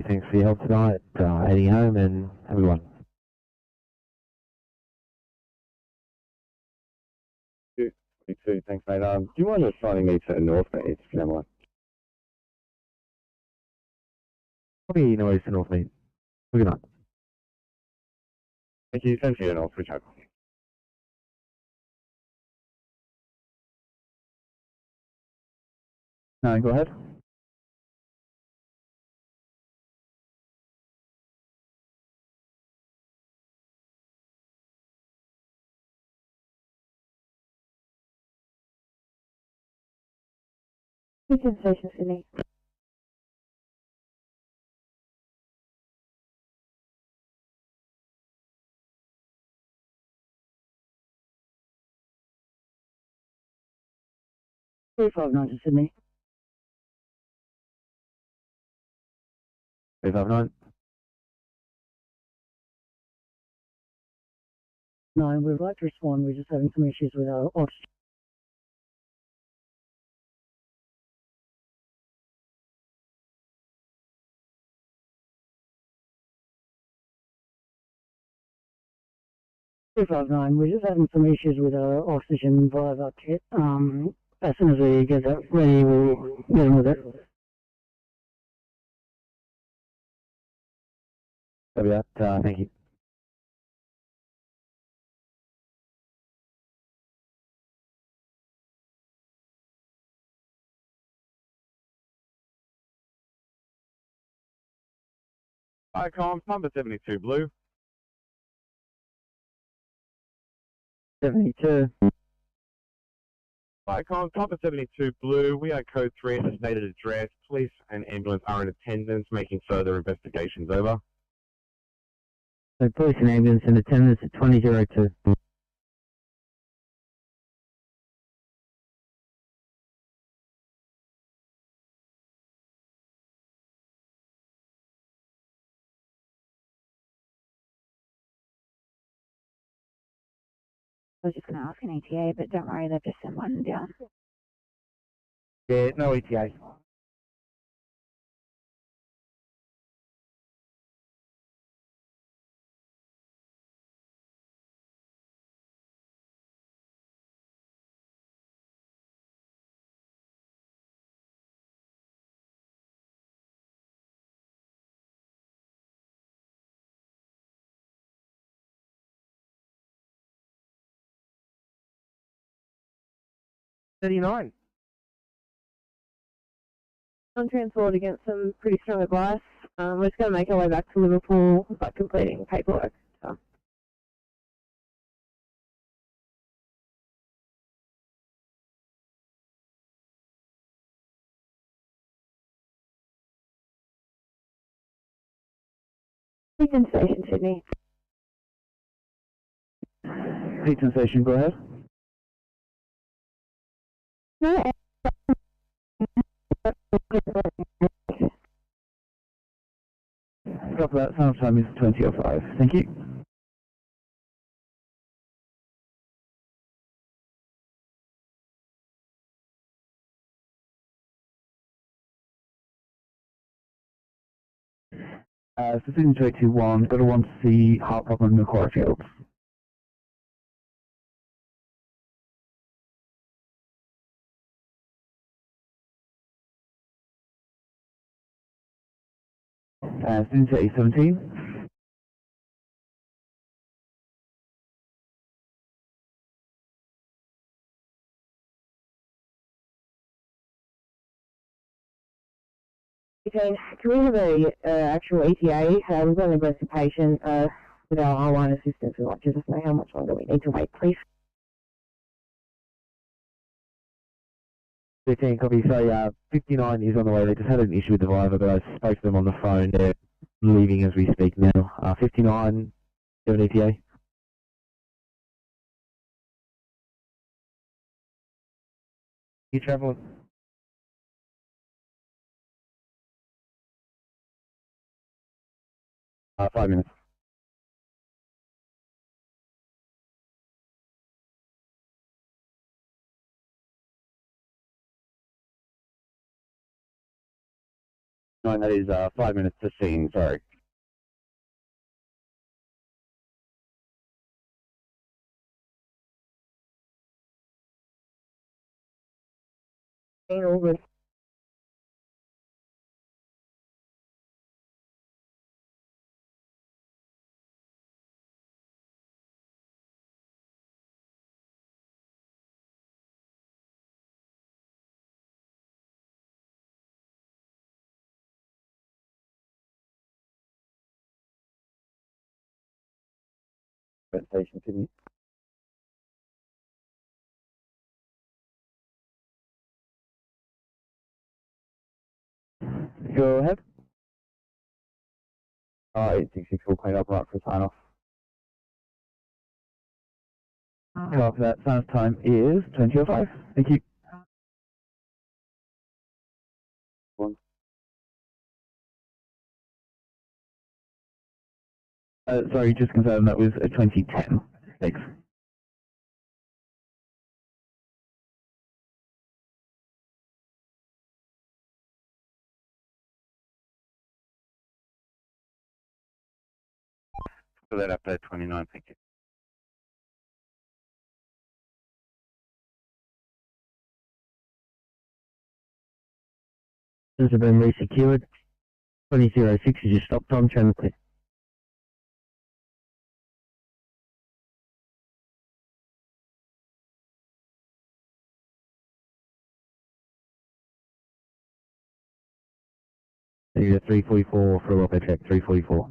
Thanks for your help tonight. Heading home and have a good one. Me too, thanks mate. Do you mind assigning me to North Mead, if you don't mind? Probably no worries to North Mead. Have a good night. Thank you, same to you and I'll switch over. No, go ahead. Houston Station, Sydney. Three five nine to Sydney. 359. No, we'd like to respond. We're just having some issues with our oxygen. We're just having some issues with our oxygen viva kit. As soon as we get that ready, we'll get on with it. Copy that. Thank you. Icon number 72 blue. 72. Icon number 72 blue. We are code 3 at the stated address. Police and ambulance are in attendance, making further investigations. Over. So police and ambulance in attendance at 2002. I was just going to ask an ETA, but don't worry, they've just sent one down. Yeah, no ETA. $39. On transport against some pretty strong advice. We're just going to make our way back to Liverpool by completing paperwork. So. Houston Station, Sydney. Houston Station, go ahead. No. Copy that. Sound time is 20:05. Thank you. Sydney 281, got a 1C heart problem in the core field. Sydney 217. Okay, can we have a actual ETA? We've got an aggressive patient with our R1 assistance. We'd like to just know how much longer we need to wait, please. 13 copy. So 59 is on the way. They just had an issue with the driver, but I spoke to them on the phone. They're leaving as we speak now. 59, do an ETA? You traveling? Uh, 5 minutes. No, that is 5 minutes to scene, sorry. All good. Station, Sydney. go ahead. 866 will clean up right for sign off. After that, sign off time is 20:05. Thank you. Sorry, just confirm that was 2010. Thanks. For that update 29, thank you. Those have been resecured. 2006 is your stop time, channel clear. Area 344 for welfare check 344.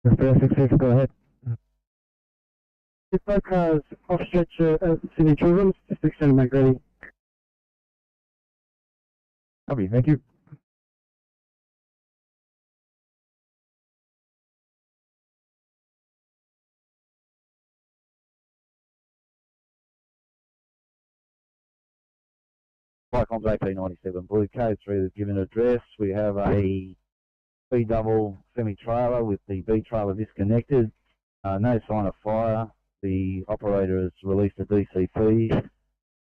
Mr. Go ahead. If both cars off stretcher at Sydney Children's, just extend and make ready. Copy, thank you. Icons 1897 Blue Code 3 has given address. We have a B-double semi-trailer with the B-trailer disconnected. No sign of fire. The operator has released a DCP.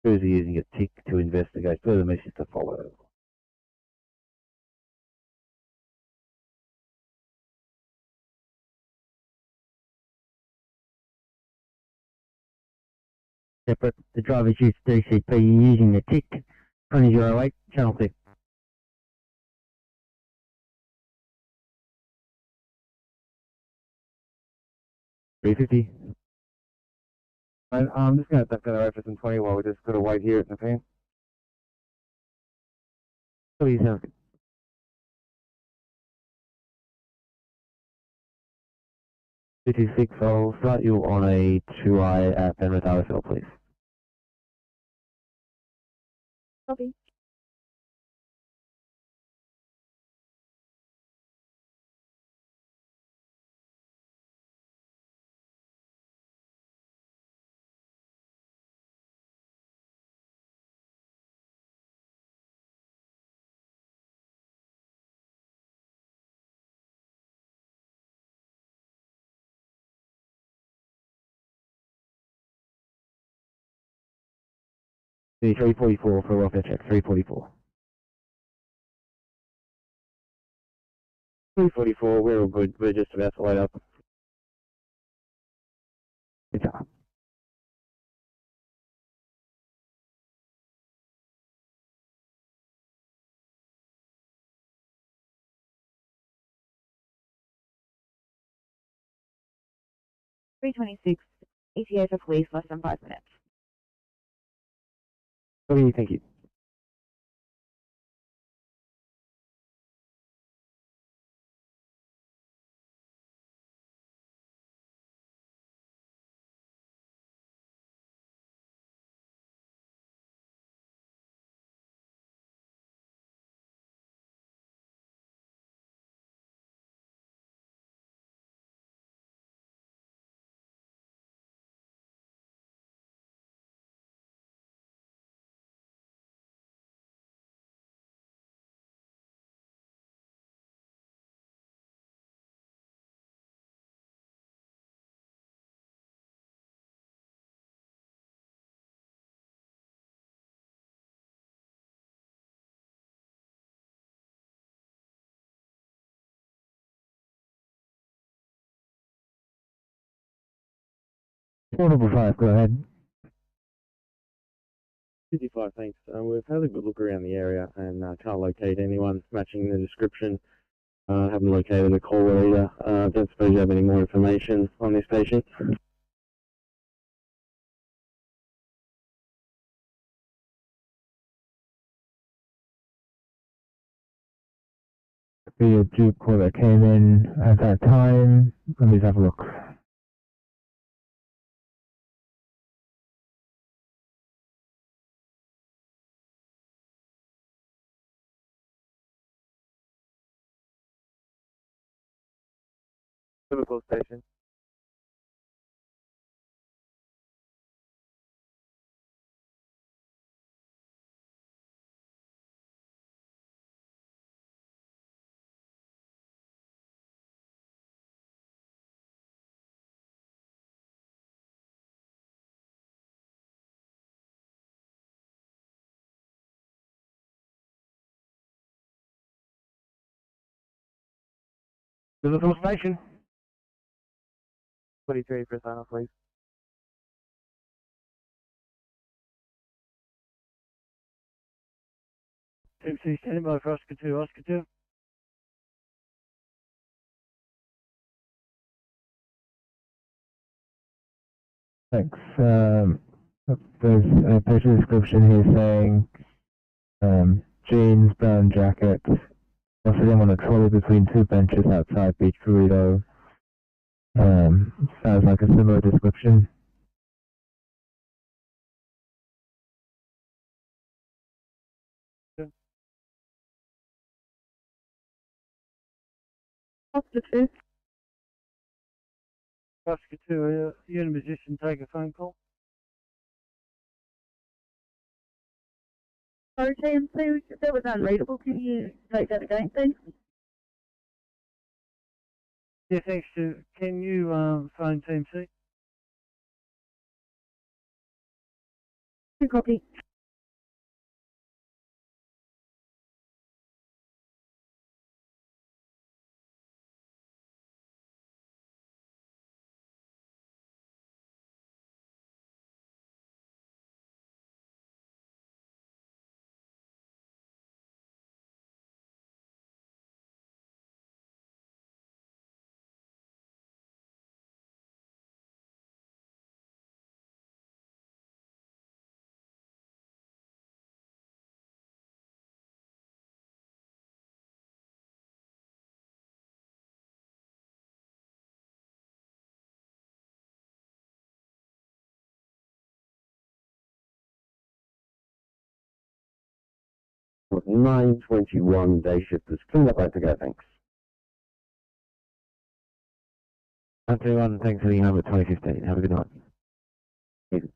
Crews are using a tick to investigate. Further message to follow. Separate. The driver's used DCP using the tick. 2008, channel clear. $350. And I'm just going to duck that over some 20 while we just got to wait here at the fan. Please have 56, I'll start you on a 2i at Penrith RFL, please. Copy. The 344 for welfare check 344. 344, we're all good. We're just about to light up. Good job. $326, ETA for police less than 5 minutes. Okay, thank you. Portable 5, go ahead. 55, thanks. We've had a good look around the area and can't locate anyone matching the description. Haven't located a caller either. Don't suppose you have any more information on this patient? be a due call that came in at that time. Let me have a look. Liverpool station. Liverpool station. 23 for a sign off, please. TMC standing by for Oscar 2, Oscar 2. Thanks. There's a patient description here saying jeans, brown jacket, sitting on a trolley between two benches outside Beach Burrito. Sounds like a similar description. Oscar 2. Oscar 2, are you in a position to take a phone call? Sorry, TMC, that was unreadable. Can you take that again, please? Yeah, thanks. Can you phone TMC? Copy. With 9:21 day shifters. Clean up right to go, thanks. 921, thanks for the number 2015. Have a good night. Easy.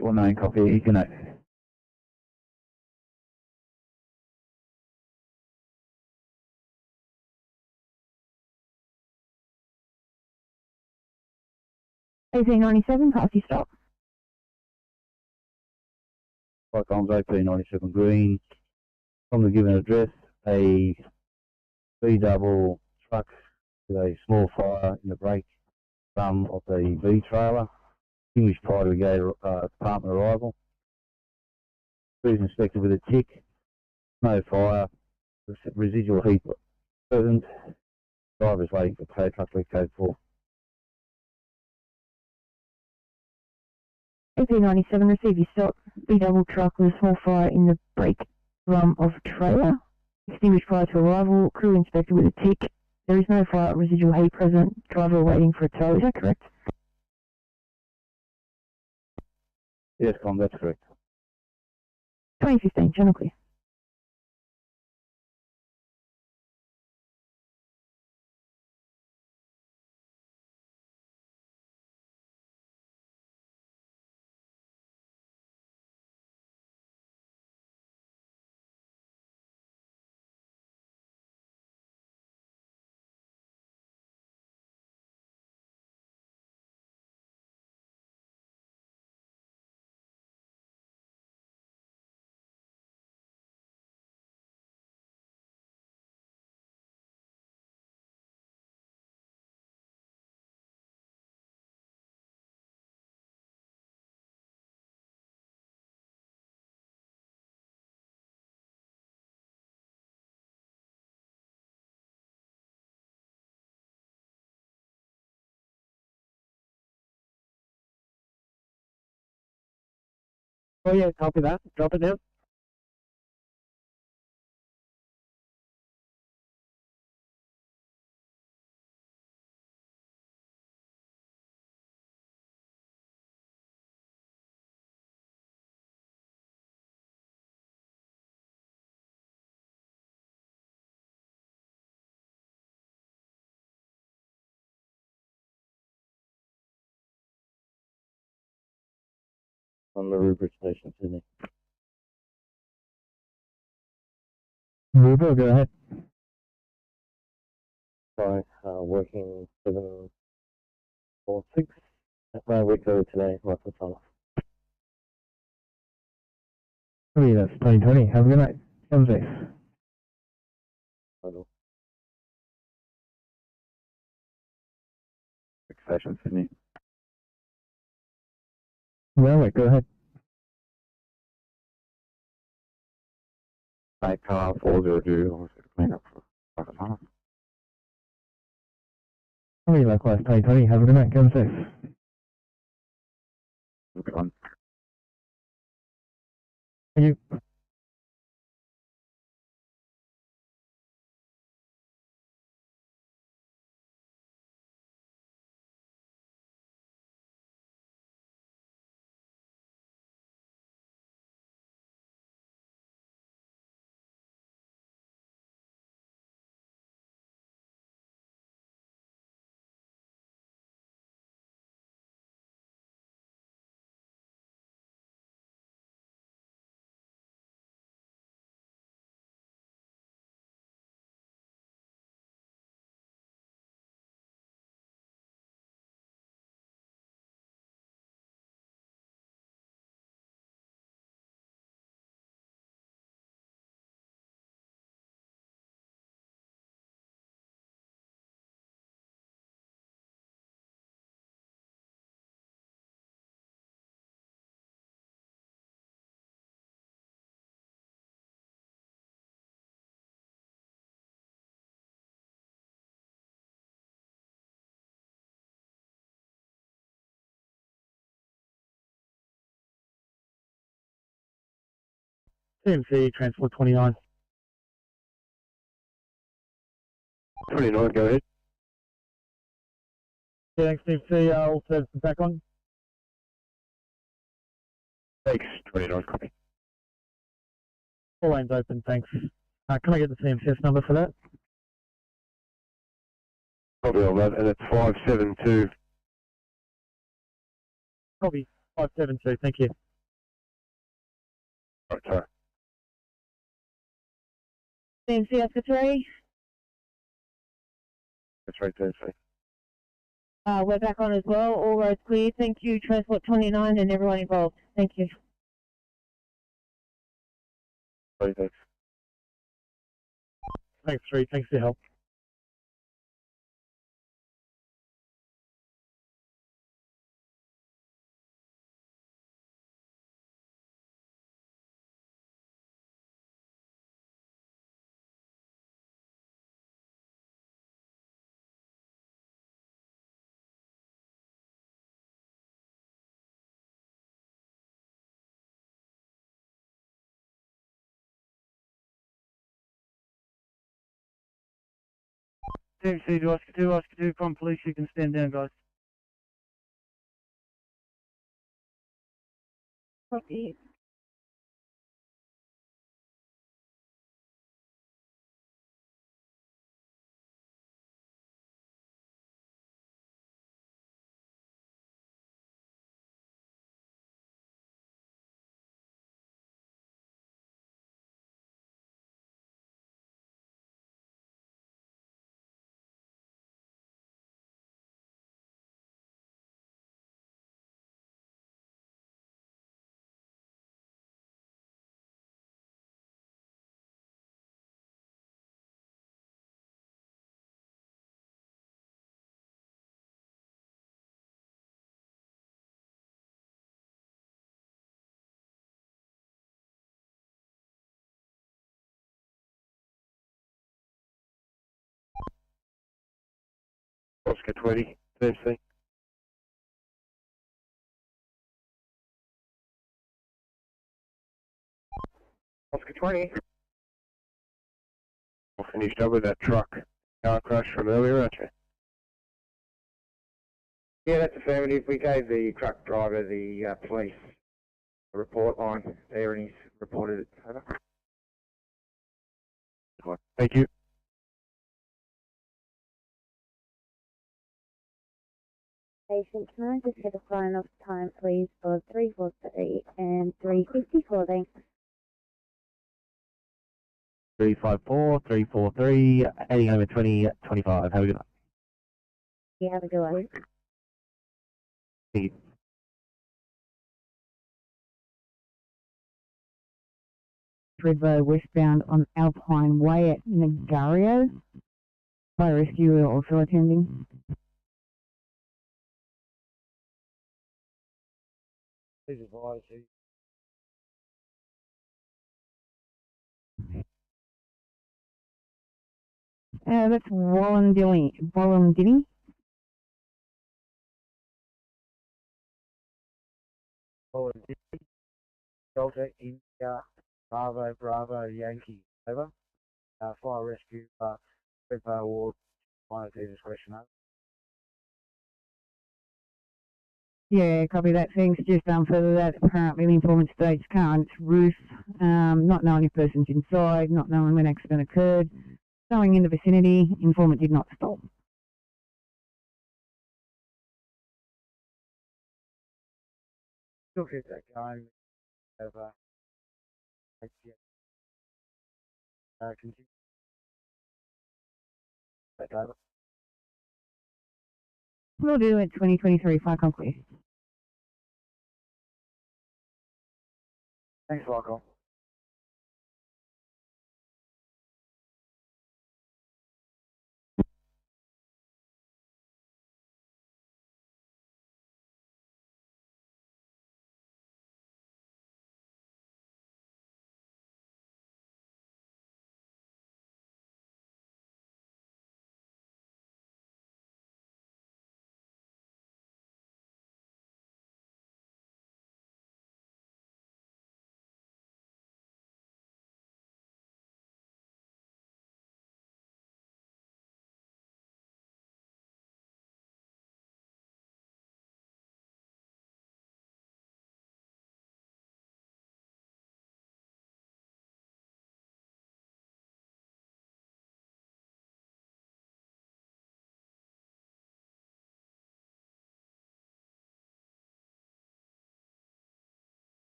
One nine copy, you can note. AC97, pass your stop. Icons 1897 Green. From the given address, a B-double truck with a small fire in the brake drum of the B trailer. Extinguished prior to the gate department arrival. Cruise inspected with a tick. No fire. Residual heat present. Driver is waiting for tow truck with code 4. AP97, receive your stop. B-double truck with a small fire in the brake drum of trailer. Extinguished prior to arrival. Crew inspected with a tick. There is no fire, residual heat present. Driver waiting for a tow. Is that correct? Yes, Com, that's correct. 2015, channel clear. Oh yeah, copy that. Drop it down. On the Rupert Station, Sydney. Rubo, go ahead. Sorry, working 746 at my week over today, Russell Thomas. Okay, that's 2020. Have a good night. Come safe. Station, Sydney. Railway, go ahead. Night car 402, clean up for Russell Thomas. Okay, likewise, 2020. Have a good night. Come safe. Good one. Thank you. CMC, Transport 29. 29, go ahead. Yeah, thanks, CMC. All services back on. Thanks, 29, copy. All lanes open, thanks. Can I get the CMCS number for that? Copy on that, and it's 572. Copy. 572, thank you. Right, sorry. CMC Oscar 3. That's right, Thursday. We're back on as well. All roads clear. Thank you, Transport 29 and everyone involved. Thank you. Right, thanks. Thanks, Reed. Thanks for your help. CMC to Oscar 2, from police, you can stand down, guys. Copy. Oscar 20, Thursday. Oscar 20. We'll finish up with that truck car crash from earlier, aren't you? Yeah, that's affirmative. We gave the truck driver the police report line there and he's reported it. Over. Thank you. Patient, can I just get a sign-off time, please, for 343 and 354, thanks. 354, 343, 80 over 20, 25. Have a good night. You have a good one. Thank you. Redbow westbound on Alpine Way at Negario. Fire rescue also attending. Please advise you. That's Wollondilly. Delta India Bravo Yankee. Over. Fire rescue. Redbow Ward. Minor discretion. Over. Yeah, copy that. Thanks. Just further that apparently the informant states current roof, not knowing if person's inside, not knowing when accident occurred, going in the vicinity, informant did not stop. Still keep that going. Over. Continue. Take over. We'll do it 2023 fire complete. Thanks, Michael.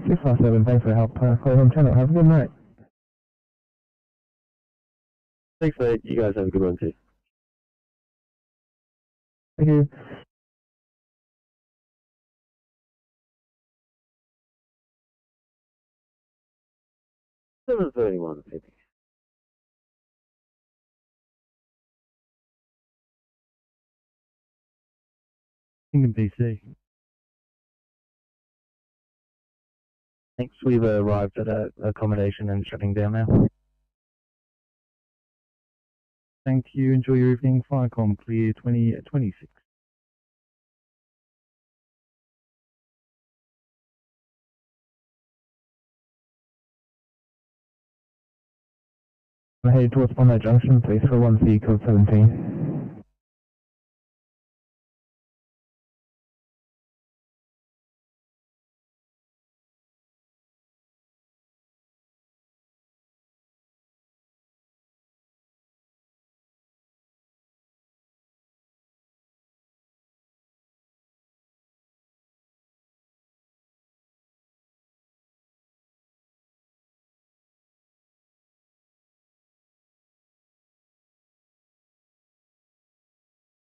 Six five seven. Thanks for your help. Call home channel. Have a good night. Thanks, mate. You guys have a good one too. Thank you. Seven 31, maybe. Kingdom PC. Thanks. We've arrived at accommodation and shutting down now. Thank you. Enjoy your evening. Firecom clear 2026. I'm headed towards Bondi Junction, please, for 1C code 17.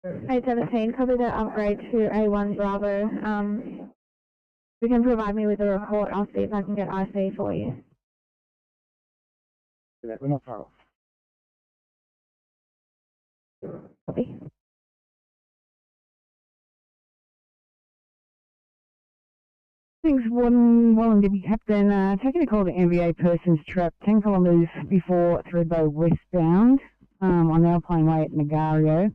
817, copy that upgrade to A1 Bravo. You can provide me with a report. I'll see if I can get IC for you. We're not far off. Copy. Thanks, Warden Deputy Captain. Taking a call to NBA Persons Trap, 10 kilometres before Threadbow westbound, on the Alpine Way at Nagario.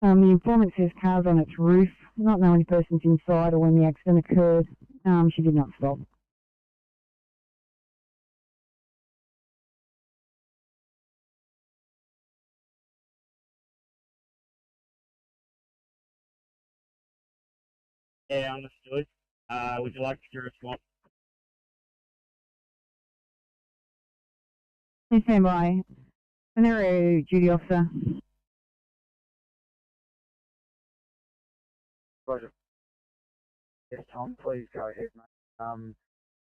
The informant says cars on its roof, not know any persons inside or when the accident occurred. She did not stop. Yeah, understood. Would you like to respond? Please stand by. Scenario duty officer. Roger. Yes, Tom, please go ahead, mate.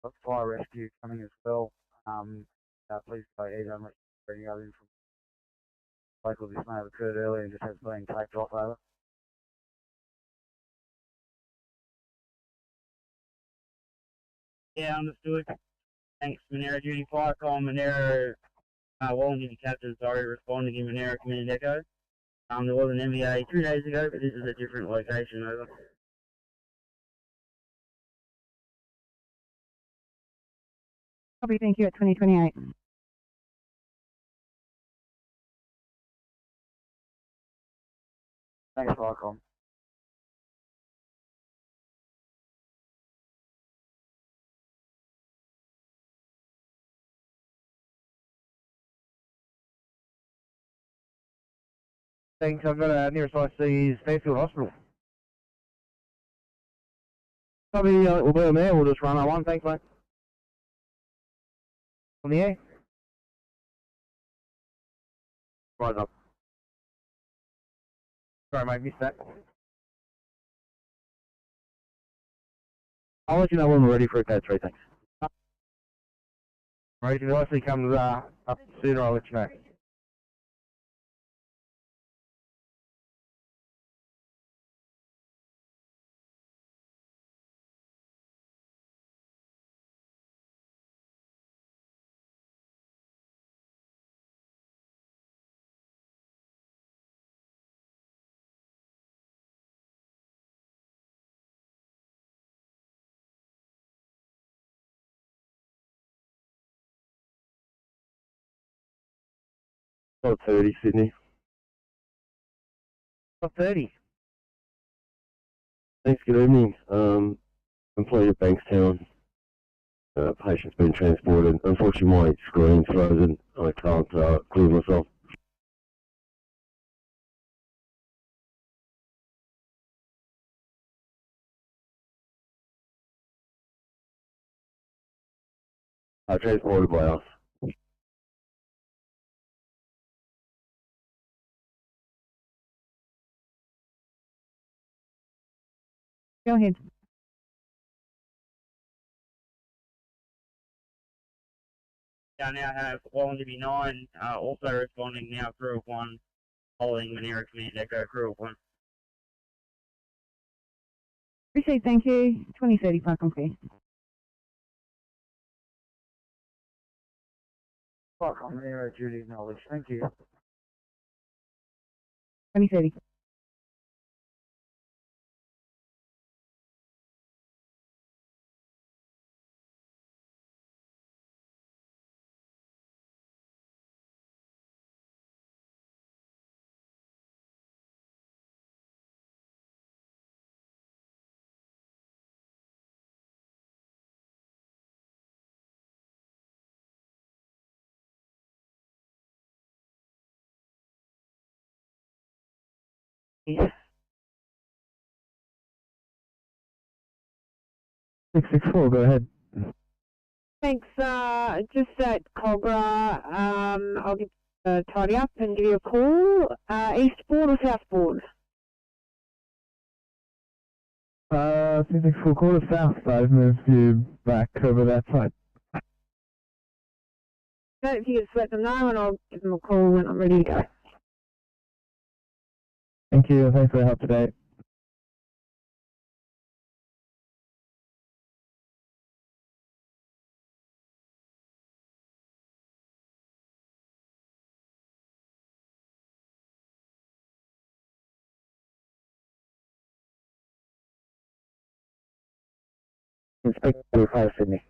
Got fire rescue coming as well. Please go ahead and let any other information. Local, this may have occurred earlier and just has been taped off over. Yeah, understood. Thanks, Monero Duty Firecom, Monero, Wellington Captain, sorry, responding in Monero Community Echo. There was an MVA 2 days ago, but this is a different location, over. Copy, thank you, at 2028. Thanks, Firecom. Thanks, I've got a nearest IC is Fairfield Hospital. Copy, we'll be on there, we'll just run R1, thanks mate. On the air. Right up. Sorry mate, missed that. I'll let you know when we're ready for a code 3, thanks. Right, if the IC comes up sooner, I'll let you know. Not 30, Sydney. Not 30. Thanks, good evening. Employee at Bankstown. Patient's been transported. Unfortunately, my screen's frozen. I can't clear myself. Transported by us. Go ahead. I now have Wellington 9, also responding now, crew of 1, following Monero Community Echo, crew of 1. Appreciate, thank you. 2030 Firecom clear. Firecom, Monero duty acknowledged, thank you. 2030. Yeah. 664, go ahead. Thanks, just at Cogra, I'll get tidy up and give you a call. Eastboard or Southboard? 664, call to south side, move you back over that side. So if you just let them know and I'll give them a call when I'm ready to go. Thank you. Thanks for the help today. Inspector 5 Sydney.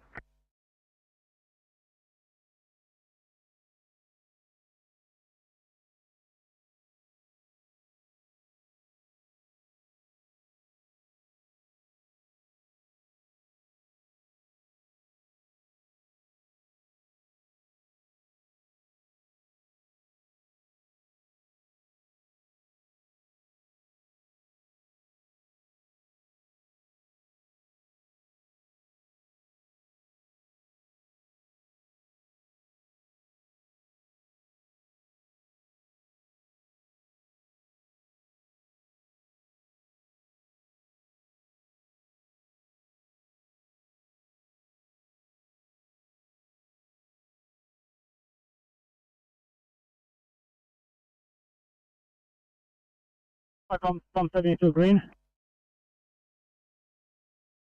From 72 green.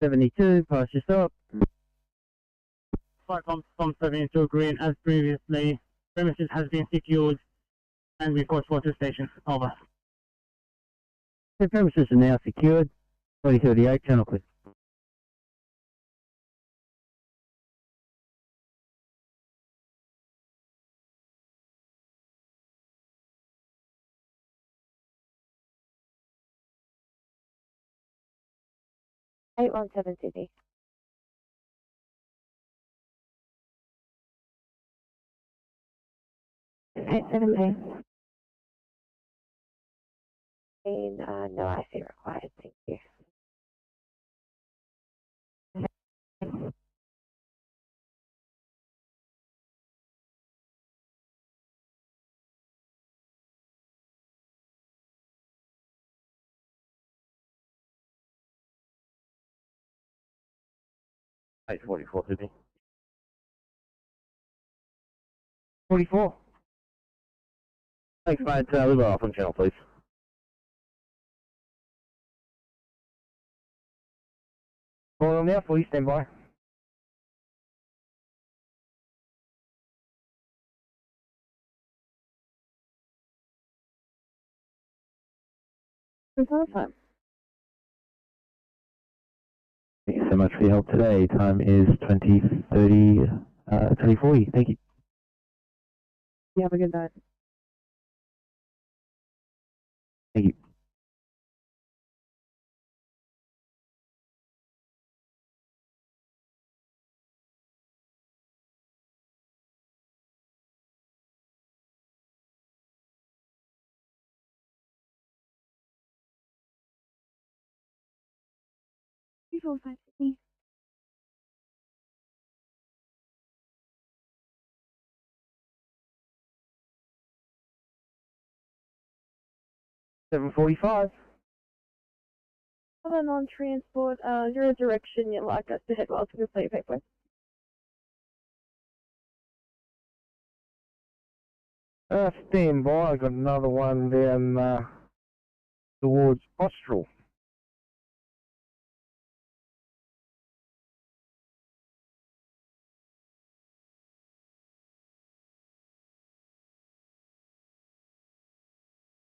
72, pass your stop. From 72 green, as previously, premises has been secured and report for 2 stations. Over. The premises are now secured. 2038, channel clear. Eight one seven Sydney. 817. No IC required, thank you. Eight 44 Sydney. 44. Thanks, mate. Leave it off on channel, please. Calling on now for you, stand by. Telephone. Thank you so much for your help today. Time is 2040. Thank you. You have a good night. Thank you. Four, five, Sydney. $7.45. Other non-transport, your direction you'd like us to head well to complete paper. Stand by. I got another one down towards Austral.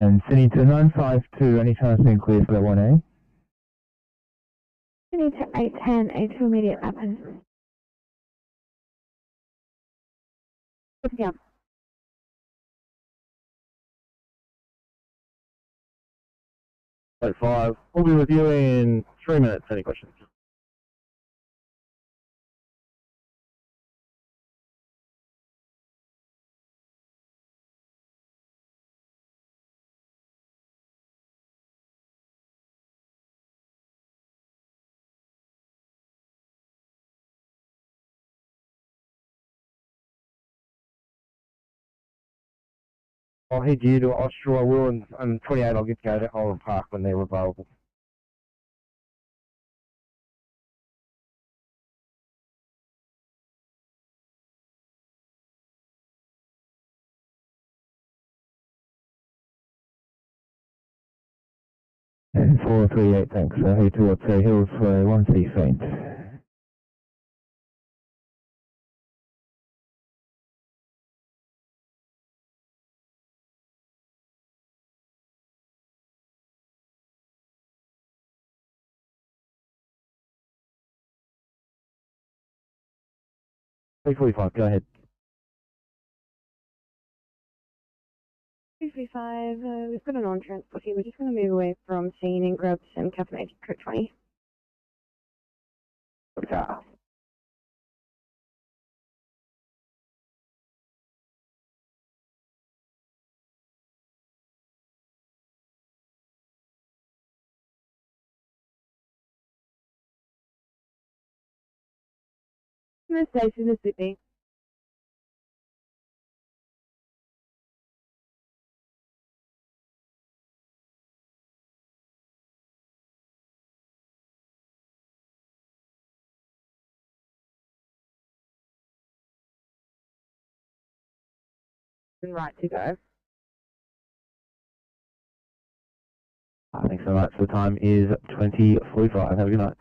And Sydney to 952, any chance being clear for that 1A? Sydney to 810, 8 to immediate happen. Yeah. 5. We'll be with you in 3 minutes. Any questions? I'll head you to Austral. I will, and 28 I'll get to go to Oran Park when they're available. 438, thanks. Head towards Hills 1C faint. $345, go ahead. 235, we've got an on-transport here. We're just going to move away from scene and grab some caffeinated Coke 20. Okay. Miss Station to Sydney. Right to go. Thanks so much. The time is 20:45. Have a good night.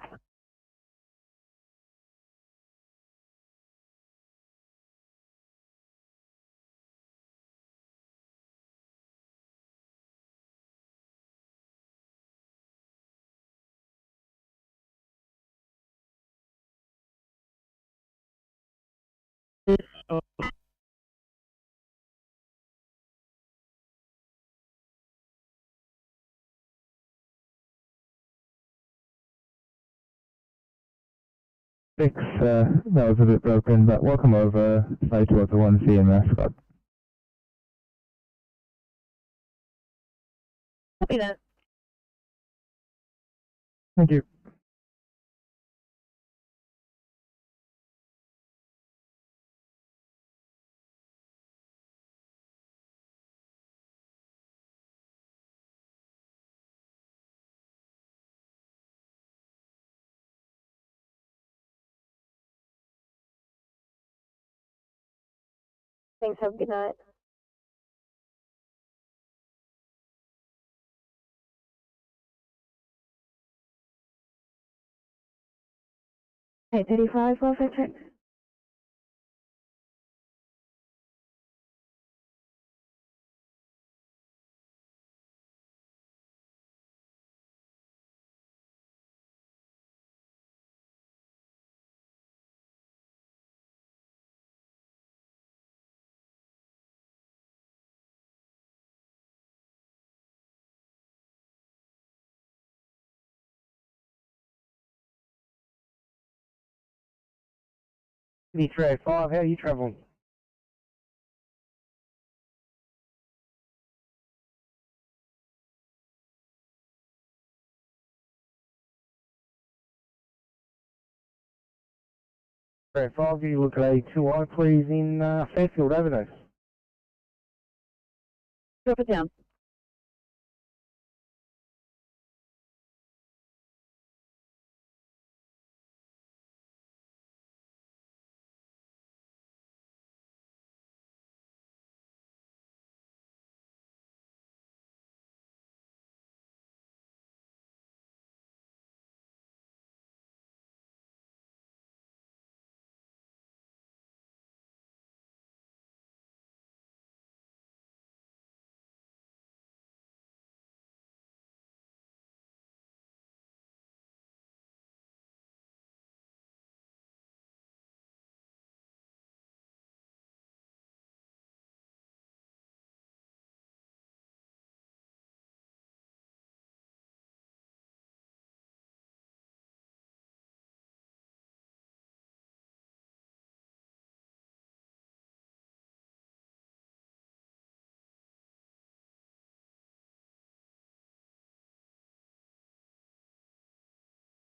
Six, that was a bit broken, but welcome over. Fly towards the 1C in Mascot. Copy that. Thank you. Thanks, have a good night. Hey, 35, welfare check. Sydney 305, how are you travelling? Five, you look at a 2I please in Fairfield Avenue. Drop it down.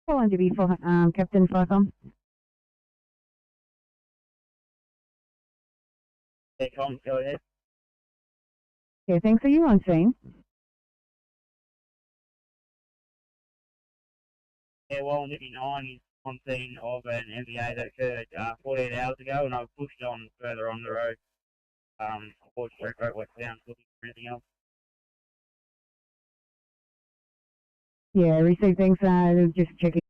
Call on GB for Captain Farcom. Yeah, Tom, go ahead. Okay, thanks. Are you on scene? Yeah, well, Nippy 9 is on scene of an MVA that occurred 48 hours ago, and I've pushed on further on the road. Unfortunately, Great West Sound looking for anything else. Yeah, received. Thanks. Just checking.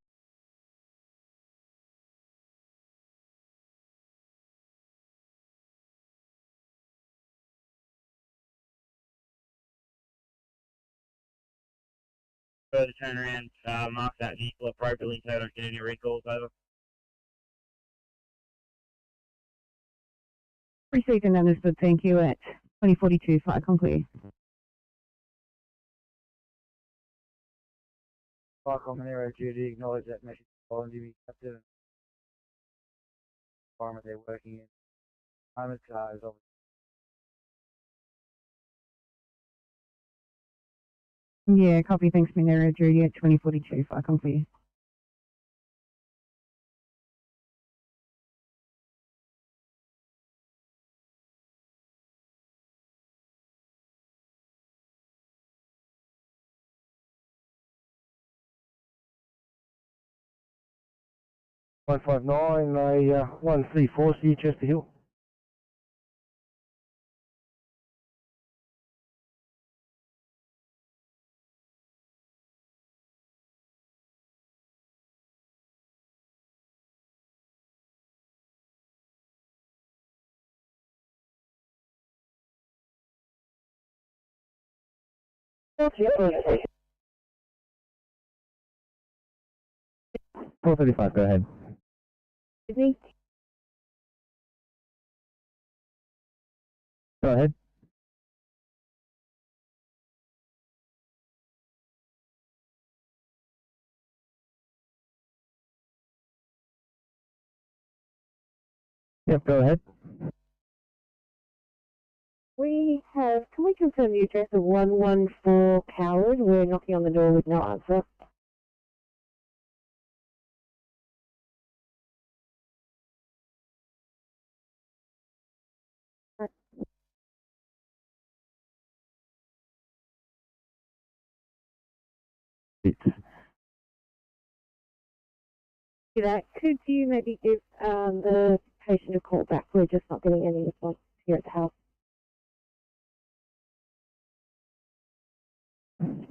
Further turnaround, mark that vehicle appropriately so I don't get any recalls over. Received and understood. Thank you. At 2042, flight clear. Flycom and Aero Duty acknowledge that message following to be captured. Environment they're working in. Moment car is obviously. Yeah, copy. Thanks, Minera Judy at 2042, flight clear. One 159, 134 C Chester Hill. Okay. 435, go ahead. Sydney? Go ahead. Yep, go ahead. Can we confirm the address of 114 Coward? We're knocking on the door with no answer. Could you maybe give the patient a call back? We're just not getting any response here at the house.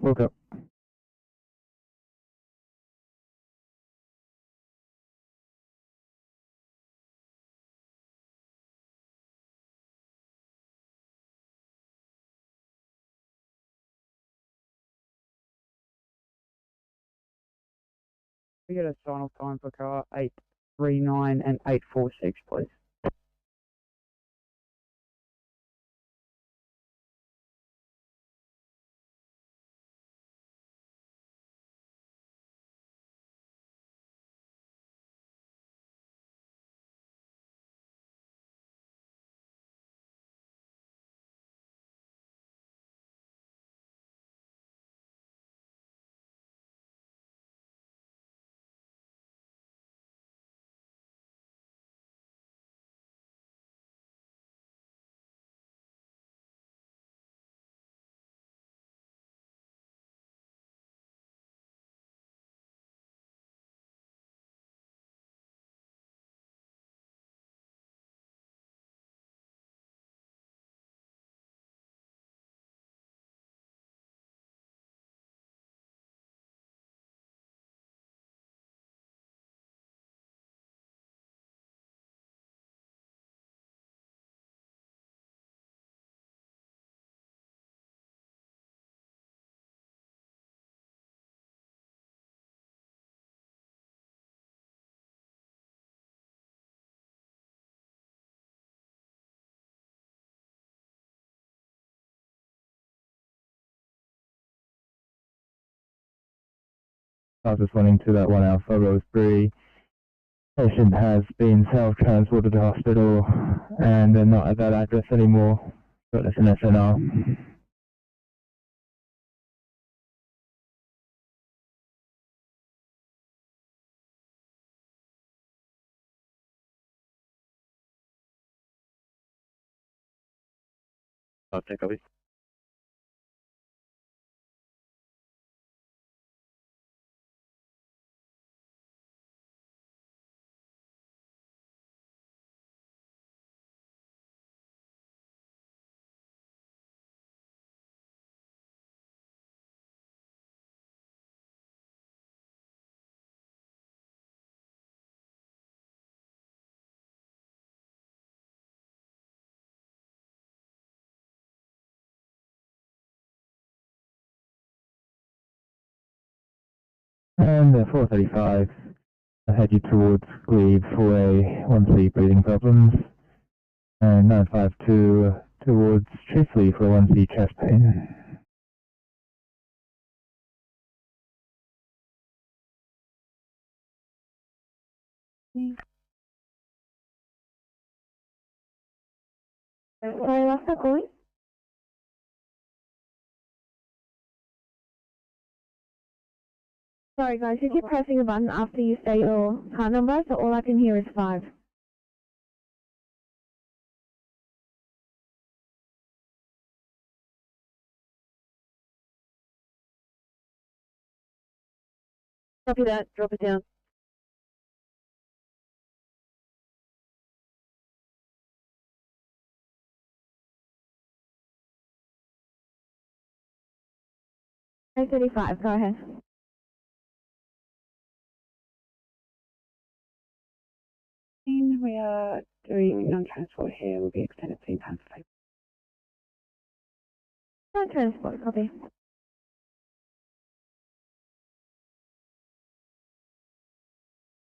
Woke up. We get a sign off time for car 839 and 846, please. I was responding to that 1 Alpha Rose 3. Patient has been self-transported to hospital and they're not at that address anymore. Got us an SNR. I'll take over. And 435, I head you towards Glebe for a 1C breathing problems. And 952 towards Chifley for 1C chest pain. Sorry, what's that calling? Sorry guys, you keep pressing a button after you say your car number, so all I can hear is 5. Copy that, drop it down. A35, go ahead. We are doing non-transport here, will be extended £3 per paper. Non-transport, copy.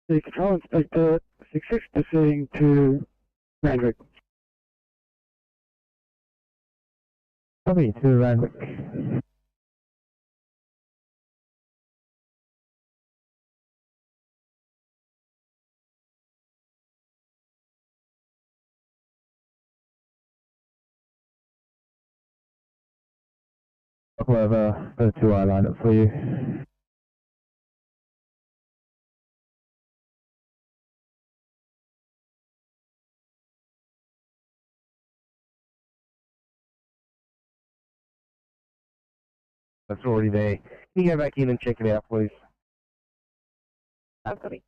The Control Inspector 66 proceeding to Randwick. Copy to Randwick. However, the 2I line up for you. That's already there. Can you go back in and check it out, please? I've got it.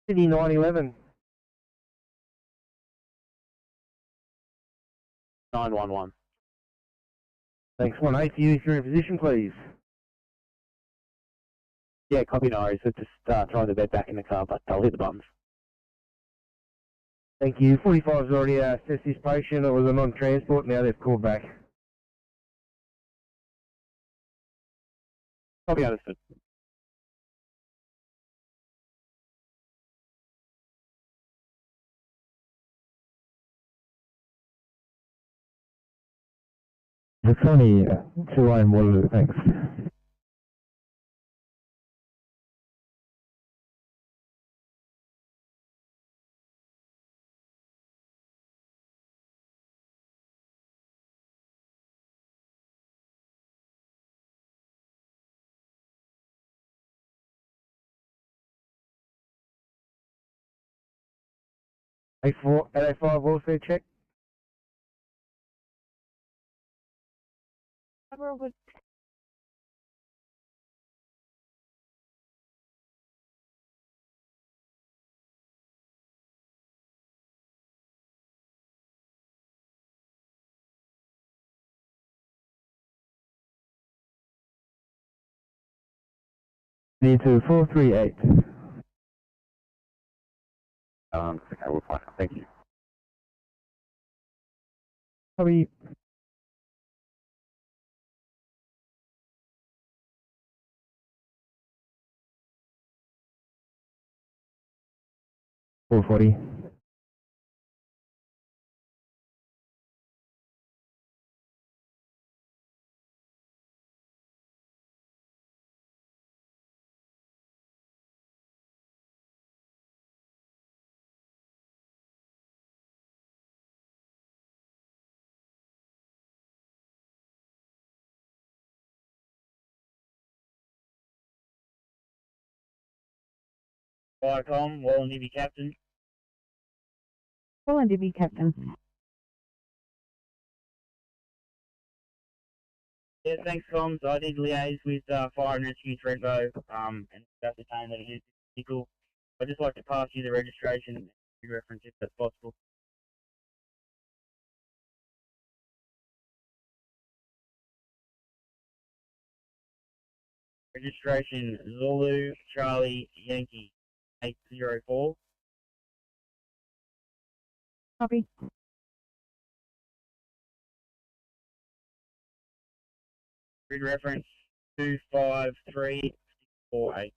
Sydney 911. 911. Thanks, 1-8 for you if you're in position, please. Yeah, copy, no worries. So just throwing the bed back in the car, but I'll hit the buttons. Thank you. 45's already assessed this patient. It was a non-transport. Now they've called back. Copy, understood. It's only 2I in Waterloo, thanks. A5 also check. We're all good. Need to 438. Okay, we're fine. Thank you. Copy. $440. Viacom, Wall Navy Captain. Well, NDB Captain. Yeah, thanks, comms. I did liaise with Fire and Rescue Threadbow and ascertain that it is vehicle. I'd just like to pass you the registration and reference if that's possible. Registration Zulu Charlie Yankee 804. Copy. Grid reference 253648.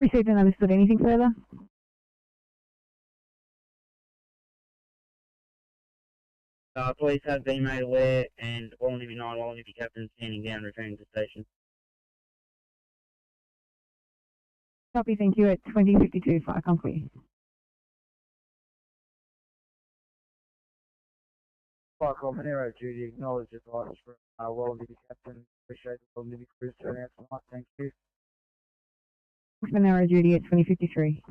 Received and understood. Anything further? Police have been made aware, and Wallingford 9 Wallingford captain standing down, returning to station. Copy, thank you. At 2052, fire complete. Firecom Monero duty, acknowledge advice from Wallingford captain. Appreciate the Wallingford crews turning out tonight. Thank you. Monero duty at 2053.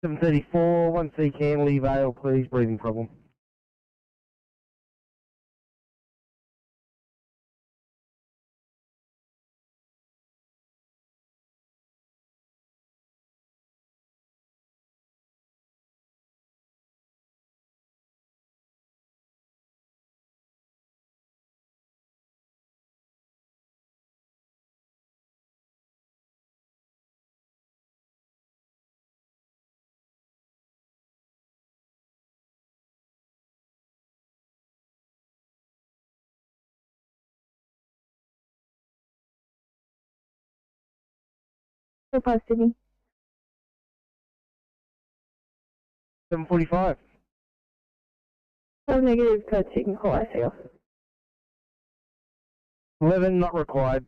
$734, 1C Canley Vale, please, breathing problem. So far, Sydney. 745. So negative per technical ICL. 11, not required.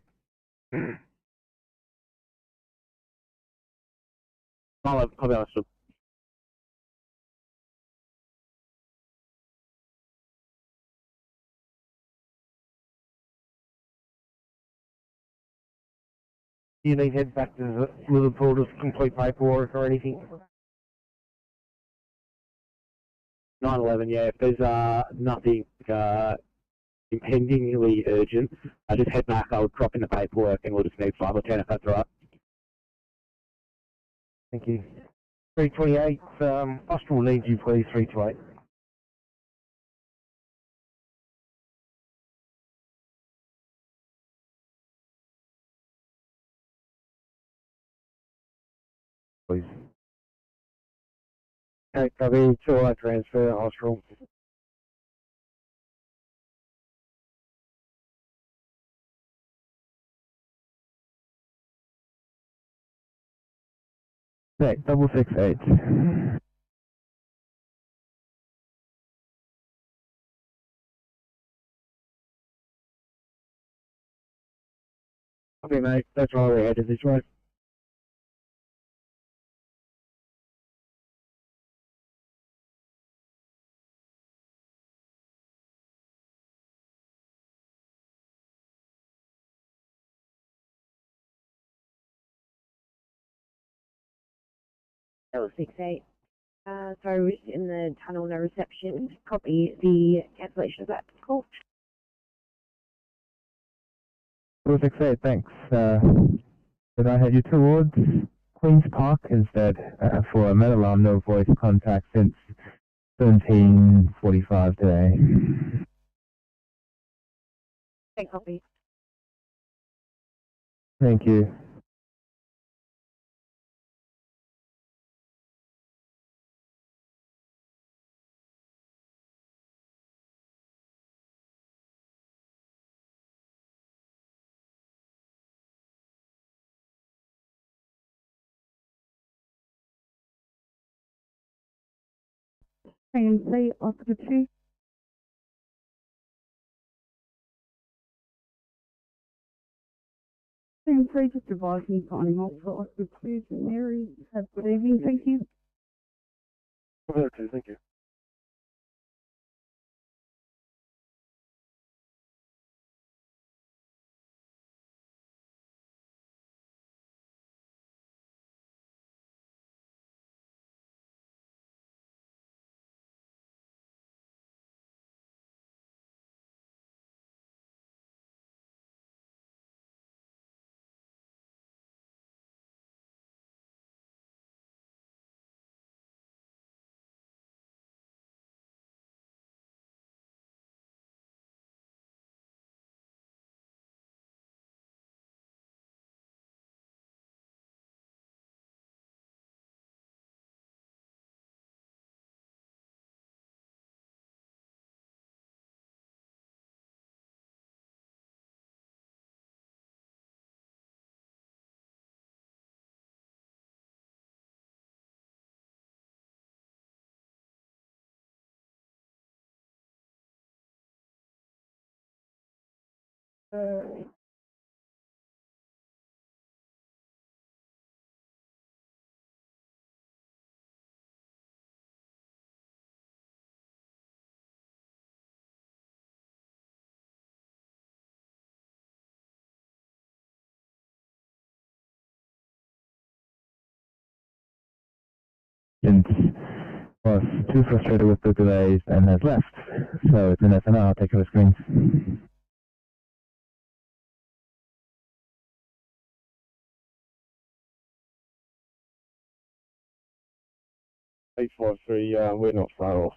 I'll be honest. Do you need head back to Liverpool to complete paperwork or anything? 911, yeah, if there's nothing impendingly urgent, I just head back, I'll drop in the paperwork and we'll just need 5 or 10 if that's all right. Thank you. 328, Austral needs you, please, 328. Please. Okay, copy, 2 transfer, Austral. Okay, 668. Okay, mate, that's why we're headed this way. L68. Sorry, we're just in the tunnel, no reception. Copy the cancellation of that call. 668, thanks. Did I head you towards Queen's Park instead for a med alarm, no voice contact since 17:45 today? Okay, copy. Thank you. And say Oscar 2. Can you just advise me signing off for Oscar Cruz and Mary? Have a good evening, thank you. Okay, thank you. Was too frustrated with the delays and has left. So it's an SNR, I'll take over screens. 853, we're not far off.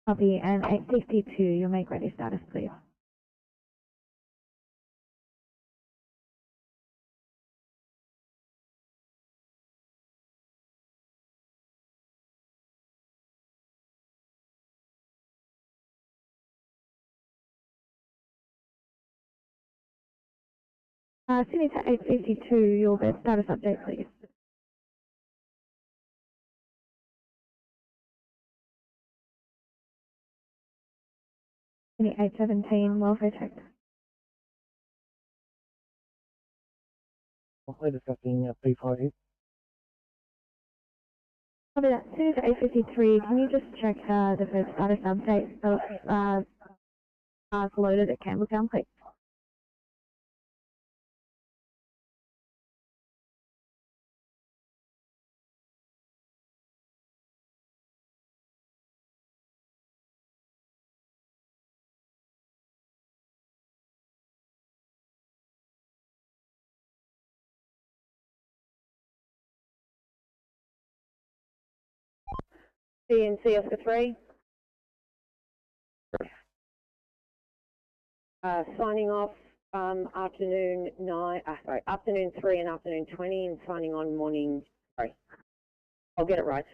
Copy, and 852, you'll make ready status, please. Sydney to 852, your bed status update, please. Sydney 817, welfare check. We're discussing P5 here. Copy that. Sydney to 853, can you just check the bed status update of cars loaded at Campbelltown, please? CNC Oscar 3. Signing off afternoon 3 and afternoon 20, and signing on morning, I'll get it right.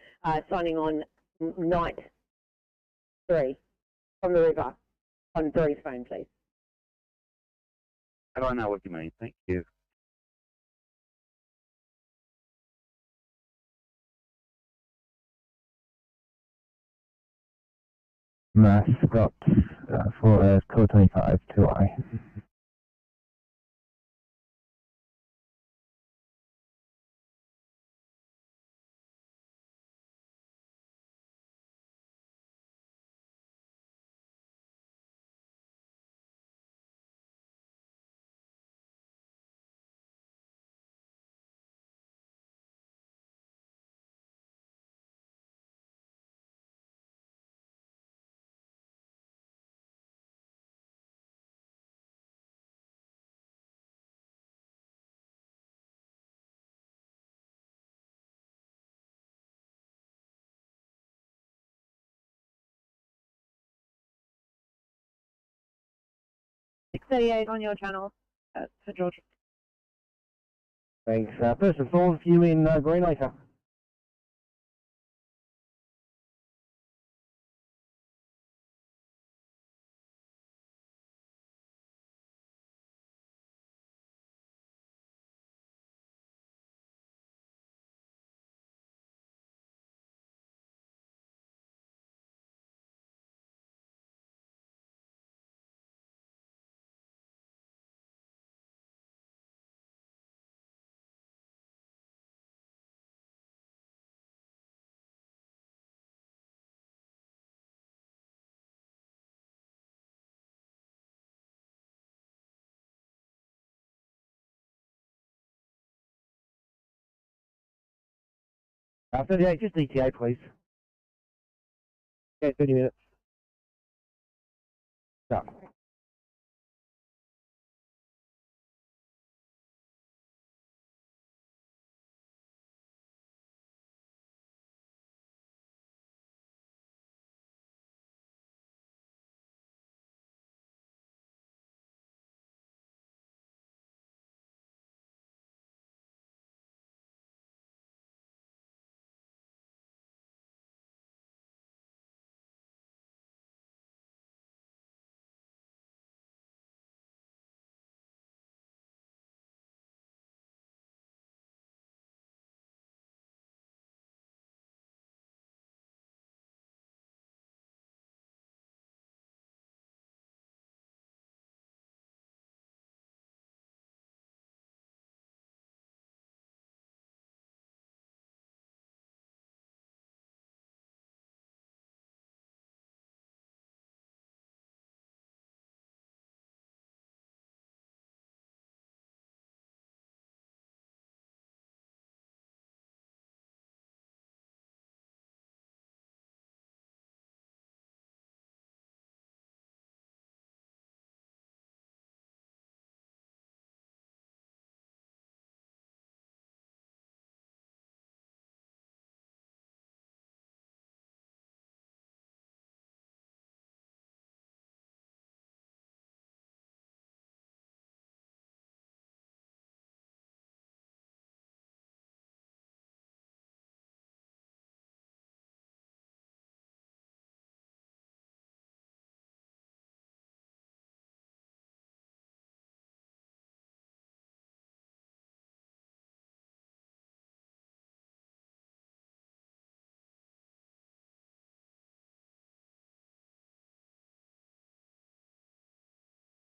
Signing on night 3 from the river on 3's phone, please. I don't know what you mean. Thank you. Mass got for code 25 2I. .38 on your channel for Georgia. Thanks. Person 4, you in Greenacre. 38, just ETA, please. Okay, 30 minutes. Yeah.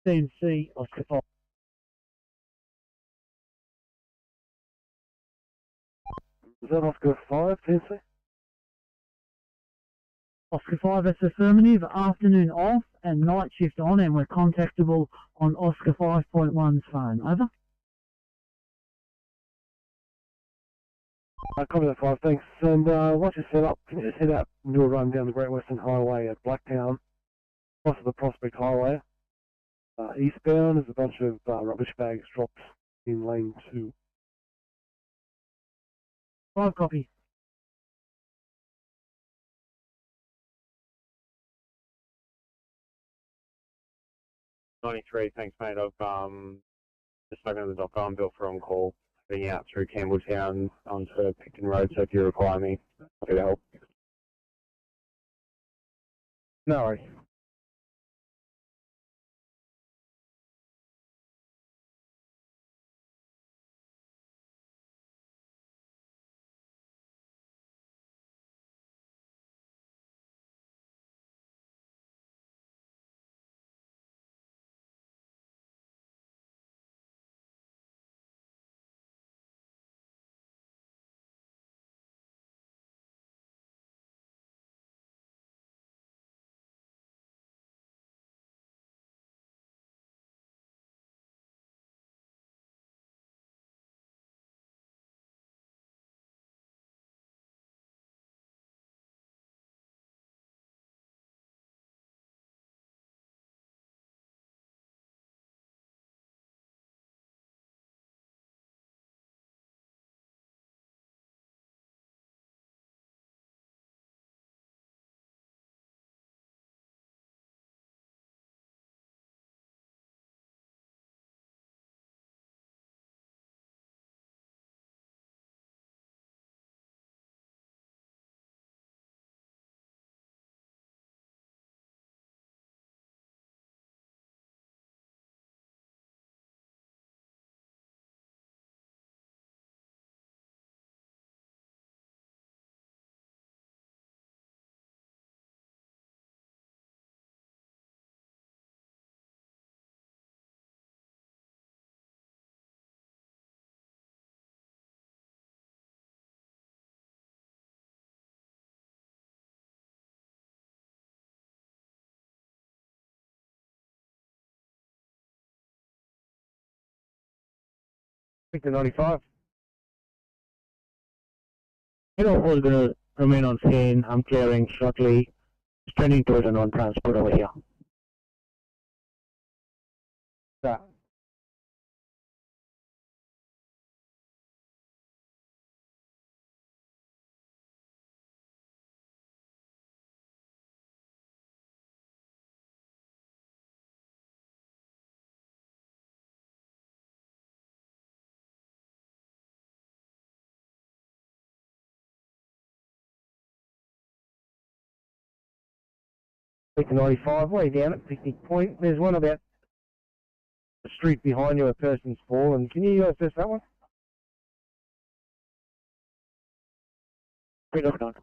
C, Oscar 5. Is that Oscar 5, Tennessee? Oscar 5, that's affirmative. Afternoon off and night shift on, and we're contactable on Oscar 5.1's phone. Over. Copy that 5, thanks. And once you're set up, can you just head out and do a run down the Great Western Highway at Blacktown, across the Prospect Highway. Eastbound, there's a bunch of rubbish bags dropped in lane 2. 5 copy. Thanks, mate. I've just spoken to the doc. I'm built for on call, heading out through Campbelltown onto Picton Road. So if you require me, happy to help. No worries. Victor 95. All going to remain on scene. I'm clearing shortly. Trending towards a non-transport over here. Yeah. Take 95, way down at Picnic Point. There's one about the street behind you, a person's fallen. Can you assess that one? We're looking on.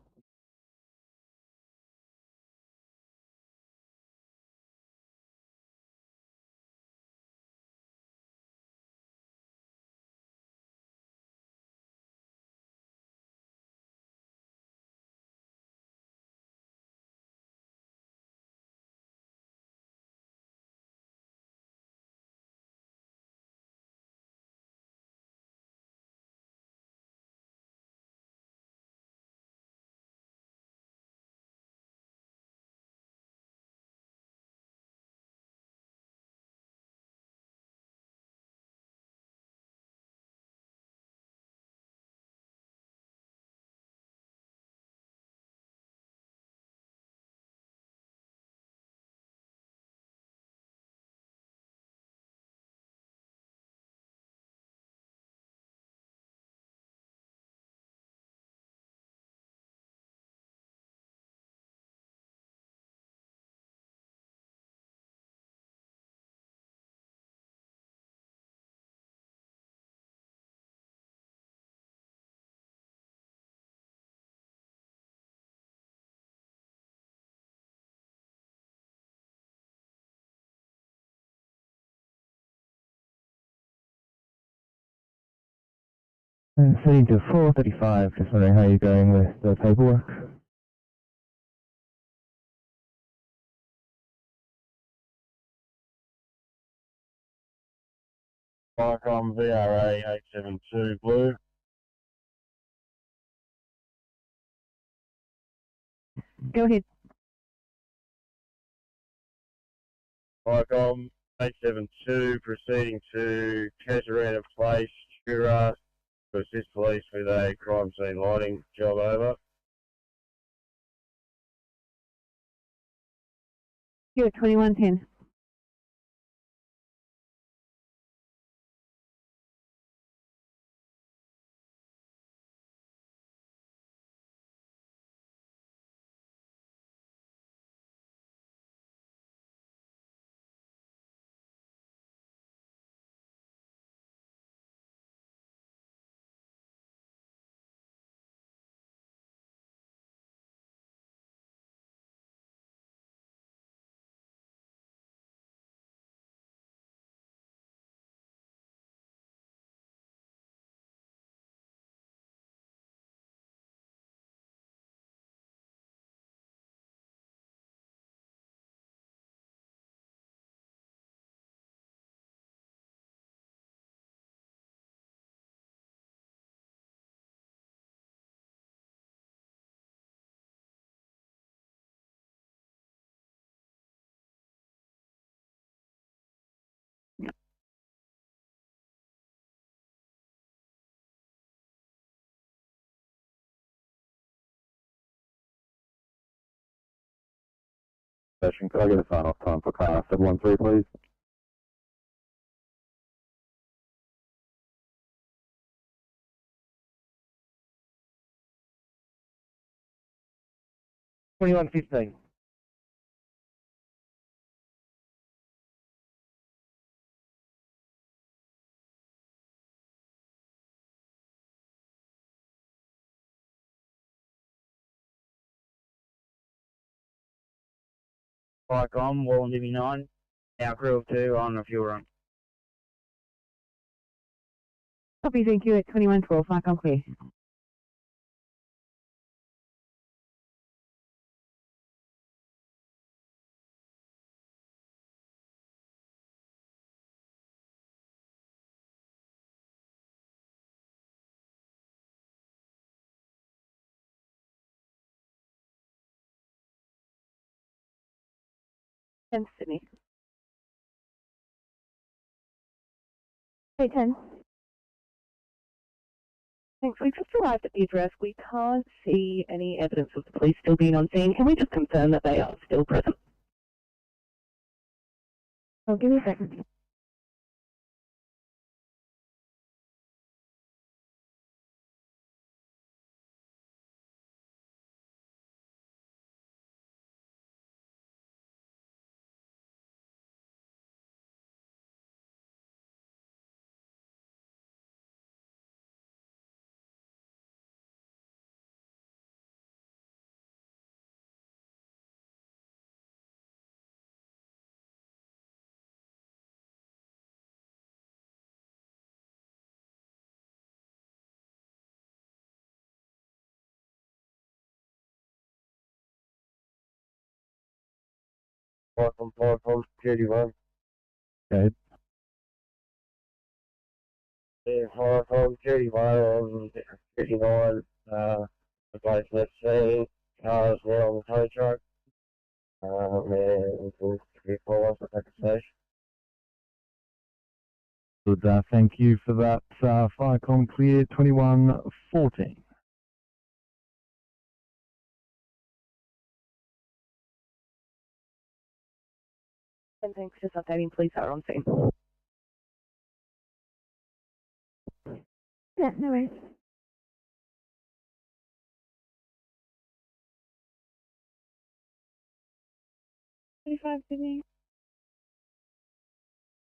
Sitting to 4:35, just wondering how you're going with the paperwork. Viacom VRA 872 Blue. Go ahead. Viacom 872 proceeding to Casuarina Place, Jura, to assist police with a crime scene lighting job over. You're at 2110. Session, could I get a sign-off time for car 713, please? $21.15. Viacom, Wall and 9, our crew of 2 on the fuel run. Copy, thank you at 2112. Mark on clear. 10 Sydney. Hey, 10. Thanks. We've just arrived at the address. We can't see any evidence of the police still being on scene. Can we just confirm that they are still present? Oh, give me a second. From security one. Okay. Yeah, from security one, 59, place let's see, cars there on the tow truck. And we'll call us at the station. Good, thank you for that. Firecom clear 2114. And thanks, just updating police are on scene. Yeah, no worries. Sydney.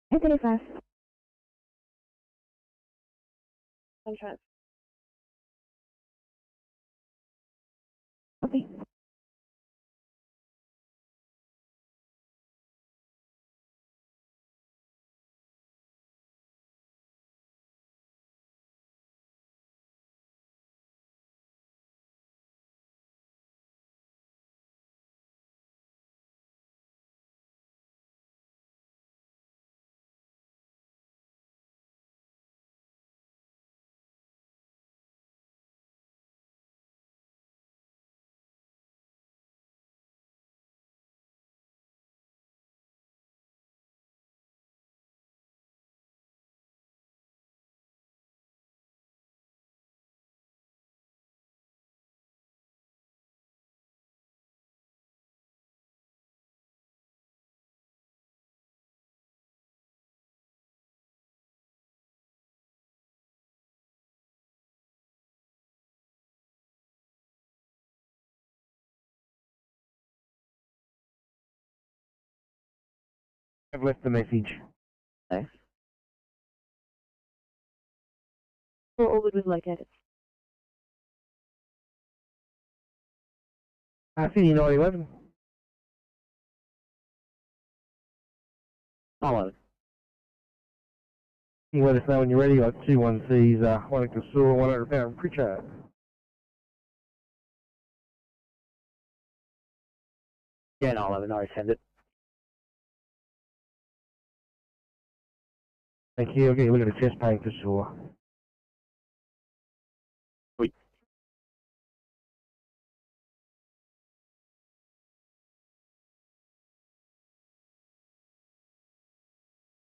Hey, 35. Contract. Okay. I've left the message. Thanks. All good with located. Sydney 911. Hello. You let us know when you're ready, like 21C's, one Kasur, 100 pound Pritchard. Yeah, no, 11, I send it. Thank you, I'll get you a look at the chest pain Kasur. Wait.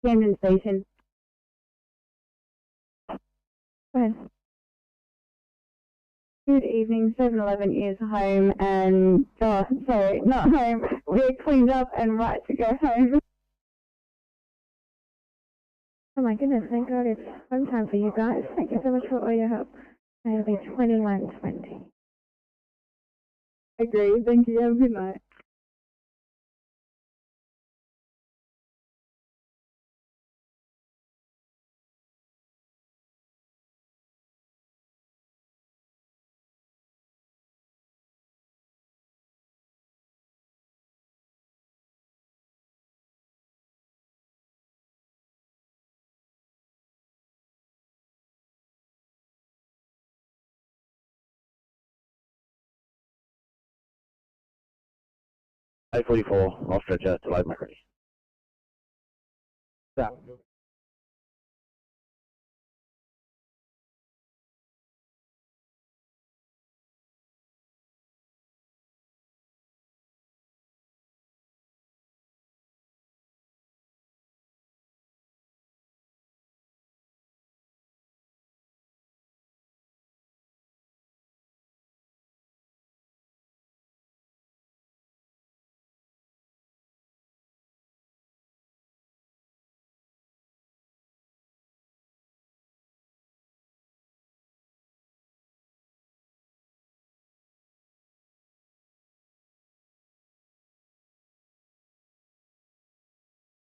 Camden Station. Go ahead. Good evening, 7-Eleven is home and, oh, sorry, not home. We're cleaned up and right to go home. Oh my goodness, thank God it's home time for you guys. Thank you so much for all your help. It'll be 21:20. Agreed, thank you, have a good night. A44, I'll stretch out to load my ready. So,